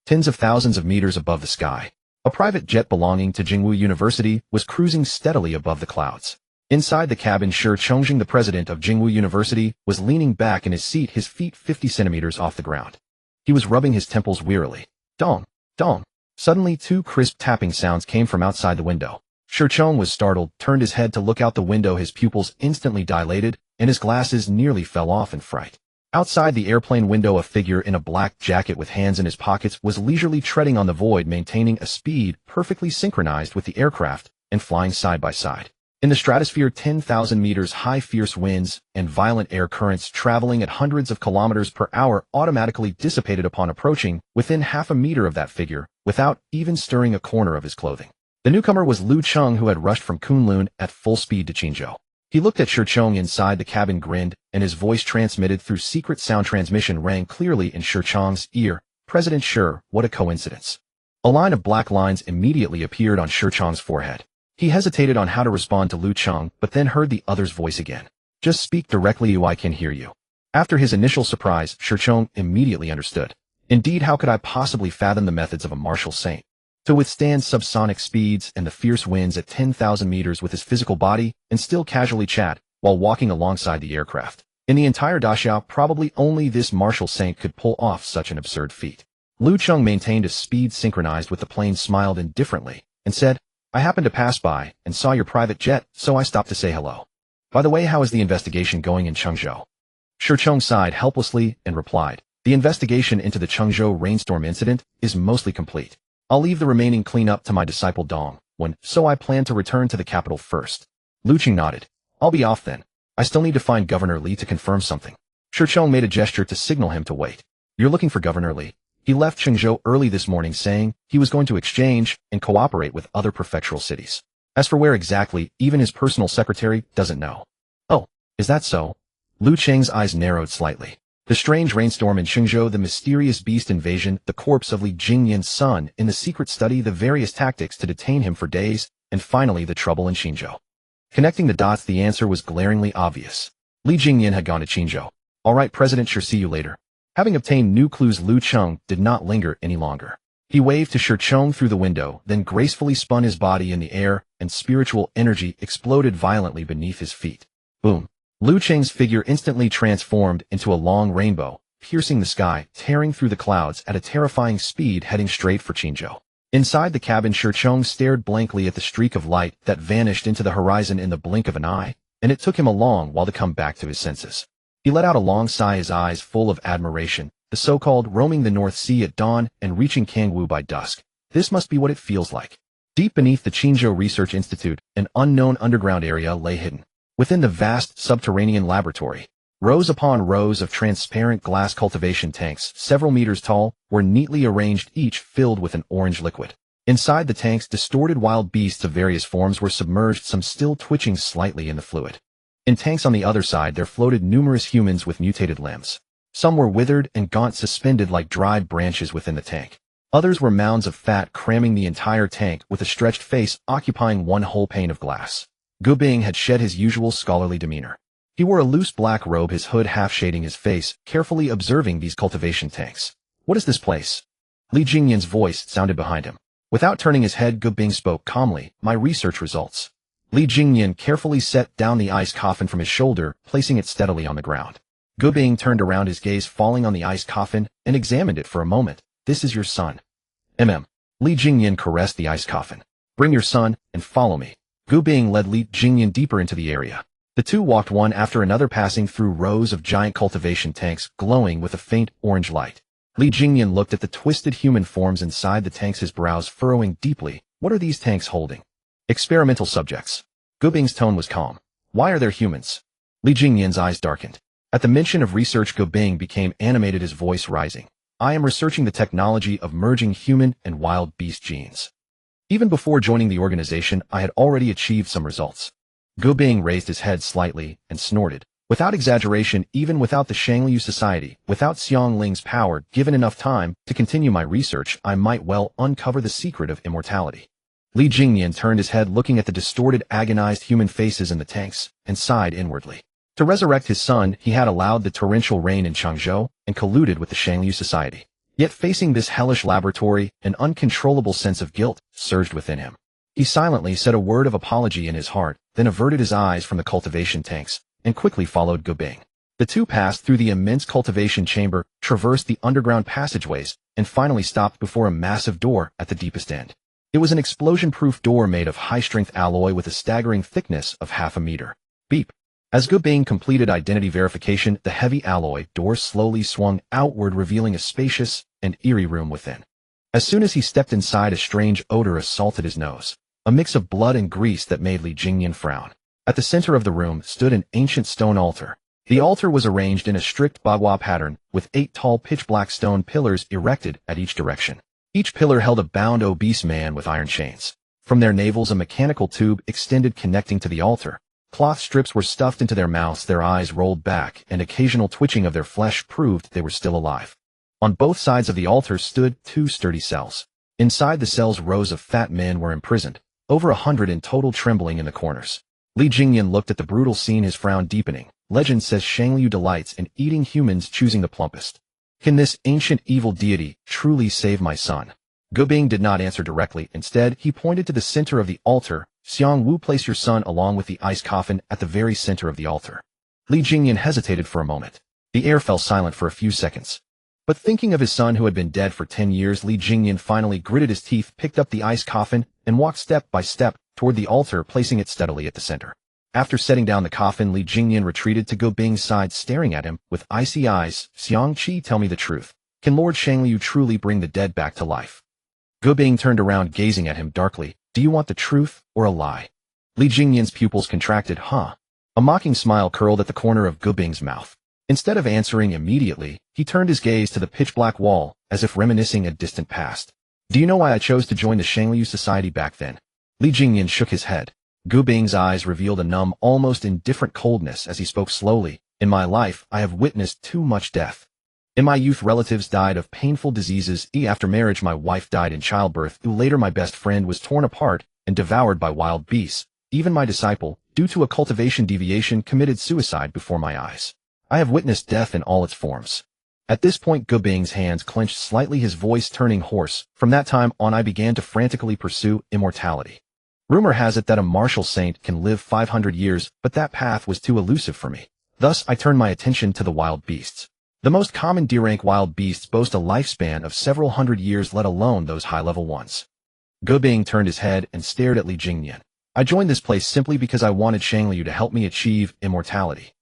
A: Tens of thousands of meters above the sky, a private jet belonging to Jingwu University was cruising steadily above the clouds. Inside the cabin, Shi Chongqing, the president of Jingwu University, was leaning back in his seat, his feet 50 centimeters off the ground. He was rubbing his temples wearily. Dong, dong. Suddenly, two crisp tapping sounds came from outside the window. Shi Chong was startled, turned his head to look out the window. His pupils instantly dilated, and his glasses nearly fell off in fright. Outside the airplane window, a figure in a black jacket with hands in his pockets was leisurely treading on the void, maintaining a speed perfectly synchronized with the aircraft and flying side by side. In the stratosphere, 10,000 meters high, fierce winds and violent air currents traveling at hundreds of kilometers per hour automatically dissipated upon approaching within half a meter of that figure without even stirring a corner of his clothing. The newcomer was Lu Cheng, who had rushed from Kunlun at full speed to Qingzhou. He looked at Shi Chong inside the cabin, grinned, and his voice, transmitted through secret sound transmission, rang clearly in Shi Chong's ear. President Shi, what a coincidence. A line of black lines immediately appeared on Shi Chong's forehead. He hesitated on how to respond to Lu Cheng, but then heard the other's voice again. Just speak directly, I can hear you. After his initial surprise, Shi Chong immediately understood. Indeed, how could I possibly fathom the methods of a martial saint? To withstand subsonic speeds and the fierce winds at 10,000 meters with his physical body and still casually chat while walking alongside the aircraft. In the entire Daxiao, probably only this martial saint could pull off such an absurd feat. Lu Cheng maintained a speed synchronized with the plane, smiled indifferently, and said, I happened to pass by and saw your private jet, so I stopped to say hello. By the way, how is the investigation going in Qingzhou? Shi Chong sighed helplessly and replied, the investigation into the Qingzhou rainstorm incident is mostly complete. I'll leave the remaining cleanup to my disciple Dong, so I plan to return to the capital first. Lu Cheng nodded. I'll be off then. I still need to find Governor Li to confirm something. Shi Chong made a gesture to signal him to wait. You're looking for Governor Li? He left Qingzhou early this morning, saying he was going to exchange and cooperate with other prefectural cities. As for where exactly, even his personal secretary doesn't know. Oh, is that so? Lu Cheng's eyes narrowed slightly. The strange rainstorm in Qingzhou, the mysterious beast invasion, the corpse of Li Jingyan's son in the secret study, the various tactics to detain him for days, and finally the trouble in Qingzhou. Connecting the dots, the answer was glaringly obvious. Li Jingyan had gone to Qingzhou. All right, President, sure, see you later. Having obtained new clues, Lu Cheng did not linger any longer. He waved to Shi Chong through the window, then gracefully spun his body in the air, and spiritual energy exploded violently beneath his feet. Boom. Lu Cheng's figure instantly transformed into a long rainbow, piercing the sky, tearing through the clouds at a terrifying speed, heading straight for Qingzhou. Inside the cabin, Shi Chong stared blankly at the streak of light that vanished into the horizon in the blink of an eye, and it took him a long while to come back to his senses. He let out a long sigh, his eyes full of admiration. The so-called roaming the North Sea at dawn and reaching Kangwu by dusk. This must be what it feels like. Deep beneath the Qingzhou Research Institute, an unknown underground area lay hidden. Within the vast subterranean laboratory, rows upon rows of transparent glass cultivation tanks, several meters tall, were neatly arranged, each filled with an orange liquid. Inside the tanks, distorted wild beasts of various forms were submerged, some still twitching slightly in the fluid. In tanks on the other side, there floated numerous humans with mutated limbs. Some were withered and gaunt, suspended like dried branches within the tank. Others were mounds of fat cramming the entire tank, with a stretched face occupying one whole pane of glass. Gubing had shed his usual scholarly demeanor. He wore a loose black robe, his hood half shading his face, carefully observing these cultivation tanks. What is this place? Li Jingyan's voice sounded behind him. Without turning his head, Gubing spoke calmly. My research results. Li Jingyan carefully set down the ice coffin from his shoulder, placing it steadily on the ground. Gu Bing turned around, his gaze falling on the ice coffin, and examined it for a moment. This is your son. Li Jingyan caressed the ice coffin. Bring your son, and follow me. Gu Bing led Li Jingyan deeper into the area. The two walked one after another, passing through rows of giant cultivation tanks glowing with a faint orange light. Li Jingyan looked at the twisted human forms inside the tanks, his brows furrowing deeply. What are these tanks holding? Experimental subjects. Gu Bing's tone was calm. Why are there humans? Li Jingyan's eyes darkened. At the mention of research, Gu Bing became animated, his voice rising. I am researching the technology of merging human and wild beast genes. Even before joining the organization, I had already achieved some results. Gu Bing raised his head slightly and snorted. Without exaggeration, even without the Shangliu Society, without Xiang Ling's power, given enough time to continue my research, I might well uncover the secret of immortality. Li Jingyan turned his head, looking at the distorted, agonized human faces in the tanks, and sighed inwardly. To resurrect his son, he had allowed the torrential rain in Changzhou and colluded with the Shangliu Society. Yet facing this hellish laboratory, an uncontrollable sense of guilt surged within him. He silently said a word of apology in his heart, then averted his eyes from the cultivation tanks, and quickly followed Gu Bing. The two passed through the immense cultivation chamber, traversed the underground passageways, and finally stopped before a massive door at the deepest end. It was an explosion-proof door made of high-strength alloy with a staggering thickness of half a meter. Beep. As Gu Bing completed identity verification, the heavy alloy door slowly swung outward, revealing a spacious and eerie room within. As soon as he stepped inside, a strange odor assaulted his nose. A mix of blood and grease that made Li Jingyan frown. At the center of the room stood an ancient stone altar. The altar was arranged in a strict bagua pattern, with 8 tall pitch-black stone pillars erected at each direction. Each pillar held a bound obese man with iron chains. From their navels, a mechanical tube extended connecting to the altar. Cloth strips were stuffed into their mouths, their eyes rolled back, and occasional twitching of their flesh proved they were still alive. On both sides of the altar stood 2 sturdy cells. Inside the cells, rows of fat men were imprisoned, over 100 in total, trembling in the corners. Li Jingyan looked at the brutal scene, his frown deepening. Legend says Shangliu delights in eating humans, choosing the plumpest. Can this ancient evil deity truly save my son? Gu Bing did not answer directly. Instead, he pointed to the center of the altar. Xiang Wu, place your son along with the ice coffin at the very center of the altar. Li Jingyan hesitated for a moment. The air fell silent for a few seconds. But thinking of his son who had been dead for 10 years, Li Jingyan finally gritted his teeth, picked up the ice coffin, and walked step by step toward the altar, placing it steadily at the center. After setting down the coffin, Li Jingyan retreated to Gu Bing's side, staring at him with icy eyes. Xiang Qi, tell me the truth. Can Lord Shangliu truly bring the dead back to life? Gu Bing turned around, gazing at him darkly. Do you want the truth or a lie? Li Jingyan's pupils contracted. Huh? A mocking smile curled at the corner of Gu Bing's mouth. Instead of answering immediately, he turned his gaze to the pitch-black wall, as if reminiscing a distant past. Do you know why I chose to join the Shangliu Society back then? Li Jingyan shook his head. Gu Bing's eyes revealed a numb, almost indifferent coldness as he spoke slowly. In my life, I have witnessed too much death. In my youth, relatives died of painful diseases. After marriage, my wife died in childbirth. Later, my best friend was torn apart and devoured by wild beasts. Even my disciple, due to a cultivation deviation, committed suicide before my eyes. I have witnessed death in all its forms. At this point, Gu Bing's hands clenched slightly, his voice turning hoarse. From that time on, I began to frantically pursue immortality. Rumor has it that a martial saint can live 500 years, but that path was too elusive for me. Thus, I turned my attention to the wild beasts. The most common D-rank wild beasts boast a lifespan of several hundred years, let alone those high-level ones. Gu Bing turned his head and stared at Li Jingyan. I joined this place simply because I wanted Shangliu to help me achieve immortality.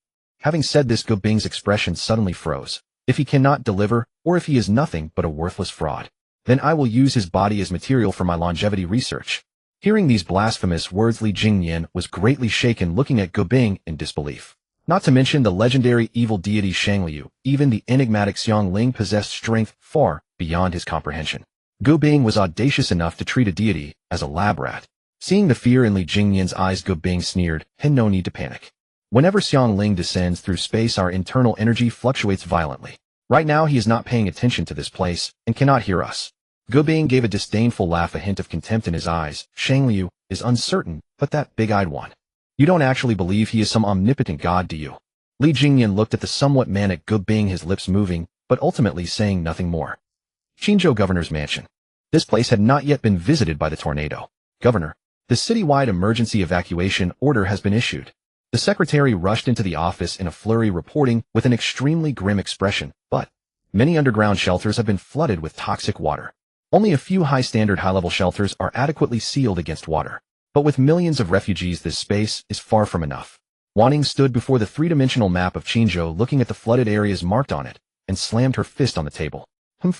A: Having said this, Gu Bing's expression suddenly froze. If he cannot deliver, or if he is nothing but a worthless fraud, then I will use his body as material for my longevity research. Hearing these blasphemous words, Li Jingyan was greatly shaken, looking at Gu Bing in disbelief. Not to mention the legendary evil deity Shangliu, even the enigmatic Xiang Ling possessed strength far beyond his comprehension. Gu Bing was audacious enough to treat a deity as a lab rat. Seeing the fear in Li Jingyan's eyes, Gu Bing sneered, no need to panic. Whenever Xiang Ling descends through space, our internal energy fluctuates violently. Right now, he is not paying attention to this place and cannot hear us. Gu Bing gave a disdainful laugh, a hint of contempt in his eyes. Shangliu is uncertain, but that big-eyed one. You don't actually believe he is some omnipotent god, do you? Li Jingyan looked at the somewhat manic Gu Bing, his lips moving, but ultimately saying nothing more. Qinzhou Governor's Mansion. This place had not yet been visited by the tornado. Governor, The citywide emergency evacuation order has been issued. The secretary rushed into the office in a flurry, reporting with an extremely grim expression, but many underground shelters have been flooded with toxic water. Only a few high-standard high-level shelters are adequately sealed against water. But with millions of refugees, this space is far from enough. Wanning stood before the three-dimensional map of Qingzhou, looking at the flooded areas marked on it, and slammed her fist on the table.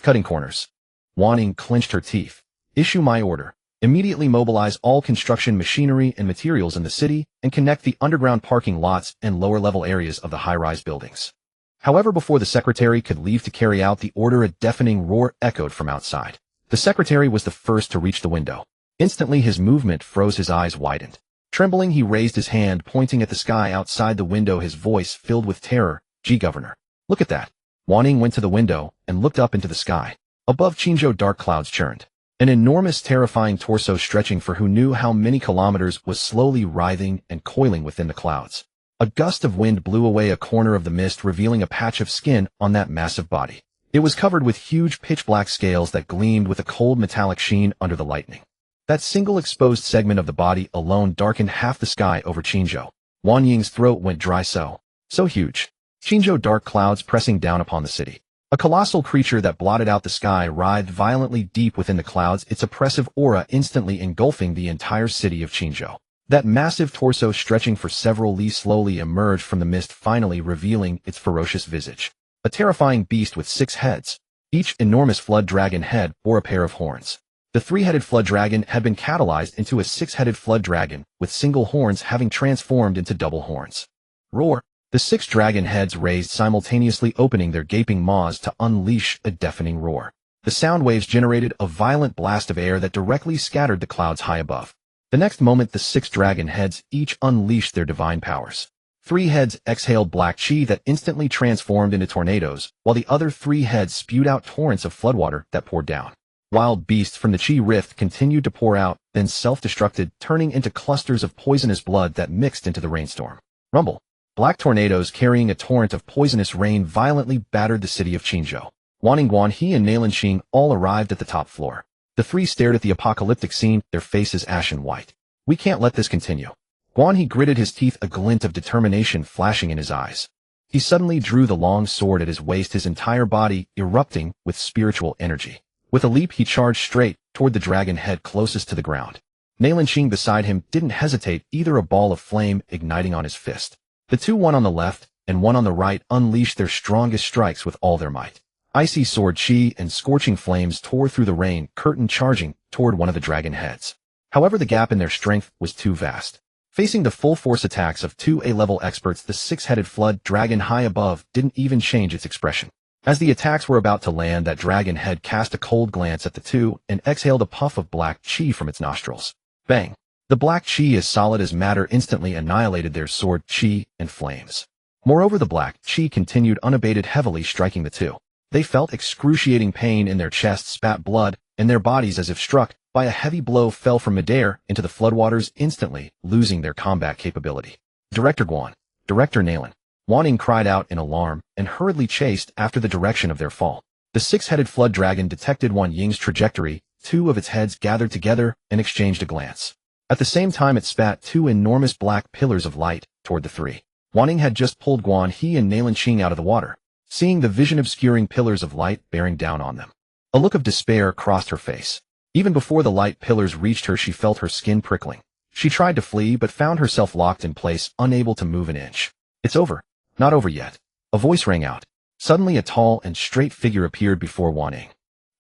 A: Cutting corners. Wanning clenched her teeth. Issue my order. Immediately mobilize all construction machinery and materials in the city and connect the underground parking lots and lower-level areas of the high-rise buildings. However, before the secretary could leave to carry out the order, a deafening roar echoed from outside. The secretary was the first to reach the window. Instantly, his movement froze, his eyes widened. Trembling, he raised his hand, pointing at the sky outside the window, his voice filled with terror. Governor, look at that. Wanning went to the window and looked up into the sky. Above Qingzhou, dark clouds churned. An enormous, terrifying torso stretching for who knew how many kilometers was slowly writhing and coiling within the clouds. A gust of wind blew away a corner of the mist, revealing a patch of skin on that massive body. It was covered with huge pitch-black scales that gleamed with a cold metallic sheen under the lightning. That single exposed segment of the body alone darkened half the sky over Qingzhou. Wang Ying's throat went dry. So huge. Qingzhou, dark clouds pressing down upon the city. A colossal creature that blotted out the sky writhed violently deep within the clouds, its oppressive aura instantly engulfing the entire city of Qingzhou. That massive torso, stretching for several li, slowly emerged from the mist, finally revealing its ferocious visage. A terrifying beast with 6 heads. Each enormous flood dragon head bore a pair of horns. The 3-headed flood dragon had been catalyzed into a 6-headed flood dragon, with single horns having transformed into double horns. Roar! The 6 dragon heads raised simultaneously, opening their gaping maws to unleash a deafening roar. The sound waves generated a violent blast of air that directly scattered the clouds high above. The next moment, the 6 dragon heads each unleashed their divine powers. 3 heads exhaled black chi that instantly transformed into tornadoes, while the other 3 heads spewed out torrents of floodwater that poured down. Wild beasts from the chi rift continued to pour out, then self-destructed, turning into clusters of poisonous blood that mixed into the rainstorm. Rumble. Black tornadoes carrying a torrent of poisonous rain violently battered the city of Qingzhou. Wanning, Guanhe, and Nalanxing all arrived at the top floor. The 3 stared at the apocalyptic scene, their faces ashen white. We can't let this continue. Guanhe gritted his teeth, a glint of determination flashing in his eyes. He suddenly drew the long sword at his waist, his entire body erupting with spiritual energy. With a leap, he charged straight toward the dragon head closest to the ground. Nalanxing beside him didn't hesitate, either, a ball of flame igniting on his fist. The 2, one on the left and one on the right, unleashed their strongest strikes with all their might. Icy sword chi and scorching flames tore through the rain curtain, charging toward one of the dragon heads. However, the gap in their strength was too vast. Facing the full force attacks of 2 A-level experts, the 6-headed flood dragon high above didn't even change its expression. As the attacks were about to land, that dragon head cast a cold glance at the 2 and exhaled a puff of black chi from its nostrils. Bang! The black chi, as solid as matter, instantly annihilated their sword chi and flames. Moreover, the black chi continued unabated, heavily striking the 2. They felt excruciating pain in their chests, spat blood, and their bodies, as if struck by a heavy blow, fell from midair into the floodwaters, instantly losing their combat capability. Director Guan, Director Nalan. Wanning cried out in alarm and hurriedly chased after the direction of their fall. The 6-headed flood dragon detected Wang Ying's trajectory. 2 of its heads gathered together and exchanged a glance. At the same time, it spat 2 enormous black pillars of light toward the 3. Wanning had just pulled Guanhe and Nalanxing out of the water, seeing the vision-obscuring pillars of light bearing down on them. A look of despair crossed her face. Even before the light pillars reached her, she felt her skin prickling. She tried to flee, but found herself locked in place, unable to move an inch. It's over. Not over yet. A voice rang out. Suddenly, a tall and straight figure appeared before Wanning.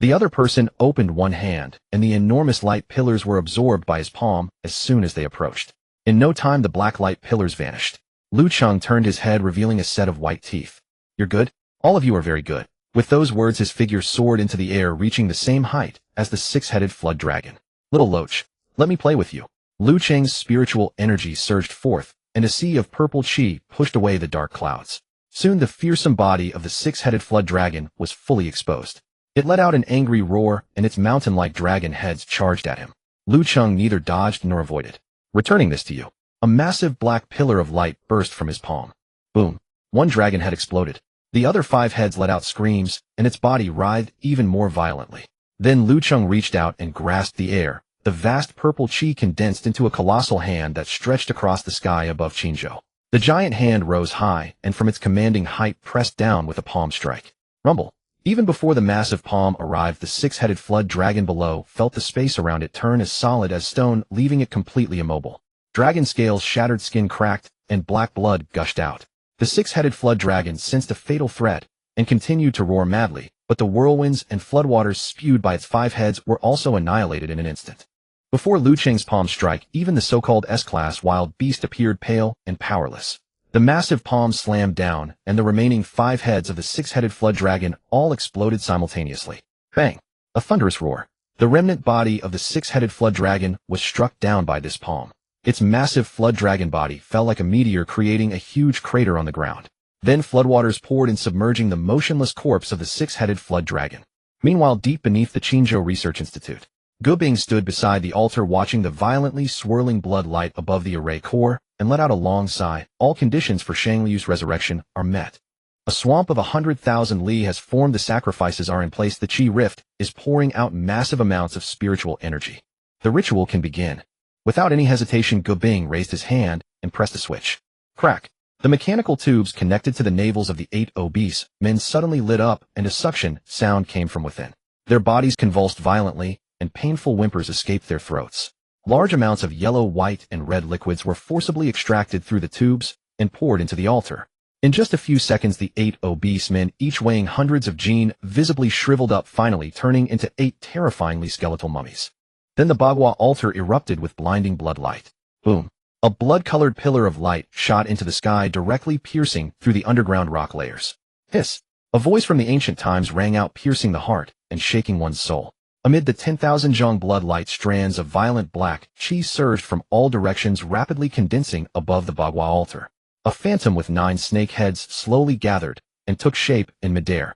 A: The other person opened one hand, and the enormous light pillars were absorbed by his palm as soon as they approached. In no time, the black light pillars vanished. Lu Cheng turned his head, revealing a set of white teeth. You're good? All of you are very good. With those words, his figure soared into the air, reaching the same height as the 6-headed flood dragon. Little loach, let me play with you. Lu Cheng's spiritual energy surged forth, and a sea of purple chi pushed away the dark clouds. Soon the fearsome body of the 6-headed flood dragon was fully exposed. It let out an angry roar, and its mountain-like dragon heads charged at him. Lu Cheng neither dodged nor avoided. Returning this to you. A massive black pillar of light burst from his palm. Boom. One dragon head exploded. The other 5 heads let out screams, and its body writhed even more violently. Then Lu Cheng reached out and grasped the air, the vast purple chi condensed into a colossal hand that stretched across the sky above Qingzhou. The giant hand rose high, and from its commanding height pressed down with a palm strike. Rumble. Even before the massive palm arrived, the six-headed flood dragon below felt the space around it turn as solid as stone, leaving it completely immobile. Dragon scales shattered, skin cracked, and black blood gushed out. The six-headed flood dragon sensed a fatal threat and continued to roar madly, but the whirlwinds and floodwaters spewed by its 5 heads were also annihilated in an instant. Before Lu Cheng's palm strike, even the so-called S-class wild beast appeared pale and powerless. The massive palm slammed down, and the remaining 5 heads of the 6-headed flood dragon all exploded simultaneously. Bang! A thunderous roar. The remnant body of the 6-headed flood dragon was struck down by this palm. Its massive flood dragon body fell like a meteor, creating a huge crater on the ground. Then floodwaters poured in, submerging the motionless corpse of the 6-headed flood dragon. Meanwhile, deep beneath the Qingzhou Research Institute, Gubing stood beside the altar, watching the violently swirling blood light above the array core, and let out a long sigh. All conditions for Shang Liu's resurrection are met. A swamp of 100,000 li has formed, the sacrifices are in place, the Qi Rift is pouring out massive amounts of spiritual energy. The ritual can begin. Without any hesitation, Gubing raised his hand and pressed a switch. Crack! The mechanical tubes connected to the navels of the 8 obese men suddenly lit up, and a suction sound came from within. Their bodies convulsed violently, and painful whimpers escaped their throats. Large amounts of yellow, white, and red liquids were forcibly extracted through the tubes and poured into the altar. In just a few seconds, the 8 obese men, each weighing hundreds of jin, visibly shriveled up, finally turning into 8 terrifyingly skeletal mummies. Then the Bagua altar erupted with blinding blood light. Boom! A blood-colored pillar of light shot into the sky, directly piercing through the underground rock layers. Hiss! A voice from the ancient times rang out, piercing the heart and shaking one's soul. Amid the 10,000 zhong blood light, strands of violent black chi surged from all directions, rapidly condensing above the Bagua altar. A phantom with 9 snake heads slowly gathered and took shape in midair.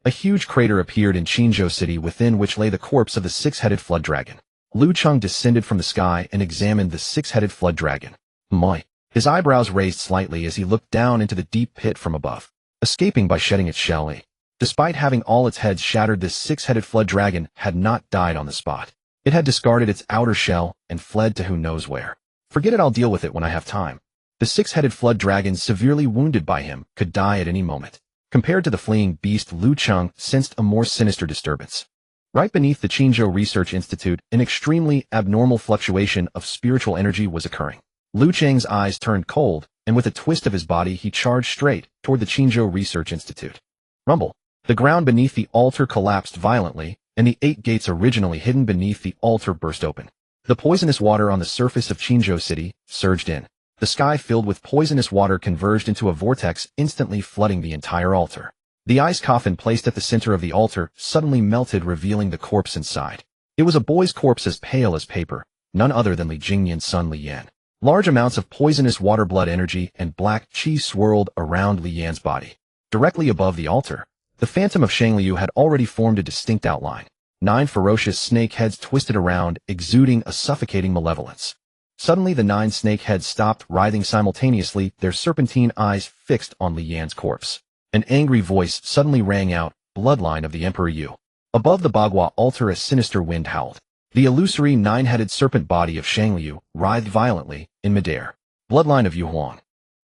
A: A huge crater appeared in Qingzhou City, within which lay the corpse of the 6-headed flood dragon. Lu Cheng descended from the sky and examined the 6-headed flood dragon. My! His eyebrows raised slightly as he looked down into the deep pit from above. Escaping by shedding its shell. Despite having all its heads shattered, this 6-headed flood dragon had not died on the spot. It had discarded its outer shell and fled to who knows where. Forget it, I'll deal with it when I have time. The 6-headed flood dragon, severely wounded by him, could die at any moment. Compared to the fleeing beast, Lu Cheng sensed a more sinister disturbance. Right beneath the Qingzhou Research Institute, an extremely abnormal fluctuation of spiritual energy was occurring. Lu Cheng's eyes turned cold, and with a twist of his body he charged straight toward the Qingzhou Research Institute. Rumble! The ground beneath the altar collapsed violently, and the 8 gates originally hidden beneath the altar burst open. The poisonous water on the surface of Qingzhou City surged in. The sky, filled with poisonous water, converged into a vortex, instantly flooding the entire altar. The ice coffin placed at the center of the altar suddenly melted, revealing the corpse inside. It was a boy's corpse, as pale as paper, none other than Li Jingyan's son Li Yan. Large amounts of poisonous water, blood energy, and black chi swirled around Li Yan's body. Directly above the altar, the phantom of Shang Liu had already formed a distinct outline. 9 ferocious snake heads twisted around, exuding a suffocating malevolence. Suddenly the 9 snake heads stopped, writhing simultaneously, their serpentine eyes fixed on Li Yan's corpse. An angry voice suddenly rang out, "Bloodline of the Emperor Yu." Above the Bagua altar a sinister wind howled. The illusory 9-headed serpent body of Shang Liu writhed violently in midair. "Bloodline of Yu Huang."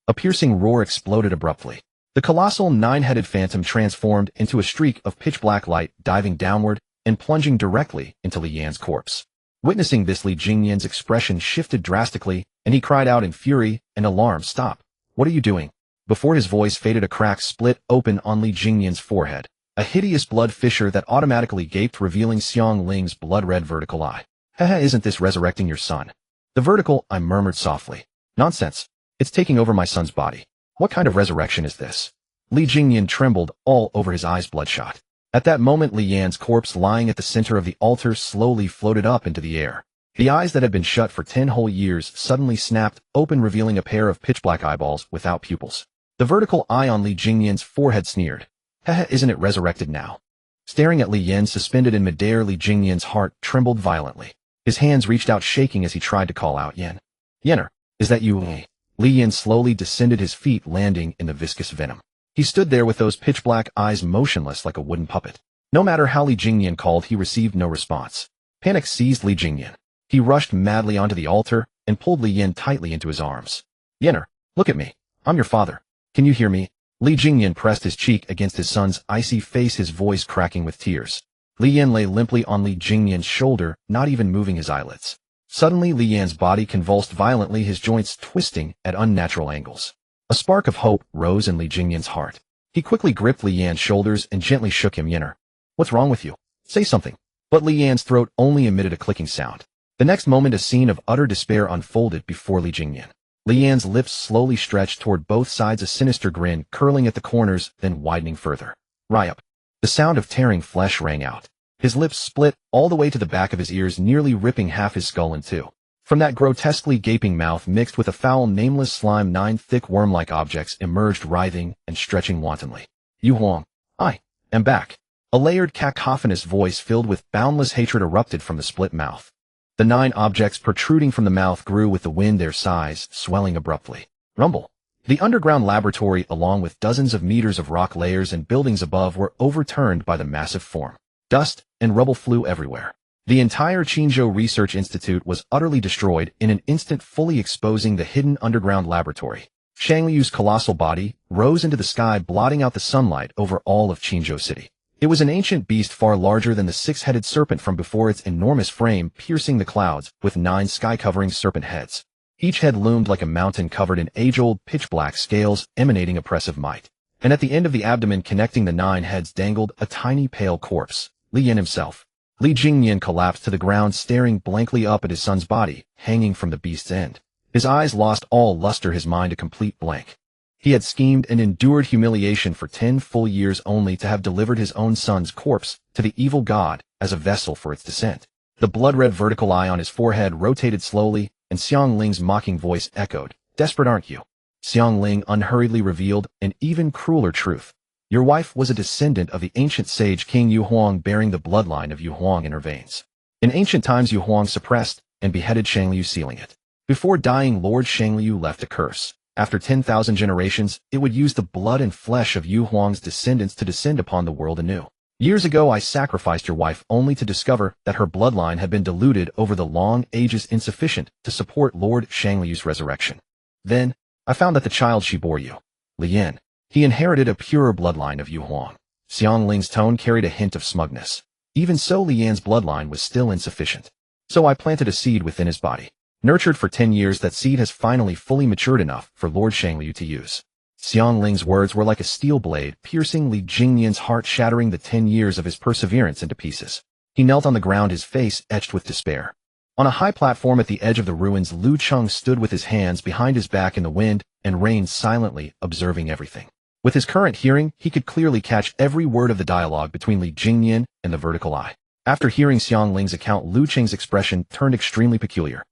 A: A piercing roar exploded abruptly. The colossal 9-headed phantom transformed into a streak of pitch-black light, diving downward and plunging directly into Li Yan's corpse. Witnessing this, Li Jingyan's expression shifted drastically, and he cried out in fury and alarm, "Stop! What are you doing?" Before his voice faded, a crack split open on Li Jingyan's forehead. A hideous blood fissure that automatically gaped, revealing Xiang Ling's blood-red vertical eye. "Haha, isn't this resurrecting your son?" "The vertical," I murmured softly. "Nonsense. It's taking over my son's body. What kind of resurrection is this?" Li Jingyan trembled all over, his eyes bloodshot. At that moment, Li Yan's corpse, lying at the center of the altar, slowly floated up into the air. The eyes that had been shut for 10 whole years suddenly snapped open, revealing a pair of pitch-black eyeballs without pupils. The vertical eye on Li Jingyan's forehead sneered. "Haha, isn't it resurrected now?" Staring at Li Yan suspended in midair, Li Jingyan's heart trembled violently. His hands reached out, shaking as he tried to call out, "Yan. Yenner, is that you?" Li Yan slowly descended, his feet landing in the viscous venom. He stood there with those pitch-black eyes motionless like a wooden puppet. No matter how Li Jingyan called, he received no response. Panic seized Li Jingyan. He rushed madly onto the altar and pulled Li Yin tightly into his arms. "Yinner, look at me. I'm your father. Can you hear me?" Li Jingyan pressed his cheek against his son's icy face, his voice cracking with tears. Li Yin lay limply on Li Jingyan's shoulder, not even moving his eyelids. Suddenly, Li Yan's body convulsed violently, his joints twisting at unnatural angles. A spark of hope rose in Li Jingyan's heart. He quickly gripped Li Yan's shoulders and gently shook him. "Yinner, what's wrong with you? Say something." But Li Yan's throat only emitted a clicking sound. The next moment, a scene of utter despair unfolded before Li Jingyan. Li Yan's lips slowly stretched toward both sides, a sinister grin curling at the corners, then widening further. "Ryup." The sound of tearing flesh rang out. His lips split all the way to the back of his ears, nearly ripping half his skull in two. From that grotesquely gaping mouth, mixed with a foul, nameless slime, 9 thick worm-like objects emerged, writhing and stretching wantonly. "Yu Huang, I am back." A layered, cacophonous voice filled with boundless hatred erupted from the split mouth. The 9 objects protruding from the mouth grew with the wind, their size swelling abruptly. Rumble. The underground laboratory, along with dozens of meters of rock layers and buildings above, were overturned by the massive form. Dust and rubble flew everywhere. The entire Qingzhou Research Institute was utterly destroyed in an instant, fully exposing the hidden underground laboratory. Shang Liu's colossal body rose into the sky, blotting out the sunlight over all of Qingzhou City. It was an ancient beast far larger than the 6-headed serpent from before, its enormous frame piercing the clouds with 9 sky-covering serpent heads. Each head loomed like a mountain covered in age-old pitch-black scales emanating oppressive might. And at the end of the abdomen connecting the 9 heads dangled a tiny pale corpse, Li Yin himself. Li Jingyan collapsed to the ground, staring blankly up at his son's body, hanging from the beast's end. His eyes lost all luster, his mind a complete blank. He had schemed and endured humiliation for 10 full years only to have delivered his own son's corpse to the evil god as a vessel for its descent. The blood-red vertical eye on his forehead rotated slowly, and Xiang Ling's mocking voice echoed, "Desperate, aren't you?" Xiang Ling unhurriedly revealed an even crueler truth. "Your wife was a descendant of the ancient sage King Yu Huang, bearing the bloodline of Yu Huang in her veins. In ancient times, Yu Huang suppressed and beheaded Shang Liu, sealing it. Before dying, Lord Shang Liu left a curse. After 10,000 generations, it would use the blood and flesh of Yu Huang's descendants to descend upon the world anew. Years ago, I sacrificed your wife only to discover that her bloodline had been diluted over the long ages, insufficient to support Lord Shang Liu's resurrection. Then, I found that the child she bore you, Li Yin, he inherited a purer bloodline of Yu Huang." Xiang Ling's tone carried a hint of smugness. Even so, Li Yan's bloodline was still insufficient. "So I planted a seed within his body. Nurtured for 10 years, that seed has finally fully matured enough for Lord Shang Liu to use." Xiang Ling's words were like a steel blade, piercing Li Jingyan's heart, shattering the 10 years of his perseverance into pieces. He knelt on the ground, his face etched with despair. On a high platform at the edge of the ruins, Lu Cheng stood with his hands behind his back in the wind and reigned silently, observing everything. With his current hearing, he could clearly catch every word of the dialogue between Li Jingyan and the vertical eye. After hearing Xiang Ling's account, Lu Cheng's expression turned extremely peculiar.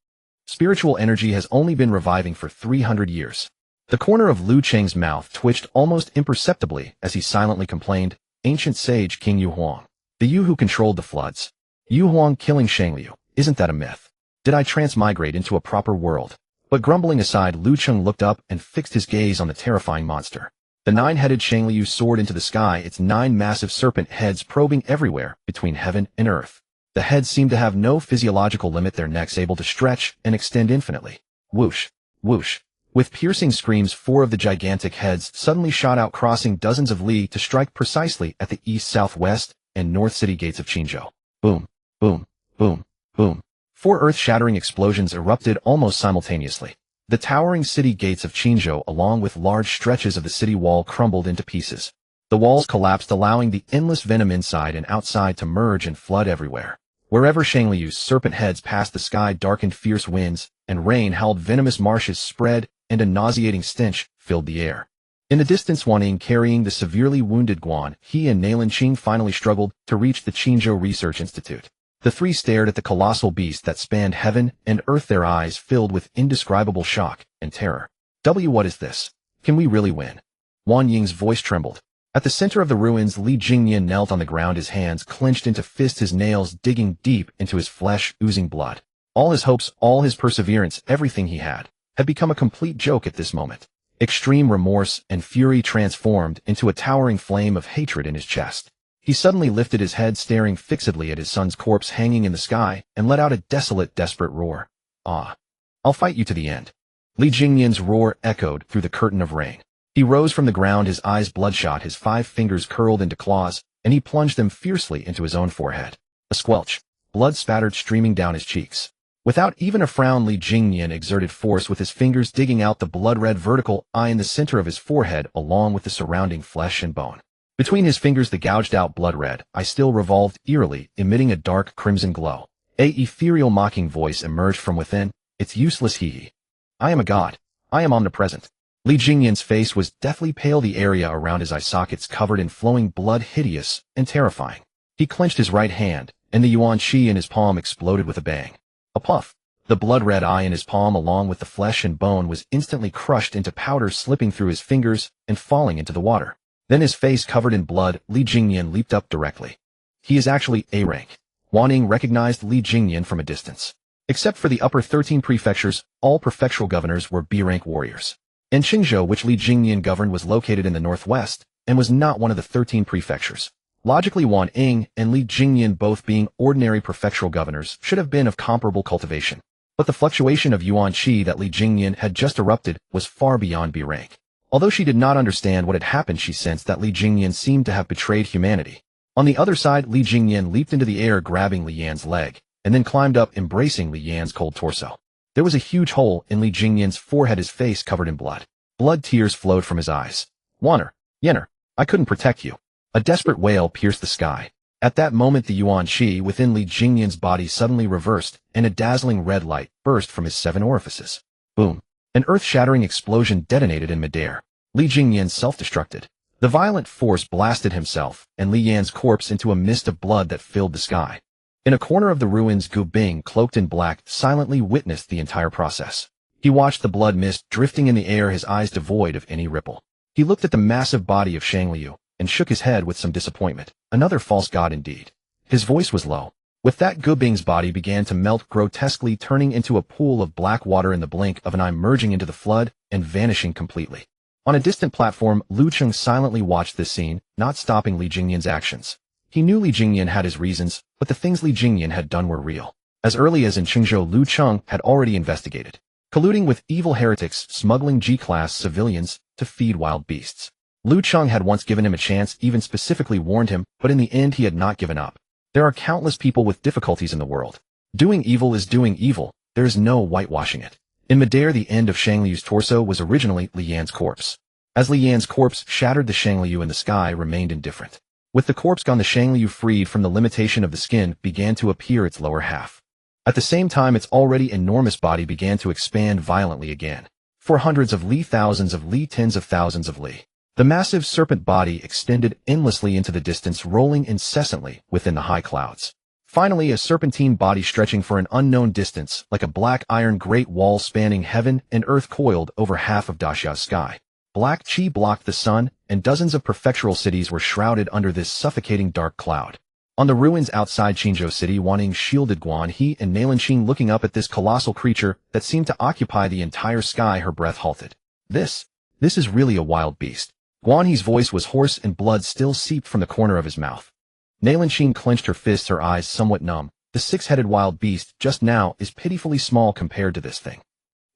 A: Spiritual energy has only been reviving for 300 years. The corner of Lu Cheng's mouth twitched almost imperceptibly as he silently complained, "Ancient sage King Yu Huang. The Yu who controlled the floods. Yu Huang killing Shang Liu. Isn't that a myth? Did I transmigrate into a proper world?" But grumbling aside, Lu Cheng looked up and fixed his gaze on the terrifying monster. The 9-headed Shang Liu soared into the sky, its 9 massive serpent heads probing everywhere between heaven and earth. The heads seemed to have no physiological limit, their necks able to stretch and extend infinitely. Whoosh, whoosh. With piercing screams, 4 of the gigantic heads suddenly shot out, crossing dozens of li to strike precisely at the east, southwest, and north city gates of Qingzhou. Boom, boom, boom, boom. 4 earth-shattering explosions erupted almost simultaneously. The towering city gates of Qingzhou, along with large stretches of the city wall, crumbled into pieces. The walls collapsed, allowing the endless venom inside and outside to merge and flood everywhere. Wherever Shang Liu's serpent heads passed, the sky darkened, fierce winds and rain howled, venomous marshes spread, and a nauseating stench filled the air. In the distance, Wan Ying, carrying the severely wounded Guan, he and Nailan Qing finally struggled to reach the Qingzhou Research Institute. The 3 stared at the colossal beast that spanned heaven and earth, their eyes filled with indescribable shock and terror. What is this? Can we really win?" Wan Ying's voice trembled. At the center of the ruins, Li Jingyan knelt on the ground, his hands clenched into fists, his nails digging deep into his flesh, oozing blood. All his hopes, all his perseverance, everything he had become a complete joke at this moment. Extreme remorse and fury transformed into a towering flame of hatred in his chest. He suddenly lifted his head, staring fixedly at his son's corpse hanging in the sky, and let out a desolate, desperate roar. Ah! I'll fight you to the end. Li Jingyan's roar echoed through the curtain of rain. He rose from the ground, his eyes bloodshot, his 5 fingers curled into claws, and he plunged them fiercely into his own forehead. A squelch. Blood spattered, streaming down his cheeks. Without even a frown, Li Jingyan exerted force with his fingers, digging out the blood-red vertical eye in the center of his forehead along with the surrounding flesh and bone. Between his fingers, the gouged-out blood-red eye still revolved eerily, emitting a dark crimson glow. A ethereal mocking voice emerged from within. It's useless, hee. I am a god. I am omnipresent. Li Jingyan's face was deathly pale, the area around his eye sockets covered in flowing blood, hideous and terrifying. He clenched his right hand, and the yuan qi in his palm exploded with a bang. A puff. The blood-red eye in his palm, along with the flesh and bone, was instantly crushed into powder, slipping through his fingers and falling into the water. Then, his face covered in blood, Li Jingyan leaped up directly. He is actually A rank. Guan Ying recognized Li Jingyan from a distance. Except for the upper 13 prefectures, all prefectural governors were B-rank warriors. And Qingzhou, which Li Jingyan governed, was located in the northwest and was not one of the 13 prefectures. Logically, Guan Ying and Li Jingyan, both being ordinary prefectural governors, should have been of comparable cultivation. But the fluctuation of yuan qi that Li Jingyan had just erupted was far beyond B rank. Although she did not understand what had happened, she sensed that Li Jingyan seemed to have betrayed humanity. On the other side, Li Jingyan leaped into the air, grabbing Li Yan's leg, and then climbed up, embracing Li Yan's cold torso. There was a huge hole in Li Jingyan's forehead, his face covered in blood. Blood tears flowed from his eyes. Wanner, Yenner, I couldn't protect you. A desperate wail pierced the sky. At that moment, the yuan qi within Li Jingyan's body suddenly reversed, and a dazzling red light burst from his 7 orifices. Boom! An earth-shattering explosion detonated in midair. Li Jingyan self-destructed. The violent force blasted himself and Li Yan's corpse into a mist of blood that filled the sky. In a corner of the ruins, Gu Bing, cloaked in black, silently witnessed the entire process. He watched the blood mist drifting in the air, his eyes devoid of any ripple. He looked at the massive body of Shang Liu and shook his head with some disappointment. Another false god indeed. His voice was low. With that, Gu Bing's body began to melt grotesquely, turning into a pool of black water in the blink of an eye, merging into the flood and vanishing completely. On a distant platform, Lu Cheng silently watched this scene, not stopping Li Jingyan's actions. He knew Li Jingyan had his reasons, but the things Li Jingyan had done were real. As early as in Qingzhou, Lu Cheng had already investigated, colluding with evil heretics, smuggling G-class civilians to feed wild beasts. Lu Cheng had once given him a chance, even specifically warned him, but in the end he had not given up. There are countless people with difficulties in the world. Doing evil is doing evil. There is no whitewashing it. In midair, the end of Shang Liu's torso was originally Li Yan's corpse. As Li Yan's corpse shattered, the Shang Liu in the sky remained indifferent. With the corpse gone, the Shang Liu, freed from the limitation of the skin, began to appear its lower half. At the same time, its already enormous body began to expand violently again. For hundreds of li, thousands of li, tens of thousands of li. The massive serpent body extended endlessly into the distance, rolling incessantly within the high clouds. Finally, a serpentine body stretching for an unknown distance, like a black iron great wall spanning heaven and earth, coiled over half of Daxia's sky. Black qi blocked the sun, and dozens of prefectural cities were shrouded under this suffocating dark cloud. On the ruins outside Qingzhou City, Guan Ying shielded Guan He and Nalanqing, looking up at this colossal creature that seemed to occupy the entire sky. Her breath halted. This is really a wild beast. Guan He's voice was hoarse and blood still seeped from the corner of his mouth. Nalanqing clenched her fists, her eyes somewhat numb. The 6-headed wild beast just now is pitifully small compared to this thing.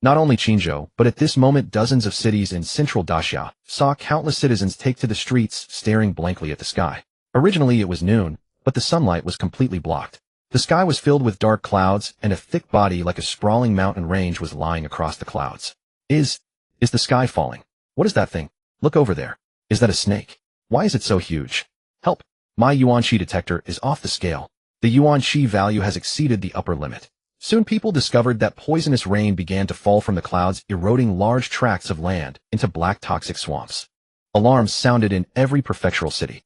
A: Not only Qingzhou, but at this moment dozens of cities in central Daxia saw countless citizens take to the streets, staring blankly at the sky. Originally it was noon, but the sunlight was completely blocked. The sky was filled with dark clouds, and a thick body like a sprawling mountain range was lying across the clouds. Is the sky falling? What is that thing? Look over there. Is that a snake? Why is it so huge? Help! My yuan qi detector is off the scale. The yuan qi value has exceeded the upper limit. Soon people discovered that poisonous rain began to fall from the clouds, eroding large tracts of land into black toxic swamps. Alarms sounded in every prefectural city.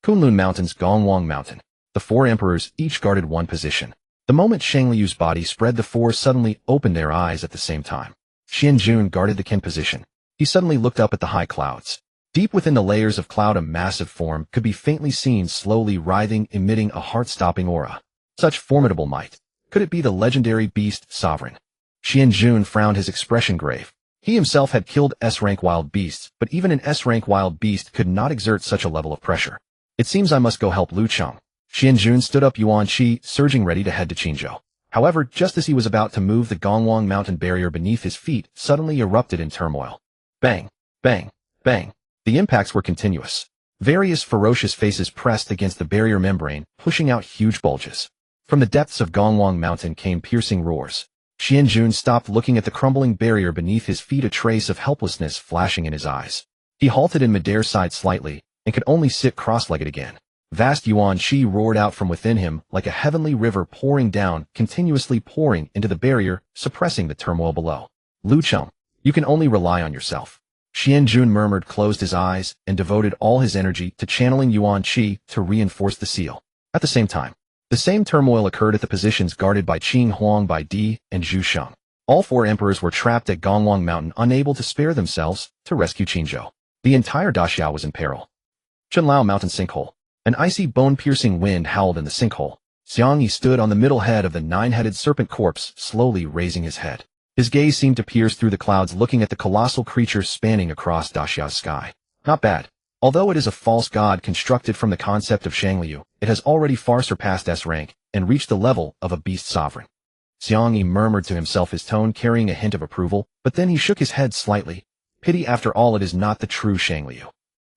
A: Kunlun Mountains, Gongwang Mountain. The 4 emperors each guarded one position. The moment Shang Liu's body spread, the 4 suddenly opened their eyes at the same time. Xianjun guarded the Qin position. He suddenly looked up at the high clouds. Deep within the layers of cloud, a massive form could be faintly seen, slowly writhing, emitting a heart-stopping aura. Such formidable might. Could it be the legendary beast Sovereign? Xianjun frowned, his expression grave. He himself had killed S-rank wild beasts, but even an S-rank wild beast could not exert such a level of pressure. It seems I must go help Lu Cheng. Xianjun stood up Yuan Qi, surging ready to head to Qingzhou. However, just as he was about to move, the Gongwang mountain barrier beneath his feet suddenly erupted in turmoil. Bang, bang, bang. The impacts were continuous. Various ferocious faces pressed against the barrier membrane, pushing out huge bulges. From the depths of Gongwang mountain came piercing roars. Xianjun stopped looking at the crumbling barrier beneath his feet, a trace of helplessness flashing in his eyes. He halted in midair, sighed slightly, and could only sit cross-legged again. Vast Yuan Qi roared out from within him like a heavenly river pouring down, continuously pouring into the barrier, suppressing the turmoil below. Lu Cheng, you can only rely on yourself. Xianjun murmured, closed his eyes, and devoted all his energy to channeling Yuan Qi to reinforce the seal. At the same time, the same turmoil occurred at the positions guarded by Qing Huang, Bai Di, and Zhu Sheng. All four emperors were trapped at Gongwang Mountain, unable to spare themselves to rescue Qingzhou. The entire Daxiao was in peril. Chenlao Mountain Sinkhole. An icy, bone-piercing wind howled in the sinkhole. Xiangyi stood on the middle head of the nine-headed serpent corpse, slowly raising his head. His gaze seemed to pierce through the clouds, looking at the colossal creature spanning across Daxiao's sky. Not bad. Although it is a false god constructed from the concept of Shangliu, it has already far surpassed S rank and reached the level of a beast sovereign. Xiangyi murmured to himself, his tone carrying a hint of approval, but then he shook his head slightly. Pity, after all, it is not the true Shangliu.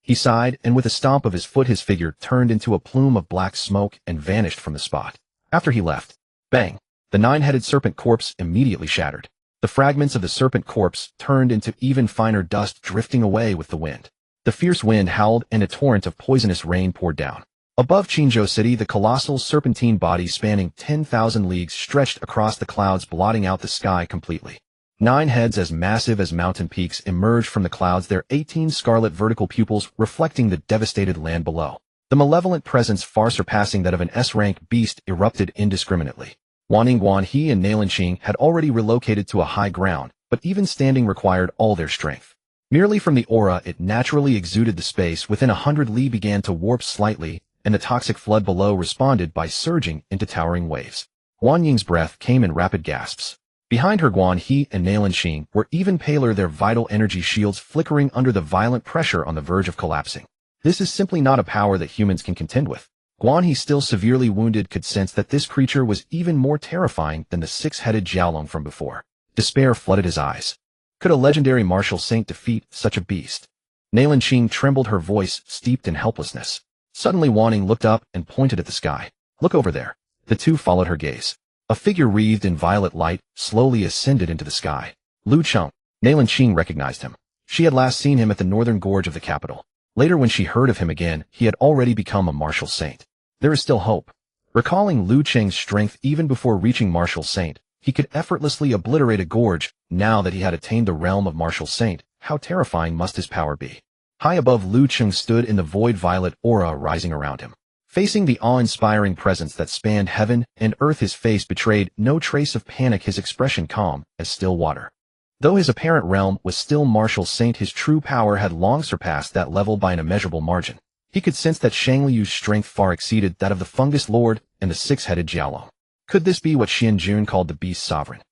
A: He sighed, and with a stomp of his foot his figure turned into a plume of black smoke and vanished from the spot. After he left, bang, the nine-headed serpent corpse immediately shattered. The fragments of the serpent corpse turned into even finer dust, drifting away with the wind. The fierce wind howled and a torrent of poisonous rain poured down. Above Qingzhou City, the colossal serpentine body spanning 10,000 leagues stretched across the clouds, blotting out the sky completely. 9 heads as massive as mountain peaks emerged from the clouds, their 18 scarlet vertical pupils reflecting the devastated land below. The malevolent presence, far surpassing that of an S-rank beast, erupted indiscriminately. Wanning, Guanhe, and Nalanqing had already relocated to a high ground, but even standing required all their strength. Merely from the aura it naturally exuded, the space within 100 li began to warp slightly, and the toxic flood below responded by surging into towering waves. Guanying's breath came in rapid gasps. Behind her, Guanhe and Nalanqing were even paler, their vital energy shields flickering under the violent pressure on the verge of collapsing. This is simply not a power that humans can contend with. Guanhe, still severely wounded, could sense that this creature was even more terrifying than the 6-headed Jiaolong from before. Despair flooded his eyes. Could a legendary martial saint defeat such a beast? Nalanqing trembled, her voice steeped in helplessness. Suddenly Wanning looked up and pointed at the sky. Look over there. The two followed her gaze. A figure wreathed in violet light slowly ascended into the sky. Lu Cheng. Nalanqing recognized him. She had last seen him at the northern gorge of the capital. Later, when she heard of him again, he had already become a martial saint. There is still hope. Recalling Lu Cheng's strength even before reaching martial saint, he could effortlessly obliterate a gorge. Now that he had attained the realm of martial saint, how terrifying must his power be? High above, Lu Cheng stood in the void, violet aura rising around him. Facing the awe-inspiring presence that spanned heaven and earth, his face betrayed no trace of panic, his expression calm as still water. Though his apparent realm was still martial saint, his true power had long surpassed that level by an immeasurable margin. He could sense that Shangliu's strength far exceeded that of the Fungus Lord and the 6-headed Jiaolong. Could this be what Xianjun called the Beast Sovereign?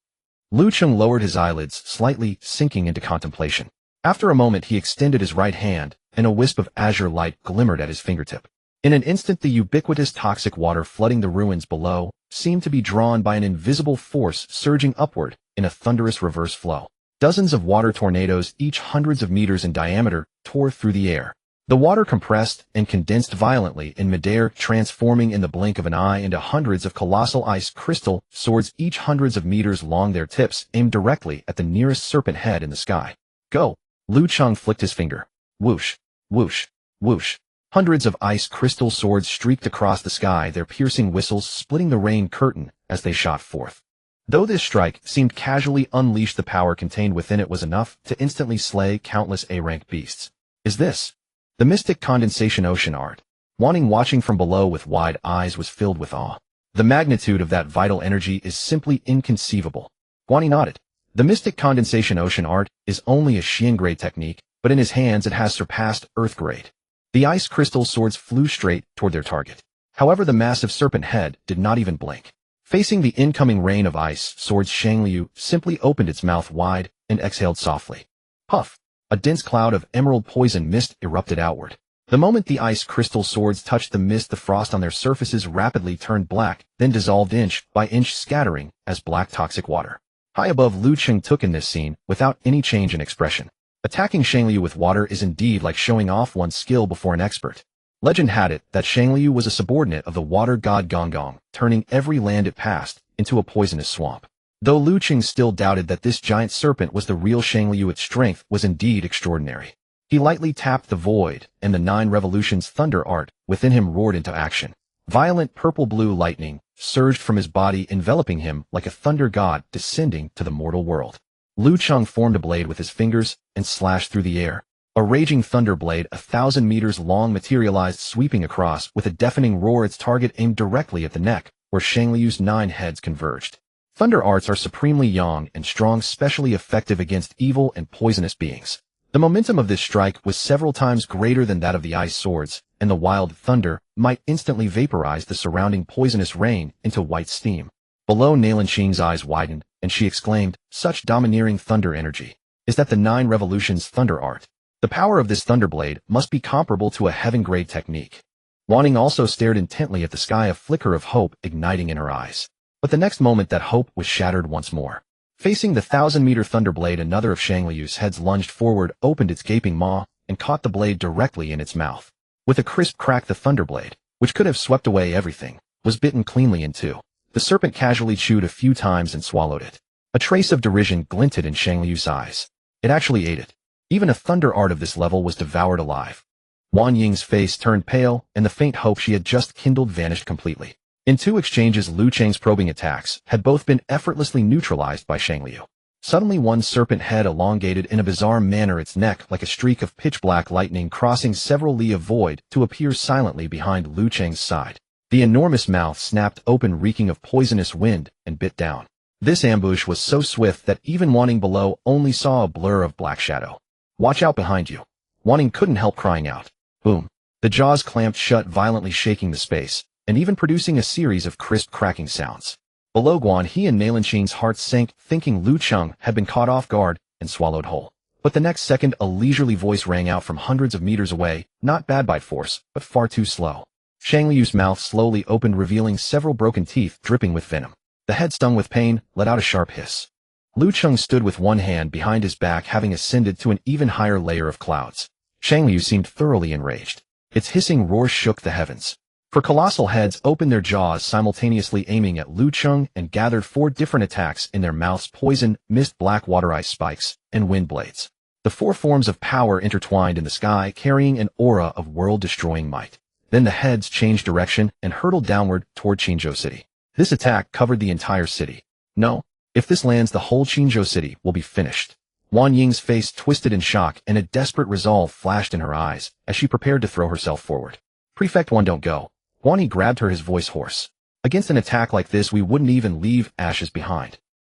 A: Lu Cheng lowered his eyelids, slightly sinking into contemplation. After a moment he extended his right hand, and a wisp of azure light glimmered at his fingertip. In an instant the ubiquitous toxic water flooding the ruins below seemed to be drawn by an invisible force, surging upward in a thunderous reverse flow. Dozens of water tornadoes, each hundreds of meters in diameter, tore through the air. The water compressed and condensed violently in midair, transforming in the blink of an eye into hundreds of colossal ice crystal swords, each hundreds of meters long, their tips aimed directly at the nearest serpent head in the sky. Go! Lu Cheng flicked his finger. Whoosh, whoosh, whoosh. Hundreds of ice crystal swords streaked across the sky, their piercing whistles splitting the rain curtain as they shot forth. Though this strike seemed casually unleashed, the power contained within it was enough to instantly slay countless A-rank beasts. Is this the mystic condensation ocean art? Wanting, watching from below with wide eyes, was filled with awe. The magnitude of that vital energy is simply inconceivable. Guanhe nodded. The mystic condensation ocean art is only a Xian-grade technique, but in his hands it has surpassed Earth-grade. The ice crystal swords flew straight toward their target. However, the massive serpent head did not even blink. Facing the incoming rain of ice swords, Shangliu simply opened its mouth wide and exhaled softly. Puff! A dense cloud of emerald poison mist erupted outward. The moment the ice crystal swords touched the mist, the frost on their surfaces rapidly turned black, then dissolved inch by inch, scattering as black toxic water. High above, Lu Cheng took in this scene without any change in expression. Attacking Shangliu with water is indeed like showing off one's skill before an expert. Legend had it that Shangliu was a subordinate of the water god Gong, turning every land it passed into a poisonous swamp. Though Lu Cheng still doubted that this giant serpent was the real Shangliu, its strength was indeed extraordinary. He lightly tapped the void, and the 9 revolutions thunder art within him roared into action. Violent purple-blue lightning surged from his body, enveloping him like a thunder god descending to the mortal world. Lu Cheng formed a blade with his fingers and slashed through the air. A raging thunder blade 1,000 meters long materialized, sweeping across with a deafening roar, its target aimed directly at the neck, where Shangliu's 9 heads converged. Thunder arts are supremely young and strong, specially effective against evil and poisonous beings. The momentum of this strike was several times greater than that of the ice swords, and the wild thunder might instantly vaporize the surrounding poisonous rain into white steam. Below, Nalanqing's eyes widened, and she exclaimed, "Such domineering thunder energy! Is that the 9 revolutions thunder art? The power of this thunderblade must be comparable to a heaven-grade technique." Wanning also stared intently at the sky, a flicker of hope igniting in her eyes. But the next moment that hope was shattered once more. Facing the 1,000-meter thunderblade, another of Shangliu's heads lunged forward, opened its gaping maw, and caught the blade directly in its mouth. With a crisp crack, the thunderblade, which could have swept away everything, was bitten cleanly in two. The serpent casually chewed a few times and swallowed it. A trace of derision glinted in Shangliu's eyes. It actually ate it. Even a thunder art of this level was devoured alive. Wan Ying's face turned pale, and the faint hope she had just kindled vanished completely. In 2 exchanges, Lu Cheng's probing attacks had both been effortlessly neutralized by Shangliu. Suddenly, one serpent head elongated in a bizarre manner, its neck like a streak of pitch-black lightning crossing several li of void to appear silently behind Lu Cheng's side. The enormous mouth snapped open, reeking of poisonous wind, and bit down. This ambush was so swift that even Wanning below only saw a blur of black shadow. "Watch out behind you." Wanning couldn't help crying out. Boom. The jaws clamped shut, violently shaking the space, and even producing a series of crisp cracking sounds. Below Guan, he and Nalanqing's hearts sank, thinking Lu Cheng had been caught off guard and swallowed whole. But the next second, a leisurely voice rang out from hundreds of meters away, not bad by force, but far too slow. Shangliu's mouth slowly opened, revealing several broken teeth dripping with venom. The head, stung with pain, let out a sharp hiss. Lu Cheng stood with one hand behind his back, having ascended to an even higher layer of clouds. Shangliu seemed thoroughly enraged. Its hissing roar shook the heavens. For colossal heads opened their jaws, simultaneously aiming at Lu Cheng, and gathered 4 different attacks in their mouths: poison, mist, black water ice spikes, and wind blades. The 4 forms of power intertwined in the sky, carrying an aura of world-destroying might. Then the heads changed direction and hurtled downward toward Qinzhou City. This attack covered the entire city. No, if this lands, the whole Qinzhou City will be finished. Wan Ying's face twisted in shock, and a desperate resolve flashed in her eyes as she prepared to throw herself forward. "Prefect Wan, don't go." Wan Yi grabbed her, his voice hoarse. "Against an attack like this, we wouldn't even leave ashes behind."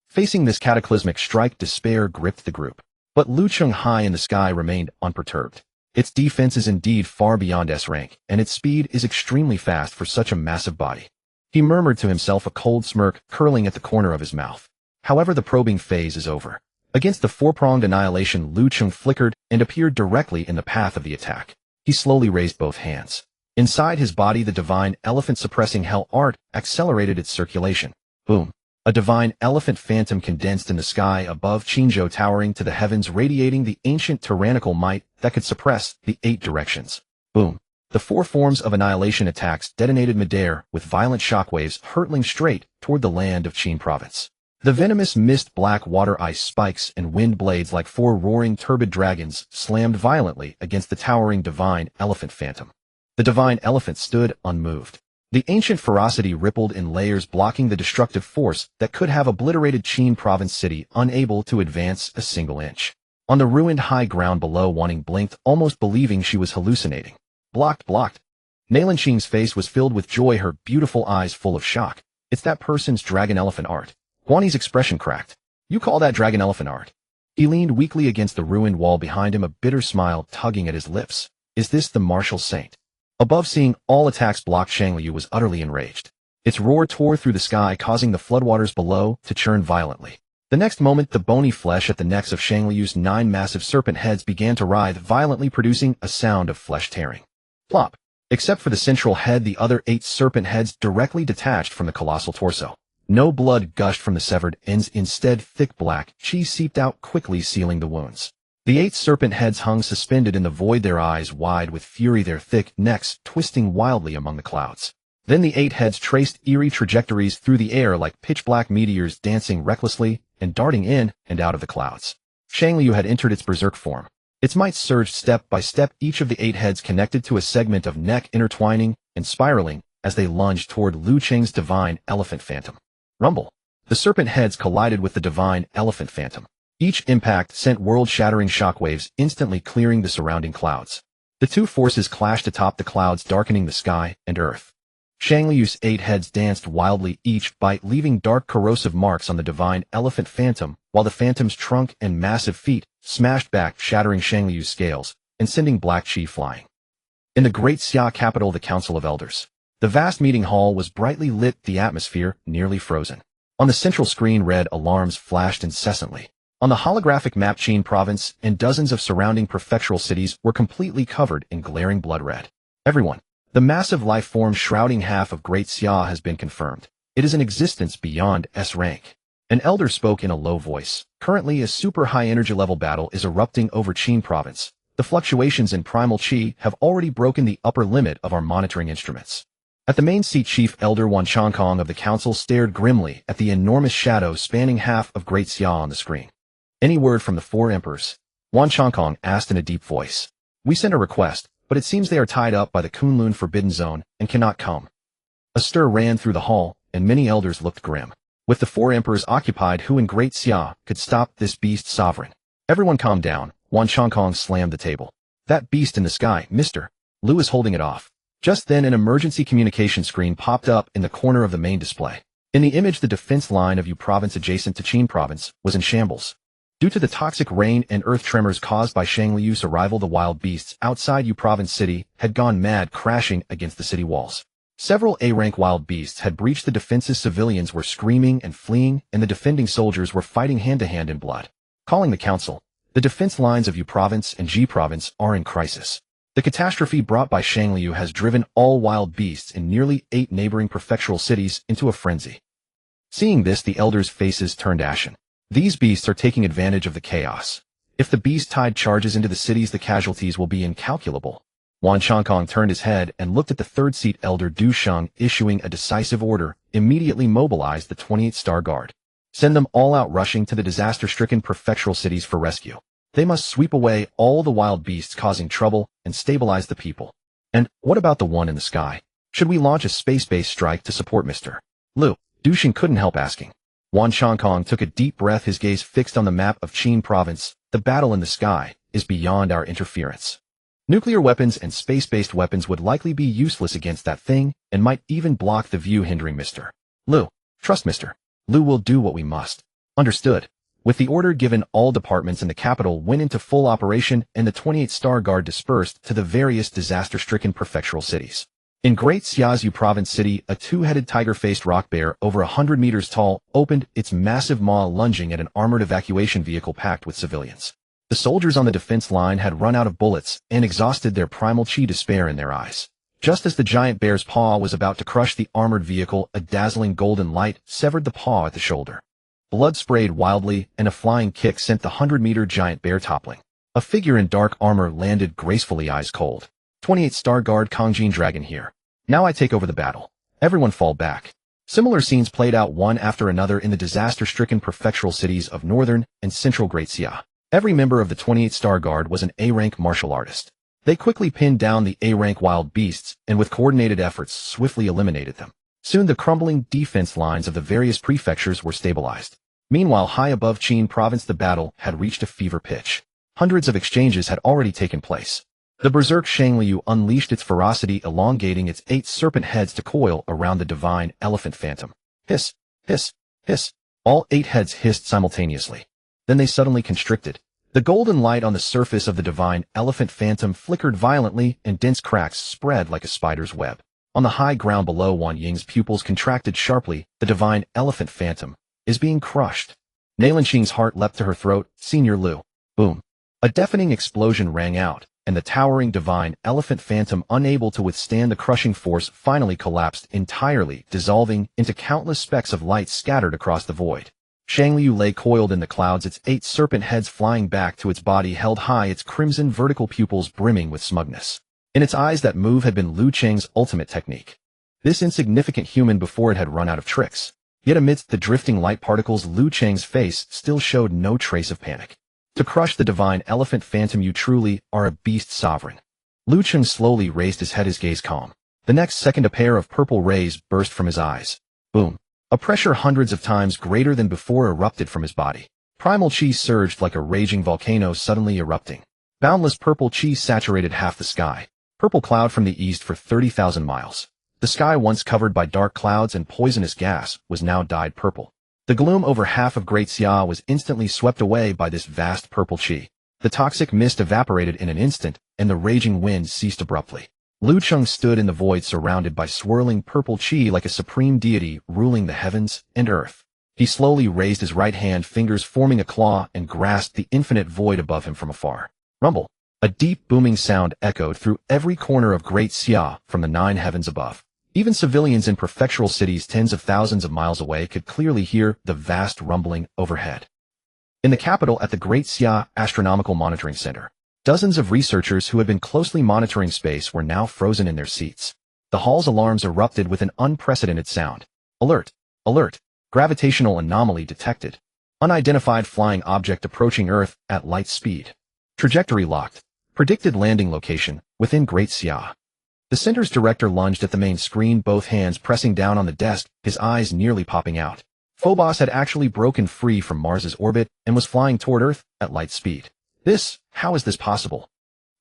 A: Facing this cataclysmic strike, despair gripped the group. But Lu Cheng, high in the sky, remained unperturbed. Its defense is indeed far beyond S rank, and its speed is extremely fast for such a massive body. He murmured to himself, a cold smirk curling at the corner of his mouth. However, the probing phase is over. Against the 4-pronged annihilation, Lu Cheng flickered and appeared directly in the path of the attack. He slowly raised both hands. Inside his body, the divine elephant suppressing hell art accelerated its circulation. Boom. A divine elephant phantom condensed in the sky above Qinzhou, towering to the heavens, radiating the ancient tyrannical might that could suppress the 8 directions. Boom. The 4 forms of annihilation attacks detonated midair with violent shockwaves hurtling straight toward the land of Qin province. The venomous mist, black water ice spikes, and wind blades, like 4 roaring turbid dragons, slammed violently against the towering divine elephant phantom. The divine elephant stood unmoved. The ancient ferocity rippled in layers, blocking the destructive force that could have obliterated Qin province city, unable to advance a single inch. On the ruined high ground below, Wanning blinked, almost believing she was hallucinating. Blocked. Nalanqing's face was filled with joy, her beautiful eyes full of shock. "It's that person's dragon elephant art." Guani's expression cracked. "You call that dragon elephant art?" He leaned weakly against the ruined wall behind him, a bitter smile tugging at his lips. "Is this the martial saint?" Above, seeing all attacks blocked, Shangliu was utterly enraged. Its roar tore through the sky, causing the floodwaters below to churn violently. The next moment, the bony flesh at the necks of Shangliu's 9 massive serpent heads began to writhe violently, producing a sound of flesh tearing. Plop. Except for the central head, the other 8 serpent heads directly detached from the colossal torso. No blood gushed from the severed ends, instead thick black chi seeped out quickly, sealing the wounds. The 8 serpent heads hung suspended in the void, their eyes wide with fury, their thick necks twisting wildly among the clouds. Then the 8 heads traced eerie trajectories through the air like pitch-black meteors, dancing recklessly and darting in and out of the clouds. Cheng Liu had entered its berserk form. Its might surged step by step, each of the 8 heads connected to a segment of neck, intertwining and spiraling as they lunged toward Lu Cheng's divine elephant phantom. Rumble. The serpent heads collided with the divine elephant phantom. Each impact sent world-shattering shockwaves, instantly clearing the surrounding clouds. The 2 forces clashed atop the clouds, darkening the sky and earth. Cheng Liu's 8 heads danced wildly, each bite leaving dark corrosive marks on the divine elephant phantom, while the phantom's trunk and massive feet smashed back, shattering Cheng Liu's scales and sending black chi flying. In the great Xia capital, the Council of Elders. The vast meeting hall was brightly lit, the atmosphere nearly frozen. On the central screen, red alarms flashed incessantly. On the holographic map, Qin province and dozens of surrounding prefectural cities were completely covered in glaring blood red. Everyone. The massive life form shrouding half of Great Xia has been confirmed. It is an existence beyond S rank. An elder spoke in a low voice. Currently, a super high energy level battle is erupting over Qin province. The fluctuations in primal chi have already broken the upper limit of our monitoring instruments. At the main seat, Chief Elder Wan Chongkong of the council stared grimly at the enormous shadow spanning half of Great Xia on the screen. Any word from the 4 emperors? Wan Chongkong asked in a deep voice. We sent a request, but it seems they are tied up by the Kunlun Forbidden Zone and cannot come. A stir ran through the hall, and many elders looked grim. With the 4 emperors occupied, who in Great Xia could stop this beast sovereign? Everyone calm down. Wan Chongkong slammed the table. That beast in the sky, Mr. Liu is holding it off. Just then an emergency communication screen popped up in the corner of the main display. In the image, the defense line of Yu province adjacent to Qin province was in shambles. Due to the toxic rain and earth tremors caused by Cheng Liu's arrival, the wild beasts outside Yu province city had gone mad, crashing against the city walls. Several A-rank wild beasts had breached the defenses. Civilians were screaming and fleeing, and the defending soldiers were fighting hand-to-hand in blood. Calling the council. The defense lines of Yu province and Ji province are in crisis. The catastrophe brought by Cheng Liu has driven all wild beasts in nearly 8 neighboring prefectural cities into a frenzy. Seeing this, the elders' faces turned ashen. These beasts are taking advantage of the chaos. If the beast tide charges into the cities, the casualties will be incalculable. Wan Chongkong turned his head and looked at the 3rd seat elder Du Sheng, issuing a decisive order. Immediately mobilize the 28th Star Guard. Send them all out, rushing to the disaster-stricken prefectural cities for rescue. They must sweep away all the wild beasts causing trouble and stabilize the people. And what about the one in the sky? Should we launch a space-based strike to support Mr. Liu? Du Sheng couldn't help asking. Wan Chongkong took a deep breath, his gaze fixed on the map of Qin province. The battle in the sky is beyond our interference. Nuclear weapons and space-based weapons would likely be useless against that thing and might even block the view, hindering Mr. Liu. Trust Mr. Liu will do what we must. Understood. With the order given, all departments in the capital went into full operation and the 28th Star Guard dispersed to the various disaster-stricken prefectural cities. In Great Xiaoyu province city, a 2-headed tiger-faced rock bear over 100 meters tall opened its massive maw, lunging at an armored evacuation vehicle packed with civilians. The soldiers on the defense line had run out of bullets and exhausted their primal chi, despair in their eyes. Just as the giant bear's paw was about to crush the armored vehicle, a dazzling golden light severed the paw at the shoulder. Blood sprayed wildly, and a flying kick sent the 100-meter giant bear toppling. A figure in dark armor landed gracefully, eyes cold. 28th Star Guard, Kongjin Dragon here. Now I take over the battle. Everyone fall back. Similar scenes played out one after another in the disaster-stricken prefectural cities of northern and central Great Xia. Every member of the 28th Star Guard was an A-rank martial artist. They quickly pinned down the A-rank wild beasts and with coordinated efforts swiftly eliminated them. Soon the crumbling defense lines of the various prefectures were stabilized. Meanwhile, high above Qin province, the battle had reached a fever pitch. Hundreds of exchanges had already taken place. The berserk Cheng Liu unleashed its ferocity, elongating its 8 serpent heads to coil around the divine elephant phantom. Hiss, hiss, hiss. All 8 heads hissed simultaneously. Then they suddenly constricted. The golden light on the surface of the divine elephant phantom flickered violently, and dense cracks spread like a spider's web. On the high ground below, Wan Ying's pupils contracted sharply. The divine elephant phantom is being crushed. Nalan Qing's heart leapt to her throat. Senior Liu. Boom. A deafening explosion rang out, and the towering divine elephant phantom, unable to withstand the crushing force, finally collapsed entirely, dissolving into countless specks of light scattered across the void. Shang Liu lay coiled in the clouds, its 8 serpent heads flying back to its body held high, its crimson vertical pupils brimming with smugness. In its eyes, that move had been Lu Cheng's ultimate technique. This insignificant human before it had run out of tricks. Yet amidst the drifting light particles, Lu Cheng's face still showed no trace of panic. To crush the divine elephant phantom, you truly are a beast sovereign. Lu Cheng slowly raised his head, his gaze calm. The next second, a pair of purple rays burst from his eyes. Boom. A pressure hundreds of times greater than before erupted from his body. Primal chi surged like a raging volcano suddenly erupting. Boundless purple chi saturated half the sky. Purple cloud from the east for 30,000 miles. The sky, once covered by dark clouds and poisonous gas, was now dyed purple. The gloom over half of Great Xia was instantly swept away by this vast purple chi. The toxic mist evaporated in an instant, and the raging wind ceased abruptly. Lu Cheng stood in the void surrounded by swirling purple chi like a supreme deity ruling the heavens and earth. He slowly raised his right hand, fingers forming a claw, and grasped the infinite void above him from afar. Rumble. A deep booming sound echoed through every corner of Great Xia from the 9 heavens above. Even civilians in prefectural cities tens of thousands of miles away could clearly hear the vast rumbling overhead. In the capital, at the Great Xia Astronomical Monitoring Center, dozens of researchers who had been closely monitoring space were now frozen in their seats. The hall's alarms erupted with an unprecedented sound. Alert! Alert! Gravitational anomaly detected. Unidentified flying object approaching Earth at light speed. Trajectory locked. Predicted landing location within Great Xia. The center's director lunged at the main screen, both hands pressing down on the desk, his eyes nearly popping out. Phobos had actually broken free from Mars's orbit and was flying toward Earth at light speed. How is this possible?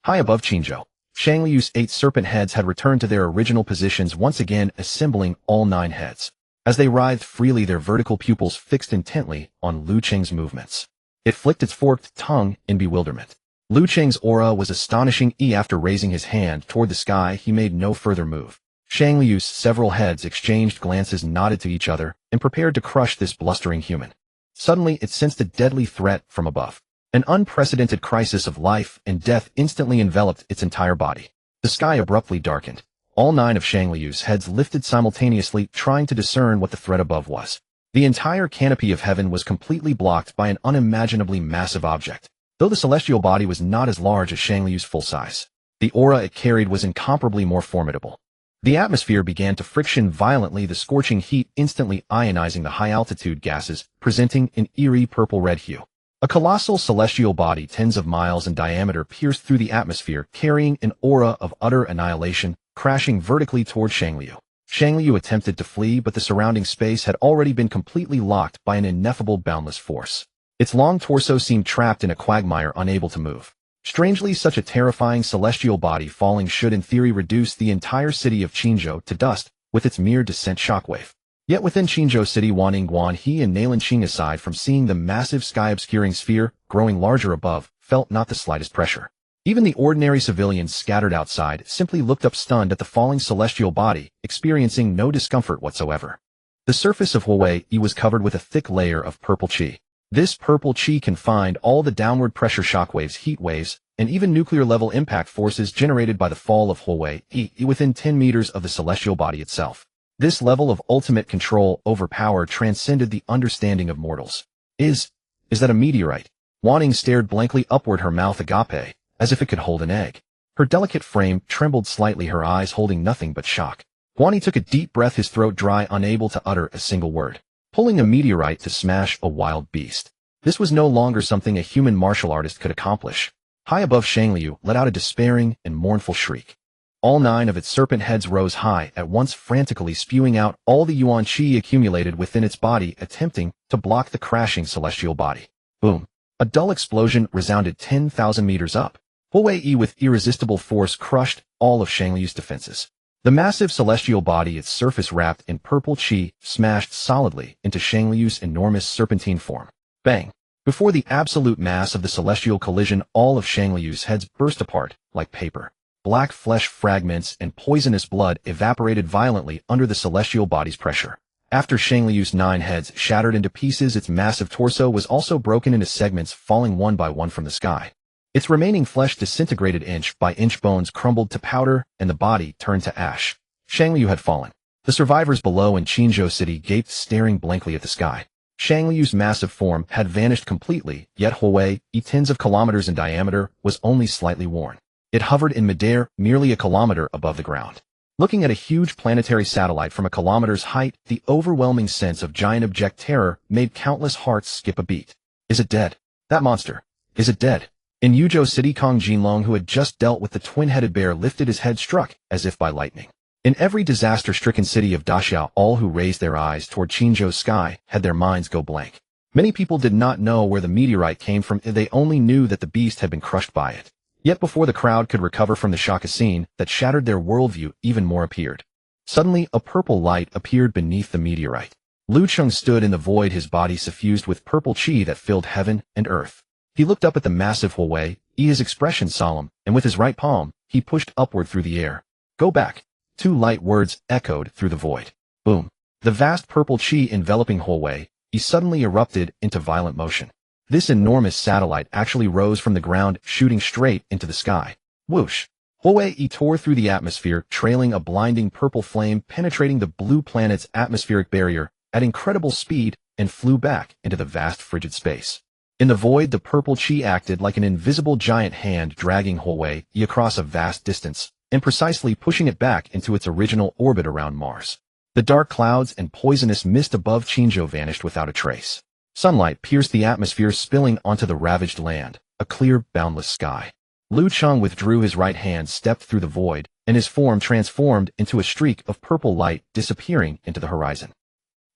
A: High above Qingzhou, Shang Liu's 8 serpent heads had returned to their original positions, once again assembling all 9 heads. As they writhed freely, their vertical pupils fixed intently on Lu Cheng's movements. It flicked its forked tongue in bewilderment. Lu Cheng's aura was astonishing. After raising his hand toward the sky, he made no further move. Shang Liu's several heads exchanged glances, nodded to each other, and prepared to crush this blustering human. Suddenly, it sensed a deadly threat from above. An unprecedented crisis of life and death instantly enveloped its entire body. The sky abruptly darkened. All 9 of Shang Liu's heads lifted simultaneously, trying to discern what the threat above was. The entire canopy of heaven was completely blocked by an unimaginably massive object. Though the celestial body was not as large as Shang Liu's full size, the aura it carried was incomparably more formidable. The atmosphere began to friction violently, the scorching heat instantly ionizing the high-altitude gases, presenting an eerie purple-red hue. A colossal celestial body tens of miles in diameter pierced through the atmosphere, carrying an aura of utter annihilation, crashing vertically toward Shang Liu. Shang Liu attempted to flee, but the surrounding space had already been completely locked by an ineffable boundless force. Its long torso seemed trapped in a quagmire, unable to move. Strangely, such a terrifying celestial body falling should in theory reduce the entire city of Qingzhou to dust with its mere descent shockwave. Yet within Qingzhou City, Wan Yingguan, he and Nalan Qing, aside from seeing the massive sky-obscuring sphere growing larger above, felt not the slightest pressure. Even the ordinary civilians scattered outside simply looked up stunned at the falling celestial body, experiencing no discomfort whatsoever. The surface of Huawei was covered with a thick layer of purple chi. This purple chi confined all the downward pressure shockwaves, heat waves, and even nuclear-level impact forces generated by the fall of Huawei within 10 meters of the celestial body itself. This level of ultimate control over power transcended the understanding of mortals. Is that a meteorite? Wan stared blankly upward, her mouth agape, as if it could hold an egg. Her delicate frame trembled slightly, her eyes holding nothing but shock. Wan took a deep breath, his throat dry, unable to utter a single word. Pulling a meteorite to smash a wild beast. This was no longer something a human martial artist could accomplish. High above, Shang Liu let out a despairing and mournful shriek. All 9 of its serpent heads rose high at once, frantically spewing out all the yuan qi accumulated within its body, attempting to block the crashing celestial body. Boom. A dull explosion resounded 10,000 meters up. Huawei with irresistible force crushed all of Shang Liu's defenses. The massive celestial body, its surface wrapped in purple chi, smashed solidly into Shang Liu's enormous serpentine form. Bang! Before the absolute mass of the celestial collision, all of Shang Liu's heads burst apart like paper. Black flesh fragments and poisonous blood evaporated violently under the celestial body's pressure. After Shang Liu's 9 heads shattered into pieces, its massive torso was also broken into segments, falling one by one from the sky. Its remaining flesh disintegrated inch by inch, bones crumbled to powder, and the body turned to ash. Shang Liu had fallen. The survivors below in Qinzhou City gaped, staring blankly at the sky. Shang Liu's massive form had vanished completely, yet Huawei, tens of kilometers in diameter, was only slightly worn. It hovered in midair, merely a kilometer above the ground. Looking at a huge planetary satellite from a kilometer's height, the overwhelming sense of giant object terror made countless hearts skip a beat. Is it dead? That monster. Is it dead? In Yuzhou City, Kong Jinlong, who had just dealt with the twin-headed bear, lifted his head, struck as if by lightning. In every disaster-stricken city of Daxia, all who raised their eyes toward Qinzhou's sky had their minds go blank. Many people did not know where the meteorite came from, they only knew that the beast had been crushed by it. Yet before the crowd could recover from the shock, a scene that shattered their worldview even more appeared. Suddenly, a purple light appeared beneath the meteorite. Lu Cheng stood in the void, his body suffused with purple qi that filled heaven and earth. He looked up at the massive Huawei, his expression solemn, and with his right palm, he pushed upward through the air. Go back. 2 light words echoed through the void. Boom. The vast purple qi enveloping Huawei, he suddenly erupted into violent motion. This enormous satellite actually rose from the ground, shooting straight into the sky. Whoosh. Huawei tore through the atmosphere, trailing a blinding purple flame, penetrating the blue planet's atmospheric barrier at incredible speed, and flew back into the vast frigid space. In the void, the purple qi acted like an invisible giant hand, dragging Huawei across a vast distance, and precisely pushing it back into its original orbit around Mars. The dark clouds and poisonous mist above Qinzhou vanished without a trace. Sunlight pierced the atmosphere, spilling onto the ravaged land, a clear, boundless sky. Lu Cheng withdrew his right hand, stepped through the void, and his form transformed into a streak of purple light, disappearing into the horizon.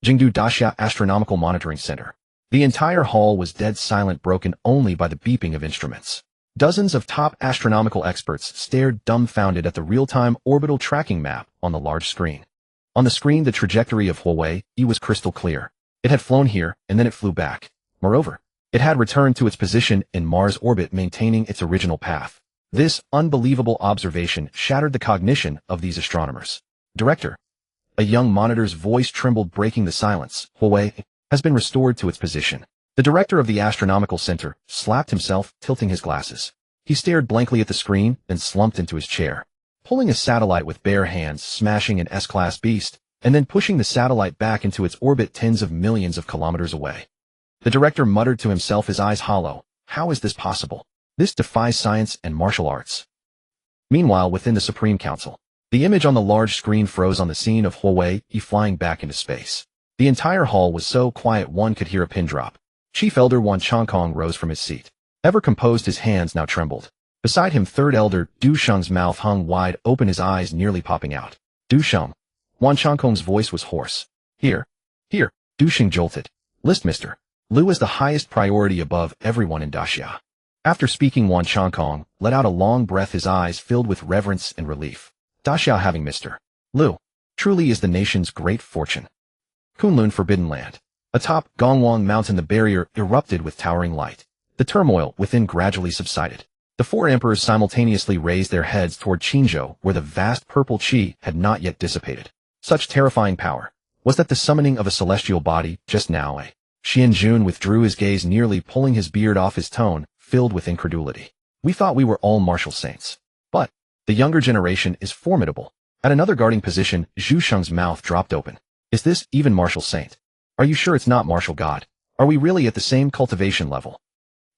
A: Jingdu Daxia Astronomical Monitoring Center. The entire hall was dead silent, broken only by the beeping of instruments. Dozens of top astronomical experts stared dumbfounded at the real-time orbital tracking map on the large screen. On the screen, the trajectory of Huawei was crystal clear. It had flown here, and then it flew back. Moreover, it had returned to its position in Mars orbit, maintaining its original path. This unbelievable observation shattered the cognition of these astronomers. Director. A young monitor's voice trembled, breaking the silence. Huawei has been restored to its position. The director of the astronomical center slapped himself, tilting his glasses. He stared blankly at the screen, then slumped into his chair. Pulling a satellite with bare hands, smashing an S-class beast, and then pushing the satellite back into its orbit tens of millions of kilometers away. The director muttered to himself, his eyes hollow. How is this possible? This defies science and martial arts. Meanwhile, within the Supreme Council, the image on the large screen froze on the scene of Huawei flying back into space. The entire hall was so quiet one could hear a pin drop. Chief Elder Wan Changkong rose from his seat. Ever composed, his hands now trembled. Beside him, Third Elder Du Sheng's mouth hung wide open, his eyes nearly popping out. Du Sheng. Wan Changkong's voice was hoarse. Here. Du Sheng jolted. List Mr. Lu is the highest priority above everyone in Daxia. After speaking, Wan Changkong let out a long breath, his eyes filled with reverence and relief. Daxia having Mr. Lu truly is the nation's great fortune. Kunlun Forbidden Land. Atop Gongwang Mountain, the barrier erupted with towering light. The turmoil within gradually subsided. The 4 emperors simultaneously raised their heads toward Qinzhou, where the vast purple qi had not yet dissipated. Such terrifying power. Was that the summoning of a celestial body just now? Xianjun withdrew his gaze, nearly pulling his beard off, his tone filled with incredulity. We thought we were all martial saints. But the younger generation is formidable. At another guarding position, Zhu Sheng's mouth dropped open. Is this even martial saint? Are you sure it's not martial god? Are we really at the same cultivation level?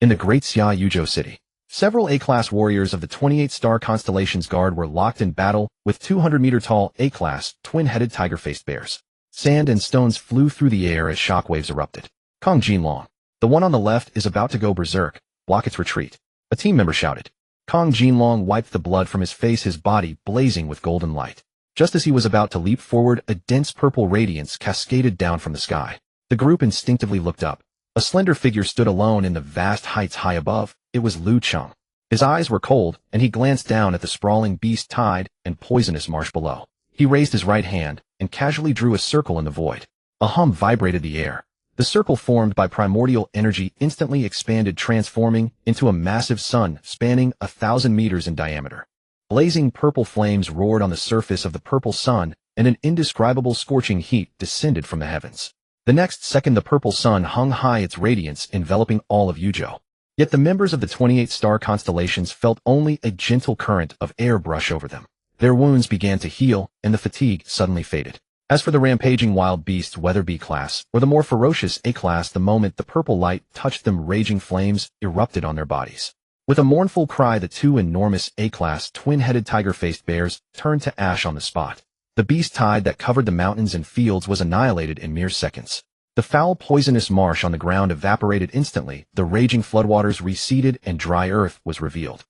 A: In the great Xia Yuzhou City, several A-class warriors of the 28-star constellation's guard were locked in battle with 200-meter-tall A-class twin-headed tiger-faced bears. Sand and stones flew through the air as shockwaves erupted. Kong Jinlong. The one on the left is about to go berserk. Block its retreat. A team member shouted. Kong Jinlong wiped the blood from his face, his body blazing with golden light. Just as he was about to leap forward, a dense purple radiance cascaded down from the sky. The group instinctively looked up. A slender figure stood alone in the vast heights high above. It was Lu Cheng. His eyes were cold, and he glanced down at the sprawling beast tide and poisonous marsh below. He raised his right hand and casually drew a circle in the void. A hum vibrated the air. The circle, formed by primordial energy, instantly expanded, transforming into a massive sun spanning 1,000 meters in diameter. Blazing purple flames roared on the surface of the purple sun, and an indescribable scorching heat descended from the heavens. The next second, the purple sun hung high, its radiance enveloping all of Yuzhou. Yet the members of the 28-star constellations felt only a gentle current of air brush over them. Their wounds began to heal, and the fatigue suddenly faded. As for the rampaging wild beasts, whether B class or the more ferocious A class, the moment the purple light touched them, raging flames erupted on their bodies. With a mournful cry, the two enormous A-class twin-headed tiger-faced bears turned to ash on the spot. The beast tide that covered the mountains and fields was annihilated in mere seconds. The foul, poisonous marsh on the ground evaporated instantly, the raging floodwaters receded, and dry earth was revealed.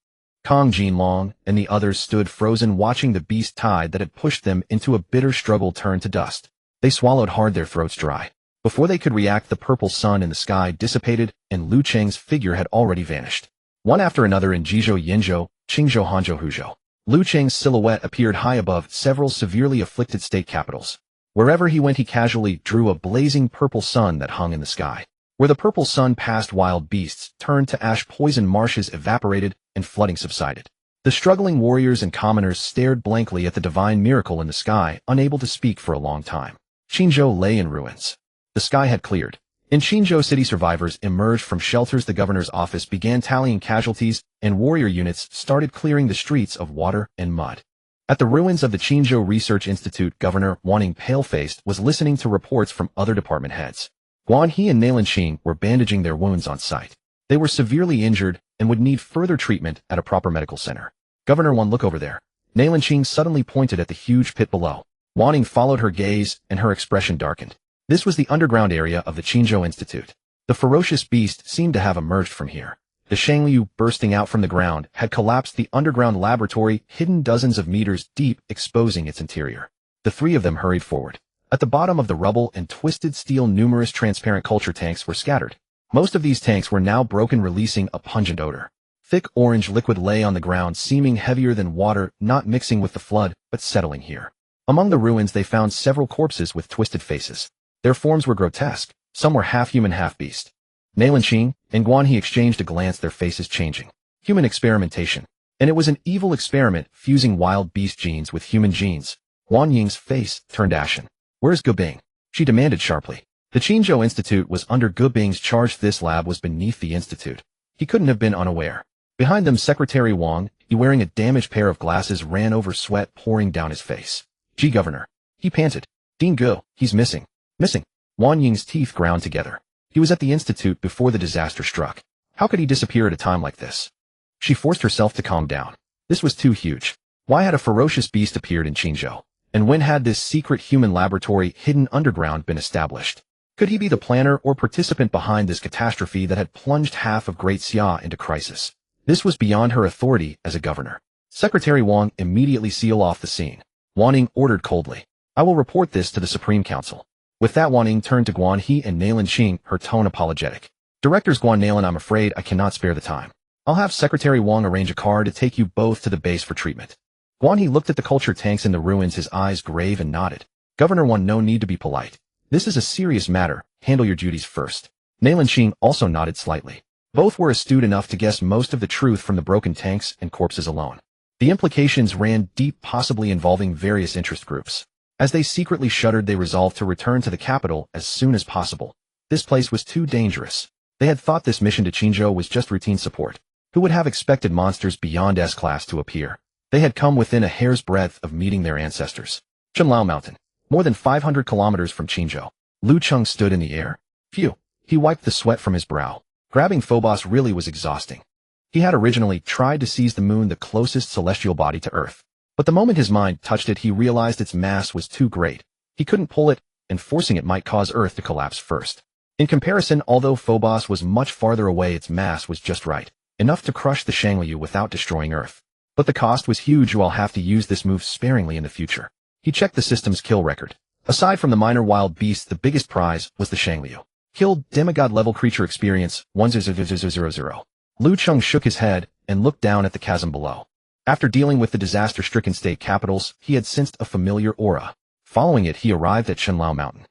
A: Kong, Jinlong, and the others stood frozen, watching the beast tide that had pushed them into a bitter struggle turn to dust. They swallowed hard, their throats dry. Before they could react, the purple sun in the sky dissipated, and Lu Cheng's figure had already vanished. One after another in Jizhou, Yinzhou, Qingzhou, Hanzhou, Huzhou, Lu Cheng's silhouette appeared high above several severely afflicted state capitals. Wherever he went, he casually drew a blazing purple sun that hung in the sky. Where the purple sun passed, wild beasts turned to ash, poison marshes evaporated, and flooding subsided. The struggling warriors and commoners stared blankly at the divine miracle in the sky, unable to speak for a long time. Qingzhou lay in ruins. The sky had cleared. In Qingzhou city, survivors emerged from shelters, the governor's office began tallying casualties, and warrior units started clearing the streets of water and mud. At the ruins of the Qingzhou Research Institute, Governor Wanning, pale-faced, was listening to reports from other department heads. Guan He and Nailanqing were bandaging their wounds on site. They were severely injured and would need further treatment at a proper medical center. Governor Wan, look over there. Nailanqing suddenly pointed at the huge pit below. Wanning followed her gaze, and her expression darkened. This was the underground area of the Qingzhou Institute. The ferocious beast seemed to have emerged from here. The Shangliu, bursting out from the ground, had collapsed the underground laboratory, hidden dozens of meters deep, exposing its interior. The three of them hurried forward. At the bottom of the rubble and twisted steel, numerous transparent culture tanks were scattered. Most of these tanks were now broken, releasing a pungent odor. Thick orange liquid lay on the ground, seeming heavier than water, not mixing with the flood, but settling here. Among the ruins they found several corpses with twisted faces. Their forms were grotesque. Some were half-human, half-beast. Nailanqing and Guan He exchanged a glance, their faces changing. Human experimentation. And it was an evil experiment, fusing wild beast genes with human genes. Guan Ying's face turned ashen. Where's Gubing? She demanded sharply. The Qingzhou Institute was under Gubing's charge. This lab was beneath the institute. He couldn't have been unaware. Behind them, Secretary Wang, wearing a damaged pair of glasses, ran over, sweat pouring down his face. Gee, Governor. He panted. Dean Gu, he's missing. Missing. Guan Ying's teeth ground together. He was at the institute before the disaster struck. How could he disappear at a time like this? She forced herself to calm down. This was too huge. Why had a ferocious beast appeared in Qingzhou? And when had this secret human laboratory hidden underground been established? Could he be the planner or participant behind this catastrophe that had plunged half of Great Xia into crisis? This was beyond her authority as a governor. Secretary Wang, immediately seal off the scene. Wanning ordered coldly. I will report this to the Supreme Council. With that, Wanning turned to Guan He and Nailanqing, her tone apologetic. Directors Guan, Nailan, I'm afraid I cannot spare the time. I'll have Secretary Wang arrange a car to take you both to the base for treatment. Guan He looked at the culture tanks in the ruins, his eyes grave, and nodded. Governor Wan, no need to be polite. This is a serious matter. Handle your duties first. Nailanqing also nodded slightly. Both were astute enough to guess most of the truth from the broken tanks and corpses alone. The implications ran deep, possibly involving various interest groups. As they secretly shuddered, they resolved to return to the capital as soon as possible. This place was too dangerous. They had thought this mission to Qingzhou was just routine support. Who would have expected monsters beyond S-class to appear? They had come within a hair's breadth of meeting their ancestors. Chenlao Mountain, more than 500 kilometers from Qingzhou. Lu Cheng stood in the air. Phew. He wiped the sweat from his brow. Grabbing Phobos really was exhausting. He had originally tried to seize the moon, the closest celestial body to Earth. But the moment his mind touched it, he realized its mass was too great. He couldn't pull it, and forcing it might cause Earth to collapse first. In comparison, although Phobos was much farther away, its mass was just right, enough to crush the Shangliu without destroying Earth. But the cost was huge. I'll have to use this move sparingly in the future. He checked the system's kill record. Aside from the minor wild beasts, the biggest prize was the Shangliu. Killed demigod-level creature experience, 10000. Lu Cheng shook his head and looked down at the chasm below. After dealing with the disaster-stricken state capitals, he had sensed a familiar aura. Following it, he arrived at Chenlao Mountain.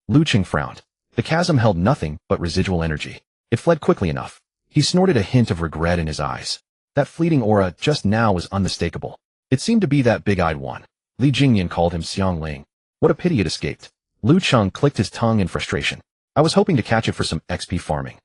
A: Lu Cheng frowned. The chasm held nothing but residual energy. It fled quickly enough. He snorted, a hint of regret in his eyes. That fleeting aura just now was unmistakable. It seemed to be that big-eyed one. Li Jingyan called him Xiang Ling. What a pity it escaped. Lu Cheng clicked his tongue in frustration. I was hoping to catch it for some XP farming.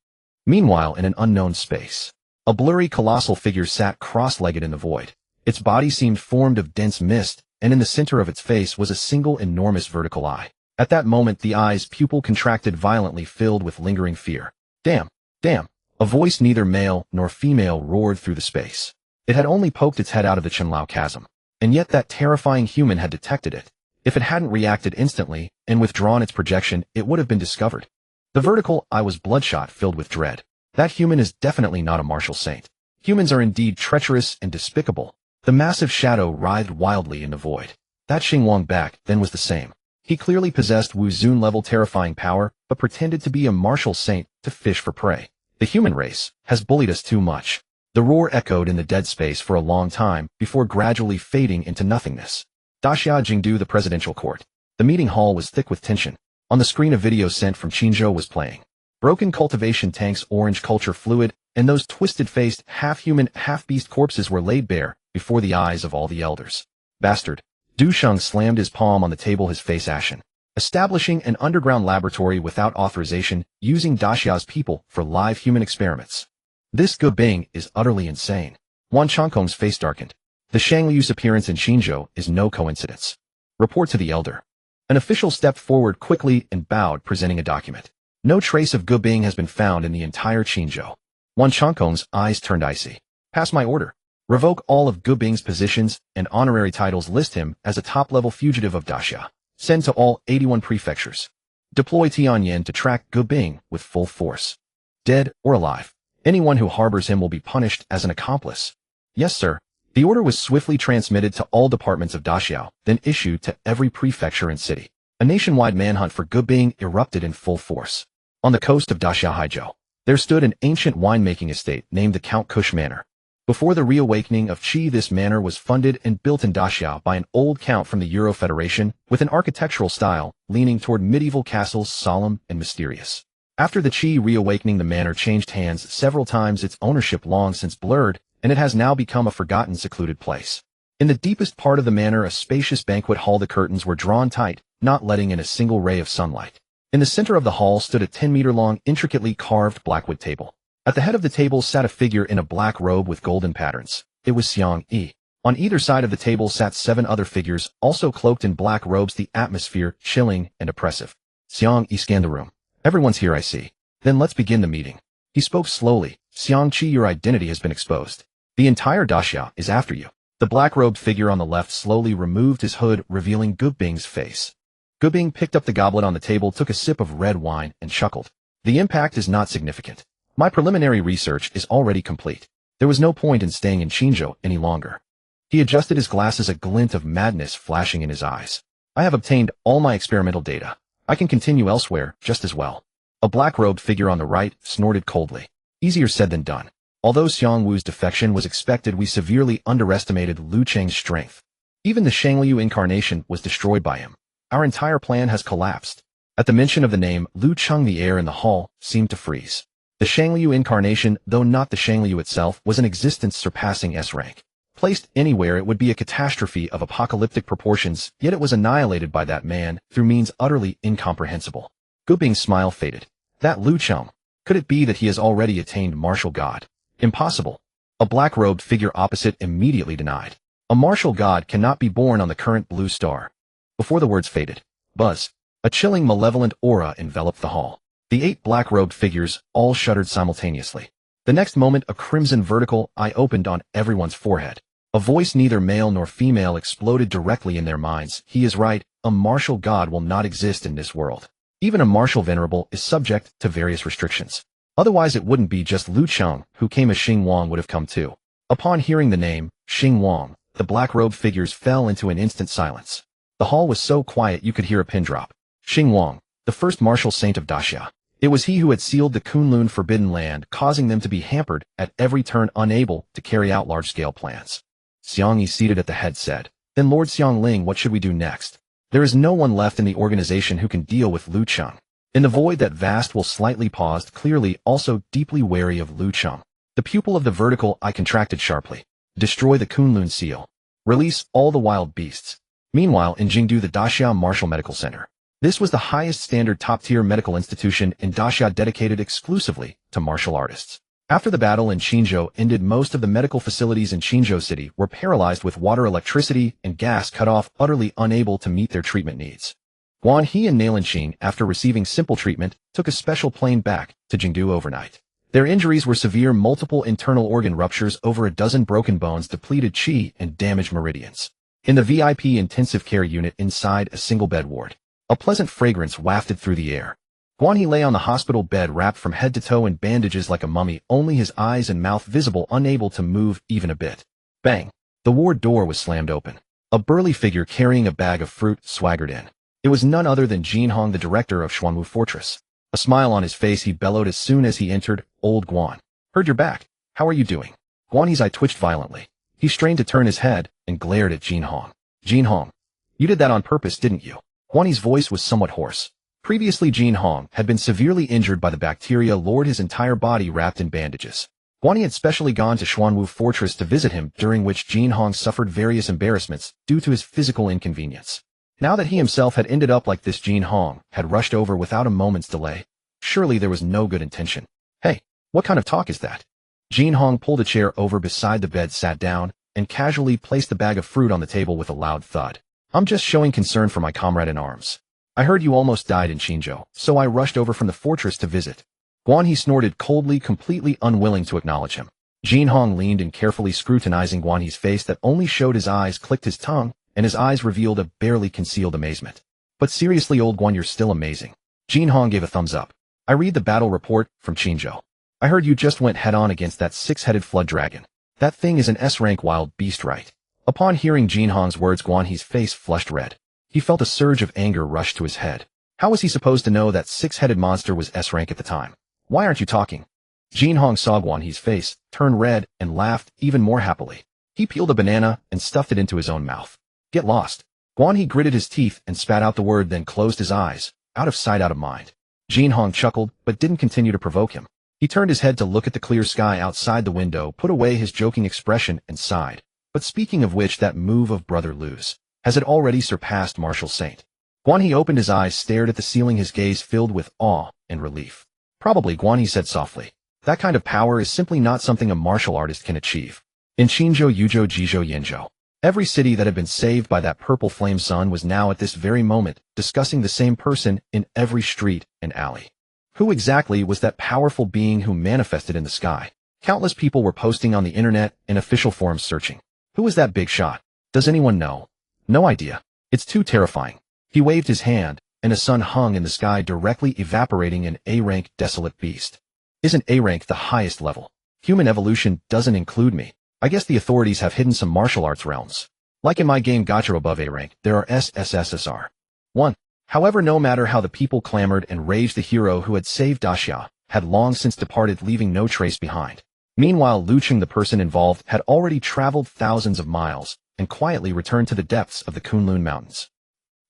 A: Meanwhile, in an unknown space, a blurry colossal figure sat cross-legged in the void. Its body seemed formed of dense mist, and in the center of its face was a single enormous vertical eye. At that moment, the eye's pupil contracted violently, filled with lingering fear. Damn! Damn! A voice neither male nor female roared through the space. It had only poked its head out of the Chenlao chasm, and yet that terrifying human had detected it. If it hadn't reacted instantly and withdrawn its projection, it would have been discovered. The vertical eye was bloodshot, filled with dread. That human is definitely not a martial saint. Humans are indeed treacherous and despicable. The massive shadow writhed wildly in the void. That Xinguang back then was the same. He clearly possessed Wu Zun-level terrifying power, but pretended to be a martial saint to fish for prey. The human race has bullied us too much. The roar echoed in the dead space for a long time before gradually fading into nothingness. Daxia Jingdu, the presidential court. The meeting hall was thick with tension. On the screen, a video sent from Qinzhou was playing. Broken cultivation tanks, orange culture fluid, and those twisted-faced, half-human, half-beast corpses were laid bare before the eyes of all the elders. Bastard. Du Sheng slammed his palm on the table, his face ashen. Establishing an underground laboratory without authorization, using Daxia's people for live human experiments. This Ge Bing is utterly insane. Wan Chongkong's face darkened. The Shangliu's appearance in Qinzhou is no coincidence. Report to the elder. An official stepped forward quickly and bowed, presenting a document. No trace of Ge Bing has been found in the entire Qinzhou. Wan Chongkong's eyes turned icy. Pass my order. Revoke all of Ge Bing's positions and honorary titles. List him as a top-level fugitive of Daxia. Send to all 81 prefectures. Deploy Tianyan to track Ge Bing with full force. Dead or alive, anyone who harbors him will be punished as an accomplice. Yes, sir. The order was swiftly transmitted to all departments of Daxia, then issued to every prefecture and city. A nationwide manhunt for Ge Bing erupted in full force. On the coast of Daxia Haizhou, there stood an ancient winemaking estate named the Count Kush Manor. Before the reawakening of Qi, this manor was funded and built in Daxia by an old count from the Euro Federation, with an architectural style leaning toward medieval castles, solemn and mysterious. After the Qi reawakening, the manor changed hands several times, its ownership long since blurred, and it has now become a forgotten, secluded place. In the deepest part of the manor, a spacious banquet hall, the curtains were drawn tight, not letting in a single ray of sunlight. In the center of the hall stood a 10-meter-long, intricately carved blackwood table. At the head of the table sat a figure in a black robe with golden patterns. It was Xiang Yi. On either side of the table sat 7 other figures, also cloaked in black robes, the atmosphere chilling and oppressive. Xiang Yi scanned the room. Everyone's here, I see. Then let's begin the meeting. He spoke slowly. Xiang Qi, your identity has been exposed. The entire Daxia is after you. The black-robed figure on the left slowly removed his hood, revealing Ge Bing's face. Ge Bing picked up the goblet on the table, took a sip of red wine, and chuckled. The impact is not significant. My preliminary research is already complete. There was no point in staying in Qinzhou any longer. He adjusted his glasses, a glint of madness flashing in his eyes. I have obtained all my experimental data. I can continue elsewhere just as well. A black-robed figure on the right snorted coldly. Easier said than done. Although Xiang Wu's defection was expected, we severely underestimated Lu Cheng's strength. Even the Shangliu incarnation was destroyed by him. Our entire plan has collapsed. At the mention of the name Lu Cheng, the air in the hall seemed to freeze. The Shangliu incarnation, though not the Shangliu itself, was an existence surpassing S rank. Placed anywhere, it would be a catastrophe of apocalyptic proportions, yet it was annihilated by that man through means utterly incomprehensible. Ge Bing's smile faded. That Lu Cheng. Could it be that he has already attained martial god? Impossible. A black-robed figure opposite immediately denied. A martial god cannot be born on the current blue star. Before the words faded, buzz. A chilling, malevolent aura enveloped the hall. The 8 black-robed figures all shuddered simultaneously. The next moment, a crimson vertical eye opened on everyone's forehead. A voice neither male nor female exploded directly in their minds. He is right. A martial god will not exist in this world. Even a martial venerable is subject to various restrictions. Otherwise it wouldn't be just Lu Cheng who came, as Xinguang would have come too. Upon hearing the name, Xinguang, the black-robed figures fell into an instant silence. The hall was so quiet you could hear a pin drop. Xinguang, the first martial saint of Daxia. It was he who had sealed the Kunlun forbidden land, causing them to be hampered at every turn, unable to carry out large-scale plans. Xiang Yi, seated at the head, said, Then Lord Xiangling, what should we do next? There is no one left in the organization who can deal with Lu Cheng. In the void, that vast will slightly paused, clearly also deeply wary of Lu Cheng. The pupil of the vertical eye contracted sharply. Destroy the Kunlun seal. Release all the wild beasts. Meanwhile, in Jingdu, the Daxia Martial Medical Center. This was the highest standard top-tier medical institution in Daxia dedicated exclusively to martial artists. After the battle in Qinzhou ended, most of the medical facilities in Qinzhou City were paralyzed with water, electricity, and gas cut off, utterly unable to meet their treatment needs. Guan He and Nalanqing, after receiving simple treatment, took a special plane back to Jingdu overnight. Their injuries were severe: multiple internal organ ruptures, over a dozen broken bones, depleted qi, and damaged meridians. In the VIP intensive care unit inside a single bed ward, a pleasant fragrance wafted through the air. Guan He lay on the hospital bed, wrapped from head to toe in bandages like a mummy, only his eyes and mouth visible, unable to move even a bit. Bang! The ward door was slammed open. A burly figure carrying a bag of fruit swaggered in. It was none other than Jin Hong, the director of Xuanwu Fortress. A smile on his face, he bellowed as soon as he entered. "Old Guan. Heard you're back. How are you doing?" Guan He's eye twitched violently. He strained to turn his head and glared at Jin Hong. "Jin Hong, you did that on purpose, didn't you?" Guan He's voice was somewhat hoarse. Previously, Jin Hong had been severely injured by the bacteria lord, his entire body wrapped in bandages. Guan He had specially gone to Xuanwu Fortress to visit him, during which Jin Hong suffered various embarrassments due to his physical inconvenience. Now that he himself had ended up like this, Jin Hong had rushed over without a moment's delay. Surely there was no good intention. "Hey, what kind of talk is that?" Jin Hong pulled a chair over beside the bed, sat down, and casually placed the bag of fruit on the table with a loud thud. "I'm just showing concern for my comrade in arms. I heard you almost died in Qinzhou, so I rushed over from the fortress to visit." Guan He snorted coldly, completely unwilling to acknowledge him. Jin Hong leaned in, carefully scrutinizing Guan He's face that only showed his eyes, clicked his tongue, and his eyes revealed a barely concealed amazement. "But seriously, old Guan, you're still amazing." Jin Hong gave a thumbs up. "I read the battle report from Qinzhou. I heard you just went head-on against that six-headed flood dragon. That thing is an S-rank wild beast, right?" Upon hearing Jin Hong's words, Guan He's face flushed red. He felt a surge of anger rush to his head. How was he supposed to know that six-headed monster was S-rank at the time? "Why aren't you talking?" Jin Hong saw Guan He's face, turned red, and laughed even more happily. He peeled a banana and stuffed it into his own mouth. "Get lost." Guan He gritted his teeth and spat out the word, then closed his eyes. Out of sight, out of mind. Jin Hong chuckled, but didn't continue to provoke him. He turned his head to look at the clear sky outside the window, put away his joking expression, and sighed. "But speaking of which, that move of Brother Lu's, has it already surpassed Martial Saint?" Guan He opened his eyes, stared at the ceiling, his gaze filled with awe and relief. "Probably," Guan He said softly. "That kind of power is simply not something a martial artist can achieve." In Qinzhou, Yuzhou, Jizhou, Yanzhou, every city that had been saved by that purple flame sun was now at this very moment discussing the same person in every street and alley. Who exactly was that powerful being who manifested in the sky? Countless people were posting on the internet and official forums searching. Who was that big shot? Does anyone know? No idea. It's too terrifying. He waved his hand, and a sun hung in the sky, directly evaporating an A-rank desolate beast. Isn't A-rank the highest level? Human evolution doesn't include me. I guess the authorities have hidden some martial arts realms. Like in my game Gacha, above A-rank, there are SSSR. 1. However, no matter how the people clamored and raged, the hero who had saved Daxia had long since departed, leaving no trace behind. Meanwhile, Lu Cheng, the person involved, had already traveled thousands of miles and quietly returned to the depths of the Kunlun Mountains.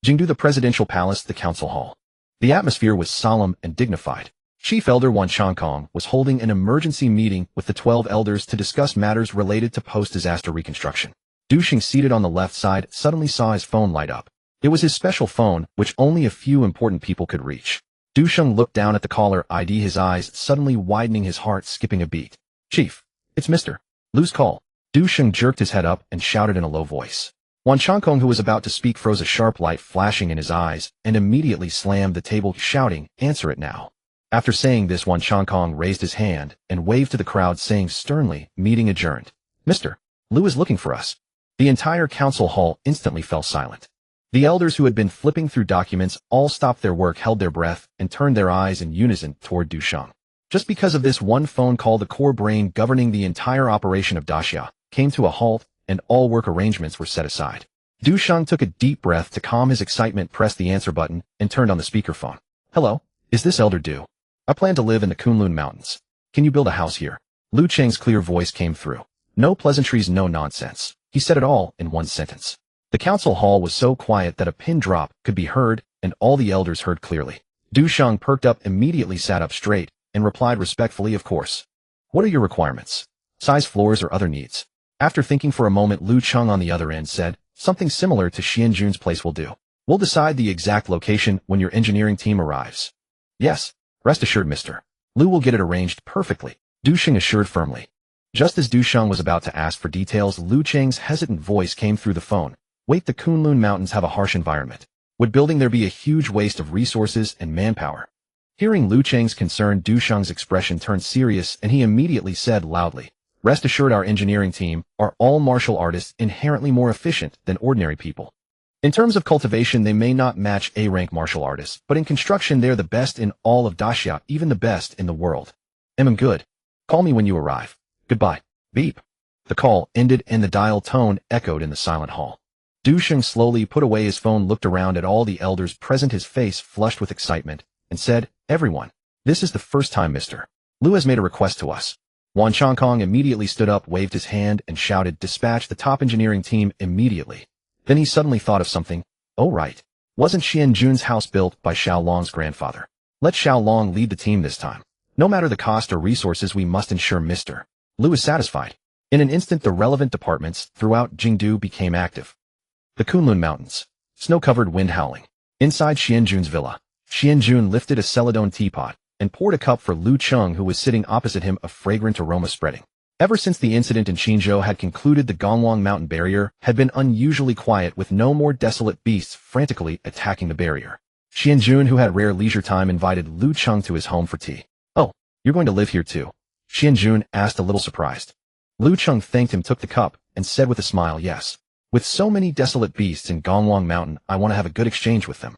A: Jingdu, the presidential palace, the council hall. The atmosphere was solemn and dignified. Chief Elder Wan Changkong was holding an emergency meeting with the 12 elders to discuss matters related to post-disaster reconstruction. Du Xing, seated on the left side, suddenly saw his phone light up. It was his special phone, which only a few important people could reach. Du Xing looked down at the caller ID, his eyes suddenly widening, his heart skipping a beat. "Chief, it's Mr. Lu's call." Du Xing jerked his head up and shouted in a low voice. Wan Changkong, who was about to speak, froze, a sharp light flashing in his eyes, and immediately slammed the table, shouting, "Answer it now." After saying this, Wan Changkong raised his hand and waved to the crowd, saying sternly, "Meeting adjourned. Mr. Lu is looking for us." The entire council hall instantly fell silent. The elders, who had been flipping through documents, all stopped their work, held their breath, and turned their eyes in unison toward Du Xing. Just because of this one phone call, the core brain governing the entire operation of Daxia came to a halt, and all work arrangements were set aside. Du Xing took a deep breath to calm his excitement, pressed the answer button, and turned on the speakerphone. "Hello, is this Elder Du? I plan to live in the Kunlun Mountains. Can you build a house here?" Lu Cheng's clear voice came through. No pleasantries, no nonsense. He said it all in one sentence. The council hall was so quiet that a pin drop could be heard, and all the elders heard clearly. Du Xing perked up, immediately sat up straight, and replied respectfully, "Of course. What are your requirements? Size, floors, or other needs?" After thinking for a moment, Lu Cheng on the other end said, "Something similar to Xianjun's place will do." We'll decide the exact location when your engineering team arrives. Yes, rest assured, Mr. Lu will get it arranged perfectly, Du Sheng assured firmly. Just as Du Sheng was about to ask for details, Lu Cheng's hesitant voice came through the phone. Wait, the Kunlun Mountains have a harsh environment. Would building there be a huge waste of resources and manpower? Hearing Lu Cheng's concern, Du Sheng's expression turned serious and he immediately said loudly, rest assured, our engineering team are all martial artists inherently more efficient than ordinary people. In terms of cultivation, they may not match A-rank martial artists, but in construction they're the best in all of Daxia, even the best in the world. Good. Call me when you arrive. Goodbye. Beep. The call ended and the dial tone echoed in the silent hall. Du Sheng slowly put away his phone, looked around at all the elders present, his face flushed with excitement, and said, everyone, this is the first time Mr. Lu has made a request to us. Wan Chongkong immediately stood up, waved his hand, and shouted, dispatch the top engineering team immediately. Then he suddenly thought of something. Oh right. Wasn't Xian Jun's house built by Xiao Long's grandfather? Let Xiao Long lead the team this time. No matter the cost or resources, we must ensure Mr. Lu is satisfied. In an instant, the relevant departments throughout Jingdu became active. The Kunlun Mountains. Snow-covered, wind howling. Inside Xian Jun's villa, Xian Jun lifted a celadone teapot and poured a cup for Lu Cheng, who was sitting opposite him, a fragrant aroma spreading. Ever since the incident in Qinzhou had concluded, the Gongwang mountain barrier had been unusually quiet, with no more desolate beasts frantically attacking the barrier. Xian Jun, who had rare leisure time, invited Lu Cheng to his home for tea. Oh, you're going to live here too? Xian Jun asked, a little surprised. Lu Cheng thanked him, took the cup, and said with a smile, yes. With so many desolate beasts in Gongwang mountain, I want to have a good exchange with them.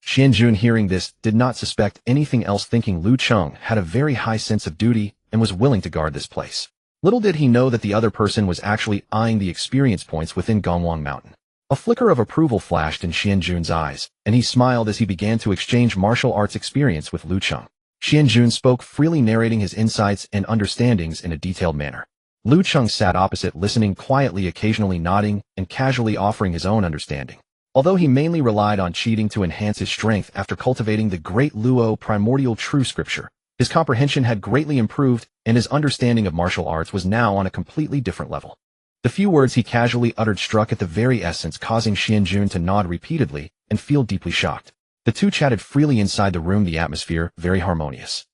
A: Xian Jun, hearing this, did not suspect anything else, thinking Lu Cheng had a very high sense of duty and was willing to guard this place. Little did he know that the other person was actually eyeing the experience points within Gongwang mountain. A flicker of approval flashed in Xian Jun's eyes, and he smiled as he began to exchange martial arts experience with Lu Cheng. Xian Jun spoke freely, narrating his insights and understandings in a detailed manner. Lu Cheng sat opposite, listening quietly, occasionally nodding and casually offering his own understanding. Although he mainly relied on cheating to enhance his strength after cultivating the great Luo primordial true scripture, his comprehension had greatly improved and his understanding of martial arts was now on a completely different level. The few words he casually uttered struck at the very essence, causing Xian Jun to nod repeatedly and feel deeply shocked. The two chatted freely inside the room, the atmosphere very harmonious.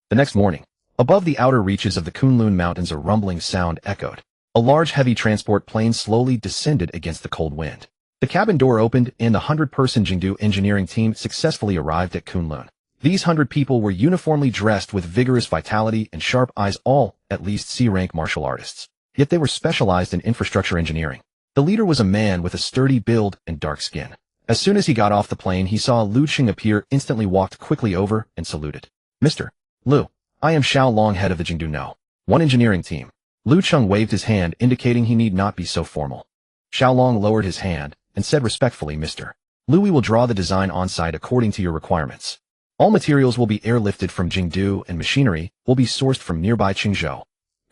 A: The next morning, above the outer reaches of the Kunlun Mountains, a rumbling sound echoed. A large heavy transport plane slowly descended against the cold wind. The cabin door opened and the 100-person Jingdu engineering team successfully arrived at Kunlun. These 100 people were uniformly dressed with vigorous vitality and sharp eyes, all at least C-rank martial artists. Yet they were specialized in infrastructure engineering. The leader was a man with a sturdy build and dark skin. As soon as he got off the plane, he saw Lu Cheng appear, instantly walked quickly over and saluted. Mr. Lu, I am Xiao Long, head of the Jingdu No. 1 engineering team. Lu Cheng waved his hand, indicating he need not be so formal. Xiao Long lowered his hand and said respectfully, Mr. Lu, we will draw the design on-site according to your requirements. All materials will be airlifted from Jingdu and machinery will be sourced from nearby Qingzhou.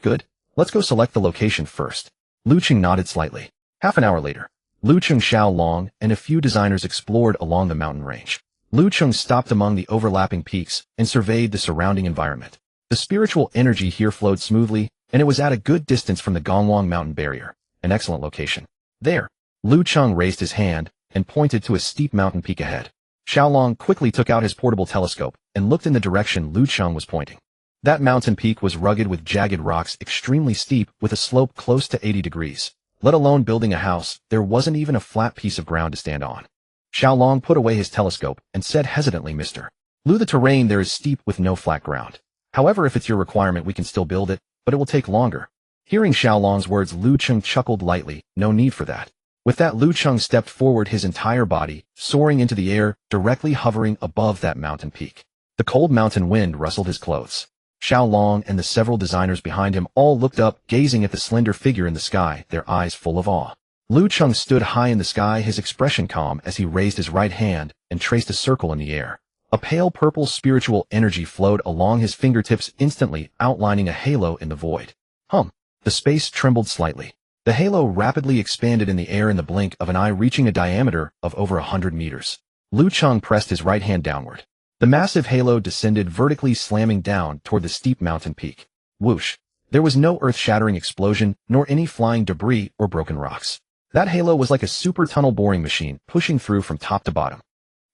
A: Good. Let's go select the location first. Lu Cheng nodded slightly. Half an hour later, Lu Cheng, Xiao Long, and a few designers explored along the mountain range. Lu Cheng stopped among the overlapping peaks and surveyed the surrounding environment. The spiritual energy here flowed smoothly, and it was at a good distance from the Gongwang mountain barrier, an excellent location. There, Lu Cheng raised his hand and pointed to a steep mountain peak ahead. Xiao Long quickly took out his portable telescope and looked in the direction Lu Cheng was pointing. That mountain peak was rugged with jagged rocks, extremely steep, with a slope close to 80 degrees. Let alone building a house, there wasn't even a flat piece of ground to stand on. Xiao Long put away his telescope and said hesitantly, Mr. Lu, the terrain there is steep with no flat ground. However, if it's your requirement, we can still build it, but it will take longer. Hearing Xiao Long's words, Lu Cheng chuckled lightly. No need for that. With that, Lu Cheng stepped forward, his entire body soaring into the air, directly hovering above that mountain peak. The cold mountain wind rustled his clothes. Xiao Long and the several designers behind him all looked up, gazing at the slender figure in the sky, their eyes full of awe. Lu Cheng stood high in the sky, his expression calm as he raised his right hand and traced a circle in the air. A pale purple spiritual energy flowed along his fingertips, instantly outlining a halo in the void. The space trembled slightly. The halo rapidly expanded in the air in the blink of an eye, reaching a diameter of over 100 meters. Lu Cheng pressed his right hand downward. The massive halo descended vertically, slamming down toward the steep mountain peak. Whoosh! There was no earth-shattering explosion, nor any flying debris or broken rocks. That halo was like a super tunnel boring machine, pushing through from top to bottom.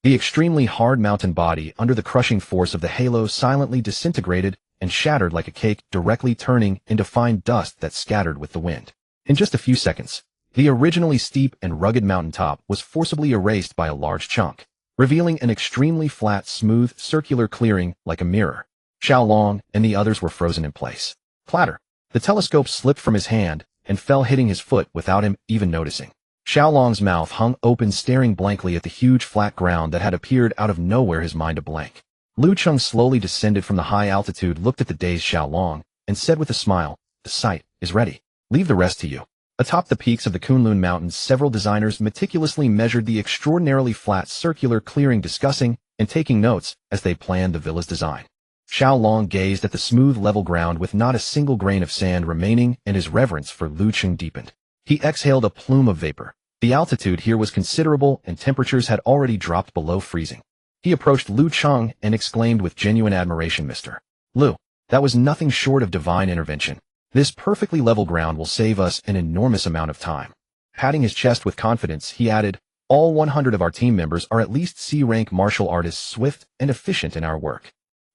A: The extremely hard mountain body, under the crushing force of the halo, silently disintegrated and shattered like a cake, directly turning into fine dust that scattered with the wind. In just a few seconds, the originally steep and rugged mountaintop was forcibly erased by a large chunk, revealing an extremely flat, smooth, circular clearing like a mirror. Xiaolong and the others were frozen in place. Clatter! The telescope slipped from his hand and fell, hitting his foot without him even noticing. Xiaolong's mouth hung open, staring blankly at the huge flat ground that had appeared out of nowhere, his mind a blank. Lu Cheng slowly descended from the high altitude, looked at the dazed Xiaolong, and said with a smile, "The site is ready. Leave the rest to you." Atop the peaks of the Kunlun Mountains, several designers meticulously measured the extraordinarily flat circular clearing, discussing and taking notes as they planned the villa's design. Xiaolong gazed at the smooth level ground with not a single grain of sand remaining, and his reverence for Lu Cheng deepened. He exhaled a plume of vapor. The altitude here was considerable, and temperatures had already dropped below freezing. He approached Lu Cheng and exclaimed with genuine admiration, "Mr. Lu, that was nothing short of divine intervention. This perfectly level ground will save us an enormous amount of time." Patting his chest with confidence, he added, "All 100 of our team members are at least C-rank martial artists, swift and efficient in our work.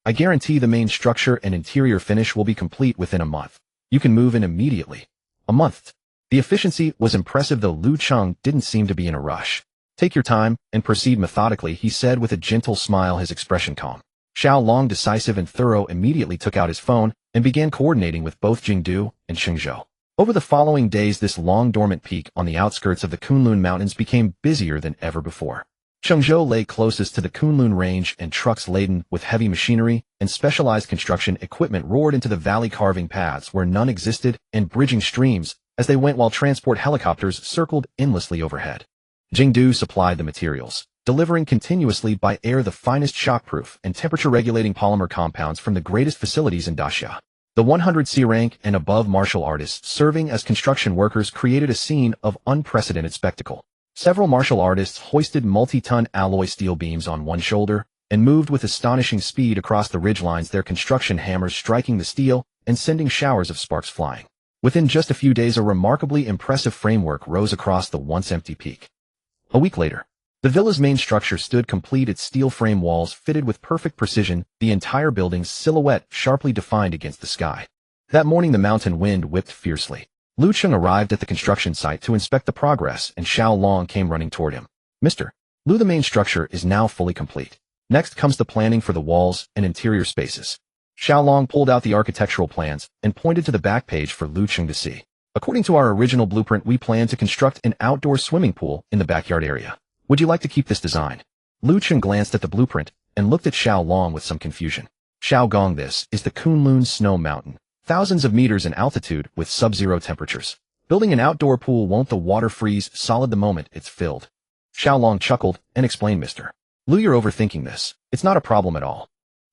A: I guarantee the main structure and interior finish will be complete within a month. You can move in immediately." A month. The efficiency was impressive, though Lu Cheng didn't seem to be in a rush. "Take your time and proceed methodically," he said with a gentle smile, his expression calm. Xiaolong, decisive and thorough, immediately took out his phone and began coordinating with both Jingdu and Shenzhou. Over the following days, this long dormant peak on the outskirts of the Kunlun Mountains became busier than ever before. Shenzhou lay closest to the Kunlun Range, and trucks laden with heavy machinery and specialized construction equipment roared into the valley, carving paths where none existed and bridging streams as they went, while transport helicopters circled endlessly overhead. Jingdu supplied the materials, delivering continuously by air the finest shockproof and temperature-regulating polymer compounds from the greatest facilities in Daxia. The 100 C-rank and above martial artists serving as construction workers created a scene of unprecedented spectacle. Several martial artists hoisted multi-ton alloy steel beams on one shoulder and moved with astonishing speed across the ridgelines, their construction hammers striking the steel and sending showers of sparks flying. Within just a few days, a remarkably impressive framework rose across the once empty peak. A week later, the villa's main structure stood complete, its steel frame walls fitted with perfect precision, the entire building's silhouette sharply defined against the sky. That morning, the mountain wind whipped fiercely. Lu Cheng arrived at the construction site to inspect the progress, and Xiaolong came running toward him. "Mr. Lu, the main structure is now fully complete. Next comes the planning for the walls and interior spaces." Xiaolong pulled out the architectural plans and pointed to the back page for Lu Cheng to see. "According to our original blueprint, we plan to construct an outdoor swimming pool in the backyard area. Would you like to keep this design?" Lu Cheng glanced at the blueprint and looked at Xiaolong with some confusion. "Xiaogong, this is the Kunlun Snow Mountain. Thousands of meters in altitude with sub-zero temperatures. Building an outdoor pool, won't the water freeze solid the moment it's filled?" Xiaolong chuckled and explained, "Mr. Lu, you're overthinking this. It's not a problem at all.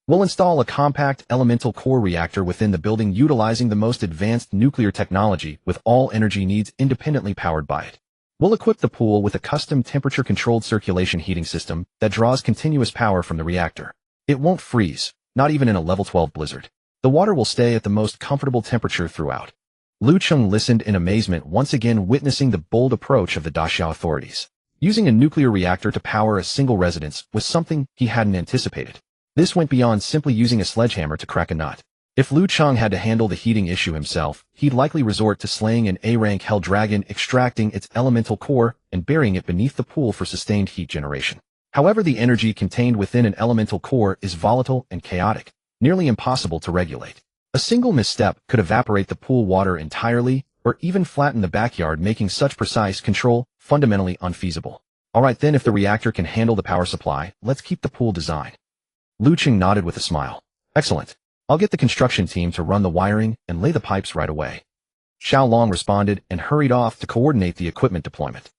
A: We'll install a compact elemental core reactor within the building, utilizing the most advanced nuclear technology, with all energy needs independently powered by it. We'll equip the pool with a custom temperature-controlled circulation heating system that draws continuous power from the reactor. It won't freeze, not even in a level 12 blizzard. The water will stay at the most comfortable temperature throughout." Lu Cheng listened in amazement, once again witnessing the bold approach of the Daxia authorities. Using a nuclear reactor to power a single residence was something he hadn't anticipated. This went beyond simply using a sledgehammer to crack a nut. If Lu Cheng had to handle the heating issue himself, he'd likely resort to slaying an A-rank hell dragon, extracting its elemental core and burying it beneath the pool for sustained heat generation. However, the energy contained within an elemental core is volatile and chaotic, nearly impossible to regulate. A single misstep could evaporate the pool water entirely, or even flatten the backyard, making such precise control fundamentally unfeasible. "All right then, if the reactor can handle the power supply, let's keep the pool design." Lu Cheng nodded with a smile. "Excellent. I'll get the construction team to run the wiring and lay the pipes right away." Xiaolong responded and hurried off to coordinate the equipment deployment.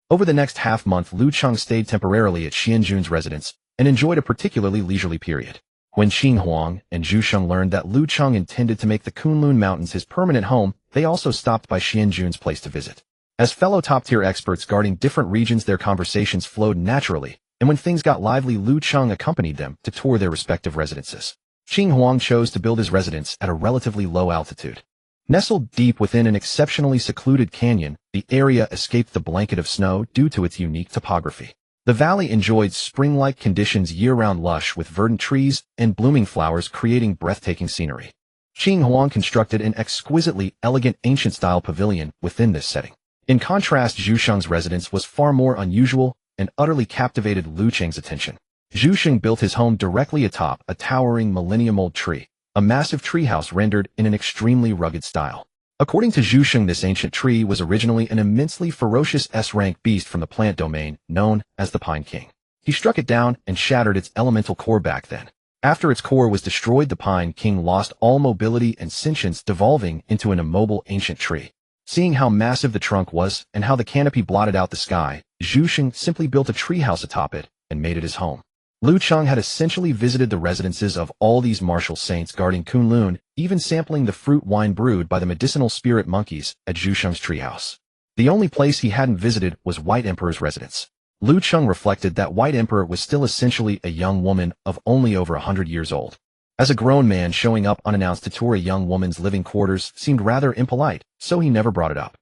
A: Over the next half-month, Lu Cheng stayed temporarily at Xianjun's residence and enjoyed a particularly leisurely period. When Qin Huang and Zhu Sheng learned that Lu Cheng intended to make the Kunlun Mountains his permanent home, they also stopped by Xianjun's place to visit. As fellow top-tier experts guarding different regions, their conversations flowed naturally, and when things got lively, Lu Cheng accompanied them to tour their respective residences. Qin Huang chose to build his residence at a relatively low altitude. Nestled deep within an exceptionally secluded canyon, the area escaped the blanket of snow due to its unique topography. The valley enjoyed spring-like conditions year-round, lush with verdant trees and blooming flowers creating breathtaking scenery. Cheng Huang constructed an exquisitely elegant ancient-style pavilion within this setting. In contrast, Zhu Sheng's residence was far more unusual and utterly captivated Lu Cheng's attention. Zhu Sheng built his home directly atop a towering millennium-old tree, a massive treehouse rendered in an extremely rugged style. According to Zhu Sheng, this ancient tree was originally an immensely ferocious S-rank beast from the plant domain, known as the Pine King. He struck it down and shattered its elemental core back then. After its core was destroyed, the Pine King lost all mobility and sentience, devolving into an immobile ancient tree. Seeing how massive the trunk was and how the canopy blotted out the sky, Zhu Sheng simply built a treehouse atop it and made it his home. Lu Cheng had essentially visited the residences of all these martial saints guarding Kunlun, even sampling the fruit wine brewed by the medicinal spirit monkeys at Zhu Sheng's treehouse. The only place he hadn't visited was White Emperor's residence. Lu Cheng reflected that White Emperor was still essentially a young woman of only over 100 years old. As a grown man showing up unannounced to tour a young woman's living quarters seemed rather impolite, so he never brought it up.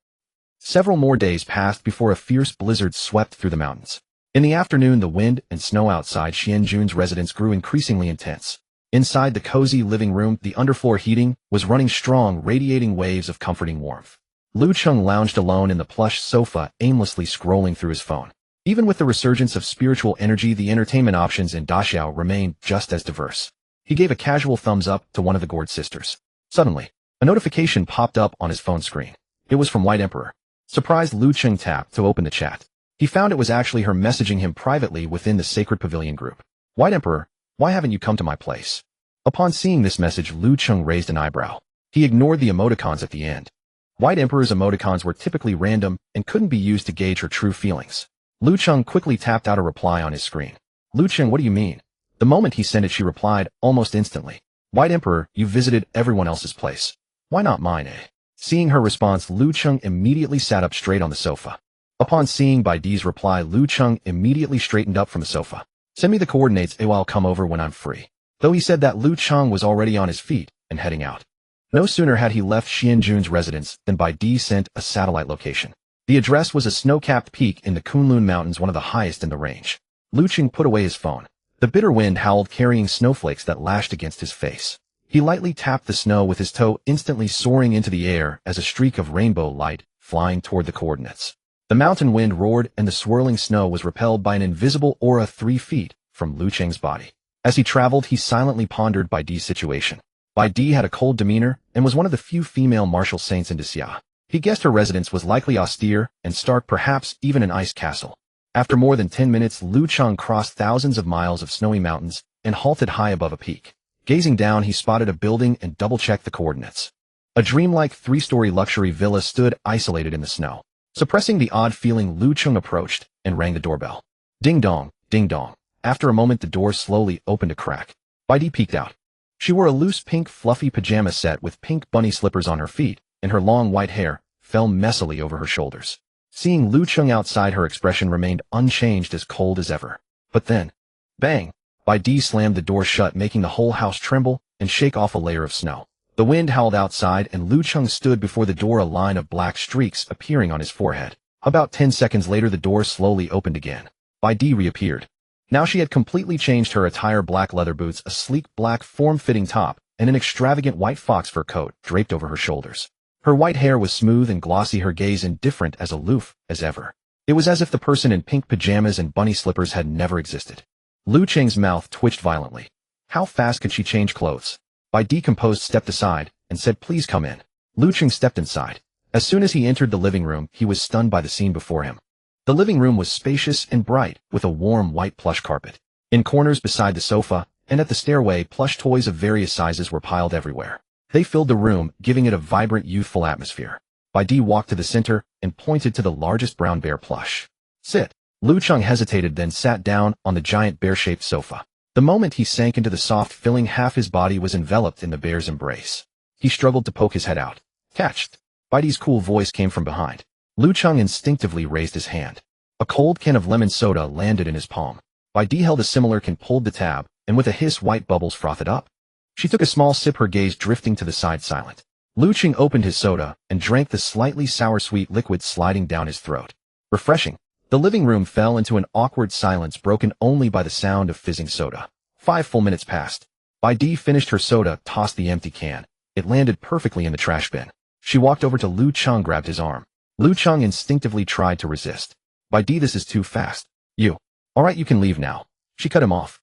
A: Several more days passed before a fierce blizzard swept through the mountains. In the afternoon, the wind and snow outside Xianjun's residence grew increasingly intense. Inside the cozy living room, the underfloor heating was running strong, radiating waves of comforting warmth. Lu Cheng lounged alone in the plush sofa, aimlessly scrolling through his phone. Even with the resurgence of spiritual energy, the entertainment options in Daxiao remained just as diverse. He gave a casual thumbs up to one of the Gourd sisters. Suddenly, a notification popped up on his phone screen. It was from White Emperor. Surprised, Lu Cheng tapped to open the chat. He found it was actually her messaging him privately within the Sacred Pavilion group. White Emperor, why haven't you come to my place? Upon seeing this message, Lu Cheng raised an eyebrow. He ignored the emoticons at the end. White Emperor's emoticons were typically random and couldn't be used to gauge her true feelings. Lu Cheng quickly tapped out a reply on his screen. Lu Cheng, what do you mean? The moment he sent it, she replied, almost instantly. White Emperor, you visited everyone else's place. Why not mine, eh? Seeing her response, Lu Cheng immediately sat up straight on the sofa. Upon seeing Bai Di's reply, Lu Cheng immediately straightened up from the sofa. Send me the coordinates, I'll come over when I'm free. Though he said that, Lu Cheng was already on his feet and heading out. No sooner had he left Xianjun's residence than Bai Di sent a satellite location. The address was a snow-capped peak in the Kunlun Mountains, one of the highest in the range. Lu Cheng put away his phone. The bitter wind howled, carrying snowflakes that lashed against his face. He lightly tapped the snow with his toe, instantly soaring into the air as a streak of rainbow light flying toward the coordinates. The mountain wind roared and the swirling snow was repelled by an invisible aura 3 feet from Lu Cheng's body. As he traveled, he silently pondered Bai Di's situation. Bai Di had a cold demeanor and was one of the few female martial saints in Daxia. He guessed her residence was likely austere and stark, perhaps even an ice castle. After more than 10 minutes, Lu Cheng crossed thousands of miles of snowy mountains and halted high above a peak. Gazing down, he spotted a building and double-checked the coordinates. A dreamlike 3-story luxury villa stood isolated in the snow. Suppressing the odd feeling, Lu Cheng approached and rang the doorbell. Ding dong, ding dong. After a moment, the door slowly opened a crack. Bai Di peeked out. She wore a loose pink fluffy pajama set with pink bunny slippers on her feet, and her long white hair fell messily over her shoulders. Seeing Lu Cheng outside, her expression remained unchanged, as cold as ever. But then, bang! Bai Di slammed the door shut, making the whole house tremble and shake off a layer of snow. The wind howled outside, and Lu Cheng stood before the door, a line of black streaks appearing on his forehead. About 10 seconds later, the door slowly opened again. Bai Di reappeared. Now she had completely changed her attire: black leather boots, a sleek black form-fitting top, and an extravagant white fox fur coat draped over her shoulders. Her white hair was smooth and glossy, her gaze indifferent, as aloof as ever. It was as if the person in pink pajamas and bunny slippers had never existed. Lu Cheng's mouth twitched violently. How fast could she change clothes? Bai Di composed stepped aside and said, "Please come in." Lu Cheng stepped inside. As soon as he entered the living room, he was stunned by the scene before him. The living room was spacious and bright, with a warm white plush carpet. In corners beside the sofa and at the stairway, plush toys of various sizes were piled everywhere. They filled the room, giving it a vibrant, youthful atmosphere. Bai Di walked to the center and pointed to the largest brown bear plush. "Sit." Lu Cheng hesitated, then sat down on the giant bear-shaped sofa. The moment he sank into the soft filling, half his body was enveloped in the bear's embrace. He struggled to poke his head out. "Catched." Bai Di's cool voice came from behind. Lu Cheng instinctively raised his hand. A cold can of lemon soda landed in his palm. Bai Di held a similar can, pulled the tab, and with a hiss, white bubbles frothed up. She took a small sip, her gaze drifting to the side, silent. Lu Cheng opened his soda and drank the slightly sour-sweet liquid sliding down his throat. Refreshing. The living room fell into an awkward silence broken only by the sound of fizzing soda. 5 full minutes passed. Bai Di finished her soda, tossed the empty can. It landed perfectly in the trash bin. She walked over to Lu Cheng, grabbed his arm. Lu Cheng instinctively tried to resist. Bai Di, this is too fast. You. Alright, you can leave now. She cut him off.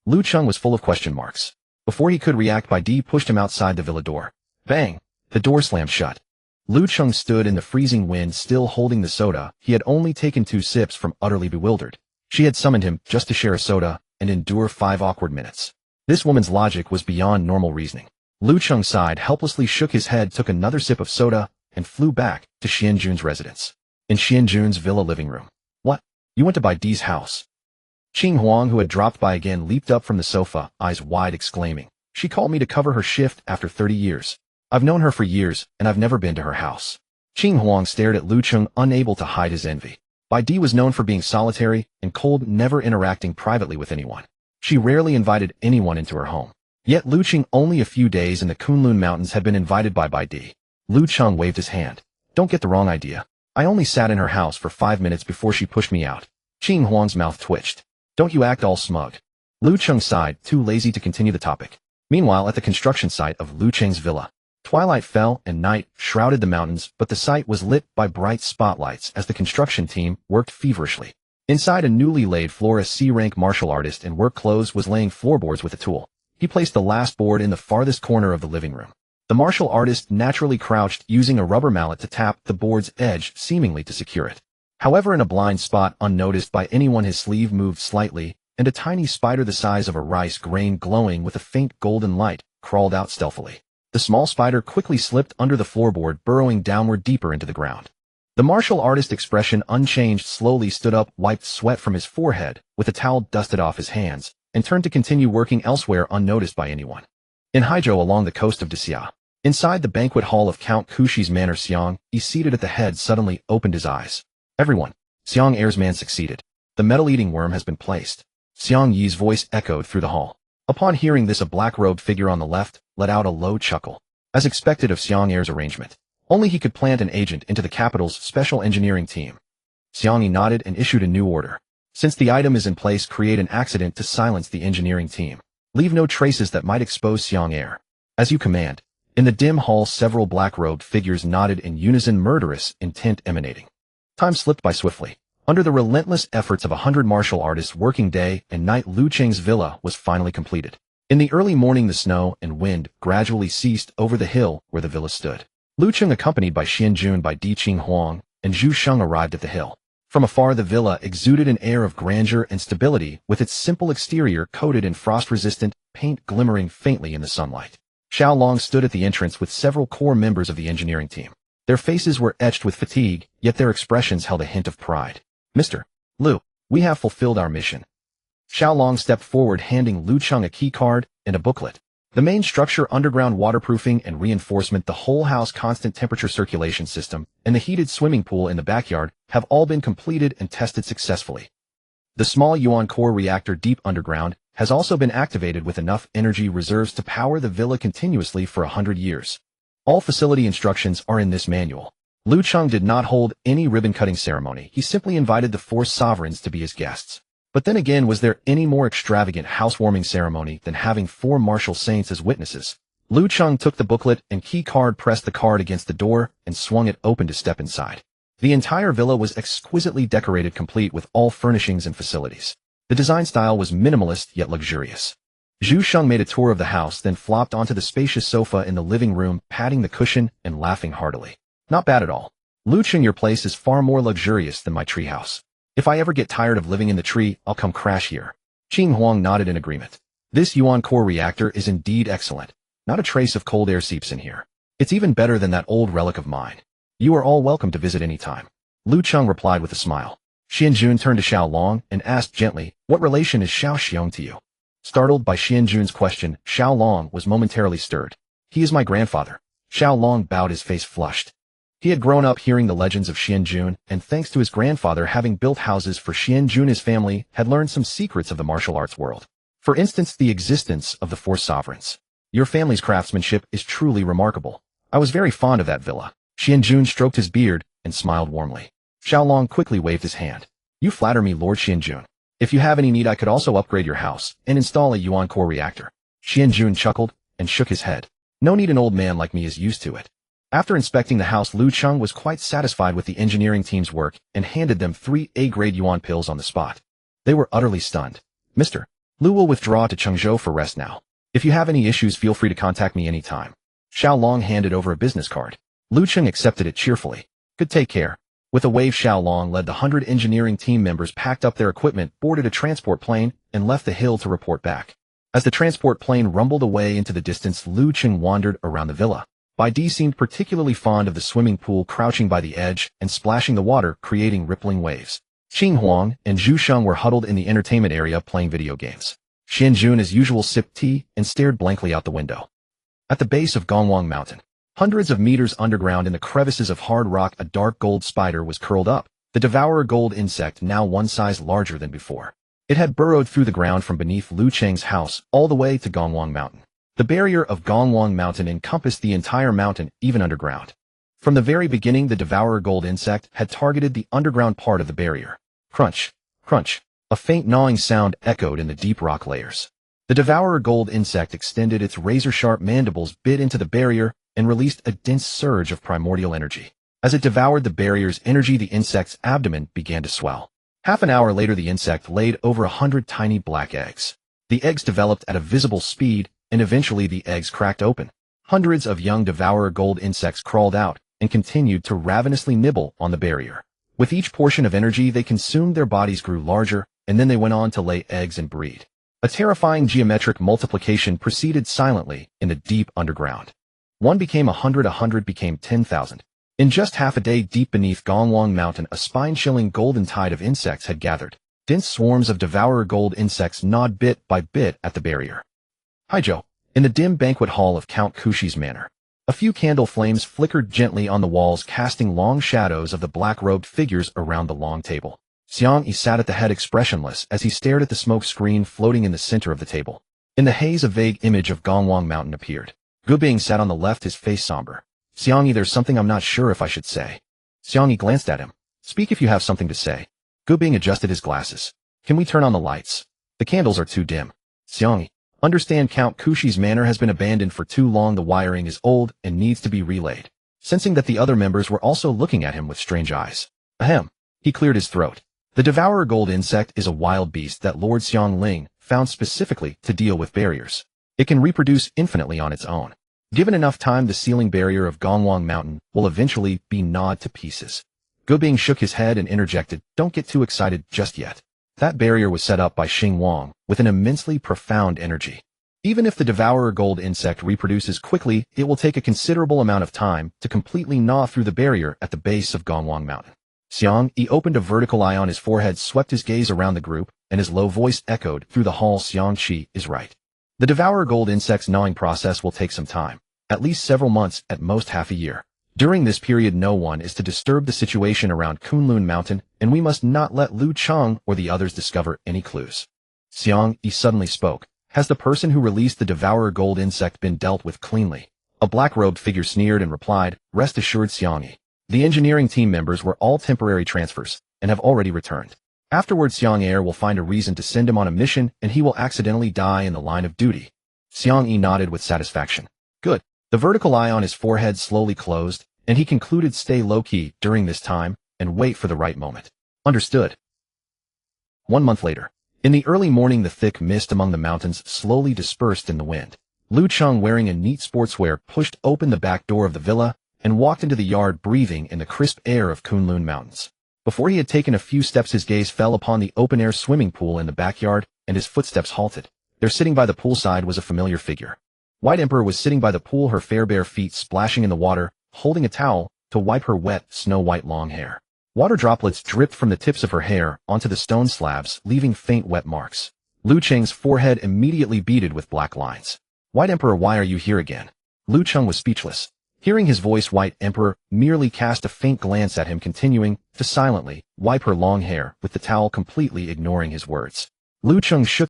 A: Lu Cheng was full of question marks. Before he could react, Bai Di pushed him outside the villa door. Bang! The door slammed shut. Lu Cheng stood in the freezing wind, still holding the soda. He had only taken 2 sips from utterly bewildered. She had summoned him just to share a soda and endure 5 awkward minutes. This woman's logic was beyond normal reasoning. Lu Cheng sighed, helplessly shook his head, took another sip of soda, and flew back to Xianjun's residence. In Xianjun's villa living room. What? You went to Bai Di's house? Qing Huang, who had dropped by again, leaped up from the sofa, eyes wide, exclaiming, "She called me to cover her shift after 30 years. I've known her for years, and I've never been to her house." Qing Huang stared at Lu Cheng, unable to hide his envy. Bai Di was known for being solitary and cold, never interacting privately with anyone. She rarely invited anyone into her home. Yet Lu Cheng, only a few days in the Kunlun Mountains, had been invited by Bai Di. Lu Cheng waved his hand. "Don't get the wrong idea. I only sat in her house for 5 minutes before she pushed me out." Qing Huang's mouth twitched. "Don't you act all smug." Lu Cheng sighed, too lazy to continue the topic. Meanwhile, at the construction site of Lu Cheng's villa, twilight fell and night shrouded the mountains, but the site was lit by bright spotlights as the construction team worked feverishly. Inside, a newly laid floor, a C-rank martial artist in work clothes was laying floorboards with a tool. He placed the last board in the farthest corner of the living room. The martial artist naturally crouched, using a rubber mallet to tap the board's edge, seemingly to secure it. However, in a blind spot unnoticed by anyone, his sleeve moved slightly, and a tiny spider the size of a rice grain, glowing with a faint golden light, crawled out stealthily. The small spider quickly slipped under the floorboard, burrowing downward deeper into the ground. The martial artist, expression unchanged, slowly stood up, wiped sweat from his forehead with a towel, dusted off his hands, and turned to continue working elsewhere, unnoticed by anyone. In Haizhou, along the coast of Xia, inside the banquet hall of Count Kuxi's manor, Xiang Yi, seated at the head, suddenly opened his eyes. "Everyone, Xiang Er's man succeeded. The metal-eating worm has been placed." Xiang Yi's voice echoed through the hall. Upon hearing this, a black-robed figure on the left let out a low chuckle. As expected of Xiang Er's arrangement, only he could plant an agent into the capital's special engineering team. Xiang Yi nodded and issued a new order. "Since the item is in place, create an accident to silence the engineering team. Leave no traces that might expose Xiang Er." "As you command." In the dim hall, several black-robed figures nodded in unison, murderous intent emanating. Time slipped by swiftly. Under the relentless efforts of 100 martial artists working day and night, Lu Cheng's villa was finally completed. In the early morning, the snow and wind gradually ceased over the hill where the villa stood. Lu Cheng, accompanied by Xianjun, by Di Qing Huang, and Zhu Sheng, arrived at the hill. From afar, the villa exuded an air of grandeur and stability, with its simple exterior coated in frost-resistant paint glimmering faintly in the sunlight. Xiao Long stood at the entrance with several core members of the engineering team. Their faces were etched with fatigue, yet their expressions held a hint of pride. "Mr. Lu, we have fulfilled our mission." Xiao Long stepped forward, handing Lu Cheng a key card and a booklet. The main structure, underground waterproofing and reinforcement, the whole house constant temperature circulation system, and the heated swimming pool in the backyard have all been completed and tested successfully. The small Yuan core reactor deep underground has also been activated with enough energy reserves to power the villa continuously for 100 years. All facility instructions are in this manual. Lu Cheng did not hold any ribbon-cutting ceremony. He simply invited the 4 sovereigns to be his guests. But then again, was there any more extravagant housewarming ceremony than having 4 martial saints as witnesses? Lu Cheng took the booklet and key card, pressed the card against the door, and swung it open to step inside. The entire villa was exquisitely decorated, complete with all furnishings and facilities. The design style was minimalist yet luxurious. Zhu Sheng made a tour of the house, then flopped onto the spacious sofa in the living room, patting the cushion and laughing heartily. "Not bad at all. Lu Cheng, your place is far more luxurious than my treehouse. If I ever get tired of living in the tree, I'll come crash here." Qing Huang nodded in agreement. "This Yuan core reactor is indeed excellent. Not a trace of cold air seeps in here. It's even better than that old relic of mine. You are all welcome to visit any time." Lu Cheng replied with a smile. Xianjun turned to Xiao Long and asked gently, "What relation is Xiao Xiong to you?" Startled by Xianjun's question, Xiao Long was momentarily stirred. "He is my grandfather." Xiao Long bowed, his face flushed. He had grown up hearing the legends of Xianjun, and thanks to his grandfather having built houses for Xianjun, his family had learned some secrets of the martial arts world. For instance, the existence of the 4 sovereigns. "Your family's craftsmanship is truly remarkable. I was very fond of that villa. Xianjun stroked his beard and smiled warmly. Xiaolong quickly waved his hand. You flatter me, Lord Xianjun. If you have any need, I could also upgrade your house and install a yuan core reactor. Xianjun chuckled and shook his head. No need, an old man like me is used to it. After inspecting the house, Lu Cheng was quite satisfied with the engineering team's work and handed them 3 A-grade yuan pills on the spot. They were utterly stunned. Mr. Lu will withdraw to Chengzhou for rest now. If you have any issues, feel free to contact me anytime. Xiaolong handed over a business card. Lu Cheng accepted it cheerfully. Good, take care. With a wave, Xiaolong led the 100 engineering team members, packed up their equipment, boarded a transport plane, and left the hill to report back. As the transport plane rumbled away into the distance, Lu Cheng wandered around the villa. Bai Di seemed particularly fond of the swimming pool, crouching by the edge and splashing the water, creating rippling waves. Qing Huang and Zhu Sheng were huddled in the entertainment area playing video games. Xianjun, as usual, sipped tea and stared blankly out the window. At the base of Gongwang Mountain, hundreds of meters underground in the crevices of hard rock, a dark gold spider was curled up, the devourer gold insect now one size larger than before. It had burrowed through the ground from beneath Lu Cheng's house all the way to Gongwang Mountain. The barrier of Gongwang Mountain encompassed the entire mountain, even underground. From the very beginning, the devourer gold insect had targeted the underground part of the barrier. Crunch, crunch. A faint gnawing sound echoed in the deep rock layers. The devourer gold insect extended its razor-sharp mandibles, bit into the barrier, and released a dense surge of primordial energy. As it devoured the barrier's energy, the insect's abdomen began to swell. Half an hour later, the insect laid over 100 tiny black eggs. The eggs developed at a visible speed, and eventually the eggs cracked open. Hundreds of young devourer gold insects crawled out and continued to ravenously nibble on the barrier. With each portion of energy they consumed, their bodies grew larger, and then they went on to lay eggs and breed. A terrifying geometric multiplication proceeded silently in the deep underground. 1 became 100, 100 became 10,000. In just half a day, deep beneath Gongwang Mountain, a spine-chilling golden tide of insects had gathered. Dense swarms of devourer gold insects gnawed bit by bit at the barrier. Haijiu, in the dim banquet hall of Count Kushi's manor. A few candle flames flickered gently on the walls, casting long shadows of the black-robed figures around the long table. Xiang Yi sat at the head, expressionless, as he stared at the smoke screen floating in the center of the table. In the haze, a vague image of Gongwang Mountain appeared. Gu Bing sat on the left, his face somber. Xiang Yi, there's something I'm not sure if I should say. Xiang Yi glanced at him. Speak if you have something to say. Gu Bing adjusted his glasses. Can we turn on the lights? The candles are too dim. Xiang Yi, understand, Count Kushi's manor has been abandoned for too long. The wiring is old and needs to be relayed. Sensing that the other members were also looking at him with strange eyes. Ahem. He cleared his throat. The devourer gold insect is a wild beast that Lord Xiang Ling found specifically to deal with barriers. It can reproduce infinitely on its own. Given enough time, the sealing barrier of Gongwang Mountain will eventually be gnawed to pieces. Gu Bing shook his head and interjected, don't get too excited just yet. That barrier was set up by Xing Wang with an immensely profound energy. Even if the devourer gold insect reproduces quickly, it will take a considerable amount of time to completely gnaw through the barrier at the base of Gongwang Mountain. Xiang Yi opened a vertical eye on his forehead, swept his gaze around the group, and his low voice echoed through the hall. Xiang Qi is right. The devourer gold insect's gnawing process will take some time, at least several months, at most half a year. During this period, no one is to disturb the situation around Kunlun Mountain, and we must not let Lu Cheng or the others discover any clues. Xiang Yi suddenly spoke. Has the person who released the devourer gold insect been dealt with cleanly? A black-robed figure sneered and replied, rest assured, Xiang Yi. The engineering team members were all temporary transfers and have already returned. Afterwards, Xiang Yi will find a reason to send him on a mission, and he will accidentally die in the line of duty. Xiang Yi nodded with satisfaction. Good. The vertical eye on his forehead slowly closed, and he concluded, stay low-key during this time and wait for the right moment. Understood. 1 month later. In the early morning, the thick mist among the mountains slowly dispersed in the wind. Lu Cheng, wearing a neat sportswear, pushed open the back door of the villa and walked into the yard, breathing in the crisp air of Kunlun Mountains. Before he had taken a few steps, his gaze fell upon the open-air swimming pool in the backyard, and his footsteps halted. There, sitting by the poolside, was a familiar figure. White Emperor was sitting by the pool, her fair bare feet splashing in the water, holding a towel to wipe her wet, snow-white long hair. Water droplets dripped from the tips of her hair onto the stone slabs, leaving faint wet marks. Lu Cheng's forehead immediately beaded with black lines. White Emperor, why are you here again? Lu Cheng was speechless. Hearing his voice, White Emperor merely cast a faint glance at him, continuing to silently wipe her long hair with the towel, completely ignoring his words. Lu Cheng shook